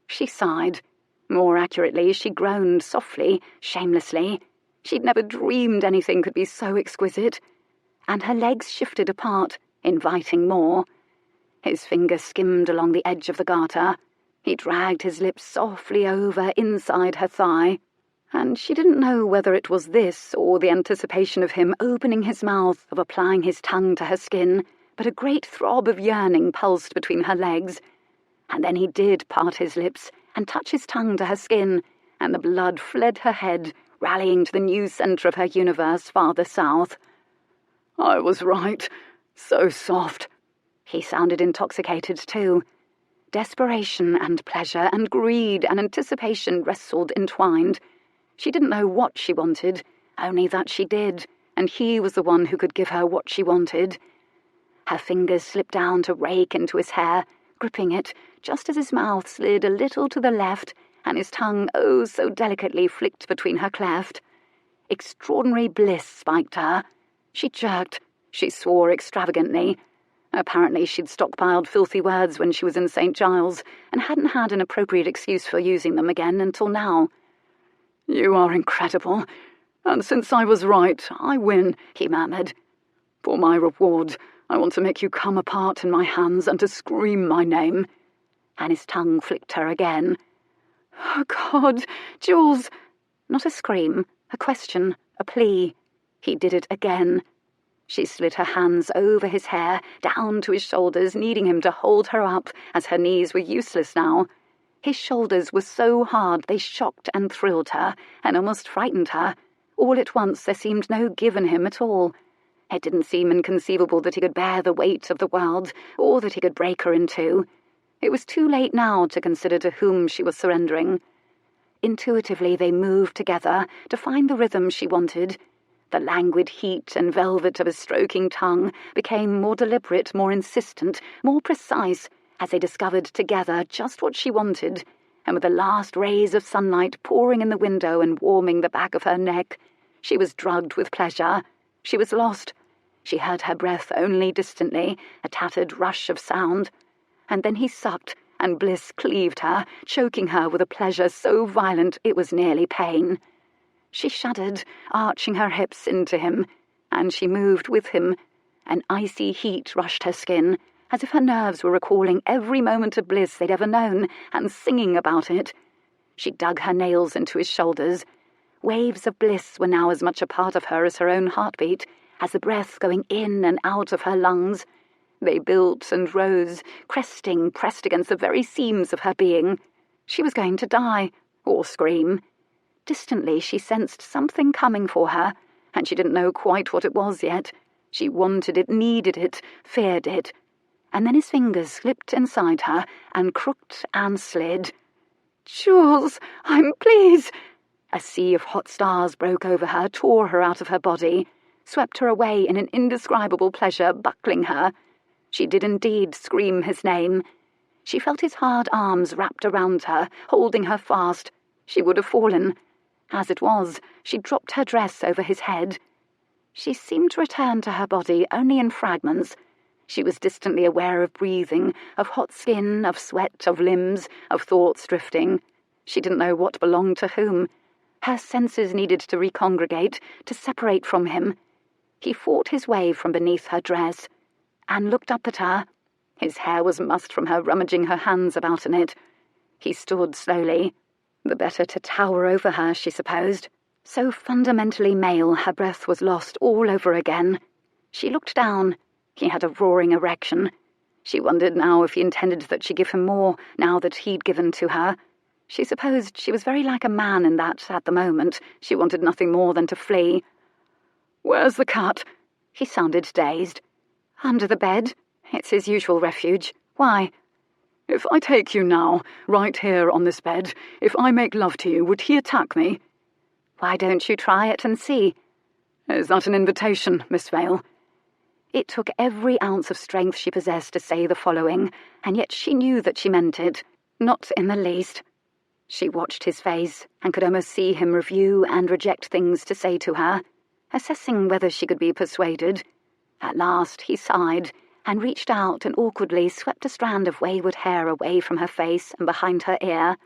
She sighed. More accurately, she groaned softly, shamelessly. She'd never dreamed anything could be so exquisite. And her legs shifted apart, inviting more. His finger skimmed along the edge of the garter. He dragged his lips softly over inside her thigh. And she didn't know whether it was this or the anticipation of him opening his mouth, of applying his tongue to her skin, but a great throb of yearning pulsed between her legs. And then he did part his lips and touch his tongue to her skin, and the blood fled her head, rallying to the new centre of her universe farther south. I was right. So soft. He sounded intoxicated too. Desperation and pleasure and greed and anticipation wrestled entwined. She didn't know what she wanted, only that she did, and he was the one who could give her what she wanted. Her fingers slipped down to rake into his hair, gripping it, just as his mouth slid a little to the left, and his tongue, oh so delicately, flicked between her cleft. Extraordinary bliss spiked her. She jerked. She swore extravagantly. Apparently she'd stockpiled filthy words when she was in St. Giles, and hadn't had an appropriate excuse for using them again until now. You are incredible, and since I was right, I win, he murmured. For my reward, I want to make you come apart in my hands and to scream my name. And his tongue flicked her again. Oh, God, Jules! Not a scream, a question, a plea. He did it again. She slid her hands over his hair, down to his shoulders, needing him to hold her up, as her knees were useless now. His shoulders were so hard they shocked and thrilled her, and almost frightened her. All at once there seemed no give in him at all. It didn't seem inconceivable that he could bear the weight of the world, or that he could break her in two. It was too late now to consider to whom she was surrendering. Intuitively they moved together to find the rhythm she wanted. The languid heat and velvet of his stroking tongue became more deliberate, more insistent, more precise, as they discovered together just what she wanted, and with the last rays of sunlight pouring in the window and warming the back of her neck, she was drugged with pleasure. She was lost. She heard her breath only distantly, a tattered rush of sound. And then he sucked, and bliss cleaved her, choking her with a pleasure so violent it was nearly pain. She shuddered, arching her hips into him, and she moved with him. An icy heat rushed her skin, as if her nerves were recalling every moment of bliss they'd ever known, and singing about it. She dug her nails into his shoulders. Waves of bliss were now as much a part of her as her own heartbeat, as the breath going in and out of her lungs. They built and rose, cresting, pressed against the very seams of her being. She was going to die, or scream. Distantly she sensed something coming for her, and she didn't know quite what it was yet. She wanted it, needed it, feared it. And then his fingers slipped inside her and crooked and slid. "Jules, please!" A sea of hot stars broke over her, tore her out of her body, swept her away in an indescribable pleasure, buckling her. She did indeed scream his name. She felt his hard arms wrapped around her, holding her fast. She would have fallen. As it was, she dropped her dress over his head. She seemed to return to her body only in fragments. She was distantly aware of breathing, of hot skin, of sweat, of limbs, of thoughts drifting. She didn't know what belonged to whom. Her senses needed to recongregate, to separate from him. He fought his way from beneath her dress, and looked up at her. His hair was mussed from her rummaging her hands about in it. He stood slowly, the better to tower over her, she supposed. So fundamentally male, her breath was lost all over again. She looked down. He had a roaring erection. She wondered now if he intended that she give him more, now that he'd given to her. She supposed she was very like a man in that, at the moment, she wanted nothing more than to flee. "Where's the cat?" He sounded dazed. "Under the bed. It's his usual refuge. Why?" "If I take you now, right here on this bed, if I make love to you, would he attack me?" "Why don't you try it and see?" "Is that an invitation, Miss Vale?" It took every ounce of strength she possessed to say the following, and yet she knew that she meant it, not in the least. She watched his face and could almost see him review and reject things to say to her, assessing whether she could be persuaded. At last he sighed and reached out and awkwardly swept a strand of wayward hair away from her face and behind her ear.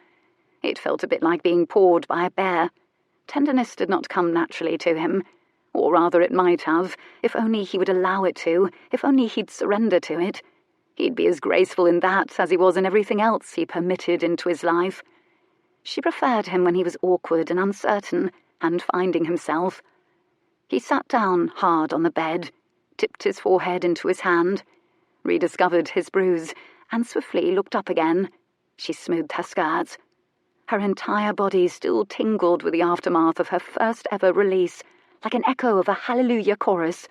It felt a bit like being pawed by a bear. Tenderness did not come naturally to him, or rather it might have, if only he would allow it to, if only he'd surrender to it. He'd be as graceful in that as he was in everything else he permitted into his life. She preferred him when he was awkward and uncertain and finding himself. He sat down hard on the bed, tipped his forehead into his hand, rediscovered his bruise, and swiftly looked up again. She smoothed her skirts. Her entire body still tingled with the aftermath of her first ever release, like an echo of a hallelujah chorus.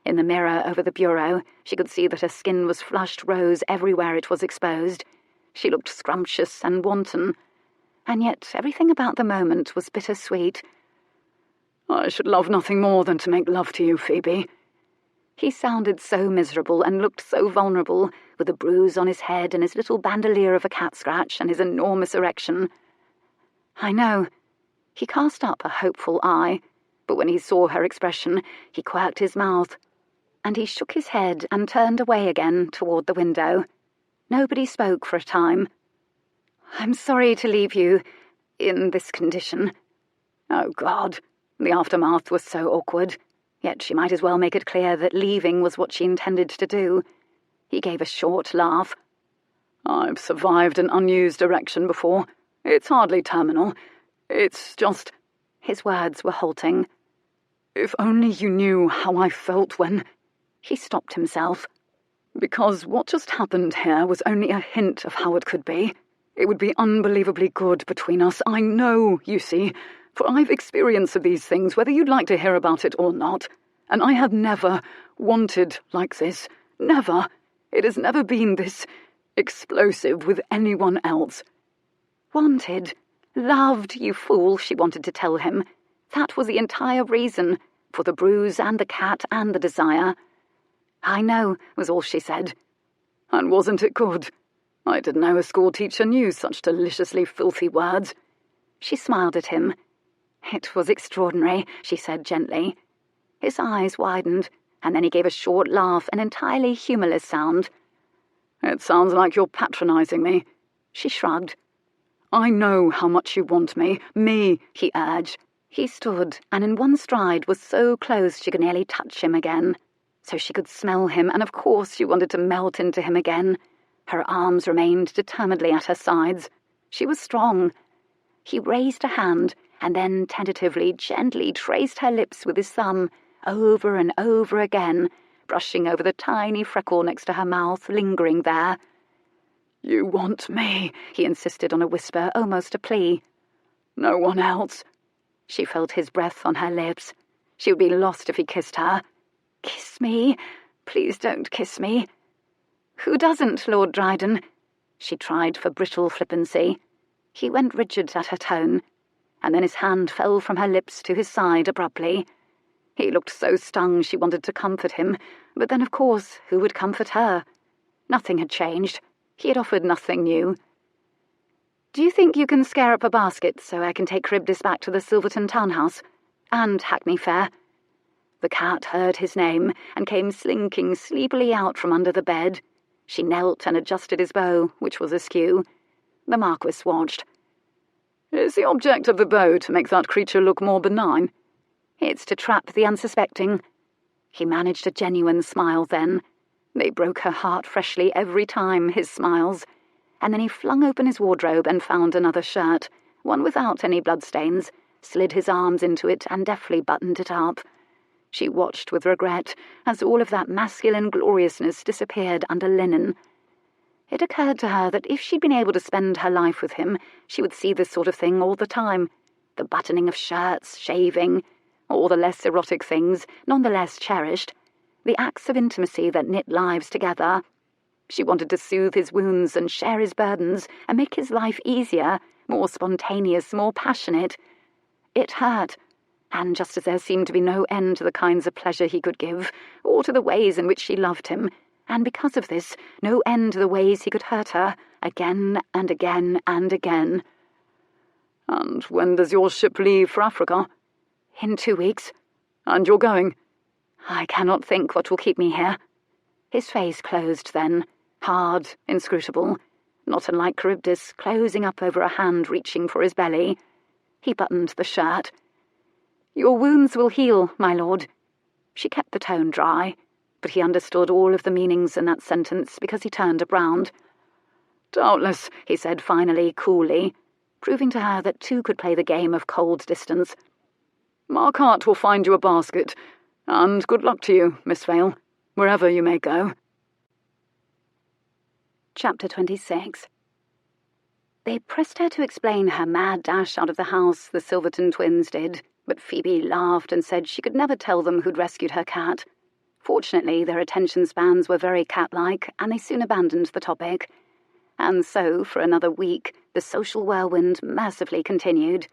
In the mirror over the bureau, she could see that her skin was flushed rose everywhere it was exposed. She looked scrumptious and wanton, and yet everything about the moment was bittersweet. "I should love nothing more than to make love to you, Phoebe." He sounded so miserable and looked so vulnerable, with a bruise on his head and his little bandolier of a cat scratch and his enormous erection. "I know." He cast up a hopeful eye, but when he saw her expression, he quirked his mouth, and he shook his head and turned away again toward the window. Nobody spoke for a time. "I'm sorry to leave you in this condition." Oh, God. The aftermath was so awkward, yet she might as well make it clear that leaving was what she intended to do. He gave a short laugh. "I've survived an unused erection before. It's hardly terminal. It's just—" His words were halting. "If only you knew how I felt when—" He stopped himself. "Because what just happened here was only a hint of how it could be. It would be unbelievably good between us. I know, you see, for I've experience of these things, whether you'd like to hear about it or not. And I have never wanted like this. Never. It has never been this explosive with anyone else." "Wanted? Loved, you fool," she wanted to tell him. That was the entire reason, for the bruise and the cat and the desire. "I know," was all she said. "And wasn't it good? I didn't know a school teacher knew such deliciously filthy words." She smiled at him. "It was extraordinary," she said gently. His eyes widened, and then he gave a short laugh, an entirely humourless sound. "It sounds like you're patronising me." She shrugged. "I know how much you want me, he urged. He stood, and in one stride was so close she could nearly touch him again. So she could smell him, and of course she wanted to melt into him again. Her arms remained determinedly at her sides. She was strong. He raised a hand, and then tentatively, gently traced her lips with his thumb, over and over again, brushing over the tiny freckle next to her mouth, lingering there. "You want me," he insisted on a whisper, almost a plea. "No one else." She felt his breath on her lips. She would be lost if he kissed her. "Kiss me. Please don't kiss me." "Who doesn't, Lord Dryden?" She tried for brittle flippancy. He went rigid at her tone, and then his hand fell from her lips to his side abruptly. He looked so stung she wanted to comfort him, but then, of course, who would comfort her? Nothing had changed. He had offered nothing new. "Do you think you can scare up a basket so I can take Charybdis back to the Silverton townhouse? And Hackney Fair?" The cat heard his name and came slinking sleepily out from under the bed. She knelt and adjusted his bow, which was askew. The Marquess watched. "Is the object of the bow to make that creature look more benign?" "It's to trap the unsuspecting." He managed a genuine smile then. They broke her heart freshly every time, his smiles. And then he flung open his wardrobe and found another shirt, one without any bloodstains, slid his arms into it and deftly buttoned it up. She watched with regret as all of that masculine gloriousness disappeared under linen. It occurred to her that if she'd been able to spend her life with him, she would see this sort of thing all the time. The buttoning of shirts, shaving, all the less erotic things, none the less cherished. The acts of intimacy that knit lives together. She wanted to soothe his wounds and share his burdens and make his life easier, more spontaneous, more passionate. It hurt, and just as there seemed to be no end to the kinds of pleasure he could give, or to the ways in which she loved him, and because of this, no end to the ways he could hurt her, again and again and again. And when does your ship leave for Africa? In 2 weeks. And you're going? I cannot think what will keep me here. His face closed then, hard, inscrutable, not unlike Charybdis closing up over a hand reaching for his belly. He buttoned the shirt. Your wounds will heal, my lord. She kept the tone dry, but he understood all of the meanings in that sentence because he turned around. Doubtless, he said finally, coolly, proving to her that two could play the game of cold distance. Marquette will find you a basket, and good luck to you, Miss Vale, wherever you may go. Chapter 26. They pressed her to explain her mad dash out of the house, the Silverton twins did, but Phoebe laughed and said she could never tell them who'd rescued her cat. Fortunately, their attention spans were very cat-like, and they soon abandoned the topic. And so, for another week, the social whirlwind mercifully continued.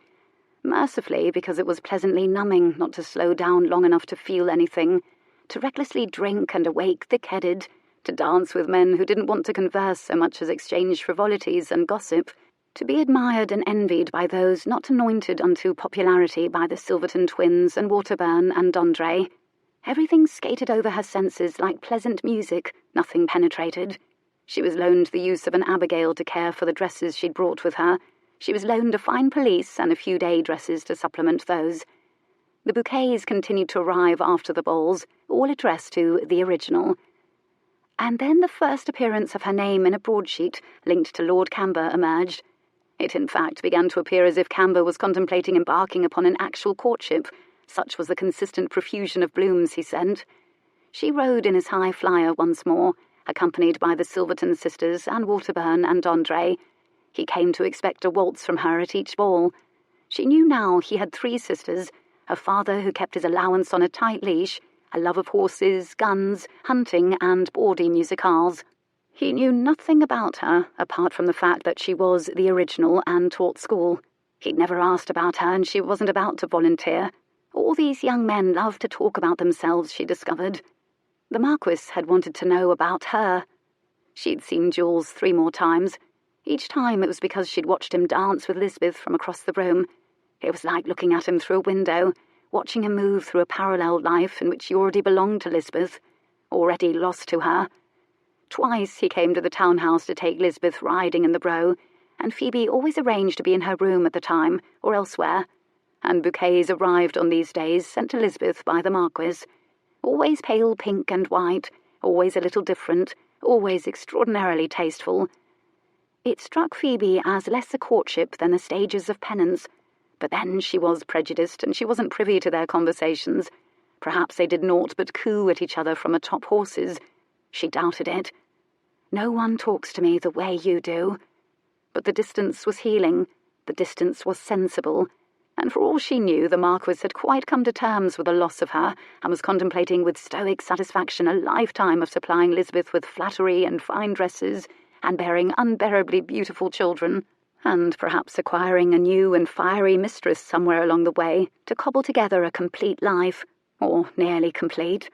Mercifully because it was pleasantly numbing not to slow down long enough to feel anything, to recklessly drink and awake thick-headed, to dance with men who didn't want to converse so much as exchange frivolities and gossip, to be admired and envied by those not anointed unto popularity by the Silverton twins and Waterburn and Dondre. Everything skated over her senses like pleasant music, nothing penetrated. She was loaned the use of an Abigail to care for the dresses she'd brought with her. She was loaned a fine pelisse and a few day dresses to supplement those. The bouquets continued to arrive after the balls, all addressed to the original. And then the first appearance of her name in a broadsheet linked to Lord Camber emerged. It in fact began to appear as if Camber was contemplating embarking upon an actual courtship. Such was the consistent profusion of blooms he sent. She rode in his high flyer once more, accompanied by the Silverton sisters and Waterburn and Dondre. He came to expect a waltz from her at each ball. She knew now he had 3 sisters, a father who kept his allowance on a tight leash, a love of horses, guns, hunting, and bawdy musicales. He knew nothing about her, apart from the fact that she was the original and taught school. He'd never asked about her, and she wasn't about to volunteer. All these young men loved to talk about themselves, she discovered. The Marquess had wanted to know about her. She'd seen Jules 3 more times. Each time it was because she'd watched him dance with Lisbeth from across the room. It was like looking at him through a window, watching him move through a parallel life in which he already belonged to Lisbeth, already lost to her. Twice he came to the townhouse to take Lisbeth riding in the Brough, and Phoebe always arranged to be in her room at the time, or elsewhere. And bouquets arrived on these days sent to Lisbeth by the Marquess, always pale pink and white, always a little different, always extraordinarily tasteful. It struck Phoebe as less a courtship than the stages of penance, but then she was prejudiced and she wasn't privy to their conversations. Perhaps they did naught but coo at each other from atop horses. She doubted it. No one talks to me the way you do. But the distance was healing, the distance was sensible, and for all she knew the Marquess had quite come to terms with the loss of her and was contemplating with stoic satisfaction a lifetime of supplying Lisbeth with flattery and fine dresses and bearing unbearably beautiful children, and perhaps acquiring a new and fiery mistress somewhere along the way to cobble together a complete life, or nearly complete.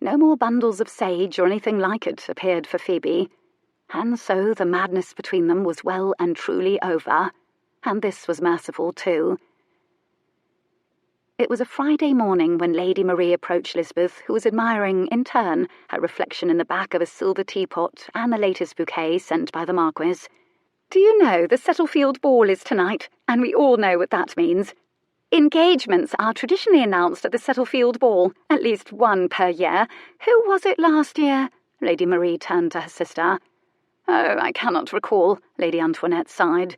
No more bundles of sage or anything like it appeared for Phoebe, and so the madness between them was well and truly over, and this was merciful too. It was a Friday morning when Lady Marie approached Lisbeth, who was admiring, in turn, her reflection in the back of a silver teapot and the latest bouquet sent by the Marquess. Do you know the Settlefield ball is tonight, and we all know what that means. Engagements are traditionally announced at the Settlefield ball, at least one per year. Who was it last year? Lady Marie turned to her sister. Oh, I cannot recall, Lady Antoinette sighed.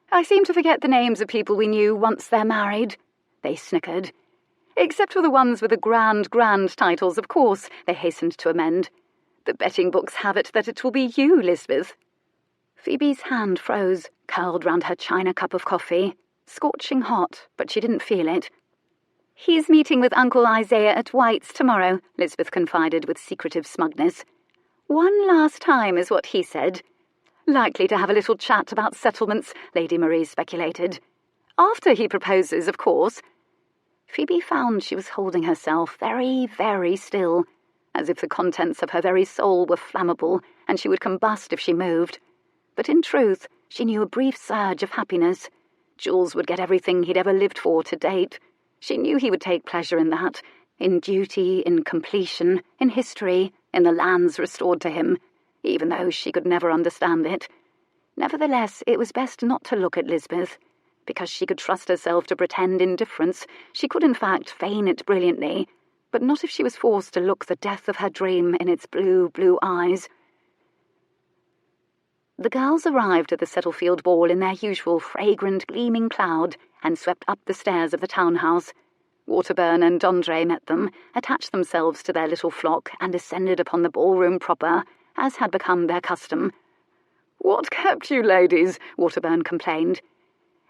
I seem to forget the names of people we knew once they're married. They snickered. Except for the ones with the grand titles, of course, they hastened to amend. The betting books have it that it will be you, Lisbeth. Phoebe's hand froze, curled round her china cup of coffee. Scorching hot, but she didn't feel it. He's meeting with Uncle Isaiah at White's tomorrow, Lisbeth confided with secretive smugness. One last time is what he said. Likely to have a little chat about settlements, Lady Marie speculated. After he proposes, of course. Phoebe found she was holding herself very, very still, as if the contents of her very soul were flammable and she would combust if she moved. But in truth, she knew a brief surge of happiness. Jules would get everything he'd ever lived for to date. She knew he would take pleasure in that, in duty, in completion, in history, in the lands restored to him, even though she could never understand it. Nevertheless, it was best not to look at Lisbeth. Because she could trust herself to pretend indifference, she could in fact feign it brilliantly, but not if she was forced to look the death of her dream in its blue, blue eyes. The girls arrived at the Settlefield ball in their usual fragrant, gleaming cloud and swept up the stairs of the townhouse. Waterburn and Dondre met them, attached themselves to their little flock, and descended upon the ballroom proper, as had become their custom. "What kept you, ladies?" Waterburn complained.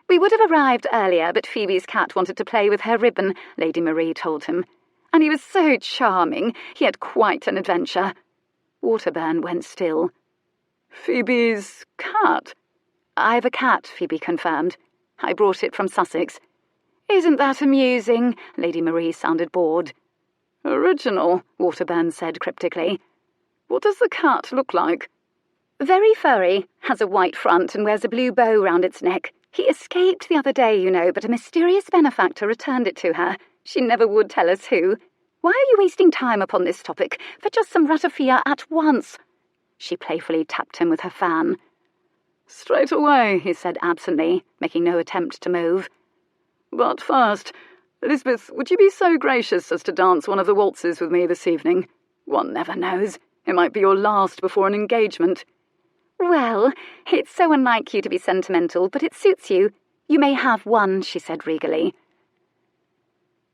"We would have arrived earlier, but Phoebe's cat wanted to play with her ribbon," Lady Marie told him. "And he was so charming. He had quite an adventure." Waterburn went still. "Phoebe's cat?" "I've a cat," Phoebe confirmed. "I brought it from Sussex." "Isn't that amusing?" Lady Marie sounded bored. "Original," Waterburn said cryptically. "What does the cat look like?" "Very furry, has a white front and wears a blue bow round its neck. He escaped the other day, you know, but a mysterious benefactor returned it to her. She never would tell us who. Why are you wasting time upon this topic? For just some ratafia at once." She playfully tapped him with her fan. "Straight away," he said absently, making no attempt to move. "But first, Lisbeth, would you be so gracious as to dance one of the waltzes with me this evening? One never knows. It might be your last before an engagement." "Well, it's so unlike you to be sentimental, but it suits you. You may have one," she said regally.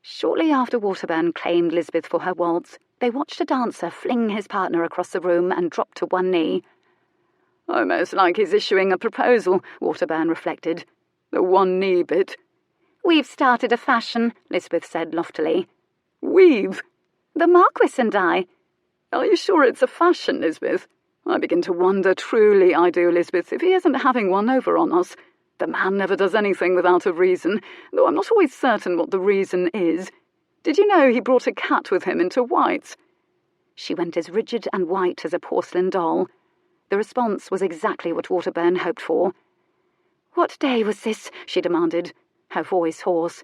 Shortly after Waterburn claimed Lisbeth for her waltz, they watched a dancer fling his partner across the room and drop to one knee. "Almost like he's issuing a proposal," Waterburn reflected. "The one-knee bit." "We've started a fashion," Lisbeth said loftily. "We've?" "The Marquess and I." "Are you sure it's a fashion, Lisbeth? I begin to wonder, truly I do, Lisbeth, if he isn't having one over on us. The man never does anything without a reason, though I'm not always certain what the reason is. Did you know he brought a cat with him into White's?" She went as rigid and white as a porcelain doll. The response was exactly what Waterburn hoped for. "What day was this?" she demanded, her voice hoarse.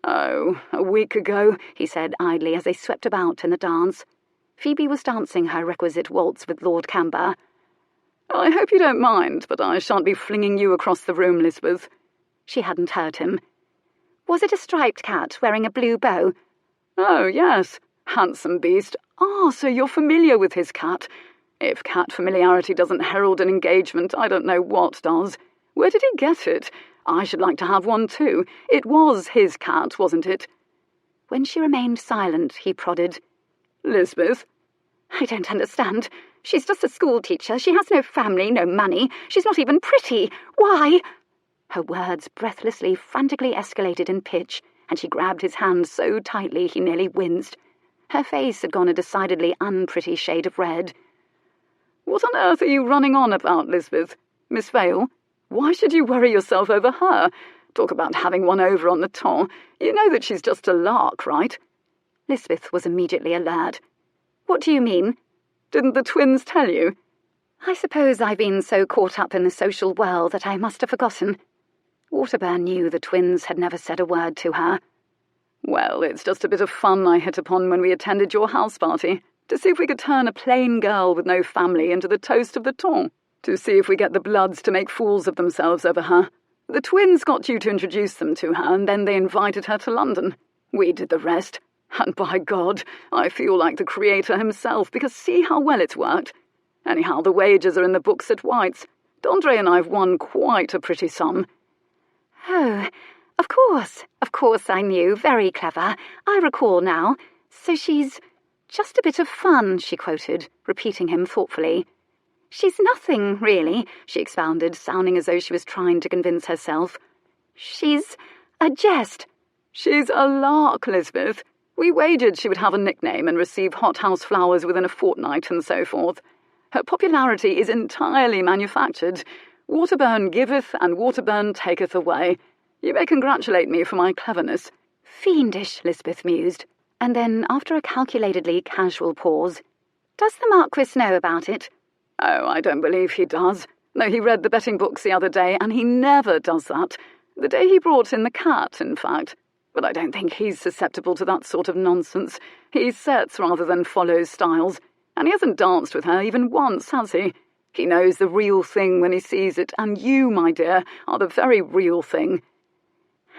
"Oh, a week ago," he said idly as they swept about in the dance. Phoebe was dancing her requisite waltz with Lord Camber. "I hope you don't mind, but I shan't be flinging you across the room, Lisbeth." She hadn't heard him. "Was it a striped cat wearing a blue bow?" "Oh, yes. Handsome beast. Ah, so you're familiar with his cat. If cat familiarity doesn't herald an engagement, I don't know what does. Where did he get it? I should like to have one too. It was his cat, wasn't it?" When she remained silent, he prodded. "Lisbeth?" "I don't understand. She's just a school teacher. She has no family, no money. She's not even pretty. Why?" Her words breathlessly, frantically escalated in pitch, and she grabbed his hand so tightly he nearly winced. Her face had gone a decidedly unpretty shade of red. "What on earth are you running on about, Lisbeth? Miss Vale? Why should you worry yourself over her? Talk about having one over on the ton. You know that she's just a lark, right?" Lisbeth was immediately alert. "What do you mean?" "Didn't the twins tell you?" "I suppose I've been so caught up in the social whirl that I must have forgotten." Waterburn knew the twins had never said a word to her. "Well, it's just a bit of fun I hit upon when we attended your house party, to see if we could turn a plain girl with no family into the toast of the ton, to see if we get the Bloods to make fools of themselves over her. The twins got you to introduce them to her, and then they invited her to London. We did the rest. And by God, I feel like the creator himself, because see how well it's worked. Anyhow, the wages are in the books at White's. Dondre and I've won quite a pretty sum." "Oh, of course I knew. Very clever. I recall now. So she's just a bit of fun," she quoted, repeating him thoughtfully. "She's nothing, really," she expounded, sounding as though she was trying to convince herself. "She's a jest." "She's a lark, Lisbeth. We wagered she would have a nickname and receive hothouse flowers within a fortnight and so forth. Her popularity is entirely manufactured. Waterburn giveth and Waterburn taketh away. You may congratulate me for my cleverness." "Fiendish," Lisbeth mused, and then, after a calculatedly casual pause, "Does the Marquis know about it?" "Oh, I don't believe he does, though he read the betting books the other day, and he never does that. The day he brought in the cat, in fact. But I don't think he's susceptible to that sort of nonsense. He sets rather than follows styles, and he hasn't danced with her even once, has he? He knows the real thing when he sees it, and you, my dear, are the very real thing."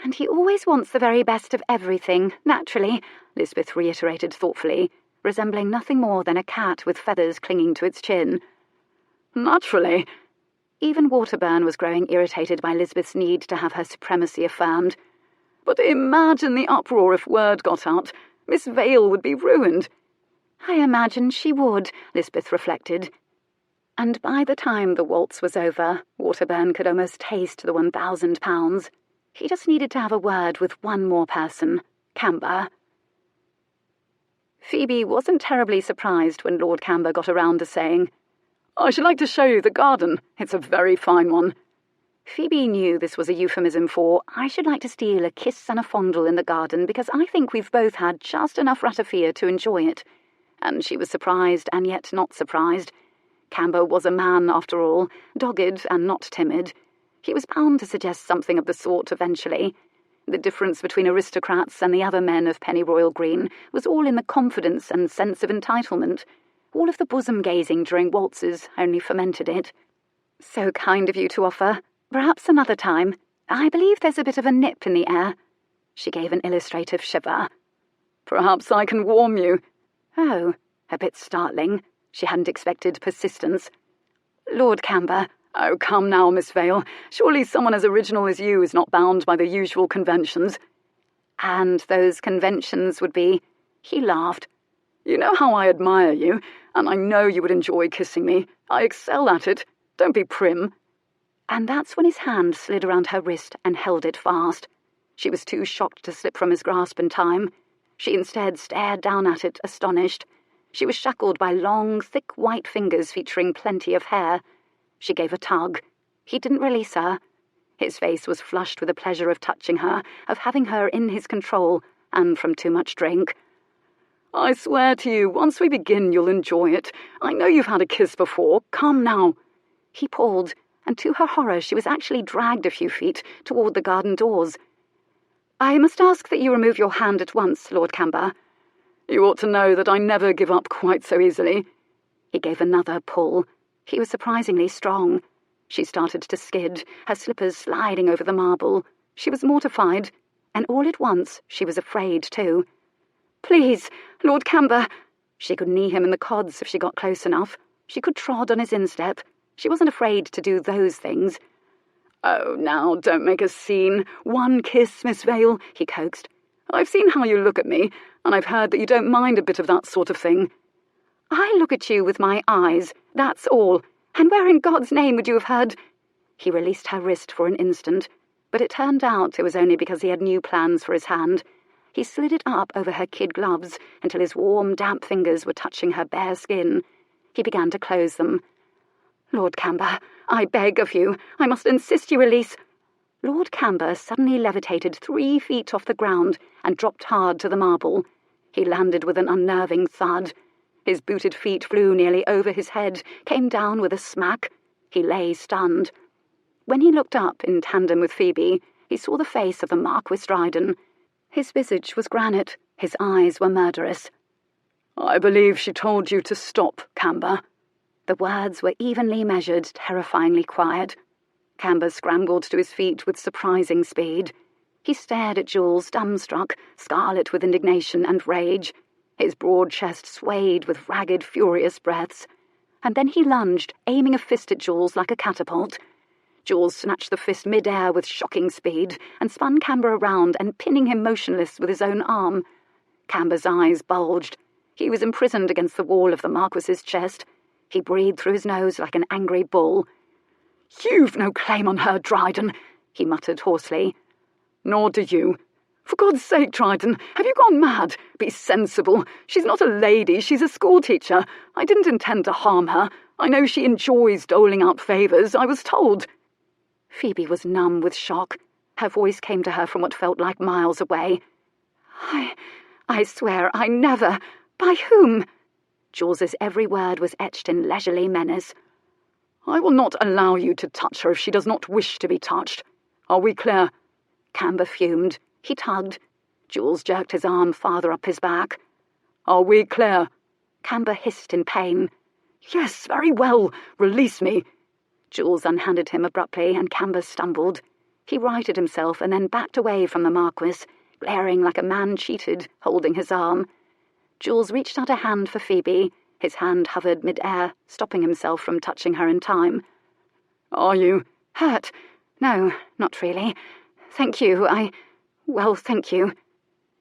"And he always wants the very best of everything, naturally," Lisbeth reiterated thoughtfully, resembling nothing more than a cat with feathers clinging to its chin. "Naturally." Even Waterburn was growing irritated by Lisbeth's need to have her supremacy affirmed. "But imagine the uproar if word got out. Miss Vale would be ruined." "I imagine she would," Lisbeth reflected. And by the time the waltz was over, Waterburn could almost taste the £1,000. He just needed to have a word with one more person, Camber. Phoebe wasn't terribly surprised when Lord Camber got around to saying, "I should like to show you the garden. It's a very fine one." Phoebe knew this was a euphemism for, "I should like to steal a kiss and a fondle in the garden because I think we've both had just enough ratafia to enjoy it." And she was surprised and yet not surprised. Camber was a man, after all, dogged and not timid. He was bound to suggest something of the sort eventually. The difference between aristocrats and the other men of Pennyroyal Green was all in the confidence and sense of entitlement. All of the bosom-gazing during waltzes only fomented it. "So kind of you to offer. Perhaps another time. I believe there's a bit of a nip in the air." She gave an illustrative shiver. "Perhaps I can warm you." "Oh," a bit startling. She hadn't expected persistence. "Lord Camber." "Oh, come now, Miss Vale. Surely someone as original as you is not bound by the usual conventions." "And those conventions would be—" He laughed. "You know how I admire you, and I know you would enjoy kissing me. I excel at it. Don't be prim." And that's when his hand slid around her wrist and held it fast. She was too shocked to slip from his grasp in time. She instead stared down at it, astonished. She was shackled by long, thick white fingers featuring plenty of hair. She gave a tug. He didn't release her. His face was flushed with the pleasure of touching her, of having her in his control, and from too much drink. "I swear to you, once we begin, you'll enjoy it. I know you've had a kiss before. Come now." He pulled, and to her horror she was actually dragged a few feet toward the garden doors. "I must ask that you remove your hand at once, Lord Camber." "You ought to know that I never give up quite so easily." He gave another pull. He was surprisingly strong. She started to skid, her slippers sliding over the marble. She was mortified, and all at once she was afraid too. "Please, Lord Camber." She could knee him in the cods if she got close enough. She could trod on his instep. She wasn't afraid to do those things. "Oh, now, don't make a scene. One kiss, Miss Vale," he coaxed. "I've seen how you look at me, and I've heard that you don't mind a bit of that sort of thing." "I look at you with my eyes, that's all. And where in God's name would you have heard—" He released her wrist for an instant, but it turned out it was only because he had new plans for his hand. He slid it up over her kid gloves until his warm, damp fingers were touching her bare skin. He began to close them. "Lord Camber, I beg of you, I must insist you release—" Lord Camber suddenly levitated 3 feet off the ground and dropped hard to the marble. He landed with an unnerving thud. His booted feet flew nearly over his head, came down with a smack. He lay stunned. When he looked up in tandem with Phoebe, he saw the face of the Marquess Dryden. His visage was granite, his eyes were murderous. "I believe she told you to stop, Camber." The words were evenly measured, terrifyingly quiet. Camber scrambled to his feet with surprising speed. He stared at Jules, dumbstruck, scarlet with indignation and rage. His broad chest swayed with ragged, furious breaths. And then he lunged, aiming a fist at Jules like a catapult. Jules snatched the fist mid-air with shocking speed and spun Camber around and pinning him motionless with his own arm. Camber's eyes bulged. He was imprisoned against the wall of the Marquess's chest. He breathed through his nose like an angry bull. "You've no claim on her, Dryden," he muttered hoarsely. "Nor do you. For God's sake, Dryden, have you gone mad? Be sensible. She's not a lady, she's a schoolteacher. I didn't intend to harm her. I know she enjoys doling out favours, I was told." Phoebe was numb with shock. Her voice came to her from what felt like miles away. I swear I never— By whom?" Jules's every word was etched in leisurely menace. "I will not allow you to touch her if she does not wish to be touched. Are we clear? Camber fumed. He tugged. Jules jerked his arm farther up his back. "Are we clear?" Camber hissed in pain. "Yes, very well. Release me." Jules unhanded him abruptly, and Camber stumbled. He righted himself and then backed away from the Marquess, glaring like a man cheated, holding his arm. Jules reached out a hand for Phoebe. His hand hovered mid-air, stopping himself from touching her in time. "Are you hurt? No, not really. Thank you, well, thank you."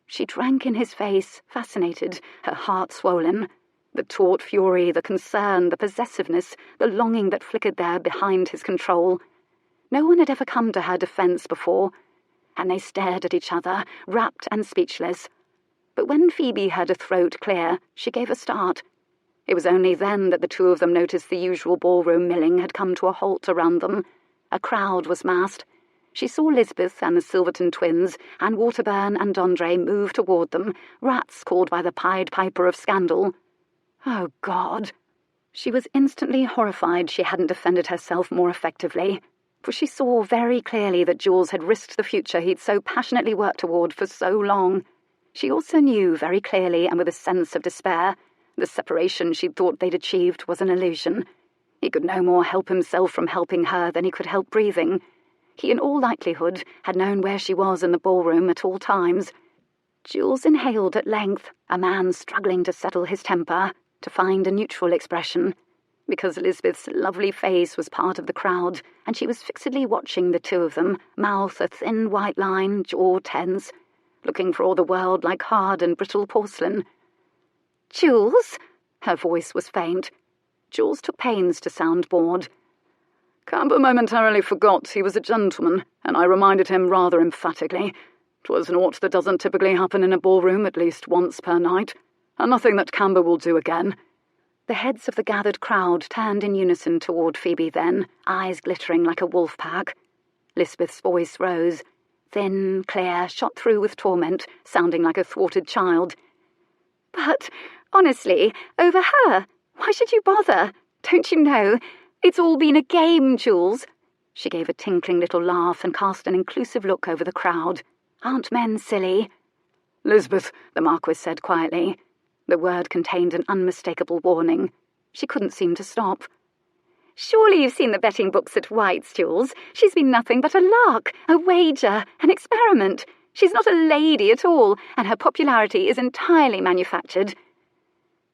She drank in his face, fascinated, her heart swollen. The taut fury, the concern, the possessiveness, the longing that flickered there behind his control. No one had ever come to her defence before, and they stared at each other, rapt and speechless. But when Phoebe heard a throat clear, she gave a start. It was only then that the two of them noticed the usual ballroom milling had come to a halt around them. A crowd was massed. She saw Lisbeth and the Silverton twins, and Waterburn and Andre move toward them, rats called by the Pied Piper of scandal. Oh, God! She was instantly horrified she hadn't defended herself more effectively, for she saw very clearly that Jules had risked the future he'd so passionately worked toward for so long. She also knew very clearly, and with a sense of despair, the separation she'd thought they'd achieved was an illusion. He could no more help himself from helping her than he could help breathing. He, in all likelihood, had known where she was in the ballroom at all times. Jules inhaled at length, a man struggling to settle his temper, to find a neutral expression, because Lisbeth's lovely face was part of the crowd, and she was fixedly watching the two of them, mouth a thin white line, jaw tense, looking for all the world like hard and brittle porcelain. "Jules?" Her voice was faint. Jules took pains to sound bored. "Camber momentarily forgot he was a gentleman, and I reminded him rather emphatically. 'Twas naught that doesn't typically happen in a ballroom at least once per night, and nothing that Camber will do again." The heads of the gathered crowd turned in unison toward Phoebe then, eyes glittering like a wolf pack. Lisbeth's voice rose, thin, clear, shot through with torment, sounding like a thwarted child. "But, honestly, over her, why should you bother? Don't you know? It's all been a game, Jules." She gave a tinkling little laugh and cast an inclusive look over the crowd. "Aren't men silly?" "Lisbeth," the Marquess said quietly. The word contained an unmistakable warning. She couldn't seem to stop. "Surely you've seen the betting books at White's, Jules. She's been nothing but a lark, a wager, an experiment. She's not a lady at all, and her popularity is entirely manufactured."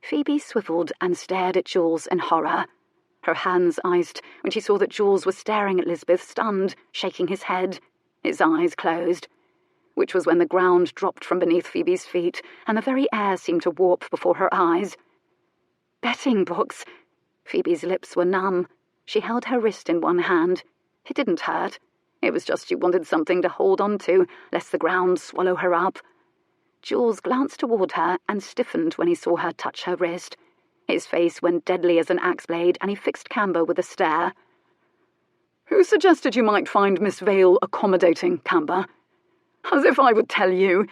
Phoebe swiveled and stared at Jules in horror. Her hands iced when she saw that Jules was staring at Lisbeth, stunned, shaking his head. His eyes closed, which was when the ground dropped from beneath Phoebe's feet, and the very air seemed to warp before her eyes. Betting books! Phoebe's lips were numb. She held her wrist in one hand. It didn't hurt. It was just she wanted something to hold on to, lest the ground swallow her up. Jules glanced toward her and stiffened when he saw her touch her wrist. His face went deadly as an axe blade, and he fixed Camber with a stare. "Who suggested you might find Miss Vale accommodating, Camber? As if I would tell you."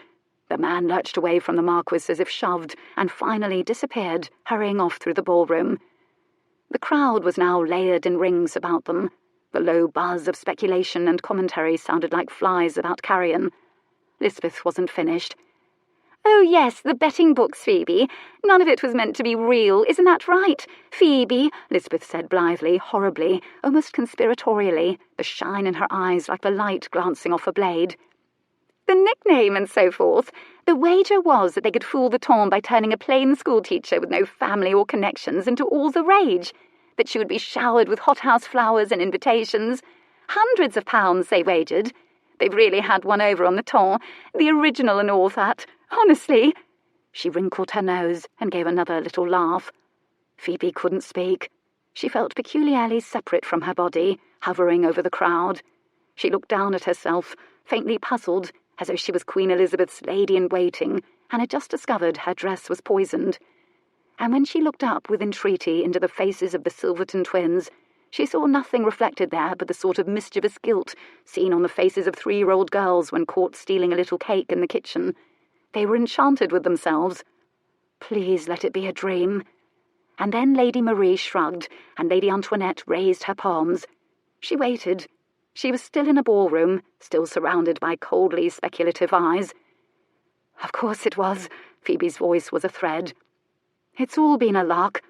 The man lurched away from the Marquess as if shoved, and finally disappeared, hurrying off through the ballroom. The crowd was now layered in rings about them. The low buzz of speculation and commentary sounded like flies about carrion. Lisbeth wasn't finished. "Oh, yes, the betting books, Phoebe. None of it was meant to be real, isn't that right? Phoebe," Lisbeth said blithely, horribly, almost conspiratorially, the shine in her eyes like the light glancing off a blade. "The nickname and so forth. The wager was that they could fool the Tom by turning a plain schoolteacher with no family or connections into all the rage, that she would be showered with hothouse flowers and invitations. Hundreds of pounds, they wagered. They've really had one over on the Tom, the original and all that. Honestly." She wrinkled her nose and gave another little laugh. Phoebe couldn't speak. She felt peculiarly separate from her body, hovering over the crowd. She looked down at herself, faintly puzzled, as though she was Queen Elizabeth's lady-in-waiting, and had just discovered her dress was poisoned. And when she looked up with entreaty into the faces of the Silverton twins, she saw nothing reflected there but the sort of mischievous guilt seen on the faces of 3-year-old girls when caught stealing a little cake in the kitchen. They were enchanted with themselves. Please let it be a dream. And then Lady Marie shrugged, and Lady Antoinette raised her palms. She waited. She was still in a ballroom, still surrounded by coldly speculative eyes. "Of course it was." Phoebe's voice was a thread. "It's all been a lark."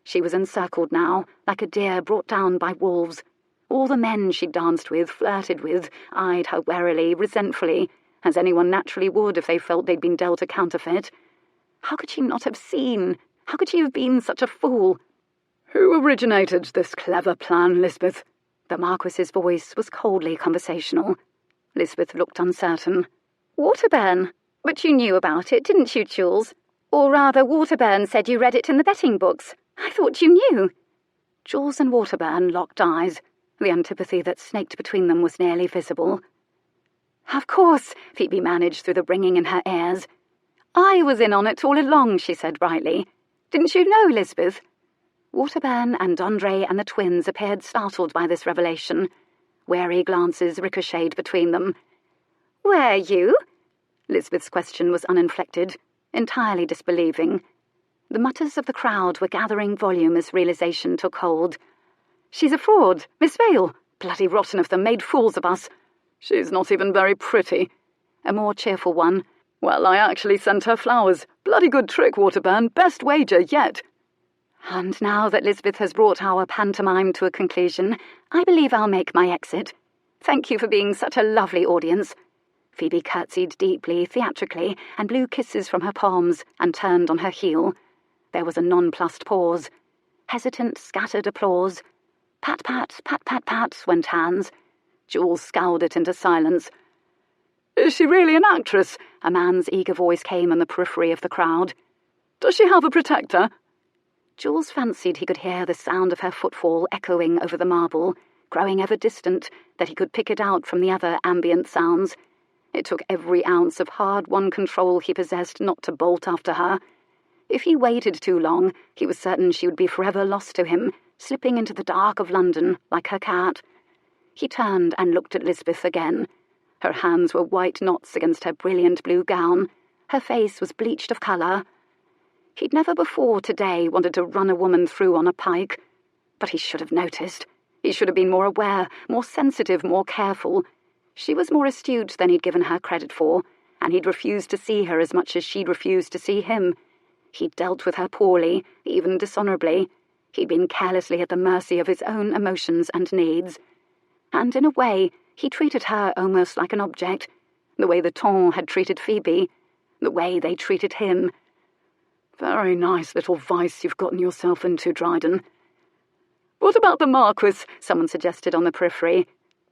She was encircled now, like a deer brought down by wolves. All the men she'd danced with, flirted with, eyed her warily, resentfully, as anyone naturally would if they felt they'd been dealt a counterfeit. How could she not have seen? How could she have been such a fool? "Who originated this clever plan, Lisbeth?" The Marquess's voice was coldly conversational. Lisbeth looked uncertain. "Waterburn. But you knew about it, didn't you, Jules? Or rather, Waterburn said you read it in the betting books. I thought you knew." Jules and Waterburn locked eyes. The antipathy that snaked between them was nearly visible. "Of course," Phoebe managed through the ringing in her ears. "I was in on it all along," she said brightly. "Didn't you know, Lisbeth?" Waterburn and Andre and the twins appeared startled by this revelation. Wary glances ricocheted between them. "Were you?" Lisbeth's question was uninflected, entirely disbelieving. The mutters of the crowd were gathering volume as realization took hold. "She's a fraud, Miss Vale. Bloody rotten of them, made fools of us." "She's not even very pretty." A more cheerful one. "Well, I actually sent her flowers. Bloody good trick, Waterburn. Best wager yet." "And now that Lisbeth has brought our pantomime to a conclusion, I believe I'll make my exit. Thank you for being such a lovely audience." Phoebe curtsied deeply, theatrically, and blew kisses from her palms, and turned on her heel. There was a nonplussed pause. Hesitant, scattered applause. Pat, pat, pat, pat, pat, went hands. Jules scowled it into silence. "Is she really an actress?" A man's eager voice came on the periphery of the crowd. "Does she have a protector?" Jules fancied he could hear the sound of her footfall echoing over the marble, growing ever distant, that he could pick it out from the other ambient sounds. It took every ounce of hard-won control he possessed not to bolt after her. If he waited too long, he was certain she would be forever lost to him, slipping into the dark of London like her cat. He turned and looked at Lisbeth again. Her hands were white knots against her brilliant blue gown. Her face was bleached of colour. He'd never before today wanted to run a woman through on a pike. But he should have noticed. He should have been more aware, more sensitive, more careful. She was more astute than he'd given her credit for, and he'd refused to see her as much as she'd refused to see him. He'd dealt with her poorly, even dishonourably. He'd been carelessly at the mercy of his own emotions and needs. And in a way, he treated her almost like an object, the way the Ton had treated Phoebe, the way they treated him. "Very nice little vice you've gotten yourself into, Dryden." "What about the Marquess?" someone suggested on the periphery.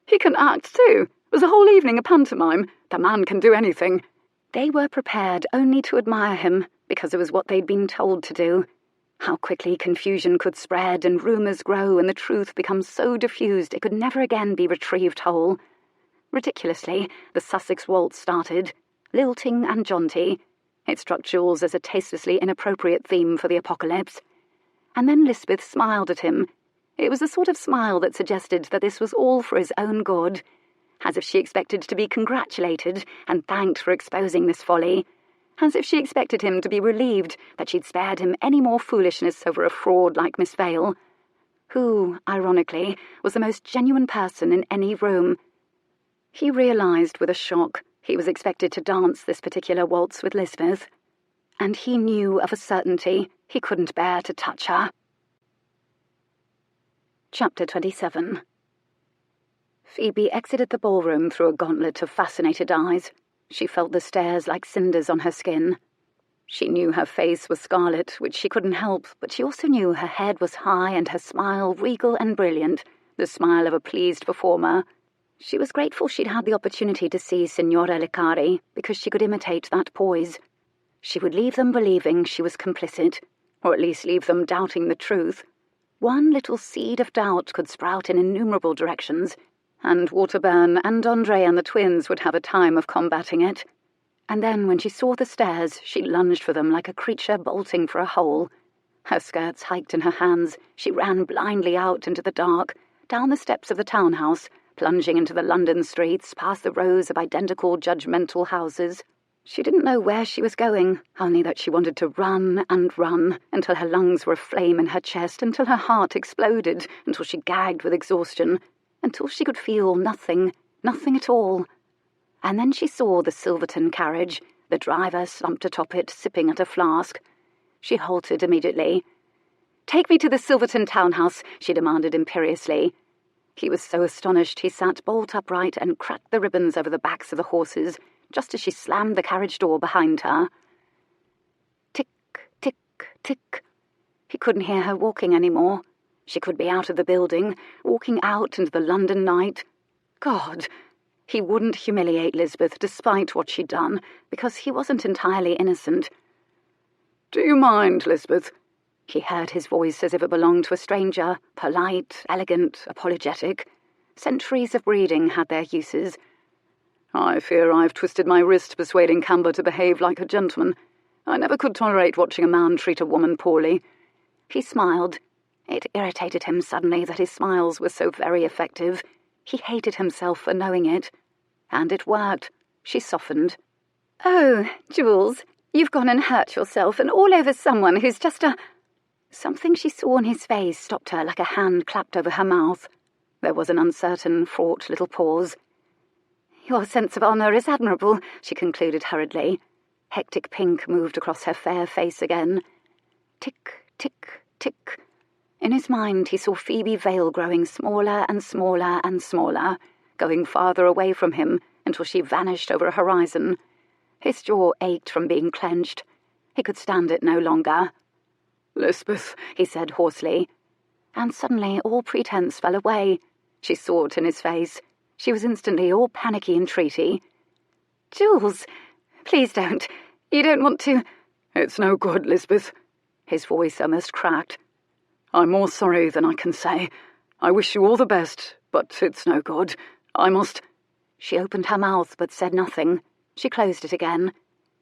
"He can act too. It was a whole evening a pantomime. The man can do anything." They were prepared only to admire him, because it was what they'd been told to do. How quickly confusion could spread and rumours grow and the truth become so diffused it could never again be retrieved whole. Ridiculously, the Sussex waltz started, lilting and jaunty. It struck Jules as a tastelessly inappropriate theme for the apocalypse. And then Lisbeth smiled at him. It was the sort of smile that suggested that this was all for his own good, as if she expected to be congratulated and thanked for exposing this folly, as if she expected him to be relieved that she'd spared him any more foolishness over a fraud like Miss Vale, who, ironically, was the most genuine person in any room. He realised with a shock he was expected to dance this particular waltz with Lisbeth, and he knew of a certainty he couldn't bear to touch her. Chapter 27. Phoebe exited the ballroom through a gauntlet of fascinated eyes. She felt the stares like cinders on her skin. She knew her face was scarlet, which she couldn't help, but she also knew her head was high and her smile regal and brilliant, the smile of a pleased performer. She was grateful she'd had the opportunity to see Signora Licari, because she could imitate that poise. She would leave them believing she was complicit, or at least leave them doubting the truth. One little seed of doubt could sprout in innumerable directions, and Waterburn and Andre and the twins would have a time of combating it. And then, when she saw the stairs, she lunged for them like a creature bolting for a hole. Her skirts hiked in her hands, she ran blindly out into the dark, down the steps of the townhouse, plunging into the London streets, past the rows of identical judgmental houses. She didn't know where she was going, only that she wanted to run and run, until her lungs were aflame in her chest, until her heart exploded, until she gagged with exhaustion, until she could feel nothing at all. And then she saw the Silverton carriage, the driver slumped atop it, sipping at a flask. She halted immediately. "Take me to the Silverton townhouse," she demanded imperiously. He was so astonished he sat bolt upright and cracked the ribbons over the backs of the horses, just as she slammed the carriage door behind her. Tick, tick, tick. He couldn't hear her walking any more. She could be out of the building, walking out into the London night. God! He wouldn't humiliate Lisbeth despite what she'd done, because he wasn't entirely innocent. "Do you mind, Lisbeth?" He heard his voice as if it belonged to a stranger, polite, elegant, apologetic. Centuries of breeding had their uses. "I fear I've twisted my wrist persuading Camber to behave like a gentleman. I never could tolerate watching a man treat a woman poorly." He smiled. It irritated him suddenly that his smiles were so very effective. He hated himself for knowing it. And it worked. She softened. "Oh, Jules, you've gone and hurt yourself, and all over someone who's just a—" Something she saw in his face stopped her like a hand clapped over her mouth. There was an uncertain, fraught little pause. "Your sense of honour is admirable," she concluded hurriedly. Hectic pink moved across her fair face again. Tick, tick, tick. In his mind he saw Phoebe Vale growing smaller and smaller and smaller, going farther away from him until she vanished over a horizon. His jaw ached from being clenched. He could stand it no longer. "Lisbeth," he said hoarsely. And suddenly all pretense fell away. She saw it in his face. She was instantly all panicky entreaty. "Jules, please don't. You don't want to—" "It's no good, Lisbeth." His voice almost cracked. "I'm more sorry than I can say. I wish you all the best, but it's no good. I must—" She opened her mouth but said nothing. She closed it again.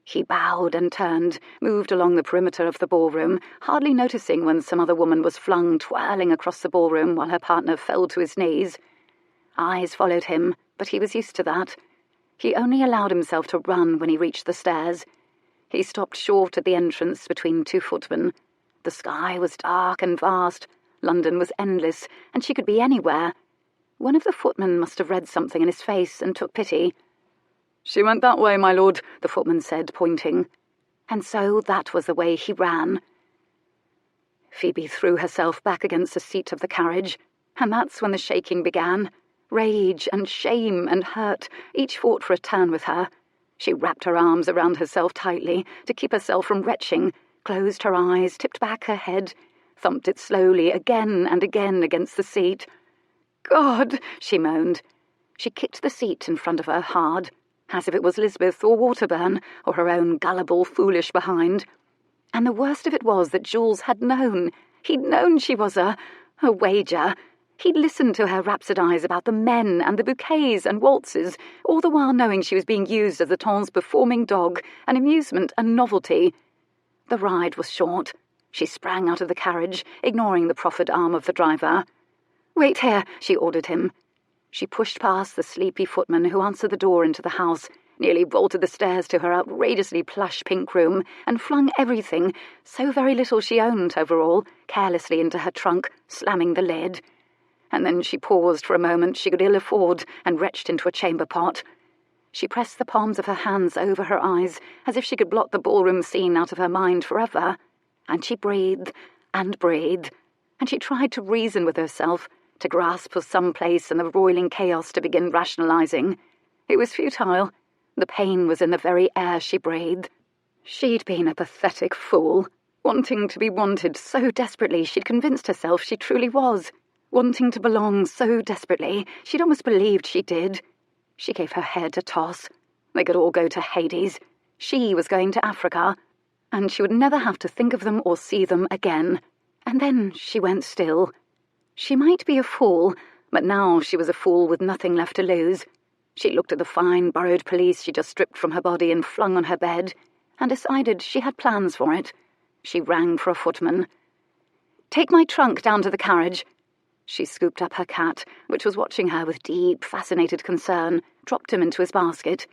He bowed and turned, moved along the perimeter of the ballroom, hardly noticing when some other woman was flung twirling across the ballroom while her partner fell to his knees. Eyes followed him, but he was used to that. He only allowed himself to run when he reached the stairs. He stopped short at the entrance between two footmen. The sky was dark and vast. London was endless, and she could be anywhere. One of the footmen must have read something in his face and took pity. "She went that way, my lord," the footman said, pointing. And so that was the way he ran. Phoebe threw herself back against the seat of the carriage, and that's when the shaking began. Rage and shame and hurt each fought for a turn with her. She wrapped her arms around herself tightly to keep herself from retching, closed her eyes, tipped back her head, thumped it slowly again and again against the seat. "God!" she moaned. She kicked the seat in front of her hard, as if it was Lisbeth or Waterburn or her own gullible, foolish behind. And the worst of it was that Jules had known. He'd known she was a wager. He'd listened to her rhapsodize about the men and the bouquets and waltzes, all the while knowing she was being used as the Ton's performing dog, an amusement and novelty. The ride was short. She sprang out of the carriage, ignoring the proffered arm of the driver. "Wait here," she ordered him. She pushed past the sleepy footman who answered the door into the house, nearly vaulted the stairs to her outrageously plush pink room, and flung everything, so very little she owned overall, carelessly into her trunk, slamming the lid. And then she paused for a moment she could ill afford and retched into a chamber pot. She pressed the palms of her hands over her eyes, as if she could blot the ballroom scene out of her mind forever. And she breathed, and she tried to reason with herself, to grasp for some place in the roiling chaos to begin rationalizing. It was futile. The pain was in the very air she breathed. She'd been a pathetic fool, wanting to be wanted so desperately she'd convinced herself she truly was, wanting to belong so desperately she'd almost believed she did. She gave her head a toss. They could all go to Hades. She was going to Africa, and she would never have to think of them or see them again. And then she went still. She might be a fool, but now she was a fool with nothing left to lose. She looked at the fine borrowed pelisse she just stripped from her body and flung on her bed, and decided she had plans for it. She rang for a footman. "Take my trunk down to the carriage." She scooped up her cat, which was watching her with deep, fascinated concern, dropped him into his basket,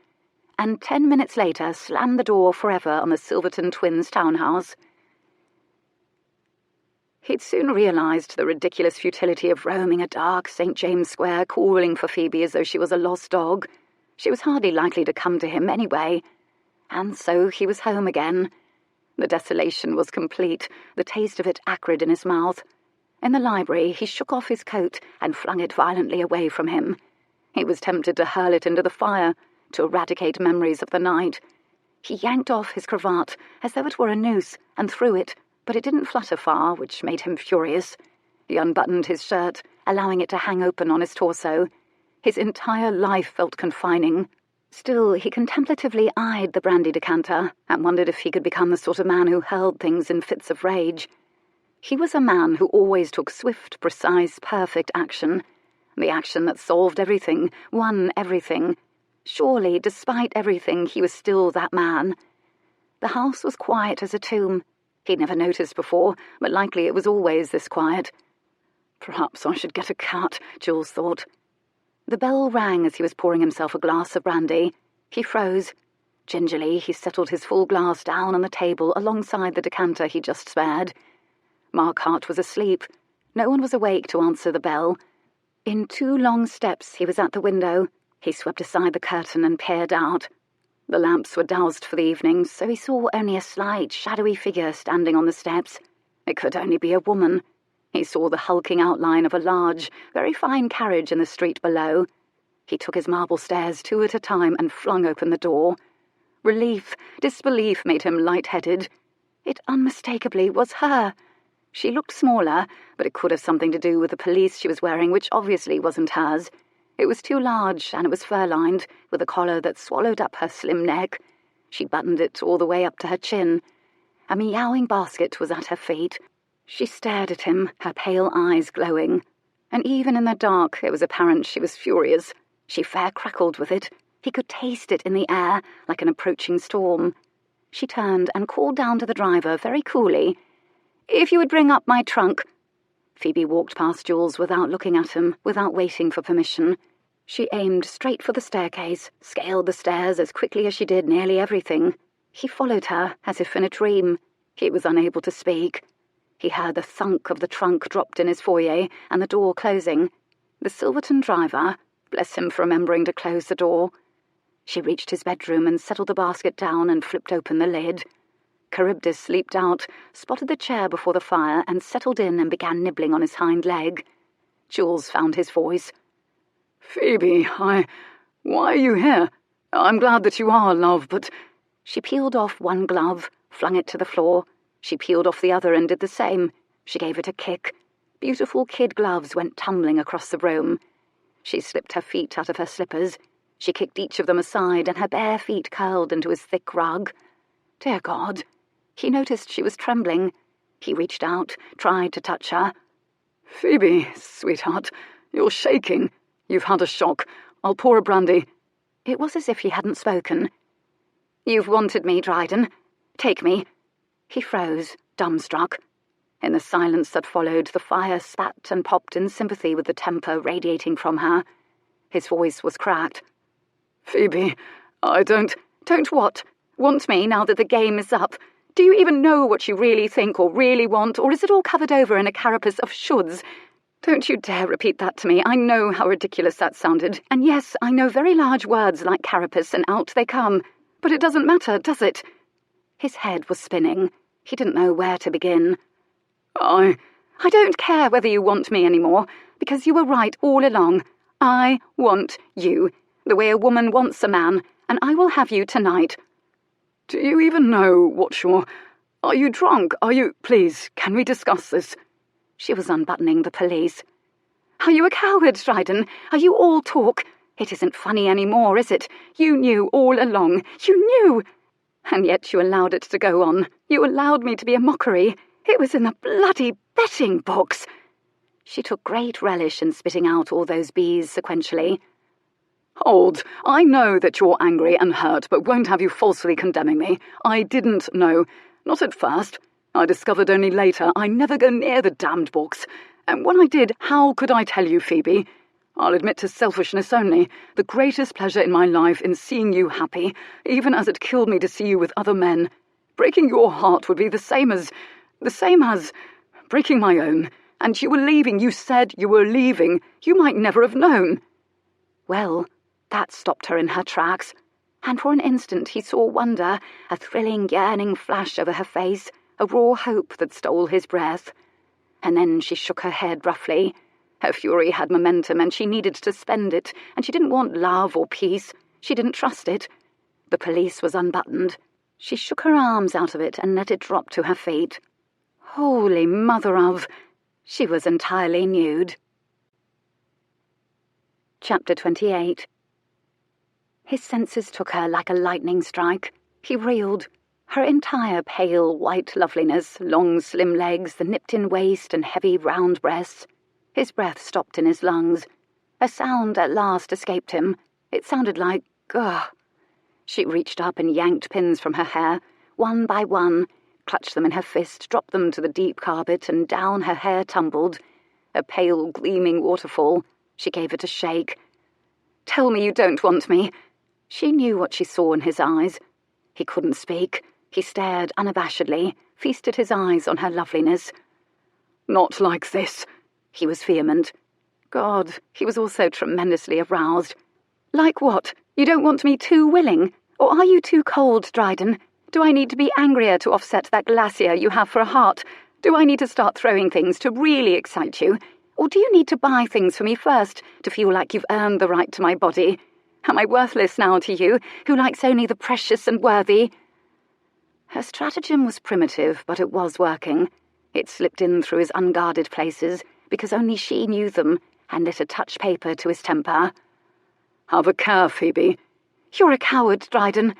and 10 minutes later slammed the door forever on the Silverton twins' townhouse. He'd soon realised the ridiculous futility of roaming a dark St. James Square calling for Phoebe as though she was a lost dog. She was hardly likely to come to him anyway. And so he was home again. The desolation was complete, the taste of it acrid in his mouth. In the library, he shook off his coat and flung it violently away from him. He was tempted to hurl it into the fire, to eradicate memories of the night. He yanked off his cravat as though it were a noose and threw it, but it didn't flutter far, which made him furious. He unbuttoned his shirt, allowing it to hang open on his torso. His entire life felt confining. Still, he contemplatively eyed the brandy decanter and wondered if he could become the sort of man who hurled things in fits of rage. He was a man who always took swift, precise, perfect action. The action that solved everything, won everything. Surely, despite everything, he was still that man. The house was quiet as a tomb. He'd never noticed before, but likely it was always this quiet. Perhaps I should get a cat, Jules thought. The bell rang as he was pouring himself a glass of brandy. He froze. Gingerly, he settled his full glass down on the table alongside the decanter he'd just spared. Marquette was asleep. No one was awake to answer the bell. In 2 long steps, he was at the window. He swept aside the curtain and peered out. The lamps were doused for the evening, so he saw only a slight, shadowy figure standing on the steps. It could only be a woman. He saw the hulking outline of a large, very fine carriage in the street below. He took his marble stairs 2 at a time and flung open the door. Relief, disbelief made him light-headed. It unmistakably was her. She looked smaller, but it could have something to do with the pelisse she was wearing, which obviously wasn't hers. It was too large, and it was fur-lined, with a collar that swallowed up her slim neck. She buttoned it all the way up to her chin. A meowing basket was at her feet. She stared at him, her pale eyes glowing. And even in the dark, it was apparent she was furious. She fair crackled with it. He could taste it in the air, like an approaching storm. She turned and called down to the driver very coolly, "If you would bring up my trunk." Phoebe walked past Jules without looking at him, without waiting for permission. She aimed straight for the staircase, scaled the stairs as quickly as she did nearly everything. He followed her, as if in a dream. He was unable to speak. He heard the thunk of the trunk dropped in his foyer and the door closing. The Silverton driver, bless him for remembering to close the door. She reached his bedroom and settled the basket down and flipped open the lid. Charybdis leaped out, spotted the chair before the fire, and settled in and began nibbling on his hind leg. Jules found his voice. "Phoebe, why are you here? I'm glad that you are, love, but—" She peeled off one glove, flung it to the floor. She peeled off the other and did the same. She gave it a kick. Beautiful kid gloves went tumbling across the room. She slipped her feet out of her slippers. She kicked each of them aside, and her bare feet curled into his thick rug. Dear God! He noticed she was trembling. He reached out, tried to touch her. "Phoebe, sweetheart, you're shaking. You've had a shock. I'll pour a brandy." It was as if he hadn't spoken. "You've wanted me, Dryden. Take me." He froze, dumbstruck. In the silence that followed, the fire spat and popped in sympathy with the temper radiating from her. His voice was cracked. "Phoebe, I don't—" "Don't what? Want me now that the game is up? Do you even know what you really think or really want, or is it all covered over in a carapace of shoulds? Don't you dare repeat that to me. I know how ridiculous that sounded. And yes, I know very large words like carapace, and out they come. But it doesn't matter, does it?" His head was spinning. He didn't know where to begin. I don't care whether you want me anymore, because you were right all along. I want you, the way a woman wants a man, and I will have you tonight." "Do you even know what you're— Are you drunk? Are you— Please, can we discuss this?" She was unbuttoning the pelisse. "Are you a coward, Dryden? Are you all talk? It isn't funny anymore, is it? You knew all along. You knew! And yet you allowed it to go on. You allowed me to be a mockery. It was in the bloody betting books." She took great relish in spitting out all those bees sequentially. "Hold, I know that you're angry and hurt, but won't have you falsely condemning me. I didn't know. Not at first. I discovered only later I never go near the damned books. And when I did, how could I tell you, Phoebe? I'll admit to selfishness only. The greatest pleasure in my life in seeing you happy, even as it killed me to see you with other men. Breaking your heart would be the same as— breaking my own. And you were leaving. You said you were leaving. You might never have known." Well, that stopped her in her tracks, and for an instant he saw wonder, a thrilling, yearning flash over her face, a raw hope that stole his breath. And then she shook her head roughly. Her fury had momentum, and she needed to spend it, and she didn't want love or peace. She didn't trust it. The pelisse was unbuttoned. She shook her arms out of it and let it drop to her feet. Holy mother of... She was entirely nude. Chapter 28. His senses took her like a lightning strike. He reeled. Her entire pale white loveliness, long slim legs, the nipped-in waist and heavy round breasts. His breath stopped in his lungs. A sound at last escaped him. It sounded like, "Ugh." She reached up and yanked pins from her hair, one by one, clutched them in her fist, dropped them to the deep carpet, and down her hair tumbled. A pale, gleaming waterfall. She gave it a shake. "Tell me you don't want me." She knew what she saw in his eyes. He couldn't speak. He stared unabashedly, feasted his eyes on her loveliness. "Not like this." He was vehement. God, he was also tremendously aroused. "Like what? You don't want me too willing? Or are you too cold, Dryden? Do I need to be angrier to offset that glacier you have for a heart? Do I need to start throwing things to really excite you? Or do you need to buy things for me first to feel like you've earned the right to my body? Am I worthless now to you, who likes only the precious and worthy?" Her stratagem was primitive, but it was working. It slipped in through his unguarded places, because only she knew them, and lit a touch paper to his temper. "Have a care, Phoebe." "You're a coward, Dryden."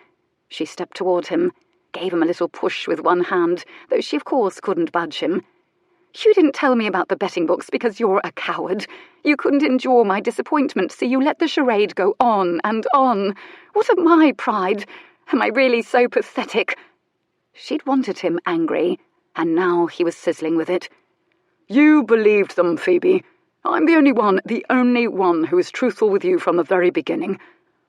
She stepped toward him, gave him a little push with one hand, though she of course couldn't budge him. "You didn't tell me about the betting books because you're a coward. You couldn't endure my disappointment, so you let the charade go on and on. What of my pride? Am I really so pathetic?" She'd wanted him angry, and now he was sizzling with it. "You believed them, Phoebe. I'm the only one who is truthful with you from the very beginning.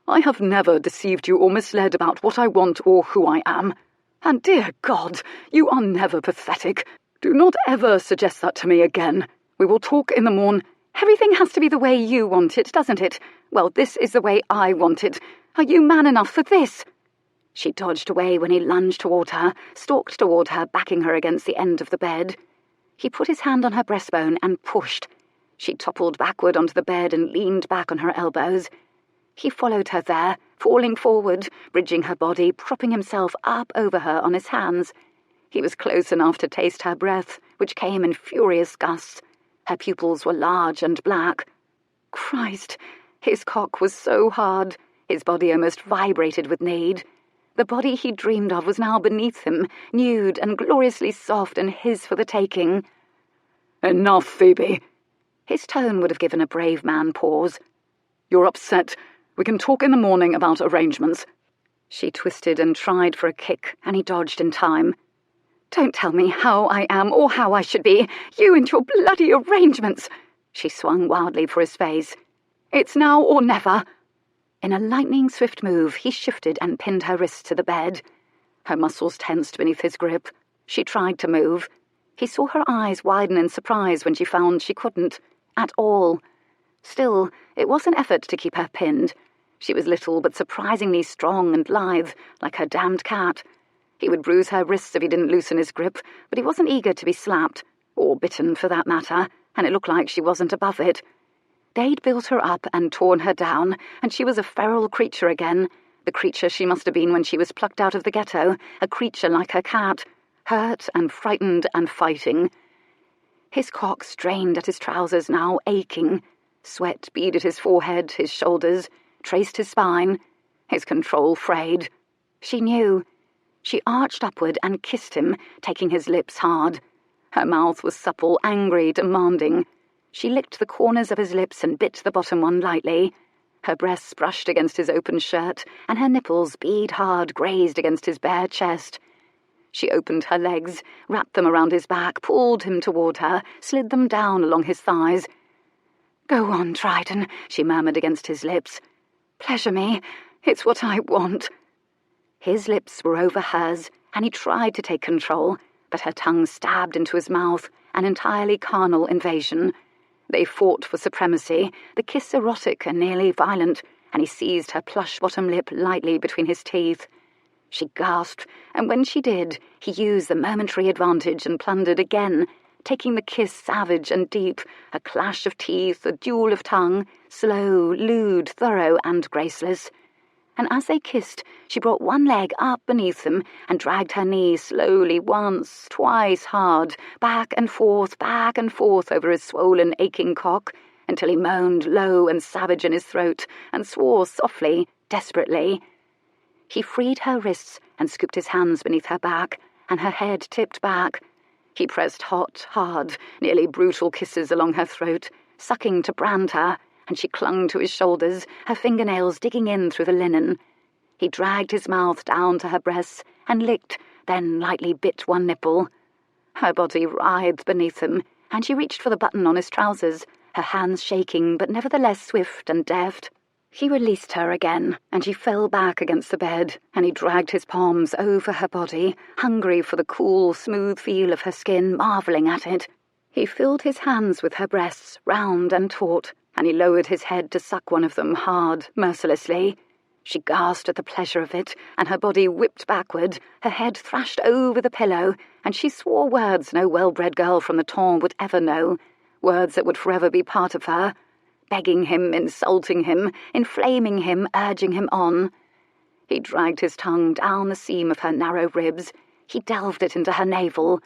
I have never deceived you or misled about what I want or who I am. And dear God, you are never pathetic. Do not ever suggest that to me again. We will talk in the morn." "Everything has to be the way you want it, doesn't it? Well, this is the way I want it. Are you man enough for this?" She dodged away when he lunged toward her, stalked toward her, backing her against the end of the bed. He put his hand on her breastbone and pushed. She toppled backward onto the bed and leaned back on her elbows. He followed her there, falling forward, bridging her body, propping himself up over her on his hands. He was close enough to taste her breath, which came in furious gusts. Her pupils were large and black. Christ, his cock was so hard, his body almost vibrated with need. The body he dreamed of was now beneath him, nude and gloriously soft and his for the taking. "Enough, Phoebe." His tone would have given a brave man pause. "You're upset. We can talk in the morning about arrangements." She twisted and tried for a kick, and he dodged in time. "Don't tell me how I am or how I should be. You and your bloody arrangements." She swung wildly for his face. "It's now or never." In a lightning-swift move, he shifted and pinned her wrists to the bed. Her muscles tensed beneath his grip. She tried to move. He saw her eyes widen in surprise when she found she couldn't. At all. Still, it was an effort to keep her pinned. She was little but surprisingly strong and lithe, like her damned cat. He would bruise her wrists if he didn't loosen his grip, but he wasn't eager to be slapped, or bitten for that matter, and it looked like she wasn't above it. They'd built her up and torn her down, and she was a feral creature again, the creature she must have been when she was plucked out of the ghetto, a creature like her cat, hurt and frightened and fighting. His cock strained at his trousers now, aching. Sweat beaded his forehead, his shoulders, traced his spine. His control frayed. She knew. She arched upward and kissed him, taking his lips hard. Her mouth was supple, angry, demanding. She licked the corners of his lips and bit the bottom one lightly. Her breasts brushed against his open shirt, and her nipples, bead hard, grazed against his bare chest. She opened her legs, wrapped them around his back, pulled him toward her, slid them down along his thighs. "Go on, Dryden," she murmured against his lips. "Pleasure me. It's what I want." His lips were over hers, and he tried to take control, but her tongue stabbed into his mouth, an entirely carnal invasion. They fought for supremacy, the kiss erotic and nearly violent, and he seized her plush bottom lip lightly between his teeth. She gasped, and when she did, he used the momentary advantage and plundered again, taking the kiss savage and deep, a clash of teeth, a duel of tongue, slow, lewd, thorough, and graceless. And as they kissed, she brought one leg up beneath them and dragged her knee slowly once, twice hard, back and forth over his swollen, aching cock, until he moaned low and savage in his throat and swore softly, desperately. He freed her wrists and scooped his hands beneath her back, and her head tipped back. He pressed hot, hard, nearly brutal kisses along her throat, sucking to brand her, and she clung to his shoulders, her fingernails digging in through the linen. He dragged his mouth down to her breasts and licked, then lightly bit one nipple. Her body writhed beneath him, and she reached for the button on his trousers, her hands shaking but nevertheless swift and deft. He released her again, and she fell back against the bed, and he dragged his palms over her body, hungry for the cool, smooth feel of her skin, marvelling at it. He filled his hands with her breasts, round and taut, and he lowered his head to suck one of them hard, mercilessly. She gasped at the pleasure of it, and her body whipped backward, her head thrashed over the pillow, and she swore words no well-bred girl from the Ton would ever know, words that would forever be part of her, begging him, insulting him, inflaming him, urging him on. He dragged his tongue down the seam of her narrow ribs. He delved it into her navel.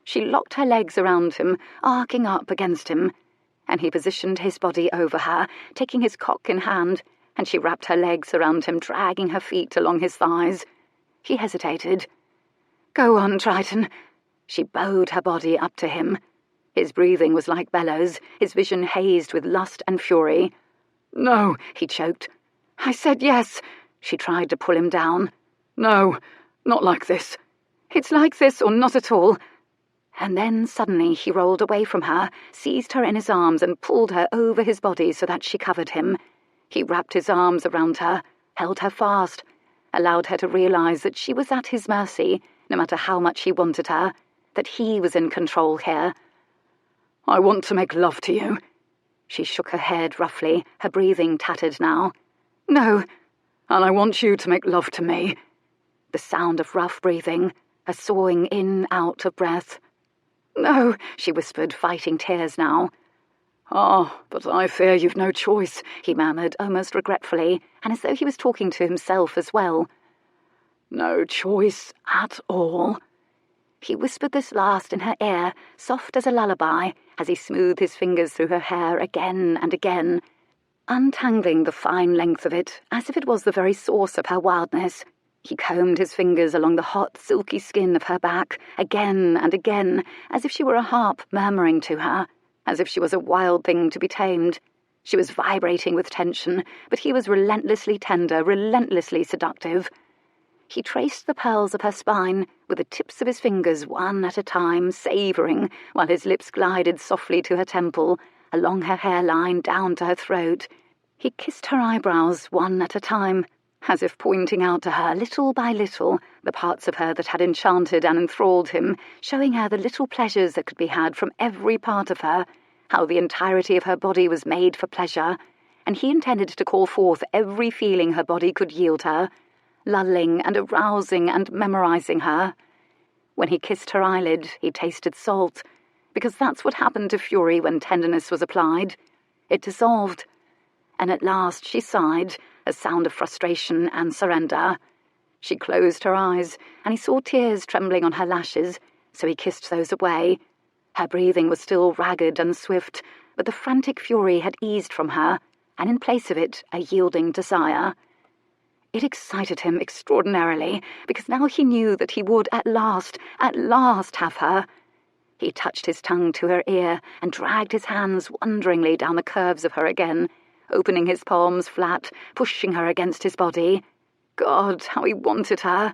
She locked her legs around him, arcing up against him, and he positioned his body over her, taking his cock in hand, and she wrapped her legs around him, dragging her feet along his thighs. He hesitated. "Go on, Dryden." She bowed her body up to him. His breathing was like bellows, his vision hazed with lust and fury. "No," he choked. "I said yes." She tried to pull him down. "No, not like this. It's like this or not at all." And then suddenly he rolled away from her, seized her in his arms and pulled her over his body so that she covered him. He wrapped his arms around her, held her fast, allowed her to realize that she was at his mercy, no matter how much he wanted her, that he was in control here. "I want to make love to you." She shook her head roughly, her breathing tattered now. "No." "And I want you to make love to me." The sound of rough breathing, a sawing in, out of breath. "No," she whispered, fighting tears now. "Ah, but I fear you've no choice," he murmured, almost regretfully, and as though he was talking to himself as well. "No choice at all." He whispered this last in her ear, soft as a lullaby, as he smoothed his fingers through her hair again and again, untangling the fine length of it, as if it was the very source of her wildness. He combed his fingers along the hot, silky skin of her back, again and again, as if she were a harp murmuring to her, as if she was a wild thing to be tamed. She was vibrating with tension, but he was relentlessly tender, relentlessly seductive. He traced the pearls of her spine with the tips of his fingers one at a time, savouring, while his lips glided softly to her temple, along her hairline down to her throat. He kissed her eyebrows one at a time, as if pointing out to her, little by little, the parts of her that had enchanted and enthralled him, showing her the little pleasures that could be had from every part of her, how the entirety of her body was made for pleasure, and he intended to call forth every feeling her body could yield her, lulling and arousing and memorizing her. When he kissed her eyelid, he tasted salt, because that's what happened to fury when tenderness was applied. It dissolved, and at last she sighed, a sound of frustration and surrender. She closed her eyes, and he saw tears trembling on her lashes, so he kissed those away. Her breathing was still ragged and swift, but the frantic fury had eased from her, and in place of it, a yielding desire. It excited him extraordinarily, because now he knew that he would at last have her. He touched his tongue to her ear and dragged his hands wonderingly down the curves of her again, opening his palms flat, pushing her against his body. God, how he wanted her!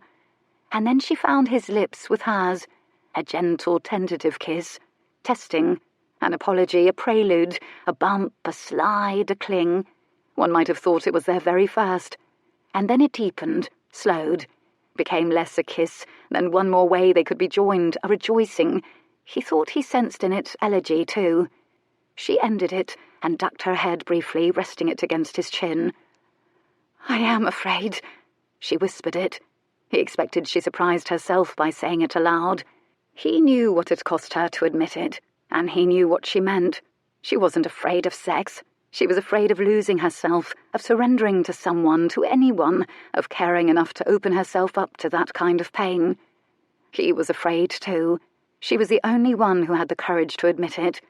And then she found his lips with hers, a gentle, tentative kiss, testing, an apology, a prelude, a bump, a slide, a cling. One might have thought it was their very first. And then it deepened, slowed, became less a kiss, then one more way they could be joined, a rejoicing. He thought he sensed in it elegy, too. She ended it and ducked her head briefly, resting it against his chin. "I am afraid," she whispered it. He expected she surprised herself by saying it aloud. He knew what it cost her to admit it, and he knew what she meant. She wasn't afraid of sex. She was afraid of losing herself, of surrendering to someone, to anyone, of caring enough to open herself up to that kind of pain. He was afraid, too. She was the only one who had the courage to admit it.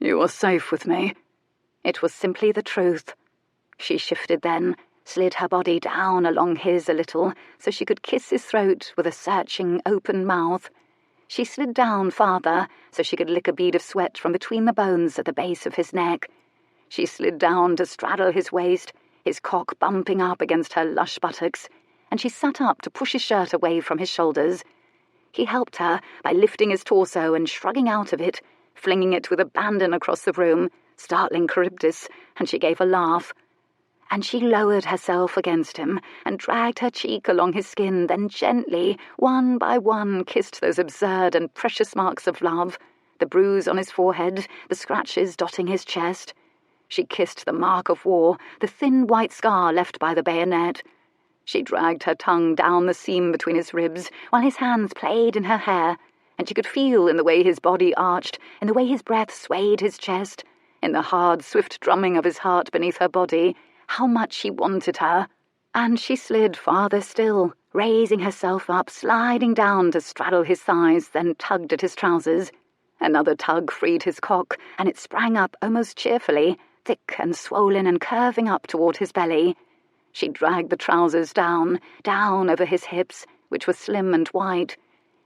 "You are safe with me." It was simply the truth. She shifted then, slid her body down along his a little so she could kiss his throat with a searching, open mouth. She slid down farther so she could lick a bead of sweat from between the bones at the base of his neck. She slid down to straddle his waist, his cock bumping up against her lush buttocks, and she sat up to push his shirt away from his shoulders. He helped her by lifting his torso and shrugging out of it, flinging it with abandon across the room, startling Charybdis, and she gave a laugh. And she lowered herself against him and dragged her cheek along his skin, then gently, one by one, kissed those absurd and precious marks of love, the bruise on his forehead, the scratches dotting his chest. She kissed the mark of war, the thin white scar left by the bayonet. She dragged her tongue down the seam between his ribs, while his hands played in her hair, and she could feel in the way his body arched, in the way his breath swayed his chest, in the hard, swift drumming of his heart beneath her body, how much he wanted her. And she slid farther still, raising herself up, sliding down to straddle his thighs, then tugged at his trousers. Another tug freed his cock, and it sprang up almost cheerfully, thick and swollen and curving up toward his belly. She dragged the trousers down over his hips, which were slim and white.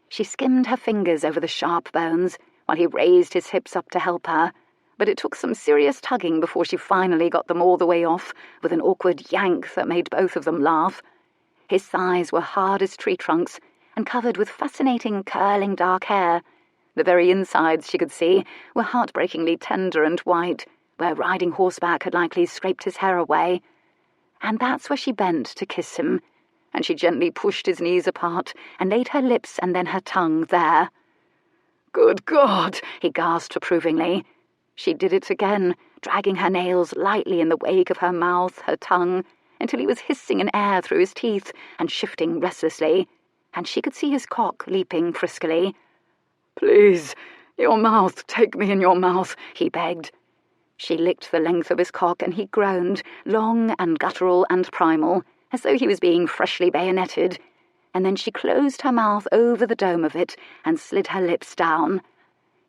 She skimmed her fingers over the sharp bones, while he raised his hips up to help her, but it took some serious tugging before she finally got them all the way off, with an awkward yank that made both of them laugh. His thighs were hard as tree trunks, and covered with fascinating curling dark hair. The very insides, she could see, were heartbreakingly tender and white, where riding horseback had likely scraped his hair away. And that's where she bent to kiss him, and she gently pushed his knees apart and laid her lips and then her tongue there. "Good God!" he gasped approvingly. She did it again, dragging her nails lightly in the wake of her mouth, her tongue, until he was hissing in air through his teeth and shifting restlessly, and she could see his cock leaping friskily. "Please, your mouth, take me in your mouth," he begged. She licked the length of his cock, and he groaned, long and guttural and primal, as though he was being freshly bayoneted, and then she closed her mouth over the dome of it and slid her lips down.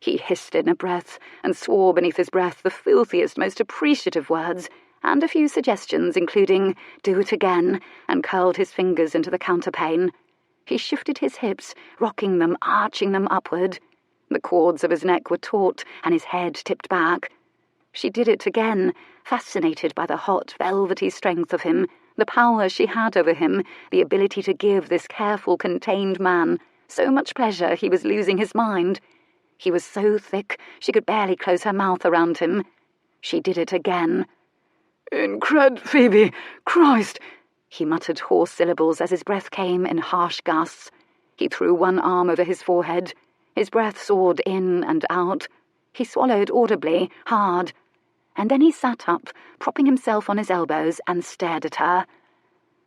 He hissed in a breath and swore beneath his breath the filthiest, most appreciative words, and a few suggestions, including, "Do it again," and curled his fingers into the counterpane. He shifted his hips, rocking them, arching them upward. The cords of his neck were taut, and his head tipped back. She did it again, fascinated by the hot, velvety strength of him, the power she had over him, the ability to give this careful, contained man so much pleasure he was losing his mind. He was so thick she could barely close her mouth around him. She did it again. Phoebe, Christ!" He muttered hoarse syllables as his breath came in harsh gusts. He threw one arm over his forehead. His breath soared in and out. He swallowed audibly, hard. And then he sat up, propping himself on his elbows, and stared at her.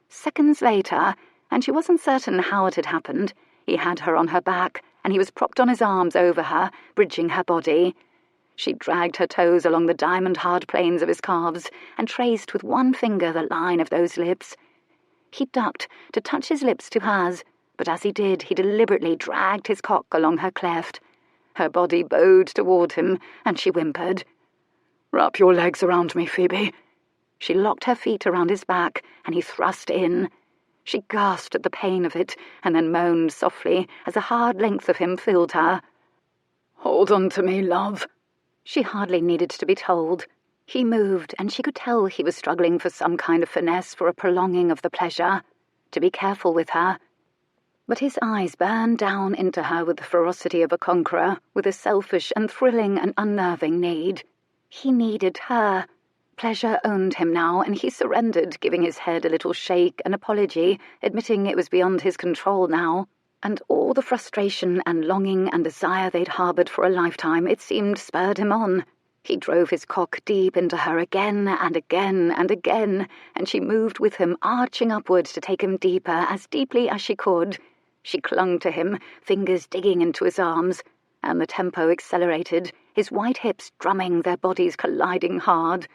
Seconds later, and she wasn't certain how it had happened, he had her on her back, and he was propped on his arms over her, bridging her body. She dragged her toes along the diamond-hard planes of his calves and traced with one finger the line of those lips. He ducked to touch his lips to hers, but as he did, he deliberately dragged his cock along her cleft. Her body bowed toward him, and she whimpered. "Wrap your legs around me, Phoebe." She locked her feet around his back, and he thrust in. She gasped at the pain of it, and then moaned softly as a hard length of him filled her. "Hold on to me, love." She hardly needed to be told. He moved, and she could tell he was struggling for some kind of finesse, for a prolonging of the pleasure, to be careful with her. But his eyes burned down into her with the ferocity of a conqueror, with a selfish and thrilling and unnerving need. He needed her. Pleasure owned him now, and he surrendered, giving his head a little shake, an apology, admitting it was beyond his control now. And all the frustration and longing and desire they'd harboured for a lifetime, it seemed, spurred him on. He drove his cock deep into her again and again and again, and she moved with him, arching upward to take him deeper, as deeply as she could. She clung to him, fingers digging into his arms, and the tempo accelerated, his white hips drumming, their bodies colliding hard.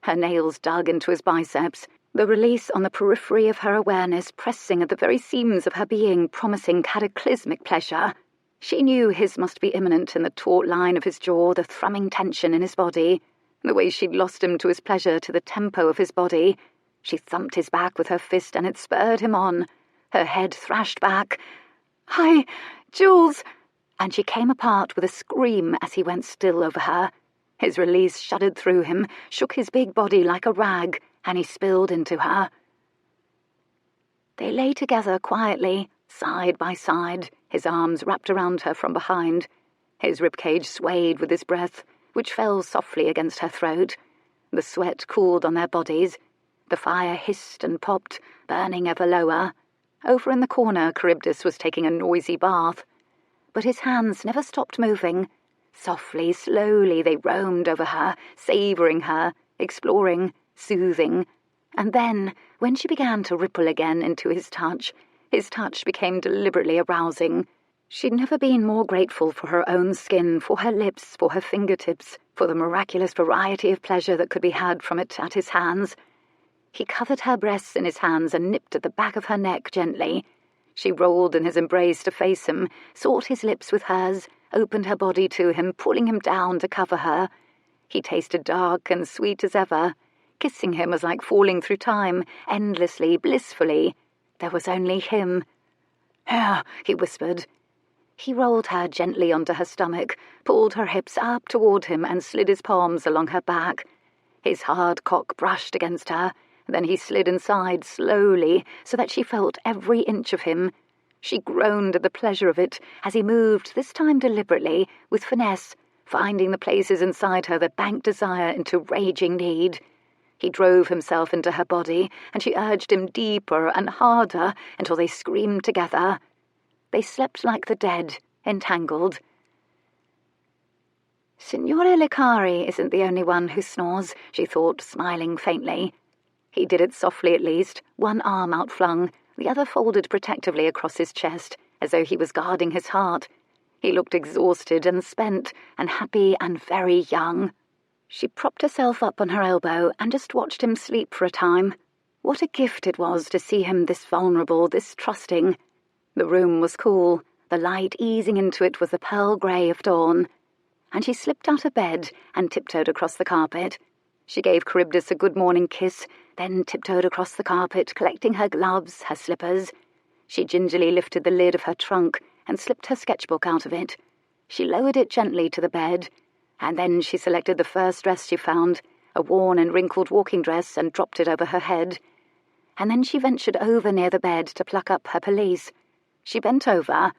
Her nails dug into his biceps, the release on the periphery of her awareness pressing at the very seams of her being, promising cataclysmic pleasure. She knew his must be imminent in the taut line of his jaw, the thrumming tension in his body, the way she'd lost him to his pleasure, to the tempo of his body. She thumped his back with her fist, and it spurred him on. Her head thrashed back. "Hi, Jules!" And she came apart with a scream as he went still over her. His release shuddered through him, shook his big body like a rag, and he spilled into her. They lay together quietly, side by side, his arms wrapped around her from behind. His ribcage swayed with his breath, which fell softly against her throat. The sweat cooled on their bodies. The fire hissed and popped, burning ever lower. Over in the corner, Charybdis was taking a noisy bath. But his hands never stopped moving. Softly, slowly they roamed over her, savouring her, exploring, soothing. And then, when she began to ripple again into his touch became deliberately arousing. She'd never been more grateful for her own skin, for her lips, for her fingertips, for the miraculous variety of pleasure that could be had from it at his hands. He covered her breasts in his hands and nipped at the back of her neck gently. She rolled in his embrace to face him, sought his lips with hers, opened her body to him, pulling him down to cover her. He tasted dark and sweet as ever. Kissing him was like falling through time, endlessly, blissfully. There was only him. "Here," he whispered. He rolled her gently onto her stomach, pulled her hips up toward him, and slid his palms along her back. His hard cock brushed against her. Then he slid inside slowly, so that she felt every inch of him. She groaned at the pleasure of it as he moved, this time deliberately, with finesse, finding the places inside her that banked desire into raging need. He drove himself into her body, and she urged him deeper and harder until they screamed together. They slept like the dead, entangled. Signore Licari isn't the only one who snores, she thought, smiling faintly. He did it softly at least, one arm outflung, the other folded protectively across his chest, as though he was guarding his heart. He looked exhausted and spent, and happy and very young. She propped herself up on her elbow and just watched him sleep for a time. What a gift it was to see him this vulnerable, this trusting. The room was cool. The light easing into it was the pearl grey of dawn. And she slipped out of bed and tiptoed across the carpet. She gave Charybdis a good morning kiss, then tiptoed across the carpet, collecting her gloves, her slippers. She gingerly lifted the lid of her trunk and slipped her sketchbook out of it. She lowered it gently to the bed, and then she selected the first dress she found, a worn and wrinkled walking dress, and dropped it over her head. And then she ventured over near the bed to pluck up her pelisse. She bent over,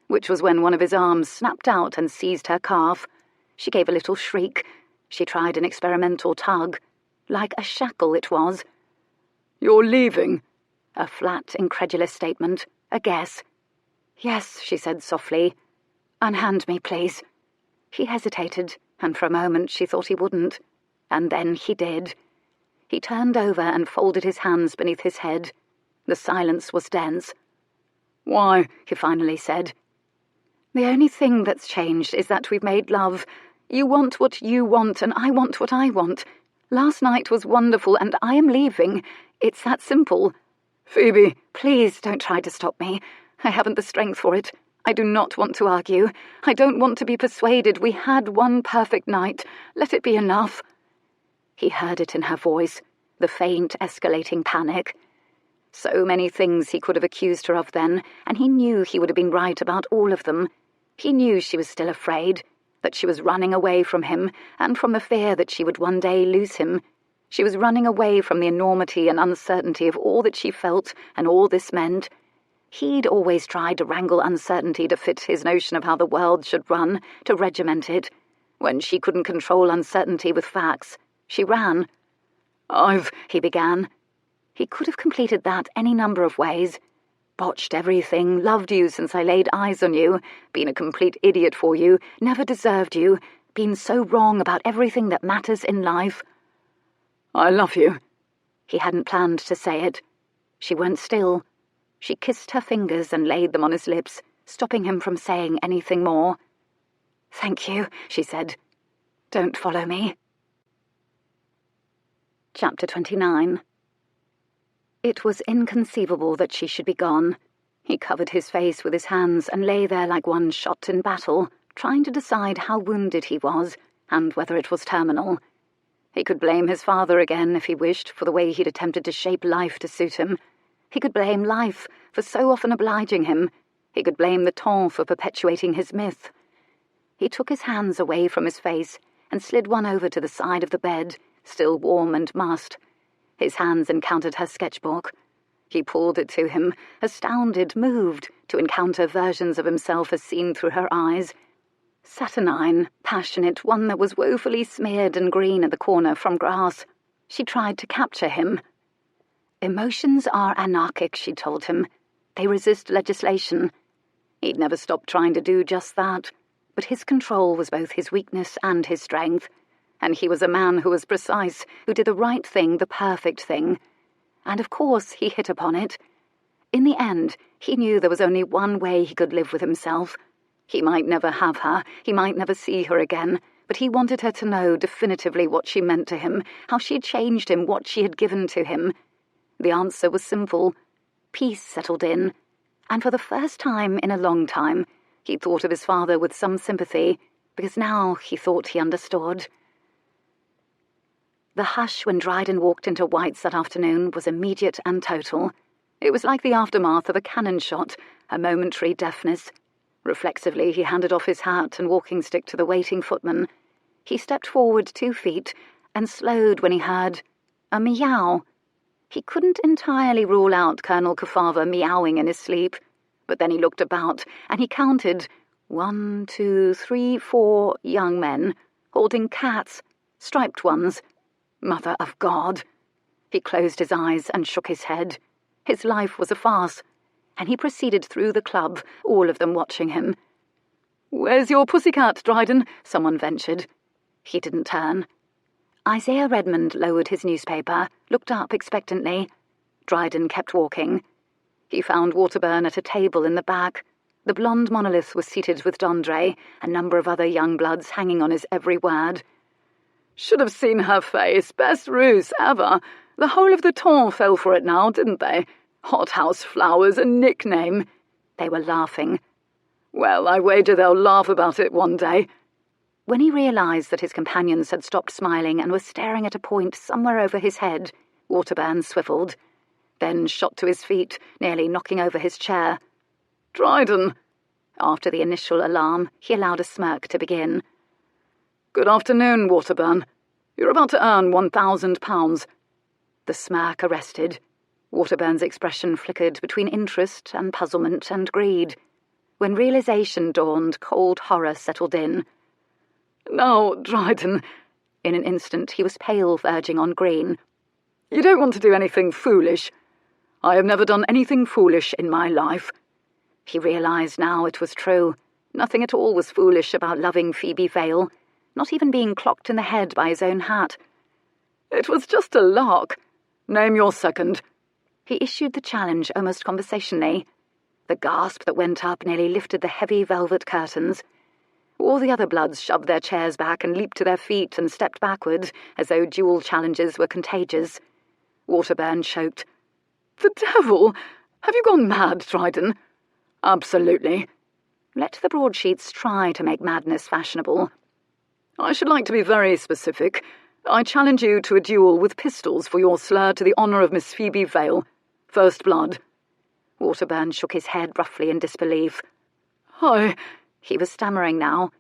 which was when one of his arms snapped out and seized her calf. She gave a little shriek. She tried an experimental tug. Like a shackle it was. "You're leaving?" A flat, incredulous statement. A guess. "Yes," she said softly. "Unhand me, please." He hesitated, and for a moment she thought he wouldn't. And then he did. He turned over and folded his hands beneath his head. The silence was dense. "Why?" he finally said. "The only thing that's changed is that we've made love. You want what you want, and I want what I want. Last night was wonderful, and I am leaving. It's that simple." "Phoebe!" "Please don't try to stop me. I haven't the strength for it. I do not want to argue. I don't want to be persuaded. We had one perfect night. Let it be enough." He heard it in her voice, the faint, escalating panic. So many things he could have accused her of then, and he knew he would have been right about all of them. He knew she was still afraid, that she was running away from him, and from the fear that she would one day lose him. She was running away from the enormity and uncertainty of all that she felt and all this meant. He'd always tried to wrangle uncertainty to fit his notion of how the world should run, to regiment it. When she couldn't control uncertainty with facts, she ran. he began. He could have completed that any number of ways. Botched everything, loved you since I laid eyes on you, been a complete idiot for you, never deserved you, been so wrong about everything that matters in life. I love you. He hadn't planned to say it. She went still. She kissed her fingers and laid them on his lips, stopping him from saying anything more. Thank you, she said. Don't follow me. Chapter 29. It was inconceivable that she should be gone. He covered his face with his hands and lay there like one shot in battle, trying to decide how wounded he was and whether it was terminal. He could blame his father again if he wished for the way he'd attempted to shape life to suit him. He could blame life for so often obliging him. He could blame the temps for perpetuating his myth. He took his hands away from his face and slid one over to the side of the bed, still warm and mussed. His hands encountered her sketchbook. He pulled it to him, astounded, moved, to encounter versions of himself as seen through her eyes. Saturnine, passionate, one that was woefully smeared and green at the corner from grass. She tried to capture him. Emotions are anarchic, she told him. They resist legislation. He'd never stopped trying to do just that, but his control was both his weakness and his strength, and he was a man who was precise, who did the right thing, the perfect thing. And of course he hit upon it. In the end, he knew there was only one way he could live with himself. He might never have her, he might never see her again, but he wanted her to know definitively what she meant to him, how she had changed him, what she had given to him. The answer was simple. Peace settled in, and for the first time in a long time, he thought of his father with some sympathy, because now he thought he understood. The hush when Dryden walked into White's that afternoon was immediate and total. It was like the aftermath of a cannon shot, a momentary deafness. Reflexively, he handed off his hat and walking stick to the waiting footman. He stepped forward 2 feet and slowed when he heard a meow. He couldn't entirely rule out Colonel Kefava meowing in his sleep, but then he looked about and he counted 1, 2, 3, 4 young men, holding cats, striped ones. Mother of God! He closed his eyes and shook his head. His life was a farce, and he proceeded through the club, all of them watching him. "Where's your pussycat, Dryden?" someone ventured. He didn't turn. Isaiah Redmond lowered his newspaper, looked up expectantly. Dryden kept walking. He found Waterburn at a table in the back. The blonde monolith was seated with Dondre, a number of other young bloods hanging on his every word. "Should have seen her face. Best ruse ever. The whole of the temps fell for it now, didn't they? Hothouse flowers, a nickname." They were laughing. "Well, I wager they'll laugh about it one day." When he realised that his companions had stopped smiling and were staring at a point somewhere over his head, Waterburn swivelled, then shot to his feet, nearly knocking over his chair. "Dryden!" After the initial alarm, he allowed a smirk to begin. "Good afternoon, Waterburn. You're about to earn £1,000. The smirk arrested. Waterburn's expression flickered between interest and puzzlement and greed. When realisation dawned, cold horror settled in. "Now, Dryden," in an instant he was pale, verging on green. "You don't want to do anything foolish. I have never done anything foolish in my life." He realised now it was true. Nothing at all was foolish about loving Phoebe Vale, not even being clocked in the head by his own hat. "It was just a lark. Name your second." He issued the challenge almost conversationally. The gasp that went up nearly lifted the heavy velvet curtains. All the other bloods shoved their chairs back and leaped to their feet and stepped backward, as though dual challenges were contagious. Waterburn choked. "The devil! Have you gone mad, Dryden?" "Absolutely." Let the broadsheets try to make madness fashionable. "I should like to be very specific. I challenge you to a duel with pistols for your slur to the honour of Miss Phoebe Vale. First blood." Waterburn shook his head roughly in disbelief. He was stammering now.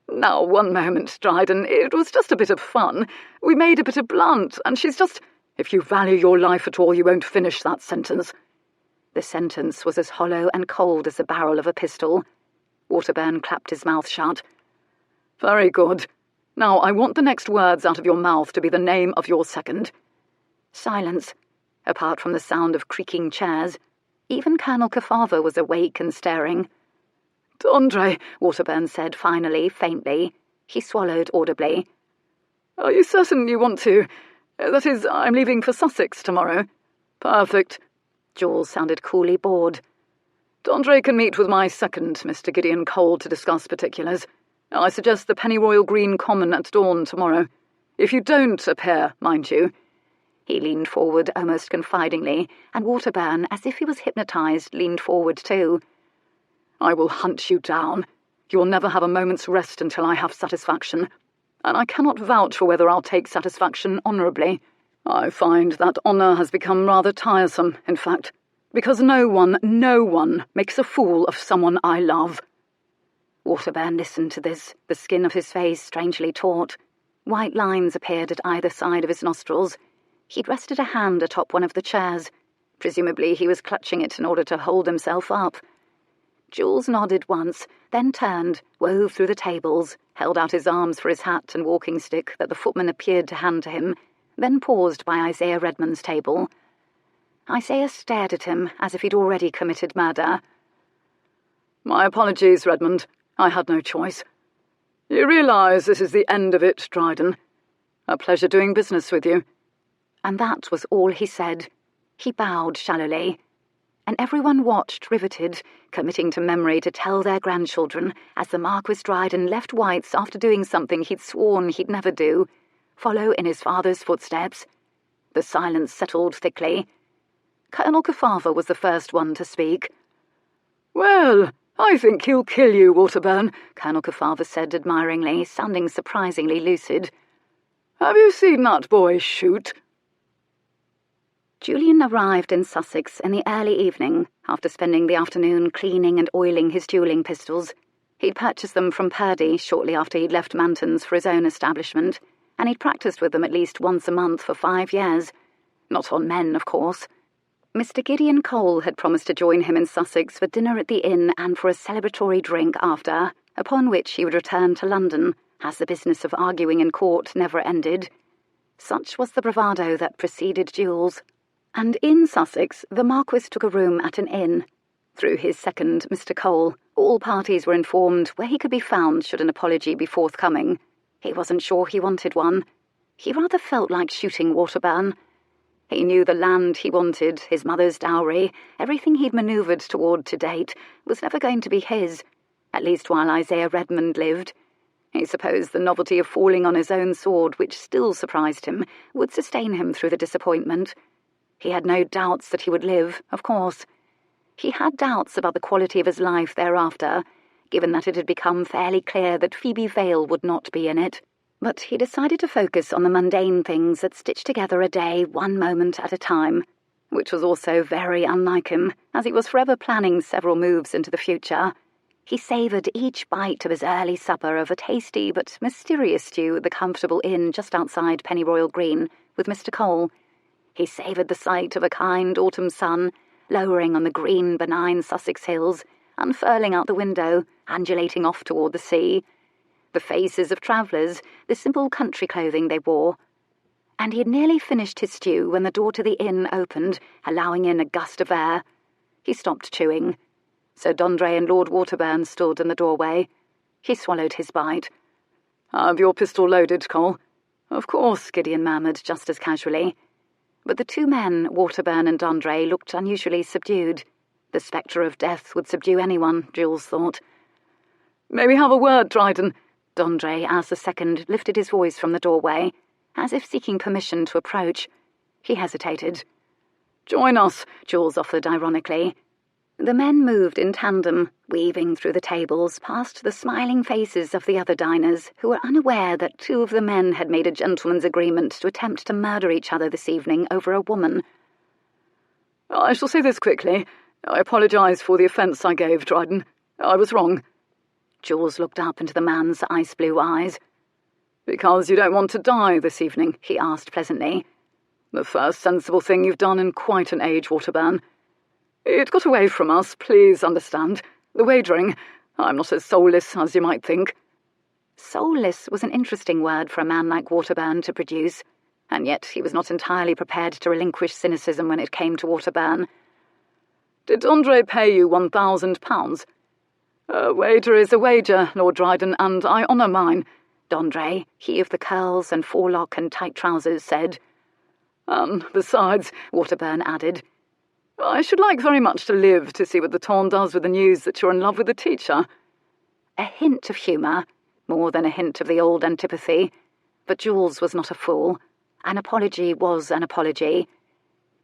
"Now, one moment, Dryden. It was just a bit of fun. We made a bit of blunt, and she's just... If you value your life at all, you won't finish that sentence." The sentence was as hollow and cold as the barrel of a pistol. Waterburn clapped his mouth shut. "Very good. Now, I want the next words out of your mouth to be the name of your second." Silence, apart from the sound of creaking chairs. Even Colonel Kefava was awake and staring. "D'Andre," Waterburn said finally, faintly. He swallowed audibly. "Are you certain you want to? That is, I'm leaving for Sussex tomorrow." "Perfect." Jules sounded coolly bored. "D'Andre can meet with my second, Mr. Gideon Cole, to discuss particulars. I suggest the Pennyroyal Green Common at dawn tomorrow. If you don't appear, mind you." He leaned forward almost confidingly, and Waterburn, as if he was hypnotised, leaned forward too. "I will hunt you down. You will never have a moment's rest until I have satisfaction. And I cannot vouch for whether I'll take satisfaction honourably. I find that honour has become rather tiresome, in fact, because no one makes a fool of someone I love." Waterburn listened to this, the skin of his face strangely taut. White lines appeared at either side of his nostrils. He'd rested a hand atop one of the chairs. Presumably he was clutching it in order to hold himself up. Jules nodded once, then turned, wove through the tables, held out his arms for his hat and walking stick that the footman appeared to hand to him, then paused by Isaiah Redmond's table. Isaiah stared at him as if he'd already committed murder. "My apologies, Redmond. I had no choice. You realise this is the end of it, Dryden. A pleasure doing business with you." And that was all he said. He bowed shallowly. And everyone watched, riveted, committing to memory to tell their grandchildren, as the Marquess Dryden left White's after doing something he'd sworn he'd never do, follow in his father's footsteps. The silence settled thickly. Colonel Kefava was the first one to speak. "Well, I think he'll kill you, Waterburn," Colonel Kefava said admiringly, sounding surprisingly lucid. "Have you seen that boy shoot?" Julian arrived in Sussex in the early evening, after spending the afternoon cleaning and oiling his duelling pistols. He'd purchased them from Purdy shortly after he'd left Manton's for his own establishment, and he'd practised with them at least once a month for 5 years. Not on men, of course. Mr. Gideon Cole had promised to join him in Sussex for dinner at the inn and for a celebratory drink after, upon which he would return to London, as the business of arguing in court never ended. Such was the bravado that preceded duels. And in Sussex, the Marquess took a room at an inn. Through his second, Mr. Cole, all parties were informed where he could be found should an apology be forthcoming. He wasn't sure he wanted one. He rather felt like shooting Waterburn. He knew the land he wanted, his mother's dowry, everything he'd manoeuvred toward to date, was never going to be his, at least while Isaiah Redmond lived. He supposed the novelty of falling on his own sword, which still surprised him, would sustain him through the disappointment. He had no doubts that he would live, of course. He had doubts about the quality of his life thereafter, given that it had become fairly clear that Phoebe Vale would not be in it. But he decided to focus on the mundane things that stitched together a day one moment at a time, which was also very unlike him, as he was forever planning several moves into the future. He savoured each bite of his early supper of a tasty but mysterious stew at the comfortable inn just outside Pennyroyal Green with Mr. Cole. He savoured the sight of a kind autumn sun, lowering on the green, benign Sussex hills, unfurling out the window, undulating off toward the sea. The faces of travellers, the simple country clothing they wore. And he had nearly finished his stew when the door to the inn opened, allowing in a gust of air. He stopped chewing. Sir D'Andre and Lord Waterburn stood in the doorway. He swallowed his bite. "Have your pistol loaded, Cole?" "Of course," Gideon murmured just as casually. But the two men, Waterburn and D'Andre, looked unusually subdued. The spectre of death would subdue anyone, Jules thought. "May we have a word, Dryden?" D'Andre, as the second, lifted his voice from the doorway, as if seeking permission to approach. He hesitated. "Join us," Jules offered ironically. The men moved in tandem, weaving through the tables past the smiling faces of the other diners, who were unaware that 2 of the men had made a gentleman's agreement to attempt to murder each other this evening over a woman. "I shall say this quickly. I apologise for the offence I gave, Dryden. I was wrong." Jules looked up into the man's ice-blue eyes. "Because you don't want to die this evening?" he asked pleasantly. "The first sensible thing you've done in quite an age, Waterburn. It got away from us, please understand. The wagering. I'm not as soulless as you might think." Soulless was an interesting word for a man like Waterburn to produce. and yet he was not entirely prepared to relinquish cynicism when it came to Waterburn. "Did Andre pay you £1,000? A wager is a wager, Lord Dryden, and I honour mine," D'Andre, he of the curls and forelock and tight trousers, said. "And besides," Waterburn added, "I should like very much to live to see what the Ton does with the news that you're in love with the teacher." A hint of humour, more than a hint of the old antipathy, but Jules was not a fool. An apology was an apology.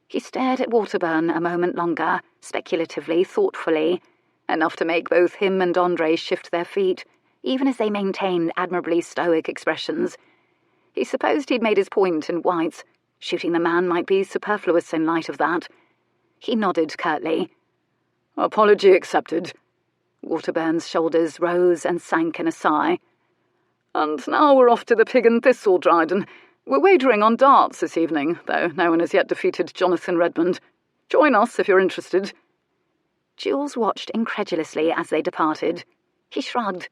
He stared at Waterburn a moment longer, speculatively, thoughtfully, enough to make both him and Andre shift their feet, even as they maintained admirably stoic expressions. He supposed he'd made his point in whites. Shooting the man might be superfluous in light of that. He nodded curtly. "Apology accepted." Waterburn's shoulders rose and sank in a sigh. "And now we're off to the Pig and Thistle, Dryden. We're wagering on darts this evening, though no one has yet defeated Jonathan Redmond. Join us if you're interested." Jules watched incredulously as they departed. He shrugged,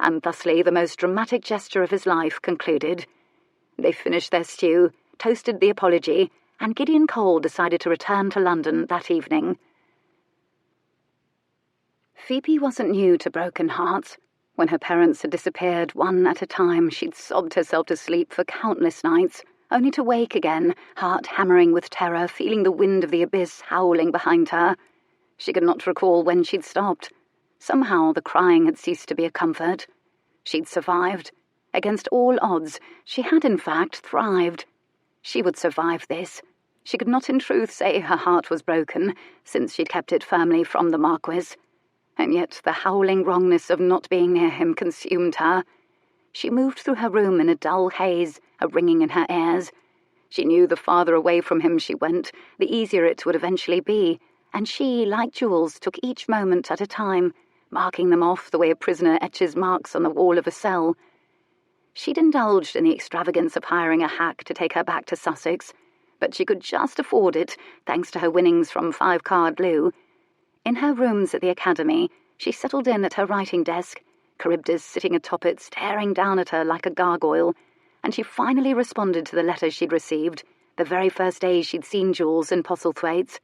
and thusly the most dramatic gesture of his life concluded. They finished their stew, toasted the apology, and Gideon Cole decided to return to London that evening. Phoebe wasn't new to broken hearts. When her parents had disappeared one at a time, she'd sobbed herself to sleep for countless nights, only to wake again, heart hammering with terror, feeling the wind of the abyss howling behind her. She could not recall when she'd stopped. Somehow the crying had ceased to be a comfort. She'd survived. Against all odds, she had in fact thrived. She would survive this. She could not in truth say her heart was broken, since she'd kept it firmly from the Marquess. And yet the howling wrongness of not being near him consumed her. She moved through her room in a dull haze, a ringing in her ears. She knew the farther away from him she went, the easier it would eventually be, and she, like Jules, took each moment at a time, marking them off the way a prisoner etches marks on the wall of a cell. She'd indulged in the extravagance of hiring a hack to take her back to Sussex, but she could just afford it, thanks to her winnings from 5-card loo. In her rooms at the academy, she settled in at her writing desk, Charybdis sitting atop it, staring down at her like a gargoyle, and she finally responded to the letters she'd received, the very first day she'd seen Jules in Postlethwaite's.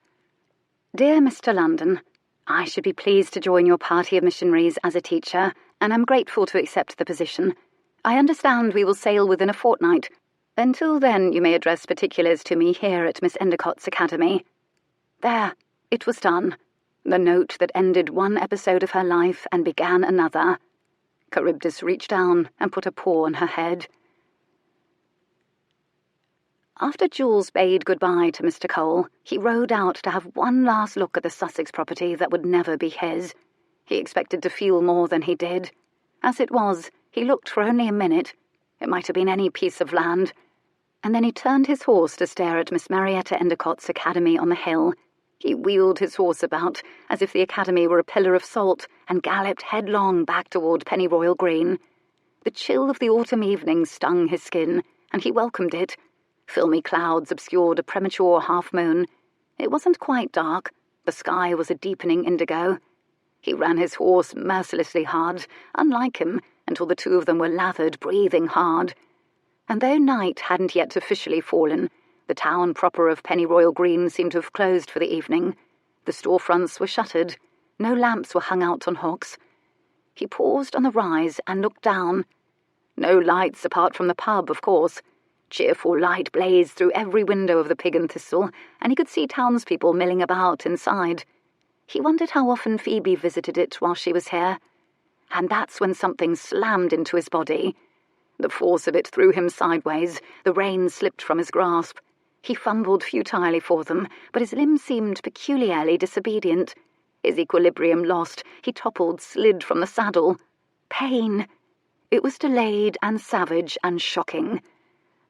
"Dear Mr. London, I should be pleased to join your party of missionaries as a teacher, and am grateful to accept the position. I understand we will sail within a fortnight. Until then, you may address particulars to me here at Miss Endicott's academy." There, it was done. The note that ended one episode of her life and began another. Charybdis reached down and put a paw on her head. After Jules bade goodbye to Mr. Cole, he rode out to have one last look at the Sussex property that would never be his. He expected to feel more than he did. As it was, he looked for only a minute. It might have been any piece of land. And then he turned his horse to stare at Miss Marietta Endicott's academy on the hill. He wheeled his horse about, as if the academy were a pillar of salt, and galloped headlong back toward Pennyroyal Green. The chill of the autumn evening stung his skin, and he welcomed it. Filmy clouds obscured a premature half-moon. It wasn't quite dark. The sky was a deepening indigo. He ran his horse mercilessly hard, unlike him, until the two of them were lathered, breathing hard. And though night hadn't yet officially fallen, the town proper of Pennyroyal Green seemed to have closed for the evening. The storefronts were shuttered. No lamps were hung out on hooks. He paused on the rise and looked down. No lights apart from the pub, of course. Cheerful light blazed through every window of the Pig and Thistle, and he could see townspeople milling about inside. He wondered how often Phoebe visited it while she was here. And that's when something slammed into his body. The force of it threw him sideways. The reins slipped from his grasp. He fumbled futilely for them, but his limbs seemed peculiarly disobedient. His equilibrium lost, he toppled, slid from the saddle. Pain! It was delayed and savage and shocking.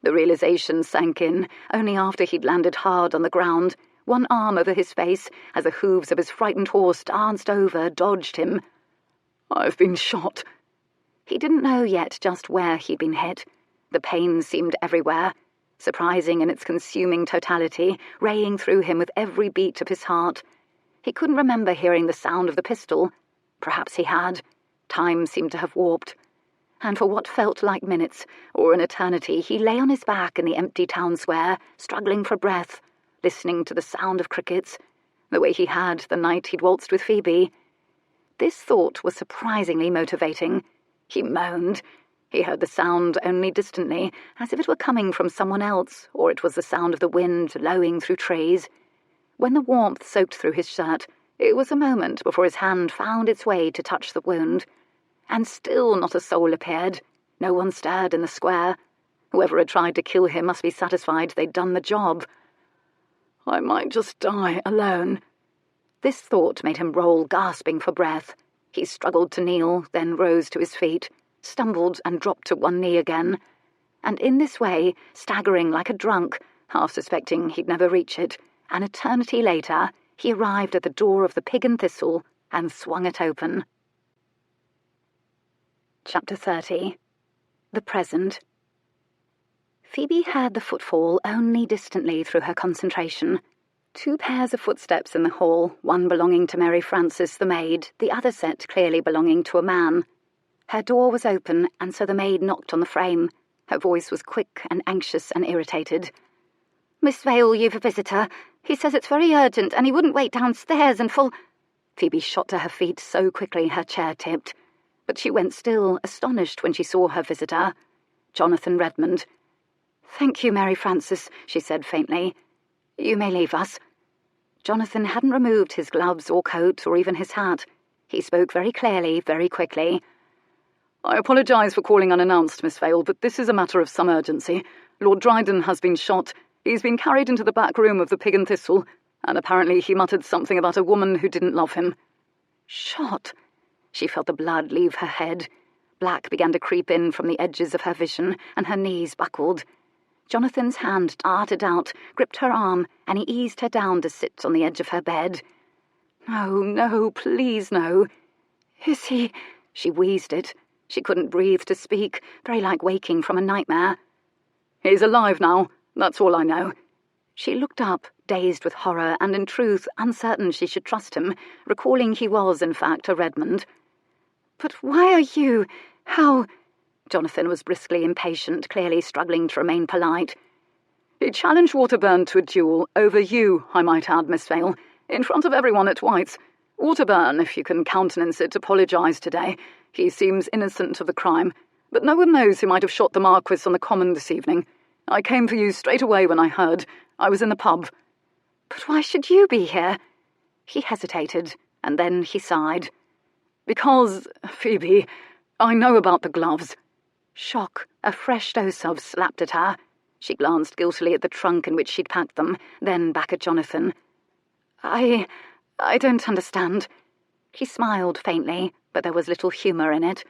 The realization sank in, only after he'd landed hard on the ground, one arm over his face, as the hooves of his frightened horse danced over, dodged him. "I've been shot." He didn't know yet just where he'd been hit. The pain seemed everywhere, surprising in its consuming totality, raying through him with every beat of his heart. He couldn't remember hearing the sound of the pistol. Perhaps he had. Time seemed to have warped. and for what felt like minutes, or an eternity, he lay on his back in the empty town square, struggling for breath, listening to the sound of crickets, the way he had the night he'd waltzed with Phoebe. This thought was surprisingly motivating. He moaned. He heard the sound only distantly, as if it were coming from someone else, or it was the sound of the wind lowing through trees. When the warmth soaked through his shirt, it was a moment before his hand found its way to touch the wound. And still not a soul appeared. No one stirred in the square. Whoever had tried to kill him must be satisfied they'd done the job. I might just die alone. This thought made him roll, gasping for breath. He struggled to kneel, then rose to his feet, stumbled and dropped to one knee again. And in this way, staggering like a drunk, half suspecting he'd never reach it, an eternity later, he arrived at the door of the Pig and Thistle and swung it open. Chapter 30. The Present. Phoebe heard the footfall only distantly through her concentration. 2 pairs of footsteps in the hall, one belonging to Mary Frances the maid, the other set clearly belonging to a man. Her door was open, and so the maid knocked on the frame. Her voice was quick and anxious and irritated. "Miss Vale, you've a visitor. He says it's very urgent, and he wouldn't wait downstairs until—" Phoebe shot to her feet so quickly her chair tipped. But she went still, astonished when she saw her visitor. Jonathan Redmond. "Thank you, Mary Frances," she said faintly. "You may leave us." Jonathan hadn't removed his gloves or coat or even his hat. He spoke very clearly, very quickly. I apologise for calling unannounced, Miss Vale, but this is a matter of some urgency. Lord Dryden has been shot. He's been carried into the back room of the Pig and Thistle, and apparently he muttered something about a woman who didn't love him. Shot? She felt the blood leave her head. Black began to creep in from the edges of her vision, and her knees buckled. Jonathan's hand darted out, gripped her arm, and he eased her down to sit on the edge of her bed. "No, no, please no." "Is he—" She wheezed it. She couldn't breathe to speak, very like waking from a nightmare. "He's alive now, that's all I know." She looked up, dazed with horror, and in truth uncertain she should trust him, recalling he was, in fact, a Redmond. "But why are you— How—" Jonathan was briskly impatient, clearly struggling to remain polite. "He challenged Waterburn to a duel, over you, I might add, Miss Vale, in front of everyone at White's. Waterburn, if you can countenance it, apologised today. He seems innocent of the crime, but no one knows who might have shot the Marquess on the common this evening. I came for you straight away when I heard. I was in the pub." "But why should you be here?" He hesitated, and then he sighed. "Because, Phoebe, I know about the gloves." Shock, a fresh dose of, slapped at her. She glanced guiltily at the trunk in which she'd packed them, then back at Jonathan. I don't understand." He smiled faintly, but there was little humour in it.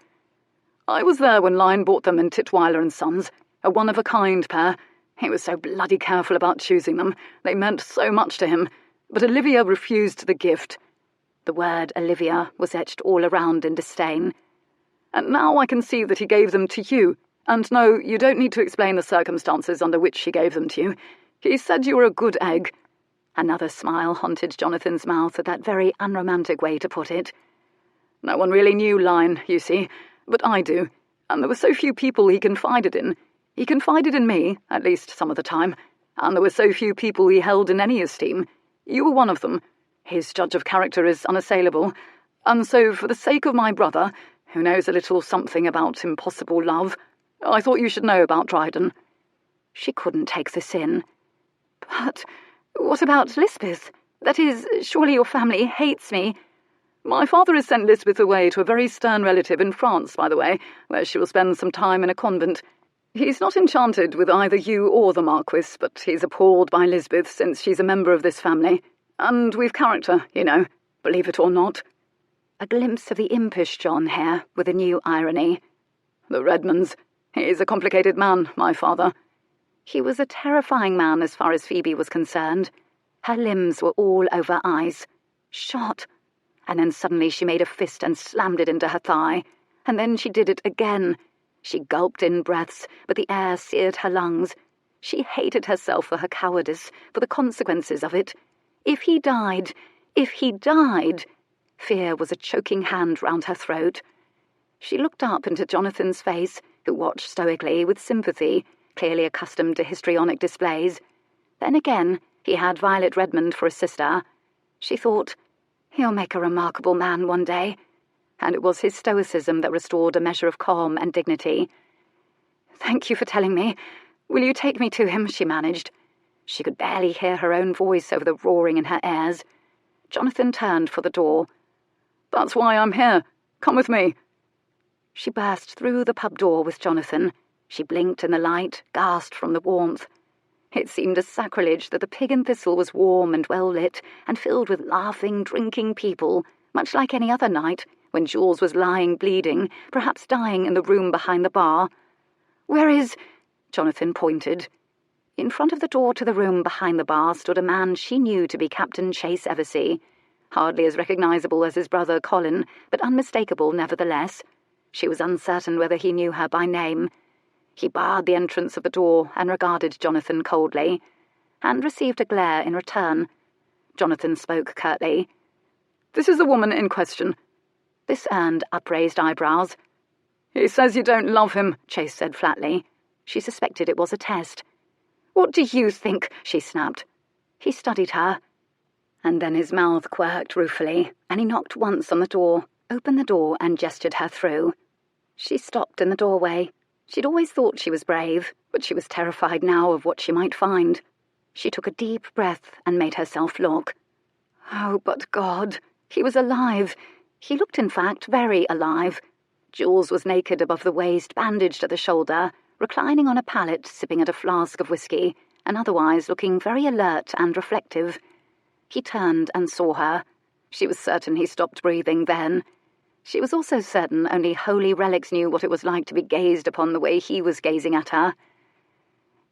"I was there when Lyne bought them in Titweiler and Sons, a one-of-a-kind pair. He was so bloody careful about choosing them. They meant so much to him. But Olivia refused the gift." The word Olivia was etched all around in disdain. "And now I can see that he gave them to you. And no, you don't need to explain the circumstances under which he gave them to you. He said you were a good egg." Another smile haunted Jonathan's mouth at that very unromantic way to put it. "No one really knew Lyne, you see, but I do. And there were so few people he confided in. He confided in me, at least some of the time. And there were so few people he held in any esteem. You were one of them. His judge of character is unassailable. And so, for the sake of my brother, who knows a little something about impossible love, I thought you should know about Dryden." She couldn't take this in. "But what about Lisbeth? That is, surely your family hates me." "My father has sent Lisbeth away to a very stern relative in France, by the way, where she will spend some time in a convent. He's not enchanted with either you or the Marquess, but he's appalled by Lisbeth since she's a member of this family. And we've character, you know, believe it or not." A glimpse of the impish John here, with a new irony. "The Redmonds. He's a complicated man, my father." He was a terrifying man as far as Phoebe was concerned. Her limbs were all over ice. Shot. And then suddenly she made a fist and slammed it into her thigh. And then she did it again. She gulped in breaths, but the air seared her lungs. She hated herself for her cowardice, for the consequences of it. If he died! Fear was a choking hand round her throat. She looked up into Jonathan's face, who watched stoically with sympathy, clearly accustomed to histrionic displays. Then again, he had Violet Redmond for a sister. She thought, he'll make a remarkable man one day. And it was his stoicism that restored a measure of calm and dignity. "Thank you for telling me. Will you take me to him?" she managed. She could barely hear her own voice over the roaring in her ears. Jonathan turned for the door. "That's why I'm here. Come with me." She burst through the pub door with Jonathan. She blinked in the light, gasped from the warmth. It seemed a sacrilege that the Pig and Thistle was warm and well lit and filled with laughing, drinking people, much like any other night when Jules was lying bleeding, perhaps dying in the room behind the bar. "Where is—" Jonathan pointed. In front of the door to the room behind the bar stood a man she knew to be Captain Chase Eversey, hardly as recognisable as his brother Colin, but unmistakable nevertheless. She was uncertain whether he knew her by name. He barred the entrance of the door and regarded Jonathan coldly, and received a glare in return. Jonathan spoke curtly. "This is the woman in question." This earned upraised eyebrows. "He says you don't love him," Chase said flatly. She suspected it was a test. "What do you think?" she snapped. He studied her. And then his mouth quirked ruefully, and he knocked once on the door, opened the door and gestured her through. She stopped in the doorway. She'd always thought she was brave, but she was terrified now of what she might find. She took a deep breath and made herself look. Oh, but God, he was alive. He looked, in fact, very alive. Jules was naked above the waist, bandaged at the shoulder, reclining on a pallet, sipping at a flask of whiskey, and otherwise looking very alert and reflective. He turned and saw her. She was certain he stopped breathing then. She was also certain only holy relics knew what it was like to be gazed upon the way he was gazing at her.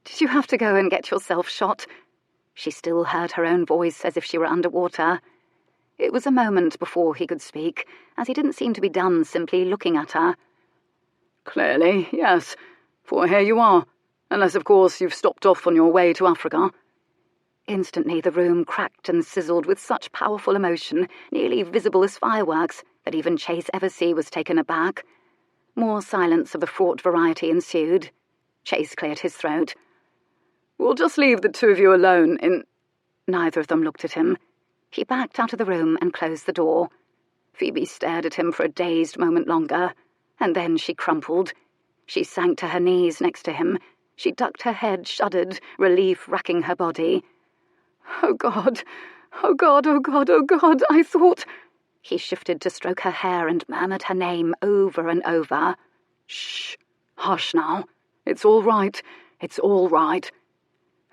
"Did you have to go and get yourself shot?" She still heard her own voice as if she were underwater. It was a moment before he could speak, as he didn't seem to be done simply looking at her. "Clearly, yes, for here you are, unless, of course, you've stopped off on your way to Africa." Instantly the room cracked and sizzled with such powerful emotion, nearly visible as fireworks, that even Chase Eversey was taken aback. More silence of the fraught variety ensued. Chase cleared his throat. "We'll just leave the two of you alone in—" Neither of them looked at him. He backed out of the room and closed the door. Phoebe stared at him for a dazed moment longer, and then she crumpled. She sank to her knees next to him. She ducked her head, shuddered, relief racking her body. "Oh, God! Oh, God! Oh, God! Oh, God! I thought—" He shifted to stroke her hair and murmured her name over and over. "Shh! Hush now. It's all right. It's all right.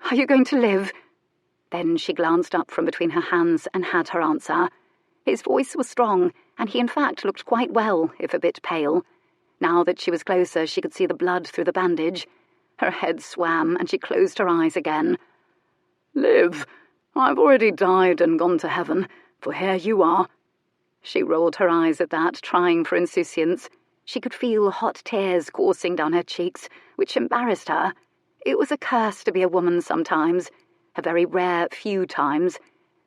Are you going to live?" Then she glanced up from between her hands and had her answer. His voice was strong, and he in fact looked quite well, if a bit pale. Now that she was closer, she could see the blood through the bandage. Her head swam, and she closed her eyes again. "Live? I've already died and gone to heaven, for here you are." She rolled her eyes at that, trying for insouciance. She could feel hot tears coursing down her cheeks, which embarrassed her. It was a curse to be a woman sometimes, a very rare few times,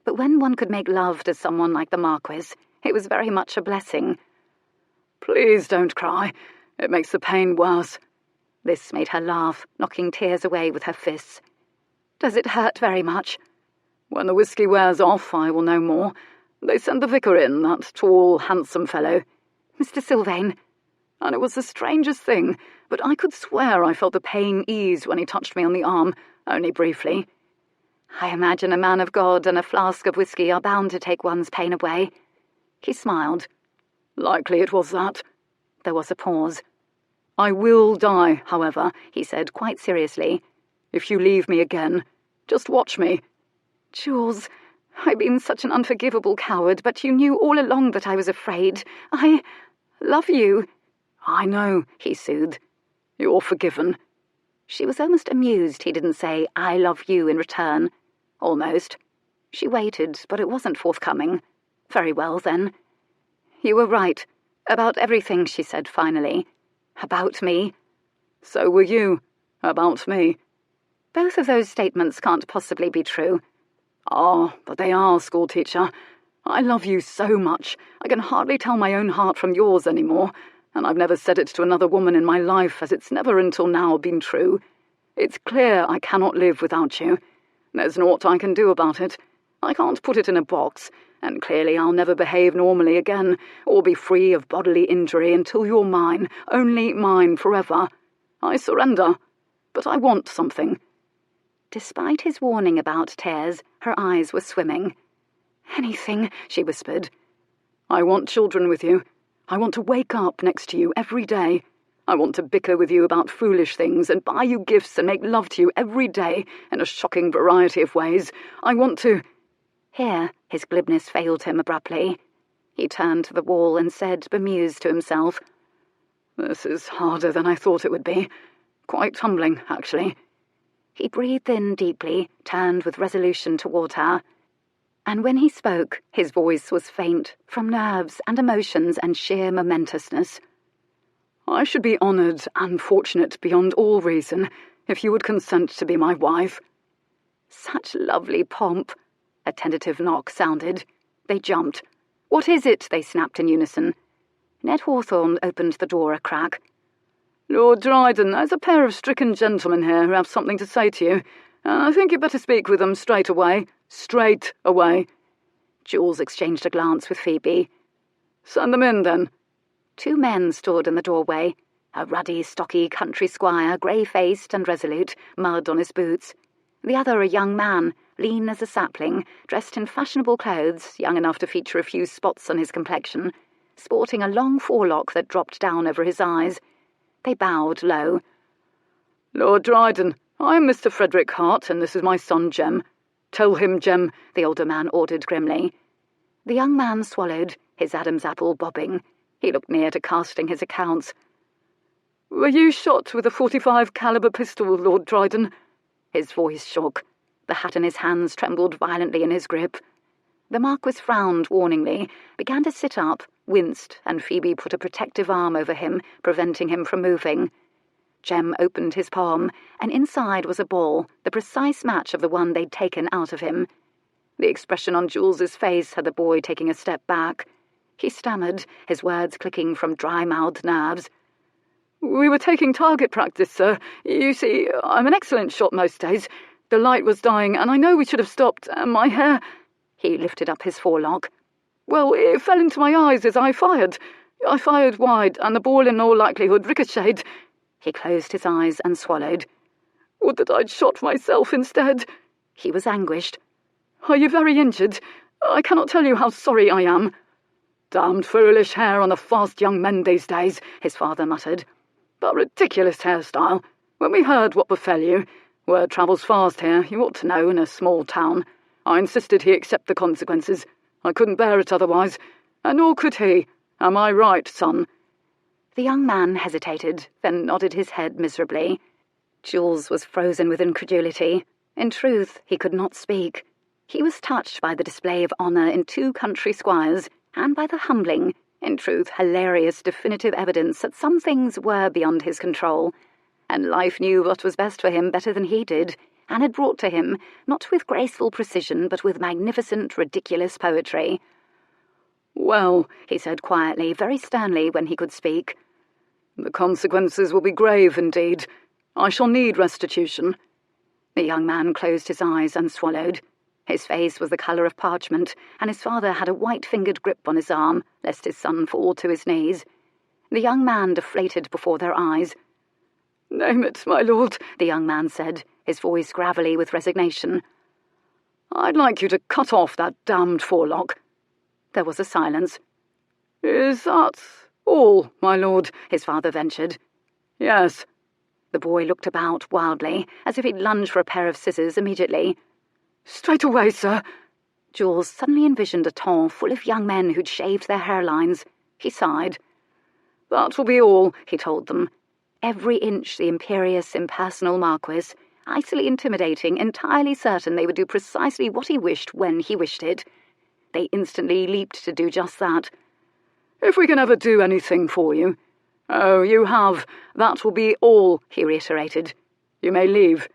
but when one could make love to someone like the Marquess, it was very much a blessing. "Please don't cry. It makes the pain worse." This made her laugh, knocking tears away with her fists. "Does it hurt very much?" "When the whiskey wears off, I will know more. They sent the vicar in, that tall, handsome fellow." "Mr. Sylvain." "And it was the strangest thing, but I could swear I felt the pain ease when he touched me on the arm, only briefly." "I imagine a man of God and a flask of whiskey are bound to take one's pain away." He smiled. "Likely it was that." There was a pause. "I will die, however," he said quite seriously. "If you leave me again, just watch me." "Jules, I've been such an unforgivable coward, but you knew all along that I was afraid. I love you." "I know," he soothed. "You're forgiven." She was almost amused he didn't say, "I love you" in return. Almost. She waited, but it wasn't forthcoming. Very well, then. "You were right. About everything," she said finally. "About me." "So were you. About me." "Both of those statements can't possibly be true." "Ah, but they are, schoolteacher. I love you so much, I can hardly tell my own heart from yours anymore. and I've never said it to another woman in my life, as it's never until now been true. It's clear I cannot live without you. There's naught I can do about it. I can't put it in a box, and clearly I'll never behave normally again, or be free of bodily injury until you're mine, only mine forever. I surrender, but I want something." Despite his warning about tears, her eyes were swimming. "Anything," she whispered. "I want children with you. I want to wake up next to you every day. I want to bicker with you about foolish things and buy you gifts and make love to you every day in a shocking variety of ways. I want to—" Here, his glibness failed him abruptly. He turned to the wall and said, bemused to himself, "This is harder than I thought it would be. Quite humbling, actually." He breathed in deeply, turned with resolution toward her, and when he spoke, his voice was faint from nerves and emotions and sheer momentousness. "I should be honoured and fortunate beyond all reason if you would consent to be my wife." Such lovely pomp. A tentative knock sounded. They jumped. "What is it?" they snapped in unison. Ned Hawthorne opened the door a crack. "Lord Dryden, there's a pair of stricken gentlemen here who have something to say to you. I think you'd better speak with them straight away. Straight away." Jules exchanged a glance with Phoebe. "Send them in, then." 2 men stood in the doorway. A ruddy, stocky country squire, grey-faced and resolute, mud on his boots. The other a young man, lean as a sapling, dressed in fashionable clothes, young enough to feature a few spots on his complexion, sporting a long forelock that dropped down over his eyes. They bowed low. "Lord Dryden, I am Mr. Frederick Hart, and this is my son Jem. Tell him, Jem," the older man ordered grimly. The young man swallowed, his Adam's apple bobbing. He looked near to casting his accounts. "Were you shot with a .45 caliber pistol, Lord Dryden?" His voice shook. The hat in his hands trembled violently in his grip. The Marquess frowned warningly, began to sit up, winced, and Phoebe put a protective arm over him, preventing him from moving. Jem opened his palm, and inside was a ball, the precise match of the one they'd taken out of him. The expression on Jules's face had the boy taking a step back. He stammered, his words clicking from dry-mouthed nerves. "We were taking target practice, sir. You see, I'm an excellent shot most days. The light was dying, and I know we should have stopped, and my hair—" He lifted up his forelock. "Well, it fell into my eyes as I fired. I fired wide, and the ball in all likelihood ricocheted." He closed his eyes and swallowed. "Would that I'd shot myself instead." He was anguished. "Are you very injured? I cannot tell you how sorry I am." "Damned foolish hair on the fast young men these days," his father muttered. "But ridiculous hairstyle. When we heard what befell you, word travels fast here, you ought to know, in a small town. I insisted he accept the consequences. I couldn't bear it otherwise, and nor could he. Am I right, son?" The young man hesitated, then nodded his head miserably. Jules was frozen with incredulity. In truth, he could not speak. He was touched by the display of honour in 2 country squires, and by the humbling, in truth hilarious definitive evidence that some things were beyond his control, and life knew what was best for him better than he did, and had brought to him, not with graceful precision, but with magnificent, ridiculous poetry. "Well," he said quietly, very sternly when he could speak, "the consequences will be grave indeed. I shall need restitution." The young man closed his eyes and swallowed. His face was the colour of parchment, and his father had a white-fingered grip on his arm, lest his son fall to his knees. The young man deflated before their eyes. "Name it, my lord," the young man said, his voice gravelly with resignation. "I'd like you to cut off that damned forelock." There was a silence. "Is that all, my lord?" his father ventured. "Yes." The boy looked about wildly, as if he'd lunge for a pair of scissors immediately. "Straight away, sir." Jules suddenly envisioned a ton full of young men who'd shaved their hairlines. He sighed. "That will be all," he told them. Every inch the imperious, impersonal Marquess, icily intimidating, entirely certain they would do precisely what he wished when he wished it. They instantly leaped to do just that. "If we can ever do anything for you—" "Oh, you have. That will be all," he reiterated. "You may leave."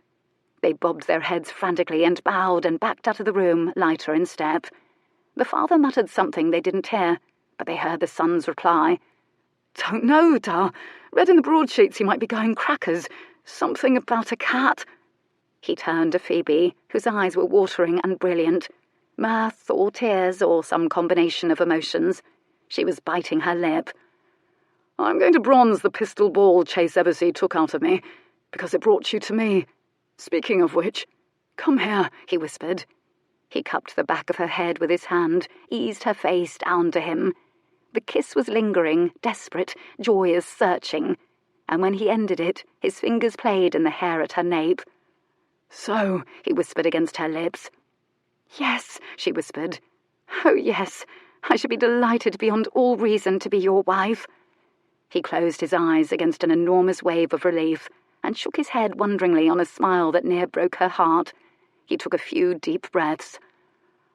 They bobbed their heads frantically and bowed and backed out of the room, lighter in step. The father muttered something they didn't hear, but they heard the son's reply. Don't know, Dar. Read in the broadsheets he might be going crackers. Something about a cat. He turned to Phoebe, whose eyes were watering and brilliant. Mirth or tears or some combination of emotions. She was biting her lip. I'm going to bronze the pistol ball Chase Eversea took out of me, because it brought you to me. Speaking of which, come here, he whispered. He cupped the back of her head with his hand, eased her face down to him. The kiss was lingering, desperate, joyous, searching, and when he ended it, his fingers played in the hair at her nape. So, he whispered against her lips. Yes, she whispered. Oh, yes, I should be delighted beyond all reason to be your wife. He closed his eyes against an enormous wave of relief and shook his head wonderingly on a smile that near broke her heart. He took a few deep breaths.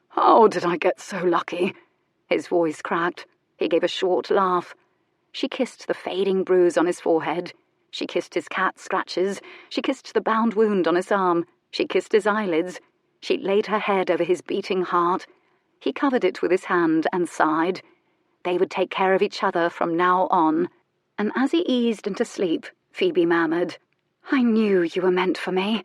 How did I get so lucky? His voice cracked. He gave a short laugh. She kissed the fading bruise on his forehead. She kissed his cat scratches. She kissed the bound wound on his arm. She kissed his eyelids. She laid her head over his beating heart. He covered it with his hand and sighed. They would take care of each other from now on. And as he eased into sleep, Phoebe murmured, I knew you were meant for me.